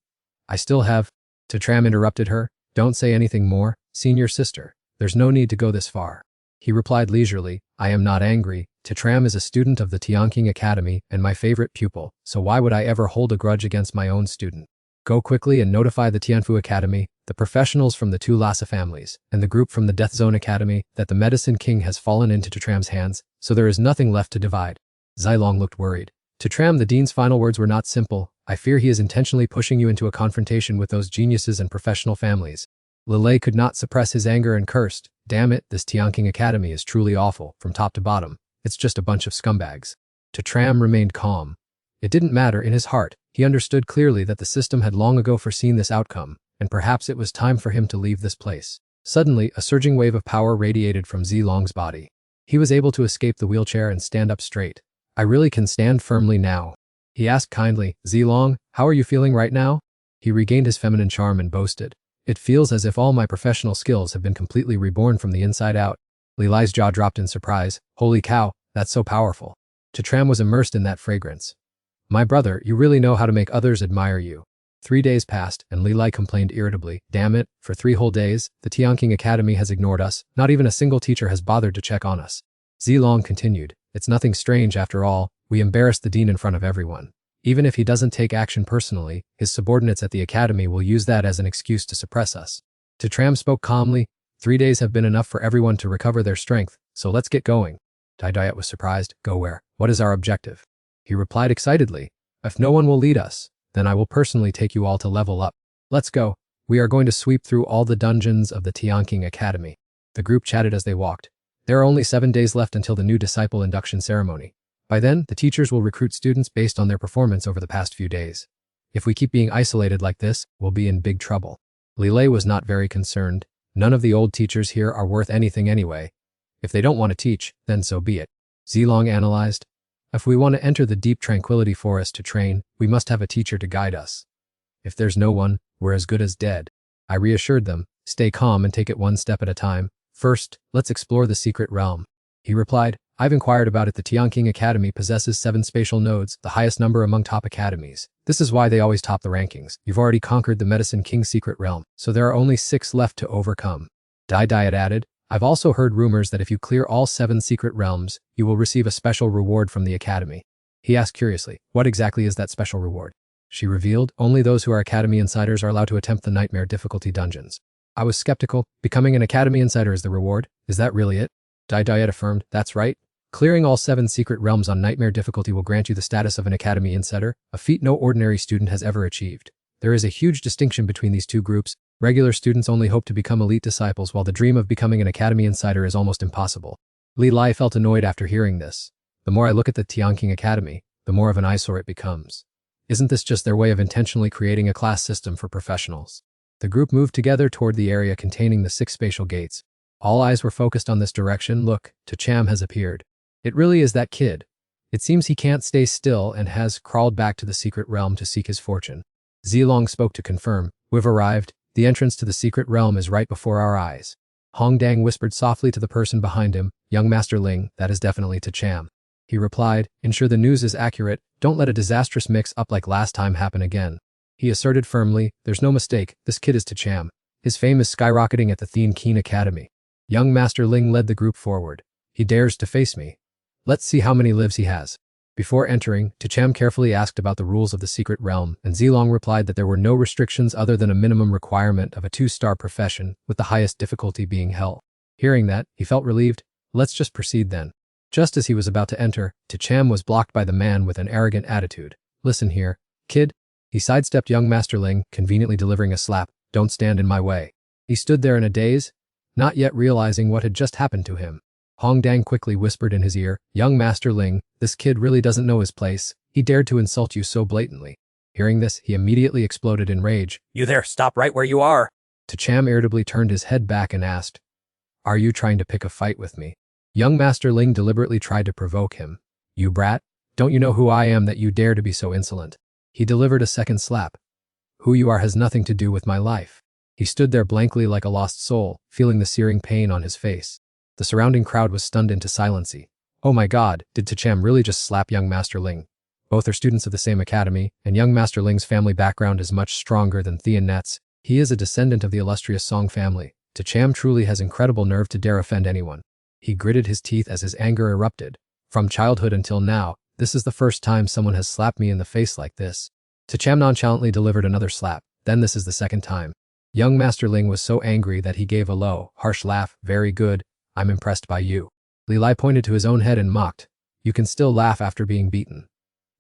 I still have. Tatram interrupted her, don't say anything more, senior sister. There's no need to go this far. He replied leisurely, I am not angry. Tatram is a student of the Tianqing Academy and my favorite pupil, so why would I ever hold a grudge against my own student? Go quickly and notify the Tianfu Academy, the professionals from the two Lhasa families, and the group from the Death Zone Academy that the Medicine King has fallen into Tatram's hands, so there is nothing left to divide. Zilong looked worried. Tatram, the dean's final words were not simple. I fear he is intentionally pushing you into a confrontation with those geniuses and professional families. Lilei could not suppress his anger and cursed, damn it, this Tianqing Academy is truly awful, from top to bottom. It's just a bunch of scumbags. Tatram remained calm. It didn't matter in his heart. He understood clearly that the system had long ago foreseen this outcome, and perhaps it was time for him to leave this place. Suddenly, a surging wave of power radiated from Zilong's body. He was able to escape the wheelchair and stand up straight. I really can stand firmly now. He asked kindly, Zilong, how are you feeling right now? He regained his feminine charm and boasted. It feels as if all my professional skills have been completely reborn from the inside out. Lilai's jaw dropped in surprise. Holy cow, that's so powerful. Tatram was immersed in that fragrance. My brother, you really know how to make others admire you. 3 days passed, and Lilai complained irritably, damn it, for 3 whole days, the Tianqing Academy has ignored us, not even a single teacher has bothered to check on us. Zilong continued, it's nothing strange after all, we embarrassed the dean in front of everyone. Even if he doesn't take action personally, his subordinates at the academy will use that as an excuse to suppress us. Tatram spoke calmly, 3 days have been enough for everyone to recover their strength, so let's get going. Dai was surprised, go where? What is our objective? He replied excitedly, if no one will lead us, then I will personally take you all to level up. Let's go. We are going to sweep through all the dungeons of the Tianqing Academy. The group chatted as they walked. There are only 7 days left until the new disciple induction ceremony. By then, the teachers will recruit students based on their performance over the past few days. If we keep being isolated like this, we'll be in big trouble. Lilei was not very concerned. None of the old teachers here are worth anything anyway. If they don't want to teach, then so be it. Zilong analyzed. If we want to enter the deep tranquility forest to train, we must have a teacher to guide us. If there's no one, we're as good as dead. I reassured them, stay calm and take it one step at a time. First, let's explore the secret realm. He replied, I've inquired about it. The Tianqing Academy possesses 7 spatial nodes, the highest number among top academies. This is why they always top the rankings. You've already conquered the Medicine King's secret realm, so there are only 6 left to overcome. Dai had added, I've also heard rumors that if you clear all 7 secret realms, you will receive a special reward from the academy. He asked curiously, what exactly is that special reward? She revealed, only those who are academy insiders are allowed to attempt the nightmare difficulty dungeons. I was skeptical. Becoming an academy insider is the reward? Is that really it? Dai affirmed, that's right. Clearing all 7 secret realms on nightmare difficulty will grant you the status of an academy insider, a feat no ordinary student has ever achieved. There is a huge distinction between these two groups. Regular students only hope to become elite disciples, while the dream of becoming an academy insider is almost impossible. Lilai felt annoyed after hearing this. The more I look at the Tianqing Academy, the more of an eyesore it becomes. Isn't this just their way of intentionally creating a class system for professionals? The group moved together toward the area containing the 6 spatial gates. All eyes were focused on this direction. Look, Tacham has appeared. It really is that kid. It seems he can't stay still and has crawled back to the secret realm to seek his fortune. Zilong spoke to confirm, we've arrived. The entrance to the secret realm is right before our eyes. Hongdang whispered softly to the person behind him, young Master Ling, that is definitely Tacham. He replied, ensure the news is accurate, don't let a disastrous mix-up like last time happen again. He asserted firmly, there's no mistake, this kid is Tacham. His fame is skyrocketing at the Tianqing Academy. Young Master Ling led the group forward. He dares to face me. Let's see how many lives he has. Before entering, Tacham carefully asked about the rules of the secret realm, and Zilong replied that there were no restrictions other than a minimum requirement of a 2-star profession, with the highest difficulty being hell. Hearing that, he felt relieved. Let's just proceed then. Just as he was about to enter, Tacham was blocked by the man with an arrogant attitude. Listen here, kid. He sidestepped young Master Ling, conveniently delivering a slap. Don't stand in my way. He stood there in a daze, not yet realizing what had just happened to him. Hongdang quickly whispered in his ear, young Master Ling, this kid really doesn't know his place. He dared to insult you so blatantly. Hearing this, he immediately exploded in rage. You there, stop right where you are. Tacham irritably turned his head back and asked, Are you trying to pick a fight with me? Young Master Ling deliberately tried to provoke him. You brat, don't you know who I am that you dare to be so insolent? He delivered a second slap. Who you are has nothing to do with my life. He stood there blankly like a lost soul, feeling the searing pain on his face. The surrounding crowd was stunned into silency. Oh my god, did Tacham really just slap young Master Ling? Both are students of the same academy, and young Master Ling's family background is much stronger than Thean Net's. He is a descendant of the illustrious Song family. Tacham truly has incredible nerve to dare offend anyone. He gritted his teeth as his anger erupted. From childhood until now, this is the first time someone has slapped me in the face like this. Tacham nonchalantly delivered another slap, then this is the second time. Young Master Ling was so angry that he gave a low, harsh laugh. Very good, I'm impressed by you. Li Lai pointed to his own head and mocked. You can still laugh after being beaten.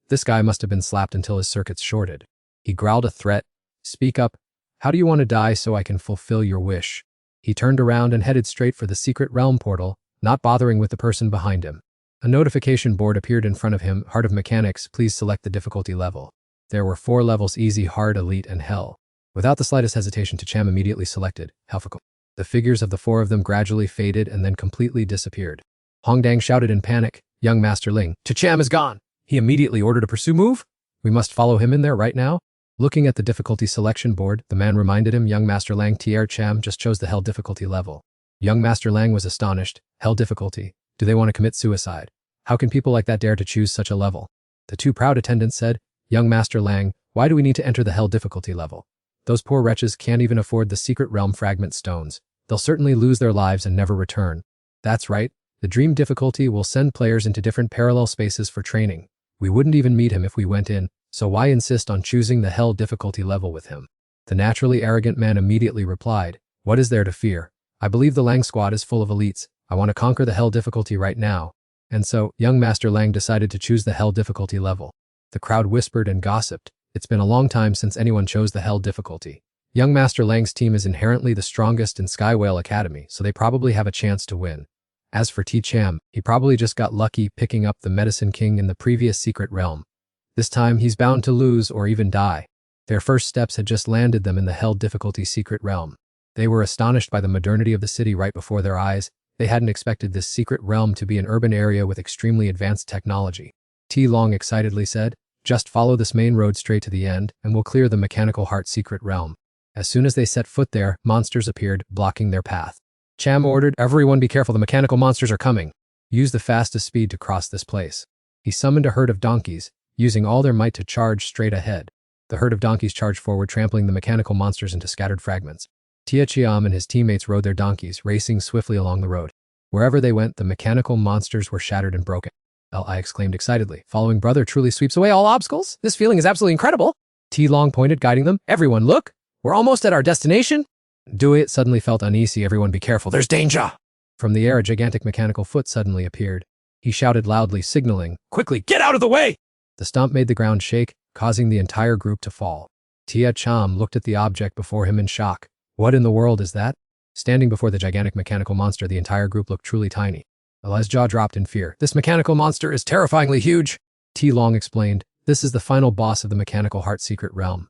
This guy must have been slapped until his circuits shorted. He growled a threat. Speak up. How do you want to die so I can fulfill your wish? He turned around and headed straight for the secret realm portal, not bothering with the person behind him. A notification board appeared in front of him. Heart of Mechanics, please select the difficulty level. There were 4 levels: easy, hard, elite, and hell. Without the slightest hesitation, Tacham immediately selected Hellfical. The figures of the 4 of them gradually faded and then completely disappeared. Hongdang shouted in panic, Young Master Ling, Tacham is gone. He immediately ordered a pursue move. We must follow him in there right now. Looking at the difficulty selection board, the man reminded him Young Master Lang Tier Cham just chose the hell difficulty level. Young Master Lang was astonished. Hell difficulty? Do they want to commit suicide? How can people like that dare to choose such a level? The 2 proud attendants said, Young Master Lang, why do we need to enter the hell difficulty level? Those poor wretches can't even afford the secret realm fragment stones. They'll certainly lose their lives and never return. That's right, the dream difficulty will send players into different parallel spaces for training. We wouldn't even meet him if we went in, so why insist on choosing the hell difficulty level with him? The naturally arrogant man immediately replied, what is there to fear? I believe the Lang squad is full of elites. I want to conquer the hell difficulty right now. And so, young Master Lang decided to choose the hell difficulty level. The crowd whispered and gossiped. It's been a long time since anyone chose the hell difficulty. Young Master Lang's team is inherently the strongest in Skywhale Academy, so they probably have a chance to win. As for T-Cham, he probably just got lucky picking up the Medicine King in the previous secret realm. This time, he's bound to lose or even die. Their first steps had just landed them in the hell difficulty secret realm. They were astonished by the modernity of the city right before their eyes. They hadn't expected this secret realm to be an urban area with extremely advanced technology. T. Long excitedly said, just follow this main road straight to the end, and we'll clear the Mechanical Heart secret realm. As soon as they set foot there, monsters appeared, blocking their path. Cham ordered, everyone be careful, the mechanical monsters are coming. Use the fastest speed to cross this place. He summoned a herd of donkeys, using all their might to charge straight ahead. The herd of donkeys charged forward, trampling the mechanical monsters into scattered fragments. Tia Chiam and his teammates rode their donkeys, racing swiftly along the road. Wherever they went, the mechanical monsters were shattered and broken. Li exclaimed excitedly, following brother truly sweeps away all obstacles. This feeling is absolutely incredible. T. Long pointed, guiding them. Everyone look, we're almost at our destination. Duet suddenly felt uneasy. Everyone be careful, there's danger. From the air, a gigantic mechanical foot suddenly appeared. He shouted loudly, signaling, quickly, get out of the way! The stomp made the ground shake, causing the entire group to fall. Tia Cham looked at the object before him in shock. What in the world is that? Standing before the gigantic mechanical monster, the entire group looked truly tiny. Li's jaw dropped in fear. This mechanical monster is terrifyingly huge. T. Long explained, this is the final boss of the Mechanical Heart secret realm.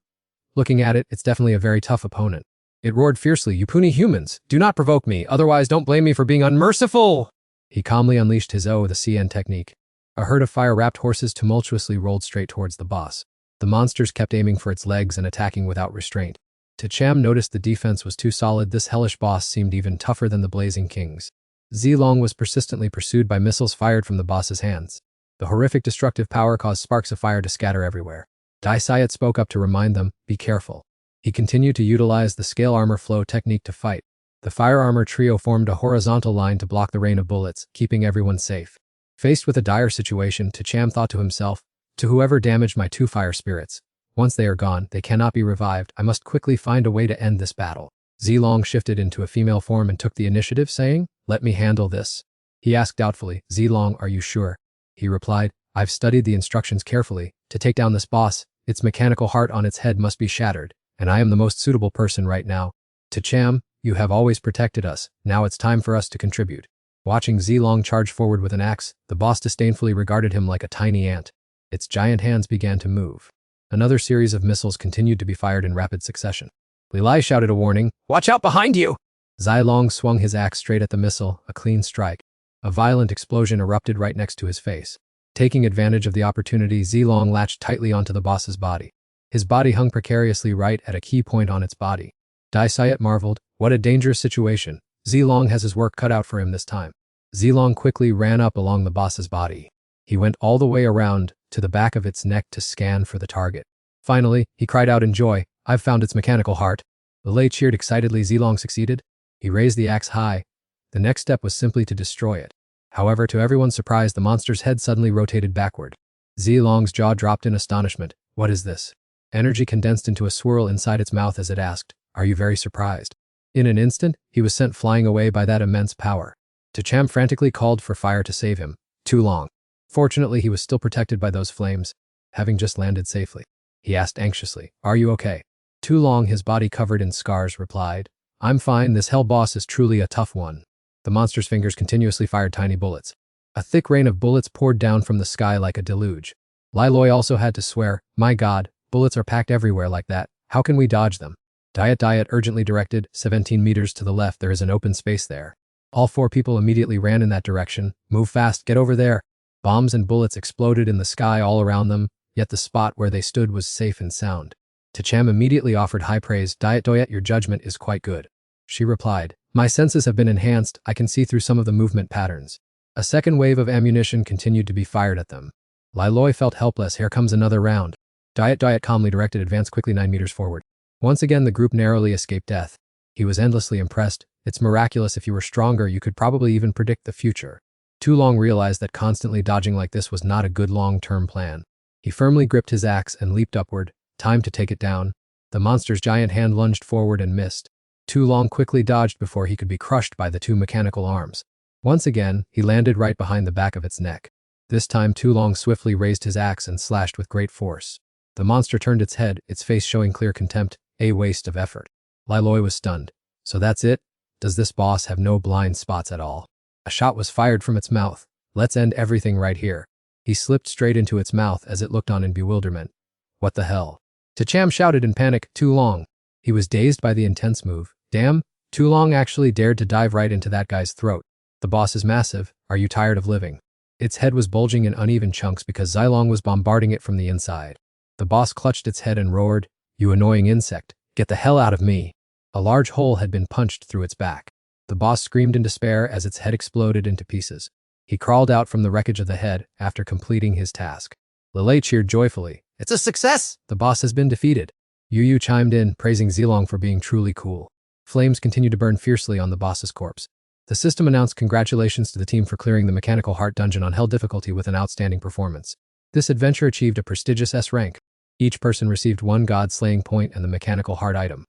Looking at it, it's definitely a very tough opponent. It roared fiercely, you puny humans, do not provoke me, otherwise don't blame me for being unmerciful. He calmly unleashed his the CN technique. A herd of fire-wrapped horses tumultuously rolled straight towards the boss. The monsters kept aiming for its legs and attacking without restraint. Tacham noticed the defense was too solid. This hellish boss seemed even tougher than the Blazing Kings. Zilong was persistently pursued by missiles fired from the boss's hands. The horrific destructive power caused sparks of fire to scatter everywhere. Dai Sayat spoke up to remind them, be careful. He continued to utilize the scale armor flow technique to fight. The fire armor trio formed a horizontal line to block the rain of bullets, keeping everyone safe. Faced with a dire situation, Tacham thought to himself, to whoever damaged my 2 fire spirits, once they are gone, they cannot be revived. I must quickly find a way to end this battle. Zilong shifted into a female form and took the initiative, saying, let me handle this. He asked doubtfully, Zilong, are you sure? He replied, I've studied the instructions carefully. To take down this boss, its mechanical heart on its head must be shattered, and I am the most suitable person right now. Tacham, you have always protected us. Now it's time for us to contribute. Watching Zilong charge forward with an axe, the boss disdainfully regarded him like a tiny ant. Its giant hands began to move. Another series of missiles continued to be fired in rapid succession. Li Lai shouted a warning, watch out behind you! Zilong swung his axe straight at the missile, a clean strike. A violent explosion erupted right next to his face. Taking advantage of the opportunity, Zilong latched tightly onto the boss's body. His body hung precariously right at a key point on its body. Dai Sayat marveled, what a dangerous situation. Zilong has his work cut out for him this time. Zilong quickly ran up along the boss's body. He went all the way around to the back of its neck to scan for the target. Finally, he cried out in joy, I've found its mechanical heart. Lilei cheered excitedly. Zilong succeeded. He raised the axe high. The next step was simply to destroy it. However, to everyone's surprise, the monster's head suddenly rotated backward. Zilong's jaw dropped in astonishment. What is this? Energy condensed into a swirl inside its mouth as it asked, are you very surprised? In an instant, he was sent flying away by that immense power. Tacham frantically called for fire to save him. Too long. Fortunately, he was still protected by those flames, having just landed safely. He asked anxiously, are you okay? Too long, his body covered in scars, replied, I'm fine, this hell boss is truly a tough one. The monster's fingers continuously fired tiny bullets. A thick rain of bullets poured down from the sky like a deluge. Liloi also had to swear, my god, bullets are packed everywhere like that, how can we dodge them? Diet urgently directed, 17 meters to the left, there is an open space there. All 4 people immediately ran in that direction. Move fast, get over there. Bombs and bullets exploded in the sky all around them, yet the spot where they stood was safe and sound. Tacham immediately offered high praise. Diet, your judgment is quite good. She replied, my senses have been enhanced, I can see through some of the movement patterns. A second wave of ammunition continued to be fired at them. Liloi felt helpless. Here comes another round. Diet calmly directed, advance quickly 9 meters forward. Once again, the group narrowly escaped death. He was endlessly impressed. It's miraculous. If you were stronger, you could probably even predict the future. Too Long realized that constantly dodging like this was not a good long-term plan. He firmly gripped his axe and leaped upward. Time to take it down. The monster's giant hand lunged forward and missed. Too Long quickly dodged before he could be crushed by the 2 mechanical arms. Once again, he landed right behind the back of its neck. This time, Too Long swiftly raised his axe and slashed with great force. The monster turned its head, its face showing clear contempt, a waste of effort. Liloi was stunned. So that's it? Does this boss have no blind spots at all? A shot was fired from its mouth. Let's end everything right here. He slipped straight into its mouth as it looked on in bewilderment. What the hell? Tacham shouted in panic, Too Long. He was dazed by the intense move. Damn, Too Long actually dared to dive right into that guy's throat. The boss is massive. Are you tired of living? Its head was bulging in uneven chunks because Zilong was bombarding it from the inside. The boss clutched its head and roared, you annoying insect, get the hell out of me. A large hole had been punched through its back. The boss screamed in despair as its head exploded into pieces. He crawled out from the wreckage of the head after completing his task. Lilei cheered joyfully. It's a success! The boss has been defeated. Yu chimed in, praising Zilong for being truly cool. Flames continued to burn fiercely on the boss's corpse. The system announced congratulations to the team for clearing the Mechanical Heart dungeon on hell difficulty with an outstanding performance. This adventure achieved a prestigious S rank. Each person received 1 God-slaying point and the Mechanical Heart item.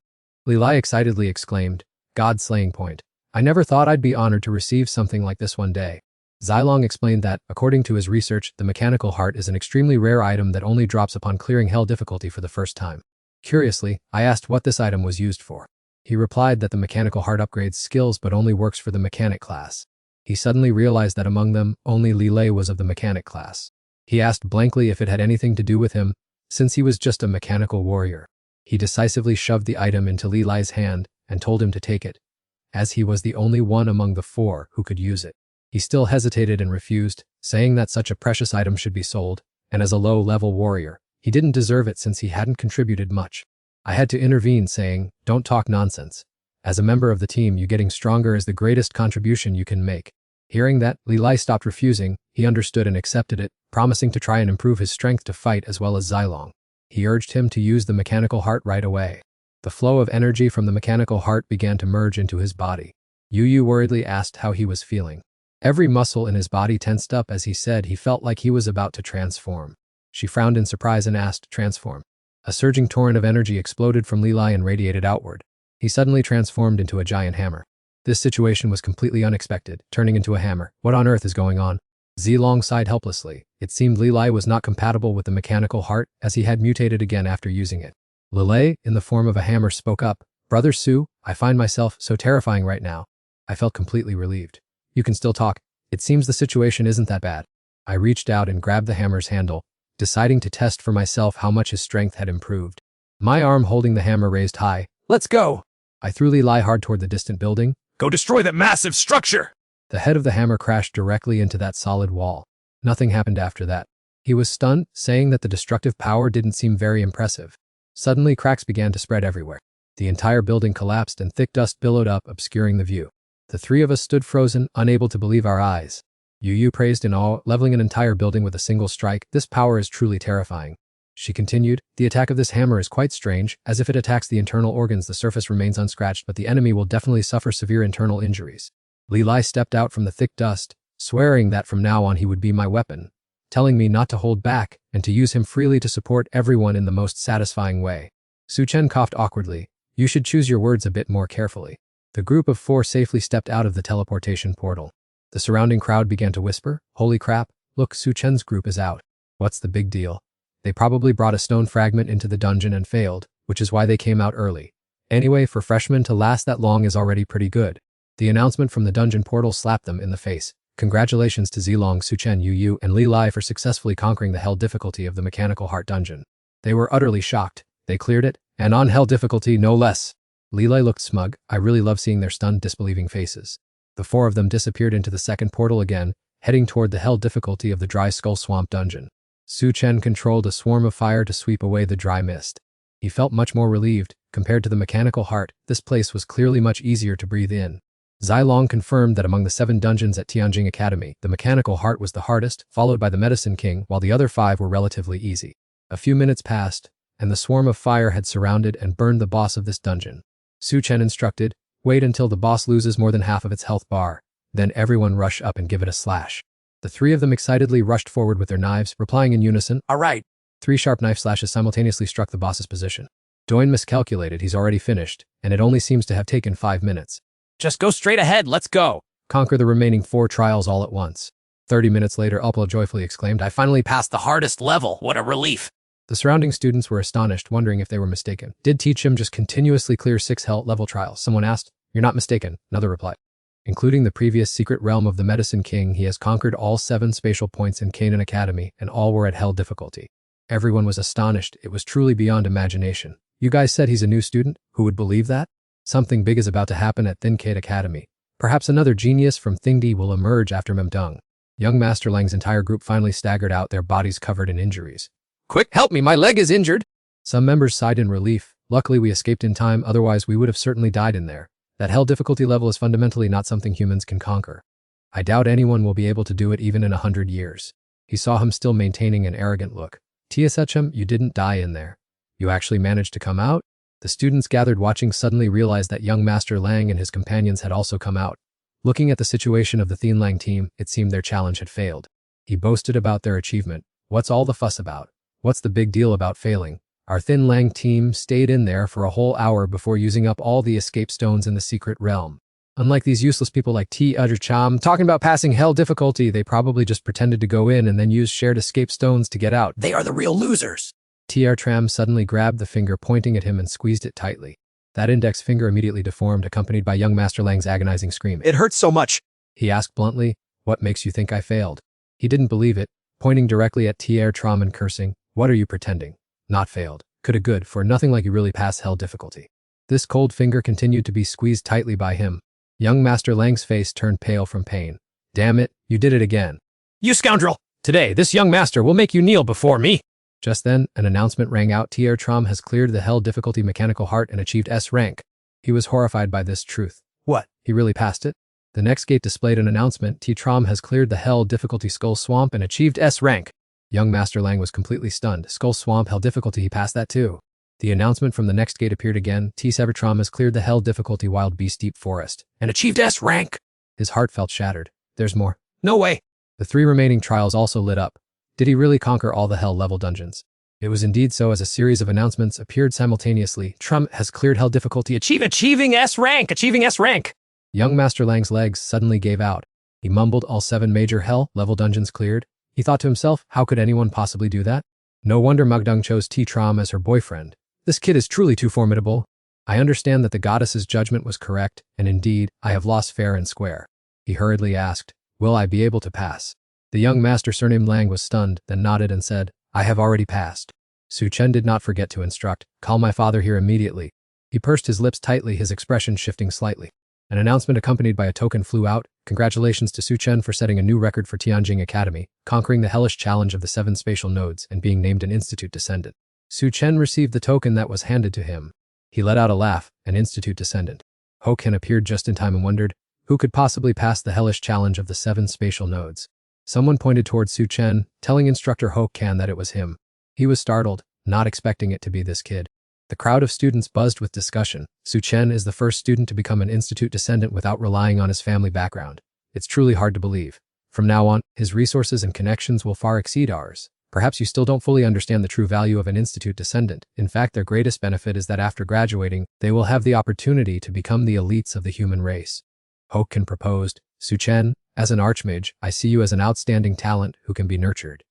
Lilei excitedly exclaimed, God-slaying point. I never thought I'd be honored to receive something like this one day. Zilong explained that, according to his research, the Mechanical Heart is an extremely rare item that only drops upon clearing hell difficulty for the first time. Curiously, I asked what this item was used for. He replied that the Mechanical Heart upgrades skills but only works for the Mechanic class. He suddenly realized that among them, only Lilei was of the Mechanic class. He asked blankly if it had anything to do with him, since he was just a mechanical warrior. He decisively shoved the item into Lilei's hand and told him to take it, as he was the only one among the 4 who could use it. He still hesitated and refused, saying that such a precious item should be sold, and as a low-level warrior, he didn't deserve it since he hadn't contributed much. I had to intervene, saying, don't talk nonsense. As a member of the team, you getting stronger is the greatest contribution you can make. Hearing that, Lilei stopped refusing. He understood and accepted it, promising to try and improve his strength to fight as well as Zilong. He urged him to use the Mechanical Heart right away. The flow of energy from the Mechanical Heart began to merge into his body. Yu worriedly asked how he was feeling. Every muscle in his body tensed up as he said he felt like he was about to transform. She frowned in surprise and asked, transform. A surging torrent of energy exploded from Lilei and radiated outward. He suddenly transformed into a giant hammer. This situation was completely unexpected, turning into a hammer. What on earth is going on? Zilong sighed helplessly. It seemed Lilei was not compatible with the Mechanical Heart, as he had mutated again after using it. Lilei, in the form of a hammer, spoke up. Brother Su, I find myself so terrifying right now. I felt completely relieved. You can still talk. It seems the situation isn't that bad. I reached out and grabbed the hammer's handle, deciding to test for myself how much his strength had improved. My arm holding the hammer raised high. Let's go! I threw Li Lai hard toward the distant building. Go destroy that massive structure! The head of the hammer crashed directly into that solid wall. Nothing happened after that. He was stunned, saying that the destructive power didn't seem very impressive. Suddenly, cracks began to spread everywhere. The entire building collapsed and thick dust billowed up, obscuring the view. The three of us stood frozen, unable to believe our eyes. Yu praised in awe, leveling an entire building with a single strike. This power is truly terrifying. She continued, the attack of this hammer is quite strange. As if it attacks the internal organs, the surface remains unscratched, but the enemy will definitely suffer severe internal injuries. Li Lai stepped out from the thick dust, swearing that from now on he would be my weapon, telling me not to hold back and to use him freely to support everyone in the most satisfying way. Su Chen coughed awkwardly. You should choose your words a bit more carefully. The group of four safely stepped out of the teleportation portal. The surrounding crowd began to whisper, holy crap, look, Su Chen's group is out. What's the big deal? They probably brought a stone fragment into the dungeon and failed, which is why they came out early. Anyway, for freshmen to last that long is already pretty good. The announcement from the dungeon portal slapped them in the face. Congratulations to Zilong, Su Chen, Yu, and Li Lai for successfully conquering the hell difficulty of the Mechanical Heart dungeon. They were utterly shocked. They cleared it, and on hell difficulty no less. Li Lai looked smug. I really love seeing their stunned, disbelieving faces. The four of them disappeared into the second portal again, heading toward the hell difficulty of the Dry Skull Swamp dungeon. Su Chen controlled a swarm of fire to sweep away the dry mist. He felt much more relieved. Compared to the Mechanical Heart, this place was clearly much easier to breathe in. Zilong confirmed that among the 7 dungeons at Tianjing Academy, the Mechanical Heart was the hardest, followed by the Medicine King, while the other 5 were relatively easy. A few minutes passed, and the swarm of fire had surrounded and burned the boss of this dungeon. Su Chen instructed, wait until the boss loses more than half of its health bar, then everyone rush up and give it a slash. The 3 of them excitedly rushed forward with their knives, replying in unison, all right. 3 sharp knife slashes simultaneously struck the boss's position. Doin miscalculated, he's already finished, and it only seems to have taken 5 minutes. Just go straight ahead, let's go. Conquer the remaining 4 trials all at once. 30 minutes later, Upla joyfully exclaimed, I finally passed The hardest level, what a relief. The surrounding students were astonished, wondering if they were mistaken. Did Teach him just continuously clear 6 hell level trials? Someone asked. You're not mistaken, another replied. Including the previous secret realm of the Medicine King, he has conquered all 7 spatial points in Canaan Academy, and all were at hell difficulty. Everyone was astonished. It was truly beyond imagination. You guys said he's a new student? Who would believe that? Something big is about to happen at Thinkade Academy. Perhaps another genius from Thingdi will emerge after Memdung. Young Master Lang's entire group finally staggered out, their bodies covered in injuries. Quick, help me, my leg is injured. Some members sighed in relief. Luckily, we escaped in time, otherwise we would have certainly died in there. That hell difficulty level is fundamentally not something humans can conquer. I doubt anyone will be able to do it even in 100 years. He saw him still maintaining an arrogant look. TSHM, you didn't die in there. You actually managed to come out? The students gathered watching suddenly realized that young Master Lang and his companions had also come out. Looking at the situation of the Thien Lang team, it seemed their challenge had failed. He boasted about their achievement. What's all the fuss about? What's the big deal about failing? Our Thien Lang team stayed in there for a whole hour before using up all the escape stones in the secret realm. Unlike these useless people like T. Cham talking about passing hell difficulty, they probably just pretended to go in and then used shared escape stones to get out. They are the real losers. T.R. Tram suddenly grabbed the finger pointing at him and squeezed it tightly. That index finger immediately deformed, accompanied by young Master Lang's agonizing scream. It hurts so much. He asked bluntly, what makes you think I failed? He didn't believe it, pointing directly at T.R. Tram and cursing, what are you pretending? Not failed. Could a good for nothing like you really pass hell difficulty. This cold finger continued to be squeezed tightly by him. Young Master Lang's face turned pale from pain. Damn it, you did it again. You scoundrel! Today, this young master will make you kneel before me. Just then, an announcement rang out. T.R. Tram has cleared the hell difficulty Mechanical Heart and achieved S rank. He was horrified by this truth. What? He really passed it? The next gate displayed an announcement. T. Tram has cleared the hell difficulty Skull Swamp and achieved S rank. Young Master Lang was completely stunned. Skull Swamp hell difficulty, he passed that too. The announcement from the next gate appeared again. T. Severtram has cleared the hell difficulty Wild Beast Deep Forest And achieved S rank. His heart felt shattered. There's more. No way. The 3 remaining trials also lit up. Did he really conquer all the hell level dungeons? It was indeed so, as a series of announcements appeared simultaneously. Trum has cleared hell difficulty. Achieving S rank. Achieving S rank. Young Master Lang's legs suddenly gave out. He mumbled, all 7 major hell level dungeons cleared. He thought to himself, how could anyone possibly do that? No wonder Magdung chose T. Tram as her boyfriend. This kid is truly too formidable. I understand that the goddess's judgment was correct, and indeed, I have lost fair and square. He hurriedly asked, will I be able to pass? The young master surnamed Lang was stunned, then nodded and said, I have already passed. Su Chen did not forget to instruct, call my father here immediately. He pursed his lips tightly, his expression shifting slightly. An announcement accompanied by a token flew out. Congratulations to Su Chen for setting a new record for Tianjing Academy, conquering the hellish challenge of the 7 spatial nodes and being named an Institute Descendant. Su Chen received the token that was handed to him. He let out a laugh, an Institute Descendant. Ho Ken appeared just in time and wondered, who could possibly pass the hellish challenge of the 7 spatial nodes? Someone pointed towards Su Chen, telling instructor Ho Ken that it was him. He was startled, not expecting it to be this kid. The crowd of students buzzed with discussion. Su Chen is the first student to become an Institute Descendant without relying on his family background. It's truly hard to believe. From now on, his resources and connections will far exceed ours. Perhaps you still don't fully understand the true value of an Institute Descendant. In fact, their greatest benefit is that after graduating, they will have the opportunity to become the elites of the human race. Ho Ken proposed, Su Chen, as an archmage, I see you as an outstanding talent who can be nurtured.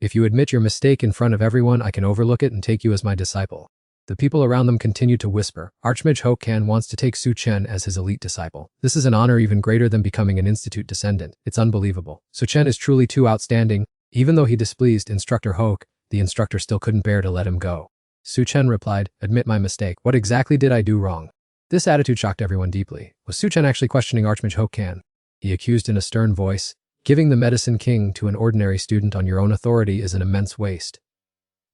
If you admit your mistake in front of everyone, I can overlook it and take you as my disciple. The people around them continued to whisper. Archmage Ho Ken wants to take Su Chen as his elite disciple. This is an honor even greater than becoming an Institute Descendant. It's unbelievable. Su Chen is truly too outstanding. Even though he displeased instructor Hoke, the instructor still couldn't bear to let him go. Su Chen replied, admit my mistake. What exactly did I do wrong? This attitude shocked everyone deeply. Was Su Chen actually questioning Archmage Ho Ken? He accused in a stern voice, giving the Medicine King to an ordinary student on your own authority is an immense waste.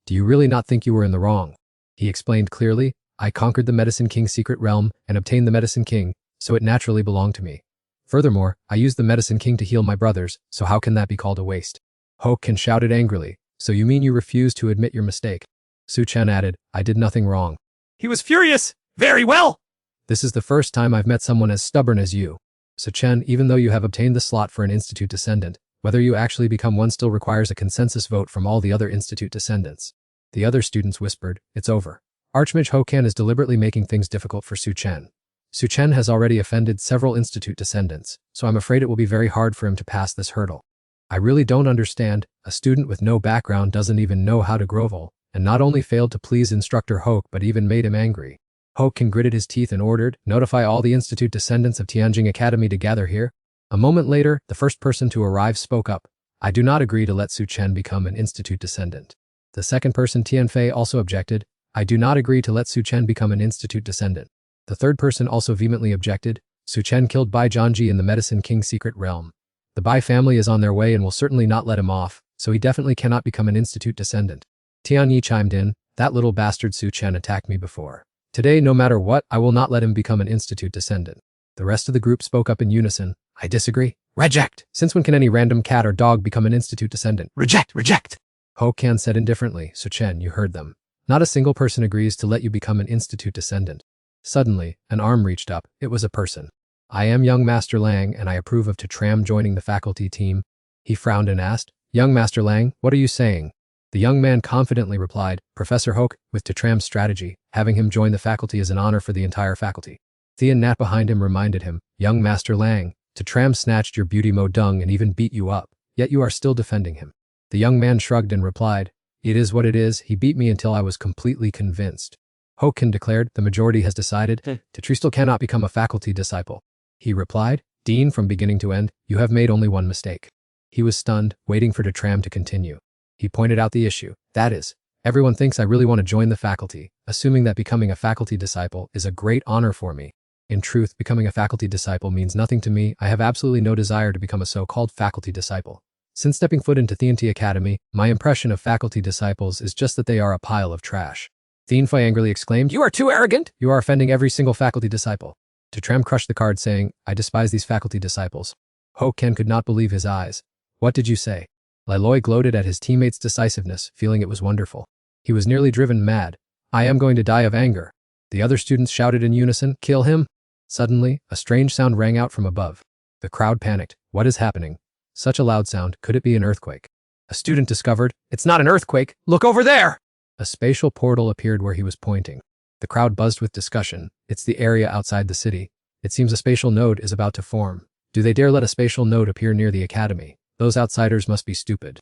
Do you really not think you were in the wrong? He explained clearly, I conquered the Medicine King's secret realm and obtained the Medicine King, so it naturally belonged to me. Furthermore, I used the Medicine King to heal my brothers, so how can that be called a waste? Ho Ken shouted angrily, so you mean you refuse to admit your mistake? Su Chen added, I did nothing wrong. He was furious. Very well. This is the first time I've met someone as stubborn as you. Su Chen, even though you have obtained the slot for an Institute Descendant, whether you actually become one still requires a consensus vote from all the other Institute Descendants. The other students whispered, it's over. Archmage Ho Ken is deliberately making things difficult for Su Chen. Su Chen has already offended several Institute Descendants, so I'm afraid it will be very hard for him to pass this hurdle. I really don't understand, a student with no background doesn't even know how to grovel, and not only failed to please instructor Hoke but even made him angry. Ho Ken gritted his teeth and ordered, notify all the Institute Descendants of Tianjing Academy to gather here. A moment later, the first person to arrive spoke up. I do not agree to let Su Chen become an Institute Descendant. The second person, Tianfei, also objected. I do not agree to let Su Chen become an Institute Descendant. The third person also vehemently objected. Su Chen killed Bai Zhangji in the Medicine King's secret realm. The Bai family is on their way and will certainly not let him off, so he definitely cannot become an Institute Descendant. Tian Yi chimed in, that little bastard Su Chen attacked me before. Today, no matter what, I will not let him become an Institute Descendant. The rest of the group spoke up in unison. I disagree. Reject. Since when can any random cat or dog become an Institute Descendant? Reject, reject. Ho Ken said indifferently, Su Chen, you heard them. Not a single person agrees to let you become an Institute Descendant. Suddenly, an arm reached up. It was a person. I am young Master Lang and I approve of Tram joining the faculty team. He frowned and asked, Young Master Lang, what are you saying? The young man confidently replied, Professor Hoke, with Tram's strategy, having him join the faculty is an honor for the entire faculty. Thean Nat behind him reminded him, Young Master Lang, Tram snatched your beauty mo dung and even beat you up, yet you are still defending him. The young man shrugged and replied, It is what it is, he beat me until I was completely convinced. Ho Ken declared, the majority has decided, Tram still cannot become a faculty disciple. He replied, Dean, from beginning to end, you have made only one mistake. He was stunned, waiting for Tram to continue. He pointed out the issue. That is, everyone thinks I really want to join the faculty, assuming that becoming a faculty disciple is a great honor for me. In truth, becoming a faculty disciple means nothing to me. I have absolutely no desire to become a so-called faculty disciple. Since stepping foot into Tianti Academy, my impression of faculty disciples is just that they are a pile of trash. Tianfei angrily exclaimed, You are too arrogant! You are offending every single faculty disciple. Tram crushed the card saying, I despise these faculty disciples. Ho Ken could not believe his eyes. What did you say? Loi gloated at his teammate's decisiveness, feeling it was wonderful. He was nearly driven mad. I am going to die of anger. The other students shouted in unison, Kill him! Suddenly, a strange sound rang out from above. The crowd panicked. What is happening? Such a loud sound, could it be an earthquake? A student discovered, It's not an earthquake, look over there! A spatial portal appeared where he was pointing. The crowd buzzed with discussion. It's the area outside the city. It seems a spatial node is about to form. Do they dare let a spatial node appear near the academy? Those outsiders must be stupid.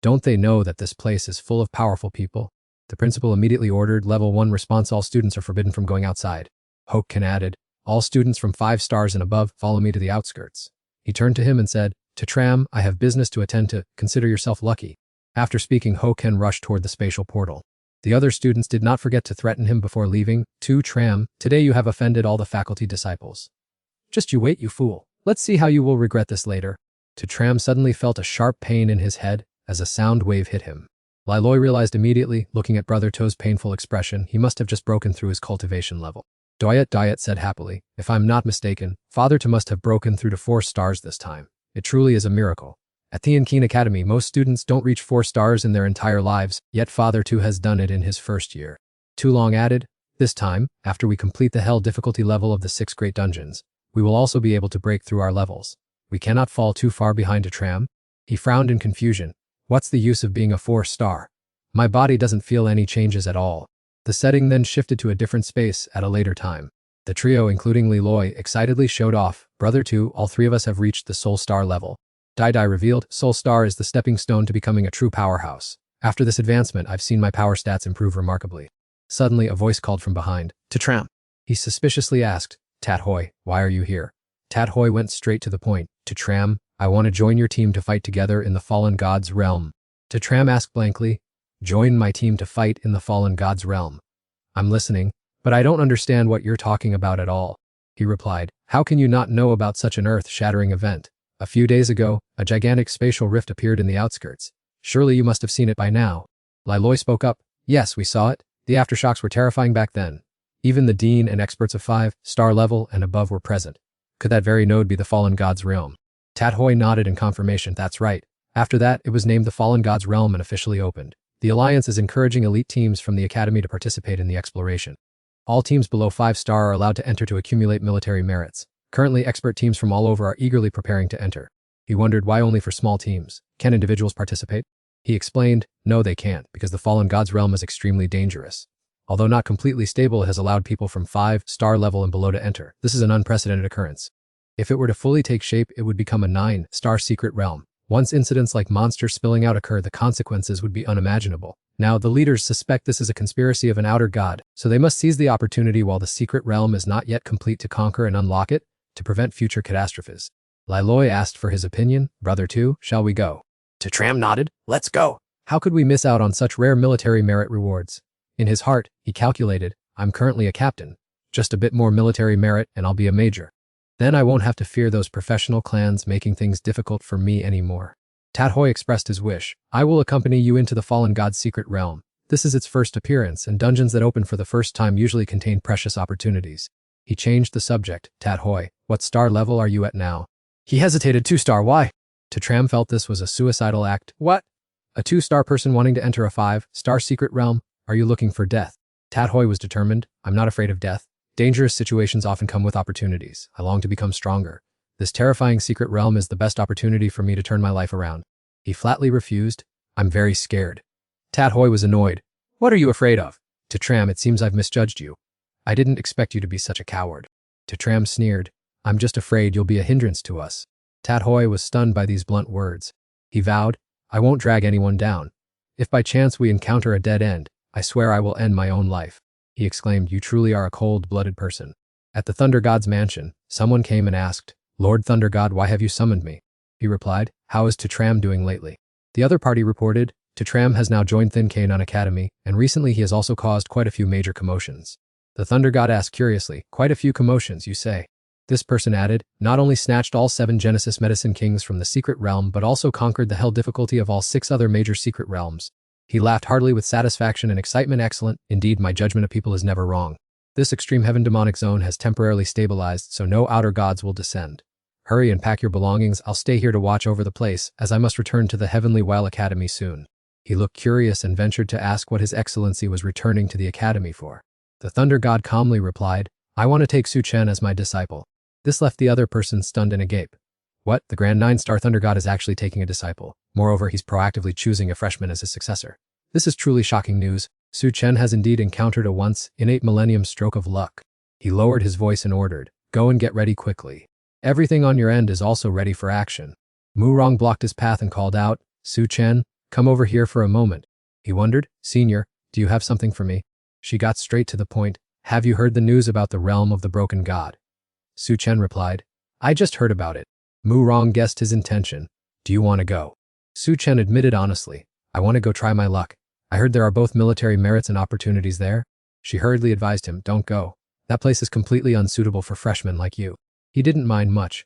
Don't they know that this place is full of powerful people? The principal immediately ordered level 1 response. All students are forbidden from going outside. Ho Ken added, All students from 5 stars and above follow me to the outskirts. He turned to him and said, Tram, I have business to attend to. Consider yourself lucky. After speaking, Ho Ken rushed toward the spatial portal. The other students did not forget to threaten him before leaving. To Tram, today you have offended all the faculty disciples. Just you wait, you fool. Let's see how you will regret this later. To Tram suddenly felt a sharp pain in his head as a sound wave hit him. Liloi realized immediately, looking at Brother To's painful expression, he must have just broken through his cultivation level. Diet said happily, if I'm not mistaken, Father To must have broken through to 4 stars this time. It truly is a miracle. At the Keen Academy, most students don't reach 4 stars in their entire lives, yet Father To has done it in his first year. Tu Long added, this time, after we complete the hell difficulty level of the 6 great dungeons, we will also be able to break through our levels. We cannot fall too far behind a Tram. He frowned in confusion. What's the use of being a 4-star? My body doesn't feel any changes at all. The setting then shifted to a different space at a later time. The trio, including Liloi, excitedly showed off, Brother To, all 3 of us have reached the Soul Star level. Dai revealed, Soul Star is the stepping stone to becoming a true powerhouse. After this advancement, I've seen my power stats improve remarkably. Suddenly, a voice called from behind, to Tram. He suspiciously asked, Tat Hoi, why are you here? Tat Hoi went straight to the point, to Tram, I want to join your team to fight together in the Fallen God's realm. To Tram asked blankly, join my team to fight in the Fallen God's realm. I'm listening, but I don't understand what you're talking about at all. He replied, how can you not know about such an earth-shattering event? A few days ago, a gigantic spatial rift appeared in the outskirts. Surely you must have seen it by now. Liloi spoke up, yes, we saw it. The aftershocks were terrifying back then. Even the dean and experts of 5-star level and above were present. Could that very node be the Fallen God's realm? Tat Hoi nodded in confirmation, that's right. After that, it was named the Fallen God's realm and officially opened. The Alliance is encouraging elite teams from the Academy to participate in the exploration. All teams below 5-star are allowed to enter to accumulate military merits. Currently, expert teams from all over are eagerly preparing to enter. He wondered why only for small teams. Can individuals participate? He explained, no they can't, because the Fallen God's realm is extremely dangerous. Although not completely stable, it has allowed people from 5-star level and below to enter. This is an unprecedented occurrence. If it were to fully take shape, it would become a 9-star secret realm. Once incidents like monsters spilling out occur, the consequences would be unimaginable. Now, the leaders suspect this is a conspiracy of an outer god, so they must seize the opportunity while the secret realm is not yet complete to conquer and unlock it, to prevent future catastrophes. Liloi asked for his opinion, Brother To, shall we go? To Tram nodded, let's go. How could we miss out on such rare military merit rewards? In his heart, he calculated, I'm currently a captain. Just a bit more military merit and I'll be a major. Then I won't have to fear those professional clans making things difficult for me anymore. Tat Hoi expressed his wish. I will accompany you into the Fallen God's secret realm. This is its first appearance, and dungeons that open for the first time usually contain precious opportunities. He changed the subject. Tat Hoi, what star level are you at now? He hesitated. 2-star, why? To Tram felt this was a suicidal act. What? A 2-star person wanting to enter a 5-star secret realm? Are you looking for death? Tat Hoi was determined. I'm not afraid of death. Dangerous situations often come with opportunities. I long to become stronger. This terrifying secret realm is the best opportunity for me to turn my life around. He flatly refused. I'm very scared. Tat Hoi was annoyed. What are you afraid of? To Tram, it seems I've misjudged you. I didn't expect you to be such a coward. To Tram sneered. I'm just afraid you'll be a hindrance to us. Tat Hoi was stunned by these blunt words. He vowed, I won't drag anyone down. If by chance we encounter a dead end, I swear I will end my own life. He exclaimed, you truly are a cold-blooded person. At the Thunder God's mansion, someone came and asked, Lord Thunder God, why have you summoned me? He replied, how is To Tram doing lately? The other party reported, To Tram has now joined Thin Kainan Academy, and recently he has also caused quite a few major commotions. The Thunder God asked curiously, quite a few commotions, you say? This person added, not only snatched all 7 Genesis Medicine Kings from the secret realm, but also conquered the hell difficulty of all 6 other major secret realms. He laughed heartily with satisfaction and excitement. Excellent, indeed my judgment of people is never wrong. This extreme heaven demonic zone has temporarily stabilized, so no outer gods will descend. Hurry and pack your belongings, I'll stay here to watch over the place, as I must return to the Heavenly Well Academy soon. He looked curious and ventured to ask what His Excellency was returning to the academy for. The Thunder God calmly replied, I want to take Su Chen as my disciple. This left the other person stunned and agape. What? The Grand 9-star Thunder God is actually taking a disciple. Moreover, he's proactively choosing a freshman as his successor. This is truly shocking news. Su Chen has indeed encountered a once-in-8 millennium stroke of luck. He lowered his voice and ordered, go and get ready quickly. Everything on your end is also ready for action. Mu Rong blocked his path and called out, Su Chen, come over here for a moment. He wondered, Senior, do you have something for me? She got straight to the point. Have you heard the news about the realm of the broken god? Su Chen replied, I just heard about it. Mu Rong guessed his intention. Do you want to go? Su Chen admitted honestly, I want to go try my luck. I heard there are both military merits and opportunities there. She hurriedly advised him, don't go. That place is completely unsuitable for freshmen like you. He didn't mind much.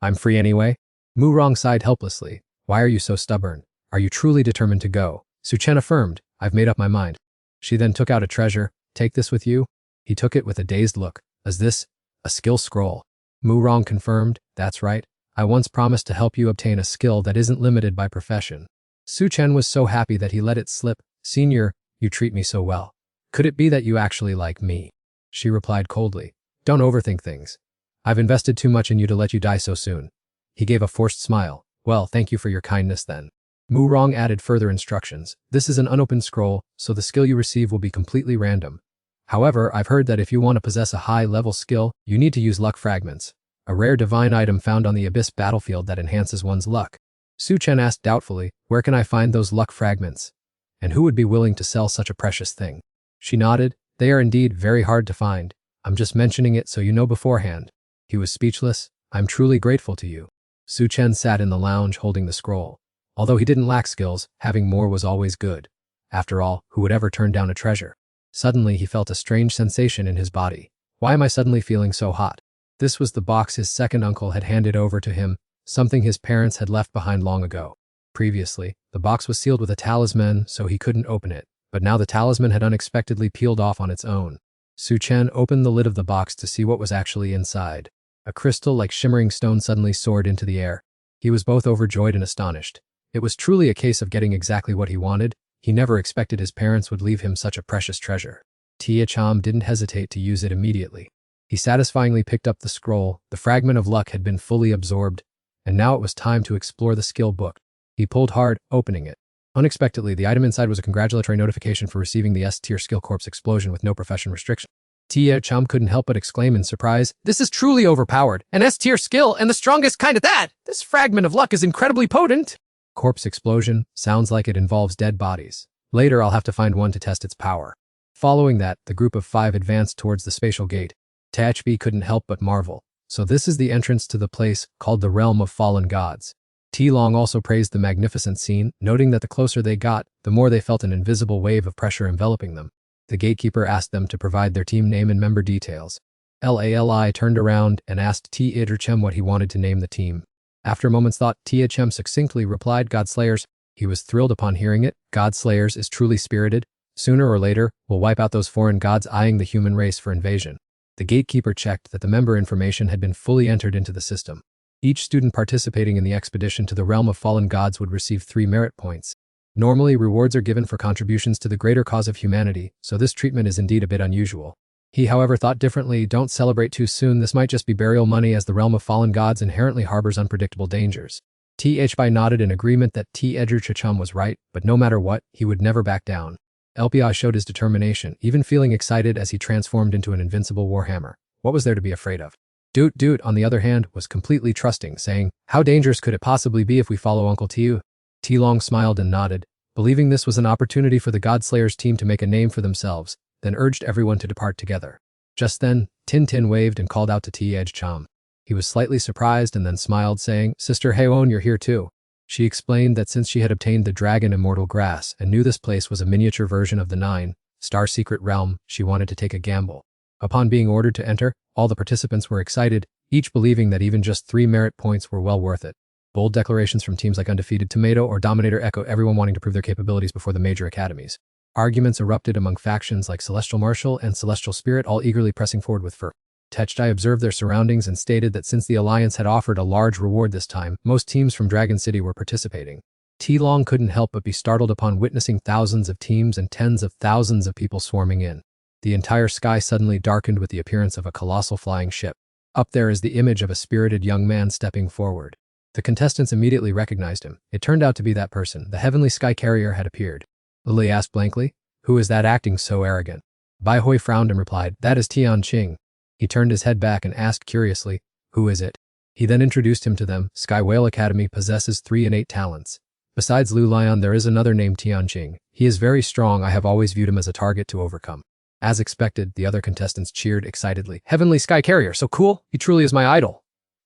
I'm free anyway. Mu Rong sighed helplessly. Why are you so stubborn? Are you truly determined to go? Su Chen affirmed, I've made up my mind. She then took out a treasure. Take this with you? He took it with a dazed look. Is this a skill scroll? Mu Rong confirmed, that's right. I once promised to help you obtain a skill that isn't limited by profession. Su Chen was so happy that he let it slip. Senior, you treat me so well. Could it be that you actually like me? She replied coldly. Don't overthink things. I've invested too much in you to let you die so soon. He gave a forced smile. Well, thank you for your kindness then. Mu Rong added further instructions. This is an unopened scroll, so the skill you receive will be completely random. However, I've heard that if you want to possess a high-level skill, you need to use luck fragments, a rare divine item found on the Abyss battlefield that enhances one's luck. Su Chen asked doubtfully, where can I find those luck fragments? And who would be willing to sell such a precious thing? She nodded. They are indeed very hard to find. I'm just mentioning it so you know beforehand. He was speechless. I'm truly grateful to you. Su Chen sat in the lounge holding the scroll. Although he didn't lack skills, having more was always good. After all, who would ever turn down a treasure? Suddenly he felt a strange sensation in his body. Why am I suddenly feeling so hot? This was the box his second uncle had handed over to him, something his parents had left behind long ago. Previously, the box was sealed with a talisman, so he couldn't open it, but now the talisman had unexpectedly peeled off on its own. Su Chen opened the lid of the box to see what was actually inside. A crystal-like shimmering stone suddenly soared into the air. He was both overjoyed and astonished. It was truly a case of getting exactly what he wanted. He never expected his parents would leave him such a precious treasure. Tia Cham didn't hesitate to use it immediately. He satisfyingly picked up the scroll. The fragment of luck had been fully absorbed, and now it was time to explore the skill book. He pulled hard, opening it. Unexpectedly, the item inside was a congratulatory notification for receiving the S-tier skill corpse explosion with no profession restriction. Tia Cham couldn't help but exclaim in surprise, this is truly overpowered. An S-tier skill and the strongest kind at that. This fragment of luck is incredibly potent. Corpse explosion sounds like it involves dead bodies. Later, I'll have to find one to test its power. Following that, the group of 5 advanced towards the spatial gate. Tachbi couldn't help but marvel. So this is the entrance to the place called the Realm of Fallen Gods. T-Long also praised the magnificent scene, noting that the closer they got, the more they felt an invisible wave of pressure enveloping them. The gatekeeper asked them to provide their team name and member details. Lali turned around and asked T-Idrchem what he wanted to name the team. After a moment's thought, Tia-Chem succinctly replied, Godslayers. He was thrilled upon hearing it. Godslayers is truly spirited. Sooner or later, we'll wipe out those foreign gods eyeing the human race for invasion. The gatekeeper checked that the member information had been fully entered into the system. Each student participating in the expedition to the Realm of Fallen Gods would receive 3 merit points. Normally, rewards are given for contributions to the greater cause of humanity, so this treatment is indeed a bit unusual. He, however, thought differently. Don't celebrate too soon. This might just be burial money, as the Realm of Fallen Gods inherently harbors unpredictable dangers. T-Hbai nodded in agreement that T-Edru-Chacham was right, but no matter what, he would never back down. LPI showed his determination, even feeling excited as he transformed into an invincible warhammer. What was there to be afraid of? Dude, on the other hand, was completely trusting, saying, how dangerous could it possibly be if we follow Uncle Tiu? T-Long smiled and nodded, believing this was an opportunity for the Godslayers team to make a name for themselves, then urged everyone to depart together. Just then, Tin waved and called out to T-Edge-Cham. He was slightly surprised and then smiled, saying, Sister Haewon, you're here too. She explained that since she had obtained the Dragon Immortal Grass and knew this place was a miniature version of the 9-star secret realm, she wanted to take a gamble. Upon being ordered to enter, all the participants were excited, each believing that even just 3 merit points were well worth it. Bold declarations from teams like Undefeated Tomato or Dominator Echo, everyone wanting to prove their capabilities before the major academies. Arguments erupted among factions like Celestial Marshal and Celestial Spirit, all eagerly pressing forward with fervor. Techjai observed their surroundings and stated that since the Alliance had offered a large reward this time, most teams from Dragon City were participating. T-Long couldn't help but be startled upon witnessing thousands of teams and tens of thousands of people swarming in. The entire sky suddenly darkened with the appearance of a colossal flying ship. Up there is the image of a spirited young man stepping forward. The contestants immediately recognized him. It turned out to be that person. The heavenly sky carrier had appeared. Lily asked blankly, who is that acting so arrogant? Bai Hui frowned and replied, that is Tian Qing. He turned his head back and asked curiously, who is it? He then introduced him to them. Sky Whale Academy possesses 3 innate talents. Besides Lu Lion, there is another named Tian Qing. He is very strong. I have always viewed him as a target to overcome. As expected, the other contestants cheered excitedly. Heavenly Sky Carrier, so cool. He truly is my idol.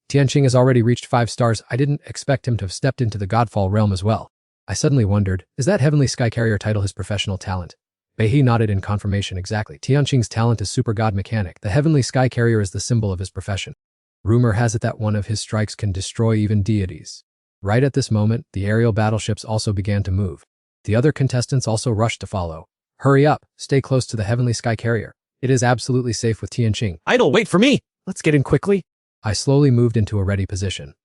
Tianqing has already reached 5 stars. I didn't expect him to have stepped into the Godfall realm as well. I suddenly wondered, is that Heavenly Sky Carrier title his professional talent? Beihee nodded in confirmation. Exactly. Tianqing's talent is Super God Mechanic. The Heavenly Sky Carrier is the symbol of his profession. Rumor has it that one of his strikes can destroy even deities. Right at this moment, the aerial battleships also began to move. The other contestants also rushed to follow. Hurry up, stay close to the Heavenly Sky Carrier. It is absolutely safe with Tianqing. Idle, wait for me! Let's get in quickly. I slowly moved into a ready position.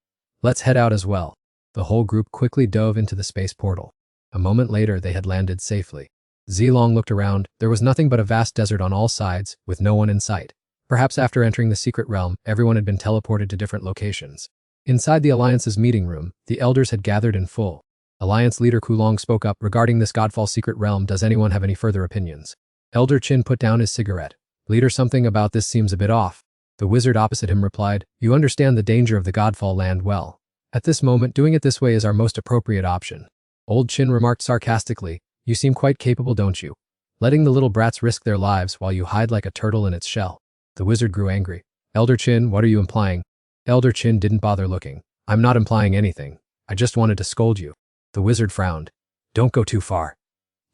Let's head out as well. The whole group quickly dove into the space portal. A moment later, they had landed safely. Zilong looked around. There was nothing but a vast desert on all sides, with no one in sight. Perhaps after entering the secret realm, everyone had been teleported to different locations. Inside the Alliance's meeting room, the elders had gathered in full. Alliance leader Kulong spoke up regarding this Godfall secret realm. Does anyone have any further opinions? Elder Qin put down his cigarette. Leader, something about this seems a bit off. The wizard opposite him replied, you understand the danger of the Godfall land well. At this moment, doing it this way is our most appropriate option. Old Qin remarked sarcastically, you seem quite capable, don't you? Letting the little brats risk their lives while you hide like a turtle in its shell. The wizard grew angry. Elder Qin, what are you implying? Elder Qin didn't bother looking. I'm not implying anything. I just wanted to scold you. The wizard frowned. Don't go too far.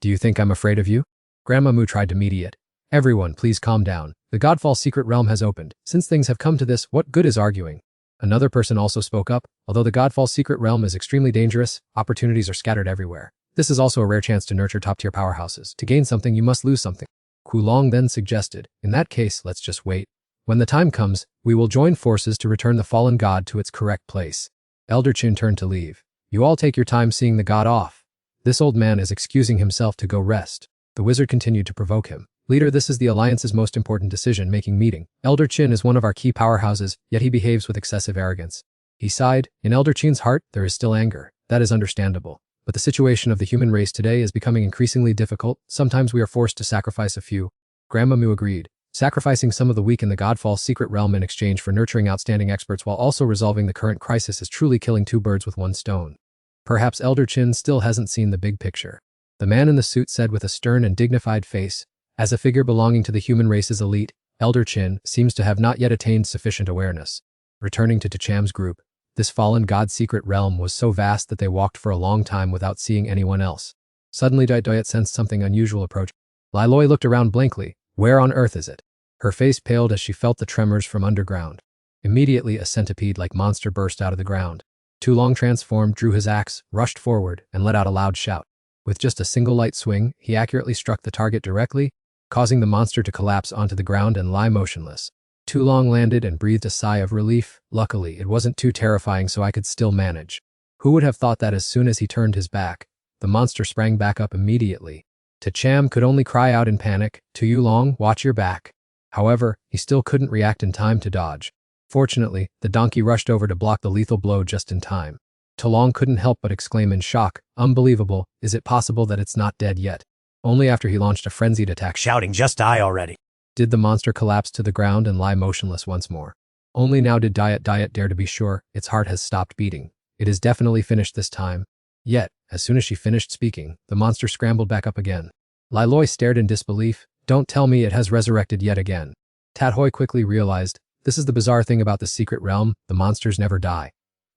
Do you think I'm afraid of you? Grandma Mu tried to mediate. Everyone, please calm down. The Godfall secret realm has opened. Since things have come to this, what good is arguing? Another person also spoke up. Although the Godfall secret realm is extremely dangerous, opportunities are scattered everywhere. This is also a rare chance to nurture top-tier powerhouses. To gain something, you must lose something. Kulong then suggested, in that case, let's just wait. When the time comes, we will join forces to return the fallen god to its correct place. Elder Qin turned to leave. You all take your time seeing the god off. This old man is excusing himself to go rest. The wizard continued to provoke him. Leader, this is the Alliance's most important decision-making meeting. Elder Qin is one of our key powerhouses, yet he behaves with excessive arrogance. He sighed. In Elder Qin's heart, there is still anger. That is understandable. But the situation of the human race today is becoming increasingly difficult. Sometimes we are forced to sacrifice a few. Grandma Mu agreed. Sacrificing some of the weak in the Godfall secret realm in exchange for nurturing outstanding experts while also resolving the current crisis is truly killing two birds with one stone. Perhaps Elder Qin still hasn't seen the big picture. The man in the suit said with a stern and dignified face, as a figure belonging to the human race's elite, Elder Qin seems to have not yet attained sufficient awareness. Returning to Tacham's group, this fallen god secret realm was so vast that they walked for a long time without seeing anyone else. Suddenly Doyet sensed something unusual approach. Loi looked around blankly. Where on earth is it? Her face paled as she felt the tremors from underground. Immediately a centipede-like monster burst out of the ground. Tulong transformed, drew his axe, rushed forward, and let out a loud shout. With just a single light swing, he accurately struck the target directly, causing the monster to collapse onto the ground and lie motionless. Tulong landed and breathed a sigh of relief. Luckily, it wasn't too terrifying, so I could still manage. Who would have thought that as soon as he turned his back, the monster sprang back up immediately. Tacham could only cry out in panic, Tulong, watch your back. However, he still couldn't react in time to dodge. Fortunately, the donkey rushed over to block the lethal blow just in time. Tulong couldn't help but exclaim in shock, unbelievable, is it possible that it's not dead yet? Only after he launched a frenzied attack, Shouting, just die already. did the monster collapse to the ground and lie motionless once more. Only now did Diet dare to be sure its heart has stopped beating. It is definitely finished this time. Yet, as soon as she finished speaking, the monster scrambled back up again. Loi stared in disbelief. Don't tell me it has resurrected yet again. Tat Hoi quickly realized, this is the bizarre thing about the secret realm, the monsters never die.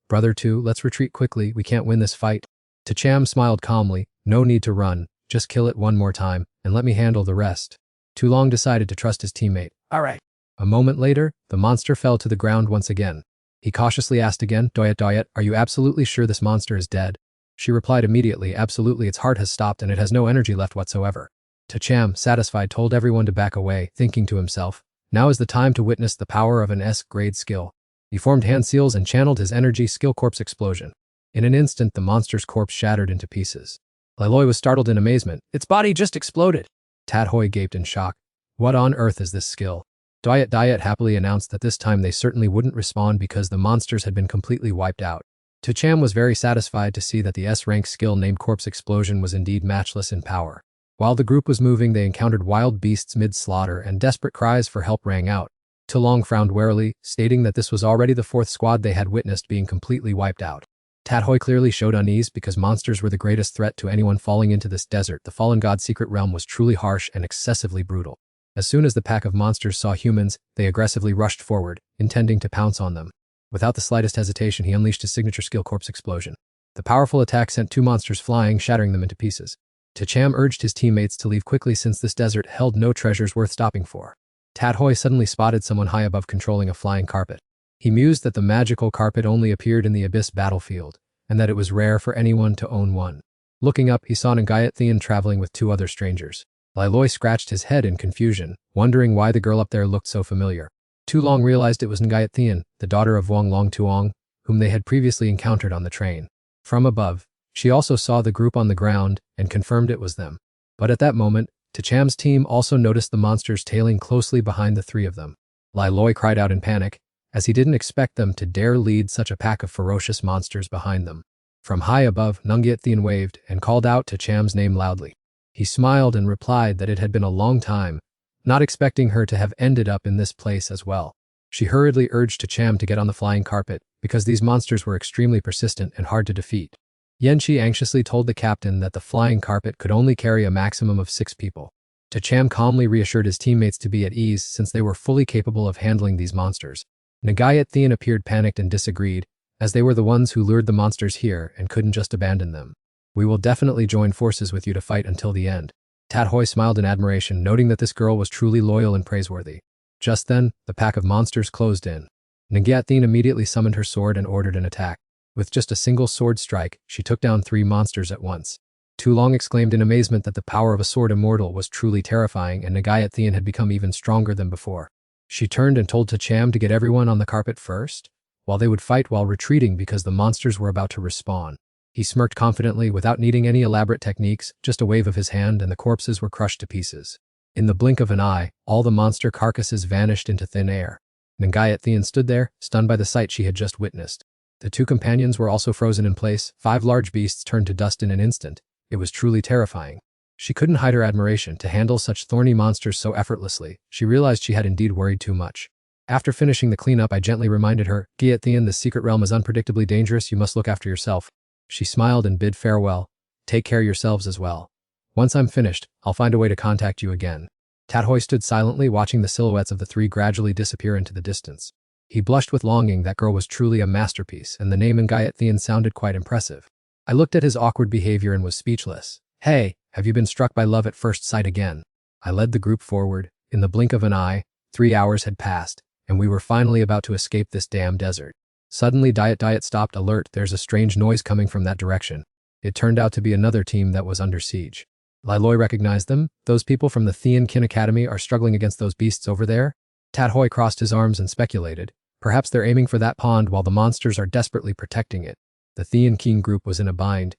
Brother 2, let's retreat quickly, we can't win this fight. Tacham smiled calmly, no need to run, just kill it one more time, and let me handle the rest. Tulong decided to trust his teammate. All right. A moment later, the monster fell to the ground once again. He cautiously asked again, Doyet, are you absolutely sure this monster is dead? She replied immediately, absolutely, its heart has stopped and it has no energy left whatsoever. Tacham, satisfied, told everyone to back away, thinking to himself, now is the time to witness the power of an S-grade skill. He formed hand seals and channeled his energy skill corpse explosion. In an instant, the monster's corpse shattered into pieces. Loi was startled in amazement. Its body just exploded. Tat Hoi gaped in shock. What on earth is this skill? Diet happily announced that this time they certainly wouldn't respond because the monsters had been completely wiped out. Tacham was very satisfied to see that the S-rank skill named Corpse Explosion was indeed matchless in power. While the group was moving, they encountered wild beasts mid-slaughter and desperate cries for help rang out. Tulong frowned warily, stating that this was already the fourth squad they had witnessed being completely wiped out. Tat Hoi clearly showed unease because monsters were the greatest threat to anyone falling into this desert. The fallen god secret realm was truly harsh and excessively brutal. As soon as the pack of monsters saw humans, they aggressively rushed forward, intending to pounce on them. Without the slightest hesitation, he unleashed his signature skill Corpse Explosion. The powerful attack sent 2 monsters flying, shattering them into pieces. Tacham urged his teammates to leave quickly since this desert held no treasures worth stopping for. Tadhoi suddenly spotted someone high above controlling a flying carpet. He mused that the magical carpet only appeared in the Abyss battlefield, and that it was rare for anyone to own one. Looking up, he saw Nagayathian traveling with 2 other strangers. Liloi scratched his head in confusion, wondering why the girl up there looked so familiar. Tu Long realized it was Nagayathian, the daughter of Wang Long Tuong, whom they had previously encountered on the train. From above, she also saw the group on the ground and confirmed it was them. But at that moment, Tacham's team also noticed the monsters tailing closely behind the 3 of them. Liloi cried out in panic, as he didn't expect them to dare lead such a pack of ferocious monsters behind them. From high above, Nungyathian waved and called out Tacham's name loudly. He smiled and replied that it had been a long time, not expecting her to have ended up in this place as well. She hurriedly urged Tacham to get on the flying carpet, because these monsters were extremely persistent and hard to defeat. Yanqi anxiously told the captain that the flying carpet could only carry a maximum of 6 people. Tacham calmly reassured his teammates to be at ease since they were fully capable of handling these monsters. Nagayathian appeared panicked and disagreed, as they were the ones who lured the monsters here and couldn't just abandon them. We will definitely join forces with you to fight until the end. Tadhoi smiled in admiration, noting that this girl was truly loyal and praiseworthy. Just then, the pack of monsters closed in. Nagayathian immediately summoned her sword and ordered an attack. With just a single sword strike, she took down 3 monsters at once. Tu Long exclaimed in amazement that the power of a sword immortal was truly terrifying, and Nagayathian had become even stronger than before. She turned and told Tacham to get everyone on the carpet first, while they would fight while retreating because the monsters were about to respawn. He smirked confidently without needing any elaborate techniques, just a wave of his hand and the corpses were crushed to pieces. In the blink of an eye, all the monster carcasses vanished into thin air. Nagayathian stood there, stunned by the sight she had just witnessed. The 2 companions were also frozen in place. 5 large beasts turned to dust in an instant. It was truly terrifying. She couldn't hide her admiration to handle such thorny monsters so effortlessly. She realized she had indeed worried too much. After finishing the cleanup, I gently reminded her, Gyathian, the secret realm is unpredictably dangerous. You must look after yourself. She smiled and bid farewell. Take care yourselves as well. Once I'm finished, I'll find a way to contact you again. Tadhoi stood silently watching the silhouettes of the 3 gradually disappear into the distance. He blushed with longing. That girl was truly a masterpiece, and the name Nagayathian sounded quite impressive. I looked at his awkward behavior and was speechless. Hey, have you been struck by love at first sight again? I led the group forward. In the blink of an eye, 3 hours had passed, and we were finally about to escape this damn desert. Suddenly, Diet stopped. Alert, there's a strange noise coming from that direction. It turned out to be another team that was under siege. Liloi recognized them. Those people from the Thean Kin Academy are struggling against those beasts over there? Tadhoi crossed his arms and speculated. Perhaps they're aiming for that pond while the monsters are desperately protecting it. The Thean Kin group was in a bind.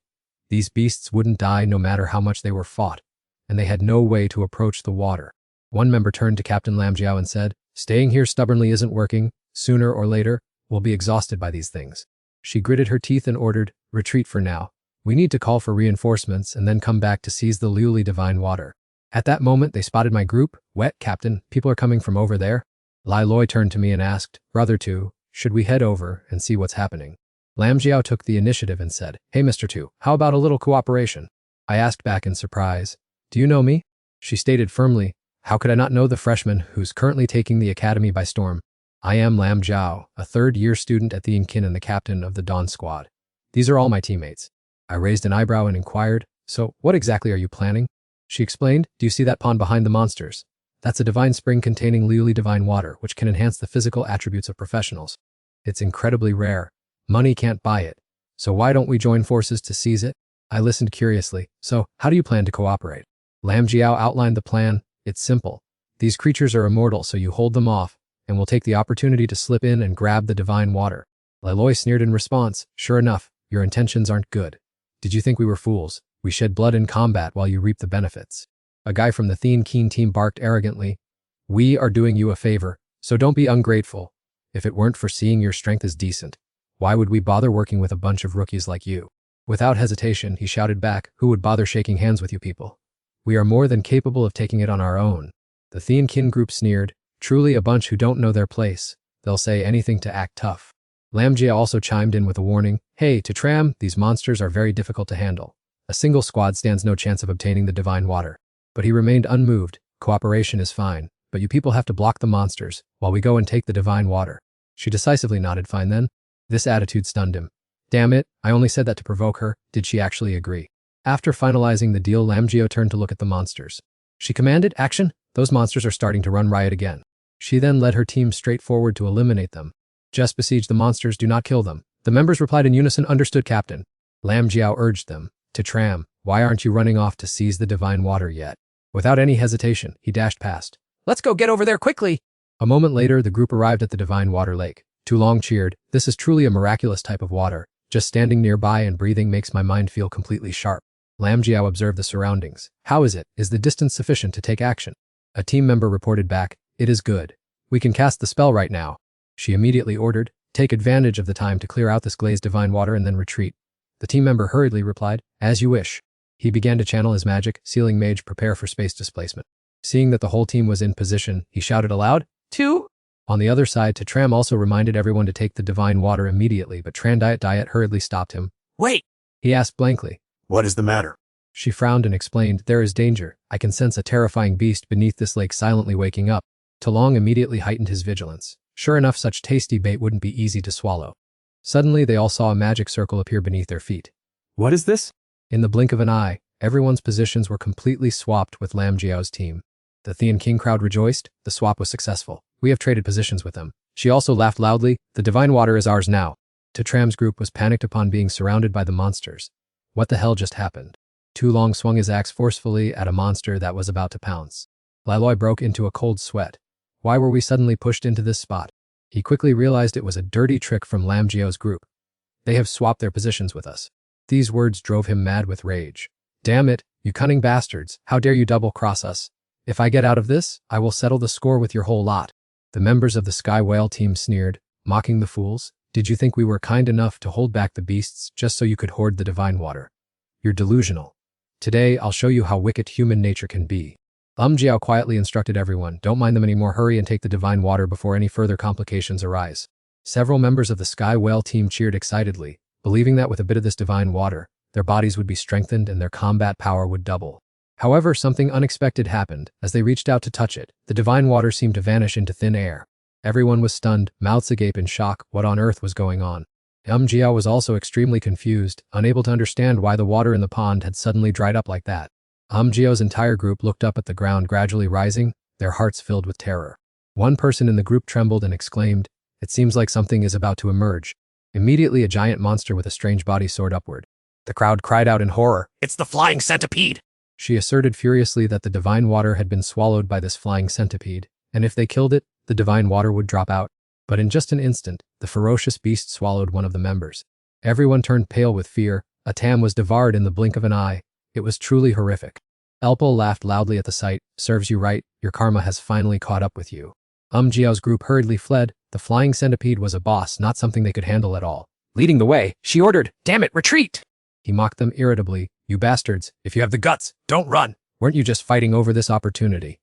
These beasts wouldn't die no matter how much they were fought, and they had no way to approach the water. One member turned to Captain Lam Jiao and said, Staying here stubbornly isn't working. Sooner or later, we'll be exhausted by these things. She gritted her teeth and ordered, Retreat for now. We need to call for reinforcements and then come back to seize the Liuli divine water. At that moment, they spotted my group. Wet, Captain, people are coming from over there. Liloi turned to me and asked, Brother Tu, should we head over and see what's happening? Lam Jiao took the initiative and said, Hey Mr. Tu, how about a little cooperation? I asked back in surprise, Do you know me? She stated firmly, How could I not know the freshman who's currently taking the academy by storm? I am Lam Jiao, a 3rd-year student at the Inkin and the captain of the Dawn Squad. These are all my teammates. I raised an eyebrow and inquired, So, what exactly are you planning? She explained, Do you see that pond behind the monsters? That's a divine spring containing Liuli divine water, which can enhance the physical attributes of professionals. It's incredibly rare. Money can't buy it. So why don't we join forces to seize it? I listened curiously. So, how do you plan to cooperate? Lam Jiao outlined the plan. It's simple. These creatures are immortal, so you hold them off, and we'll take the opportunity to slip in and grab the divine water. Liloi sneered in response, Sure enough, your intentions aren't good. Did you think we were fools? We shed blood in combat while you reap the benefits. A guy from the Thean Keen team barked arrogantly. We are doing you a favor, so don't be ungrateful. If it weren't for seeing your strength as decent, why would we bother working with a bunch of rookies like you? Without hesitation, he shouted back, Who would bother shaking hands with you people? We are more than capable of taking it on our own. The Thean Kin group sneered, Truly a bunch who don't know their place. They'll say anything to act tough. Lam Jia also chimed in with a warning, Hey, to Tram, these monsters are very difficult to handle. A single squad stands no chance of obtaining the divine water. But he remained unmoved. Cooperation is fine, but you people have to block the monsters while we go and take the divine water. She decisively nodded, Fine then. This attitude stunned him. Damn it, I only said that to provoke her. Did she actually agree? After finalizing the deal, Lamgeo turned to look at the monsters. She commanded, "Action! Those monsters are starting to run riot again." She then led her team straight forward to eliminate them. "Just besiege the monsters, do not kill them." The members replied in unison, "Understood, Captain." Lamgeo urged them, "To Tram, why aren't you running off to seize the divine water yet?" Without any hesitation, he dashed past. Let's go get over there quickly. A moment later, the group arrived at the divine water lake. Tulong cheered, "This is truly a miraculous type of water. Just standing nearby and breathing makes my mind feel completely sharp." Lamgeo observed the surroundings. "How is it? Is the distance sufficient to take action?" A team member reported back, "It is good. We can cast the spell right now." She immediately ordered, "Take advantage of the time to clear out this glazed divine water and then retreat." The team member hurriedly replied, "As you wish." He began to channel his magic, sealing Mage prepare for space displacement. Seeing that the whole team was in position, he shouted aloud, Two. On the other side, Tram also reminded everyone to take the divine water immediately, but Tran Diet hurriedly stopped him. Wait. He asked blankly. What is the matter? She frowned and explained, "There is danger. I can sense a terrifying beast beneath this lake silently waking up." Tulong immediately heightened his vigilance. Sure enough, such tasty bait wouldn't be easy to swallow. Suddenly, they all saw a magic circle appear beneath their feet. What is this? In the blink of an eye, everyone's positions were completely swapped with Lamgeo's team. The Thean King crowd rejoiced. The swap was successful. We have traded positions with them. She also laughed loudly. The divine water is ours now. Tram's group was panicked upon being surrounded by the monsters. What the hell just happened? Tulong swung his axe forcefully at a monster that was about to pounce. Laloi broke into a cold sweat. Why were we suddenly pushed into this spot? He quickly realized it was a dirty trick from Lamgeo's group. They have swapped their positions with us. These words drove him mad with rage. Damn it, you cunning bastards, how dare you double-cross us? If I get out of this, I will settle the score with your whole lot. The members of the Sky Whale team sneered, mocking the fools. Did you think we were kind enough to hold back the beasts just so you could hoard the divine water? You're delusional. Today, I'll show you how wicked human nature can be. Jiao quietly instructed everyone, don't mind them anymore, hurry and take the divine water before any further complications arise. Several members of the Sky Whale team cheered excitedly, believing that with a bit of this divine water, their bodies would be strengthened and their combat power would double. However, something unexpected happened. As they reached out to touch it, the divine water seemed to vanish into thin air. Everyone was stunned, mouths agape in shock. What on earth was going on? Jiao was also extremely confused, unable to understand why the water in the pond had suddenly dried up like that. Jiao's entire group looked up at the ground gradually rising, their hearts filled with terror. One person in the group trembled and exclaimed, "It seems like something is about to emerge." Immediately, a giant monster with a strange body soared upward. The crowd cried out in horror. It's the flying centipede. She asserted furiously that the divine water had been swallowed by this flying centipede, and if they killed it, the divine water would drop out. But in just an instant, the ferocious beast swallowed one of the members. Everyone turned pale with fear. A Tam was devoured in the blink of an eye. It was truly horrific. Elpo laughed loudly at the sight. Serves you right, your karma has finally caught up with you. Jiao's group hurriedly fled. The flying centipede was a boss, not something they could handle at all. Leading the way, she ordered, "Damn it, retreat!" He mocked them irritably. You bastards, If you have the guts, don't run. weren't you just fighting over this opportunity?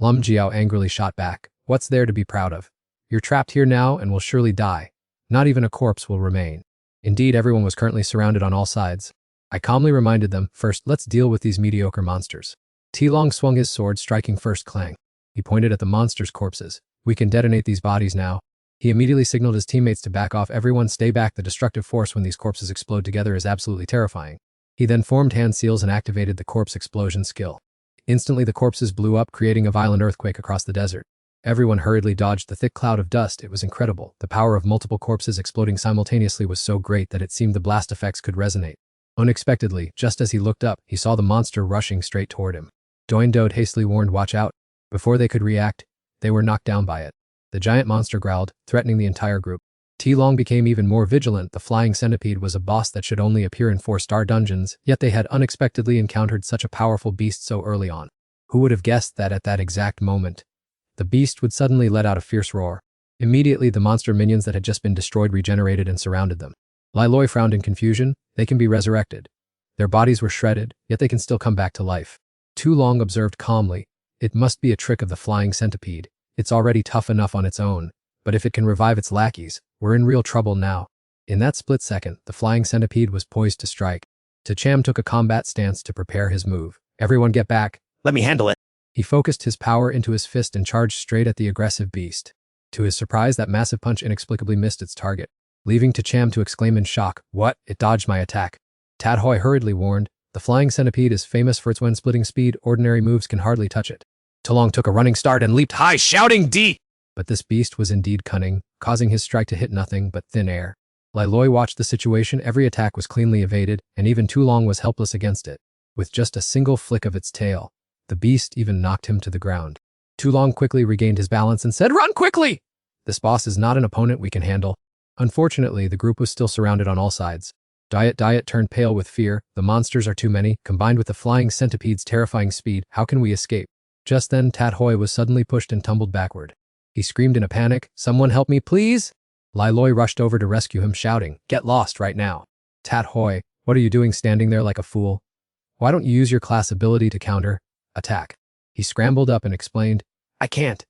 Jiao angrily shot back. What's there to be proud of? You're trapped here now and will surely die. Not even a corpse will remain. Indeed, everyone was currently surrounded on all sides. I calmly reminded them, first, let's deal with these mediocre monsters. Tilong swung his sword, striking first clang. He pointed at the monsters' corpses. We can detonate these bodies now. He immediately signaled his teammates to back off. Everyone stay back. The destructive force when these corpses explode together is absolutely terrifying. He then formed hand seals and activated the corpse explosion skill. Instantly, the corpses blew up, creating a violent earthquake across the desert. Everyone hurriedly dodged the thick cloud of dust. It was incredible. The power of multiple corpses exploding simultaneously was so great that it seemed the blast effects could resonate. Unexpectedly, just as he looked up, he saw the monster rushing straight toward him. Doindode hastily warned, watch out. Before they could react, they were knocked down by it. The giant monster growled, threatening the entire group. Tilong became even more vigilant. The flying centipede was a boss that should only appear in 4-star dungeons, yet they had unexpectedly encountered such a powerful beast so early on. Who would have guessed that at that exact moment, the beast would suddenly let out a fierce roar. Immediately, the monster minions that had just been destroyed regenerated and surrounded them. Liloi frowned in confusion. They can be resurrected. Their bodies were shredded, yet they can still come back to life. Tulong observed calmly. It must be a trick of the flying centipede. It's already tough enough on its own, but if it can revive its lackeys, we're in real trouble now. In that split second, the flying centipede was poised to strike. Tacham took a combat stance to prepare his move. Everyone get back. Let me handle it. He focused his power into his fist and charged straight at the aggressive beast. To his surprise, that massive punch inexplicably missed its target. leaving Cham to exclaim in shock, "What? It dodged my attack." Tat Hoi hurriedly warned, "The flying centipede is famous for its wind-splitting speed. Ordinary moves can hardly touch it." Tulong took a running start and leaped high, shouting D! But this beast was indeed cunning, causing his strike to hit nothing but thin air. Lai Loi watched the situation. Every attack was cleanly evaded, and even Tulong was helpless against it. With just a single flick of its tail, the beast even knocked him to the ground. Tulong quickly regained his balance and said, "Run quickly! This boss is not an opponent we can handle." Unfortunately, the group was still surrounded on all sides. Diet turned pale with fear. The monsters are too many, combined with the flying centipede's terrifying speed. How can we escape? Just then, Tat Hoi was suddenly pushed and tumbled backward. He screamed in a panic, "Someone help me, please!" Lai Loi rushed over to rescue him, shouting, "Get lost right now." Tat Hoi, what are you doing standing there like a fool? Why don't you use your class ability to counter-attack? He scrambled up and explained, "I can't.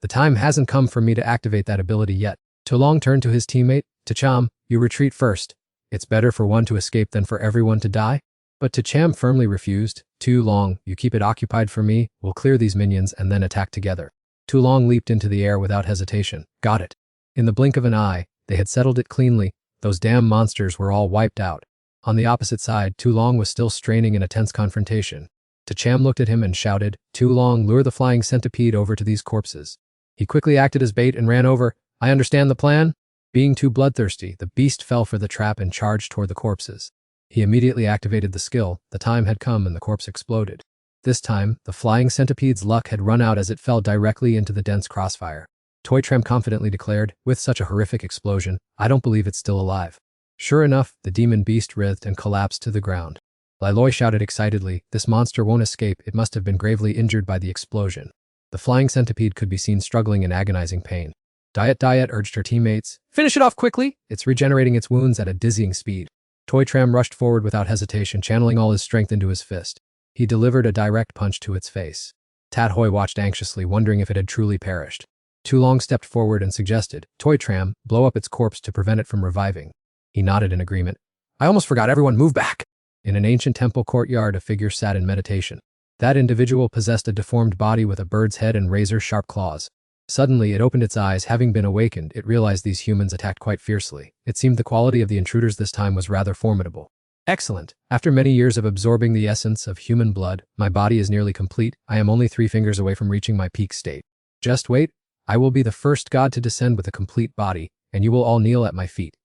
The time hasn't come for me to activate that ability yet." Tulong turned to his teammate, "Cham, you retreat first. It's better for one to escape than for everyone to die." But Cham firmly refused. "Tulong, you keep it occupied for me. We'll clear these minions and then attack together." Tulong leaped into the air without hesitation. Got it. In the blink of an eye, they had settled it cleanly. Those damn monsters were all wiped out. On the opposite side, Tulong was still straining in a tense confrontation. Cham looked at him and shouted, "Tulong, lure the flying centipede over to these corpses." He quickly acted as bait and ran over. "I understand the plan." Being too bloodthirsty, the beast fell for the trap and charged toward the corpses. He immediately activated the skill. The time had come and the corpse exploded. This time, the flying centipede's luck had run out as it fell directly into the dense crossfire. Tram confidently declared, "With such a horrific explosion, I don't believe it's still alive." Sure enough, the demon beast writhed and collapsed to the ground. Lai Loi shouted excitedly, "This monster won't escape. It must have been gravely injured by the explosion." The flying centipede could be seen struggling in agonizing pain. Diet urged her teammates, "Finish it off quickly. It's regenerating its wounds at a dizzying speed." Tram rushed forward without hesitation, channeling all his strength into his fist. He delivered a direct punch to its face. Tat Hoi watched anxiously, wondering if it had truly perished. Tulong stepped forward and suggested, Tram, blow up its corpse to prevent it from reviving." He nodded in agreement. "I almost forgot. Everyone move back." In an ancient temple courtyard, a figure sat in meditation. That individual possessed a deformed body with a bird's head and razor-sharp claws. Suddenly, it opened its eyes. Having been awakened, it realized these humans attacked quite fiercely. It seemed the quality of the intruders this time was rather formidable. "Excellent. After many years of absorbing the essence of human blood, my body is nearly complete. I am only 3 fingers away from reaching my peak state. Just wait. I will be the first god to descend with a complete body, and you will all kneel at my feet.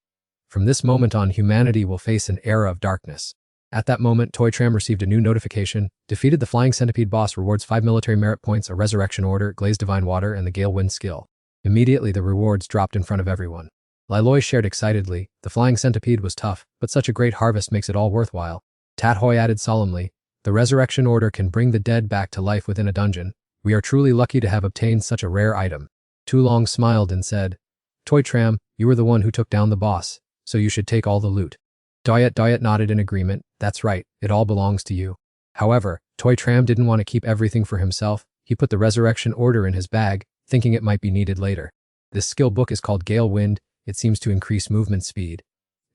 From this moment on, humanity will face an era of darkness." At that moment, Tram received a new notification. Defeated the flying centipede boss, rewards 5 military merit points, a resurrection order, glazed divine water, and the gale wind skill. Immediately, the rewards dropped in front of everyone. Lai Loi shared excitedly. The flying centipede was tough, but such a great harvest makes it all worthwhile. Tat Hoi added solemnly, "The resurrection order can bring the dead back to life within a dungeon. We are truly lucky to have obtained such a rare item." Tulong smiled and said, Tram, you were the one who took down the boss, so you should take all the loot." Diet nodded in agreement. "That's right, it all belongs to you." However, Tram didn't want to keep everything for himself. He put the resurrection order in his bag, thinking it might be needed later. This skill book is called Gale Wind. It seems to increase movement speed.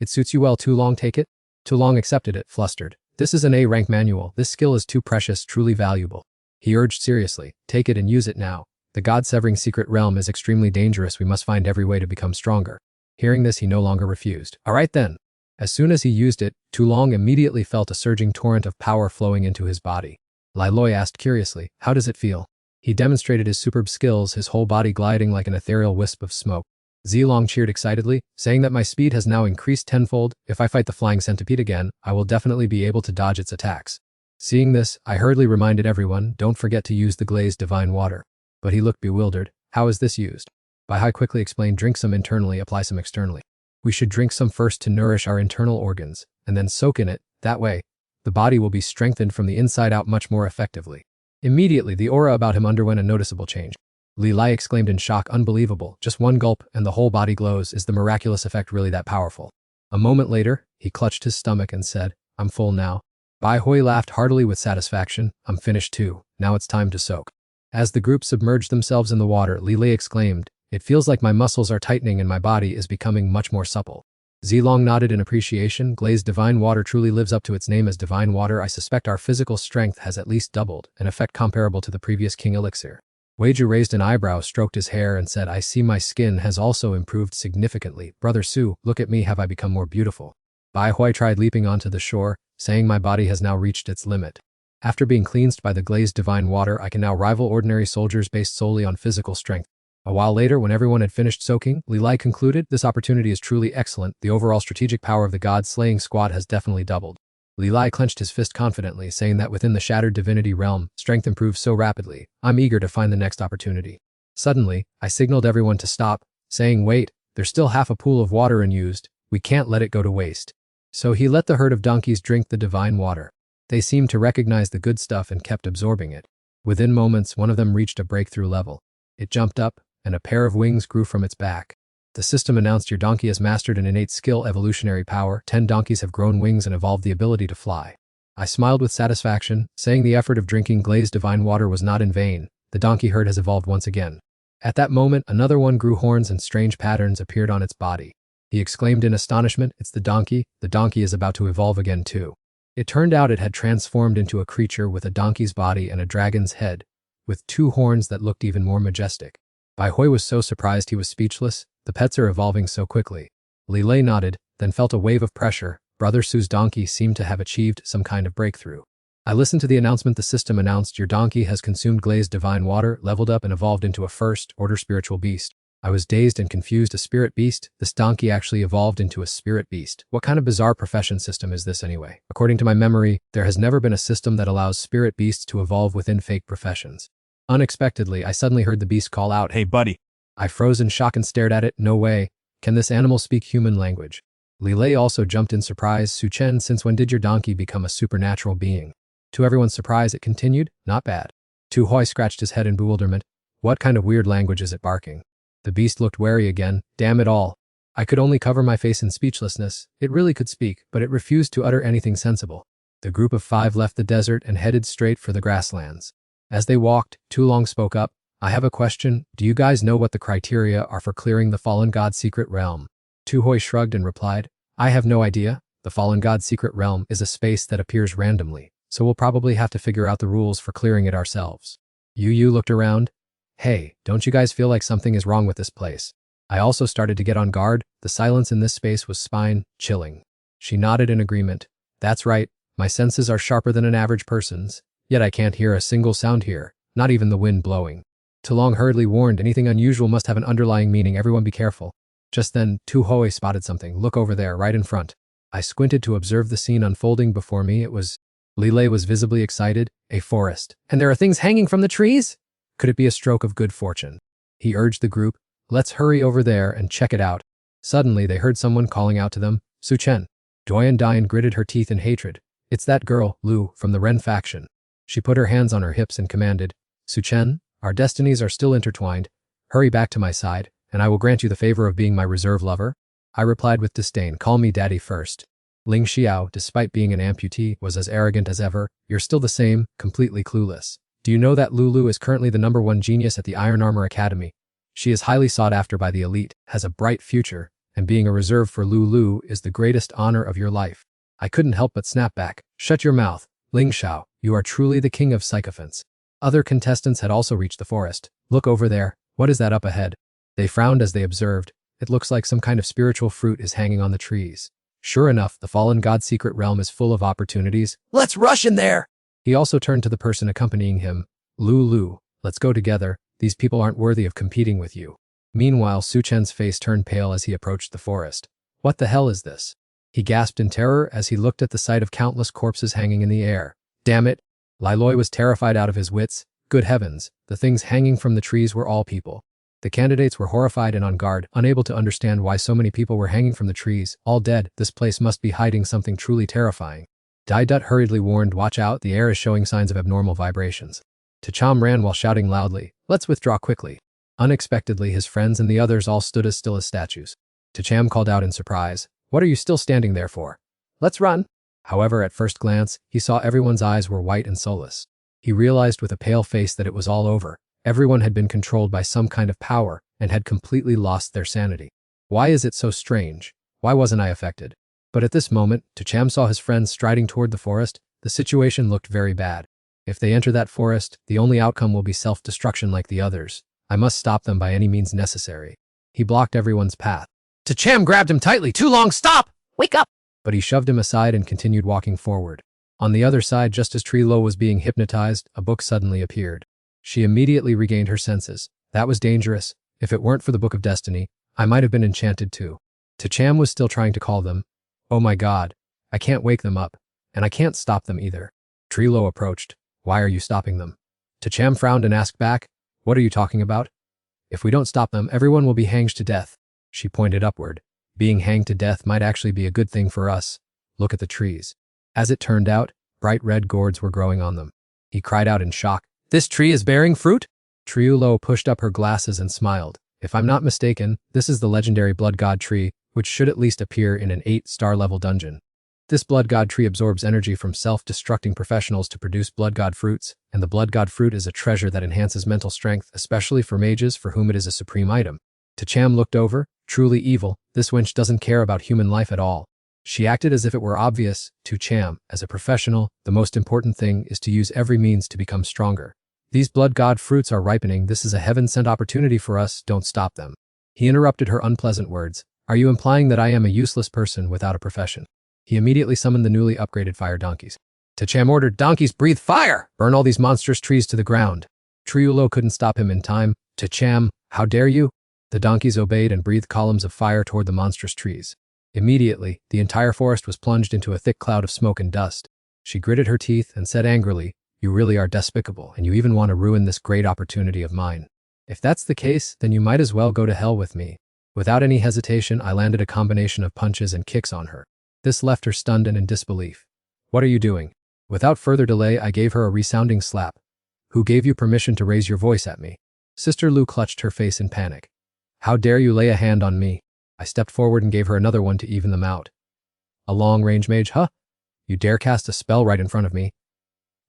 "It suits you well, Tulong, take it." Tulong accepted it, flustered. "This is an A-rank manual. This skill is too precious, truly valuable." He urged seriously, "Take it and use it now. The God-severing secret realm is extremely dangerous. We must find every way to become stronger." Hearing this, he no longer refused. "All right then." As soon as he used it, Tulong immediately felt a surging torrent of power flowing into his body. Lai Loi asked curiously, "How does it feel?" He demonstrated his superb skills, his whole body gliding like an ethereal wisp of smoke. Zilong cheered excitedly, saying that my speed has now increased tenfold. If I fight the flying centipede again, I will definitely be able to dodge its attacks. Seeing this, I hurriedly reminded everyone, "Don't forget to use the glazed divine water." But he looked bewildered. "How is this used?" Bai quickly explained, "Drink some internally, apply some externally. We should drink some first to nourish our internal organs, and then soak in it. That way, the body will be strengthened from the inside out much more effectively." Immediately, the aura about him underwent a noticeable change. Li Lai exclaimed in shock, "Unbelievable, just one gulp and the whole body glows. Is the miraculous effect really that powerful?" A moment later, he clutched his stomach and said, "I'm full now." Bai Hui laughed heartily with satisfaction. "I'm finished too. Now it's time to soak." As the group submerged themselves in the water, Li Lai exclaimed, "It feels like my muscles are tightening and my body is becoming much more supple." Zilong nodded in appreciation. "Glazed divine water truly lives up to its name as divine water. I suspect our physical strength has at least doubled, an effect comparable to the previous King Elixir." Weiju raised an eyebrow, stroked his hair, and said, I see my skin has also improved significantly. Brother Su, look at me, have I become more beautiful? Bai Hui tried leaping onto the shore, saying my body has now reached its limit. After being cleansed by the glazed divine water, I can now rival ordinary soldiers based solely on physical strength. A while later, when everyone had finished soaking, Li Lai concluded, this opportunity is truly excellent. The overall strategic power of the god-slaying squad has definitely doubled. Li Lai clenched his fist confidently, saying that within the shattered divinity realm, strength improves so rapidly. I'm eager to find the next opportunity. Suddenly, I signaled everyone to stop, saying, wait, there's still half a pool of water unused. We can't let it go to waste. So he let the herd of donkeys drink the divine water. They seemed to recognize the good stuff and kept absorbing it. Within moments, one of them reached a breakthrough level. It jumped up, and a pair of wings grew from its back. The system announced your donkey has mastered an innate skill, evolutionary power. 10 donkeys have grown wings and evolved the ability to fly. I smiled with satisfaction, saying the effort of drinking glazed divine water was not in vain. The donkey herd has evolved once again. At that moment, another one grew horns and strange patterns appeared on its body. He exclaimed in astonishment, it's the donkey is about to evolve again too. It turned out it had transformed into a creature with a donkey's body and a dragon's head, with 2 horns that looked even more majestic. Bai Hui was so surprised he was speechless. The pets are evolving so quickly. Li Lei nodded, then felt a wave of pressure. Brother Su's donkey seemed to have achieved some kind of breakthrough. I listened to the announcement. The system announced your donkey has consumed glazed divine water, leveled up and evolved into a first-order spiritual beast. I was dazed and confused. A spirit beast? This donkey actually evolved into a spirit beast. What kind of bizarre profession system is this anyway? According to my memory, there has never been a system that allows spirit beasts to evolve within fake professions. Unexpectedly, I suddenly heard the beast call out, Hey buddy. I froze in shock and stared at it. No way. Can this animal speak human language? Li Lei also jumped in surprise. Su Chen, since when did your donkey become a supernatural being? To everyone's surprise, it continued, not bad. Tu Hoi scratched his head in bewilderment. What kind of weird language is it barking? The beast looked wary again. Damn it all. I could only cover my face in speechlessness. It really could speak, but it refused to utter anything sensible. The group of 5 left the desert and headed straight for the grasslands. As they walked, Tu Long spoke up. I have a question. Do you guys know what the criteria are for clearing the fallen god's secret realm? Tu Hoi shrugged and replied, I have no idea. The fallen god's secret realm is a space that appears randomly, so we'll probably have to figure out the rules for clearing it ourselves. Yu looked around. Hey, don't you guys feel like something is wrong with this place? I also started to get on guard. The silence in this space was spine-chilling. She nodded in agreement. That's right. My senses are sharper than an average person's, yet I can't hear a single sound here, not even the wind blowing. Tu Long hurriedly warned, anything unusual must have an underlying meaning. Everyone be careful. Just then, Tu Hoi spotted something. Look over there, right in front. I squinted to observe the scene unfolding before me. It was... Li Lei was visibly excited. A forest. And there are things hanging from the trees? Could it be a stroke of good fortune? He urged the group. Let's hurry over there and check it out. Suddenly, they heard someone calling out to them. Su Chen. Doyen Dian gritted her teeth in hatred. It's that girl, Lu, from the Ren faction. She put her hands on her hips and commanded, Su Chen, our destinies are still intertwined. Hurry back to my side, and I will grant you the favor of being my reserve lover. I replied with disdain, call me daddy first. Ling Xiao, despite being an amputee, was as arrogant as ever. You're still the same, completely clueless. Do you know that Lulu is currently the #1 genius at the Iron Armor Academy? She is highly sought after by the elite, has a bright future, and being a reserve for Lulu is the greatest honor of your life. I couldn't help but snap back. Shut your mouth, Ling Xiao, you are truly the king of sycophants. Other contestants had also reached the forest. Look over there, what is that up ahead? They frowned as they observed. It looks like some kind of spiritual fruit is hanging on the trees. Sure enough, the fallen god's secret realm is full of opportunities. Let's rush in there! He also turned to the person accompanying him. Lulu, let's go together. These people aren't worthy of competing with you. Meanwhile, Su Chen's face turned pale as he approached the forest. What the hell is this? He gasped in terror as he looked at the sight of countless corpses hanging in the air. Damn it! Lai Loi was terrified out of his wits. Good heavens, the things hanging from the trees were all people. The candidates were horrified and on guard, unable to understand why so many people were hanging from the trees, all dead. This place must be hiding something truly terrifying. Dai Dut hurriedly warned, watch out, the air is showing signs of abnormal vibrations. Tacham ran while shouting loudly, let's withdraw quickly. Unexpectedly, his friends and the others all stood as still as statues. Tacham called out in surprise, what are you still standing there for? Let's run. However, at first glance, he saw everyone's eyes were white and soulless. He realized with a pale face that it was all over. Everyone had been controlled by some kind of power and had completely lost their sanity. Why is it so strange? Why wasn't I affected? But at this moment, Tacham saw his friends striding toward the forest. The situation looked very bad. If they enter that forest, the only outcome will be self-destruction like the others. I must stop them by any means necessary. He blocked everyone's path. Cham grabbed him tightly. Too long, stop! Wake up! But he shoved him aside and continued walking forward. On the other side, just as Trilo was being hypnotized, a book suddenly appeared. She immediately regained her senses. That was dangerous. If it weren't for the Book of Destiny, I might have been enchanted too. Cham was still trying to call them. Oh my god, I can't wake them up, and I can't stop them either. Trilo approached. Why are you stopping them? Cham frowned and asked back, what are you talking about? If we don't stop them, everyone will be hanged to death. She pointed upward. Being hanged to death might actually be a good thing for us. Look at the trees. As it turned out, bright red gourds were growing on them. He cried out in shock. This tree is bearing fruit? Triulo pushed up her glasses and smiled. If I'm not mistaken, this is the legendary blood god tree, which should at least appear in an 8-star level dungeon. This blood god tree absorbs energy from self-destructing professionals to produce blood god fruits, and the blood god fruit is a treasure that enhances mental strength, especially for mages for whom it is a supreme item. Cham looked over. Truly evil, this wench doesn't care about human life at all. She acted as if it were obvious. To Cham, as a professional, the most important thing is to use every means to become stronger. These blood god fruits are ripening. This is a heaven-sent opportunity for us. Don't stop them. He interrupted her unpleasant words. Are you implying that I am a useless person without a profession? He immediately summoned the newly upgraded fire donkeys. Cham ordered, donkeys, breathe fire! Burn all these monstrous trees to the ground. Triulo couldn't stop him in time. Cham, how dare you? The donkeys obeyed and breathed columns of fire toward the monstrous trees. Immediately, the entire forest was plunged into a thick cloud of smoke and dust. She gritted her teeth and said angrily, you really are despicable, and you even want to ruin this great opportunity of mine. If that's the case, then you might as well go to hell with me. Without any hesitation, I landed a combination of punches and kicks on her. This left her stunned and in disbelief. What are you doing? Without further delay, I gave her a resounding slap. Who gave you permission to raise your voice at me? Sister Lu clutched her face in panic. How dare you lay a hand on me? I stepped forward and gave her another one to even them out. A long-range mage, huh? You dare cast a spell right in front of me?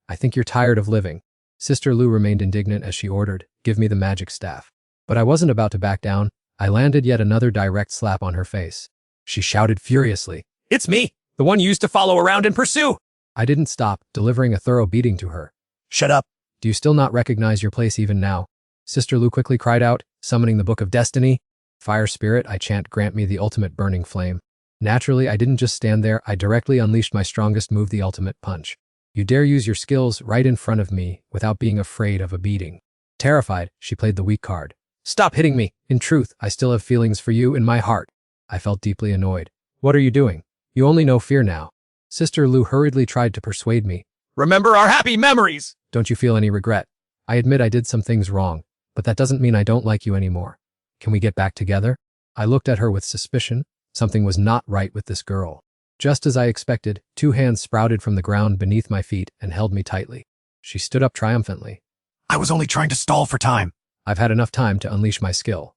I think you're tired of living. Sister Lu remained indignant as she ordered, give me the magic staff. But I wasn't about to back down. I landed yet another direct slap on her face. She shouted furiously. It's me, the one you used to follow around and pursue. I didn't stop, delivering a thorough beating to her. Shut up. Do you still not recognize your place even now? Sister Lu quickly cried out, summoning the Book of Destiny. Fire spirit, I chant, grant me the ultimate burning flame. Naturally, I didn't just stand there, I directly unleashed my strongest move, the ultimate punch. You dare use your skills right in front of me without being afraid of a beating. Terrified, she played the weak card. Stop hitting me. In truth, I still have feelings for you in my heart. I felt deeply annoyed. What are you doing? You only know fear now. Sister Lu hurriedly tried to persuade me. Remember our happy memories! Don't you feel any regret? I admit I did some things wrong, but that doesn't mean I don't like you anymore. Can we get back together? I looked at her with suspicion. Something was not right with this girl. Just as I expected, 2 hands sprouted from the ground beneath my feet and held me tightly. She stood up triumphantly. I was only trying to stall for time. I've had enough time to unleash my skill.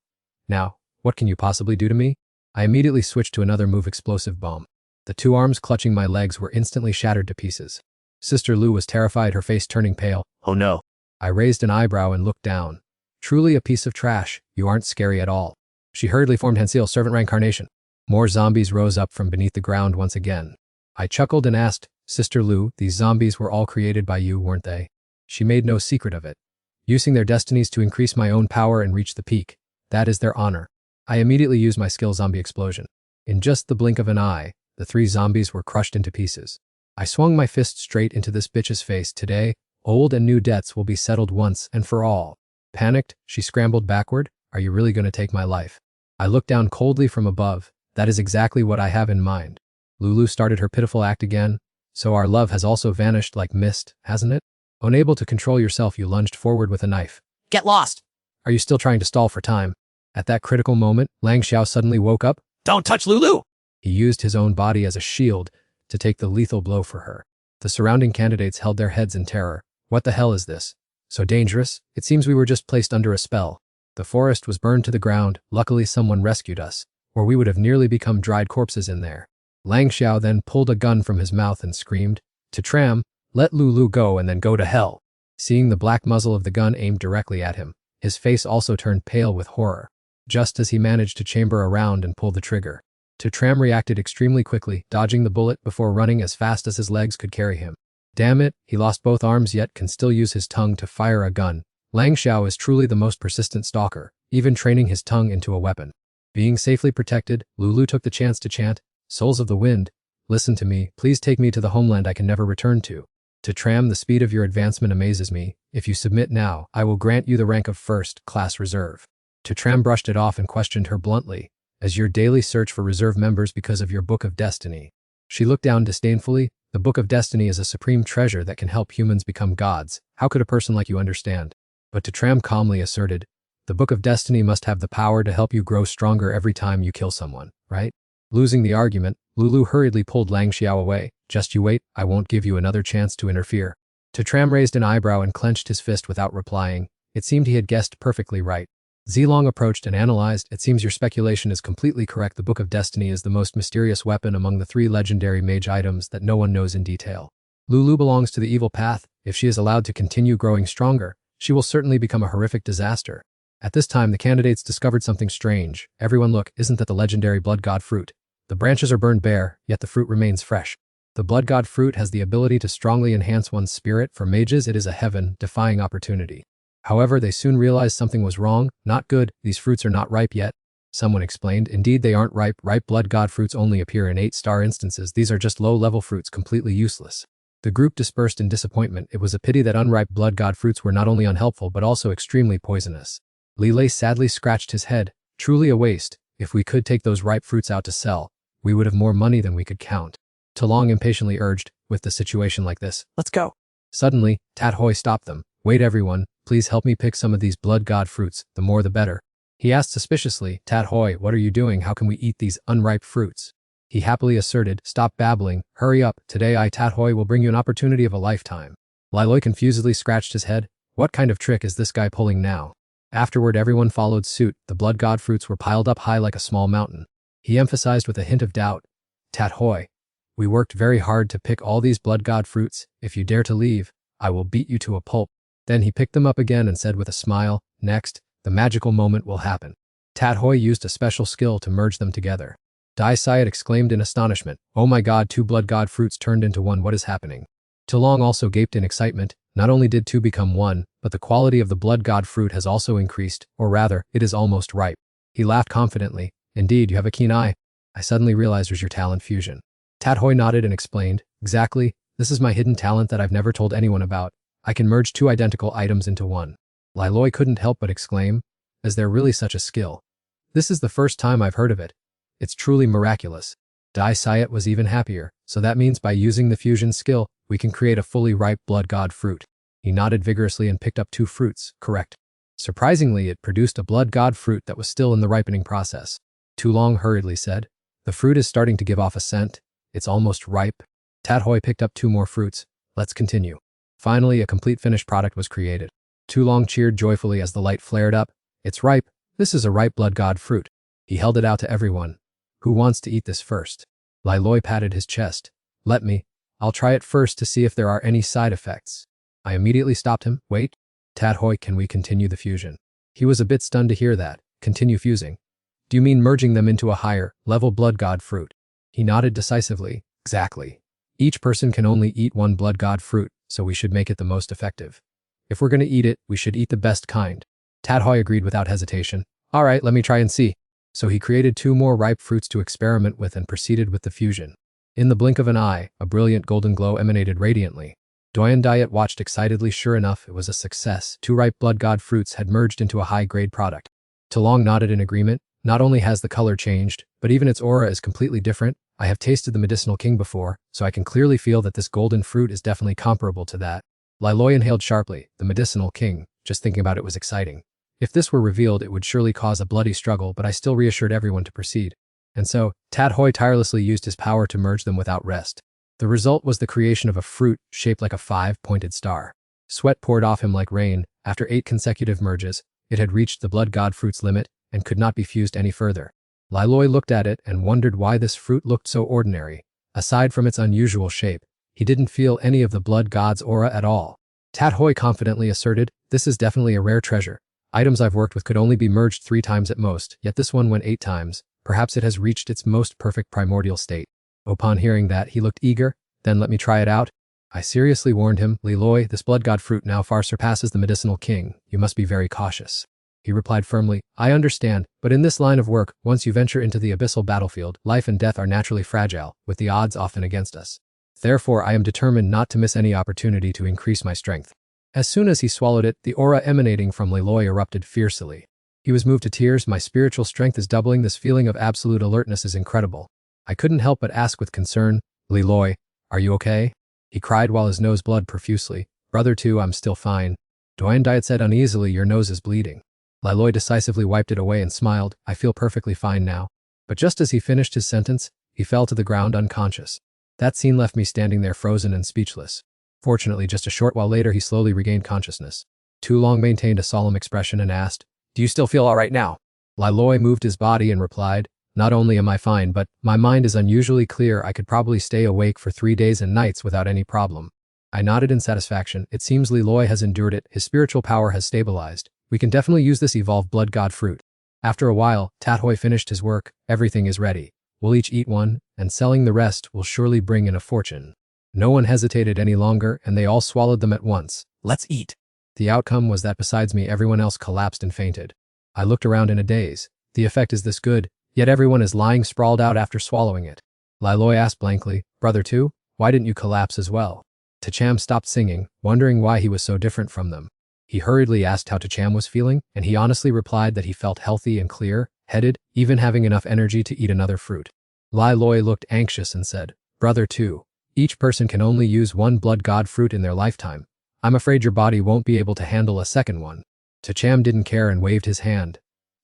Now, what can you possibly do to me? I immediately switched to another move, explosive bomb. The 2 arms clutching my legs were instantly shattered to pieces. Sister Lu was terrified, her face turning pale. Oh no. I raised an eyebrow and looked down. Truly a piece of trash. You aren't scary at all. She hurriedly formed Hanseal, servant reincarnation. More zombies rose up from beneath the ground once again. I chuckled and asked, Sister Lu, these zombies were all created by you, weren't they? She made no secret of it. Using their destinies to increase my own power and reach the peak. That is their honor. I immediately used my skill, zombie explosion. In just the blink of an eye, the 3 zombies were crushed into pieces. I swung my fist straight into this bitch's face. Today, old and new debts will be settled once and for all. Panicked, she scrambled backward. Are you really going to take my life? I looked down coldly from above. That is exactly what I have in mind. Lulu started her pitiful act again. So our love has also vanished like mist, hasn't it? Unable to control yourself, you lunged forward with a knife. Get lost. Are you still trying to stall for time? At that critical moment, Lang Xiao suddenly woke up. Don't touch Lulu! He used his own body as a shield to take the lethal blow for her. The surrounding candidates held their heads in terror. What the hell is this? So dangerous? It seems we were just placed under a spell. The forest was burned to the ground. Luckily, someone rescued us, or we would have nearly become dried corpses in there. Lang Xiao then pulled a gun from his mouth and screamed, to Tram, let Lulu go and then go to hell. Seeing the black muzzle of the gun aimed directly at him, his face also turned pale with horror. Just as he managed to chamber around and pull the trigger, Tram reacted extremely quickly, dodging the bullet before running as fast as his legs could carry him. Damn it, he lost both arms yet can still use his tongue to fire a gun. Lang Xiao is truly the most persistent stalker, even training his tongue into a weapon. Being safely protected, Lulu took the chance to chant, "Souls of the wind, listen to me, please take me to the homeland I can never return to. To Tram, the speed of your advancement amazes me. If you submit now, I will grant you the rank of first-class reserve." To Tram brushed it off and questioned her bluntly, "As your daily search for reserve members because of your Book of Destiny." She looked down disdainfully. "The Book of Destiny is a supreme treasure that can help humans become gods. How could a person like you understand?" But to Tram calmly asserted, "The Book of Destiny must have the power to help you grow stronger every time you kill someone, right?" Losing the argument, Lulu hurriedly pulled Lang Xiao away. "Just you wait, I won't give you another chance to interfere." To Tram raised an eyebrow and clenched his fist without replying. It seemed he had guessed perfectly right. Zilong approached and analyzed. "It seems your speculation is completely correct. The Book of Destiny is the most mysterious weapon among the 3 legendary mage items that no one knows in detail. Lulu belongs to the evil path. If she is allowed to continue growing stronger, she will certainly become a horrific disaster." At this time, the candidates discovered something strange. "Everyone look, isn't that the legendary Blood God fruit? The branches are burned bare, yet the fruit remains fresh. The Blood God fruit has the ability to strongly enhance one's spirit. For mages, it is a heaven-defying opportunity." However, they soon realized something was wrong. "Not good, these fruits are not ripe yet," someone explained. "Indeed, they aren't ripe. Ripe Blood God fruits only appear in 8-star instances. These are just low-level fruits, completely useless." The group dispersed in disappointment. It was a pity that unripe Blood God fruits were not only unhelpful but also extremely poisonous. Li Lei sadly scratched his head. "Truly a waste. If we could take those ripe fruits out to sell, we would have more money than we could count." Talong impatiently urged, "With the situation like this, let's go." Suddenly, Tat Hoi stopped them. "Wait everyone, please help me pick some of these Blood God fruits, the more the better." He asked suspiciously, "Tat Hoi, what are you doing? How can we eat these unripe fruits?" He happily asserted, "Stop babbling, hurry up, today I Tat Hoi will bring you an opportunity of a lifetime." Lai Loi confusedly scratched his head. What kind of trick is this guy pulling now? Afterward, everyone followed suit. The Blood God fruits were piled up high like a small mountain. He emphasized with a hint of doubt, "Tat Hoi, we worked very hard to pick all these Blood God fruits. If you dare to leave, I will beat you to a pulp." Then he picked them up again and said with a smile, "Next, the magical moment will happen." Tat Hoi used a special skill to merge them together. Dai Sayat exclaimed in astonishment, "Oh my god, 2 Blood God fruits turned into 1, what is happening?" Tulong also gaped in excitement. Not only did 2 become 1, but the quality of the Blood God fruit has also increased, or rather, it is almost ripe. He laughed confidently. "Indeed, you have a keen eye. I suddenly realized was your talent fusion." Tat Hoi nodded and explained, "Exactly, this is my hidden talent that I've never told anyone about. I can merge 2 identical items into 1. Lai Loi couldn't help but exclaim, "Is there really such a skill? This is the first time I've heard of it. It's truly miraculous." Dai Sayat was even happier. "So that means by using the fusion skill, we can create a fully ripe Blood God fruit." He nodded vigorously and picked up 2 fruits, correct. Surprisingly, it produced a Blood God fruit that was still in the ripening process. Tulong hurriedly said, "The fruit is starting to give off a scent. It's almost ripe." Tat Hoi picked up 2 more fruits. "Let's continue." Finally, a complete finished product was created. Tulong cheered joyfully as the light flared up. "It's ripe. This is a ripe Blood God fruit." He held it out to everyone. "Who wants to eat this first?" Lai Loi patted his chest. "Let me. I'll try it first to see if there are any side effects." I immediately stopped him. "Wait. Tat Hoi, can we continue the fusion?" He was a bit stunned to hear that. "Continue fusing? Do you mean merging them into a higher level Blood God fruit?" He nodded decisively. "Exactly. Each person can only eat 1 Blood God fruit, so we should make it the most effective. If we're going to eat it, we should eat the best kind." Tat Hoi agreed without hesitation. "All right, let me try and see." So he created 2 more ripe fruits to experiment with and proceeded with the fusion. In the blink of an eye, a brilliant golden glow emanated radiantly. Doyen Diet watched excitedly. Sure enough, it was a success. 2 ripe Blood God fruits had merged into a high-grade product. Tulong nodded in agreement. "Not only has the color changed, but even its aura is completely different. I have tasted the Medicinal King before, so I can clearly feel that this golden fruit is definitely comparable to that." Lai Loi inhaled sharply. The Medicinal King, just thinking about it was exciting. If this were revealed, it would surely cause a bloody struggle, but I still reassured everyone to proceed. And so, Tat Hoi tirelessly used his power to merge them without rest. The result was the creation of a fruit shaped like a 5-pointed star. Sweat poured off him like rain. After 8 consecutive merges, it had reached the Blood God fruit's limit and could not be fused any further. Lai Loi looked at it and wondered why this fruit looked so ordinary. Aside from its unusual shape, he didn't feel any of the Blood God's aura at all. Tat Hoi confidently asserted, "This is definitely a rare treasure. Items I've worked with could only be merged 3 times at most, yet this one went 8 times. Perhaps it has reached its most perfect primordial state." Upon hearing that, he looked eager. "Then let me try it out." I seriously warned him, Leloy, this blood god fruit now far surpasses the medicinal king. You must be very cautious. He replied firmly, I understand, but in this line of work, once you venture into the abyssal battlefield, life and death are naturally fragile, with the odds often against us. Therefore, I am determined not to miss any opportunity to increase my strength. As soon as he swallowed it, the aura emanating from Leloy erupted fiercely. He was moved to tears. My spiritual strength is doubling. This feeling of absolute alertness is incredible. I couldn't help but ask with concern, Leloy, are you okay? He cried while his nose bled profusely. Brother too, I'm still fine. Doyen Diet said uneasily, your nose is bleeding. Leloy decisively wiped it away and smiled, I feel perfectly fine now. But just as he finished his sentence, he fell to the ground unconscious. That scene left me standing there frozen and speechless. Fortunately, just a short while later he slowly regained consciousness. Tu Long maintained a solemn expression and asked, do you still feel all right now? Leloy moved his body and replied, not only am I fine, but my mind is unusually clear. I could probably stay awake for 3 days and nights without any problem. I nodded in satisfaction. It seems Leloy has endured it. His spiritual power has stabilized. We can definitely use this evolved blood god fruit. After a while, Tathoy finished his work. Everything is ready. We'll each eat one, and selling the rest will surely bring in a fortune. No one hesitated any longer, and they all swallowed them at once. Let's eat. The outcome was that besides me, everyone else collapsed and fainted. I looked around in a daze. The effect is this good, yet everyone is lying sprawled out after swallowing it. Leloy asked blankly, Brother too, why didn't you collapse as well? Tacham stopped singing, wondering why he was so different from them. He hurriedly asked how Tacham was feeling, and he honestly replied that he felt healthy and clear-headed, even having enough energy to eat another fruit. Leloy looked anxious and said, Brother too, each person can only use one blood god fruit in their lifetime. I'm afraid your body won't be able to handle a second one. Tacham didn't care and waved his hand,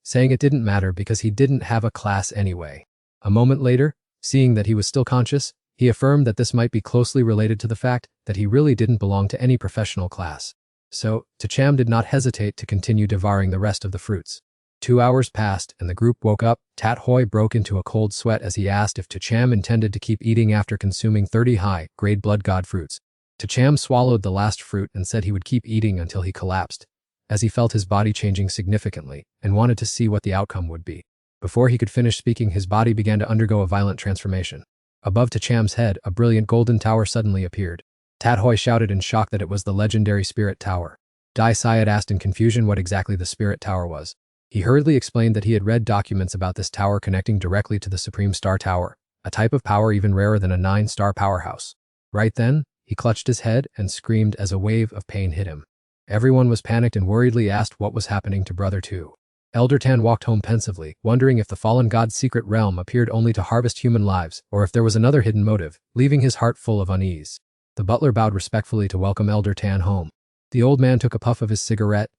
saying it didn't matter because he didn't have a class anyway. A moment later, seeing that he was still conscious, he affirmed that this might be closely related to the fact that he really didn't belong to any professional class. So, Tacham did not hesitate to continue devouring the rest of the fruits. 2 hours passed and the group woke up. Tathoy broke into a cold sweat as he asked if Tacham intended to keep eating after consuming 30 high-grade blood god fruits. Tacham swallowed the last fruit and said he would keep eating until he collapsed, as he felt his body changing significantly and wanted to see what the outcome would be. Before he could finish speaking, his body began to undergo a violent transformation. Above Tacham's head, a brilliant golden tower suddenly appeared. Tathoy shouted in shock that it was the legendary Spirit Tower. Dai Syed asked in confusion what exactly the Spirit Tower was. He hurriedly explained that he had read documents about this tower connecting directly to the Supreme Star Tower, a type of power even rarer than a 9-star powerhouse. Right then, he clutched his head and screamed as a wave of pain hit him. Everyone was panicked and worriedly asked what was happening to Brother Tu. Elder Tan walked home pensively, wondering if the fallen god's secret realm appeared only to harvest human lives, or if there was another hidden motive, leaving his heart full of unease. The butler bowed respectfully to welcome Elder Tan home. The old man took a puff of his cigarette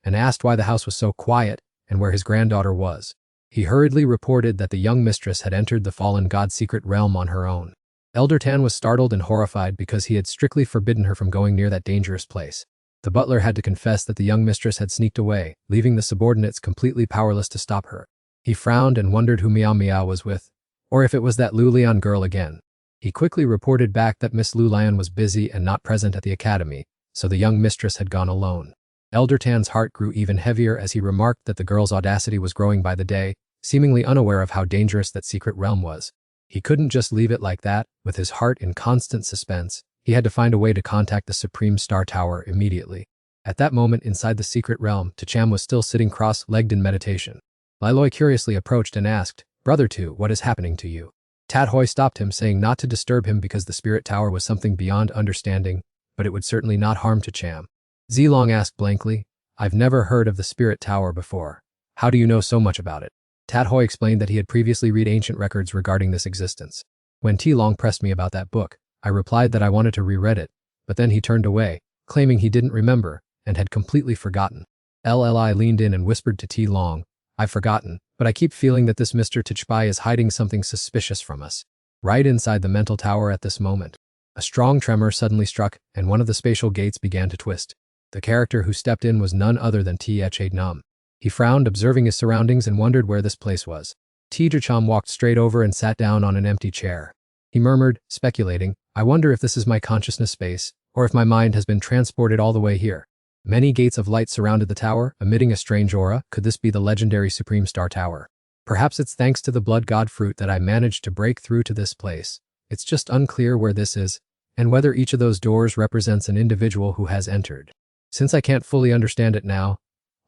and asked why the house was so quiet and where his granddaughter was. He hurriedly reported that the young mistress had entered the fallen god's secret realm on her own. Elder Tan was startled and horrified because he had strictly forbidden her from going near that dangerous place. The butler had to confess that the young mistress had sneaked away, leaving the subordinates completely powerless to stop her. He frowned and wondered who Miao Miao was with, or if it was that Lu Lian girl again. He quickly reported back that Miss Lu Lian was busy and not present at the academy, so the young mistress had gone alone. Elder Tan's heart grew even heavier as he remarked that the girl's audacity was growing by the day, seemingly unaware of how dangerous that secret realm was. He couldn't just leave it like that. With his heart in constant suspense, he had to find a way to contact the Supreme Star Tower immediately. At that moment inside the secret realm, Tacham was still sitting cross-legged in meditation. Leloy curiously approached and asked, Brother Tu, what is happening to you? Tathoy stopped him, saying not to disturb him because the Spirit Tower was something beyond understanding, but it would certainly not harm Tacham. Zilong asked blankly, I've never heard of the Spirit Tower before. How do you know so much about it? Tathoy explained that he had previously read ancient records regarding this existence. When T-Long pressed me about that book, I replied that I wanted to reread it, but then he turned away, claiming he didn't remember and had completely forgotten. LLI leaned in and whispered to T-Long, I've forgotten, but I keep feeling that this Mr. Tichbai is hiding something suspicious from us. Right inside the mental tower at this moment, a strong tremor suddenly struck and one of the spatial gates began to twist. The character who stepped in was none other than T.H. Num. He frowned, observing his surroundings, and wondered where this place was. T.J. walked straight over and sat down on an empty chair. He murmured, speculating, I wonder if this is my consciousness space, or if my mind has been transported all the way here. Many gates of light surrounded the tower, emitting a strange aura. Could this be the legendary Supreme Star Tower? Perhaps it's thanks to the blood god fruit that I managed to break through to this place. It's just unclear where this is, and whether each of those doors represents an individual who has entered. Since I can't fully understand it now,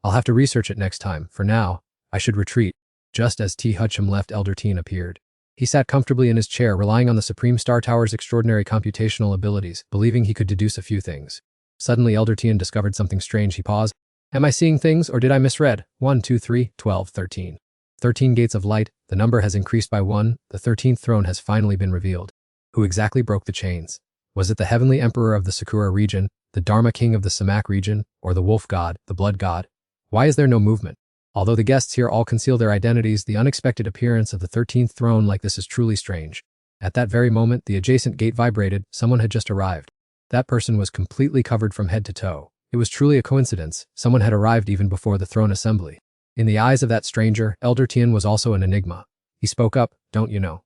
I'll have to research it next time. For now, I should retreat. Just as T. Hutcham left, Elder Teen appeared. He sat comfortably in his chair, relying on the Supreme Star Tower's extraordinary computational abilities, believing he could deduce a few things. Suddenly, Elder Teen discovered something strange. He paused. Am I seeing things, or did I misread? 1, 2, 3, 12, 13. 13 gates of light. The number has increased by 1. The 13th throne has finally been revealed. Who exactly broke the chains? Was it the Heavenly Emperor of the Sakura region, the Dharma King of the Samak region, or the Wolf God, the Blood God? Why is there no movement? Although the guests here all conceal their identities, the unexpected appearance of the 13th throne like this is truly strange. At that very moment, the adjacent gate vibrated. Someone had just arrived. That person was completely covered from head to toe. It was truly a coincidence. Someone had arrived even before the throne assembly. In the eyes of that stranger, Elder Tien was also an enigma. He spoke up, don't you know?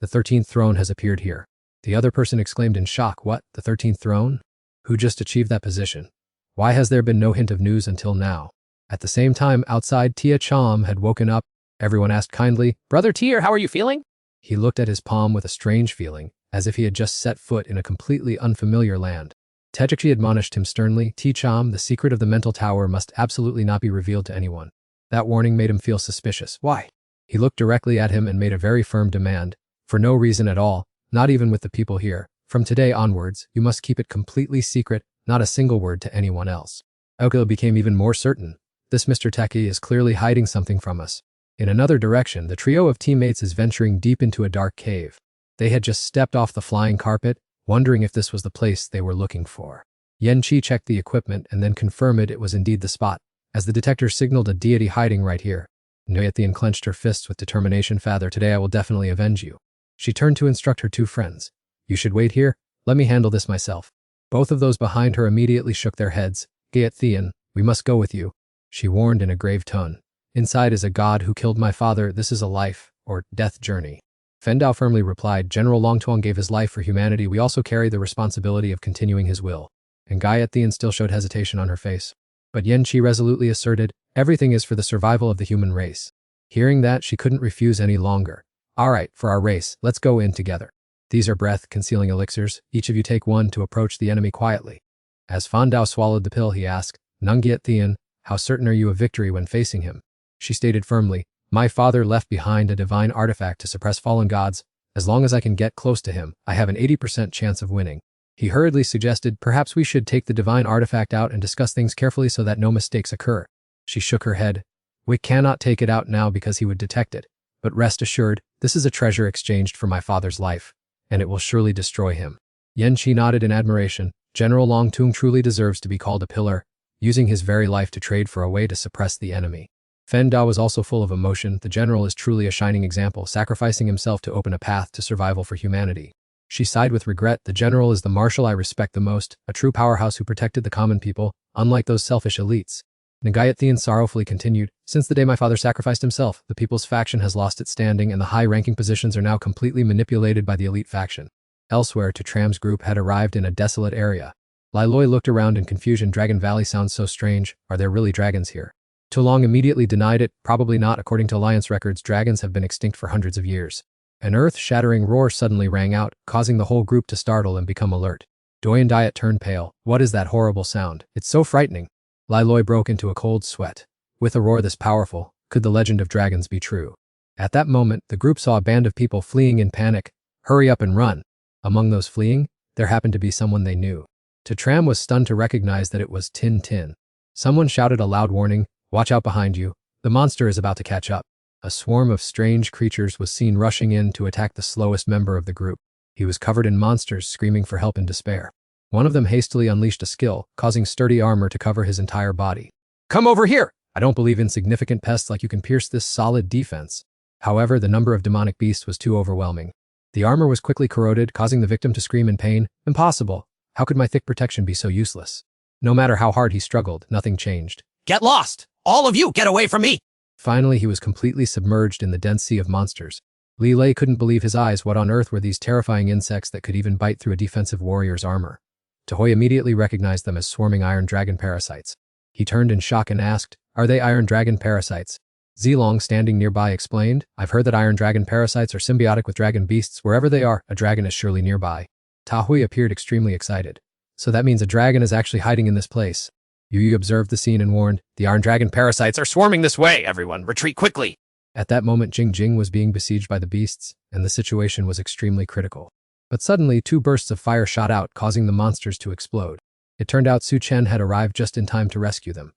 The 13th throne has appeared here. The other person exclaimed in shock, what, the 13th throne? Who just achieved that position? Why has there been no hint of news until now? At the same time, outside, Tia Chom had woken up. Everyone asked kindly, Brother Tier, how are you feeling? He looked at his palm with a strange feeling, as if he had just set foot in a completely unfamiliar land. Tejikchi admonished him sternly, T-Chom, the secret of the mental tower must absolutely not be revealed to anyone. That warning made him feel suspicious. Why? He looked directly at him and made a very firm demand. For no reason at all, not even with the people here. From today onwards, you must keep it completely secret, not a single word to anyone else. Okil became even more certain. This Mr. Teki is clearly hiding something from us. In another direction, the trio of teammates is venturing deep into a dark cave. They had just stepped off the flying carpet, wondering if this was the place they were looking for. Yen Chi checked the equipment and then confirmed it was indeed the spot, as the detector signaled a deity hiding right here. Nguyen clenched her fists with determination. Father, today I will definitely avenge you. She turned to instruct her two friends. You should wait here. Let me handle this myself. Both of those behind her immediately shook their heads. Gayet Thean, we must go with you, she warned in a grave tone. Inside is a god who killed my father. This is a life, or death journey. Fendao firmly replied, General Longtuang gave his life for humanity. We also carry the responsibility of continuing his will. And Gayet Thean still showed hesitation on her face. But Yen Chi resolutely asserted, everything is for the survival of the human race. Hearing that, she couldn't refuse any longer. All right, for our race, let's go in together. These are breath-concealing elixirs. Each of you take one to approach the enemy quietly. As Fandao swallowed the pill, he asked, Nungyet Thean, how certain are you of victory when facing him? She stated firmly, my father left behind a divine artifact to suppress fallen gods. As long as I can get close to him, I have an 80% chance of winning. He hurriedly suggested, perhaps we should take the divine artifact out and discuss things carefully so that no mistakes occur. She shook her head. We cannot take it out now because he would detect it. But rest assured, this is a treasure exchanged for my father's life, and it will surely destroy him. Yen Chi nodded in admiration. General Longtung truly deserves to be called a pillar, using his very life to trade for a way to suppress the enemy. Fen Da was also full of emotion. The general is truly a shining example, sacrificing himself to open a path to survival for humanity. She sighed with regret. The general is the marshal I respect the most, a true powerhouse who protected the common people, unlike those selfish elites. Nagayat Thean sorrowfully continued, since the day my father sacrificed himself, the people's faction has lost its standing and the high-ranking positions are now completely manipulated by the elite faction. Elsewhere, Tram's group had arrived in a desolate area. Lai Loi looked around in confusion. Dragon Valley sounds so strange. Are there really dragons here? Tulong immediately denied it. Probably not. According to Alliance records, dragons have been extinct for hundreds of years. An earth-shattering roar suddenly rang out, causing the whole group to startle and become alert. Doyen Diet turned pale. What is that horrible sound? It's so frightening. Lai Loi broke into a cold sweat. With a roar this powerful, could the legend of dragons be true? At that moment, the group saw a band of people fleeing in panic. Hurry up and run. Among those fleeing, there happened to be someone they knew. Tram was stunned to recognize that it was Tin Tin. Someone shouted a loud warning, watch out behind you, the monster is about to catch up. A swarm of strange creatures was seen rushing in to attack the slowest member of the group. He was covered in monsters screaming for help in despair. One of them hastily unleashed a skill, causing sturdy armor to cover his entire body. Come over here! I don't believe insignificant pests like you can pierce this solid defense. However, the number of demonic beasts was too overwhelming. The armor was quickly corroded, causing the victim to scream in pain. Impossible! How could my thick protection be so useless? No matter how hard he struggled, nothing changed. Get lost! All of you, get away from me! Finally, he was completely submerged in the dense sea of monsters. Li Lei couldn't believe his eyes. What on earth were these terrifying insects that could even bite through a defensive warrior's armor? Tahoy immediately recognized them as swarming iron dragon parasites. He turned in shock and asked, are they iron dragon parasites? Zilong, standing nearby, explained, I've heard that iron dragon parasites are symbiotic with dragon beasts. Wherever they are, a dragon is surely nearby. Tahui appeared extremely excited. So that means a dragon is actually hiding in this place. Yu observed the scene and warned, the iron dragon parasites are Swarming this way, everyone. Retreat quickly. At that moment, Jing was being besieged by the beasts, and the situation was extremely critical. But suddenly, 2 bursts of fire shot out, causing the monsters to explode. It turned out Su Chen had arrived just in time to rescue them.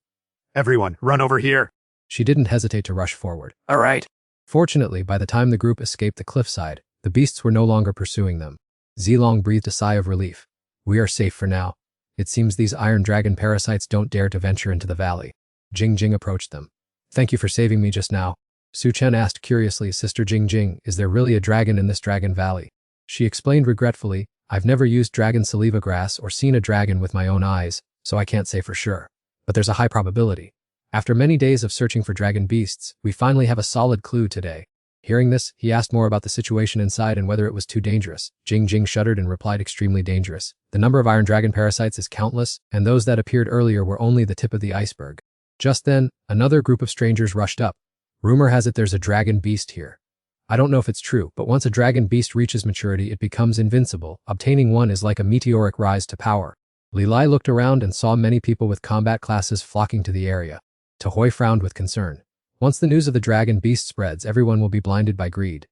Everyone, run over here. She didn't hesitate to rush forward. All right. Fortunately, by the time the group escaped the cliffside, the beasts were no longer pursuing them. Zilong breathed a sigh of relief. We are safe for now. It seems these iron dragon parasites don't dare to venture into the valley. Jing approached them. Thank you for saving me just now. Su Chen asked curiously, Sister Jing, is there really a dragon in this dragon valley? She explained regretfully, I've never used dragon saliva grass or seen a dragon with my own eyes, so I can't say for sure. But there's a high probability. After many days of searching for dragon beasts, we finally have a solid clue today. Hearing this, he asked more about the situation inside and whether it was too dangerous. Jing shuddered and replied, extremely dangerous. The number of iron dragon parasites is countless, and those that appeared earlier were only the tip of the iceberg. Just then, another group of strangers rushed up. Rumor has it there's a dragon beast here. I don't know if it's true, but once a dragon beast reaches maturity, it becomes invincible. Obtaining one is like a meteoric rise to power. Li Lai looked around and saw many people with combat classes flocking to the area. Tahui frowned with concern. Once the news of the dragon beast spreads, everyone will be blinded by greed.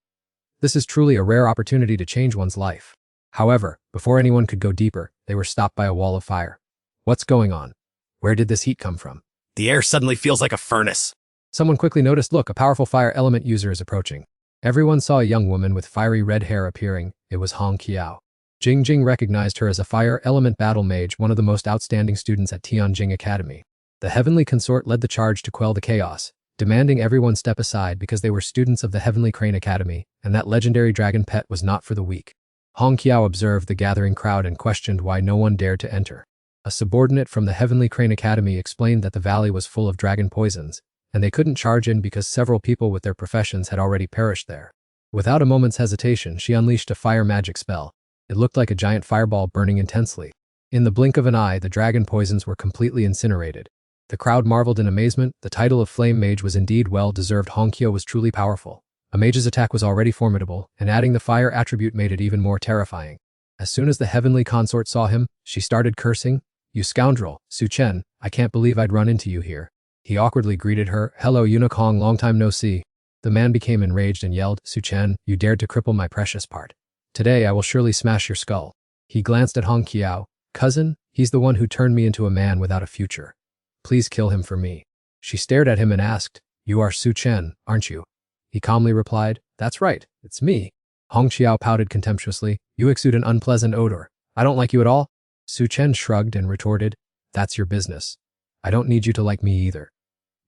This is truly a rare opportunity to change one's life. However, before anyone could go deeper, they were stopped by a wall of fire. What's going on? Where did this heat come from? The air suddenly feels like a furnace. Someone quickly noticed, look, a powerful fire element user is approaching. Everyone saw a young woman with fiery red hair appearing. It was Hong Qiao. Jing recognized her as a fire element battle mage, one of the most outstanding students at Tianjing Academy. The heavenly consort led the charge to quell the chaos, demanding everyone step aside because they were students of the Heavenly Crane Academy, and that legendary dragon pet was not for the weak. Hong Qiao observed the gathering crowd and questioned why no one dared to enter. A subordinate from the Heavenly Crane Academy explained that the valley was full of dragon poisons, and they couldn't charge in because several people with their professions had already perished there. Without a moment's hesitation, she unleashed a fire magic spell. It looked like a giant fireball burning intensely. In the blink of an eye, the dragon poisons were completely incinerated. The crowd marveled in amazement. The title of Flame Mage was indeed well-deserved. Hong Qiao was truly powerful. A mage's attack was already formidable, and adding the fire attribute made it even more terrifying. As soon as the heavenly consort saw him, she started cursing. You scoundrel, Su Chen, I can't believe I'd run into you here. He awkwardly greeted her, hello Eunuch Hong, long time no see. The man became enraged and yelled, Su Chen, you dared to cripple my precious part. Today I will surely smash your skull. He glanced at Hong Qiao. Cousin, he's the one who turned me into a man without a future. Please kill him for me. She stared at him and asked, you are Su Chen, aren't you? He calmly replied, that's right, it's me. Hong Qiao pouted contemptuously, you exude an unpleasant odor. I don't like you at all. Su Chen shrugged and retorted, that's your business. I don't need you to like me either.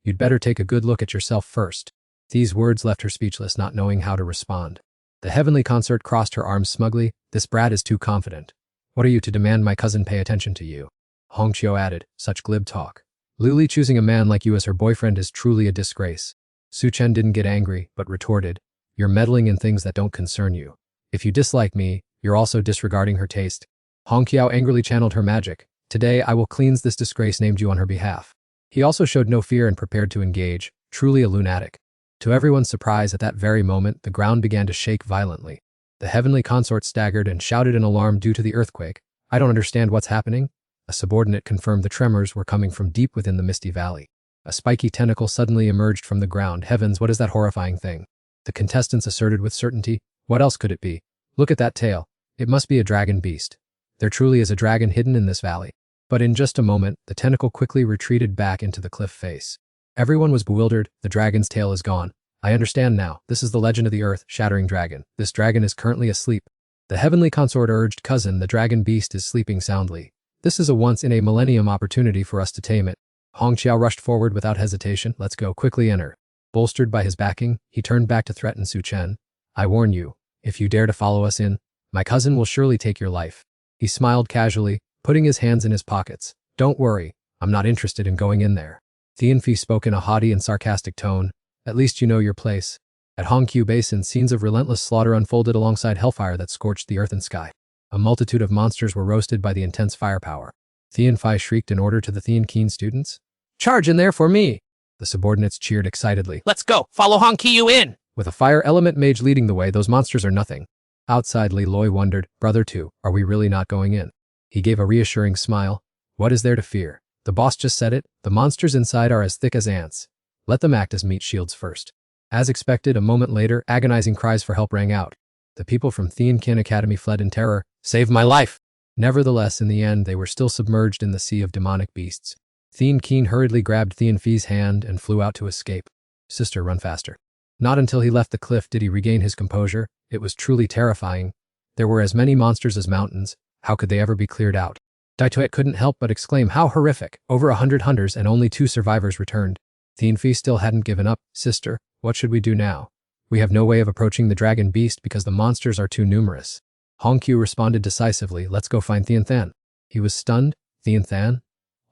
You'd better take a good look at yourself first. These words left her speechless, not knowing how to respond. The heavenly consort crossed her arms smugly. This brat is too confident. What are you to demand my cousin pay attention to you? Hong Qiao added, such glib talk. Lily choosing a man like you as her boyfriend is truly a disgrace. Su Chen didn't get angry, but retorted, you're meddling in things that don't concern you. If you dislike me, you're also disregarding her taste. Hong Qiao angrily channeled her magic. Today I will cleanse this disgrace named you on her behalf. He also showed no fear and prepared to engage, truly a lunatic. To everyone's surprise, at that very moment, the ground began to shake violently. The heavenly consort staggered and shouted in alarm due to the earthquake. I don't understand what's happening. A subordinate confirmed the tremors were coming from deep within the misty valley. A spiky tentacle suddenly emerged from the ground. Heavens, what is that horrifying thing? The contestants asserted with certainty. What else could it be? Look at that tail. It must be a dragon beast. There truly is a dragon hidden in this valley. But in just a moment, the tentacle quickly retreated back into the cliff face. Everyone was bewildered. The dragon's tail is gone. I understand now. This is the legend of the earth-shattering dragon. This dragon is currently asleep. The heavenly consort urged, cousin, the dragon beast is sleeping soundly. This is a once-in-a-millennium opportunity for us to tame it. Hong Qiao rushed forward without hesitation. Let's go, quickly enter. Bolstered by his backing, he turned back to threaten Su Chen. I warn you, if you dare to follow us in, my cousin will surely take your life. He smiled casually, putting his hands in his pockets. Don't worry, I'm not interested in going in there. Tianfi spoke in a haughty and sarcastic tone. At least you know your place. At Hongqiu Basin, scenes of relentless slaughter unfolded alongside hellfire that scorched the earth and sky. A multitude of monsters were roasted by the intense firepower. Tianfi shrieked in order to the Tian students. Charge in there for me! The subordinates cheered excitedly. Let's go. Follow Hong Qiu in. With a fire element mage leading the way, those monsters are nothing. Outside, Li Loi wondered, Brother 2, are we really not going in? He gave a reassuring smile. What is there to fear? The boss just said it. The monsters inside are as thick as ants. Let them act as meat shields first. As expected, a moment later, agonizing cries for help rang out. The people from Thean Kin Academy fled in terror. Save my life! Nevertheless, in the end, they were still submerged in the sea of demonic beasts. Thean Keen hurriedly grabbed Thean Fee's hand and flew out to escape. Sister, run faster. Not until he left the cliff did he regain his composure. It was truly terrifying. There were as many monsters as mountains. How could they ever be cleared out? Daitoet couldn't help but exclaim, how horrific! Over 100 hunters and only 2 survivors returned. Thean Fee still hadn't given up. Sister, what should we do now? We have no way of approaching the dragon beast because the monsters are too numerous. Hong Qiu responded decisively, let's go find Thean Than. He was stunned. Thean Than?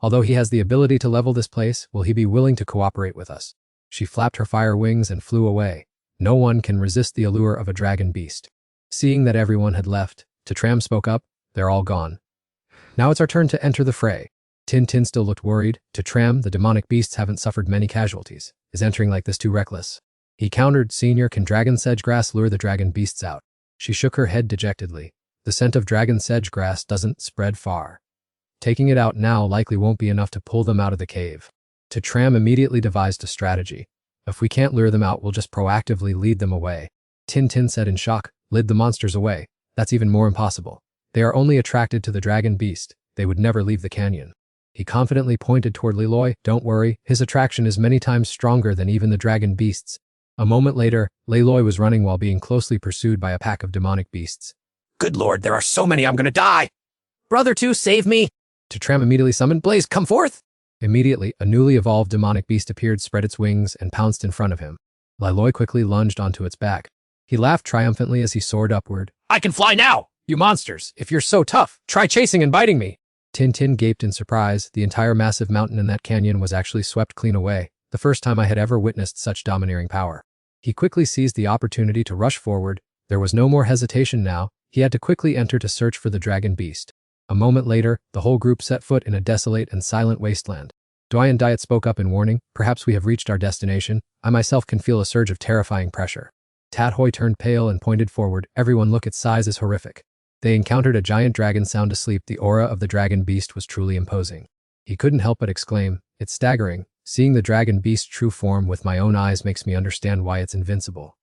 Although he has the ability to level this place, will he be willing to cooperate with us? She flapped her fire wings and flew away. No one can resist the allure of a dragon beast. Seeing that everyone had left, Tram spoke up, they're all gone. Now it's our turn to enter the fray. Tin Tin still looked worried. Tram, the demonic beasts haven't suffered many casualties. Is entering like this too reckless? He countered, Senior, can dragon sedge grass lure the dragon beasts out? She shook her head dejectedly. The scent of dragon sedge grass doesn't spread far. Taking it out now likely won't be enough to pull them out of the cave. Tram immediately devised a strategy. If we can't lure them out, we'll just proactively lead them away. Tin Tin said in shock, lead the monsters away. That's even more impossible. They are only attracted to the dragon beast. They would never leave the canyon. He confidently pointed toward Li Loi. Don't worry, his attraction is many times stronger than even the dragon beasts. A moment later, Li Loi was running while being closely pursued by a pack of demonic beasts. Good lord, there are so many, I'm gonna die! Brother 2, save me! Tram immediately summoned, Blaze, come forth! Immediately, a newly evolved demonic beast appeared, spread its wings, and pounced in front of him. Li Loi quickly lunged onto its back. He laughed triumphantly as he soared upward. I can fly now! You monsters, if you're so tough, try chasing and biting me. Tin Tin gaped in surprise. The entire massive mountain in that canyon was actually swept clean away, the first time I had ever witnessed such domineering power. He quickly seized the opportunity to rush forward. There was no more hesitation now. He had to quickly enter to search for the dragon beast. A moment later, the whole group set foot in a desolate and silent wasteland. Doyen Diet spoke up in warning, perhaps we have reached our destination. I myself can feel a surge of terrifying pressure. Tat Hoi turned pale and pointed forward. Everyone look, its size is horrific. They encountered a giant dragon sound asleep. The aura of the dragon beast was truly imposing. He couldn't help but exclaim, it's staggering. Seeing the dragon beast's true form with my own eyes makes me understand why it's invincible.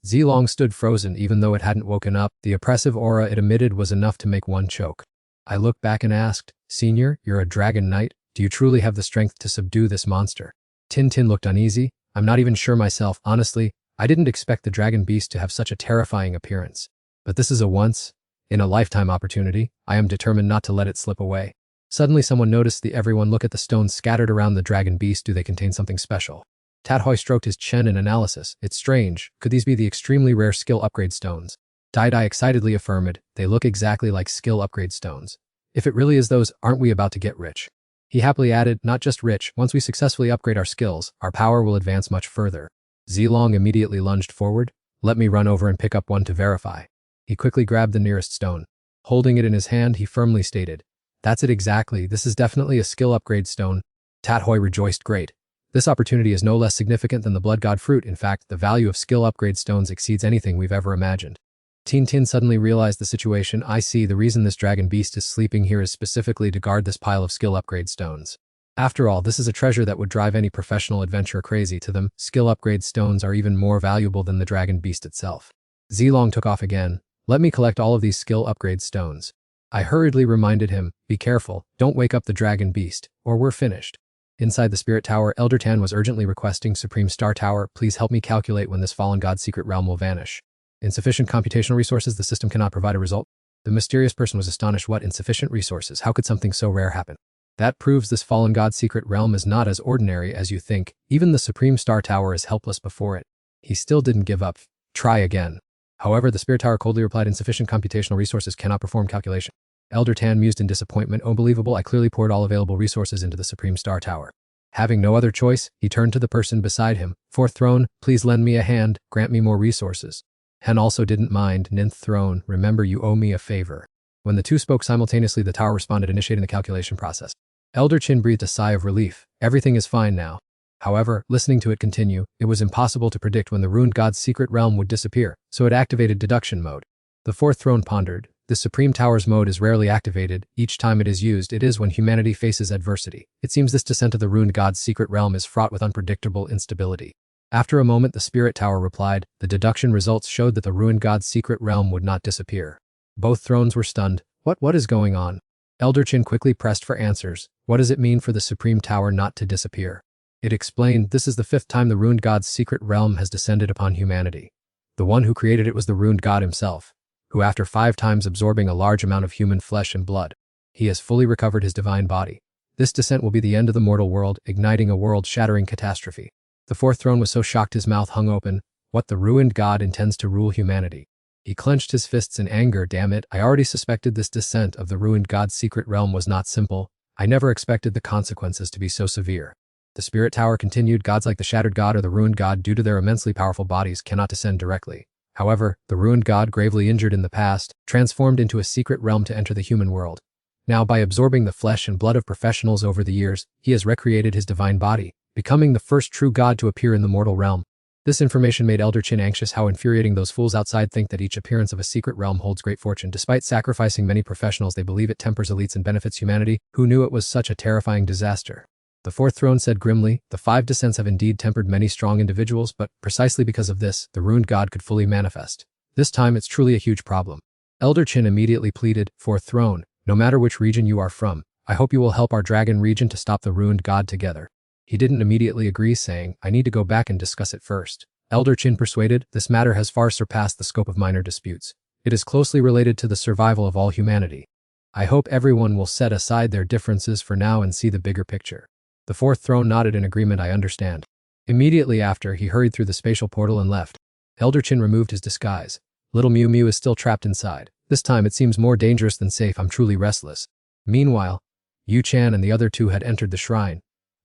Zilong stood frozen even though it hadn't woken up. The oppressive aura it emitted was enough to make one choke. I looked back and asked, Senior, you're a dragon knight. Do you truly have the strength to subdue this monster? Tin Tin looked uneasy. I'm not even sure myself. Honestly, I didn't expect the dragon beast to have such a terrifying appearance. But this is a once-in-a-lifetime opportunity. I am determined not to let it slip away. Suddenly someone noticed everyone look at the stones scattered around the dragon beast. Do they contain something special? Tat Hoi stroked his chin in analysis. It's strange. Could these be the extremely rare skill upgrade stones? Dai excitedly affirmed, they look exactly like skill upgrade stones. If it really is those, aren't we about to get rich? He happily added, not just rich, once we successfully upgrade our skills, our power will advance much further. Zilong immediately lunged forward. Let me run over and pick up one to verify. He quickly grabbed the nearest stone. Holding it in his hand, he firmly stated, that's it exactly, this is definitely a skill upgrade stone. Tat Hoi rejoiced, great. This opportunity is no less significant than the blood god fruit. In fact, the value of skill upgrade stones exceeds anything we've ever imagined. Tin Tin suddenly realized the situation. I see, the reason this dragon beast is sleeping here is specifically to guard this pile of skill upgrade stones. After all, this is a treasure that would drive any professional adventurer crazy. To them, skill upgrade stones are even more valuable than the dragon beast itself. Zilong took off again. Let me collect all of these skill upgrade stones. I hurriedly reminded him, be careful, don't wake up the dragon beast, or we're finished. Inside the spirit tower, Elder Tan was urgently requesting, Supreme Star Tower, please help me calculate when this fallen god's secret realm will vanish. Insufficient computational resources, the system cannot provide a result. The mysterious person was astonished. What, insufficient resources? How could something so rare happen? That proves this fallen god's secret realm is not as ordinary as you think. Even the Supreme Star Tower is helpless before it. He still didn't give up. Try again. However, the spirit tower coldly replied, insufficient computational resources cannot perform calculation. Elder Tan mused in disappointment. Unbelievable, I clearly poured all available resources into the Supreme Star Tower. Having no other choice, he turned to the person beside him. Fourth Throne, please lend me a hand, grant me more resources. Hen also didn't mind. Ninth Throne, remember you owe me a favor. When the two spoke simultaneously, the tower responded, initiating the calculation process. Elder Chin breathed a sigh of relief. Everything is fine now. However, listening to it continue, it was impossible to predict when the ruined god's secret realm would disappear, so it activated deduction mode. The fourth throne pondered. The Supreme Tower's mode is rarely activated. Each time it is used, it is when humanity faces adversity. It seems this descent of the ruined god's secret realm is fraught with unpredictable instability. After a moment, the Spirit Tower replied. The deduction results showed that the ruined god's secret realm would not disappear. Both thrones were stunned. What is going on? Elder Chin quickly pressed for answers. What does it mean for the Supreme Tower not to disappear? It explained, this is the 5th time the ruined god's secret realm has descended upon humanity. The one who created it was the ruined god himself, who after 5 times absorbing a large amount of human flesh and blood, he has fully recovered his divine body. This descent will be the end of the mortal world, igniting a world-shattering catastrophe. The fourth throne was so shocked his mouth hung open. What, the ruined god intends to rule humanity? He clenched his fists in anger. Damn it, I already suspected this descent of the ruined god's secret realm was not simple. I never expected the consequences to be so severe. The Spirit Tower continued. Gods like the Shattered God or the Ruined God, due to their immensely powerful bodies, cannot descend directly. However, the ruined god, gravely injured in the past, transformed into a secret realm to enter the human world. Now, by absorbing the flesh and blood of professionals over the years, he has recreated his divine body, becoming the first true god to appear in the mortal realm. This information made Elder Chin anxious. How infuriating. Those fools outside think that each appearance of a secret realm holds great fortune. Despite sacrificing many professionals, they believe it tempers elites and benefits humanity. Who knew it was such a terrifying disaster? The fourth throne said grimly, the 5 descents have indeed tempered many strong individuals, but precisely because of this, the ruined god could fully manifest. This time it's truly a huge problem. Elder Chin immediately pleaded, fourth throne, no matter which region you are from, I hope you will help our dragon region to stop the ruined god together. He didn't immediately agree, saying, I need to go back and discuss it first. Elder Chin persuaded, this matter has far surpassed the scope of minor disputes. It is closely related to the survival of all humanity. I hope everyone will set aside their differences for now and see the bigger picture. The fourth throne nodded in agreement. I understand. Immediately after, he hurried through the spatial portal and left. Elder Chin removed his disguise. Little Mew Mew is still trapped inside. This time it seems more dangerous than safe. I'm truly restless. Meanwhile, Yu Chan and the other 2 had entered the shrine,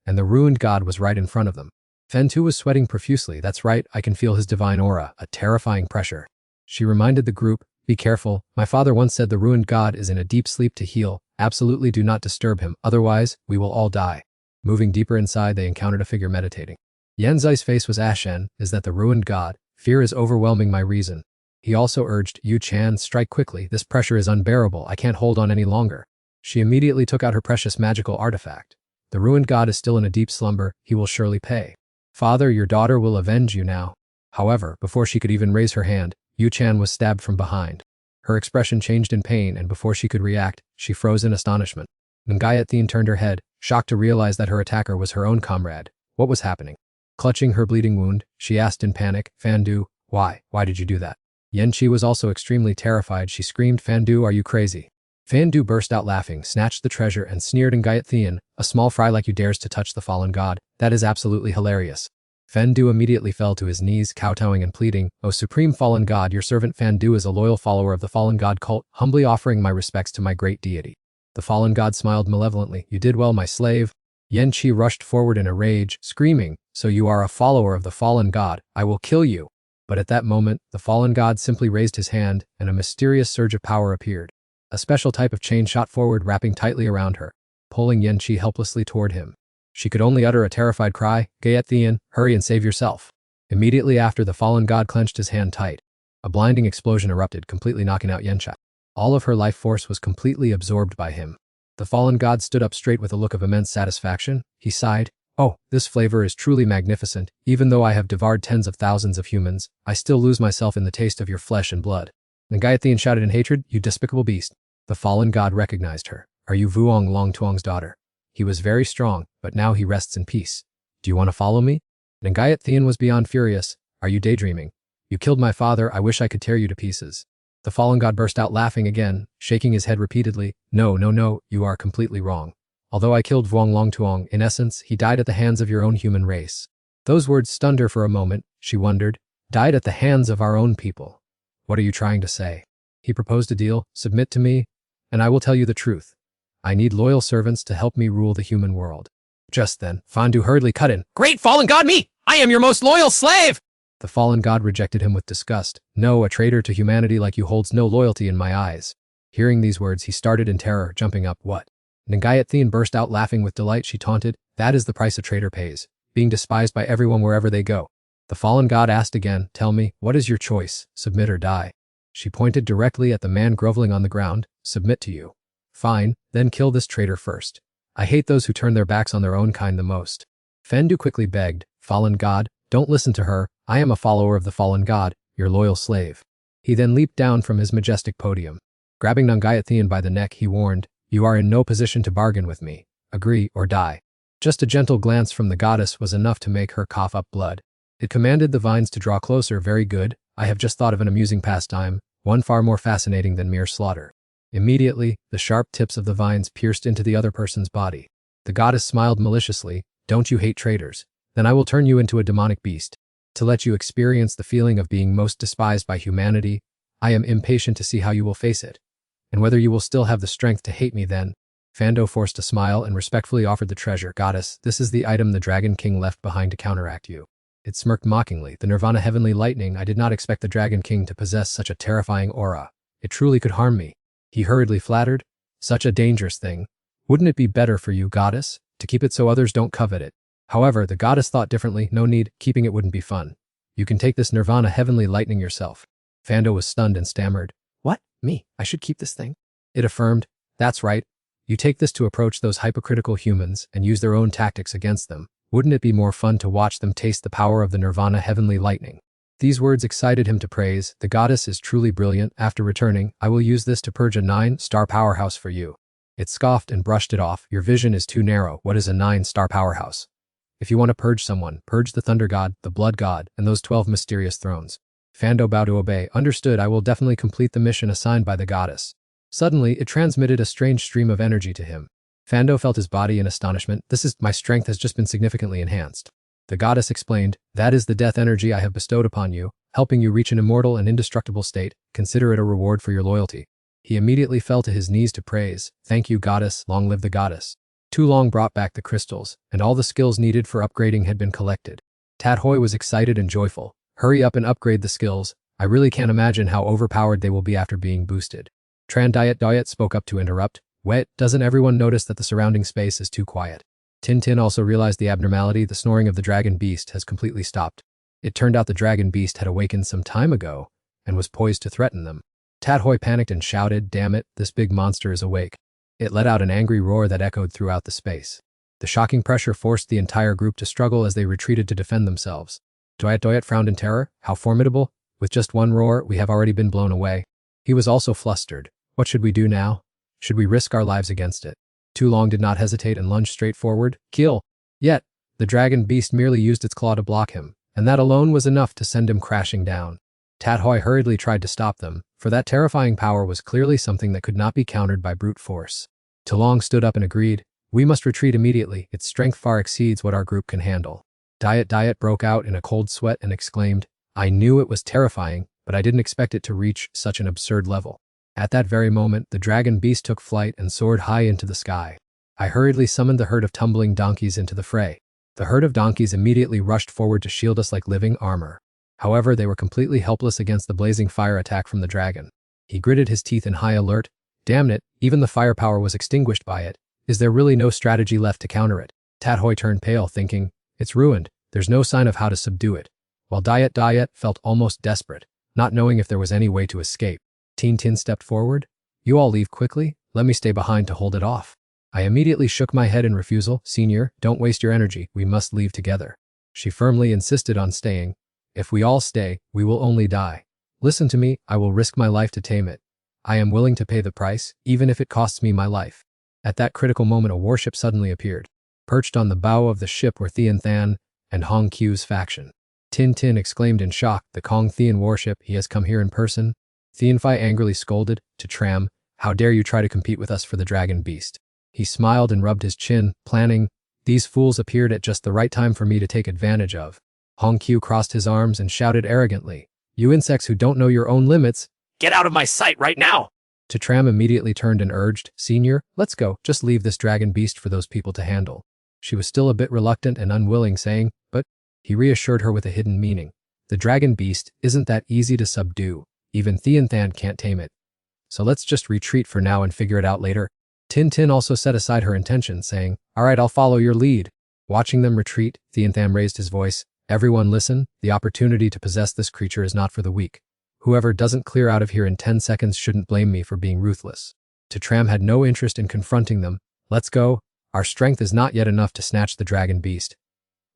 and the ruined god was right in front of them. Fen Tu was sweating profusely. That's right, I can feel his divine aura, a terrifying pressure. She reminded the group, be careful. My father once said the ruined god is in a deep sleep to heal. Absolutely do not disturb him, otherwise, we will all die. Moving deeper inside, they encountered a figure meditating. Yan Zai's face was ashen. Is that the ruined god? Fear is overwhelming my reason. He also urged, Yu Chan, strike quickly. This pressure is unbearable. I can't hold on any longer. She immediately took out her precious magical artifact. The ruined god is still in a deep slumber. He will surely pay. Father, your daughter will avenge you now. However, before she could even raise her hand, Yu Chan was stabbed from behind. Her expression changed in pain, and before she could react, she froze in astonishment. Ngayat turned her head, shocked to realize that her attacker was her own comrade. What was happening? Clutching her bleeding wound, she asked in panic, Fandu, why did you do that? Yan Qi was also extremely terrified. She screamed, Fandu, are you crazy? Fandu burst out laughing, snatched the treasure, and sneered, Ngayat, a small fry like you dares to touch the fallen god. That is absolutely hilarious. Fandu immediately fell to his knees, kowtowing and pleading, O supreme fallen god, your servant Fandu is a loyal follower of the fallen god cult, humbly offering my respects to my great deity. The fallen god smiled malevolently. You did well, my slave. Yan Qi rushed forward in a rage, screaming, so you are a follower of the fallen god, I will kill you. But at that moment, the fallen god simply raised his hand, and a mysterious surge of power appeared. A special type of chain shot forward, wrapping tightly around her, pulling Yan Qi helplessly toward him. She could only utter a terrified cry, Gayat, hurry and save yourself. Immediately after, the fallen god clenched his hand tight. A blinding explosion erupted, completely knocking out Yan Qi. All of her life force was completely absorbed by him. The fallen god stood up straight with a look of immense satisfaction. He sighed, oh, this flavor is truly magnificent. Even though I have devoured tens of thousands of humans, I still lose myself in the taste of your flesh and blood. Ngayat shouted in hatred, you despicable beast. The fallen god recognized her. Are you Vuong Longtuong's daughter? He was very strong, but now he rests in peace. Do you want to follow me? Ngayat was beyond furious. Are you daydreaming? You killed my father. I wish I could tear you to pieces. The fallen god burst out laughing again, shaking his head repeatedly. No, you are completely wrong. Although I killed Vuong Longtuong, in essence, he died at the hands of your own human race. Those words stunned her for a moment. She wondered, died at the hands of our own people. What are you trying to say? He proposed a deal, submit to me, and I will tell you the truth. I need loyal servants to help me rule the human world. Just then, Fandu hurriedly cut in. Great fallen god me! I am your most loyal slave! The fallen god rejected him with disgust. No, a traitor to humanity like you holds no loyalty in my eyes. Hearing these words, he started in terror, jumping up. What? Ngayat burst out laughing with delight. She taunted, that is the price a traitor pays, being despised by everyone wherever they go. The fallen god asked again, tell me, what is your choice, submit or die? She pointed directly at the man groveling on the ground. Submit to you. Fine, then kill this traitor first. I hate those who turn their backs on their own kind the most. Fendu quickly begged, Fallen God, don't listen to her. I am a follower of the fallen God, your loyal slave. He then leaped down from his majestic podium. Grabbing Nungayathian by the neck, he warned, You are in no position to bargain with me. Agree or die. Just a gentle glance from the goddess was enough to make her cough up blood. It commanded the vines to draw closer. Very good, I have just thought of an amusing pastime, one far more fascinating than mere slaughter. Immediately, the sharp tips of the vines pierced into the other person's body. The goddess smiled maliciously, Don't you hate traitors? Then I will turn you into a demonic beast. To let you experience the feeling of being most despised by humanity, I am impatient to see how you will face it. And whether you will still have the strength to hate me then. Fando forced a smile and respectfully offered the treasure. Goddess, this is the item the Dragon King left behind to counteract you. It smirked mockingly. The Nirvana Heavenly Lightning. I did not expect the Dragon King to possess such a terrifying aura. It truly could harm me. He hurriedly flattered. Such a dangerous thing. Wouldn't it be better for you, goddess, to keep it so others don't covet it? However, the goddess thought differently. No need, keeping it wouldn't be fun. You can take this Nirvana Heavenly Lightning yourself. Fando was stunned and stammered. What? Me? I should keep this thing? It affirmed. That's right. You take this to approach those hypocritical humans and use their own tactics against them. Wouldn't it be more fun to watch them taste the power of the Nirvana Heavenly Lightning? These words excited him to praise. The goddess is truly brilliant. After returning, I will use this to purge a 9-star powerhouse for you. It scoffed and brushed it off. Your vision is too narrow. What is a 9-star powerhouse? If you want to purge someone, purge the Thunder God, the Blood God, and those 12 mysterious thrones. Fando bowed to obey. Understood, I will definitely complete the mission assigned by the goddess. Suddenly, it transmitted a strange stream of energy to him. Fando felt his body in astonishment. My strength has just been significantly enhanced. The goddess explained, That is the death energy I have bestowed upon you, helping you reach an immortal and indestructible state. Consider it a reward for your loyalty. He immediately fell to his knees to praise. Thank you, goddess. Long live the goddess. Tu Long brought back the crystals, and all the skills needed for upgrading had been collected. Tat Hoi was excited and joyful. Hurry up and upgrade the skills. I really can't imagine how overpowered they will be after being boosted. Tran Diet spoke up to interrupt. Wait, doesn't everyone notice that the surrounding space is too quiet? Tintin also realized the abnormality. The snoring of the dragon beast has completely stopped. It turned out the dragon beast had awakened some time ago and was poised to threaten them. Tat Hoi panicked and shouted, Damn it, this big monster is awake. It let out an angry roar that echoed throughout the space. The shocking pressure forced the entire group to struggle as they retreated to defend themselves. Doyet frowned in terror. How formidable. With just one roar, we have already been blown away. He was also flustered. What should we do now? Should we risk our lives against it? Tu Long did not hesitate and lunged straight forward. Kill! Yet, the dragon beast merely used its claw to block him, and that alone was enough to send him crashing down. Tat Hoi hurriedly tried to stop them, for that terrifying power was clearly something that could not be countered by brute force. Tu Long stood up and agreed. We must retreat immediately. Its strength far exceeds what our group can handle. Diet broke out in a cold sweat and exclaimed, I knew it was terrifying, but I didn't expect it to reach such an absurd level. At that very moment, the dragon beast took flight and soared high into the sky. I hurriedly summoned the herd of tumbling donkeys into the fray. The herd of donkeys immediately rushed forward to shield us like living armor. However, they were completely helpless against the blazing fire attack from the dragon. He gritted his teeth in high alert. Damn it, even the firepower was extinguished by it. Is there really no strategy left to counter it? Tat Hoi turned pale, thinking, It's ruined. There's no sign of how to subdue it. While Diet felt almost desperate, not knowing if there was any way to escape. Tin stepped forward. You all leave quickly. Let me stay behind to hold it off. I immediately shook my head in refusal. Senior, don't waste your energy. We must leave together. She firmly insisted on staying. If we all stay, we will only die. Listen to me. I will risk my life to tame it. I am willing to pay the price, even if it costs me my life. At that critical moment, a warship suddenly appeared. Perched on the bow of the ship were Thian Than and Hong Qiu's faction. Tin exclaimed in shock, the Kong Thian warship, he has come here in person. Thian Phi angrily scolded, to Tram, how dare you try to compete with us for the dragon beast? He smiled and rubbed his chin, planning, these fools appeared at just the right time for me to take advantage of. Hong Qiu crossed his arms and shouted arrogantly, you insects who don't know your own limits. Get out of my sight right now! To Tram immediately turned and urged, Senior, let's go, just leave this dragon beast for those people to handle. She was still a bit reluctant and unwilling, saying, but he reassured her with a hidden meaning. The dragon beast isn't that easy to subdue. Even Thian Than can't tame it. So let's just retreat for now and figure it out later. Tin also set aside her intention, saying, all right, I'll follow your lead. Watching them retreat, Thian Than raised his voice. Everyone listen, the opportunity to possess this creature is not for the weak. Whoever doesn't clear out of here in 10 seconds shouldn't blame me for being ruthless. Tram had no interest in confronting them. Let's go. Our strength is not yet enough to snatch the dragon beast.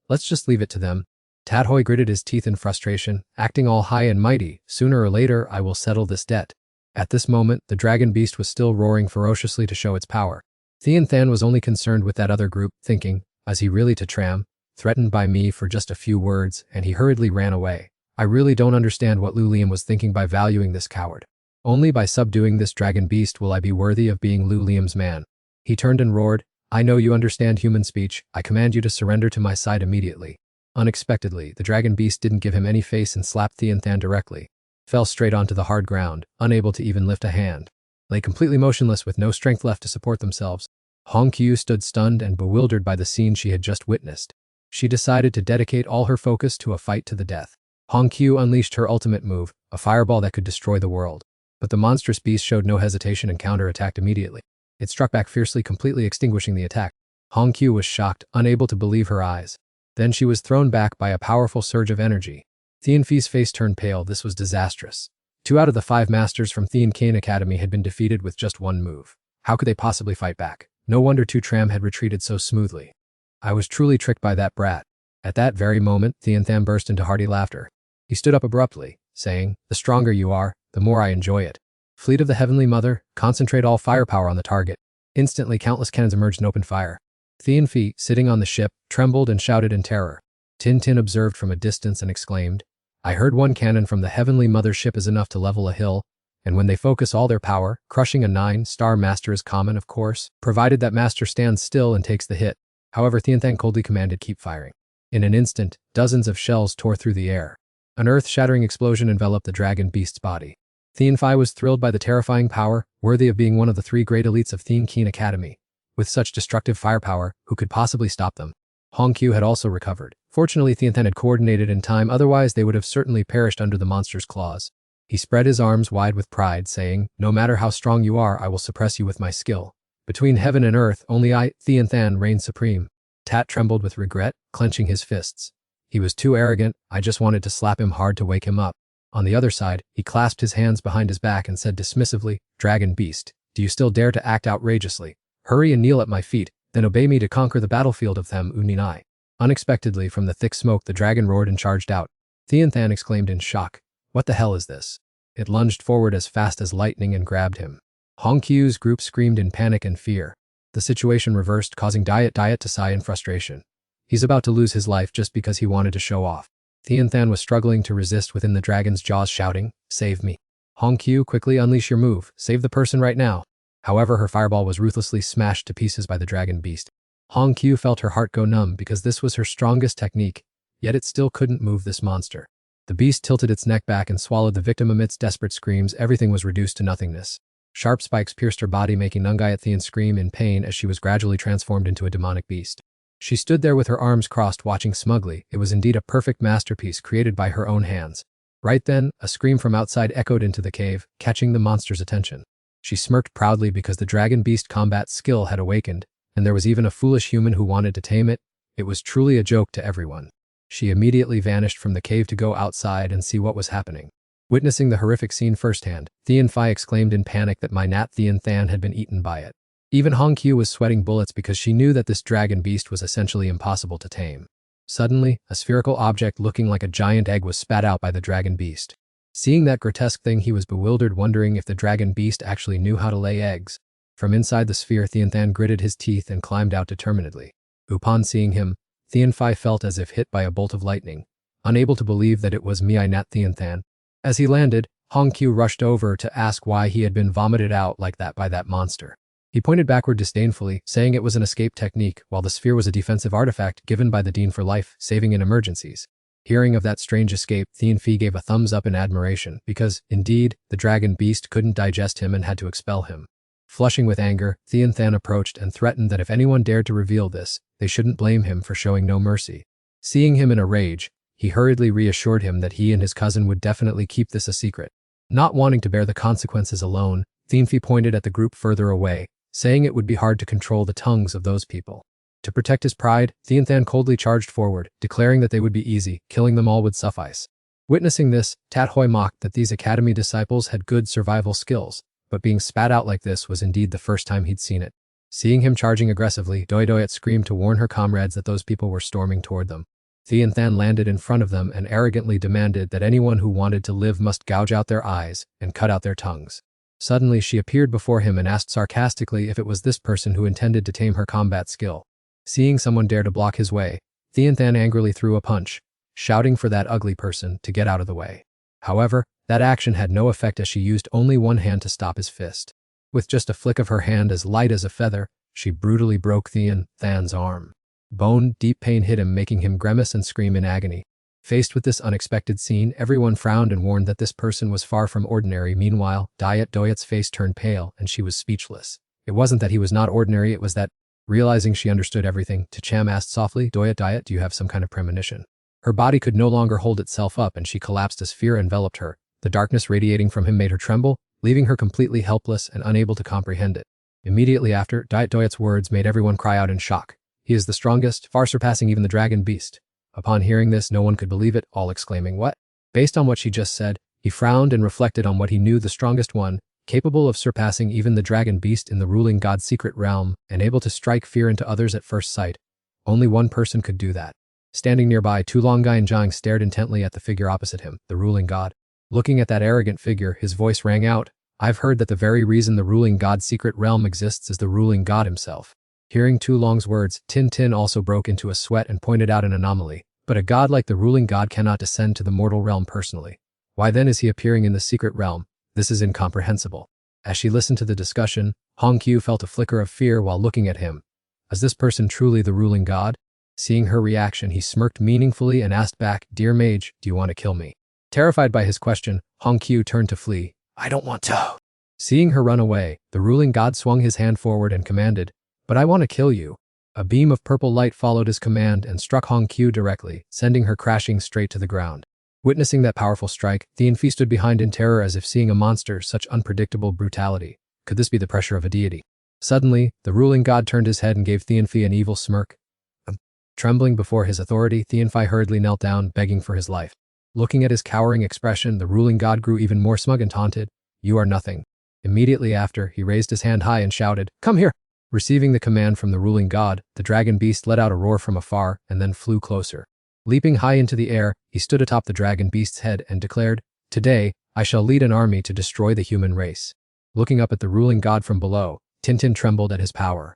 Let's just leave it to them. Tadhoi gritted his teeth in frustration, acting all high and mighty. Sooner or later, I will settle this debt. At this moment, the dragon beast was still roaring ferociously to show its power. Than was only concerned with that other group, thinking, is he really Tram, threatened by me for just a few words, and he hurriedly ran away. I really don't understand what Lu Liam was thinking by valuing this coward. Only by subduing this dragon beast will I be worthy of being Lu Liam's man. He turned and roared, I know you understand human speech. I command you to surrender to my side immediately. Unexpectedly, the dragon beast didn't give him any face and slapped Than directly. Fell straight onto the hard ground, unable to even lift a hand. Lay completely motionless with no strength left to support themselves. Hong Qiu stood stunned and bewildered by the scene she had just witnessed. She decided to dedicate all her focus to a fight to the death. Hong Qiu unleashed her ultimate move, a fireball that could destroy the world. But the monstrous beast showed no hesitation and counterattacked immediately. It struck back fiercely, completely extinguishing the attack. Hong Qiu was shocked, unable to believe her eyes. Then she was thrown back by a powerful surge of energy. Tianfi's face turned pale. This was disastrous. 2 out of the 5 masters from Tian Kane Academy had been defeated with just one move. How could they possibly fight back? No wonder Tram had retreated so smoothly. I was truly tricked by that brat. At that very moment, Than burst into hearty laughter. He stood up abruptly, saying, the stronger you are, the more I enjoy it. Fleet of the Heavenly Mother, concentrate all firepower on the target. Instantly, countless cannons emerged and opened fire. Tianfi, sitting on the ship, trembled and shouted in terror. Tin observed from a distance and exclaimed, I heard one cannon from the Heavenly Mother ship is enough to level a hill, and when they focus all their power, crushing a 9-star master is common, of course, provided that master stands still and takes the hit. However, Than coldly commanded keep firing. In an instant, dozens of shells tore through the air. An earth-shattering explosion enveloped the dragon beast's body. Tianfi was thrilled by the terrifying power, worthy of being one of the 3 great elites of Tian Keen Academy. With such destructive firepower, who could possibly stop them? Hong Qiu had also recovered. Fortunately, Than had coordinated in time, otherwise they would have certainly perished under the monster's claws. He spread his arms wide with pride, saying, no matter how strong you are, I will suppress you with my skill. Between heaven and earth, only I, Than, reign supreme. Tat trembled with regret, clenching his fists. He was too arrogant. I just wanted to slap him hard to wake him up. On the other side, he clasped his hands behind his back and said dismissively, Dragon Beast, do you still dare to act outrageously? Hurry and kneel at my feet, then obey me to conquer the battlefield of them Uninai. Unexpectedly, from the thick smoke, the dragon roared and charged out. Than exclaimed in shock, what the hell is this? It lunged forward as fast as lightning and grabbed him. Hong Qiu's group screamed in panic and fear. The situation reversed, causing Diet to sigh in frustration. He's about to lose his life just because he wanted to show off. Than was struggling to resist within the dragon's jaws, shouting, save me. Hong Qiu, quickly unleash your move, save the person right now. However, her fireball was ruthlessly smashed to pieces by the dragon beast. Hong Qiu felt her heart go numb because this was her strongest technique, yet it still couldn't move this monster. The beast tilted its neck back and swallowed the victim amidst desperate screams. Everything was reduced to nothingness. Sharp spikes pierced her body, making Nungayat scream in pain as she was gradually transformed into a demonic beast. She stood there with her arms crossed, watching smugly. It was indeed a perfect masterpiece created by her own hands. Right then, a scream from outside echoed into the cave, catching the monster's attention. She smirked proudly because the dragon beast combat skill had awakened, and there was even a foolish human who wanted to tame it. It was truly a joke to everyone. She immediately vanished from the cave to go outside and see what was happening. Witnessing the horrific scene firsthand, Tianfi exclaimed in panic that my Nat Than had been eaten by it. Even Hong Qiu was sweating bullets because she knew that this dragon beast was essentially impossible to tame. Suddenly, a spherical object looking like a giant egg was spat out by the dragon beast. Seeing that grotesque thing, he was bewildered, wondering if the dragon beast actually knew how to lay eggs. From inside the sphere, Than gritted his teeth and climbed out determinedly. Upon seeing him, Tianfi felt as if hit by a bolt of lightning, unable to believe that it was Nat Than. As he landed, Hong Qiu rushed over to ask why he had been vomited out like that by that monster. He pointed backward disdainfully, saying it was an escape technique, while the sphere was a defensive artifact given by the Dean for life, saving in emergencies. Hearing of that strange escape, Tianfi gave a thumbs up in admiration, because, indeed, the dragon beast couldn't digest him and had to expel him. Flushing with anger, Than approached and threatened that if anyone dared to reveal this, they shouldn't blame him for showing no mercy. Seeing him in a rage, he hurriedly reassured him that he and his cousin would definitely keep this a secret. Not wanting to bear the consequences alone, Tianfi pointed at the group further away, saying it would be hard to control the tongues of those people. To protect his pride, Than coldly charged forward, declaring that they would be easy, killing them all would suffice. Witnessing this, Tat Hoi mocked that these academy disciples had good survival skills, but being spat out like this was indeed the first time he'd seen it. Seeing him charging aggressively, Doi Doyet screamed to warn her comrades that those people were storming toward them. Thien Than landed in front of them and arrogantly demanded that anyone who wanted to live must gouge out their eyes and cut out their tongues. Suddenly she appeared before him and asked sarcastically if it was this person who intended to tame her combat skill. Seeing someone dare to block his way, Thien Than angrily threw a punch, shouting for that ugly person to get out of the way. However, that action had no effect as she used only one hand to stop his fist. With just a flick of her hand as light as a feather, she brutally broke Thien Than's arm. Bone deep pain hit him, making him grimace and scream in agony. Faced with this unexpected scene, everyone frowned and warned that this person was far from ordinary. Meanwhile, Diet Doyet's face turned pale and she was speechless. It wasn't that he was not ordinary, it was that, realizing she understood everything, Tacham asked softly, Doyet, do you have some kind of premonition? Her body could no longer hold itself up and she collapsed as fear enveloped her. The darkness radiating from him made her tremble, leaving her completely helpless and unable to comprehend it. Immediately after, Diet Doyet's words made everyone cry out in shock. He is the strongest, far surpassing even the dragon beast. Upon hearing this, no one could believe it, all exclaiming, what? Based on what she just said, he frowned and reflected on what he knew, the strongest one, capable of surpassing even the dragon beast in the ruling god's secret realm, and able to strike fear into others at first sight. Only one person could do that. Standing nearby, Tulongai and Jiang stared intently at the figure opposite him, the ruling god. Looking at that arrogant figure, his voice rang out, I've heard that the very reason the ruling god's secret realm exists is the ruling god himself. Hearing Tu Long's words, Tin Tin also broke into a sweat and pointed out an anomaly. But a god like the ruling god cannot descend to the mortal realm personally. Why then is he appearing in the secret realm? This is incomprehensible. As she listened to the discussion, Hong Qiu felt a flicker of fear while looking at him. Is this person truly the ruling god? Seeing her reaction, he smirked meaningfully and asked back, Dear mage, do you want to kill me? Terrified by his question, Hong Qiu turned to flee. I don't want to. Seeing her run away, the ruling god swung his hand forward and commanded, But I want to kill you. A beam of purple light followed his command and struck Hong Qiu directly, sending her crashing straight to the ground. Witnessing that powerful strike, Thien Phi stood behind in terror as if seeing a monster, such unpredictable brutality. Could this be the pressure of a deity? Suddenly, the ruling god turned his head and gave Thien Phi an evil smirk. Trembling before his authority, Thien Phi hurriedly knelt down, begging for his life. Looking at his cowering expression, the ruling god grew even more smug and taunted. You are nothing. Immediately after, he raised his hand high and shouted, Come here! Receiving the command from the ruling god, the dragon beast let out a roar from afar and then flew closer. Leaping high into the air, he stood atop the dragon beast's head and declared, Today, I shall lead an army to destroy the human race. Looking up at the ruling god from below, Tintin trembled at his power.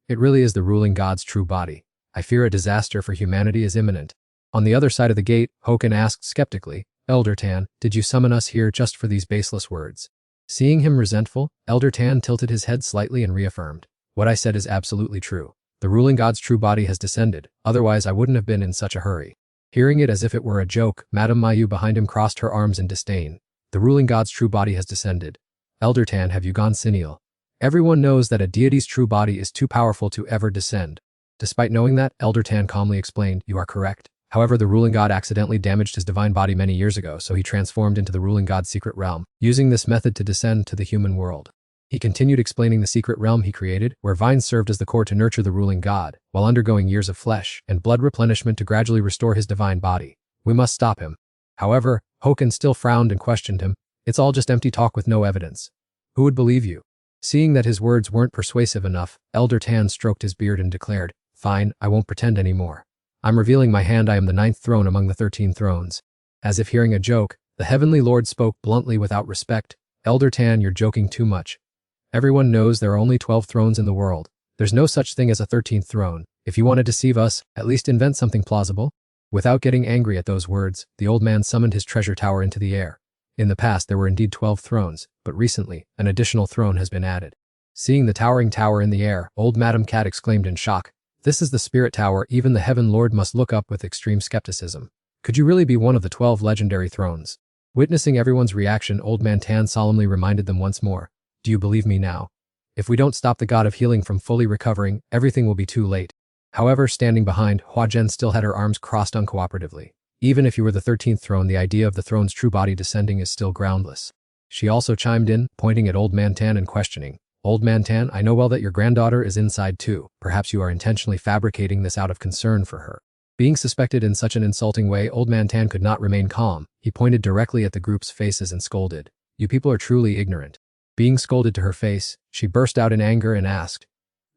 It really is the ruling god's true body. I fear a disaster for humanity is imminent. On the other side of the gate, Hokan asked skeptically, Elder Tan, did you summon us here just for these baseless words? Seeing him resentful, Elder Tan tilted his head slightly and reaffirmed. What I said is absolutely true. The ruling god's true body has descended, otherwise I wouldn't have been in such a hurry. Hearing it as if it were a joke, Madame Mayu behind him crossed her arms in disdain. The ruling god's true body has descended. Elder Tan, have you gone senile? Everyone knows that a deity's true body is too powerful to ever descend. Despite knowing that, Elder Tan calmly explained, You are correct. However, the ruling god accidentally damaged his divine body many years ago, so he transformed into the ruling god's secret realm, using this method to descend to the human world. He continued explaining the secret realm he created, where vines served as the core to nurture the ruling god, while undergoing years of flesh and blood replenishment to gradually restore his divine body. We must stop him. However, Hokan still frowned and questioned him. It's all just empty talk with no evidence. Who would believe you? Seeing that his words weren't persuasive enough, Elder Tan stroked his beard and declared, Fine, I won't pretend anymore. I'm revealing my hand. I am the 9th throne among the 13 thrones. As if hearing a joke, the Heavenly Lord spoke bluntly without respect. Elder Tan, you're joking too much. Everyone knows there are only 12 thrones in the world. There's no such thing as a 13th throne. If you want to deceive us, at least invent something plausible. Without getting angry at those words, the old man summoned his treasure tower into the air. In the past, there were indeed 12 thrones, but recently, an additional throne has been added. Seeing the towering tower in the air, old Madam Cat exclaimed in shock, This is the spirit tower. Even the Heaven Lord must look up with extreme skepticism. Could you really be one of the 12 legendary thrones? Witnessing everyone's reaction, Old Man Tan solemnly reminded them once more, Do you believe me now? If we don't stop the god of healing from fully recovering, everything will be too late. However, standing behind, Hua Zhen still had her arms crossed uncooperatively. Even if you were the 13th throne, the idea of the throne's true body descending is still groundless. She also chimed in, pointing at Old Man Tan and questioning, Old Man Tan, I know well that your granddaughter is inside too. Perhaps you are intentionally fabricating this out of concern for her. Being suspected in such an insulting way, Old Man Tan could not remain calm. He pointed directly at the group's faces and scolded. You people are truly ignorant. Being scolded to her face, she burst out in anger and asked,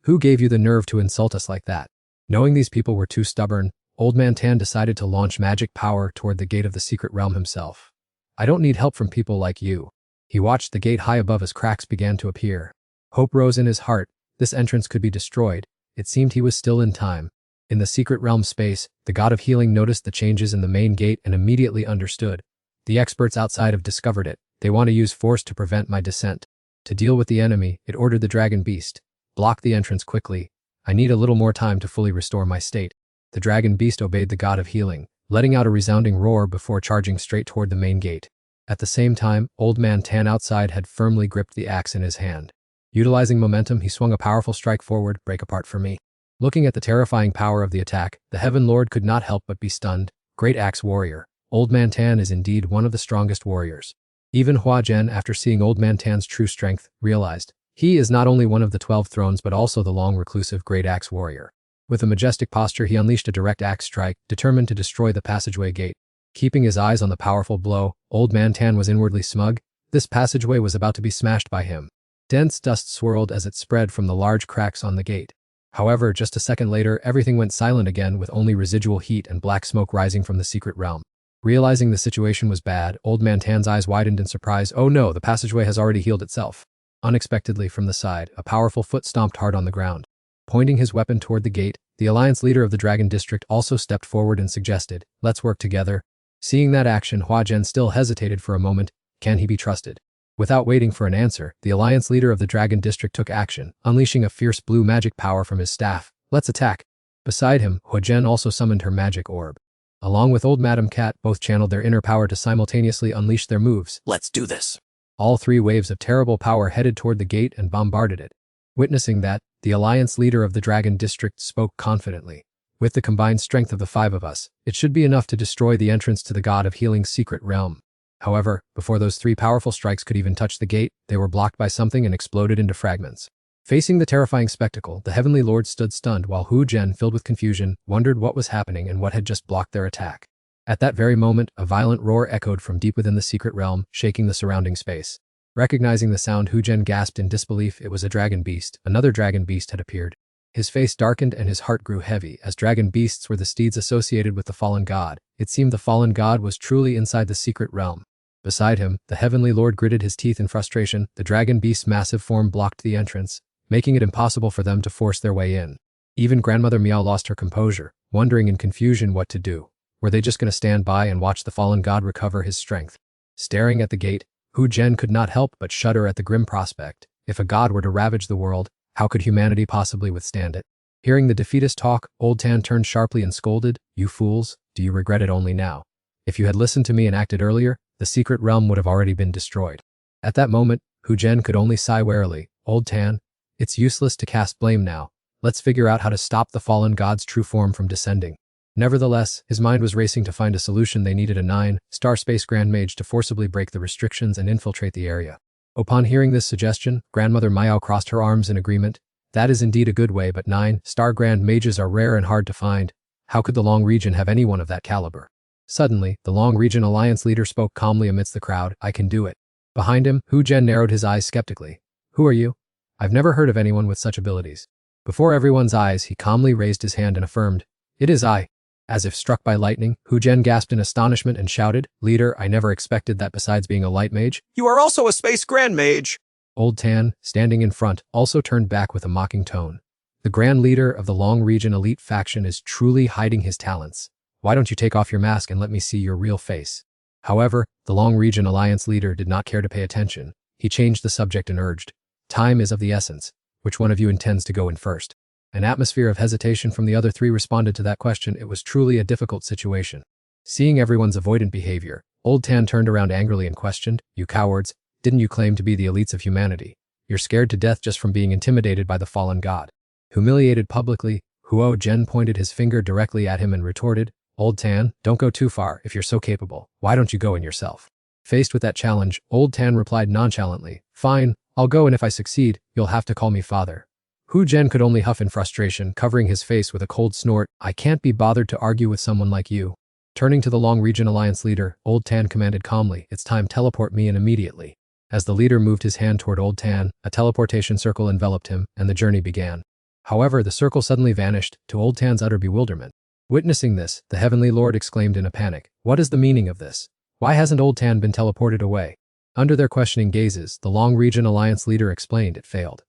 who gave you the nerve to insult us like that? Knowing these people were too stubborn, Old Man Tan decided to launch magic power toward the gate of the secret realm himself. I don't need help from people like you. He watched the gate high above as cracks began to appear. Hope rose in his heart. This entrance could be destroyed. It seemed he was still in time. In the secret realm space, the god of healing noticed the changes in the main gate and immediately understood. The experts outside have discovered it. They want to use force to prevent my descent. To deal with the enemy, it ordered the dragon beast. Block the entrance quickly. I need a little more time to fully restore my state. The dragon beast obeyed the god of healing, letting out a resounding roar before charging straight toward the main gate. At the same time, Old Man Tan outside had firmly gripped the axe in his hand. Utilizing momentum, he swung a powerful strike forward. Break apart for me. Looking at the terrifying power of the attack, the Heaven Lord could not help but be stunned. Great Axe Warrior. Old Man Tan is indeed one of the strongest warriors. Even Hua Zhen, after seeing Old Man Tan's true strength, realized he is not only one of the 12 thrones but also the long reclusive Great Axe Warrior. With a majestic posture, he unleashed a direct axe strike, determined to destroy the passageway gate. Keeping his eyes on the powerful blow, Old Man Tan was inwardly smug. This passageway was about to be smashed by him. Dense dust swirled as it spread from the large cracks on the gate. However, just a second later, everything went silent again with only residual heat and black smoke rising from the secret realm. Realizing the situation was bad, Old Man Tan's eyes widened in surprise. Oh no, the passageway has already healed itself. Unexpectedly from the side, a powerful foot stomped hard on the ground. Pointing his weapon toward the gate, the alliance leader of the Dragon District also stepped forward and suggested, let's work together. Seeing that action, Hua Zhen still hesitated for a moment. Can he be trusted? Without waiting for an answer, the alliance leader of the Dragon District took action, unleashing a fierce blue magic power from his staff. Let's attack. Beside him, Hua Zhen also summoned her magic orb. Along with old Madam Cat, both channeled their inner power to simultaneously unleash their moves. Let's do this. All three waves of terrible power headed toward the gate and bombarded it. Witnessing that, the alliance leader of the Dragon District spoke confidently. With the combined strength of the 5 of us, it should be enough to destroy the entrance to the God of Healing's secret realm. However, before those 3 powerful strikes could even touch the gate, they were blocked by something and exploded into fragments. Facing the terrifying spectacle, the Heavenly Lord stood stunned while Hu Zhen, filled with confusion, wondered what was happening and what had just blocked their attack. At that very moment, a violent roar echoed from deep within the secret realm, shaking the surrounding space. Recognizing the sound, Hu Zhen gasped in disbelief. It was a dragon beast. Another dragon beast had appeared. His face darkened and his heart grew heavy, as dragon beasts were the steeds associated with the fallen god. It seemed the fallen god was truly inside the secret realm. Beside him, the Heavenly Lord gritted his teeth in frustration. The dragon beast's massive form blocked the entrance, making it impossible for them to force their way in. Even Grandmother Meow lost her composure, wondering in confusion what to do. Were they just going to stand by and watch the fallen god recover his strength? Staring at the gate, Hu Zhen could not help but shudder at the grim prospect. If a god were to ravage the world, how could humanity possibly withstand it? Hearing the defeatist talk, Old Tan turned sharply and scolded, "You fools, do you regret it only now? If you had listened to me and acted earlier, the secret realm would have already been destroyed." At that moment, Hu Zhen could only sigh wearily. Old Tan, it's useless to cast blame now. Let's figure out how to stop the fallen god's true form from descending. Nevertheless, his mind was racing to find a solution. They needed a 9-star space Grand Mage to forcibly break the restrictions and infiltrate the area. Upon hearing this suggestion, Grandmother Miao crossed her arms in agreement. That is indeed a good way, but 9-star Grand Mages are rare and hard to find. How could the Long Region have anyone of that caliber? Suddenly, the Long Region Alliance leader spoke calmly amidst the crowd. I can do it. Behind him, Hu Zhen narrowed his eyes skeptically. Who are you? I've never heard of anyone with such abilities. Before everyone's eyes, he calmly raised his hand and affirmed, it is I. As if struck by lightning, Hu Zhen gasped in astonishment and shouted, Leader, I never expected that. Besides being a light mage, You are also a space grand mage. Old Tan, standing in front, also turned back with a mocking tone. The Grand Leader of the Long Region elite faction is truly hiding his talents. Why don't you take off your mask and let me see your real face? However, the Long Region Alliance leader did not care to pay attention. He changed the subject and urged, Time is of the essence. Which one of you intends to go in first? An atmosphere of hesitation from the other 3 responded to that question. It was truly a difficult situation. Seeing everyone's avoidant behavior, Old Tan turned around angrily and questioned, You cowards, didn't you claim to be the elites of humanity? You're scared to death just from being intimidated by the fallen god. Humiliated publicly, Hu Zhen pointed his finger directly at him and retorted, Old Tan, don't go too far. If you're so capable, why don't you go in yourself? Faced with that challenge, Old Tan replied nonchalantly, Fine, I'll go, and if I succeed, you'll have to call me father. Hu Zhen could only huff in frustration, covering his face with a cold snort. I can't be bothered to argue with someone like you. Turning to the Long Region Alliance leader, Old Tan commanded calmly, it's time, teleport me in immediately. As the leader moved his hand toward Old Tan, a teleportation circle enveloped him, and the journey began. However, the circle suddenly vanished, to Old Tan's utter bewilderment. Witnessing this, the Heavenly Lord exclaimed in a panic, what is the meaning of this? Why hasn't Old Tan been teleported away? Under their questioning gazes, the Long Region Alliance leader explained it failed.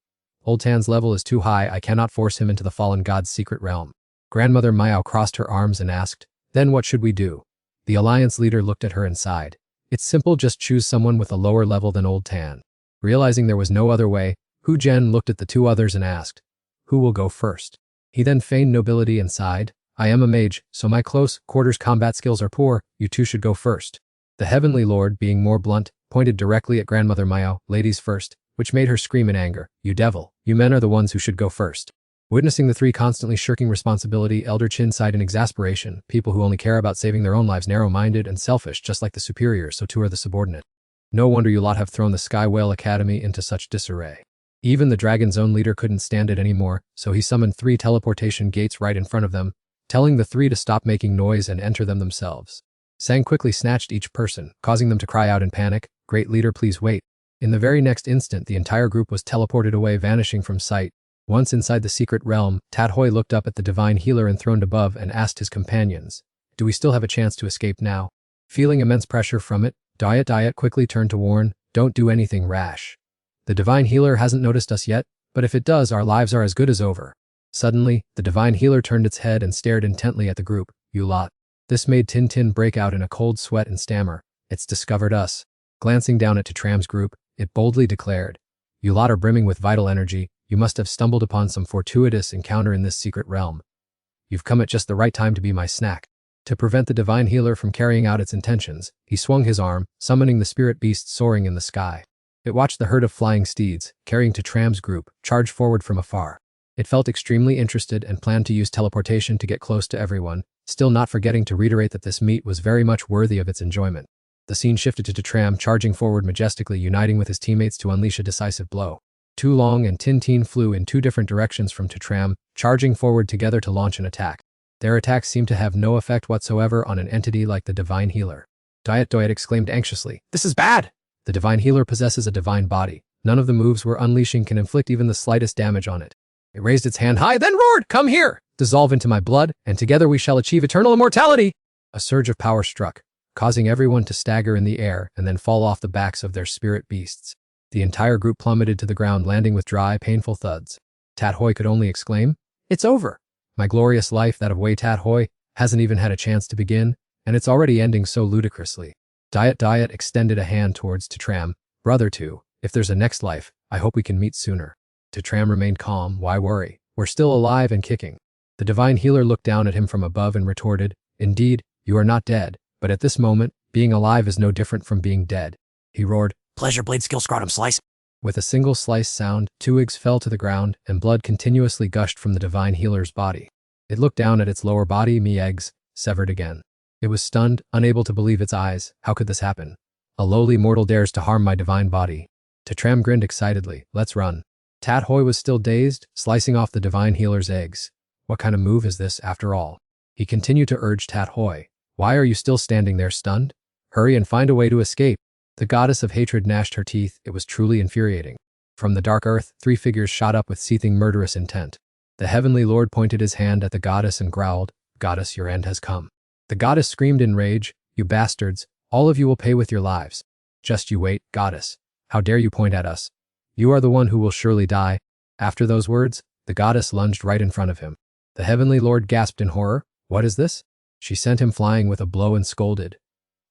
Old Tan's level is too high, I cannot force him into the fallen god's secret realm. Grandmother Miao crossed her arms and asked, then what should we do? The Alliance leader looked at her and sighed. It's simple, just choose someone with a lower level than Old Tan. Realizing there was no other way, Hu Zhen looked at the two others and asked, who will go first? He then feigned nobility and sighed, I am a mage, so my close quarters combat skills are poor, you two should go first. The Heavenly Lord, being more blunt, pointed directly at Grandmother Miao, ladies first, which made her scream in anger, you devil, you men are the ones who should go first. Witnessing the three constantly shirking responsibility, Elder Qin sighed in exasperation, people who only care about saving their own lives, narrow-minded and selfish, just like the superior, so too are the subordinate. No wonder you lot have thrown the Sky Whale Academy into such disarray. Even the Dragon's own leader couldn't stand it anymore, so he summoned 3 teleportation gates right in front of them, telling the 3 to stop making noise and enter them themselves. Sang quickly snatched each person, causing them to cry out in panic, Great leader, please wait. In the very next instant, the entire group was teleported away, vanishing from sight. Once inside the secret realm, Tat Hoi looked up at the divine healer enthroned above and asked his companions, do we still have a chance to escape now? Feeling immense pressure from it, Diet quickly turned to warn, don't do anything rash. The divine healer hasn't noticed us yet, but if it does, our lives are as good as over. Suddenly, the divine healer turned its head and stared intently at the group, you lot. This made Tintin break out in a cold sweat and stammer, it's discovered us. Glancing down at Tram's group, it boldly declared, you lot are brimming with vital energy, you must have stumbled upon some fortuitous encounter in this secret realm. You've come at just the right time to be my snack. To prevent the divine healer from carrying out its intentions, he swung his arm, summoning the spirit beast soaring in the sky. It watched the herd of flying steeds, carrying Tram's group, charge forward from afar. It felt extremely interested and planned to use teleportation to get close to everyone, still not forgetting to reiterate that this meat was very much worthy of its enjoyment. The scene shifted to Tram charging forward majestically, uniting with his teammates to unleash a decisive blow. Tu Long and Tintin flew in 2 different directions from Tram, charging forward together to launch an attack. Their attacks seemed to have no effect whatsoever on an entity like the divine healer. Diet exclaimed anxiously, this is bad! The divine healer possesses a divine body. None of the moves we're unleashing can inflict even the slightest damage on it. It raised its hand high, then roared, come here! Dissolve into my blood, and together we shall achieve eternal immortality! A surge of power struck, causing everyone to stagger in the air and then fall off the backs of their spirit beasts. The entire group plummeted to the ground, landing with dry, painful thuds. Tat Hoi could only exclaim, it's over. My glorious life, that of Wei Tat Hoi, hasn't even had a chance to begin, and it's already ending so ludicrously. Diet extended a hand towards Tram, brother too, if there's a next life, I hope we can meet sooner. Tram remained calm, why worry? We're still alive and kicking. The divine healer looked down at him from above and retorted, indeed, you are not dead, but at this moment, being alive is no different from being dead. He roared, Pleasure blade skill scrotum slice. With a single slice sound, 2 eggs fell to the ground, and blood continuously gushed from the divine healer's body. It looked down at its lower body, eggs, severed again. It was stunned, unable to believe its eyes. How could this happen? A lowly mortal dares to harm my divine body. Tram grinned excitedly, let's run. Tat Hoi was still dazed, slicing off the divine healer's eggs. What kind of move is this, after all? He continued to urge Tat Hoi, why are you still standing there stunned? Hurry and find a way to escape. The goddess of hatred gnashed her teeth, it was truly infuriating. From the dark earth, 3 figures shot up with seething murderous intent. The Heavenly Lord pointed his hand at the goddess and growled, Goddess, your end has come. The goddess screamed in rage, you bastards, all of you will pay with your lives. Just you wait, goddess. How dare you point at us? You are the one who will surely die. After those words, the goddess lunged right in front of him. The Heavenly Lord gasped in horror, what is this? She sent him flying with a blow and scolded,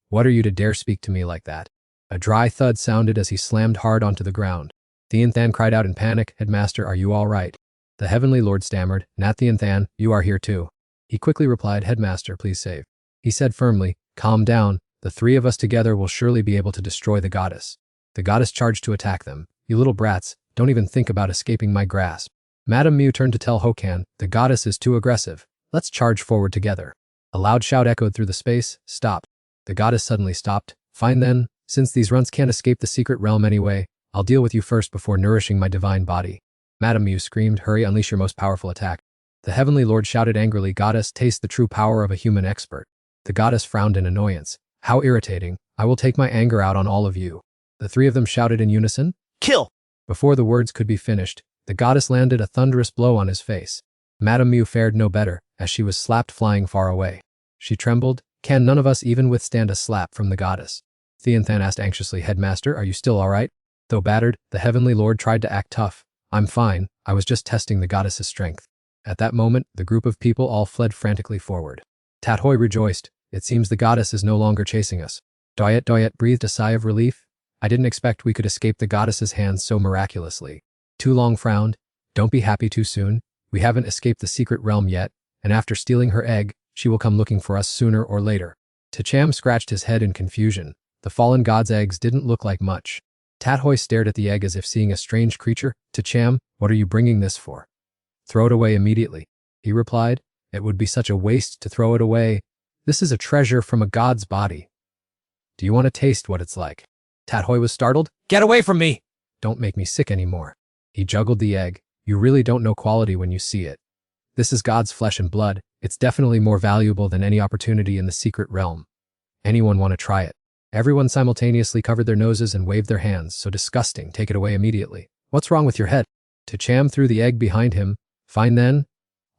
what are you to dare speak to me like that? A dry thud sounded as he slammed hard onto the ground. Thien Than cried out in panic, Headmaster, are you all right? The Heavenly Lord stammered, Nat Thien Than, you are here too. He quickly replied, Headmaster, please save. He said firmly, calm down, the 3 of us together will surely be able to destroy the goddess. The goddess charged to attack them. You little brats, don't even think about escaping my grasp. Madame Mew turned to tell Hokan, the goddess is too aggressive. Let's charge forward together. A loud shout echoed through the space, stop. The goddess suddenly stopped. Fine then, since these runts can't escape the secret realm anyway, I'll deal with you first before nourishing my divine body. Madame Mew screamed, hurry, unleash your most powerful attack. The Heavenly Lord shouted angrily, goddess, taste the true power of a human expert. The goddess frowned in annoyance. How irritating. I will take my anger out on all of you. The three of them shouted in unison. Kill! Before the words could be finished, the goddess landed a thunderous blow on his face. Madame Mew fared no better, as she was slapped flying far away. She trembled. Can none of us even withstand a slap from the goddess? Theanthan asked anxiously, Headmaster, are you still all right? Though battered, the Heavenly Lord tried to act tough. I'm fine, I was just testing the goddess's strength. At that moment, the group of people all fled frantically forward. Tathoi rejoiced. It seems the goddess is no longer chasing us. Doyet breathed a sigh of relief. I didn't expect we could escape the goddess's hands so miraculously. Tu Long frowned. Don't be happy too soon. We haven't escaped the secret realm yet, and after stealing her egg, she will come looking for us sooner or later. Tacham scratched his head in confusion. The fallen god's eggs didn't look like much. Tathoi stared at the egg as if seeing a strange creature. Tacham, what are you bringing this for? Throw it away immediately, he replied. It would be such a waste to throw it away. This is a treasure from a god's body. Do you want to taste what it's like? Tathoi was startled. Get away from me! Don't make me sick anymore. He juggled the egg. You really don't know quality when you see it. This is God's flesh and blood. It's definitely more valuable than any opportunity in the secret realm. Anyone want to try it? Everyone simultaneously covered their noses and waved their hands. So disgusting, take it away immediately. What's wrong with your head? Tacham threw the egg behind him. Fine then.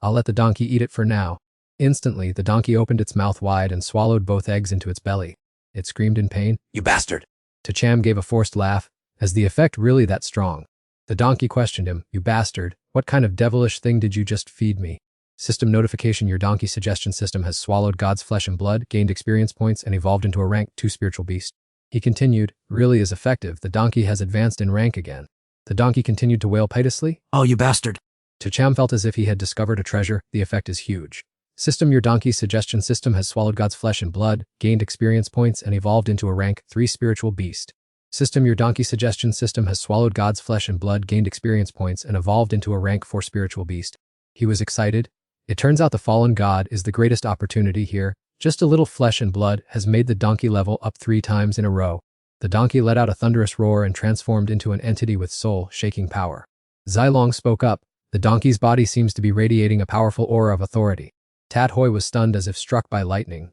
I'll let the donkey eat it for now. Instantly, the donkey opened its mouth wide and swallowed both eggs into its belly. It screamed in pain. You bastard! Tacham gave a forced laugh. Is the effect really that strong? The donkey questioned him. You bastard, what kind of devilish thing did you just feed me? System notification, your donkey suggestion system has swallowed God's flesh and blood, gained experience points, and evolved into a rank 2 spiritual beast. He continued, really is effective, the donkey has advanced in rank again. The donkey continued to wail piteously. Oh, you bastard! Tacham felt as if he had discovered a treasure. The effect is huge. System, your donkey suggestion system has swallowed God's flesh and blood, gained experience points, and evolved into a rank 3 spiritual beast. System, your donkey suggestion system has swallowed God's flesh and blood, gained experience points, and evolved into a rank 4 spiritual beast. He was excited. It turns out the fallen god is the greatest opportunity here. Just a little flesh and blood has made the donkey level up 3 times in a row. The donkey let out a thunderous roar and transformed into an entity with soul-shaking power. Zilong spoke up. The donkey's body seems to be radiating a powerful aura of authority. Tathoi was stunned as if struck by lightning.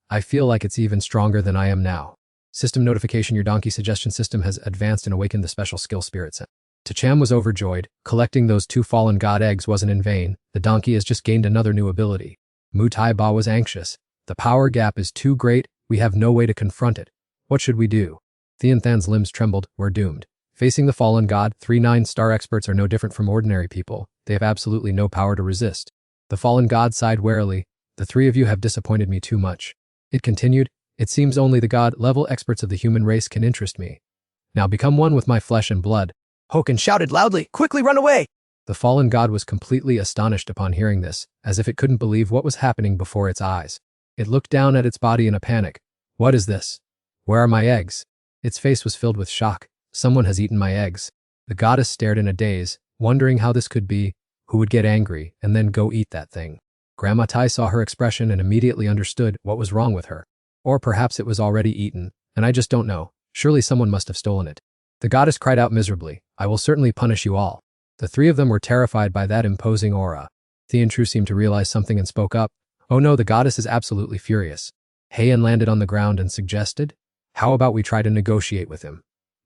I feel like it's even stronger than I am now. System notification, your donkey suggestion system has advanced and awakened the special skill spirit set. Tacham was overjoyed. Collecting those 2 fallen god eggs wasn't in vain. The donkey has just gained another new ability. Mu Tai Ba was anxious. The power gap is too great. We have no way to confront it. What should we do? Theanthan's limbs trembled. We're doomed. Facing the fallen god, 3 9-star experts are no different from ordinary people. They have absolutely no power to resist. The fallen god sighed warily. The 3 of you have disappointed me too much. It continued. It seems only the god-level experts of the human race can interest me. Now become one with my flesh and blood. Hoken shouted loudly, quickly run away! The fallen god was completely astonished upon hearing this, as if it couldn't believe what was happening before its eyes. It looked down at its body in a panic. What is this? Where are my eggs? Its face was filled with shock. Someone has eaten my eggs. The goddess stared in a daze, wondering how this could be, who would get angry and then go eat that thing. Grandma Tai saw her expression and immediately understood what was wrong with her. Or perhaps it was already eaten, and I just don't know. Surely someone must have stolen it. The goddess cried out miserably, I will certainly punish you all. The 3 of them were terrified by that imposing aura. Theantru seemed to realize something and spoke up. Oh no, the goddess is absolutely furious. Heian landed on the ground and suggested, how about we try to negotiate with him?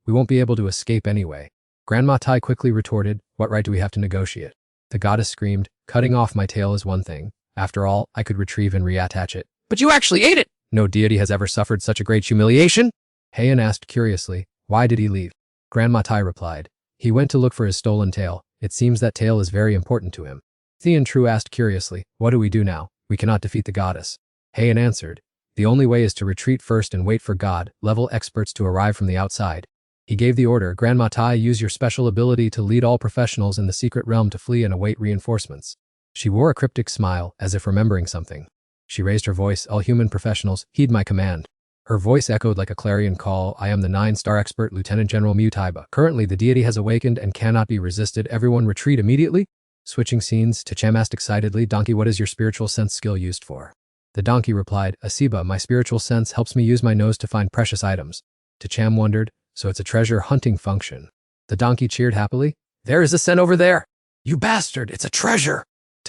We won't be able to escape anyway. Grandma Tai quickly retorted, what right do we have to negotiate? The goddess screamed, cutting off my tail is one thing. After all, I could retrieve and reattach it. But you actually ate it! No deity has ever suffered such a great humiliation? Heian asked curiously, why did he leave? Grandma Tai replied, he went to look for his stolen tail. It seems that tail is very important to him. Theantru asked curiously, what do we do now? We cannot defeat the goddess. Heian answered, the only way is to retreat first and wait for god-level experts to arrive from the outside. He gave the order, Grandma Tai, use your special ability to lead all professionals in the secret realm to flee and await reinforcements. She wore a cryptic smile, as if remembering something. She raised her voice, all human professionals, heed my command. Her voice echoed like a clarion call, I am the 9-star expert Lieutenant General Mu Taiba. Currently, the deity has awakened and cannot be resisted. Everyone retreat immediately. Switching scenes, Tacham asked excitedly, Donkey, what is your spiritual sense skill used for? The donkey replied, Asiba, my spiritual sense helps me use my nose to find precious items. Tacham wondered, so it's a treasure hunting function. The donkey cheered happily. There is a sen over there. You bastard, it's a treasure.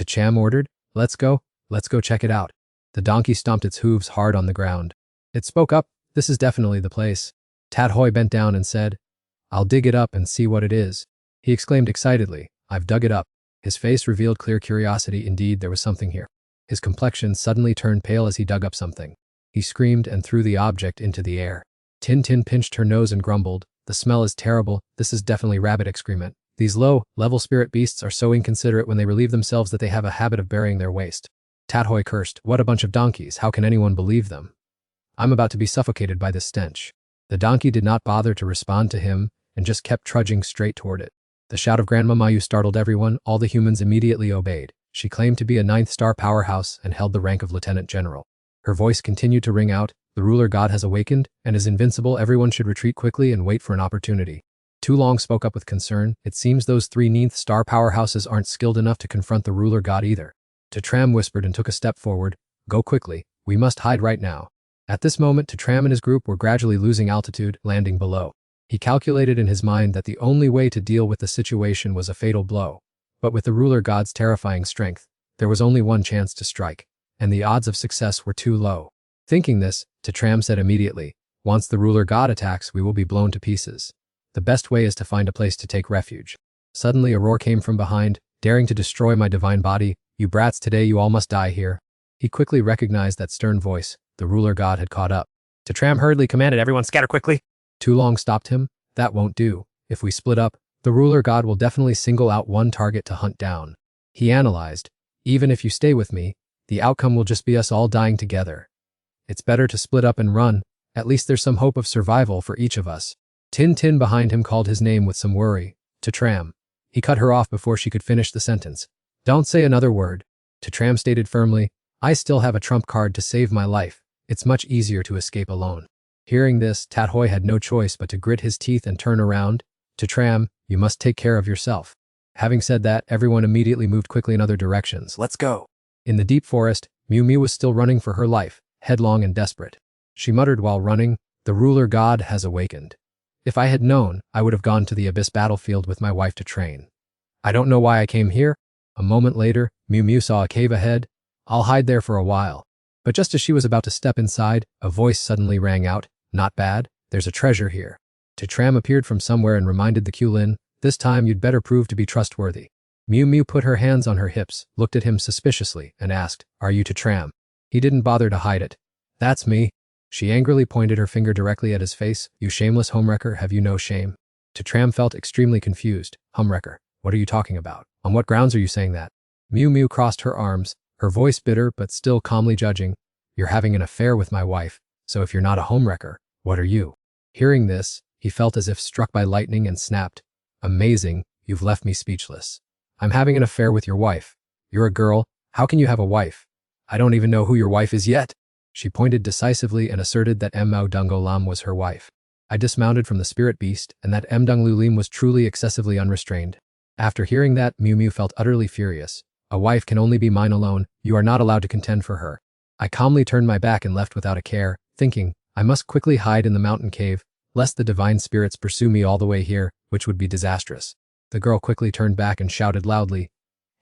Cham ordered. Let's go check it out. The donkey stomped its hooves hard on the ground. It spoke up, this is definitely the place. Tadhoi bent down and said, I'll dig it up and see what it is. He exclaimed excitedly, I've dug it up. His face revealed clear curiosity. Indeed, there was something here. His complexion suddenly turned pale as he dug up something. He screamed and threw the object into the air. Tin Tin pinched her nose and grumbled, the smell is terrible, this is definitely rabbit excrement. These low-level spirit beasts are so inconsiderate when they relieve themselves that they have a habit of burying their waste. Tadhoi cursed, what a bunch of donkeys, how can anyone believe them? I'm about to be suffocated by this stench. The donkey did not bother to respond to him and just kept trudging straight toward it. The shout of Grandma Mayu startled everyone, all the humans immediately obeyed. She claimed to be a 9th-star powerhouse and held the rank of Lieutenant General. Her voice continued to ring out, the ruler god has awakened and is invincible, everyone should retreat quickly and wait for an opportunity. Tu Long spoke up with concern, it seems those 3 9th-star powerhouses aren't skilled enough to confront the ruler god either. Tram whispered and took a step forward, go quickly, we must hide right now. At this moment Tram and his group were gradually losing altitude, landing below. He calculated in his mind that the only way to deal with the situation was a fatal blow. But with the ruler god's terrifying strength, there was only one chance to strike, and the odds of success were too low. Thinking this, Tram said immediately, once the ruler god attacks, we will be blown to pieces. The best way is to find a place to take refuge. Suddenly a roar came from behind, daring to destroy my divine body, you brats, today you all must die here. He quickly recognized that stern voice, the ruler god had caught up. Tram hurriedly commanded everyone scatter quickly. Tu Long stopped him, that won't do. If we split up, the ruler god will definitely single out one target to hunt down. He analyzed, even if you stay with me, the outcome will just be us all dying together. It's better to split up and run, at least there's some hope of survival for each of us. Tin Tin behind him called his name with some worry, Tram. He cut her off before she could finish the sentence. Don't say another word. Tram stated firmly, I still have a trump card to save my life. It's much easier to escape alone. Hearing this, Tadhoi had no choice but to grit his teeth and turn around. Tram, you must take care of yourself. Having said that, everyone immediately moved quickly in other directions. Let's go. In the deep forest, Miu Miu was still running for her life, headlong and desperate. She muttered while running, the ruler god has awakened. If I had known, I would have gone to the abyss battlefield with my wife to train. I don't know why I came here. A moment later, Miu Miu saw a cave ahead. I'll hide there for a while. But just as she was about to step inside, a voice suddenly rang out, not bad, there's a treasure here. Tram appeared from somewhere and reminded the Qlin, this time you'd better prove to be trustworthy. Miu Miu put her hands on her hips, looked at him suspiciously, and asked, are you Tram? He didn't bother to hide it. That's me. She angrily pointed her finger directly at his face, you shameless homewrecker, have you no shame? Tram felt extremely confused, homewrecker, what are you talking about? On what grounds are you saying that? Miu Miu crossed her arms, her voice bitter but still calmly judging, you're having an affair with my wife, so if you're not a homewrecker, what are you? Hearing this, he felt as if struck by lightning and snapped, amazing, you've left me speechless. I'm having an affair with your wife. You're a girl, how can you have a wife? I don't even know who your wife is yet. She pointed decisively and asserted that Mao Dungo Lam was her wife. I dismounted from the spirit beast and that Mdung Lu Lim was truly excessively unrestrained. After hearing that, Miu Miu felt utterly furious. A wife can only be mine alone, you are not allowed to contend for her. I calmly turned my back and left without a care, thinking, I must quickly hide in the mountain cave, lest the divine spirits pursue me all the way here, which would be disastrous. The girl quickly turned back and shouted loudly,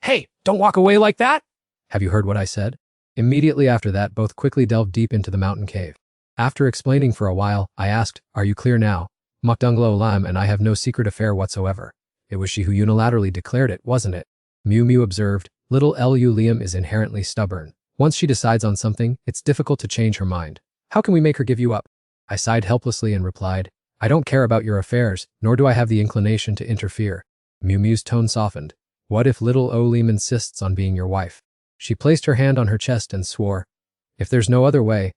Hey, don't walk away like that! Have you heard what I said? Immediately after that, both quickly delved deep into the mountain cave. After explaining for a while, I asked, are you clear now? Mukdunglo Lam and I have no secret affair whatsoever. It was she who unilaterally declared it, wasn't it? Miu Miu observed, little Lu Liam is inherently stubborn. Once she decides on something, it's difficult to change her mind. How can we make her give you up? I sighed helplessly and replied, I don't care about your affairs, nor do I have the inclination to interfere. Miu Miu's tone softened. What if little Lim insists on being your wife? She placed her hand on her chest and swore, if there's no other way,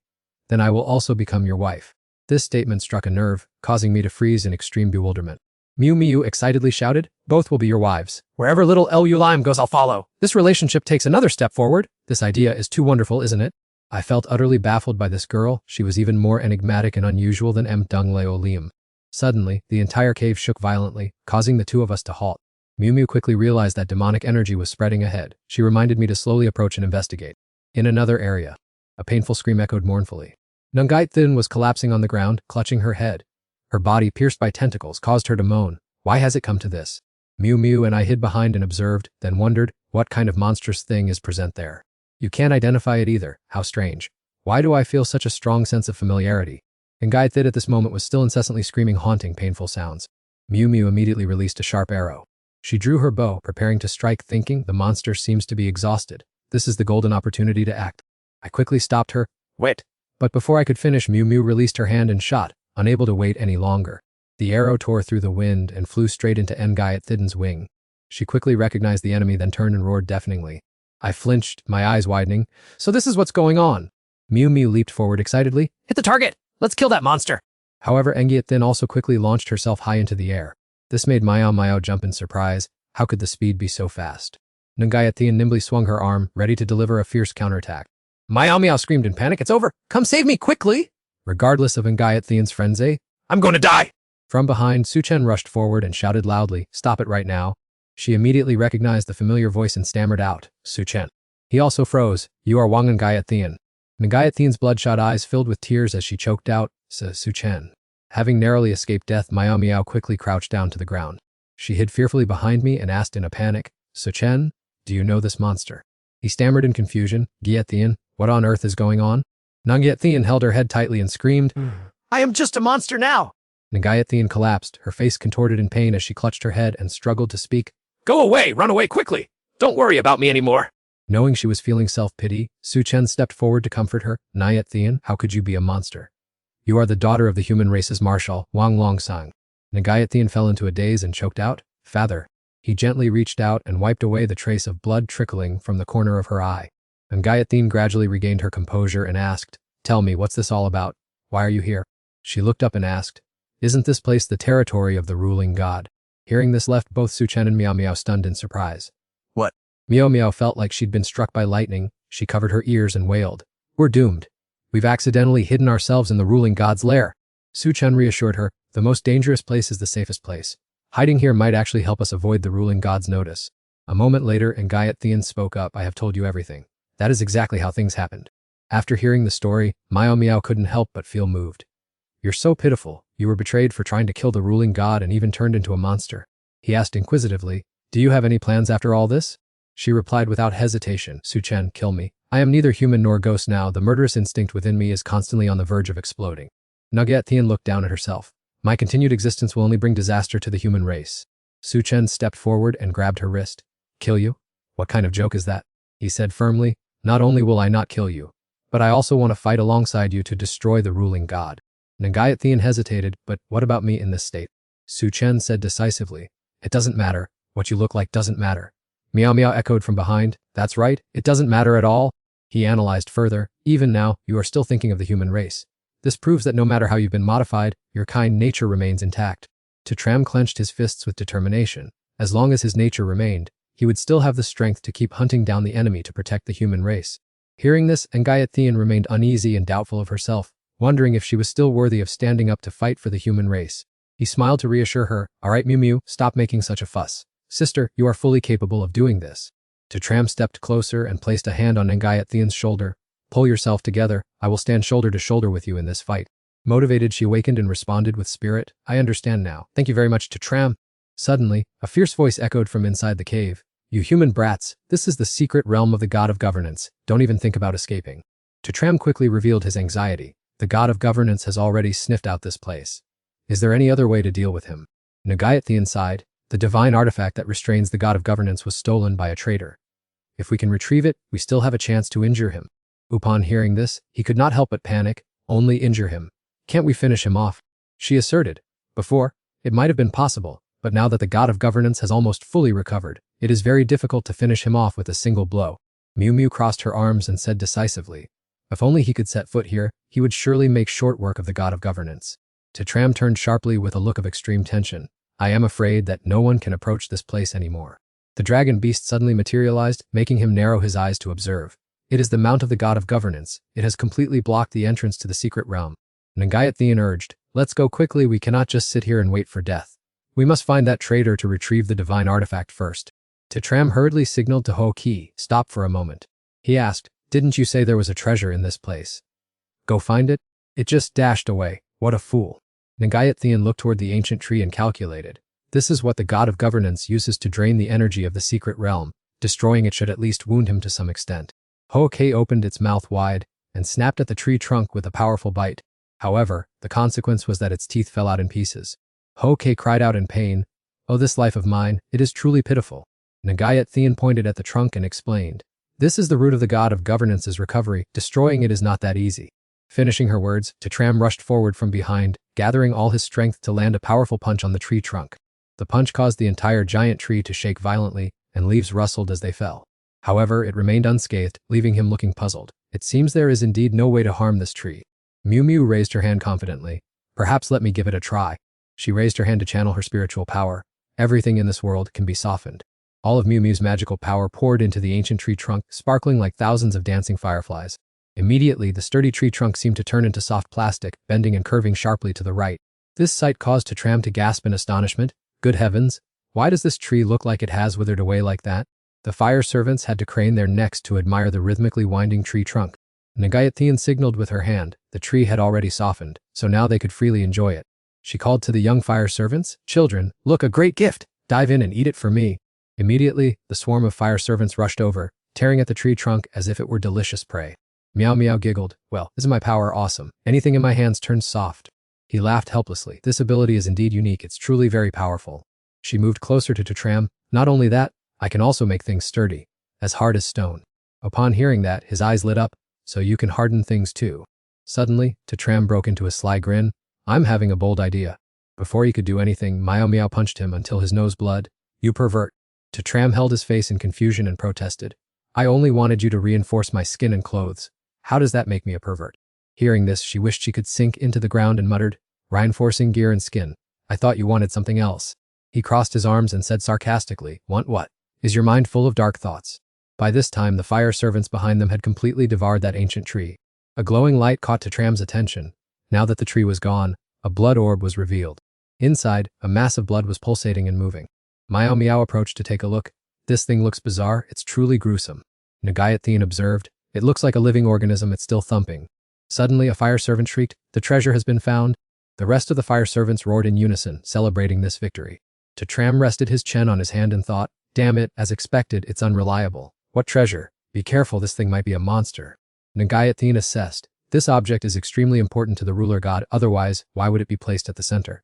then I will also become your wife. This statement struck a nerve, causing me to freeze in extreme bewilderment. Miu Miu excitedly shouted, both will be your wives. Wherever little Lu Lim goes, I'll follow. This relationship takes another step forward. This idea is too wonderful, isn't it? I felt utterly baffled by this girl. She was even more enigmatic and unusual than Mdung Leo Liam. Suddenly, the entire cave shook violently, causing the two of us to halt. Miu Miu quickly realized that demonic energy was spreading ahead. She reminded me to slowly approach and investigate. In another area, a painful scream echoed mournfully. Nungait Thin was collapsing on the ground, clutching her head. Her body, pierced by tentacles, caused her to moan. Why has it come to this? Mew Mew and I hid behind and observed, then wondered, what kind of monstrous thing is present there? You can't identify it either. How strange. Why do I feel such a strong sense of familiarity? And Gayatid at this moment was still incessantly screaming haunting, painful sounds. Mew Mew immediately released a sharp arrow. She drew her bow, preparing to strike, thinking, the monster seems to be exhausted. This is the golden opportunity to act. I quickly stopped her. Wait. But before I could finish, Mew Mew released her hand and shot, unable to wait any longer. The arrow tore through the wind and flew straight into Ngayatidin's wing. She quickly recognized the enemy, then turned and roared deafeningly. I flinched, my eyes widening. So this is what's going on. Mew Mew leaped forward excitedly. Hit the target! Let's kill that monster! However, Ngayatidin also quickly launched herself high into the air. This made Mao jump in surprise. How could the speed be so fast? Ngayatidin nimbly swung her arm, ready to deliver a fierce counterattack. Meow screamed in panic. It's over! Come save me quickly! Regardless of Ngayatidin's frenzy, I'm going to die! From behind, Suchen rushed forward and shouted loudly, stop it right now. She immediately recognized the familiar voice and stammered out, Suchen. He also froze. You are Wang Ngayatidin. Ngayatidin's bloodshot eyes filled with tears as she choked out, Suchen. Having narrowly escaped death, Meow quickly crouched down to the ground. She hid fearfully behind me and asked in a panic, Suchen, do you know this monster? He stammered in confusion, Ngayatidin, what on earth is going on? Ngayatidin held her head tightly and screamed, I am just a monster now! Ngayatidin collapsed, her face contorted in pain as she clutched her head and struggled to speak. Go away! Run away quickly! Don't worry about me anymore! Knowing she was feeling self-pity, Suchen stepped forward to comfort her. Ngayatidin, how could you be a monster? You are the daughter of the human race's marshal, Wang Longsang. Ngayatidin fell into a daze and choked out, Father. He gently reached out and wiped away the trace of blood trickling from the corner of her eye. Ngayatidin gradually regained her composure and asked, tell me, what's this all about? Why are you here? She looked up and asked, isn't this place the territory of the ruling god? Hearing this left both Suchen and Meow stunned in surprise. What? Meow felt like she'd been struck by lightning. She covered her ears and wailed. We're doomed. We've accidentally hidden ourselves in the ruling god's lair. Suchen reassured her, the most dangerous place is the safest place. Hiding here might actually help us avoid the ruling god's notice. A moment later, Ngayatidin spoke up, I have told you everything. That is exactly how things happened. After hearing the story, Meow couldn't help but feel moved. You're so pitiful. You were betrayed for trying to kill the ruling god and even turned into a monster. He asked inquisitively, do you have any plans after all this? She replied without hesitation, Suchen, kill me. I am neither human nor ghost now. The murderous instinct within me is constantly on the verge of exploding. Ngayatidin looked down at herself. My continued existence will only bring disaster to the human race. Suchen stepped forward and grabbed her wrist. Kill you? What kind of joke is that? He said firmly, not only will I not kill you, but I also want to fight alongside you to destroy the ruling god. Ngayatidin hesitated, but what about me in this state? Suchen said decisively, it doesn't matter. What you look like doesn't matter. Meow echoed from behind, that's right, it doesn't matter at all. He analyzed further, even now, you are still thinking of the human race. This proves that no matter how you've been modified, your kind nature remains intact. Tram clenched his fists with determination. As long as his nature remained, he would still have the strength to keep hunting down the enemy to protect the human race. Hearing this, Ngayatidin remained uneasy and doubtful of herself, wondering if she was still worthy of standing up to fight for the human race. He smiled to reassure her, all right Mew, stop making such a fuss. Sister, you are fully capable of doing this. Tram stepped closer and placed a hand on Ngayatidin's shoulder. Pull yourself together, I will stand shoulder to shoulder with you in this fight. Motivated, she awakened and responded with spirit, I understand now. Thank you very much Tram. Suddenly, a fierce voice echoed from inside the cave. You human brats, this is the secret realm of the god of governance. Don't even think about escaping. Tram quickly revealed his anxiety. The god of governance has already sniffed out this place. Is there any other way to deal with him? Ngayatidin sighed. The divine artifact that restrains the god of governance was stolen by a traitor. If we can retrieve it, we still have a chance to injure him. Upon hearing this, he could not help but panic. Only injure him. Can't we finish him off? She asserted. Before, it might have been possible, but now that the god of governance has almost fully recovered, it is very difficult to finish him off with a single blow. Mew crossed her arms and said decisively, if only he could set foot here, he would surely make short work of the god of governance. Tram turned sharply with a look of extreme tension. I am afraid that no one can approach this place anymore. The dragon beast suddenly materialized, making him narrow his eyes to observe. It is the mount of the god of governance. It has completely blocked the entrance to the secret realm. Ngayatidin urged, let's go quickly, we cannot just sit here and wait for death. We must find that traitor to retrieve the divine artifact first. Tram hurriedly signaled to Ho Ki, stop for a moment. He asked, didn't you say there was a treasure in this place? Go find it? It just dashed away. What a fool. Ngayatidin looked toward the ancient tree and calculated. This is what the god of governance uses to drain the energy of the secret realm. Destroying it should at least wound him to some extent. Ho-Ke opened its mouth wide and snapped at the tree trunk with a powerful bite. However, the consequence was that its teeth fell out in pieces. Ho-Ke cried out in pain, "Oh, this life of mine, it is truly pitiful." Nagayat Thean pointed at the trunk and explained, "This is the root of the god of governance's recovery. Destroying it is not that easy." Finishing her words, Titram rushed forward from behind, gathering all his strength to land a powerful punch on the tree trunk. The punch caused the entire giant tree to shake violently, and leaves rustled as they fell. However, it remained unscathed, leaving him looking puzzled. It seems there is indeed no way to harm this tree. Miu Miu raised her hand confidently. "Perhaps let me give it a try." She raised her hand to channel her spiritual power. Everything in this world can be softened. All of Miu Miu's magical power poured into the ancient tree trunk, sparkling like thousands of dancing fireflies. Immediately, the sturdy tree trunk seemed to turn into soft plastic, bending and curving sharply to the right. This sight caused Titram to gasp in astonishment. Good heavens! Why does this tree look like it has withered away like that? The fire servants had to crane their necks to admire the rhythmically winding tree trunk. Nagayat Thean signaled with her hand. The tree had already softened, so now they could freely enjoy it. She called to the young fire servants, "Children, look, a great gift! Dive in and eat it for me." Immediately, the swarm of fire servants rushed over, tearing at the tree trunk as if it were delicious prey. Meow Meow giggled, "Well, isn't my power awesome? Anything in my hands turns soft." He laughed helplessly. "This ability is indeed unique. It's truly very powerful." She moved closer to Titram. "Not only that, I can also make things sturdy, as hard as stone." Upon hearing that, his eyes lit up. "So you can harden things too." Suddenly, Titram broke into a sly grin. "I'm having a bold idea." Before he could do anything, Meow Meow punched him until his nose bled. "You pervert." Titram held his face in confusion and protested. "I only wanted you to reinforce my skin and clothes. How does that make me a pervert?" Hearing this, she wished she could sink into the ground and muttered, "Reinforcing gear and skin. I thought you wanted something else." He crossed his arms and said sarcastically, "Want what? Is your mind full of dark thoughts?" By this time, the fire servants behind them had completely devoured that ancient tree. A glowing light caught Titram's attention. Now that the tree was gone, a blood orb was revealed. Inside, a mass of blood was pulsating and moving. Meow Meow approached to take a look. "This thing looks bizarre. It's truly gruesome." Nagayat Thean observed, "It looks like a living organism. It's still thumping." Suddenly, a fire servant shrieked, "The treasure has been found." The rest of the fire servants roared in unison, celebrating this victory. Titram rested his chin on his hand and thought, "Damn it, as expected, it's unreliable. What treasure? Be careful, this thing might be a monster." Nagayat Thean assessed, "This object is extremely important to the ruler god, otherwise, why would it be placed at the center?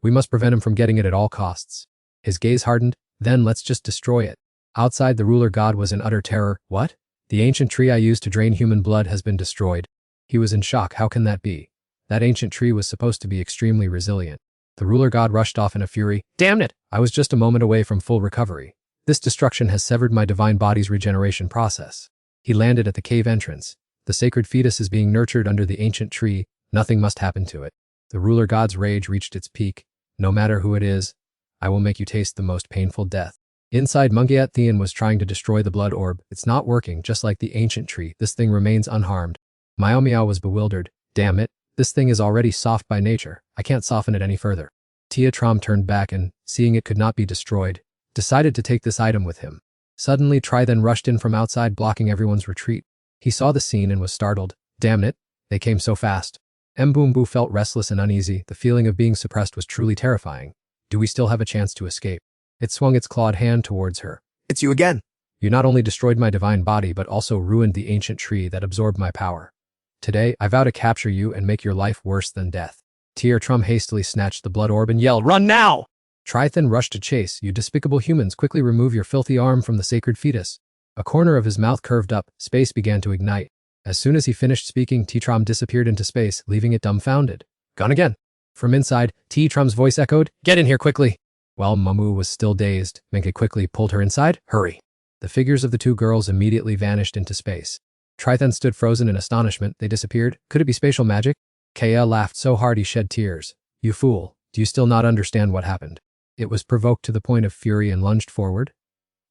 We must prevent him from getting it at all costs." His gaze hardened. "Then let's just destroy it." Outside, the ruler god was in utter terror. "What? The ancient tree I used to drain human blood has been destroyed." He was in shock. How can that be? That ancient tree was supposed to be extremely resilient. The ruler god rushed off in a fury. "Damn it! I was just a moment away from full recovery. This destruction has severed my divine body's regeneration process." He landed at the cave entrance. "The sacred fetus is being nurtured under the ancient tree. Nothing must happen to it." The ruler god's rage reached its peak. "No matter who it is, I will make you taste the most painful death." Inside, Nagayat Thean was trying to destroy the blood orb. "It's not working, just like the ancient tree. This thing remains unharmed." Meow Meow was bewildered. "Damn it. This thing is already soft by nature. I can't soften it any further." Titram turned back and, seeing it could not be destroyed, decided to take this item with him. Suddenly, Tri then rushed in from outside, blocking everyone's retreat. He saw the scene and was startled. "Damn it, they came so fast." Mboombo felt restless and uneasy. The feeling of being suppressed was truly terrifying. "Do we still have a chance to escape?" It swung its clawed hand towards her. It's you again. "You not only destroyed my divine body but also ruined the ancient tree that absorbed my power. Today, I vow to capture you and make your life worse than death." Titram hastily snatched the blood orb and yelled, "Run now!" Trithan rushed to chase. "You despicable humans, quickly remove your filthy arm from the sacred fetus." A corner of his mouth curved up. Space began to ignite. As soon as he finished speaking, Titram disappeared into space, leaving it dumbfounded. "Gone again." From inside, Titram's voice echoed, "Get in here quickly." While Momu was still dazed, Menke quickly pulled her inside. "Hurry." The figures of the two girls immediately vanished into space. Trithan stood frozen in astonishment. They disappeared. Could it be spatial magic? Kea laughed so hard he shed tears. "You fool. Do you still not understand what happened?" It was provoked to the point of fury and lunged forward.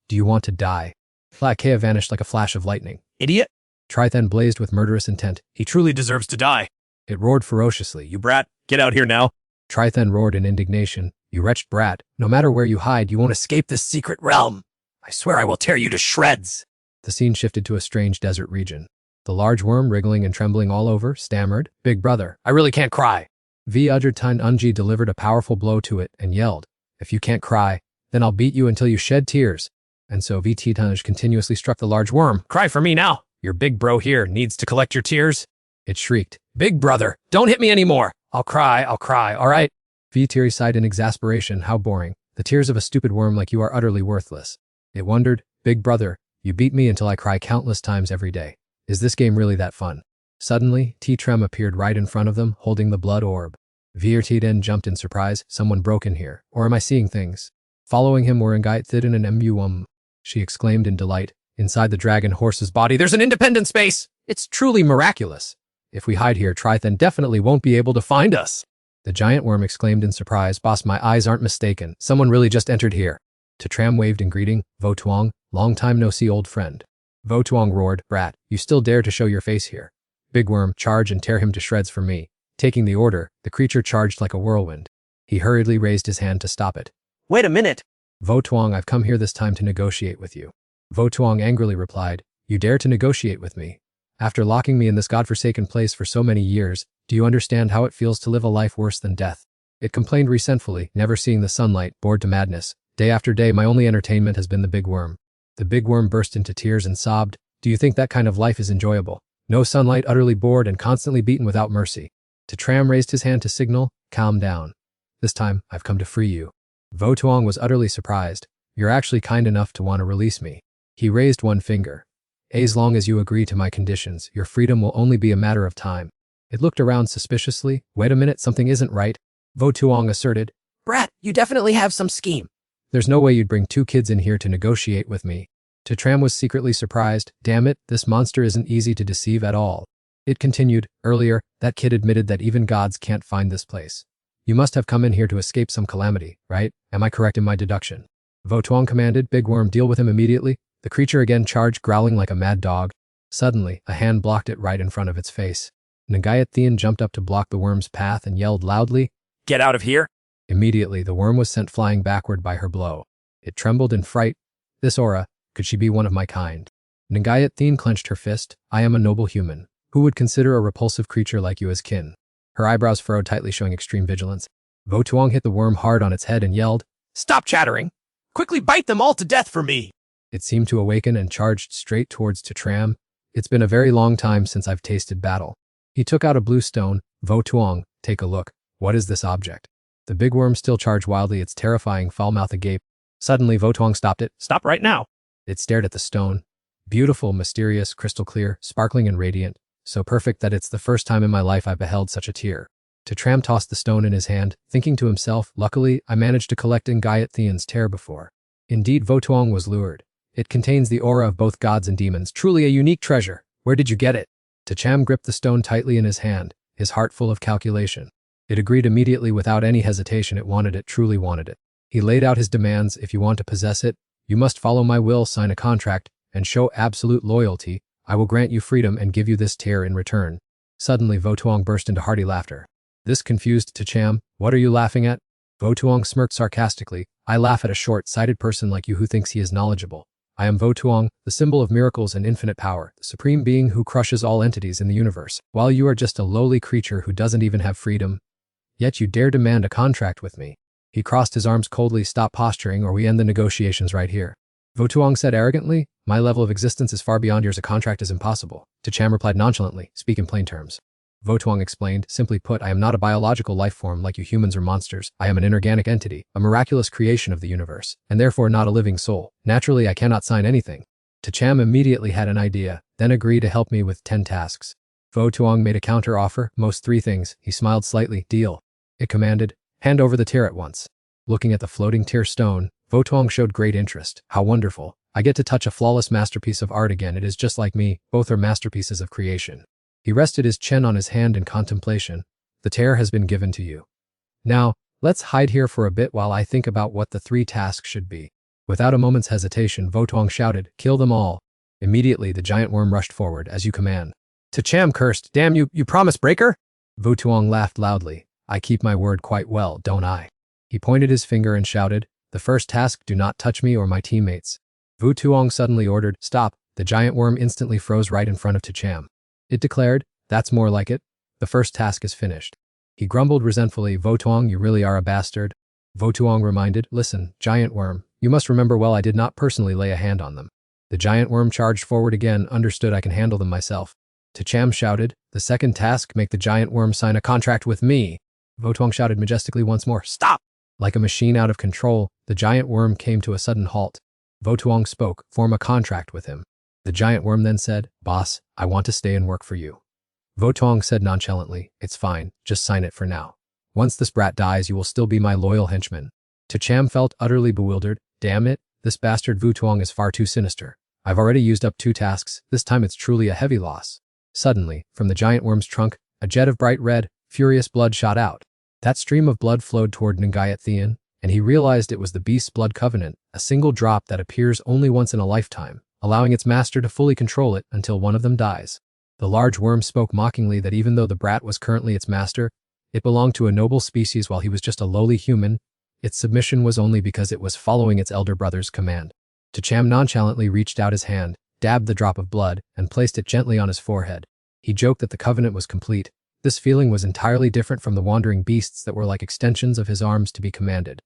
"Do you want to die?" Kea vanished like a flash of lightning. Idiot! Trithan blazed with murderous intent. He truly deserves to die. It roared ferociously. You brat, get out here now." Trithan roared in indignation. "You wretched brat. No matter where you hide, you won't escape this secret realm. I swear I will tear you to shreds." The scene shifted to a strange desert region. The large worm, wriggling and trembling all over, stammered, "Big brother, I really can't cry." V. Udgertine Unji delivered a powerful blow to it and yelled, If you can't cry, then I'll beat you until you shed tears. And so VT continuously struck the large worm. Cry for me now. Your big bro here needs to collect your tears. It shrieked. Big brother, don't hit me anymore. I'll cry, all right? VT sighed in exasperation. How boring. The tears of a stupid worm like you are utterly worthless. It wondered, Big brother, you beat me until I cry countless times every day. Is this game really that fun? Suddenly, T-Trem appeared right in front of them, holding the blood orb. VT jumped in surprise. Someone broke in here. Or am I seeing things? Following him were Ngayat Thidin and Mu. She exclaimed in delight. Inside the dragon horse's body, there's an independent space! It's truly miraculous. If we hide here, Trithen definitely won't be able to find us. The giant worm exclaimed in surprise. Boss, my eyes aren't mistaken. Someone really just entered here. T-Trem waved in greeting. Vo Tuong, long time no see, old friend. Vo Tuong roared, Brat, you still dare to show your face here. Big worm, charge and tear him to shreds for me. Taking the order, the creature charged like a whirlwind. He hurriedly raised his hand to stop it. Wait a minute. Vo Tuong, I've come here this time to negotiate with you. Vo Tuong angrily replied, you dare to negotiate with me? After locking me in this godforsaken place for so many years, do you understand how it feels to live a life worse than death? It complained resentfully, never seeing the sunlight, bored to madness. Day after day, my only entertainment has been the big worm. The big worm burst into tears and sobbed, do you think that kind of life is enjoyable? No sunlight, utterly bored and constantly beaten without mercy. T-Trem raised his hand to signal, calm down. This time, I've come to free you. Vo Tuong was utterly surprised. You're actually kind enough to want to release me. He raised one finger. As long as you agree to my conditions, your freedom will only be a matter of time. It looked around suspiciously. Wait a minute, something isn't right. Vo Tuong asserted. Brat, you definitely have some scheme. There's no way you'd bring two kids in here to negotiate with me. T-Trem was secretly surprised. Damn it, this monster isn't easy to deceive at all. It continued, earlier, that kid admitted that even gods can't find this place. You must have come in here to escape some calamity, right? Am I correct in my deduction? Vo Tuong commanded, Big worm, deal with him immediately. The creature again charged, growling like a mad dog. Suddenly, a hand blocked it right in front of its face. Ngayat Thien jumped up to block the worm's path and yelled loudly, Get out of here! Immediately, the worm was sent flying backward by her blow. It trembled in fright. This aura, could she be one of my kind? Ngayat Thien clenched her fist. I am a noble human. Who would consider a repulsive creature like you as kin? Her eyebrows furrowed tightly, showing extreme vigilance. Vo Tuong hit the worm hard on its head and yelled, Stop chattering! Quickly bite them all to death for me! It seemed to awaken and charged straight towards T-Trem. It's been a very long time since I've tasted battle. He took out a blue stone. Vo Tuong, take a look. What is this object? The big worm still charged wildly, its terrifying foul mouth agape. Suddenly, Vo Tuong stopped it. Stop right now! It stared at the stone. Beautiful, mysterious, crystal clear, sparkling and radiant. So perfect that it's the first time in my life I've beheld such a tear. T-Trem tossed the stone in his hand, thinking to himself, luckily, I managed to collect Ngayat Thien's tear before. Indeed, Vo Tuong was lured. It contains the aura of both gods and demons, truly a unique treasure. Where did you get it? T-Trem gripped the stone tightly in his hand, his heart full of calculation. It agreed immediately without any hesitation. It wanted it, truly wanted it. He laid out his demands. If you want to possess it, you must follow my will, sign a contract, and show absolute loyalty. I will grant you freedom and give you this tear in return. Suddenly, Vo Tuong burst into hearty laughter. This confused T-Trem. What are you laughing at? Vo Tuong smirked sarcastically. I laugh at a short-sighted person like you who thinks he is knowledgeable. I am Vo Tuong, the symbol of miracles and infinite power, the supreme being who crushes all entities in the universe, while you are just a lowly creature who doesn't even have freedom. Yet you dare demand a contract with me. He crossed his arms coldly. Stop posturing or we end the negotiations right here. Vo Tuong said arrogantly, my level of existence is far beyond yours. A contract is impossible. T-Trem replied nonchalantly, speak in plain terms. Vo Tuong explained, simply put, I am not a biological life form like you humans or monsters. I am an inorganic entity, a miraculous creation of the universe, and therefore not a living soul. Naturally, I cannot sign anything. T-Trem immediately had an idea, then agreed to help me with 10 tasks. Vo Tuong made a counter offer, most 3 things. He smiled slightly, deal. It commanded, hand over the tear at once. Looking at the floating tear stone, Vo Tuong showed great interest. How wonderful. I get to touch a flawless masterpiece of art again. It is just like me, both are masterpieces of creation. He rested his chin on his hand in contemplation. The tear has been given to you. Now, let's hide here for a bit while I think about what the 3 tasks should be. Without a moment's hesitation, Vo Tuong shouted, kill them all. Immediately, the giant worm rushed forward, as you command. T-Trem cursed, damn you promise breaker? Vo Tuong laughed loudly. I keep my word quite well, don't I? He pointed his finger and shouted, the first task, do not touch me or my teammates. Vo Tuong suddenly ordered, stop. The giant worm instantly froze right in front of T-Trem. It declared, that's more like it. The first task is finished. He grumbled resentfully, Vo Tuong, you really are a bastard. Votuong reminded, listen, giant worm, you must remember well I did not personally lay a hand on them. The giant worm charged forward again, understood I can handle them myself. Cham shouted, the second task, make the giant worm sign a contract with me. Votuong shouted majestically once more, stop! Like a machine out of control, the giant worm came to a sudden halt. Votuong spoke, form a contract with him. The giant worm then said, boss, I want to stay and work for you. Votuong said nonchalantly, it's fine, just sign it for now. Once this brat dies, you will still be my loyal henchman. Cham felt utterly bewildered. Damn it, this bastard Votuong is far too sinister. I've already used up 2 tasks, this time it's truly a heavy loss. Suddenly, from the giant worm's trunk, a jet of bright red, furious blood shot out. That stream of blood flowed toward Ngayat Thean, and he realized it was the beast's blood covenant, a single drop that appears only once in a lifetime, allowing its master to fully control it until one of them dies. The large worm spoke mockingly that even though the brat was currently its master, it belonged to a noble species while he was just a lowly human. Its submission was only because it was following its elder brother's command. Cham nonchalantly reached out his hand, dabbed the drop of blood, and placed it gently on his forehead. He joked that the covenant was complete. This feeling was entirely different from the wandering beasts that were like extensions of his arms to be commanded.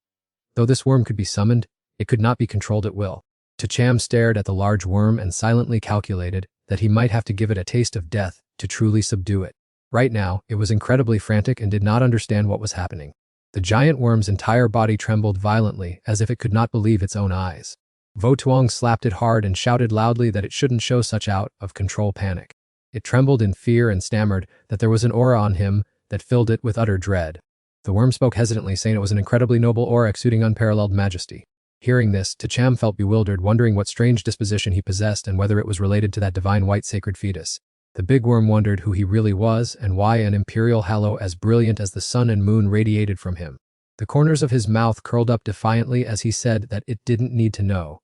Though this worm could be summoned, it could not be controlled at will. Cham stared at the large worm and silently calculated that he might have to give it a taste of death to truly subdue it. Right now, it was incredibly frantic and did not understand what was happening. The giant worm's entire body trembled violently as if it could not believe its own eyes. Votuong slapped it hard and shouted loudly that it shouldn't show such out of control panic. It trembled in fear and stammered that there was an aura on him that filled it with utter dread. The worm spoke hesitantly, saying it was an incredibly noble aura exuding unparalleled majesty. Hearing this, Cham felt bewildered, wondering what strange disposition he possessed and whether it was related to that divine white sacred fetus. The big worm wondered who he really was and why an imperial halo as brilliant as the sun and moon radiated from him. The corners of his mouth curled up defiantly as he said that it didn't need to know,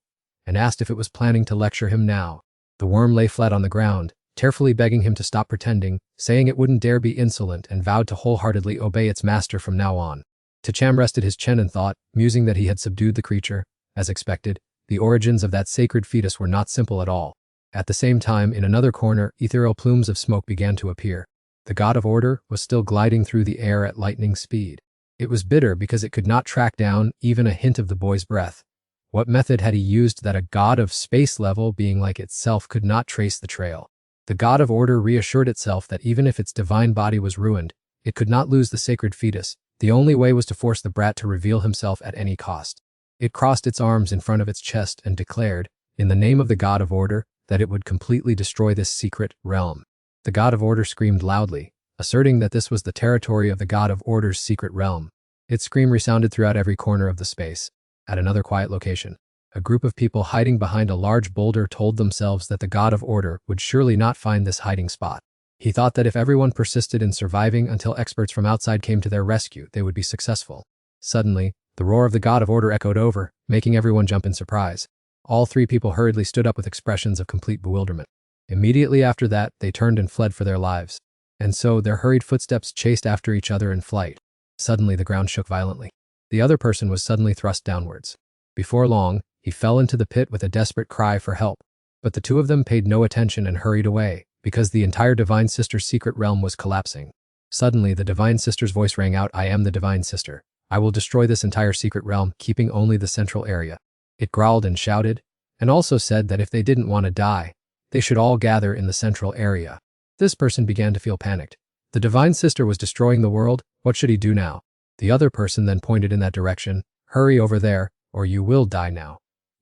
and asked if it was planning to lecture him now. The worm lay flat on the ground, tearfully begging him to stop pretending, saying it wouldn't dare be insolent and vowed to wholeheartedly obey its master from now on. Cham rested his chin and thought, musing that he had subdued the creature. As expected, the origins of that sacred fetus were not simple at all. At the same time, in another corner, ethereal plumes of smoke began to appear. The god of order was still gliding through the air at lightning speed. It was bitter because it could not track down even a hint of the boy's breath. What method had he used that a god of space level being like itself could not trace the trail? The god of order reassured itself that even if its divine body was ruined, it could not lose the sacred fetus. The only way was to force the brat to reveal himself at any cost. It crossed its arms in front of its chest and declared, in the name of the god of order, that it would completely destroy this secret realm. The god of order screamed loudly, asserting that this was the territory of the god of order's secret realm. Its scream resounded throughout every corner of the space. At another quiet location, a group of people hiding behind a large boulder told themselves that the god of order would surely not find this hiding spot. He thought that if everyone persisted in surviving until experts from outside came to their rescue, they would be successful. Suddenly, the roar of the god of order echoed over, making everyone jump in surprise. All 3 people hurriedly stood up with expressions of complete bewilderment. Immediately after that, they turned and fled for their lives. And so, their hurried footsteps chased after each other in flight. Suddenly, the ground shook violently. The other person was suddenly thrust downwards. Before long, he fell into the pit with a desperate cry for help. But the 2 of them paid no attention and hurried away, because the entire Divine Sister's secret realm was collapsing. Suddenly, the Divine Sister's voice rang out, I am the Divine Sister. I will destroy this entire secret realm, keeping only the central area. It growled and shouted, and also said that if they didn't want to die, they should all gather in the central area. This person began to feel panicked. The Divine Sister was destroying the world, what should he do now? The other person then pointed in that direction, hurry over there, or you will die now.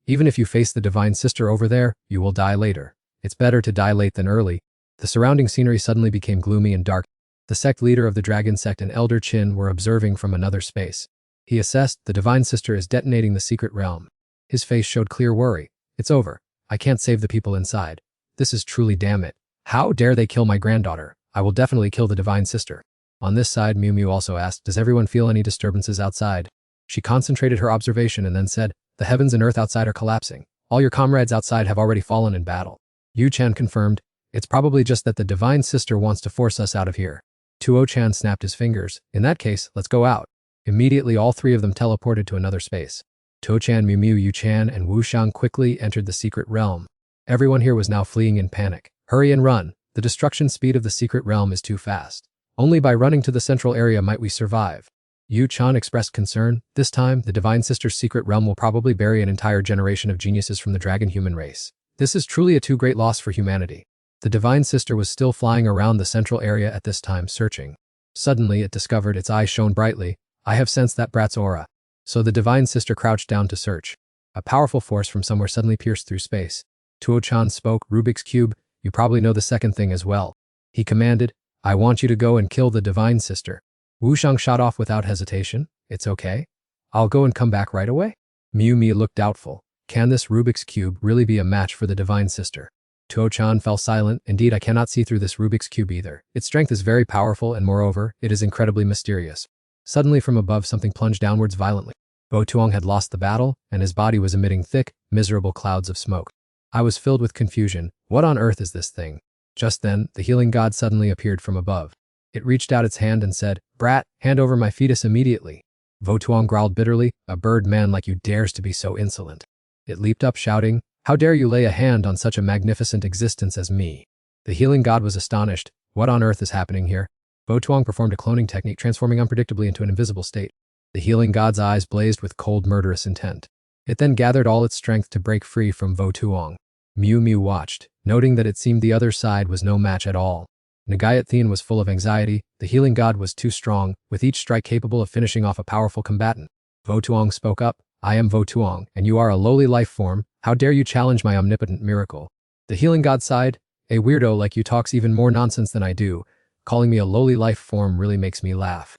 Even if you face the Divine Sister over there, you will die later. It's better to die late than early. The surrounding scenery suddenly became gloomy and dark. The sect leader of the dragon sect and Elder Qin were observing from another space. He assessed, the Divine Sister is detonating the secret realm. His face showed clear worry. It's over. I can't save the people inside. This is truly damn it. How dare they kill my granddaughter? I will definitely kill the Divine Sister. On this side, Miu Miu also asked, does everyone feel any disturbances outside? She concentrated her observation and then said, the heavens and earth outside are collapsing. All your comrades outside have already fallen in battle. Yu Chan confirmed, it's probably just that the Divine Sister wants to force us out of here. Tuo Chan snapped his fingers. In that case, let's go out. Immediately all 3 of them teleported to another space. Tuo Chan, Miu Miu, Yu Chan, and Wu Shang quickly entered the secret realm. Everyone here was now fleeing in panic. Hurry and run. The destruction speed of the secret realm is too fast. Only by running to the central area might we survive. Yu Chan expressed concern. This time, the Divine Sister's secret realm will probably bury an entire generation of geniuses from the dragon human race. This is truly a too great loss for humanity. The Divine Sister was still flying around the central area at this time, searching. Suddenly, it discovered its eyes shone brightly. I have sensed that brat's aura. So the Divine Sister crouched down to search. A powerful force from somewhere suddenly pierced through space. Tuo-chan spoke. Rubik's Cube, you probably know the second thing as well. He commanded, I want you to go and kill the Divine Sister. Wushang shot off without hesitation. It's okay. I'll go and come back right away. Miu Mi looked doubtful. Can this Rubik's Cube really be a match for the Divine Sister? Tuo-chan fell silent. Indeed, I cannot see through this Rubik's Cube either. Its strength is very powerful and moreover, it is incredibly mysterious. Suddenly from above something plunged downwards violently. Votuong had lost the battle, and his body was emitting thick, miserable clouds of smoke. I was filled with confusion. What on earth is this thing? Just then, the healing god suddenly appeared from above. It reached out its hand and said, Brat, hand over my fetus immediately. Votuong growled bitterly, a bird man like you dares to be so insolent. It leaped up shouting, how dare you lay a hand on such a magnificent existence as me? The healing god was astonished. What on earth is happening here? Votuong performed a cloning technique transforming unpredictably into an invisible state. The healing god's eyes blazed with cold murderous intent. It then gathered all its strength to break free from Votuong. Miu Miu watched, noting that it seemed the other side was no match at all. Nagayat Thien was full of anxiety. The healing god was too strong, with each strike capable of finishing off a powerful combatant. Votuong spoke up, I am Votuong, and you are a lowly life form. How dare you challenge my omnipotent miracle? The healing god sighed, a weirdo like you talks even more nonsense than I do. Calling me a lowly life form really makes me laugh.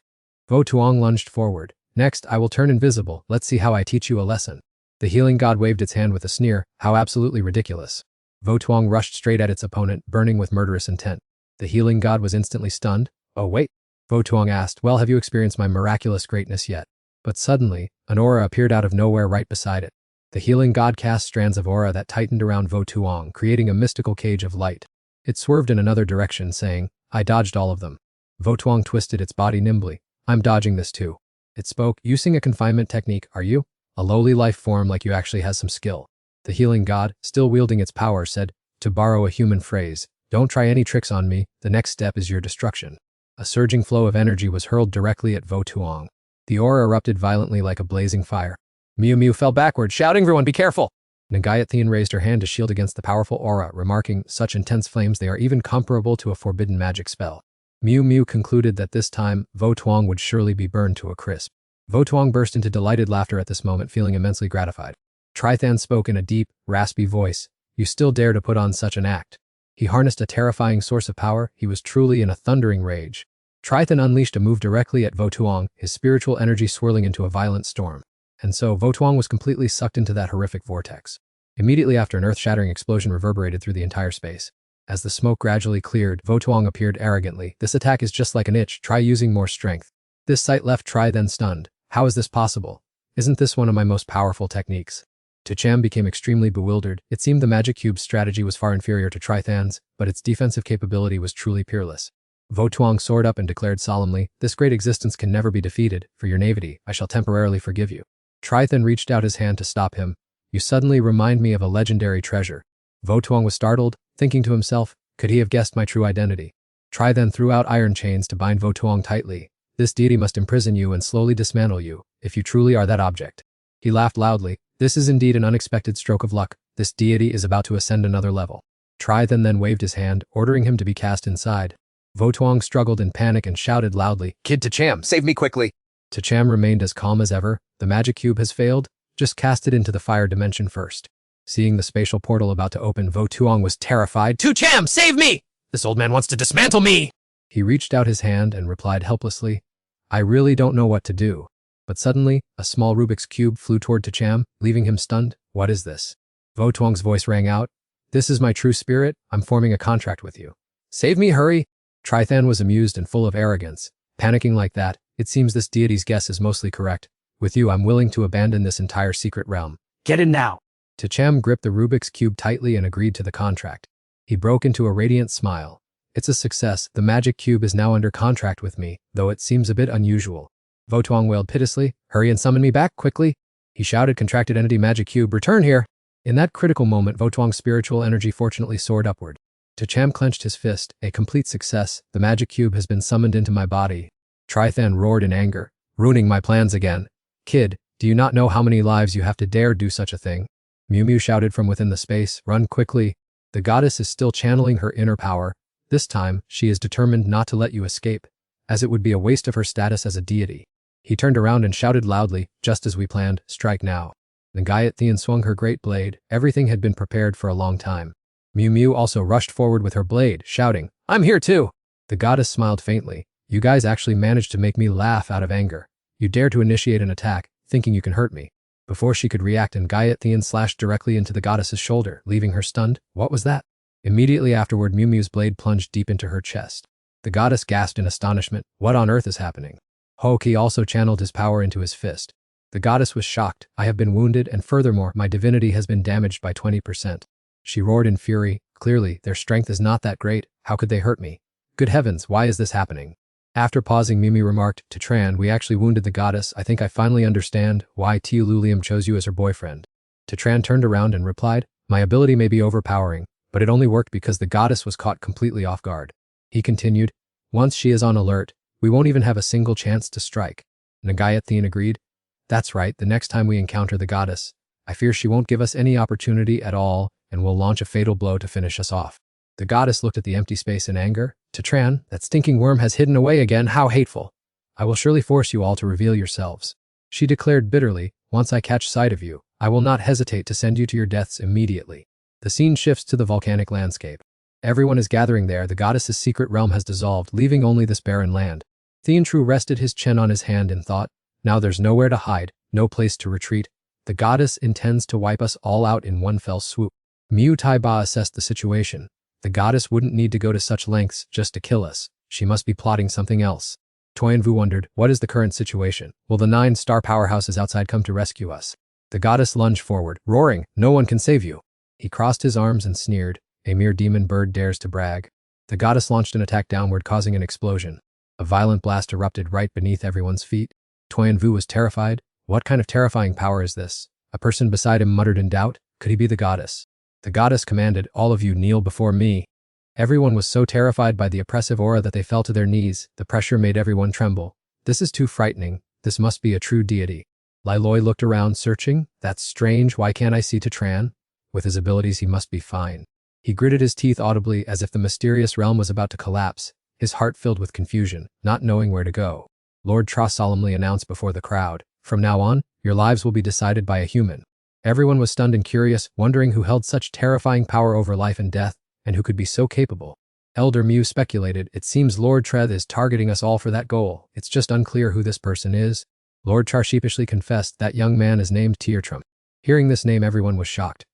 Votuong lunged forward. Next, I will turn invisible. Let's see how I teach you a lesson. The healing god waved its hand with a sneer. How absolutely ridiculous. Votuong rushed straight at its opponent, burning with murderous intent. The healing god was instantly stunned. Oh wait. Votuong asked, well, have you experienced my miraculous greatness yet? But suddenly, an aura appeared out of nowhere right beside it. The healing god cast strands of aura that tightened around Votuong, creating a mystical cage of light. It swerved in another direction, saying, I dodged all of them. Votuong twisted its body nimbly. I'm dodging this too. It spoke, using a confinement technique, are you? A lowly life form like you actually has some skill. The healing god, still wielding its power, said, to borrow a human phrase, don't try any tricks on me, the next step is your destruction. A surging flow of energy was hurled directly at Votuong. The aura erupted violently like a blazing fire. Miu Miu fell backward, shouting, everyone be careful! Nagayat Thien raised her hand to shield against the powerful aura, remarking, such intense flames they are even comparable to a forbidden magic spell. Miu Miu concluded that this time, Votuong would surely be burned to a crisp. Votuong burst into delighted laughter at this moment, feeling immensely gratified. Trithan spoke in a deep, raspy voice, you still dare to put on such an act. He harnessed a terrifying source of power. He was truly in a thundering rage. Trithan unleashed a move directly at Votuong, his spiritual energy swirling into a violent storm. And so, Votuong was completely sucked into that horrific vortex. Immediately after, an earth-shattering explosion reverberated through the entire space. As the smoke gradually cleared, Votuong appeared arrogantly. This attack is just like an itch, try using more strength. This sight left Trithan stunned. How is this possible? Isn't this one of my most powerful techniques? Tucham became extremely bewildered. It seemed the Magic Cube's strategy was far inferior to Trithan's, but its defensive capability was truly peerless. Votuong soared up and declared solemnly, this great existence can never be defeated. For your naivety, I shall temporarily forgive you. Trithan reached out his hand to stop him. You suddenly remind me of a legendary treasure. Votuong was startled, thinking to himself, could he have guessed my true identity? Trithan threw out iron chains to bind Votuong tightly. This deity must imprison you and slowly dismantle you, if you truly are that object. He laughed loudly. This is indeed an unexpected stroke of luck. This deity is about to ascend another level. Trithan then waved his hand, ordering him to be cast inside. Votuong struggled in panic and shouted loudly, Kid Tucham, save me quickly! Tucham remained as calm as ever. The magic cube has failed. Just cast it into the fire dimension first. Seeing the spatial portal about to open, Votuong was terrified. Tucham, save me! This old man wants to dismantle me! He reached out his hand and replied helplessly, I really don't know what to do. But suddenly, a small Rubik's Cube flew toward Tucham, leaving him stunned. What is this? Votuong's voice rang out. This is my true spirit. I'm forming a contract with you. Save me, hurry! Trithan was amused and full of arrogance. Panicking like that, it seems this deity's guess is mostly correct. With you, I'm willing to abandon this entire secret realm. Get in now! Tucham gripped the Rubik's Cube tightly and agreed to the contract. He broke into a radiant smile. It's a success. The magic cube is now under contract with me, though it seems a bit unusual. Votuong wailed piteously. Hurry and summon me back, quickly! He shouted, contracted entity magic cube, return here! In that critical moment, Votuong's spiritual energy fortunately soared upward. Tucham clenched his fist. A complete success. The magic cube has been summoned into my body. Trithan roared in anger. Ruining my plans again. Kid, do you not know how many lives you have to dare do such a thing? Mew Mew shouted from within the space, run quickly. The goddess is still channeling her inner power. This time, she is determined not to let you escape, as it would be a waste of her status as a deity. He turned around and shouted loudly, just as we planned, strike now. Nagayat swung her great blade. Everything had been prepared for a long time. Mew Mew also rushed forward with her blade, shouting, I'm here too. The goddess smiled faintly. You guys actually managed to make me laugh out of anger. You dare to initiate an attack, thinking you can hurt me. Before she could react, Nagayat slashed directly into the goddess's shoulder, leaving her stunned. What was that? Immediately afterward, Mew Mew's blade plunged deep into her chest. The goddess gasped in astonishment. What on earth is happening? Hoki also channeled his power into his fist. The goddess was shocked. I have been wounded, and furthermore, my divinity has been damaged by 20%. She roared in fury. Clearly, their strength is not that great. How could they hurt me? Good heavens, why is this happening? After pausing, Mew Mew remarked, to Tran, we actually wounded the goddess. I think I finally understand why Lulium chose you as her boyfriend. Tran turned around and replied, my ability may be overpowering, but it only worked because the goddess was caught completely off guard. He continued, once she is on alert, we won't even have a single chance to strike. Nagayat agreed. That's right, the next time we encounter the goddess, I fear she won't give us any opportunity at all and will launch a fatal blow to finish us off. The goddess looked at the empty space in anger. Tran, that stinking worm has hidden away again, how hateful. I will surely force you all to reveal yourselves. She declared bitterly, once I catch sight of you, I will not hesitate to send you to your deaths immediately. The scene shifts to the volcanic landscape. Everyone is gathering there. The goddess's secret realm has dissolved, leaving only this barren land. True rested his chin on his hand in thought. Now there's nowhere to hide, no place to retreat. The goddess intends to wipe us all out in one fell swoop. Mew Taiba assessed the situation. The goddess wouldn't need to go to such lengths just to kill us. She must be plotting something else. Toyanvu wondered, what is the current situation? Will the 9-star powerhouses outside come to rescue us? The goddess lunged forward, roaring, no one can save you. He crossed his arms and sneered, a mere demon bird dares to brag. The goddess launched an attack downward, causing an explosion. A violent blast erupted right beneath everyone's feet. Toyanvu was terrified. What kind of terrifying power is this? A person beside him muttered in doubt. Could he be the goddess? The goddess commanded, all of you kneel before me. Everyone was so terrified by the oppressive aura that they fell to their knees. The pressure made everyone tremble. This is too frightening. This must be a true deity. Liloi looked around, searching. That's strange. Why can't I see Tran? With his abilities, he must be fine. He gritted his teeth audibly as if the mysterious realm was about to collapse, his heart filled with confusion, not knowing where to go. Lord Tra solemnly announced before the crowd, from now on, your lives will be decided by a human. Everyone was stunned and curious, wondering who held such terrifying power over life and death, and who could be so capable. Elder Mew speculated, it seems Lord Treth is targeting us all for that goal. It's just unclear who this person is. Lord Char sheepishly confessed that young man is named Tiertrum. Hearing this name, everyone was shocked.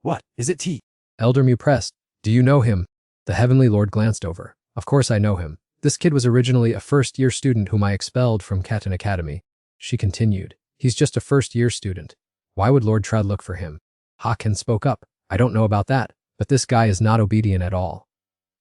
What? Is it T? Elder Mew pressed, do you know him? The Heavenly Lord glanced over. Of course I know him. This kid was originally a first-year student whom I expelled from Catan Academy. She continued, he's just a first-year student. Why would Lord Treth look for him? Haken spoke up. I don't know about that, but this guy is not obedient at all.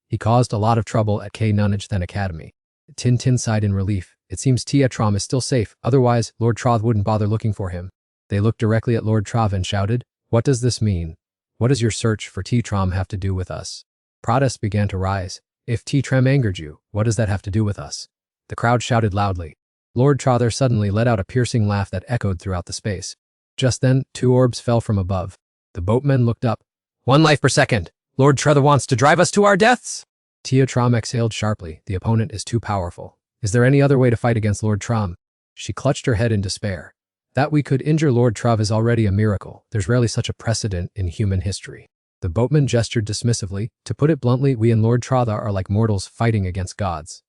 He caused a lot of trouble at K Nunajthan Academy. Tin sighed in relief. It seems Tram is still safe, otherwise Lord Trav wouldn't bother looking for him. They looked directly at Lord Trav and shouted, what does this mean? What does your search for Tram have to do with us? Protests began to rise. If Tram angered you, what does that have to do with us? The crowd shouted loudly. Lord Trother suddenly let out a piercing laugh that echoed throughout the space. Just then, 2 orbs fell from above. The boatmen looked up. 1 life per second. Lord Trother wants to drive us to our deaths? Tram exhaled sharply. The opponent is too powerful. Is there any other way to fight against Lord Tram? She clutched her head in despair. That we could injure Lord Trav is already a miracle. There's rarely such a precedent in human history. The boatman gestured dismissively. To put it bluntly, we and Lord Trotha are like mortals fighting against gods.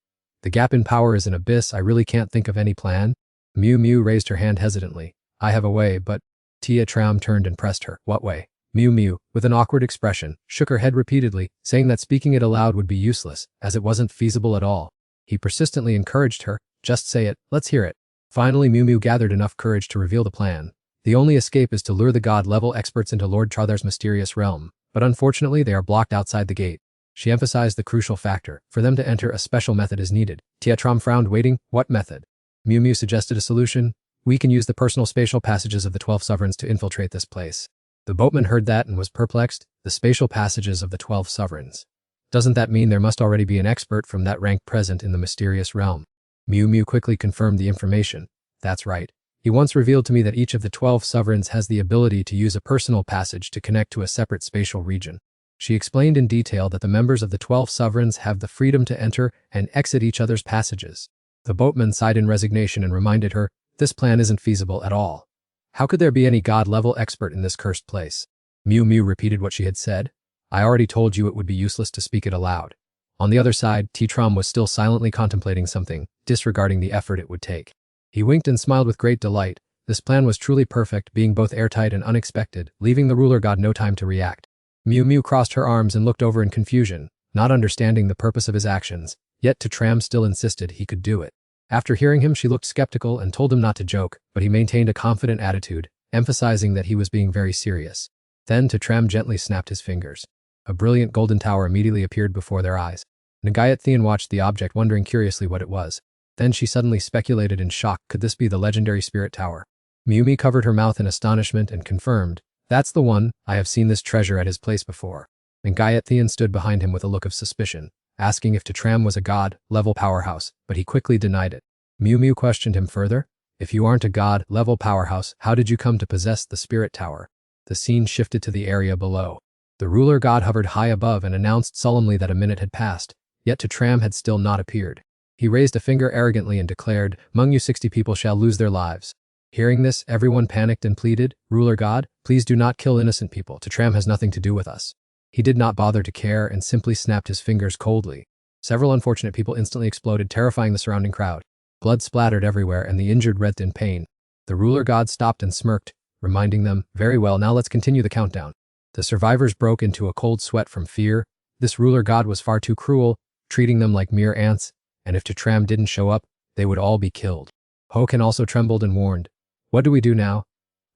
The gap in power is an abyss. I really can't think of any plan. Mew Mew raised her hand hesitantly. I have a way, but... Tram turned and pressed her. What way? Mew Mew, with an awkward expression, shook her head repeatedly, saying that speaking it aloud would be useless, as it wasn't feasible at all. He persistently encouraged her. Just say it. Let's hear it. Finally, Mew Mew gathered enough courage to reveal the plan. The only escape is to lure the god-level experts into Lord Trother's mysterious realm, but unfortunately they are blocked outside the gate. She emphasized the crucial factor. For them to enter, a special method is needed. Tram frowned, waiting. What method? Mew Mew suggested a solution. We can use the personal spatial passages of the 12 sovereigns to infiltrate this place. The boatman heard that and was perplexed. The spatial passages of the 12 sovereigns. Doesn't that mean there must already be an expert from that rank present in the mysterious realm? Mew Mew quickly confirmed the information. That's right. He once revealed to me that each of the 12 sovereigns has the ability to use a personal passage to connect to a separate spatial region. She explained in detail that the members of the 12 sovereigns have the freedom to enter and exit each other's passages. The boatman sighed in resignation and reminded her, this plan isn't feasible at all. How could there be any god-level expert in this cursed place? Miu Miu repeated what she had said. I already told you it would be useless to speak it aloud. On the other side, T-Trom was still silently contemplating something, disregarding the effort it would take. He winked and smiled with great delight. This plan was truly perfect, being both airtight and unexpected, leaving the ruler god no time to react. Miu Miu crossed her arms and looked over in confusion, not understanding the purpose of his actions, yet T-Tram still insisted he could do it. After hearing him, she looked skeptical and told him not to joke, but he maintained a confident attitude, emphasizing that he was being very serious. Then T-Tram gently snapped his fingers. A brilliant golden tower immediately appeared before their eyes. Nagayat Thean watched the object, wondering curiously what it was. Then she suddenly speculated in shock, could this be the legendary spirit tower? Miu Miu covered her mouth in astonishment and confirmed, that's the one, I have seen this treasure at his place before. Nagayat Thean stood behind him with a look of suspicion, asking if T-Tram was a god-level powerhouse, but he quickly denied it. Miu Miu questioned him further, if you aren't a god-level powerhouse, how did you come to possess the spirit tower? The scene shifted to the area below. The ruler god hovered high above and announced solemnly that a minute had passed, yet T-Tram had still not appeared. He raised a finger arrogantly and declared, among you 60 people shall lose their lives. Hearing this, everyone panicked and pleaded, ruler god, please do not kill innocent people. T-Tram has nothing to do with us. He did not bother to care and simply snapped his fingers coldly. Several unfortunate people instantly exploded, terrifying the surrounding crowd. Blood splattered everywhere and the injured writhed in pain. The ruler god stopped and smirked, reminding them, very well, now let's continue the countdown. The survivors broke into a cold sweat from fear. This ruler god was far too cruel, treating them like mere ants, and if T-Tram didn't show up, they would all be killed. Hokan also trembled and warned, what do we do now?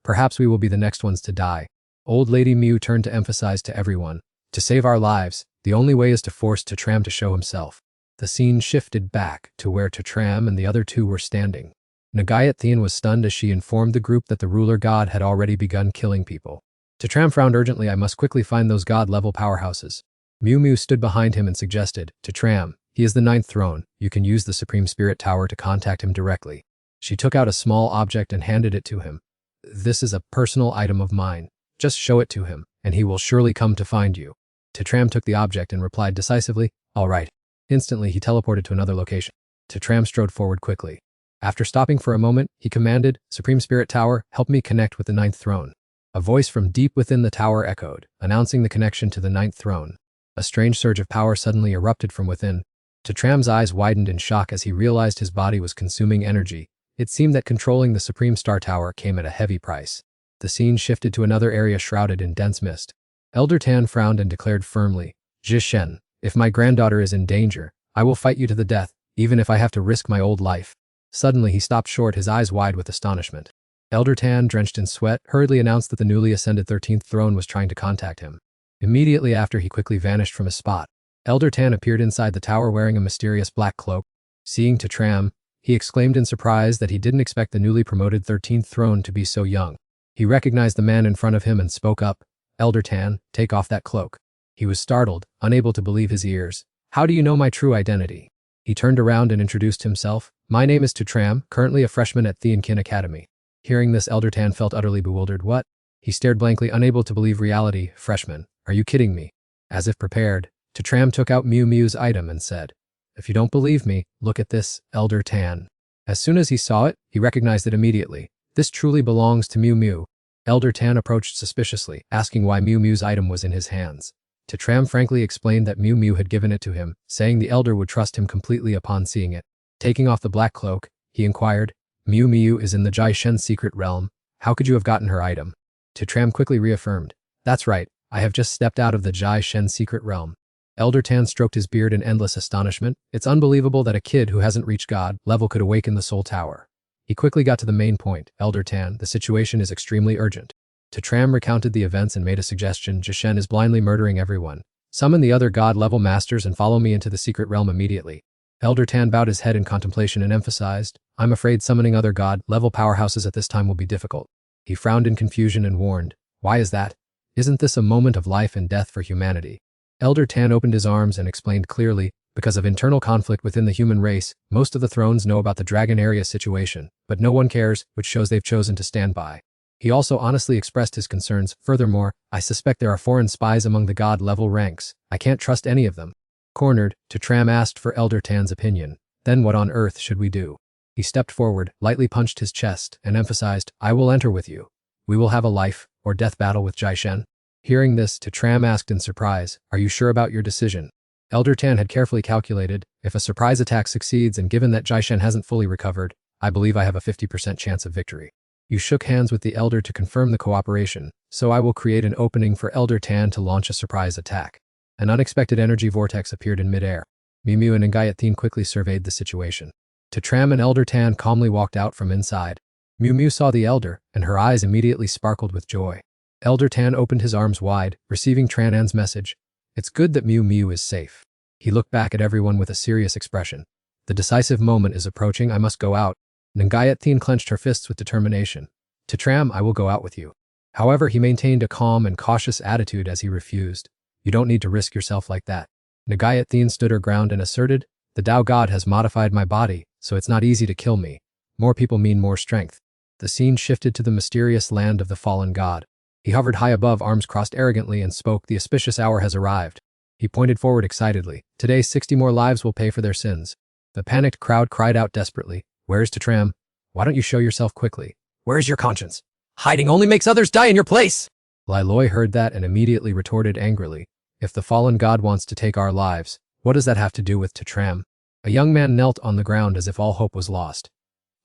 Perhaps we will be the next ones to die. Old Lady Miu turned to emphasize to everyone, to save our lives, the only way is to force T-Tram to show himself. The scene shifted back to where T-Tram and the other two were standing. Nagayat Thean was stunned as she informed the group that the ruler god had already begun killing people. T-Tram frowned urgently, I must quickly find those god-level powerhouses. Miu Miu stood behind him and suggested, T-Tram, he is the 9th throne, you can use the Supreme Spirit Tower to contact him directly. She took out a small object and handed it to him. This is a personal item of mine. Just show it to him, and he will surely come to find you. T-Tram took the object and replied decisively, all right. Instantly, he teleported to another location. T-Tram strode forward quickly. After stopping for a moment, he commanded, Supreme Spirit Tower, help me connect with the 9th throne. A voice from deep within the tower echoed, announcing the connection to the 9th throne. A strange surge of power suddenly erupted from within. T-Tram's eyes widened in shock as he realized his body was consuming energy. It seemed that controlling the Supreme Star Tower came at a heavy price. The scene shifted to another area shrouded in dense mist. Elder Tan frowned and declared firmly, Zhishen, if my granddaughter is in danger, I will fight you to the death, even if I have to risk my old life. Suddenly he stopped short, his eyes wide with astonishment. Elder Tan, drenched in sweat, hurriedly announced that the newly ascended 13th throne was trying to contact him. Immediately after, he quickly vanished from his spot. Elder Tan appeared inside the tower wearing a mysterious black cloak. Seeing T-Tram, he exclaimed in surprise that he didn't expect the newly promoted 13th throne to be so young. He recognized the man in front of him and spoke up, Elder Tan, take off that cloak. He was startled, unable to believe his ears. How do you know my true identity? He turned around and introduced himself. My name is T-Tram, currently a freshman at Theankin Academy. Hearing this, Elder Tan felt utterly bewildered. What? He stared blankly, unable to believe reality. Freshman, are you kidding me? As if prepared, T-Tram took out Miu Miu's item and said, if you don't believe me, look at this, Elder Tan. As soon as he saw it, he recognized it immediately. This truly belongs to Miu Miu. Elder Tan approached suspiciously, asking why Miu Miu's item was in his hands. T-Tram frankly explained that Miu Miu had given it to him, saying the elder would trust him completely upon seeing it. Taking off the black cloak, he inquired, Miu Miu is in the Jai Shen secret realm. How could you have gotten her item? T-Tram quickly reaffirmed, that's right, I have just stepped out of the Jai Shen secret realm. Elder Tan stroked his beard in endless astonishment. It's unbelievable that a kid who hasn't reached God level could awaken the Soul Tower. He quickly got to the main point. Elder Tan, the situation is extremely urgent. T-Tram recounted the events and made a suggestion. Jishen is blindly murdering everyone. Summon the other God-level masters and follow me into the secret realm immediately. Elder Tan bowed his head in contemplation and emphasized, I'm afraid summoning other God-level powerhouses at this time will be difficult. He frowned in confusion and warned, why is that? Isn't this a moment of life and death for humanity? Elder Tan opened his arms and explained clearly, Because of internal conflict within the human race, most of the thrones know about the dragon area situation, but no one cares, which shows they've chosen to stand by. He also honestly expressed his concerns. Furthermore, I suspect there are foreign spies among the god-level ranks. I can't trust any of them. Cornered, Tram asked for Elder Tan's opinion. Then what on earth should we do? He stepped forward, lightly punched his chest, and emphasized, I will enter with you. We will have a life or death battle with Jaishen. Hearing this, Tram asked in surprise, are you sure about your decision? Elder Tan had carefully calculated, if a surprise attack succeeds and given that Jaishen hasn't fully recovered, I believe I have a 50% chance of victory. You shook hands with the Elder to confirm the cooperation, so I will create an opening for Elder Tan to launch a surprise attack. An unexpected energy vortex appeared in midair. Miu and Ngayathin quickly surveyed the situation. Tram and Elder Tan calmly walked out from inside. Miu saw the Elder, and her eyes immediately sparkled with joy. Elder Tan opened his arms wide, receiving Tranan's message. It's good that Miu is safe. He looked back at everyone with a serious expression. The decisive moment is approaching, I must go out. Ngayathin clenched her fists with determination. Tram, I will go out with you. However, he maintained a calm and cautious attitude as he refused. You don't need to risk yourself like that. Ngayathin stood her ground and asserted, the Tao God has modified my body, so it's not easy to kill me. More people mean more strength. The scene shifted to the mysterious land of the fallen god. He hovered high above, arms crossed arrogantly, and spoke, the auspicious hour has arrived. He pointed forward excitedly. Today 60 more lives will pay for their sins. The panicked crowd cried out desperately, where's Tram? Why don't you show yourself quickly? Where's your conscience? Hiding only makes others die in your place. Loi heard that and immediately retorted angrily, if the fallen god wants to take our lives, what does that have to do with Tram? A young man knelt on the ground as if all hope was lost.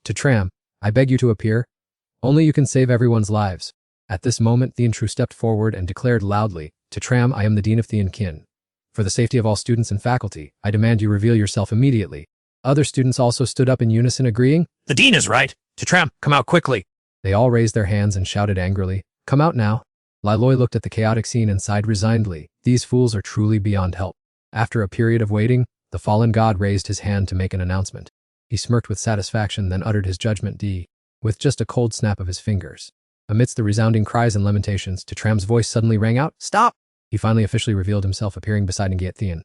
Tram, I beg you to appear. Only you can save everyone's lives. At this moment, Tru stepped forward and declared loudly, Tram, I am the Dean of Kin. For the safety of all students and faculty, I demand you reveal yourself immediately. Other students also stood up in unison, agreeing, The dean is right. Tram, come out quickly. They all raised their hands and shouted angrily, come out now. Loi looked at the chaotic scene and sighed resignedly, these fools are truly beyond help. After a period of waiting, the fallen god raised his hand to make an announcement. He smirked with satisfaction, then uttered his judgment with just a cold snap of his fingers. Amidst the resounding cries and lamentations, Tram's voice suddenly rang out, stop! He finally officially revealed himself, appearing beside Ngayathin.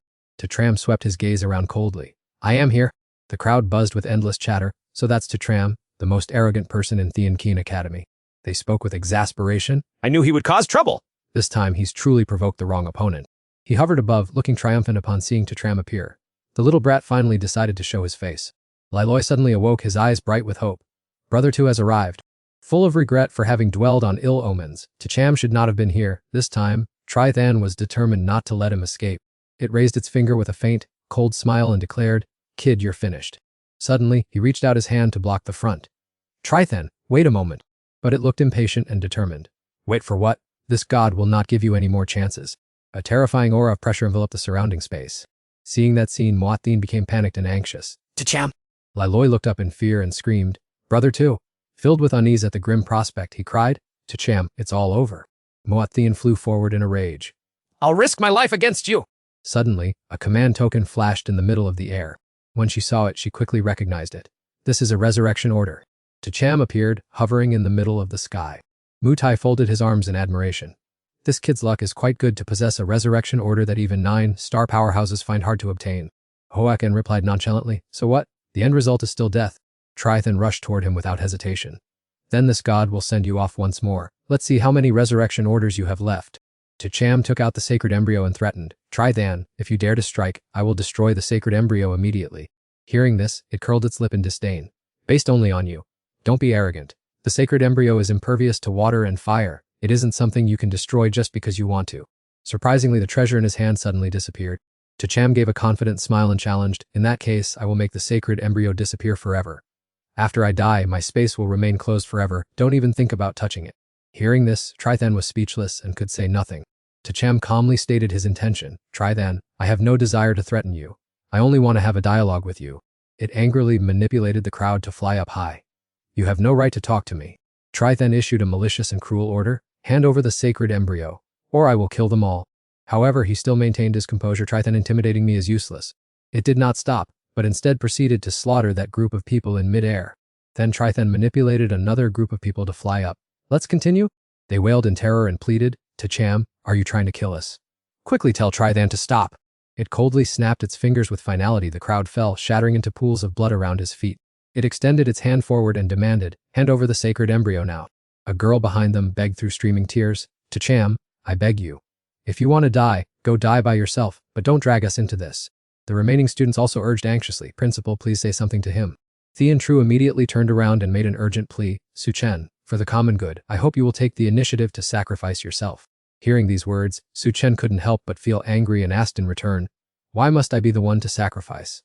Tram swept his gaze around coldly. I am here. The crowd buzzed with endless chatter, so that's Tram, the most arrogant person in Kin Academy. They spoke with exasperation. I knew he would cause trouble. This time he's truly provoked the wrong opponent. He hovered above, looking triumphant upon seeing Tram appear. The little brat finally decided to show his face. Loi suddenly awoke, his eyes bright with hope. Brother 2 has arrived. Full of regret for having dwelled on ill omens, Tram should not have been here. This time, Trithan was determined not to let him escape. It raised its finger with a faint, cold smile and declared, Kid, you're finished. Suddenly, he reached out his hand to block the front. Trithan, wait a moment. But it looked impatient and determined. Wait for what? This god will not give you any more chances. A terrifying aura of pressure enveloped the surrounding space. Seeing that scene, Muathin became panicked and anxious. Tcham! Loi looked up in fear and screamed, Brother 2. Filled with unease at the grim prospect, he cried, Tcham, it's all over. Muathin flew forward in a rage. I'll risk my life against you. Suddenly, a command token flashed in the middle of the air. When she saw it, she quickly recognized it. This is a resurrection order. Tcham appeared, hovering in the middle of the sky. Mutai folded his arms in admiration. This kid's luck is quite good to possess a resurrection order that even 9-star powerhouses find hard to obtain. Hoaken replied nonchalantly, so what? The end result is still death. Trithan rushed toward him without hesitation. Then this god will send you off once more. Let's see how many resurrection orders you have left. Tcham took out the sacred embryo and threatened, Trithan, if you dare to strike, I will destroy the sacred embryo immediately. Hearing this, it curled its lip in disdain. Based only on you. Don't be arrogant. The sacred embryo is impervious to water and fire. It isn't something you can destroy just because you want to. Surprisingly, the treasure in his hand suddenly disappeared. Tcham gave a confident smile and challenged, in that case, I will make the sacred embryo disappear forever. After I die, my space will remain closed forever. Don't even think about touching it. Hearing this, Trithan was speechless and could say nothing. Tcham calmly stated his intention. Trithan, I have no desire to threaten you. I only want to have a dialogue with you. It angrily manipulated the crowd to fly up high. You have no right to talk to me. Trithan issued a malicious and cruel order. Hand over the sacred embryo, or I will kill them all. However, he still maintained his composure. Trithan, intimidating me is useless. It did not stop, but instead proceeded to slaughter that group of people in midair. Then Trithan manipulated another group of people to fly up. Let's continue? They wailed in terror and pleaded, Tcham, are you trying to kill us? Quickly tell Trithan to stop. It coldly snapped its fingers with finality. The crowd fell, shattering into pools of blood around his feet. It extended its hand forward and demanded, "Hand over the sacred embryo now." A girl behind them begged through streaming tears, "To Cham, I beg you. If you want to die, go die by yourself, but don't drag us into this." The remaining students also urged anxiously, "Principal, please say something to him." Thean Tru immediately turned around and made an urgent plea, "Su-chen, for the common good, I hope you will take the initiative to sacrifice yourself." Hearing these words, Su-chen couldn't help but feel angry and asked in return, "Why must I be the one to sacrifice?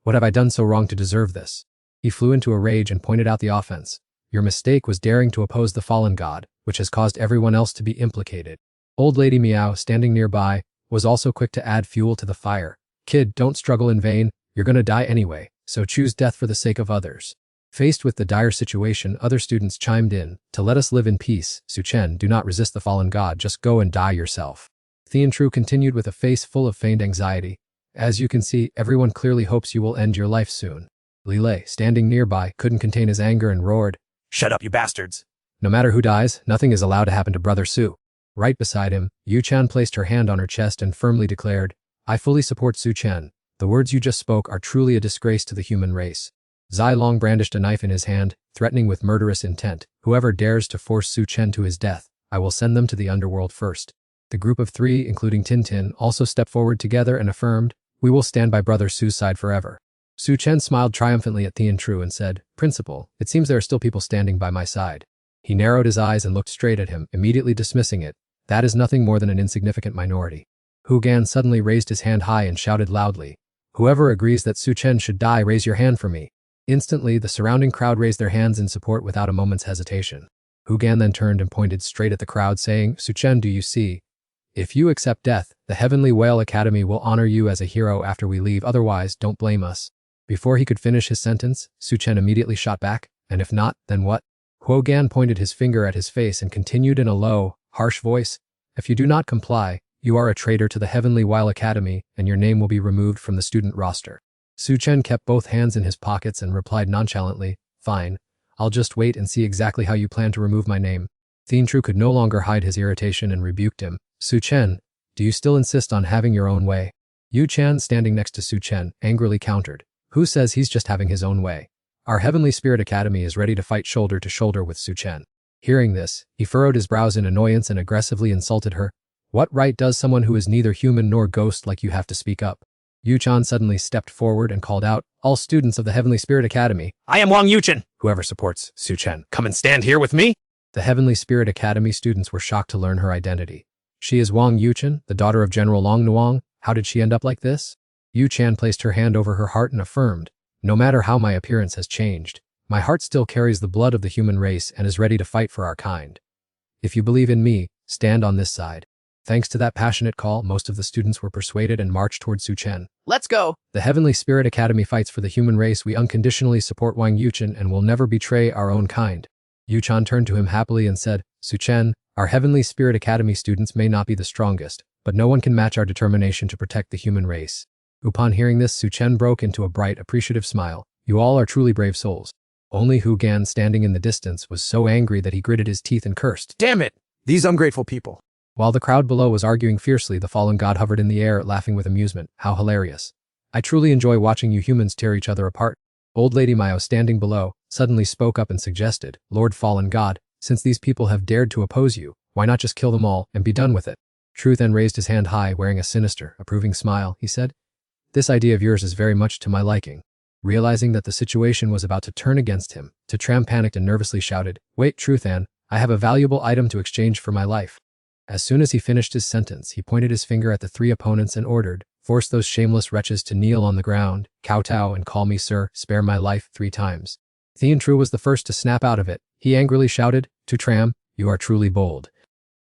What have I done so wrong to deserve this?" He flew into a rage and pointed out the offense. "Your mistake was daring to oppose the fallen god, which has caused everyone else to be implicated." Old Lady Miao, standing nearby, was also quick to add fuel to the fire. "Kid, don't struggle in vain, you're gonna die anyway, so choose death for the sake of others." Faced with the dire situation, other students chimed in, "To let us live in peace, Su-chen, do not resist the fallen god, just go and die yourself." Thean Tru continued with a face full of feigned anxiety. "As you can see, everyone clearly hopes you will end your life soon." Li Lei, standing nearby, couldn't contain his anger and roared, Shut up, you bastards. "No matter who dies, nothing is allowed to happen to Brother Su." Right beside him, Yu Chan placed her hand on her chest and firmly declared, "I fully support Su-chen. The words you just spoke are truly a disgrace to the human race." Zai Long brandished a knife in his hand, threatening with murderous intent, "Whoever dares to force Su-chen to his death, I will send them to the underworld first." The group of three, including Tintin, also stepped forward together and affirmed, "We will stand by Brother Su's side forever." Su-chen smiled triumphantly at Thean Tru and said, "Principal, it seems there are still people standing by my side." He narrowed his eyes and looked straight at him, immediately dismissing it. "That is nothing more than an insignificant minority." Hu Gan suddenly raised his hand high and shouted loudly, "Whoever agrees that Su-chen should die, raise your hand for me." Instantly, the surrounding crowd raised their hands in support without a moment's hesitation. Hu Gan then turned and pointed straight at the crowd, saying, "Su-chen, do you see? If you accept death, the Heavenly Whale Academy will honor you as a hero after we leave, otherwise, don't blame us." Before he could finish his sentence, Su-chen immediately shot back, "And if not, then what?" Hu Gan pointed his finger at his face and continued in a low, harsh voice, "If you do not comply, you are a traitor to the Heavenly Whale Academy, and your name will be removed from the student roster." Su-chen kept both hands in his pockets and replied nonchalantly, "Fine, I'll just wait and see exactly how you plan to remove my name." Thean Tru could no longer hide his irritation and rebuked him. "Su-chen, do you still insist on having your own way?" Yu Chan, standing next to Su-chen, angrily countered, "Who says he's just having his own way? Our Heavenly Spirit Academy is ready to fight shoulder to shoulder with Su-chen." Hearing this, he furrowed his brows in annoyance and aggressively insulted her. "What right does someone who is neither human nor ghost like you have to speak up?" Yu Chan suddenly stepped forward and called out, "All students of the Heavenly Spirit Academy, I am Wang Yuchen. Whoever supports Su-chen, come and stand here with me." The Heavenly Spirit Academy students were shocked to learn her identity. "She is Wang Yuchen, the daughter of General Long Nuong. How did she end up like this?" Yu Chan placed her hand over her heart and affirmed, "No matter how my appearance has changed, my heart still carries the blood of the human race and is ready to fight for our kind. If you believe in me, stand on this side." Thanks to that passionate call, most of the students were persuaded and marched towards Su-chen. Let's go. "The Heavenly Spirit Academy fights for the human race. We unconditionally support Wang Yuchen and will never betray our own kind." Yu Chan turned to him happily and said, "Su-chen, our Heavenly Spirit Academy students may not be the strongest, but no one can match our determination to protect the human race." Upon hearing this, Su-chen broke into a bright, appreciative smile. "You all are truly brave souls." Only Hu Gan, standing in the distance, was so angry that he gritted his teeth and cursed, Damn it. These ungrateful people. While the crowd below was arguing fiercely, the fallen god hovered in the air, laughing with amusement. "How hilarious. I truly enjoy watching you humans tear each other apart." Old Lady Miao, standing below, suddenly spoke up and suggested, "Lord Fallen God, since these people have dared to oppose you, why not just kill them all and be done with it?" Tru then raised his hand high, wearing a sinister, approving smile. He said, "This idea of yours is very much to my liking." Realizing that the situation was about to turn against him, Tram panicked and nervously shouted, "Wait, Truthan, I have a valuable item to exchange for my life." As soon as he finished his sentence, he pointed his finger at the three opponents and ordered, "Force those shameless wretches to kneel on the ground, kowtow and call me sir, spare my life 3 times. Thean Tru was the first to snap out of it. He angrily shouted, "Tram, you are truly bold."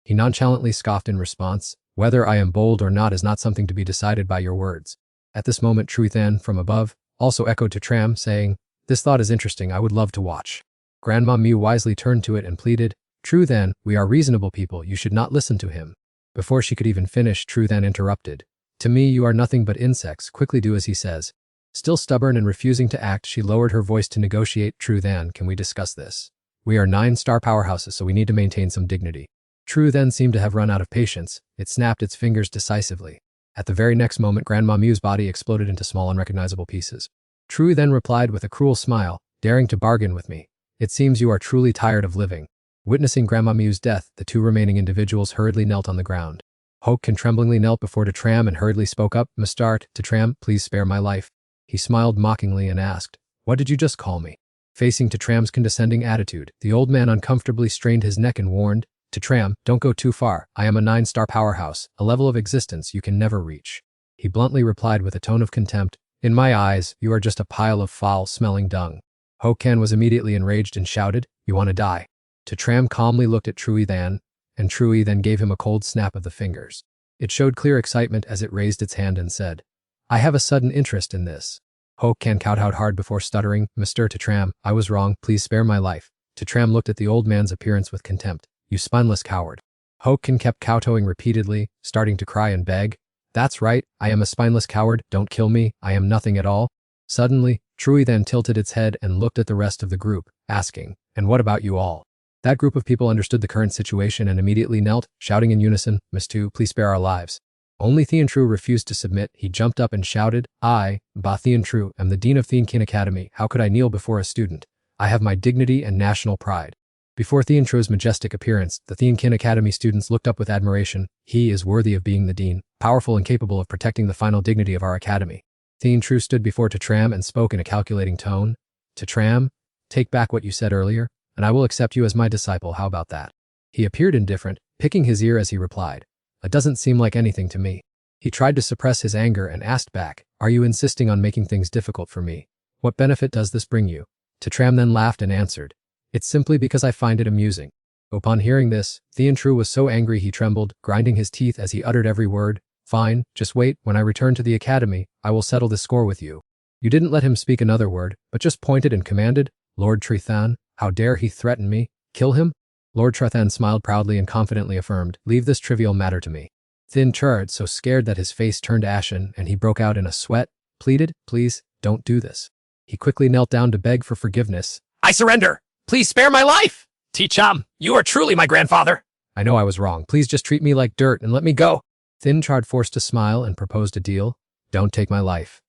He nonchalantly scoffed in response, "Whether I am bold or not is not something to be decided by your words." At this moment, Truthan, from above, also echoed to Tram, saying, "This thought is interesting, I would love to watch." Grandma Miu wisely turned to it and pleaded, "Truthan, we are reasonable people, you should not listen to him." Before she could even finish, Truthan interrupted, "To me you are nothing but insects, quickly do as he says." Still stubborn and refusing to act, she lowered her voice to negotiate, "Truthan, can we discuss this? We are 9-star powerhouses, so we need to maintain some dignity." Tru then seemed to have run out of patience. It snapped its fingers decisively. At the very next moment, Grandma Mew's body exploded into small unrecognizable pieces. Trui then replied with a cruel smile, daring to bargain with me. It seems you are truly tired of living. Witnessing Grandma Mew's death, the two remaining individuals hurriedly knelt on the ground. Hokan tremblingly knelt before Tram and hurriedly spoke up, Mr. Tram, please spare my life. He smiled mockingly and asked, what did you just call me? Facing Tram's condescending attitude, the old man uncomfortably strained his neck and warned, Tram, don't go too far. I am a 9-star powerhouse, a level of existence you can never reach. He bluntly replied with a tone of contempt, in my eyes, you are just a pile of foul-smelling dung. Hokan was immediately enraged and shouted, you want to die. Tram calmly looked at Trui then, and Trui then gave him a cold snap of the fingers. It showed clear excitement as it raised its hand and said, I have a sudden interest in this. Hokan kowtowed hard before stuttering, Mr. Tram, I was wrong, please spare my life. Tram looked at the old man's appearance with contempt, you spineless coward. Hokan kept kowtowing repeatedly, starting to cry and beg, that's right, I am a spineless coward, don't kill me, I am nothing at all. Suddenly, Trui then tilted its head and looked at the rest of the group, asking, and what about you all? That group of people understood the current situation and immediately knelt, shouting in unison, Miss Tu, please spare our lives. Only Thean refused to submit. He jumped up and shouted, I, Thean am the Dean of Thean Academy. How could I kneel before a student? I have my dignity and national pride. Before Thean majestic appearance, the Thean Academy students looked up with admiration. He is worthy of being the dean, powerful and capable of protecting the final dignity of our academy. Thean stood before Tram and spoke in a calculating tone. Tram, take back what you said earlier, and I will accept you as my disciple. How about that? He appeared indifferent, picking his ear as he replied, it doesn't seem like anything to me. He tried to suppress his anger and asked back, are you insisting on making things difficult for me? What benefit does this bring you? Tram then laughed and answered, it's simply because I find it amusing. Upon hearing this, Thean was so angry he trembled, grinding his teeth as he uttered every word, fine, just wait, when I return to the academy, I will settle this score with you. You didn't let him speak another word, but just pointed and commanded, Lord Trethan, how dare he threaten me? Kill him? Lord Trethan smiled proudly and confidently affirmed, leave this trivial matter to me. Thin Churd, so scared that his face turned ashen and he broke out in a sweat, pleaded, please, don't do this. He quickly knelt down to beg for forgiveness. I surrender. Please spare my life. T-Cham, you are truly my grandfather. I know I was wrong. Please just treat me like dirt and let me go. Thin Churd forced a smile and proposed a deal. Don't take my life.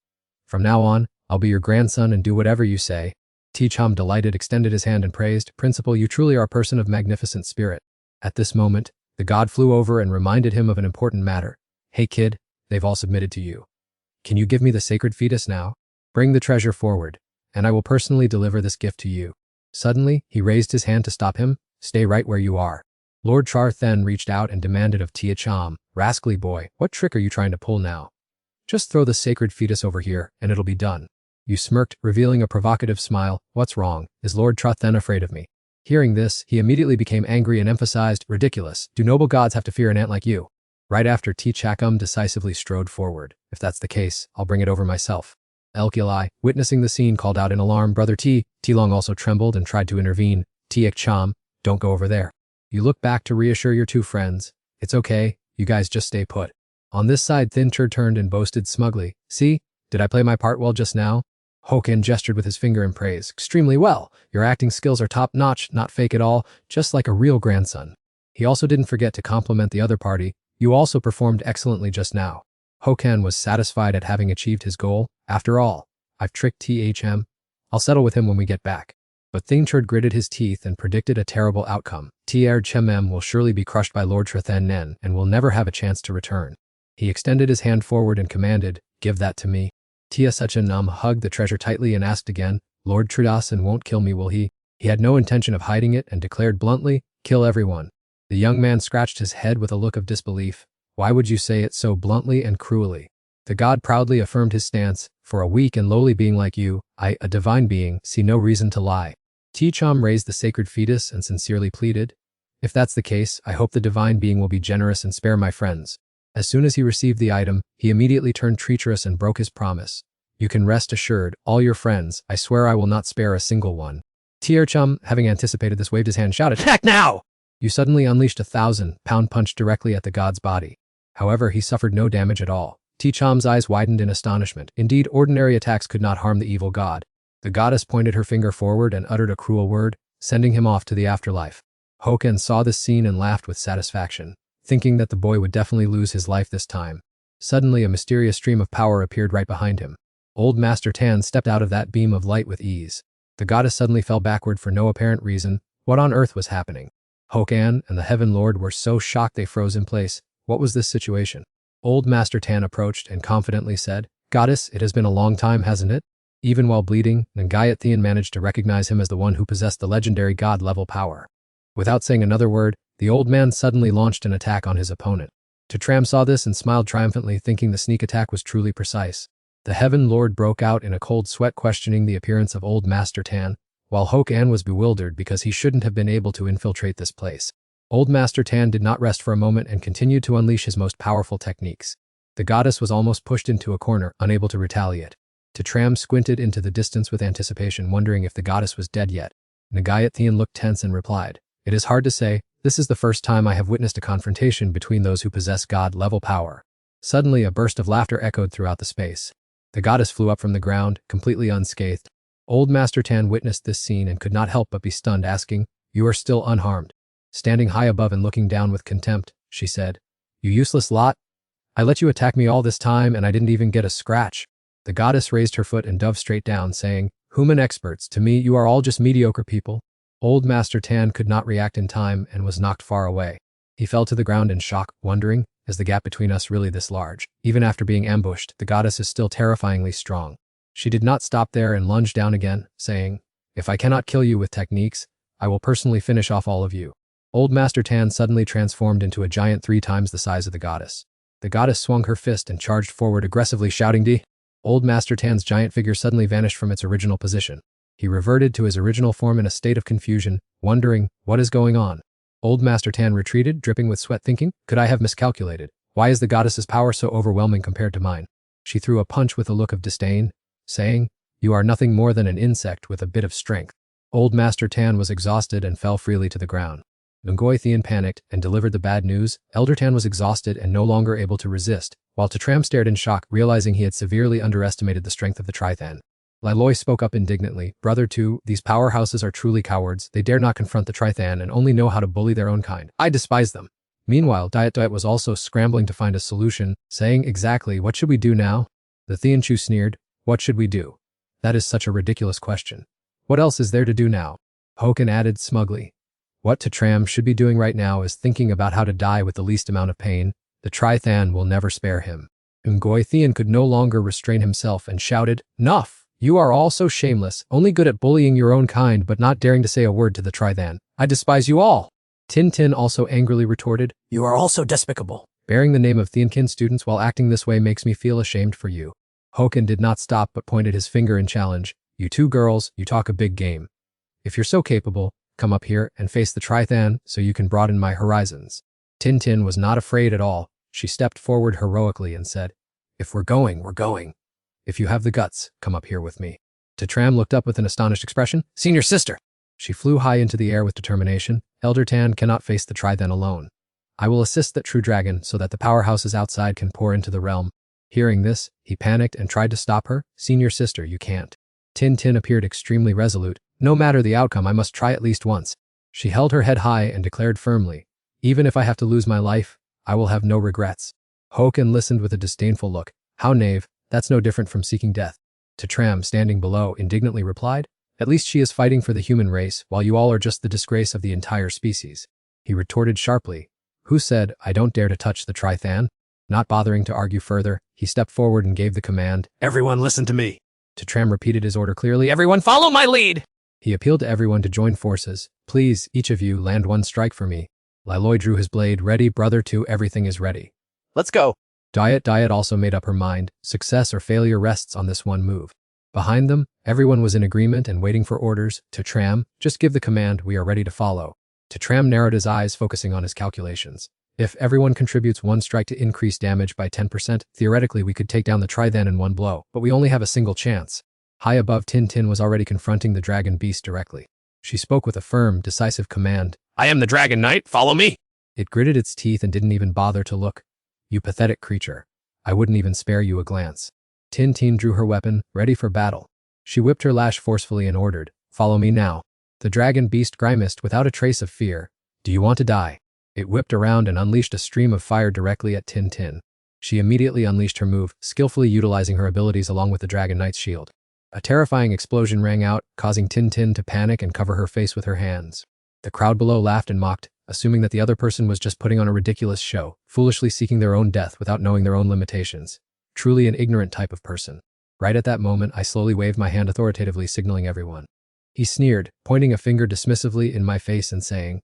From now on, I'll be your grandson and do whatever you say. T-Cham, delighted, extended his hand and praised, Principal, you truly are a person of magnificent spirit. At this moment, the god flew over and reminded him of an important matter. Hey kid, they've all submitted to you. Can you give me the sacred fetus now? Bring the treasure forward, and I will personally deliver this gift to you. Suddenly, he raised his hand to stop him. Stay right where you are. Lord Char then reached out and demanded of Tia-Cham, rascally boy, what trick are you trying to pull now? Just throw the sacred fetus over here, and it'll be done. You smirked, revealing a provocative smile. What's wrong? Is Lord Truth then afraid of me? Hearing this, he immediately became angry and emphasized, ridiculous. Do noble gods have to fear an ant like you? Right after T-Chacum decisively strode forward. If that's the case, I'll bring it over myself. Elkilai, witnessing the scene, called out in alarm, Brother T. T-Long also trembled and tried to intervene. T-Ik-Cham, don't go over there. You look back to reassure your two friends. It's okay, you guys just stay put. On this side, Thin Chur turned and boasted smugly. See, did I play my part well just now? Hokan gestured with his finger in praise. Extremely well. Your acting skills are top-notch, not fake at all, just like a real grandson. He also didn't forget to compliment the other party. You also performed excellently just now. Hokan was satisfied at having achieved his goal. After all, I've tricked THM. I'll settle with him when we get back. But Thingcherd gritted his teeth and predicted a terrible outcome. TR-Chemem will surely be crushed by Lord Trethen Nen and will never have a chance to return. He extended his hand forward and commanded, give that to me. Tia Suchanam hugged the treasure tightly and asked again, Lord Tridasan won't kill me, will he? He had no intention of hiding it and declared bluntly, kill everyone. The young man scratched his head with a look of disbelief. Why would you say it so bluntly and cruelly? The god proudly affirmed his stance. For a weak and lowly being like you, I, a divine being, see no reason to lie. T-Cham raised the sacred fetus and sincerely pleaded, if that's the case, I hope the divine being will be generous and spare my friends. As soon as he received the item, he immediately turned treacherous and broke his promise. You can rest assured, all your friends, I swear I will not spare a single one. T-Cham, having anticipated this, waved his hand and shouted, attack now! You suddenly unleashed a 1,000-pound punch directly at the god's body. However, he suffered no damage at all. T-Cham's eyes widened in astonishment. Indeed, ordinary attacks could not harm the evil god. The goddess pointed her finger forward and uttered a cruel word, sending him off to the afterlife. Hokan saw this scene and laughed with satisfaction, thinking that the boy would definitely lose his life this time. Suddenly, a mysterious stream of power appeared right behind him. Old Master Tan stepped out of that beam of light with ease. The goddess suddenly fell backward for no apparent reason. What on earth was happening? Hokan and the Heaven Lord were so shocked they froze in place. What was this situation? Old Master Tan approached and confidently said, "Goddess, it has been a long time, hasn't it?" Even while bleeding, Ngayat Thean managed to recognize him as the one who possessed the legendary god-level power. Without saying another word, the old man suddenly launched an attack on his opponent. Tram saw this and smiled triumphantly, thinking the sneak attack was truly precise. The Heaven Lord broke out in a cold sweat, questioning the appearance of Old Master Tan, while Hokan was bewildered because he shouldn't have been able to infiltrate this place. Old Master Tan did not rest for a moment and continued to unleash his most powerful techniques. The goddess was almost pushed into a corner, unable to retaliate. Tram squinted into the distance with anticipation, wondering if the goddess was dead yet. Ngayat Thean looked tense and replied, "It is hard to say. This is the first time I have witnessed a confrontation between those who possess god-level power." Suddenly, a burst of laughter echoed throughout the space. The goddess flew up from the ground, completely unscathed. Old Master Tan witnessed this scene and could not help but be stunned, asking, "You are still unharmed?" Standing high above and looking down with contempt, she said, "You useless lot. I let you attack me all this time and I didn't even get a scratch." The goddess raised her foot and dove straight down, saying, "Human experts, to me you are all just mediocre people." Old Master Tan could not react in time and was knocked far away. He fell to the ground in shock, wondering, is the gap between us really this large? Even after being ambushed, the goddess is still terrifyingly strong. She did not stop there and lunged down again, saying, "If I cannot kill you with techniques, I will personally finish off all of you." Old Master Tan suddenly transformed into a giant 3 times the size of the goddess. The goddess swung her fist and charged forward aggressively, shouting, "D!" Old Master Tan's giant figure suddenly vanished from its original position. He reverted to his original form in a state of confusion, wondering, what is going on? Old Master Tan retreated, dripping with sweat, thinking, could I have miscalculated? Why is the goddess's power so overwhelming compared to mine? She threw a punch with a look of disdain, saying, "You are nothing more than an insect with a bit of strength." Old Master Tan was exhausted and fell freely to the ground. Ngoy Thean panicked and delivered the bad news. Elder Tan was exhausted and no longer able to resist, while Tram stared in shock, realizing he had severely underestimated the strength of the Trithan. Liloi spoke up indignantly, "Brother 2, these powerhouses are truly cowards. They dare not confront the Trithan and only know how to bully their own kind. I despise them." Meanwhile, Diet was also scrambling to find a solution, saying, "Exactly, what should we do now?" The Theanchu sneered, "What should we do? That is such a ridiculous question. What else is there to do now?" Hokan added smugly, "What Tram should be doing right now is thinking about how to die with the least amount of pain. The Trithan will never spare him." Ngoy Thean could no longer restrain himself and shouted, "Nuff! You are all so shameless, only good at bullying your own kind but not daring to say a word to the Trithan. I despise you all." Tin also angrily retorted, You are also despicable. "Bearing the name of Theankin students while acting this way makes me feel ashamed for you." Hokan did not stop but pointed his finger in challenge. "You 2 girls, you talk a big game. If you're so capable, come up here and face the Trithan so you can broaden my horizons." Tin was not afraid at all. She stepped forward heroically and said, "If we're going, we're going. If you have the guts, come up here with me." Tram looked up with an astonished expression. "Senior sister!" She flew high into the air with determination. "Elder Tan cannot face the Trithan alone. I will assist that true dragon so that the powerhouses outside can pour into the realm." Hearing this, he panicked and tried to stop her. "Senior sister, you can't." Tin appeared extremely resolute. "No matter the outcome, I must try at least once." She held her head high and declared firmly, "Even if I have to lose my life, I will have no regrets." Hokan listened with a disdainful look. "How knave, that's no different from seeking death." Tram, standing below, indignantly replied, "At least she is fighting for the human race, while you all are just the disgrace of the entire species." He retorted sharply, "Who said I don't dare to touch the Trithan?" Not bothering to argue further, he stepped forward and gave the command. Everyone listen to me. Tram repeated his order clearly. Everyone follow my lead! He appealed to everyone to join forces. "Please, each of you, land 1 strike for me." Liloi drew his blade. "Ready, brother 2, everything is ready." Let's go. Diet also made up her mind. Success or failure rests on this one move. Behind them, everyone was in agreement and waiting for orders. Tram, just give the command, we are ready to follow. Tram narrowed his eyes, focusing on his calculations. If everyone contributes 1 strike to increase damage by 10%, theoretically we could take down the Trithan in 1 blow, but we only have a single chance. High above, Tin was already confronting the dragon beast directly. She spoke with a firm, decisive command. I am the Dragon Knight, follow me! It gritted its teeth and didn't even bother to look. "You pathetic creature. I wouldn't even spare you a glance." Tin drew her weapon, ready for battle. She whipped her lash forcefully and ordered, "Follow me now." The dragon beast grimaced without a trace of fear. "Do you want to die?" It whipped around and unleashed a stream of fire directly at Tin. She immediately unleashed her move, skillfully utilizing her abilities along with the Dragon Knight's shield. A terrifying explosion rang out, causing Tin to panic and cover her face with her hands. The crowd below laughed and mocked, assuming that the other person was just putting on a ridiculous show, foolishly seeking their own death without knowing their own limitations. Truly an ignorant type of person. Right at that moment, I slowly waved my hand authoritatively, signaling everyone. He sneered, pointing a finger dismissively in my face and saying,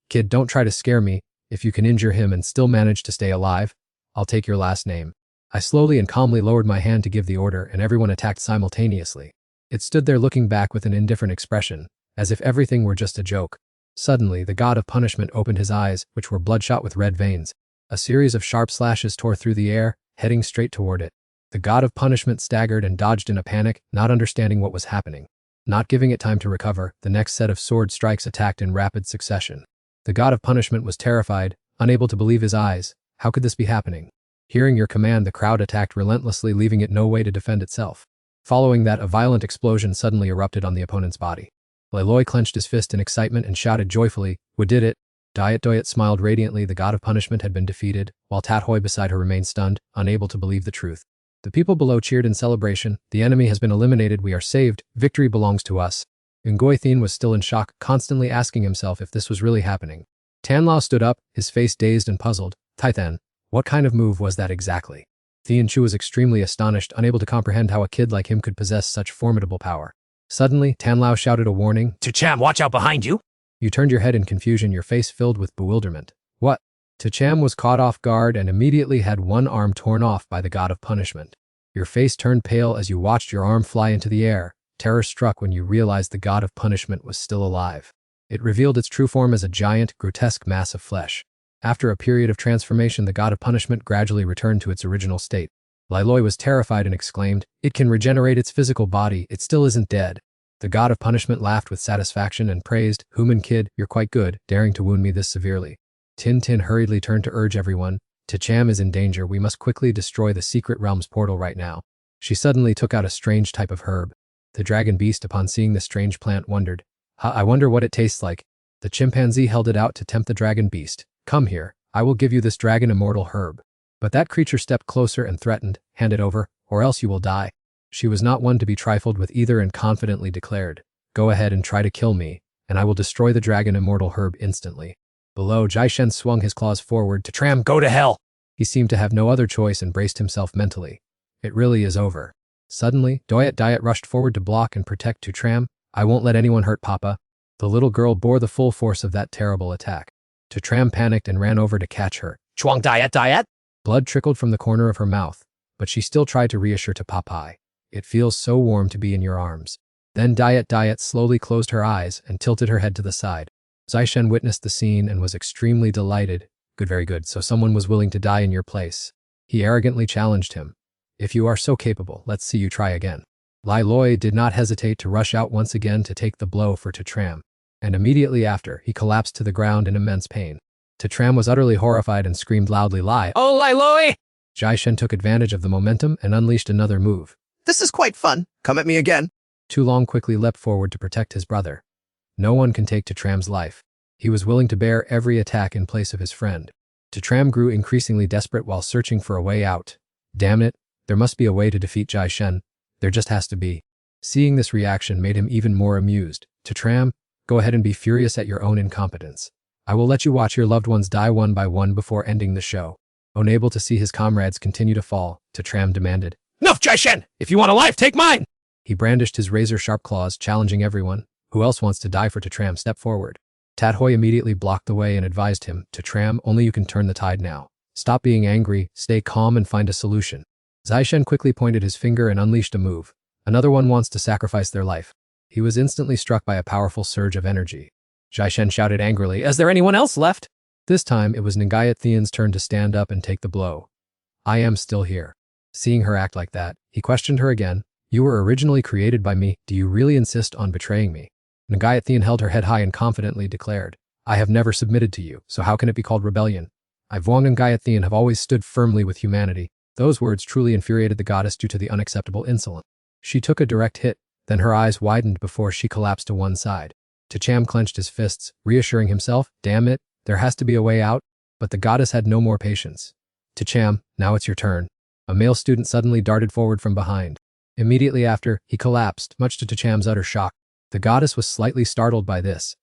"Kid, don't try to scare me. If you can injure him and still manage to stay alive, I'll take your last name." I slowly and calmly lowered my hand to give the order, and everyone attacked simultaneously. It stood there looking back with an indifferent expression, as if everything were just a joke. Suddenly, the god of punishment opened his eyes, which were bloodshot with red veins. A series of sharp slashes tore through the air, heading straight toward it. The god of punishment staggered and dodged in a panic, not understanding what was happening. Not giving it time to recover, the next set of sword strikes attacked in rapid succession. The god of punishment was terrified, unable to believe his eyes. How could this be happening? Hearing your command, the crowd attacked relentlessly, leaving it no way to defend itself. Following that, a violent explosion suddenly erupted on the opponent's body. Laloi clenched his fist in excitement and shouted joyfully, "We did it!" Doyet smiled radiantly. The god of punishment had been defeated, while Tathoi beside her remained stunned, unable to believe the truth. The people below cheered in celebration. "The enemy has been eliminated, we are saved, victory belongs to us." Ngoy Thien was still in shock, constantly asking himself if this was really happening. Tan Lao stood up, his face dazed and puzzled. "Taithan, what kind of move was that exactly?" Thien Chu was extremely astonished, unable to comprehend how a kid like him could possess such formidable power. Suddenly, Tan Lao shouted a warning. Cham, watch out behind you. You turned your head in confusion, your face filled with bewilderment. What? Cham was caught off guard and immediately had one arm torn off by the god of punishment. Your face turned pale as you watched your arm fly into the air. Terror struck when you realized the god of punishment was still alive. It revealed its true form as a giant, grotesque mass of flesh. After a period of transformation, the god of punishment gradually returned to its original state. Laloi was terrified and exclaimed, "It can regenerate its physical body, it still isn't dead." The god of punishment laughed with satisfaction and praised, "Human kid, you're quite good, daring to wound me this severely." Tin hurriedly turned to urge everyone, "Cham is in danger, we must quickly destroy the secret realm's portal right now." She suddenly took out a strange type of herb. The dragon beast, upon seeing the strange plant, wondered, I wonder what it tastes like." The chimpanzee held it out to tempt the dragon beast. "Come here, I will give you this dragon immortal herb." But that creature stepped closer and threatened, "Hand it over, or else you will die." She was not one to be trifled with either and confidently declared, "Go ahead and try to kill me, and I will destroy the dragon immortal herb instantly." Below, Jaishen swung his claws forward. Tram, go to hell! He seemed to have no other choice and braced himself mentally. It really is over. Suddenly, Doyet rushed forward to block and protect Tram. "I won't let anyone hurt Papa." The little girl bore the full force of that terrible attack. Tram panicked and ran over to catch her. Chuang Diet! Blood trickled from the corner of her mouth, but she still tried to reassure to Papai, "It feels so warm to be in your arms." Then Diet slowly closed her eyes and tilted her head to the side. Zaishen witnessed the scene and was extremely delighted. "Good, very good, so someone was willing to die in your place." He arrogantly challenged him. "If you are so capable, let's see you try again." Lai Loi did not hesitate to rush out once again to take the blow for Tram. And immediately after, he collapsed to the ground in immense pain. Tram was utterly horrified and screamed loudly, "Lie!" Oh, Lai Loi! Jaishen took advantage of the momentum and unleashed another move. This is quite fun. Come at me again. Tu Long quickly leapt forward to protect his brother. No one can take Tram's life. He was willing to bear every attack in place of his friend. Tram grew increasingly desperate while searching for a way out. Damn it, there must be a way to defeat Jaishen. There just has to be. Seeing this reaction made him even more amused. Tram, go ahead and be furious at your own incompetence. I will let you watch your loved ones die one by one before ending the show. Unable to see his comrades continue to fall, Tram demanded, "Enough, Jaishen! If you want a life, take mine!" He brandished his razor-sharp claws, challenging everyone. "Who else wants to die for Tram? Step forward." Tathoi immediately blocked the way and advised him, "Tram, only you can turn the tide now. Stop being angry, stay calm and find a solution." Zaishen quickly pointed his finger and unleashed a move. "Another one wants to sacrifice their life." He was instantly struck by a powerful surge of energy. Jaishen shouted angrily, "Is there anyone else left?" This time, it was Ngayat Thien's turn to stand up and take the blow. "I am still here." Seeing her act like that, he questioned her again. "You were originally created by me. Do you really insist on betraying me?" Ngayat Thien held her head high and confidently declared, "I have never submitted to you, so how can it be called rebellion? I, Vuong and Ngayat Thien, have always stood firmly with humanity." Those words truly infuriated the goddess due to the unacceptable insolence. She took a direct hit, then her eyes widened before she collapsed to one side. Cham clenched his fists, reassuring himself, "Damn it, there has to be a way out." But the goddess had no more patience. Cham, Now it's your turn. A male student suddenly darted forward from behind. Immediately after, he collapsed, much to Tacham's utter shock. The goddess was slightly startled by this.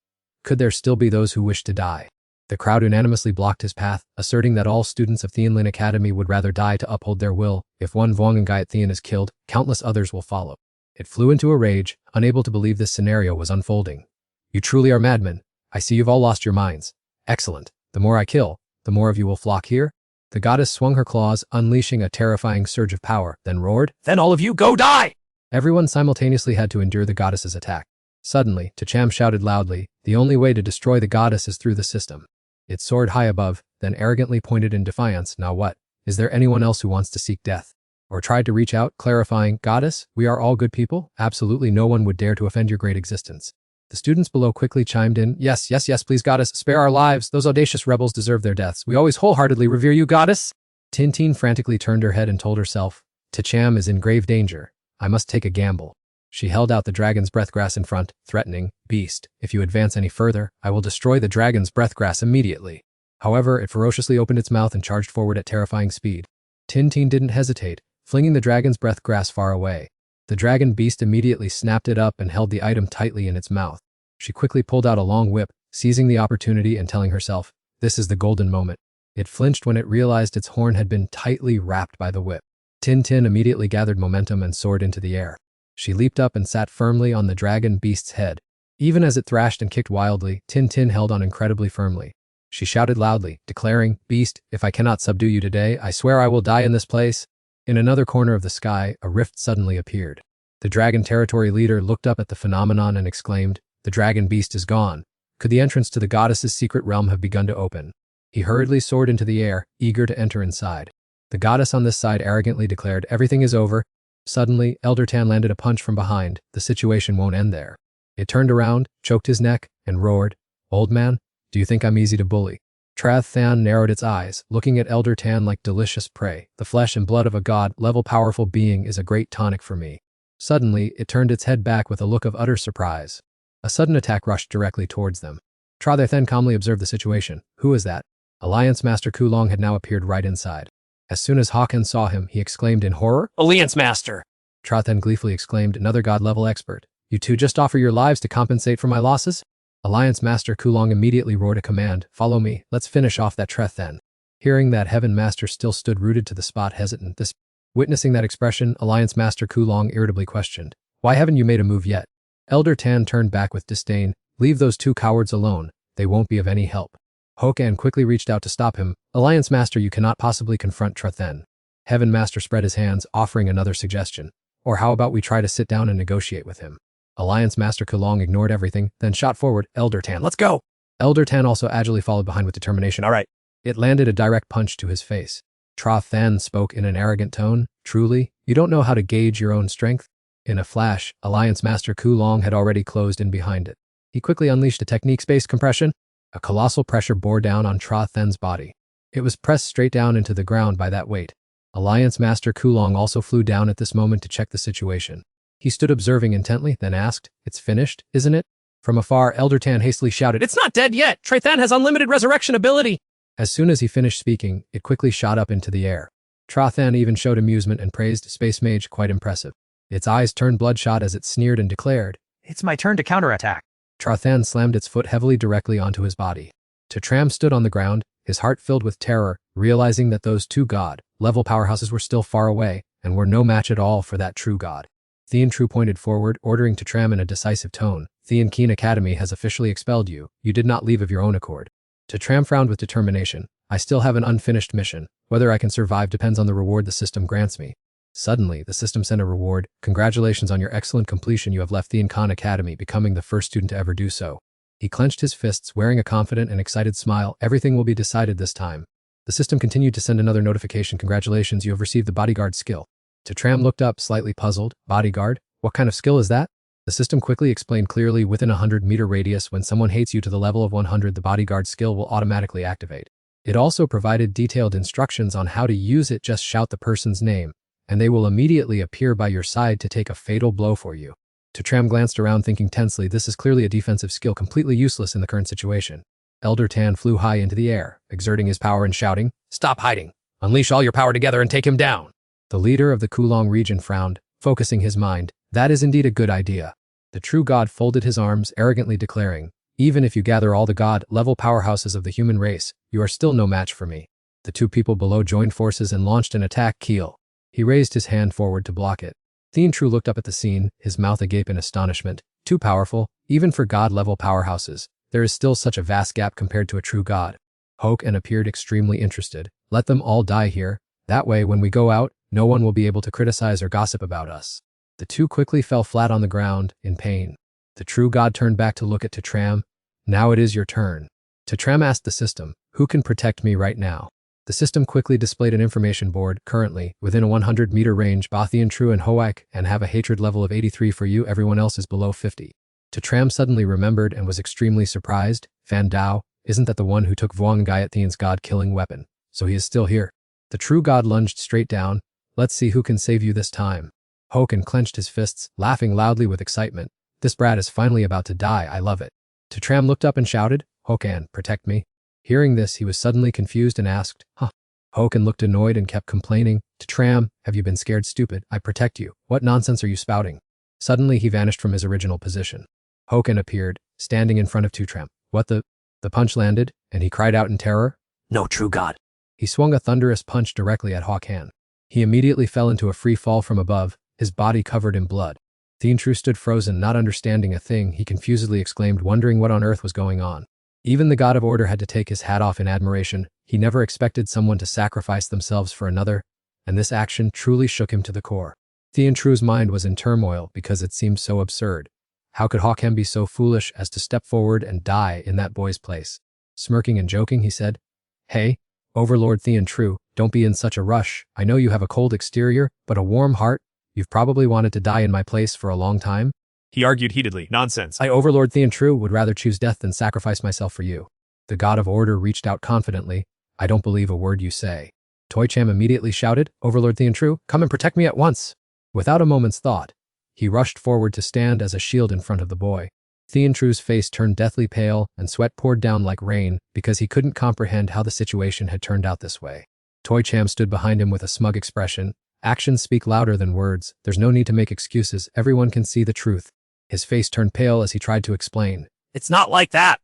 Could there still be those who wished to die? The crowd unanimously blocked his path, asserting that all students of Theanlin Academy would rather die to uphold their will. If one Vuongangayat Thean is killed, countless others will follow. It flew into a rage, unable to believe this scenario was unfolding. You truly are madmen. I see you've all lost your minds. Excellent. The more I kill, the more of you will flock here. The goddess swung her claws, unleashing a terrifying surge of power, then roared, Then all of you go die! Everyone simultaneously had to endure the goddess's attack. Suddenly, Tacham shouted loudly, the only way to destroy the goddess is through the system. It soared high above, then arrogantly pointed in defiance. Now what? Is there anyone else who wants to seek death? Or tried to reach out, clarifying, Goddess, we are all good people. Absolutely no one would dare to offend your great existence. The students below quickly chimed in, Yes, please, Goddess, spare our lives. Those audacious rebels deserve their deaths. We always wholeheartedly revere you, Goddess. Tintin frantically turned her head and told herself, Tacham is in grave danger. I must take a gamble. She held out the dragon's breath grass in front, threatening, Beast, if you advance any further, I will destroy the dragon's breath grass immediately. However, it ferociously opened its mouth and charged forward at terrifying speed. Tintin didn't hesitate, flinging the dragon's breath grass far away. The dragon beast immediately snapped it up and held the item tightly in its mouth. She quickly pulled out a long whip, seizing the opportunity and telling herself, This is the golden moment. It flinched when it realized its horn had been tightly wrapped by the whip. Tintin immediately gathered momentum and soared into the air. She leaped up and sat firmly on the dragon beast's head. Even as it thrashed and kicked wildly, Tintin held on incredibly firmly. She shouted loudly, declaring, Beast, if I cannot subdue you today, I swear I will die in this place. In another corner of the sky, a rift suddenly appeared. The dragon territory leader looked up at the phenomenon and exclaimed, The dragon beast is gone. Could the entrance to the goddess's secret realm have begun to open? He hurriedly soared into the air, eager to enter inside. The goddess on this side arrogantly declared, Everything is over. Suddenly, Elder Tan landed a punch from behind. The situation won't end there. It turned around, choked his neck, and roared, Old man, do you think I'm easy to bully? Trath Than narrowed its eyes, looking at Elder Tan like delicious prey. The flesh and blood of a god-level powerful being is a great tonic for me. Suddenly, it turned its head back with a look of utter surprise. A sudden attack rushed directly towards them. Trath Than calmly observed the situation. Who is that? Alliance Master Kulong had now appeared right inside. As soon as Hawken saw him, he exclaimed in horror, Alliance Master! Trothen gleefully exclaimed, Another god-level expert. You two just offer your lives to compensate for my losses? Alliance Master Kulong immediately roared a command, Follow me, let's finish off that Trethen. Hearing that, Heaven Master still stood rooted to the spot, hesitant. Witnessing that expression, Alliance Master Kulong irritably questioned, Why haven't you made a move yet? Elder Tan turned back with disdain, Leave those two cowards alone, they won't be of any help. Hokan quickly reached out to stop him, Alliance Master, you cannot possibly confront Trethen. Heaven Master spread his hands, offering another suggestion. Or how about we try to sit down and negotiate with him? Alliance Master Kulong ignored everything, then shot forward, Elder Tan, let's go! Elder Tan also agilely followed behind with determination. All right. It landed a direct punch to his face. Tra Than spoke in an arrogant tone, Truly, you don't know how to gauge your own strength? In a flash, Alliance Master Kulong had already closed in behind it. He quickly unleashed a technique-based compression. A colossal pressure bore down on Tra Then's body. It was pressed straight down into the ground by that weight. Alliance Master Kulong also flew down at this moment to check the situation. He stood observing intently, then asked, It's finished, isn't it? From afar, Elder Tan hastily shouted, It's not dead yet! Trethan has unlimited resurrection ability! As soon as he finished speaking, it quickly shot up into the air. Trathan even showed amusement and praised Space Mage, quite impressive. Its eyes turned bloodshot as it sneered and declared, It's my turn to counterattack. Trathan slammed its foot heavily directly onto his body. Tatram stood on the ground, his heart filled with terror, realizing that those two god-level powerhouses were still far away and were no match at all for that true god. Thean True pointed forward, ordering Tatram in a decisive tone, Thean Keen Academy has officially expelled you. You did not leave of your own accord. Tatram frowned with determination. I still have an unfinished mission. Whether I can survive depends on the reward the system grants me. Suddenly, the system sent a reward. Congratulations on your excellent completion. You have left Thean Khan Academy, becoming the first student to ever do so. He clenched his fists, wearing a confident and excited smile. Everything will be decided this time. The system continued to send another notification. Congratulations, you have received the bodyguard skill. Tatram looked up, slightly puzzled. Bodyguard? What kind of skill is that? The system quickly explained clearly, within a 100-meter radius, when someone hates you to the level of 100, the bodyguard skill will automatically activate. It also provided detailed instructions on how to use it. Just shout the person's name, and they will immediately appear by your side to take a fatal blow for you. Tatram glanced around, thinking tensely, this is clearly a defensive skill completely useless in the current situation. Elder Tan flew high into the air, exerting his power and shouting, Stop hiding! Unleash all your power together and take him down. The leader of the Kulong region frowned, focusing his mind. That is indeed a good idea. The true god folded his arms, arrogantly declaring, even if you gather all the god-level powerhouses of the human race, you are still no match for me. The two people below joined forces and launched an attack. Keel. He raised his hand forward to block it. Tien-Tru looked up at the scene, his mouth agape in astonishment. Too powerful, even for god-level powerhouses. There is still such a vast gap compared to a true god. Hokan appeared extremely interested. Let them all die here. That way, when we go out, no one will be able to criticize or gossip about us. The two quickly fell flat on the ground, in pain. The true god turned back to look at Tram. Now it is your turn. Tram asked the system, who can protect me right now? The system quickly displayed an information board. Currently, within a 100-meter range, Tien-Tru and Hoak and have a hatred level of 83 for you. Everyone else is below 50. Tram suddenly remembered and was extremely surprised. Fan Dao, isn't that the one who took Vuong Gayathian's god-killing weapon? So he is still here. The true god lunged straight down. Let's see who can save you this time. Hokan clenched his fists, laughing loudly with excitement. This brat is finally about to die. I love it. Tram looked up and shouted, Hokan, protect me. Hearing this, he was suddenly confused and asked, huh? Hokan looked annoyed and kept complaining. Tram, have you been scared, stupid? I protect you. What nonsense are you spouting? Suddenly, he vanished from his original position. Hokan appeared, standing in front of Tram. What the? The punch landed, and he cried out in terror. No true god. He swung a thunderous punch directly at Hokan. He immediately fell into a free fall from above, his body covered in blood. Tien-Tru stood frozen, not understanding a thing. He confusedly exclaimed, wondering what on earth was going on. Even the god of order had to take his hat off in admiration. He never expected someone to sacrifice themselves for another, and this action truly shook him to the core. Tien-Tru's mind was in turmoil because it seemed so absurd. How could Hokan be so foolish as to step forward and die in that boy's place? Smirking and joking, he said, Hey, Overlord Tien-Tru, don't be in such a rush. I know you have a cold exterior, but a warm heart. You've probably wanted to die in my place for a long time. He argued heatedly. Nonsense. I, Overlord Tien-Tru, would rather choose death than sacrifice myself for you. The god of order reached out confidently. I don't believe a word you say. Toy-Cham immediately shouted, Overlord Tien-Tru, come and protect me at once. Without a moment's thought, he rushed forward to stand as a shield in front of the boy. Tien-Tru's face turned deathly pale and sweat poured down like rain because he couldn't comprehend how the situation had turned out this way. Toy-Cham stood behind him with a smug expression. Actions speak louder than words. There's no need to make excuses. Everyone can see the truth. His face turned pale as he tried to explain. It's not like that.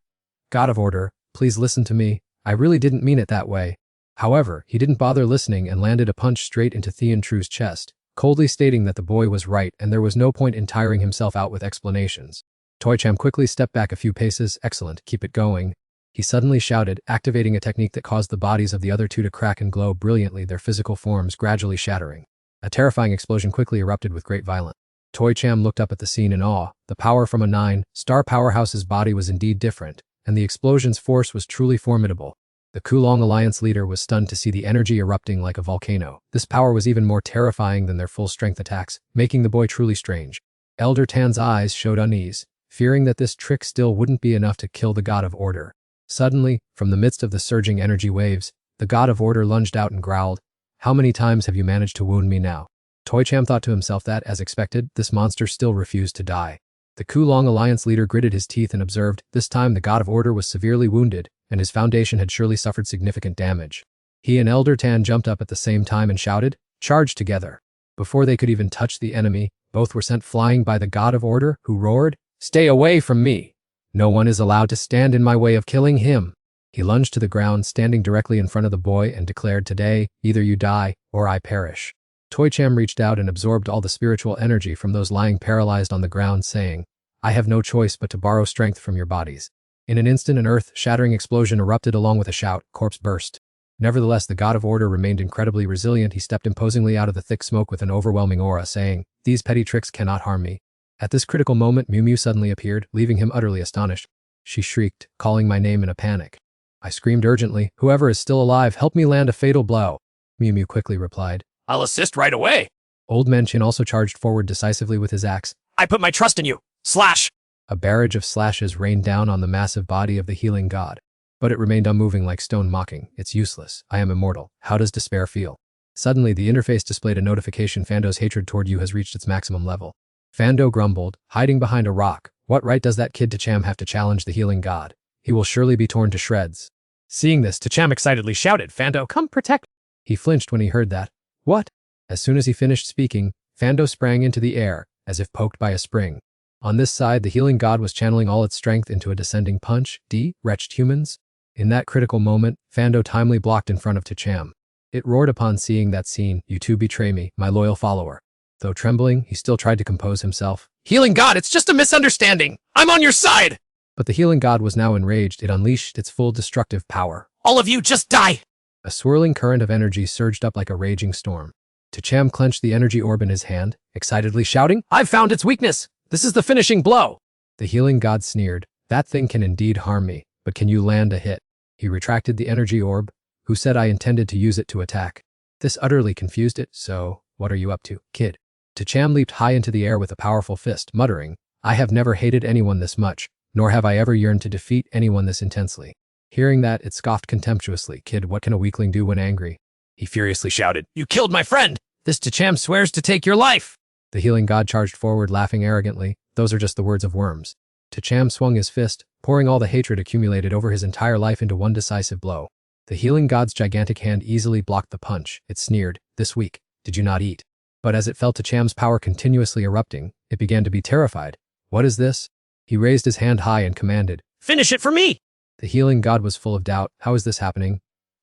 God of order, please listen to me. I really didn't mean it that way. However, he didn't bother listening and landed a punch straight into Tien-Tru's chest, coldly stating that the boy was right and there was no point in tiring himself out with explanations. Toy-Cham quickly stepped back a few paces. Excellent, keep it going. He suddenly shouted, activating a technique that caused the bodies of the other two to crack and glow brilliantly, their physical forms gradually shattering. A terrifying explosion quickly erupted with great violence. Toy-Cham looked up at the scene in awe. The power from a 9-star powerhouse's body was indeed different, and the explosion's force was truly formidable. The Kulong Alliance leader was stunned to see the energy erupting like a volcano. This power was even more terrifying than their full-strength attacks, making the boy truly strange. Elder Tan's eyes showed unease, fearing that this trick still wouldn't be enough to kill the god of order. Suddenly, from the midst of the surging energy waves, the god of order lunged out and growled, How many times have you managed to wound me now? Toy-Cham thought to himself that, as expected, this monster still refused to die. The Kulong Alliance leader gritted his teeth and observed, this time the god of order was severely wounded, and his foundation had surely suffered significant damage. He and Elder Tan jumped up at the same time and shouted, Charge together. Before they could even touch the enemy, both were sent flying by the god of order, who roared, Stay away from me! No one is allowed to stand in my way of killing him. He lunged to the ground, standing directly in front of the boy, and declared, Today, either you die, or I perish. Toy-Cham reached out and absorbed all the spiritual energy from those lying paralyzed on the ground, saying, I have no choice but to borrow strength from your bodies. In an instant, an earth-shattering explosion erupted along with a shout, corpse burst. Nevertheless, the god of order remained incredibly resilient. He stepped imposingly out of the thick smoke with an overwhelming aura, saying, These petty tricks cannot harm me. At this critical moment, Miu Miu suddenly appeared, leaving him utterly astonished. She shrieked, calling my name in a panic. I screamed urgently, Whoever is still alive, help me land a fatal blow. Miu Miu quickly replied, I'll assist right away. Old Menchin also charged forward decisively with his axe. I put my trust in you. Slash! A barrage of slashes rained down on the massive body of the healing god. But it remained unmoving like stone, mocking, It's useless. I am immortal. How does despair feel? Suddenly, the interface displayed a notification. Fando's hatred toward you has reached its maximum level. Fando grumbled, hiding behind a rock. What right does that kid Tcham have to challenge the healing god? He will surely be torn to shreds. Seeing this, Tcham excitedly shouted, Fando, come protect. He flinched when he heard that. What? As soon as he finished speaking, Fando sprang into the air, as if poked by a spring. On this side, the healing god was channeling all its strength into a descending punch. Wretched humans? In that critical moment, Fando timely blocked in front of Tacham. It roared upon seeing that scene, "You two betray me, my loyal follower." Though trembling, he still tried to compose himself. Healing God, it's just a misunderstanding. I'm on your side. But the healing god was now enraged. It unleashed its full destructive power. All of you just die. A swirling current of energy surged up like a raging storm. Tacham clenched the energy orb in his hand, excitedly shouting, I've found its weakness. This is the finishing blow. The healing god sneered, "That thing can indeed harm me, but can you land a hit?" He retracted the energy orb. "Who said I intended to use it to attack?" This utterly confused it. "So, what are you up to, kid?" Tacham leaped high into the air with a powerful fist, muttering, "I have never hated anyone this much, nor have I ever yearned to defeat anyone this intensely." Hearing that, it scoffed contemptuously. "Kid, what can a weakling do when angry?" He furiously shouted, You killed my friend. This Tacham swears to take your life. The healing god charged forward, laughing arrogantly. "Those are just the words of worms." Tacham swung his fist, pouring all the hatred accumulated over his entire life into one decisive blow. The healing god's gigantic hand easily blocked the punch. It sneered, "This week, did you not eat?" But as it felt Tacham's power continuously erupting, it began to be terrified. "What is this?" He raised his hand high and commanded, Finish it for me. The healing god was full of doubt. How is this happening?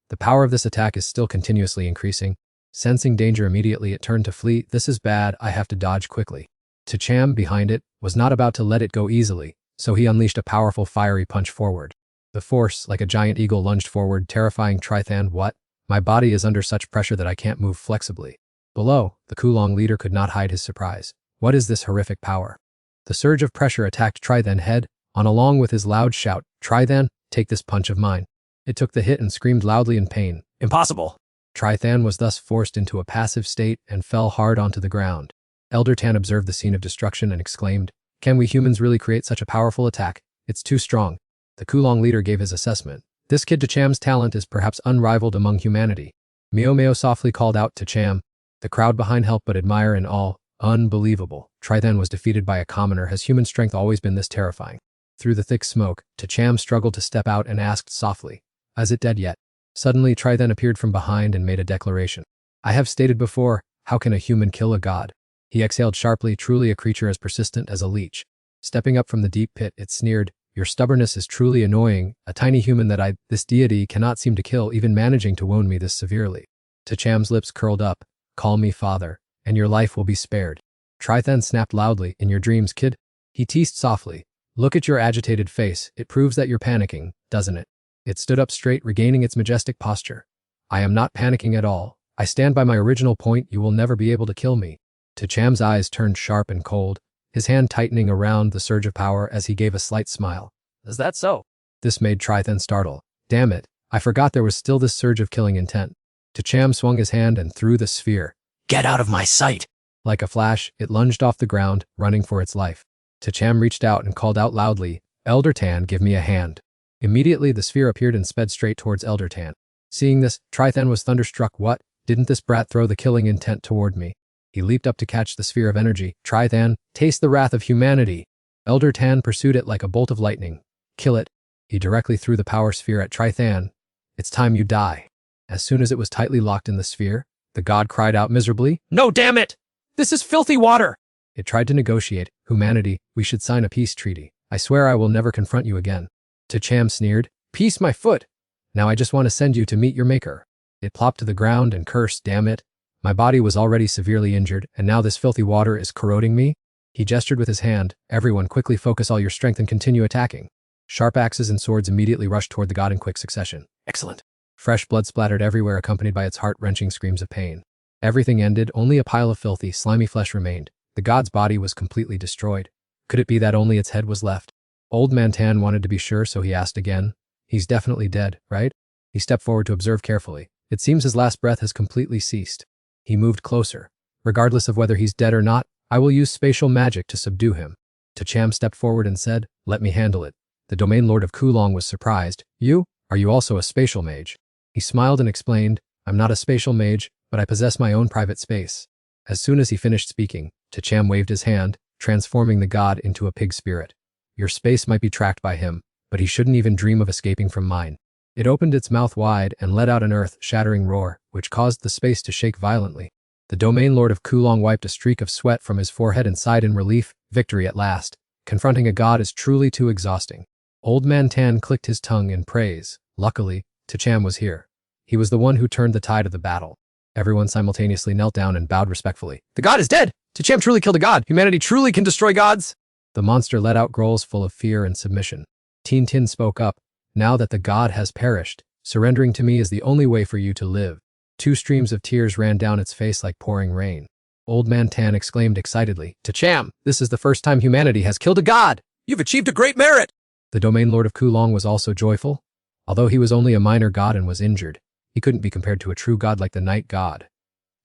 The power of this attack is still continuously increasing. Sensing danger immediately, it turned to flee. "This is bad, I have to dodge quickly." Tacham, behind it, was not about to let it go easily, so he unleashed a powerful fiery punch forward. The force, like a giant eagle, lunged forward, terrifying Trithan. "What? My body is under such pressure that I can't move flexibly." Below, the Kulong leader could not hide his surprise. What is this horrific power? The surge of pressure attacked Trithan head on, along with his loud shout, "Trithan, take this punch of mine." It took the hit and screamed loudly in pain. Impossible. Trithan was thus forced into a passive state and fell hard onto the ground. Elder Tan observed the scene of destruction and exclaimed, "Can we humans really create such a powerful attack? It's too strong." The Kulong leader gave his assessment. "This kid Tacham's talent is perhaps unrivaled among humanity." Meo Meo softly called out, "Tacham." The crowd behind helped but admire in awe. Unbelievable. Trithan was defeated by a commoner. Has human strength always been this terrifying? Through the thick smoke, Tacham struggled to step out and asked softly, "Is it dead yet?" Suddenly, Trithan appeared from behind and made a declaration. "I have stated before, how can a human kill a god?" He exhaled sharply, truly a creature as persistent as a leech. Stepping up from the deep pit, it sneered, "Your stubbornness is truly annoying. A tiny human that this deity cannot seem to kill, even managing to wound me this severely." Tacham's lips curled up. "Call me father, and your life will be spared." Trithan snapped loudly, "In your dreams, kid." He teased softly, "Look at your agitated face. It proves that you're panicking, doesn't it?" It stood up straight, regaining its majestic posture. "I am not panicking at all. I stand by my original point. You will never be able to kill me." Tacham's eyes turned sharp and cold, his hand tightening around the surge of power as he gave a slight smile. Is that so? This made Trithan startle. "Damn it, I forgot there was still this surge of killing intent." Tacham swung his hand and threw the sphere. Get out of my sight. Like a flash, it lunged off the ground, running for its life. Tacham reached out and called out loudly, "Elder Tan, give me a hand." Immediately, the sphere appeared and sped straight towards Elder Tan. Seeing this, Trithan was thunderstruck. "What? Didn't this brat throw the killing intent toward me?" He leaped up to catch the sphere of energy. "Trithan, taste the wrath of humanity." Elder Tan pursued it like a bolt of lightning. "Kill it." He directly threw the power sphere at Trithan. "It's time you die." As soon as it was tightly locked in the sphere, the god cried out miserably, "No, damn it! This is filthy water!" It tried to negotiate. "Humanity, we should sign a peace treaty. I swear I will never confront you again." Tacham sneered, "Peace, my foot! Now I just want to send you to meet your maker." It plopped to the ground and cursed, "Damn it! My body was already severely injured, and now this filthy water is corroding me." He gestured with his hand. "Everyone, quickly focus all your strength and continue attacking." Sharp axes and swords immediately rushed toward the god in quick succession. Excellent. Fresh blood splattered everywhere, accompanied by its heart-wrenching screams of pain. Everything ended, only a pile of filthy, slimy flesh remained. The god's body was completely destroyed. Could it be that only its head was left? Old Man Tan wanted to be sure, so he asked again, "He's definitely dead, right?" He stepped forward to observe carefully. "It seems his last breath has completely ceased." He moved closer. "Regardless of whether he's dead or not, I will use spatial magic to subdue him." Tacham stepped forward and said, "Let me handle it." The domain lord of Kulong was surprised. "You? Are you also a spatial mage?" He smiled and explained, "I'm not a spatial mage, but I possess my own private space." As soon as he finished speaking, Tacham waved his hand, transforming the god into a pig spirit. "Your space might be tracked by him, but he shouldn't even dream of escaping from mine." It opened its mouth wide and let out an earth-shattering roar, which caused the space to shake violently. The domain lord of Kulong wiped a streak of sweat from his forehead and sighed in relief. Victory at last. Confronting a god is truly too exhausting. Old Man Tan clicked his tongue in praise. Luckily, Tacham was here. He was the one who turned the tide of the battle. Everyone simultaneously knelt down and bowed respectfully. The god is dead! Tacham truly killed a god! Humanity truly can destroy gods! The monster let out growls full of fear and submission. Teen Tin spoke up. Now that the god has perished, surrendering to me is the only way for you to live. 2 streams of tears ran down its face like pouring rain. Old Man Tan exclaimed excitedly, Tacham, this is the first time humanity has killed a god! You've achieved a great merit! The domain lord of Kulong was also joyful. Although he was only a minor god and was injured, he couldn't be compared to a true god like the night god.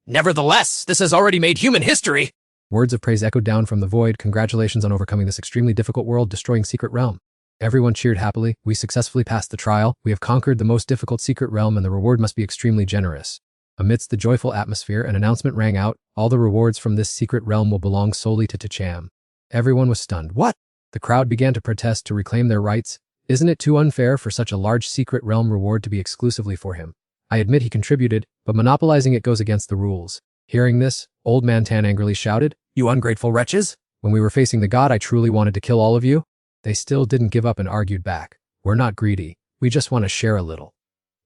Nevertheless, this has already made human history! Words of praise echoed down from the void. Congratulations on overcoming this extremely difficult world-destroying secret realm. Everyone cheered happily. We successfully passed the trial. We have conquered the most difficult secret realm and the reward must be extremely generous. Amidst the joyful atmosphere, an announcement rang out. All the rewards from this secret realm will belong solely to Tacham. Everyone was stunned. What? The crowd began to protest to reclaim their rights. Isn't it too unfair for such a large secret realm reward to be exclusively for him? I admit he contributed, but monopolizing it goes against the rules. Hearing this, Old Man Tan angrily shouted, You ungrateful wretches! When we were facing the god, I truly wanted to kill all of you. They still didn't give up and argued back. We're not greedy. We just want to share a little.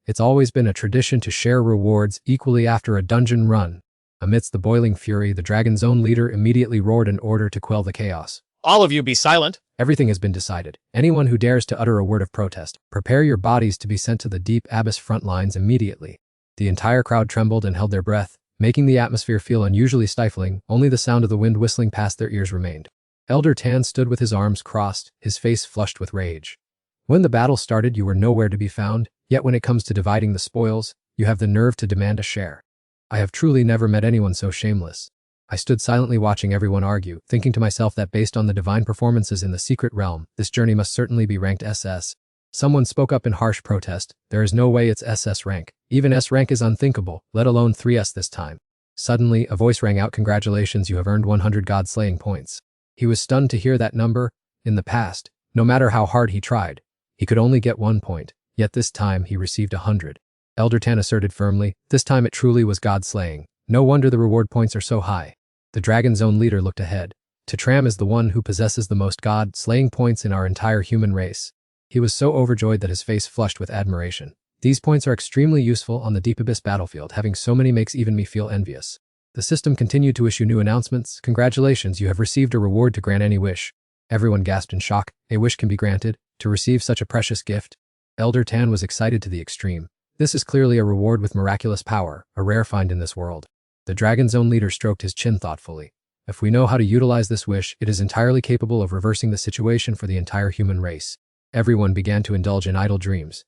It's always been a tradition to share rewards equally after a dungeon run. Amidst the boiling fury, the Dragon's own leader immediately roared an order to quell the chaos. All of you be silent. Everything has been decided. Anyone who dares to utter a word of protest, prepare your bodies to be sent to the deep abyss front lines immediately. The entire crowd trembled and held their breath, making the atmosphere feel unusually stifling. Only the sound of the wind whistling past their ears remained. Elder Tan stood with his arms crossed, his face flushed with rage. When the battle started, you were nowhere to be found, yet when it comes to dividing the spoils, you have the nerve to demand a share. I have truly never met anyone so shameless. I stood silently watching everyone argue, thinking to myself that based on the divine performances in the secret realm, this journey must certainly be ranked SS. Someone spoke up in harsh protest. There is no way it's SS rank. Even S rank is unthinkable, let alone 3S this time. Suddenly, a voice rang out, Congratulations, you have earned 100 God-slaying points. He was stunned to hear that number. In the past, no matter how hard he tried, he could only get 1 point, yet this time he received 100. Elder Tan asserted firmly, this time it truly was God-slaying. No wonder the reward points are so high. The Dragon's own leader looked ahead. Tacham is the one who possesses the most God-slaying points in our entire human race. He was so overjoyed that his face flushed with admiration. These points are extremely useful on the Deep Abyss battlefield. Having so many makes even me feel envious. The system continued to issue new announcements. Congratulations, you have received a reward to grant any wish. Everyone gasped in shock. A wish can be granted. To receive such a precious gift? Elder Tan was excited to the extreme. This is clearly a reward with miraculous power, a rare find in this world. The Dragon's own leader stroked his chin thoughtfully. If we know how to utilize this wish, it is entirely capable of reversing the situation for the entire human race. Everyone began to indulge in idle dreams.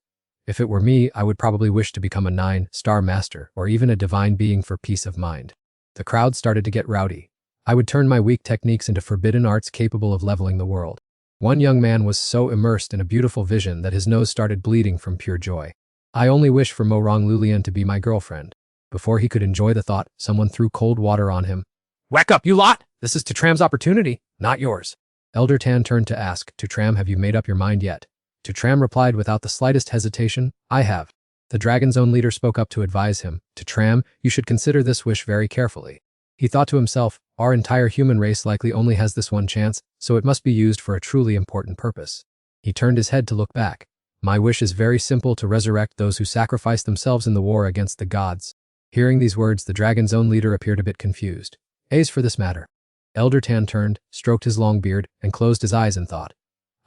If it were me, I would probably wish to become a 9-star master or even a divine being for peace of mind. The crowd started to get rowdy. I would turn my weak techniques into forbidden arts capable of leveling the world. One young man was so immersed in a beautiful vision that his nose started bleeding from pure joy. I only wish for Mo Rong Lulian to be my girlfriend. Before he could enjoy the thought, someone threw cold water on him. Whack up, you lot! This is Tachram's opportunity, not yours. Elder Tan turned to ask, Tachram, have you made up your mind yet? Tachram replied without the slightest hesitation, I have. The Dragon's own leader spoke up to advise him, Tachram, you should consider this wish very carefully. He thought to himself, our entire human race likely only has this one chance, so it must be used for a truly important purpose. He turned his head to look back. My wish is very simple, to resurrect those who sacrificed themselves in the war against the gods. Hearing these words, the Dragon's own leader appeared a bit confused. As for this matter. Elder Tan turned, stroked his long beard, and closed his eyes in thought.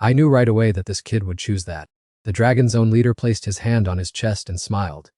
I knew right away that this kid would choose that. The Dragon's own leader placed his hand on his chest and smiled.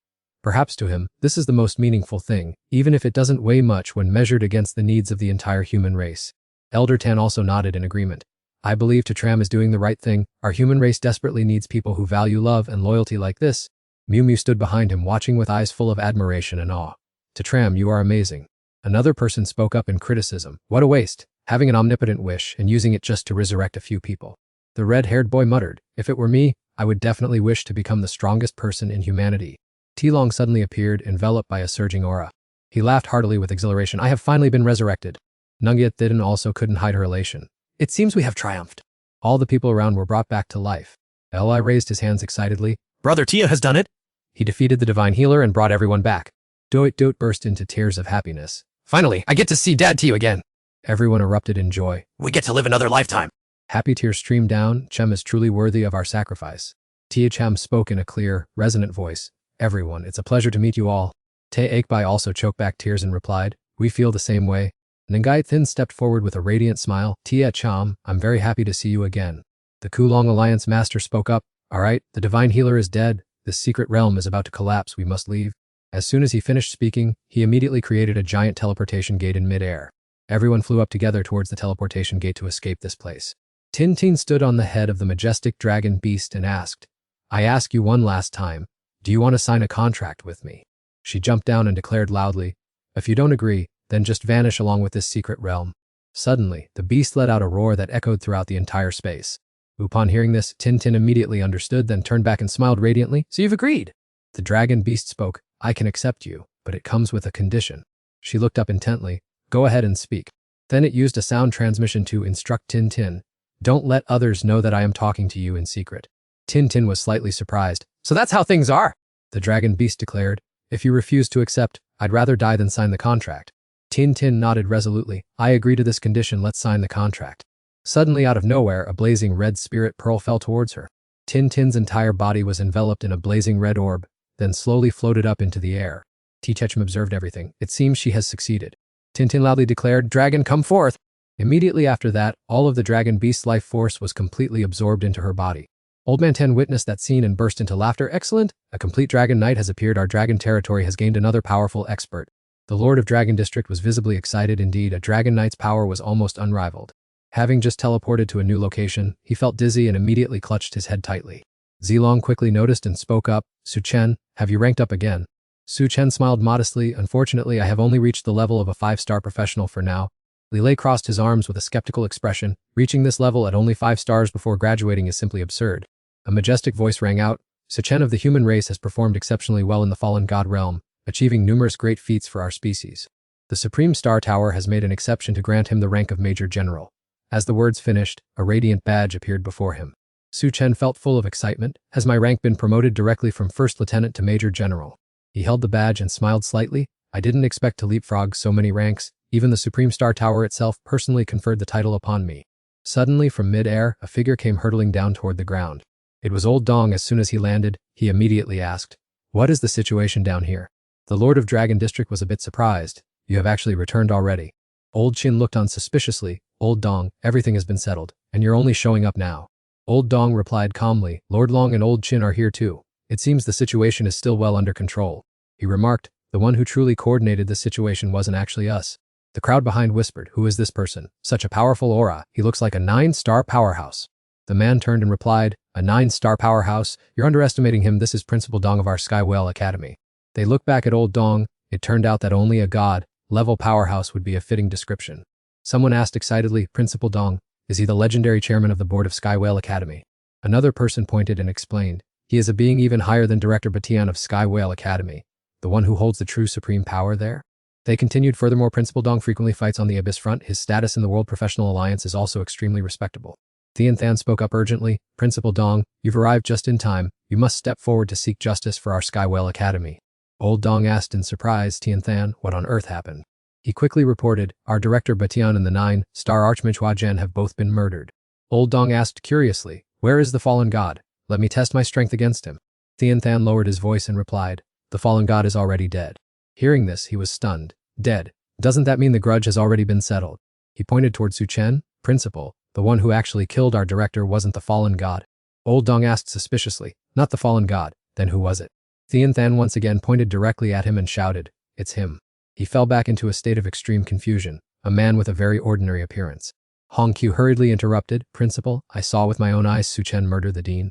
Perhaps to him, this is the most meaningful thing, even if it doesn't weigh much when measured against the needs of the entire human race. Elder Tan also nodded in agreement. I believe Tachram is doing the right thing. Our human race desperately needs people who value love and loyalty like this. Miu Miu stood behind him, watching with eyes full of admiration and awe. Tachram, you are amazing. Another person spoke up in criticism. What a waste, having an omnipotent wish and using it just to resurrect a few people. The red-haired boy muttered, if it were me, I would definitely wish to become the strongest person in humanity. Tilong suddenly appeared, enveloped by a surging aura. He laughed heartily with exhilaration. I have finally been resurrected. Nungyat Thidin also couldn't hide her elation. It seems we have triumphed. All the people around were brought back to life. Li raised his hands excitedly. Brother Tia has done it. He defeated the divine healer and brought everyone back. Doit burst into tears of happiness. Finally, I get to see Dad Tia again. Everyone erupted in joy. We get to live another lifetime. Happy tears streamed down. Chem is truly worthy of our sacrifice. Tia Cham spoke in a clear, resonant voice. Everyone, it's a pleasure to meet you all. Te Aikbai also choked back tears and replied, we feel the same way. Ngai Thin stepped forward with a radiant smile. Tia Cham, I'm very happy to see you again. The Kulong Alliance master spoke up. All right, the divine healer is dead. This secret realm is about to collapse. We must leave. As soon as he finished speaking, he immediately created a giant teleportation gate in midair. Everyone flew up together towards the teleportation gate to escape this place. Tintin stood on the head of the majestic dragon beast and asked, I ask you one last time, do you want to sign a contract with me? She jumped down and declared loudly, if you don't agree, then just vanish along with this secret realm. Suddenly, the beast let out a roar that echoed throughout the entire space. Upon hearing this, Tintin immediately understood, then turned back and smiled radiantly. So you've agreed? The dragon beast spoke, I can accept you, but it comes with a condition. She looked up intently. Go ahead and speak. Then it used a sound transmission to instruct Tintin. Don't let others know that I am talking to you in secret. Tintin was slightly surprised. So that's how things are? The dragon beast declared. If you refuse to accept, I'd rather die than sign the contract. Tintin nodded resolutely. I agree to this condition, let's sign the contract. Suddenly out of nowhere, a blazing red spirit pearl fell towards her. Tintin's entire body was enveloped in a blazing red orb, then slowly floated up into the air. T-Chechem observed everything. It seems she has succeeded. Tintin loudly declared, Dragon, come forth! Immediately after that, all of the dragon beast's life force was completely absorbed into her body. Old Man Ten witnessed that scene and burst into laughter. Excellent! A complete dragon knight has appeared. Our dragon territory has gained another powerful expert. The Lord of Dragon District was visibly excited indeed. A dragon knight's power was almost unrivaled. Having just teleported to a new location, he felt dizzy and immediately clutched his head tightly. Zilong quickly noticed and spoke up, Su Chen, have you ranked up again? Su Chen smiled modestly. Unfortunately, I have only reached the level of a 5-star professional for now. Li Lei crossed his arms with a skeptical expression. Reaching this level at only 5 stars before graduating is simply absurd. A majestic voice rang out, Su Chen of the human race has performed exceptionally well in the fallen god realm, achieving numerous great feats for our species. The Supreme Star Tower has made an exception to grant him the rank of Major General. As the words finished, a radiant badge appeared before him. Su Chen felt full of excitement. Has my rank been promoted directly from First Lieutenant to Major General? He held the badge and smiled slightly. I didn't expect to leapfrog so many ranks. Even the Supreme Star Tower itself personally conferred the title upon me. Suddenly, from mid-air, a figure came hurtling down toward the ground. It was Old Dong. As soon as he landed, he immediately asked, What is the situation down here? The Lord of Dragon District was a bit surprised. You have actually returned already. Old Chin looked on suspiciously. Old Dong, everything has been settled, and you're only showing up now. Old Dong replied calmly, Lord Long and Old Chin are here too. It seems the situation is still well under control. He remarked, the one who truly coordinated this situation wasn't actually us. The crowd behind whispered, who is this person? Such a powerful aura, he looks like a 9-star powerhouse. The man turned and replied, a 9-star powerhouse? You're underestimating him. This is Principal Dong of our Sky Whale Academy. They looked back at Old Dong. It turned out that only a god-level powerhouse would be a fitting description. Someone asked excitedly, Principal Dong, is he the legendary chairman of the board of Sky Whale Academy? Another person pointed and explained, he is a being even higher than Director Batian of Sky Whale Academy, the one who holds the true supreme power there. They continued, furthermore, Principal Dong frequently fights on the Abyss front. His status in the World Professional Alliance is also extremely respectable. Thien Than spoke up urgently, Principal Dong, you've arrived just in time. You must step forward to seek justice for our Sky Whale Academy. Old Dong asked in surprise, Tien Than, what on earth happened? He quickly reported, our director Batian and the 9-star Archmage Hua Zhen have both been murdered. Old Dong asked curiously, where is the fallen god? Let me test my strength against him. Thien Than lowered his voice and replied, the fallen god is already dead. Hearing this, he was stunned. Dead? Doesn't that mean the grudge has already been settled? He pointed toward Su Chen, Principal, the one who actually killed our director wasn't the fallen god. Old Dong asked suspiciously, not the fallen god, then who was it? Thien Than once again pointed directly at him and shouted, it's him. He fell back into a state of extreme confusion, a man with a very ordinary appearance. Hong Qiu hurriedly interrupted, Principal, I saw with my own eyes Su Chen murder the dean.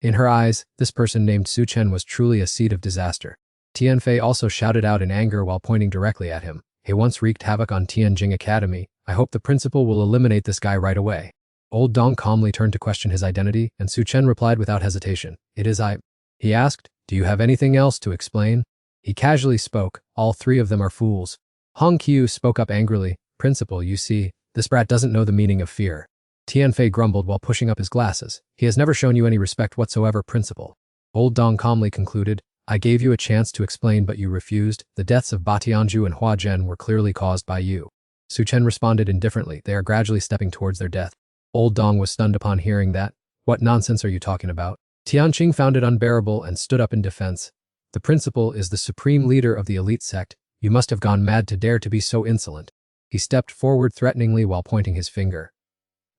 In her eyes, this person named Su Chen was truly a seed of disaster. Tian Fei also shouted out in anger while pointing directly at him. He once wreaked havoc on Tianjing Academy. I hope the principal will eliminate this guy right away. Old Dong calmly turned to question his identity, and Su Chen replied without hesitation, it is I. He asked, do you have anything else to explain? He casually spoke, all 3 of them are fools. Hong Qiu spoke up angrily, Principal, you see, this brat doesn't know the meaning of fear. Tian Fei grumbled while pushing up his glasses. He has never shown you any respect whatsoever, Principal. Old Dong calmly concluded, I gave you a chance to explain but you refused. The deaths of Batianju and Hua Zhen were clearly caused by you. Su Chen responded indifferently, they are gradually stepping towards their death. Old Dong was stunned upon hearing that. What nonsense are you talking about? Tianqing found it unbearable and stood up in defense. The principal is the supreme leader of the elite sect. You must have gone mad to dare to be so insolent. He stepped forward threateningly while pointing his finger.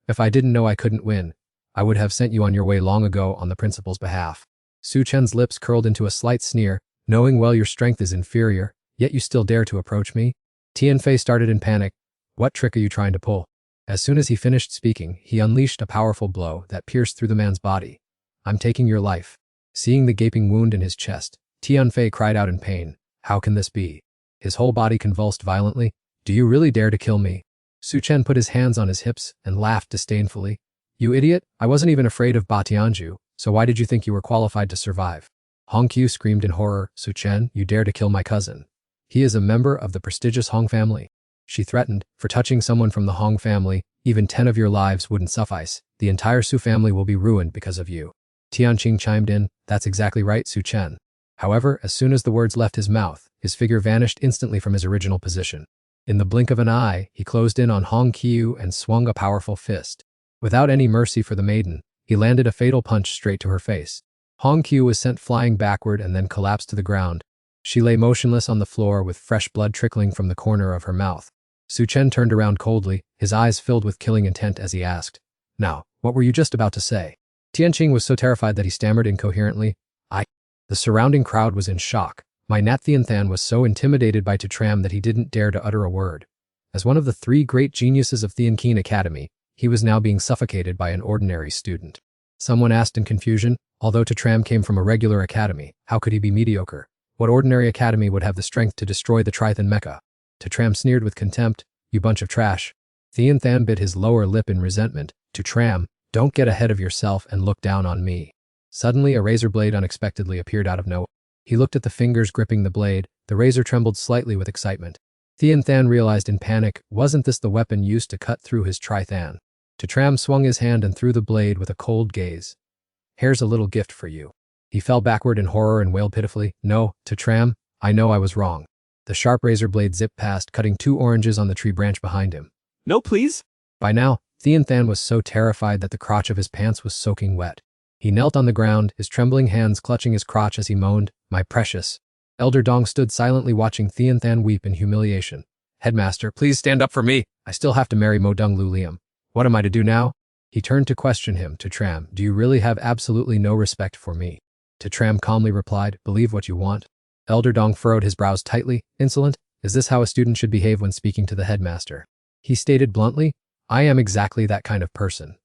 If I didn't know I couldn't win, I would have sent you on your way long ago on the principal's behalf. Su Chen's lips curled into a slight sneer, knowing well your strength is inferior, yet you still dare to approach me? Tianfei started in panic. What trick are you trying to pull? As soon as he finished speaking, he unleashed a powerful blow that pierced through the man's body. I'm taking your life. Seeing the gaping wound in his chest, Tianfei cried out in pain. How can this be? His whole body convulsed violently. Do you really dare to kill me? Su Chen put his hands on his hips and laughed disdainfully. You idiot, I wasn't even afraid of Batianju, so why did you think you were qualified to survive? Hong Qiu screamed in horror. Su Chen, you dare to kill my cousin. He is a member of the prestigious Hong family. She threatened, for touching someone from the Hong family, even 10 of your lives wouldn't suffice. The entire Su family will be ruined because of you. Tianqing chimed in, that's exactly right, Su Chen. However, as soon as the words left his mouth, his figure vanished instantly from his original position. In the blink of an eye, he closed in on Hong Qiu and swung a powerful fist. Without any mercy for the maiden, he landed a fatal punch straight to her face. Hong Qiu was sent flying backward and then collapsed to the ground. She lay motionless on the floor with fresh blood trickling from the corner of her mouth. Su Chen turned around coldly, his eyes filled with killing intent as he asked, Now, what were you just about to say? Tianqing was so terrified that he stammered incoherently, The surrounding crowd was in shock. My Nat Thianthan was so intimidated by Tram that he didn't dare to utter a word. As one of the 3 great geniuses of Thianqing Academy, he was now being suffocated by an ordinary student. Someone asked in confusion, although Tram came from a regular academy, how could he be mediocre? What ordinary academy would have the strength to destroy the Trithan Mecha? Tram sneered with contempt, you bunch of trash. Thianthan bit his lower lip in resentment. Tram, don't get ahead of yourself and look down on me. Suddenly a razor blade unexpectedly appeared out of nowhere. He looked at the fingers gripping the blade, the razor trembled slightly with excitement. Thianthan realized in panic, wasn't this the weapon used to cut through his Trithan? Tram swung his hand and threw the blade with a cold gaze. Here's a little gift for you. He fell backward in horror and wailed pitifully, No, Tram, I know I was wrong. The sharp razor blade zipped past, cutting 2 oranges on the tree branch behind him. No, please. By now, Thianthan was so terrified that the crotch of his pants was soaking wet. He knelt on the ground, his trembling hands clutching his crotch as he moaned, My precious. Elder Dong stood silently watching Thianthan weep in humiliation. Headmaster, please stand up for me. I still have to marry Mo Dung Lu Liam. What am I to do now? He turned to question him. Tram, do you really have absolutely no respect for me? Tram calmly replied, Believe what you want. Elder Dong furrowed his brows tightly. Insolent, is this how a student should behave when speaking to the headmaster? He stated bluntly, I am exactly that kind of person.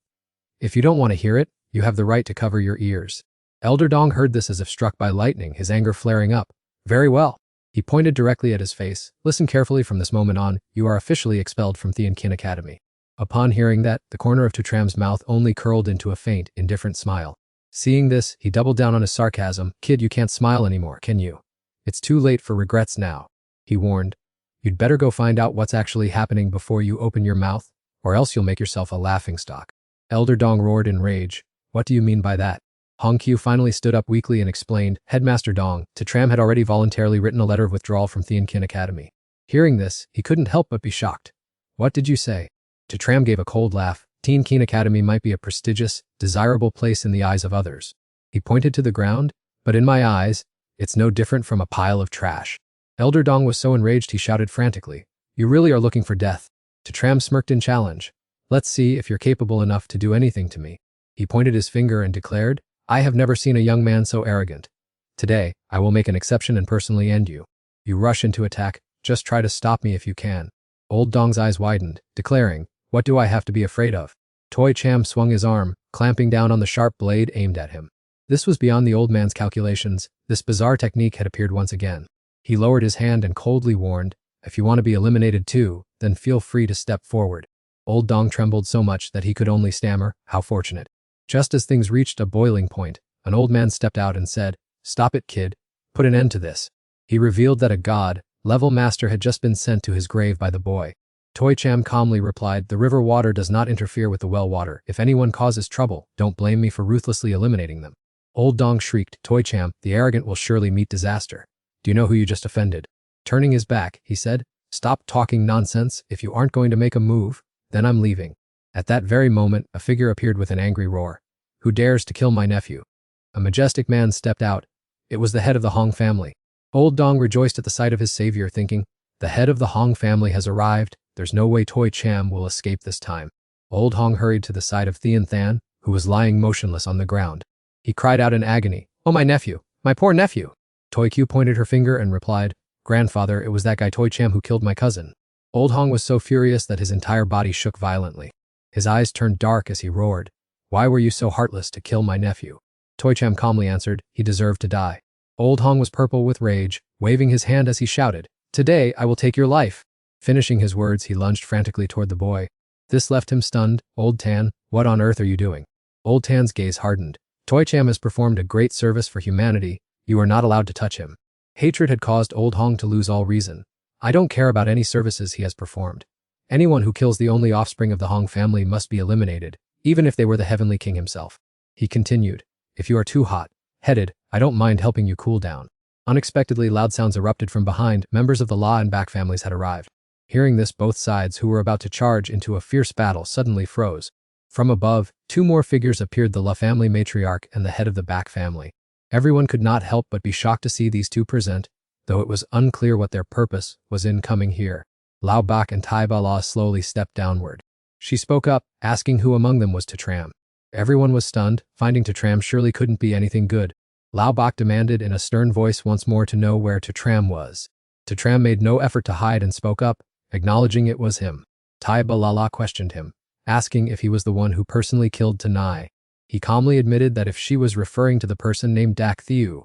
If you don't want to hear it, you have the right to cover your ears. Elder Dong heard this as if struck by lightning, his anger flaring up. Very well. He pointed directly at his face. Listen carefully from this moment on, you are officially expelled from Thianqing Academy. Upon hearing that, the corner of Tram's mouth only curled into a faint, indifferent smile. Seeing this, he doubled down on his sarcasm. Kid, you can't smile anymore, can you? It's too late for regrets now. He warned. You'd better go find out what's actually happening before you open your mouth, or else you'll make yourself a laughingstock. Elder Dong roared in rage. What do you mean by that? Hong Qiu finally stood up weakly and explained, Headmaster Dong, Tram had already voluntarily written a letter of withdrawal from Thianqing Academy. Hearing this, he couldn't help but be shocked. What did you say? Tram gave a cold laugh. Thianqing Academy might be a prestigious, desirable place in the eyes of others. He pointed to the ground, but in my eyes, it's no different from a pile of trash. Elder Dong was so enraged he shouted frantically, You really are looking for death. Tram smirked in challenge. Let's see if you're capable enough to do anything to me. He pointed his finger and declared, I have never seen a young man so arrogant. Today, I will make an exception and personally end you. You rush into attack, just try to stop me if you can. Old Dong's eyes widened, declaring, What do I have to be afraid of? Toy Cham swung his arm, clamping down on the sharp blade aimed at him. This was beyond the old man's calculations. This bizarre technique had appeared once again. He lowered his hand and coldly warned, If you want to be eliminated too, then feel free to step forward. Old Dong trembled so much that he could only stammer, How fortunate. Just as things reached a boiling point, an old man stepped out and said, Stop it, kid. Put an end to this. He revealed that a god-level master had just been sent to his grave by the boy. Toy Cham calmly replied, The river water does not interfere with the well water. If anyone causes trouble, don't blame me for ruthlessly eliminating them. Old Dong shrieked, Toy Cham, the arrogant will surely meet disaster. Do you know who you just offended? Turning his back, he said, stop talking nonsense. If you aren't going to make a move, then I'm leaving. At that very moment, a figure appeared with an angry roar. Who dares to kill my nephew? A majestic man stepped out. It was the head of the Hong family. Old Dong rejoiced at the sight of his savior, thinking, the head of the Hong family has arrived. There's no way Toy Cham will escape this time. Old Hong hurried to the side of Thien Than, who was lying motionless on the ground. He cried out in agony, oh my nephew, my poor nephew. Toy Q pointed her finger and replied, grandfather, it was that guy Toy Cham who killed my cousin. Old Hong was so furious that his entire body shook violently. His eyes turned dark as he roared, why were you so heartless to kill my nephew? Toy Cham calmly answered, he deserved to die. Old Hong was purple with rage, waving his hand as he shouted, today I will take your life. Finishing his words, he lunged frantically toward the boy. This left him stunned. Old Tan, what on earth are you doing? Old Tan's gaze hardened. Toy Cham has performed a great service for humanity. You are not allowed to touch him. Hatred had caused Old Hong to lose all reason. I don't care about any services he has performed. Anyone who kills the only offspring of the Hong family must be eliminated, even if they were the heavenly king himself. He continued, if you are too hot-headed, I don't mind helping you cool down. Unexpectedly, loud sounds erupted from behind. Members of the La and Back families had arrived. Hearing this, both sides, who were about to charge into a fierce battle, suddenly froze. From above, two more figures appeared, the La family matriarch and the head of the Back family. Everyone could not help but be shocked to see these two present, though it was unclear what their purpose was in coming here. Lao Bak and Tai Ba La slowly stepped downward. She spoke up, asking who among them was Tatram. Everyone was stunned, finding Tatram surely couldn't be anything good. Lao Bak demanded in a stern voice once more to know where Tatram was. Tatram made no effort to hide and spoke up, acknowledging it was him. Tai Ba La questioned him, asking if he was the one who personally killed Tanai. He calmly admitted that if she was referring to the person named Dak Thiu,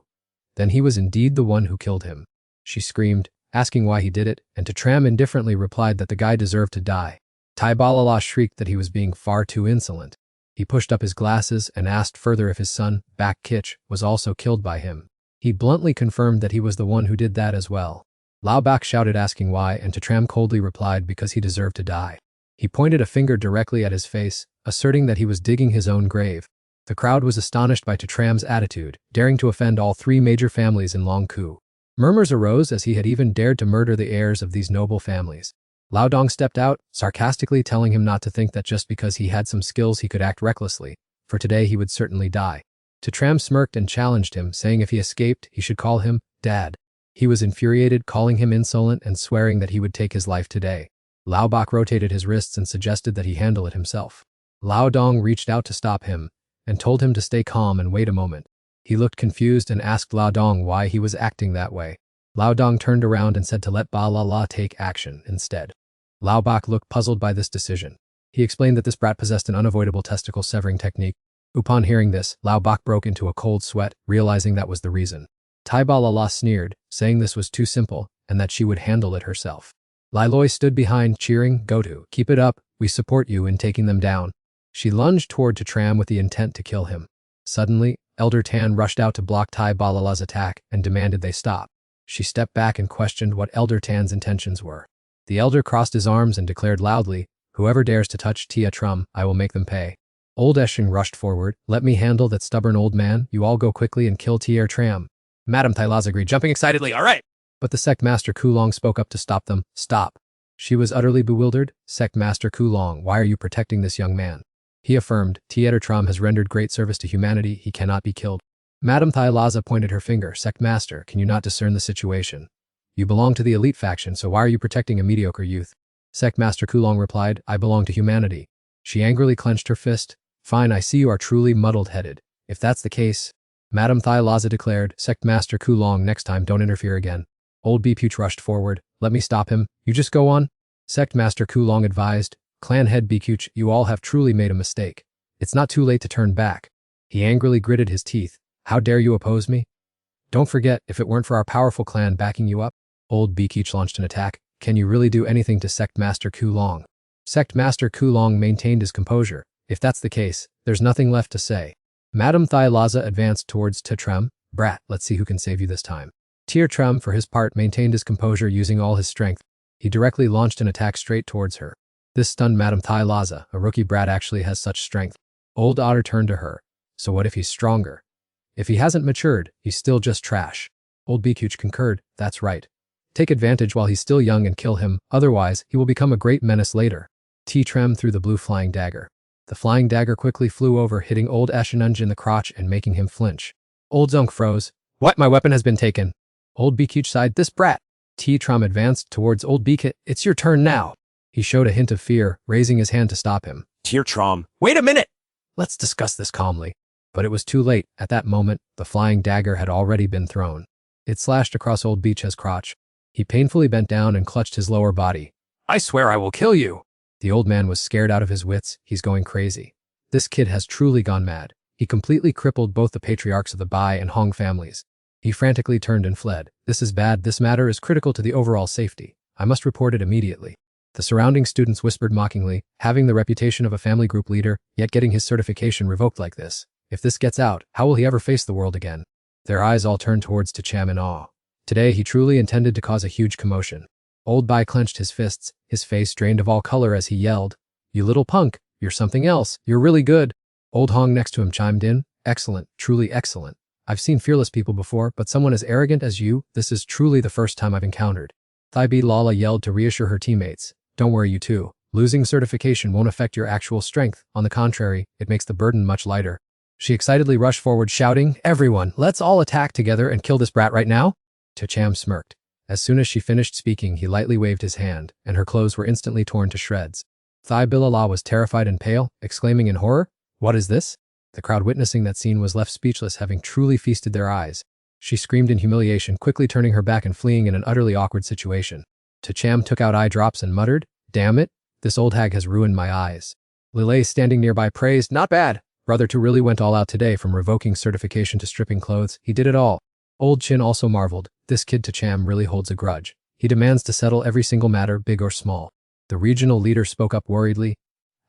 then he was indeed the one who killed him. She screamed, asking why he did it, and Tatram indifferently replied that the guy deserved to die. Tai Ba La shrieked that he was being far too insolent. He pushed up his glasses and asked further if his son, Bak Kitch, was also killed by him. He bluntly confirmed that he was the one who did that as well. Lao Bak shouted asking why, and Tatram coldly replied because he deserved to die. He pointed a finger directly at his face, asserting that he was digging his own grave. The crowd was astonished by Tatram's attitude, daring to offend all three major families in Long Ku. Murmurs arose as he had even dared to murder the heirs of these noble families. Lao Dong stepped out, sarcastically telling him not to think that just because he had some skills he could act recklessly, for today he would certainly die. Tatram smirked and challenged him, saying if he escaped, he should call him Dad. He was infuriated, calling him insolent and swearing that he would take his life today. Lao Bak rotated his wrists and suggested that he handle it himself. Lao Dong reached out to stop him and told him to stay calm and wait a moment. He looked confused and asked Lao Dong why he was acting that way. Lao Dong turned around and said to let Ba La take action instead. Lao Bak looked puzzled by this decision. He explained that this brat possessed an unavoidable testicle severing technique. Upon hearing this, Lao Bak broke into a cold sweat, realizing that was the reason. Tai Ba La sneered, saying this was too simple and that she would handle it herself. Lai Loi stood behind, cheering, go to, keep it up, we support you in taking them down. She lunged toward Tatram with the intent to kill him. Suddenly, Elder Tan rushed out to block Tai Ba La's attack and demanded they stop. She stepped back and questioned what Elder Tan's intentions were. The elder crossed his arms and declared loudly, whoever dares to touch Tia Trum, I will make them pay. Old Eshing rushed forward, let me handle that stubborn old man, you all go quickly and kill Tia Tram. Madam Tai Laz agreed, jumping excitedly, all right. But the Sect Master Kulong spoke up to stop them, stop. She was utterly bewildered. Sect Master Kulong, why are you protecting this young man? He affirmed, Tia Trum has rendered great service to humanity, he cannot be killed. Madam Tai Laza pointed her finger, Sect Master, can you not discern the situation? You belong to the elite faction, so why are you protecting a mediocre youth? Sect Master Kulong replied, I belong to humanity. She angrily clenched her fist. Fine, I see you are truly muddled-headed. If that's the case, Madam Thai Laza declared, Sect Master Kulong, next time don't interfere again. Old Bipuch rushed forward, let me stop him, you just go on. Sect Master Kulong advised, Clan Head Bipuch, you all have truly made a mistake. It's not too late to turn back. He angrily gritted his teeth, how dare you oppose me? Don't forget, if it weren't for our powerful clan backing you up, Old Bipuch launched an attack. Can you really do anything to Sect Master Kulong? Sect Master Kulong maintained his composure. If that's the case, there's nothing left to say. Madam Thai Laza advanced towards Tatram. Brat, let's see who can save you this time. Tir Tram, for his part, maintained his composure using all his strength. He directly launched an attack straight towards her. This stunned Madam Thai Laza. A rookie brat actually has such strength. Old Otter turned to her. So what if he's stronger? If he hasn't matured, he's still just trash. Old Bikuch concurred, that's right. Take advantage while he's still young and kill him, otherwise he will become a great menace later. T-Trem threw the blue flying dagger. The flying dagger quickly flew over, hitting old Ashenunj in the crotch and making him flinch. Old Zonk froze. What? My weapon has been taken. Old Bikuch sighed, this brat. T-Tram advanced towards old Bikuch. It's your turn now. He showed a hint of fear, raising his hand to stop him. T-Tram, wait a minute! Let's discuss this calmly. But it was too late. At that moment, the flying dagger had already been thrown. It slashed across old Bikuch's crotch. He painfully bent down and clutched his lower body. I swear I will kill you. The old man was scared out of his wits. He's going crazy. This kid has truly gone mad. He completely crippled both the patriarchs of the Bai and Hong families. He frantically turned and fled. This is bad. This matter is critical to the overall safety. I must report it immediately. The surrounding students whispered mockingly, having the reputation of a family group leader, yet getting his certification revoked like this. If this gets out, how will he ever face the world again? Their eyes all turned towards T-Cham in awe. Today he truly intended to cause a huge commotion. Old Bai clenched his fists, his face drained of all color as he yelled, You little punk, you're something else, you're really good. Old Hong next to him chimed in, Excellent, truly excellent. I've seen fearless people before, but someone as arrogant as you, this is truly the first time I've encountered. Thaibi Lala yelled to reassure her teammates, Don't worry you two, losing certification won't affect your actual strength, on the contrary, it makes the burden much lighter. She excitedly rushed forward shouting, Everyone, let's all attack together and kill this brat right now. T-Cham smirked. As soon as she finished speaking, he lightly waved his hand, and her clothes were instantly torn to shreds. Thai Bilala was terrified and pale, exclaiming in horror, What is this? The crowd witnessing that scene was left speechless, having truly feasted their eyes. She screamed in humiliation, quickly turning her back and fleeing in an utterly awkward situation. T-Cham took out eye drops and muttered, Damn it, this old hag has ruined my eyes. Lilei standing nearby praised, Not bad. Brother Tu really went all out today, from revoking certification to stripping clothes. He did it all. Old Chin also marveled, This kid T-Cham really holds a grudge. He demands to settle every single matter, big or small. The regional leader spoke up worriedly,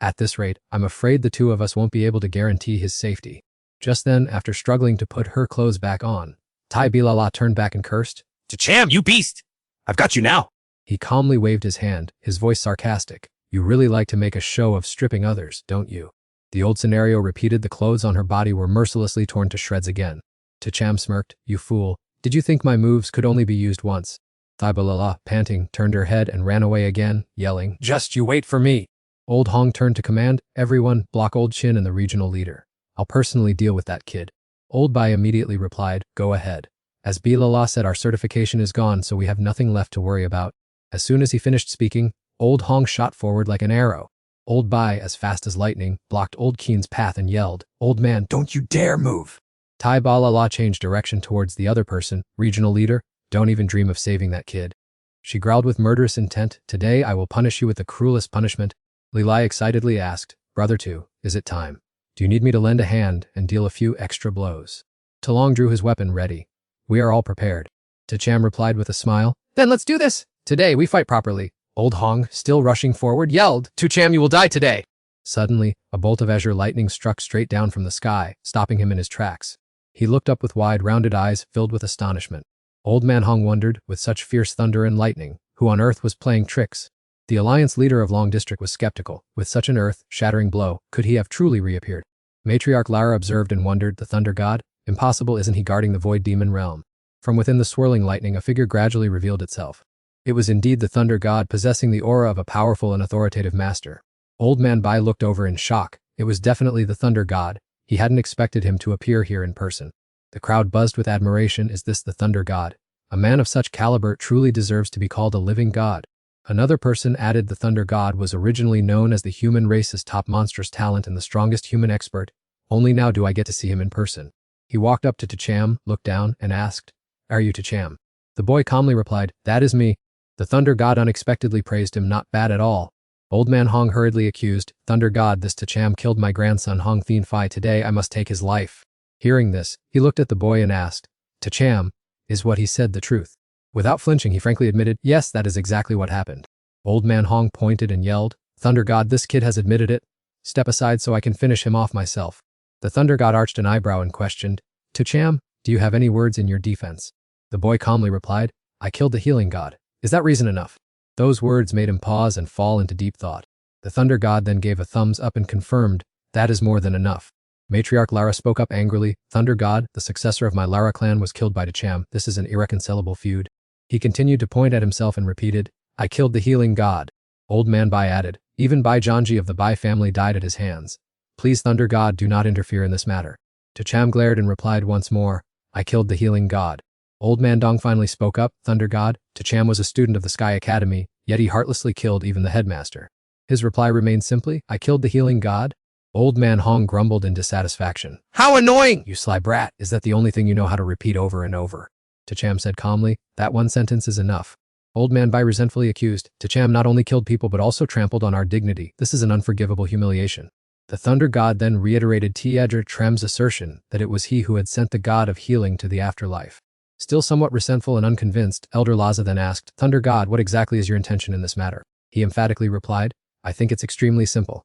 At this rate, I'm afraid the two of us won't be able to guarantee his safety. Just then, after struggling to put her clothes back on, Tai Bilala turned back and cursed, T-Cham, you beast! I've got you now. He calmly waved his hand, his voice sarcastic, You really like to make a show of stripping others, don't you? The old scenario repeated. The clothes on her body were mercilessly torn to shreds again. T-Cham smirked, You fool, did you think my moves could only be used once? Thaibalala, panting, turned her head and ran away again, yelling, Just you wait for me. Old Hong turned to command, Everyone, block Old Chin and the regional leader. I'll personally deal with that kid. Old Bai immediately replied, Go ahead. As Bilala said, our certification is gone, so we have nothing left to worry about. As soon as he finished speaking, Old Hong shot forward like an arrow. Old Bai, as fast as lightning, blocked Old Keen's path and yelled, Old man, don't you dare move. Tai Balala changed direction towards the other person, regional leader, Don't even dream of saving that kid. She growled with murderous intent, Today I will punish you with the cruelest punishment. Lilai excitedly asked, Brother Tu, is it time? Do you need me to lend a hand and deal a few extra blows? Talong drew his weapon ready. We are all prepared. T-Cham replied with a smile, Then let's do this. Today we fight properly. Old Hong, still rushing forward, yelled, T-Cham, you will die today. Suddenly, a bolt of azure lightning struck straight down from the sky, stopping him in his tracks. He looked up with wide, rounded eyes filled with astonishment. Old Man Hong wondered, with such fierce thunder and lightning, who on earth was playing tricks? The alliance leader of Long District was skeptical. With such an earth-shattering blow, could he have truly reappeared? Matriarch Lara observed and wondered, The thunder god? Impossible, isn't he guarding the void demon realm? From within the swirling lightning, a figure gradually revealed itself. It was indeed the thunder god, possessing the aura of a powerful and authoritative master. Old Man Bai looked over in shock. It was definitely the thunder god. He hadn't expected him to appear here in person. The crowd buzzed with admiration. Is this the thunder god? A man of such caliber truly deserves to be called a living god. Another person added, The thunder god was originally known as the human race's top monstrous talent and the strongest human expert. Only now do I get to see him in person. He walked up to T-Cham, looked down, and asked, Are you T-Cham? The boy calmly replied, That is me. The thunder god unexpectedly praised him, Not bad at all. Old Man Hong hurriedly accused, Thunder god, this T-Cham killed my grandson Hong Thien Phi. Today I must take his life. Hearing this, he looked at the boy and asked, T-Cham, is what he said the truth? Without flinching, he frankly admitted, Yes, that is exactly what happened. Old Man Hong pointed and yelled, Thunder god, this kid has admitted it. Step aside so I can finish him off myself. The thunder god arched an eyebrow and questioned, T-Cham, do you have any words in your defense? The boy calmly replied, I killed the healing god. Is that reason enough? Those words made him pause and fall into deep thought. The thunder god then gave a thumbs up and confirmed, That is more than enough. Matriarch Lara spoke up angrily. Thunder God, the successor of my Lara clan, was killed by Dacham. This is an irreconcilable feud. He continued to point at himself and repeated, I killed the healing god. Old man Bai added, even Bai Janji of the Bai family died at his hands. Please Thunder God, do not interfere in this matter. Dacham glared and replied once more, I killed the healing god. Old man Dong finally spoke up, Thunder God, Dacham was a student of the Sky Academy, yet he heartlessly killed even the headmaster. His reply remained simply, I killed the healing god. Old man Hong grumbled in dissatisfaction. How annoying! You sly brat, is that the only thing you know how to repeat over and over? Dacham said calmly, that one sentence is enough. Old man Bai resentfully accused, Dacham not only killed people but also trampled on our dignity. This is an unforgivable humiliation. The Thunder God then reiterated Tiedra Trem's assertion that it was he who had sent the god of healing to the afterlife. Still somewhat resentful and unconvinced, Elder Laza then asked, Thunder God, what exactly is your intention in this matter? He emphatically replied, I think it's extremely simple.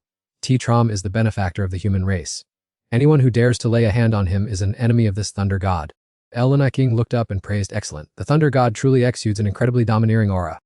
Tram is the benefactor of the human race. Anyone who dares to lay a hand on him is an enemy of this Thunder God. Elena King looked up and praised excellent. The Thunder God truly exudes an incredibly domineering aura.